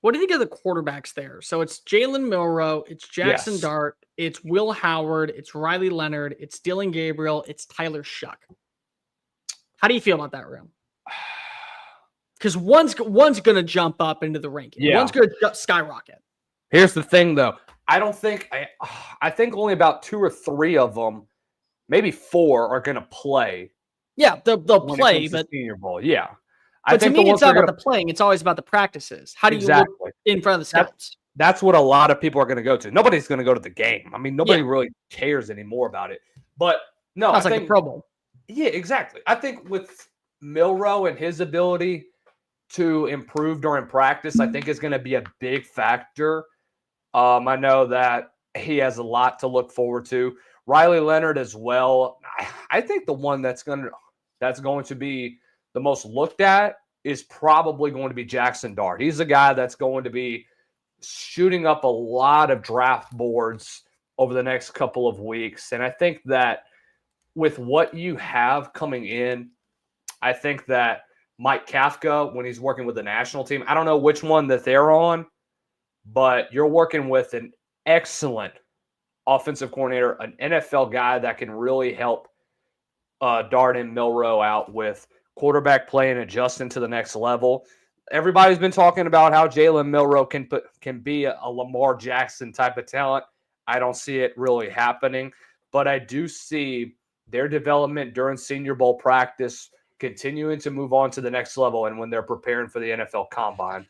What do you think of the quarterbacks there? So it's Jalen Milroe, it's Jackson Dart, it's Will Howard, it's Riley Leonard, it's Dylan Gabriel, it's Tyler Shuck. How do you feel about that room? Because one's going to jump up into the ranking. Yeah. One's going to skyrocket. Here's the thing, though. I think only about 2 or 3 of them, maybe 4, are going to play. Yeah, they'll play, but Senior Bowl. Yeah. But to me, it's not about the playing. It's always about the practices. How do you look in front of the scouts? That's what a lot of people are going to go to. Nobody's going to go to the game. I mean, nobody really cares anymore about it. But no, sounds like the Pro Bowl. Yeah, exactly. I think with Milroe and his ability to improve during practice, I think is going to be a big factor. I know that he has a lot to look forward to. Riley Leonard as well. I think the one that's going to be the most looked at is probably going to be Jackson Dart. He's a guy that's going to be shooting up a lot of draft boards over the next couple of weeks. And I think that with what you have coming in, I think that Mike Kafka, when he's working with the national team, I don't know which one that they're on, but you're working with an excellent offensive coordinator, an NFL guy that can really help Dart and Milroe out with quarterback play and adjusting to the next level. Everybody's been talking about how Jalen Milroe can be a Lamar Jackson type of talent. I don't see it really happening, but I do see their development during Senior Bowl practice continuing to move on to the next level and when they're preparing for the NFL Combine.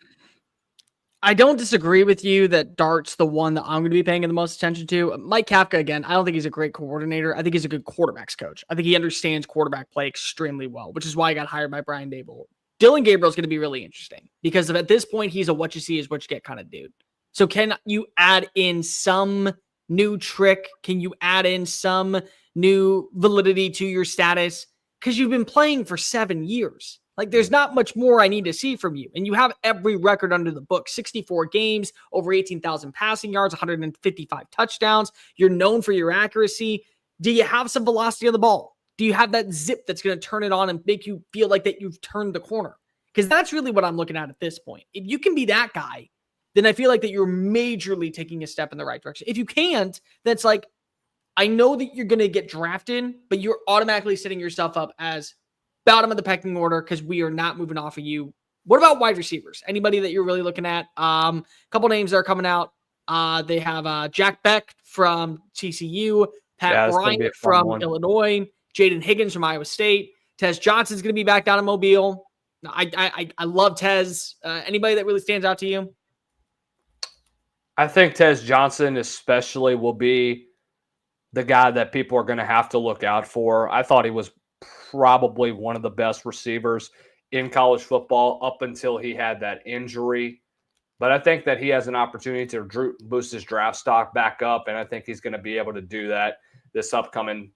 I don't disagree with you that Dart's the one that I'm going to be paying the most attention to. Mike Kafka, again, I don't think he's a great coordinator. I think he's a good quarterbacks coach. I think he understands quarterback play extremely well, which is why he got hired by Brian Daboll. Dylan Gabriel is going to be really interesting because at this point, he's a what you see is what you get kind of dude. So can you add in some new trick? Can you add in some new validity to your status? Because you've been playing for 7 years. Like, there's not much more I need to see from you. And you have every record under the book, 64 games, over 18,000 passing yards, 155 touchdowns. You're known for your accuracy. Do you have some velocity on the ball? Do you have that zip that's going to turn it on and make you feel like that you've turned the corner? Because that's really what I'm looking at this point. If you can be that guy, then I feel like that you're majorly taking a step in the right direction. If you can't, that's like, I know that you're going to get drafted, but you're automatically setting yourself up as bottom of the pecking order because we are not moving off of you. What about wide receivers? Anybody that you're really looking at? A couple names that are coming out. They have Jack Beck from TCU, Pat Bryant from Illinois, Jaden Higgins from Iowa State. Tez Johnson's going to be back down in Mobile. I love Tez. Anybody that really stands out to you? I think Tez Johnson especially will be the guy that people are going to have to look out for. I thought he was probably one of the best receivers in college football up until he had that injury. But I think that he has an opportunity to boost his draft stock back up, and I think he's going to be able to do that this upcoming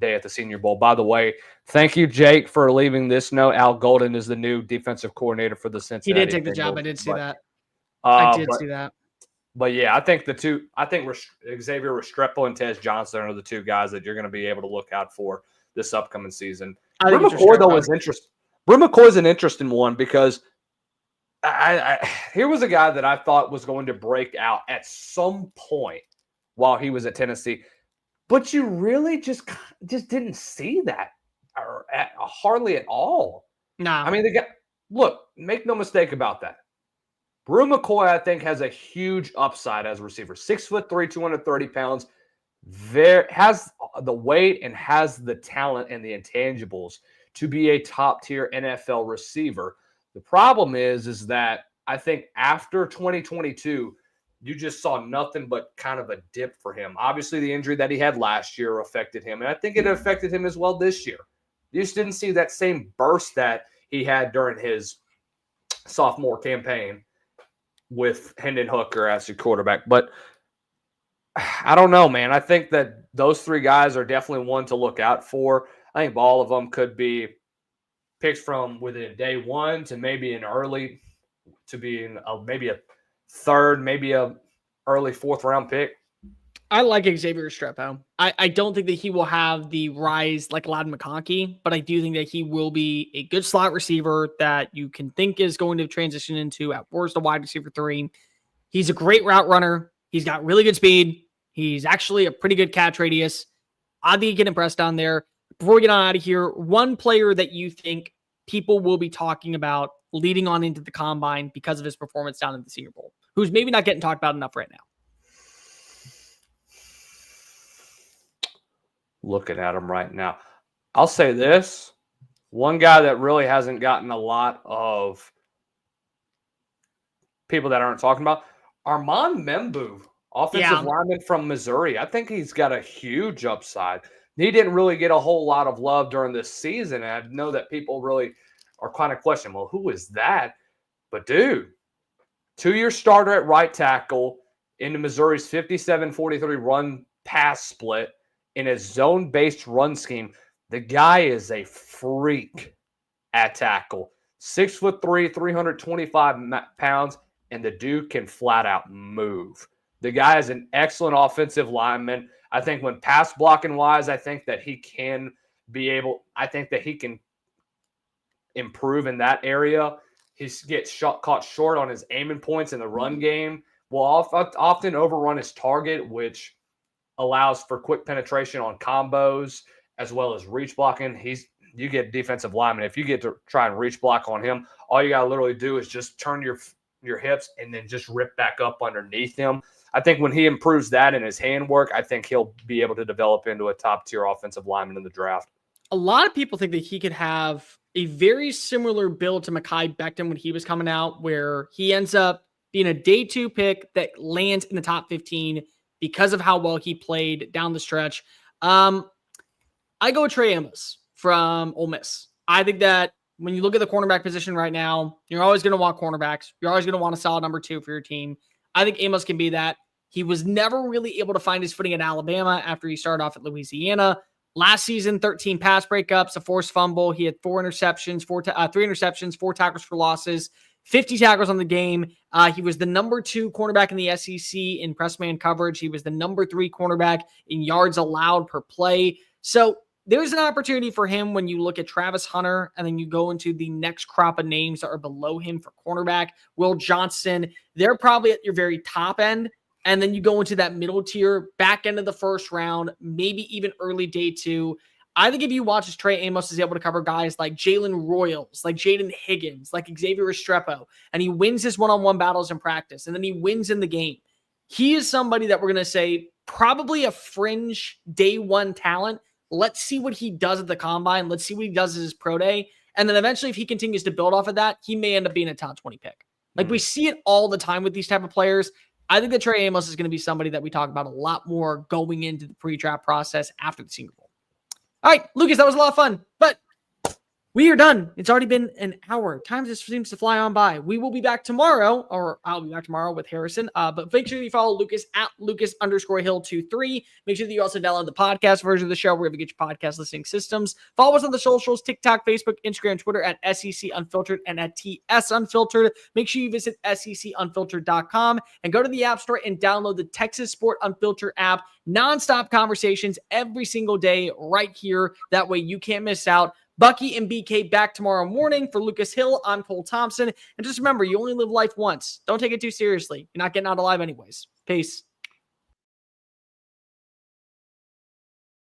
day at the Senior Bowl. By the way, thank you, Jake, for leaving this note. Al Golden is the new defensive coordinator for the Cincinnati. He did take the job. I did see that. See that. But yeah, I think Xavier Restrepo and Trey Johnson are the two guys that you're going to be able to look out for this upcoming season. Brim McCoy, though, is interesting. Brim McCoy is an interesting one because here was a guy that I thought was going to break out at some point while he was at Tennessee, but you really just didn't see that hardly at all. No, I mean, the guy. Look, make no mistake about that. Brim McCoy, I think, has a huge upside as a receiver. 6'3", 230 pounds. Has the weight and has the talent and the intangibles to be a top-tier NFL receiver. The problem is that I think after 2022, you just saw nothing but kind of a dip for him. Obviously, the injury that he had last year affected him, and I think it affected him as well this year. You just didn't see that same burst that he had during his sophomore campaign with Hendon Hooker as your quarterback. But I don't know, man. I think that those three guys are definitely one to look out for. I think all of them could be picks from within day one to maybe an early, to be in maybe a third, maybe a early fourth round pick. I like Xavier Restrepo. I don't think that he will have the rise like Ladd McConkey, but I do think that he will be a good slot receiver that you can think is going to transition into at worst a wide receiver 3. He's a great route runner. He's got really good speed. He's actually a pretty good catch radius. I think he can impress down there. Before we get on out of here, one player that you think people will be talking about leading on into the combine because of his performance down in the Senior Bowl, who's maybe not getting talked about enough right now. Looking at him right now, I'll say this. One guy that really hasn't gotten a lot of people that aren't talking about, Armand Membu, offensive lineman from Missouri. I think he's got a huge upside. He didn't really get a whole lot of love during this season. And I know that people really are kind of questioning, well, who is that? But, dude, 2-year starter at right tackle into Missouri's 57-43 run-pass split in a zone-based run scheme. The guy is a freak at tackle. 6'3", 325 pounds, and the dude can flat out move. The guy is an excellent offensive lineman. I think when pass blocking wise, I think that he can improve in that area. He gets caught short on his aiming points in the run game. Will often overrun his target, which allows for quick penetration on combos as well as reach blocking. You get defensive lineman. If you get to try and reach block on him, all you got to literally do is just turn your hips and then just rip back up underneath him. I think when he improves that in his handwork, I think he'll be able to develop into a top-tier offensive lineman in the draft. A lot of people think that he could have a very similar build to Mekhi Becton when he was coming out, where he ends up being a day 2 pick that lands in the top 15 because of how well he played down the stretch. I go with Trey Amos from Ole Miss. I think that when you look at the cornerback position right now, you're always going to want cornerbacks. You're always going to want a solid number 2 for your team. I think Amos can be that. He was never really able to find his footing at Alabama after he started off at Louisiana. Last season, 13 pass breakups, a forced fumble. He had 3 interceptions, 4 tackles for losses, 50 tackles on the game. He was the number 2 cornerback in the SEC in press man coverage. He was the number 3 cornerback in yards allowed per play. So there's an opportunity for him when you look at Travis Hunter and then you go into the next crop of names that are below him for cornerback. Will Johnson, they're probably at your very top end. And then you go into that middle tier, back end of the first round, maybe even early day 2. I think if you watch as Trey Amos is able to cover guys like Jalen Royals, like Jaden Higgins, like Xavier Restrepo, and he wins his one-on-one battles in practice, and then he wins in the game. He is somebody that we're going to say probably a fringe day 1 talent. Let's see what he does at the combine. Let's see what he does at his pro day. And then eventually, if he continues to build off of that, he may end up being a top 20 pick. Like we see it all the time with these type of players. I think that Trey Amos is going to be somebody that we talk about a lot more going into the pre-draft process after the Senior Bowl. All right, Lucas, that was a lot of fun, but we are done. It's already been an hour. Time just seems to fly on by. We will be back tomorrow, or I'll be back tomorrow with Harrison. But make sure you follow Lucas at Lucas_Hill23. Make sure that you also download the podcast version of the show wherever you get your podcast listening systems. Follow us on the socials, TikTok, Facebook, Instagram, Twitter at SEC Unfiltered and at TS Unfiltered. Make sure you visit SECUnfiltered.com and go to the App Store and download the Texas Sport Unfiltered app. Nonstop conversations every single day right here. That way you can't miss out. Bucky and BK back tomorrow morning. For Lucas Hill, I'm Cole Thompson. And just remember, you only live life once. Don't take it too seriously. You're not getting out alive anyways. Peace.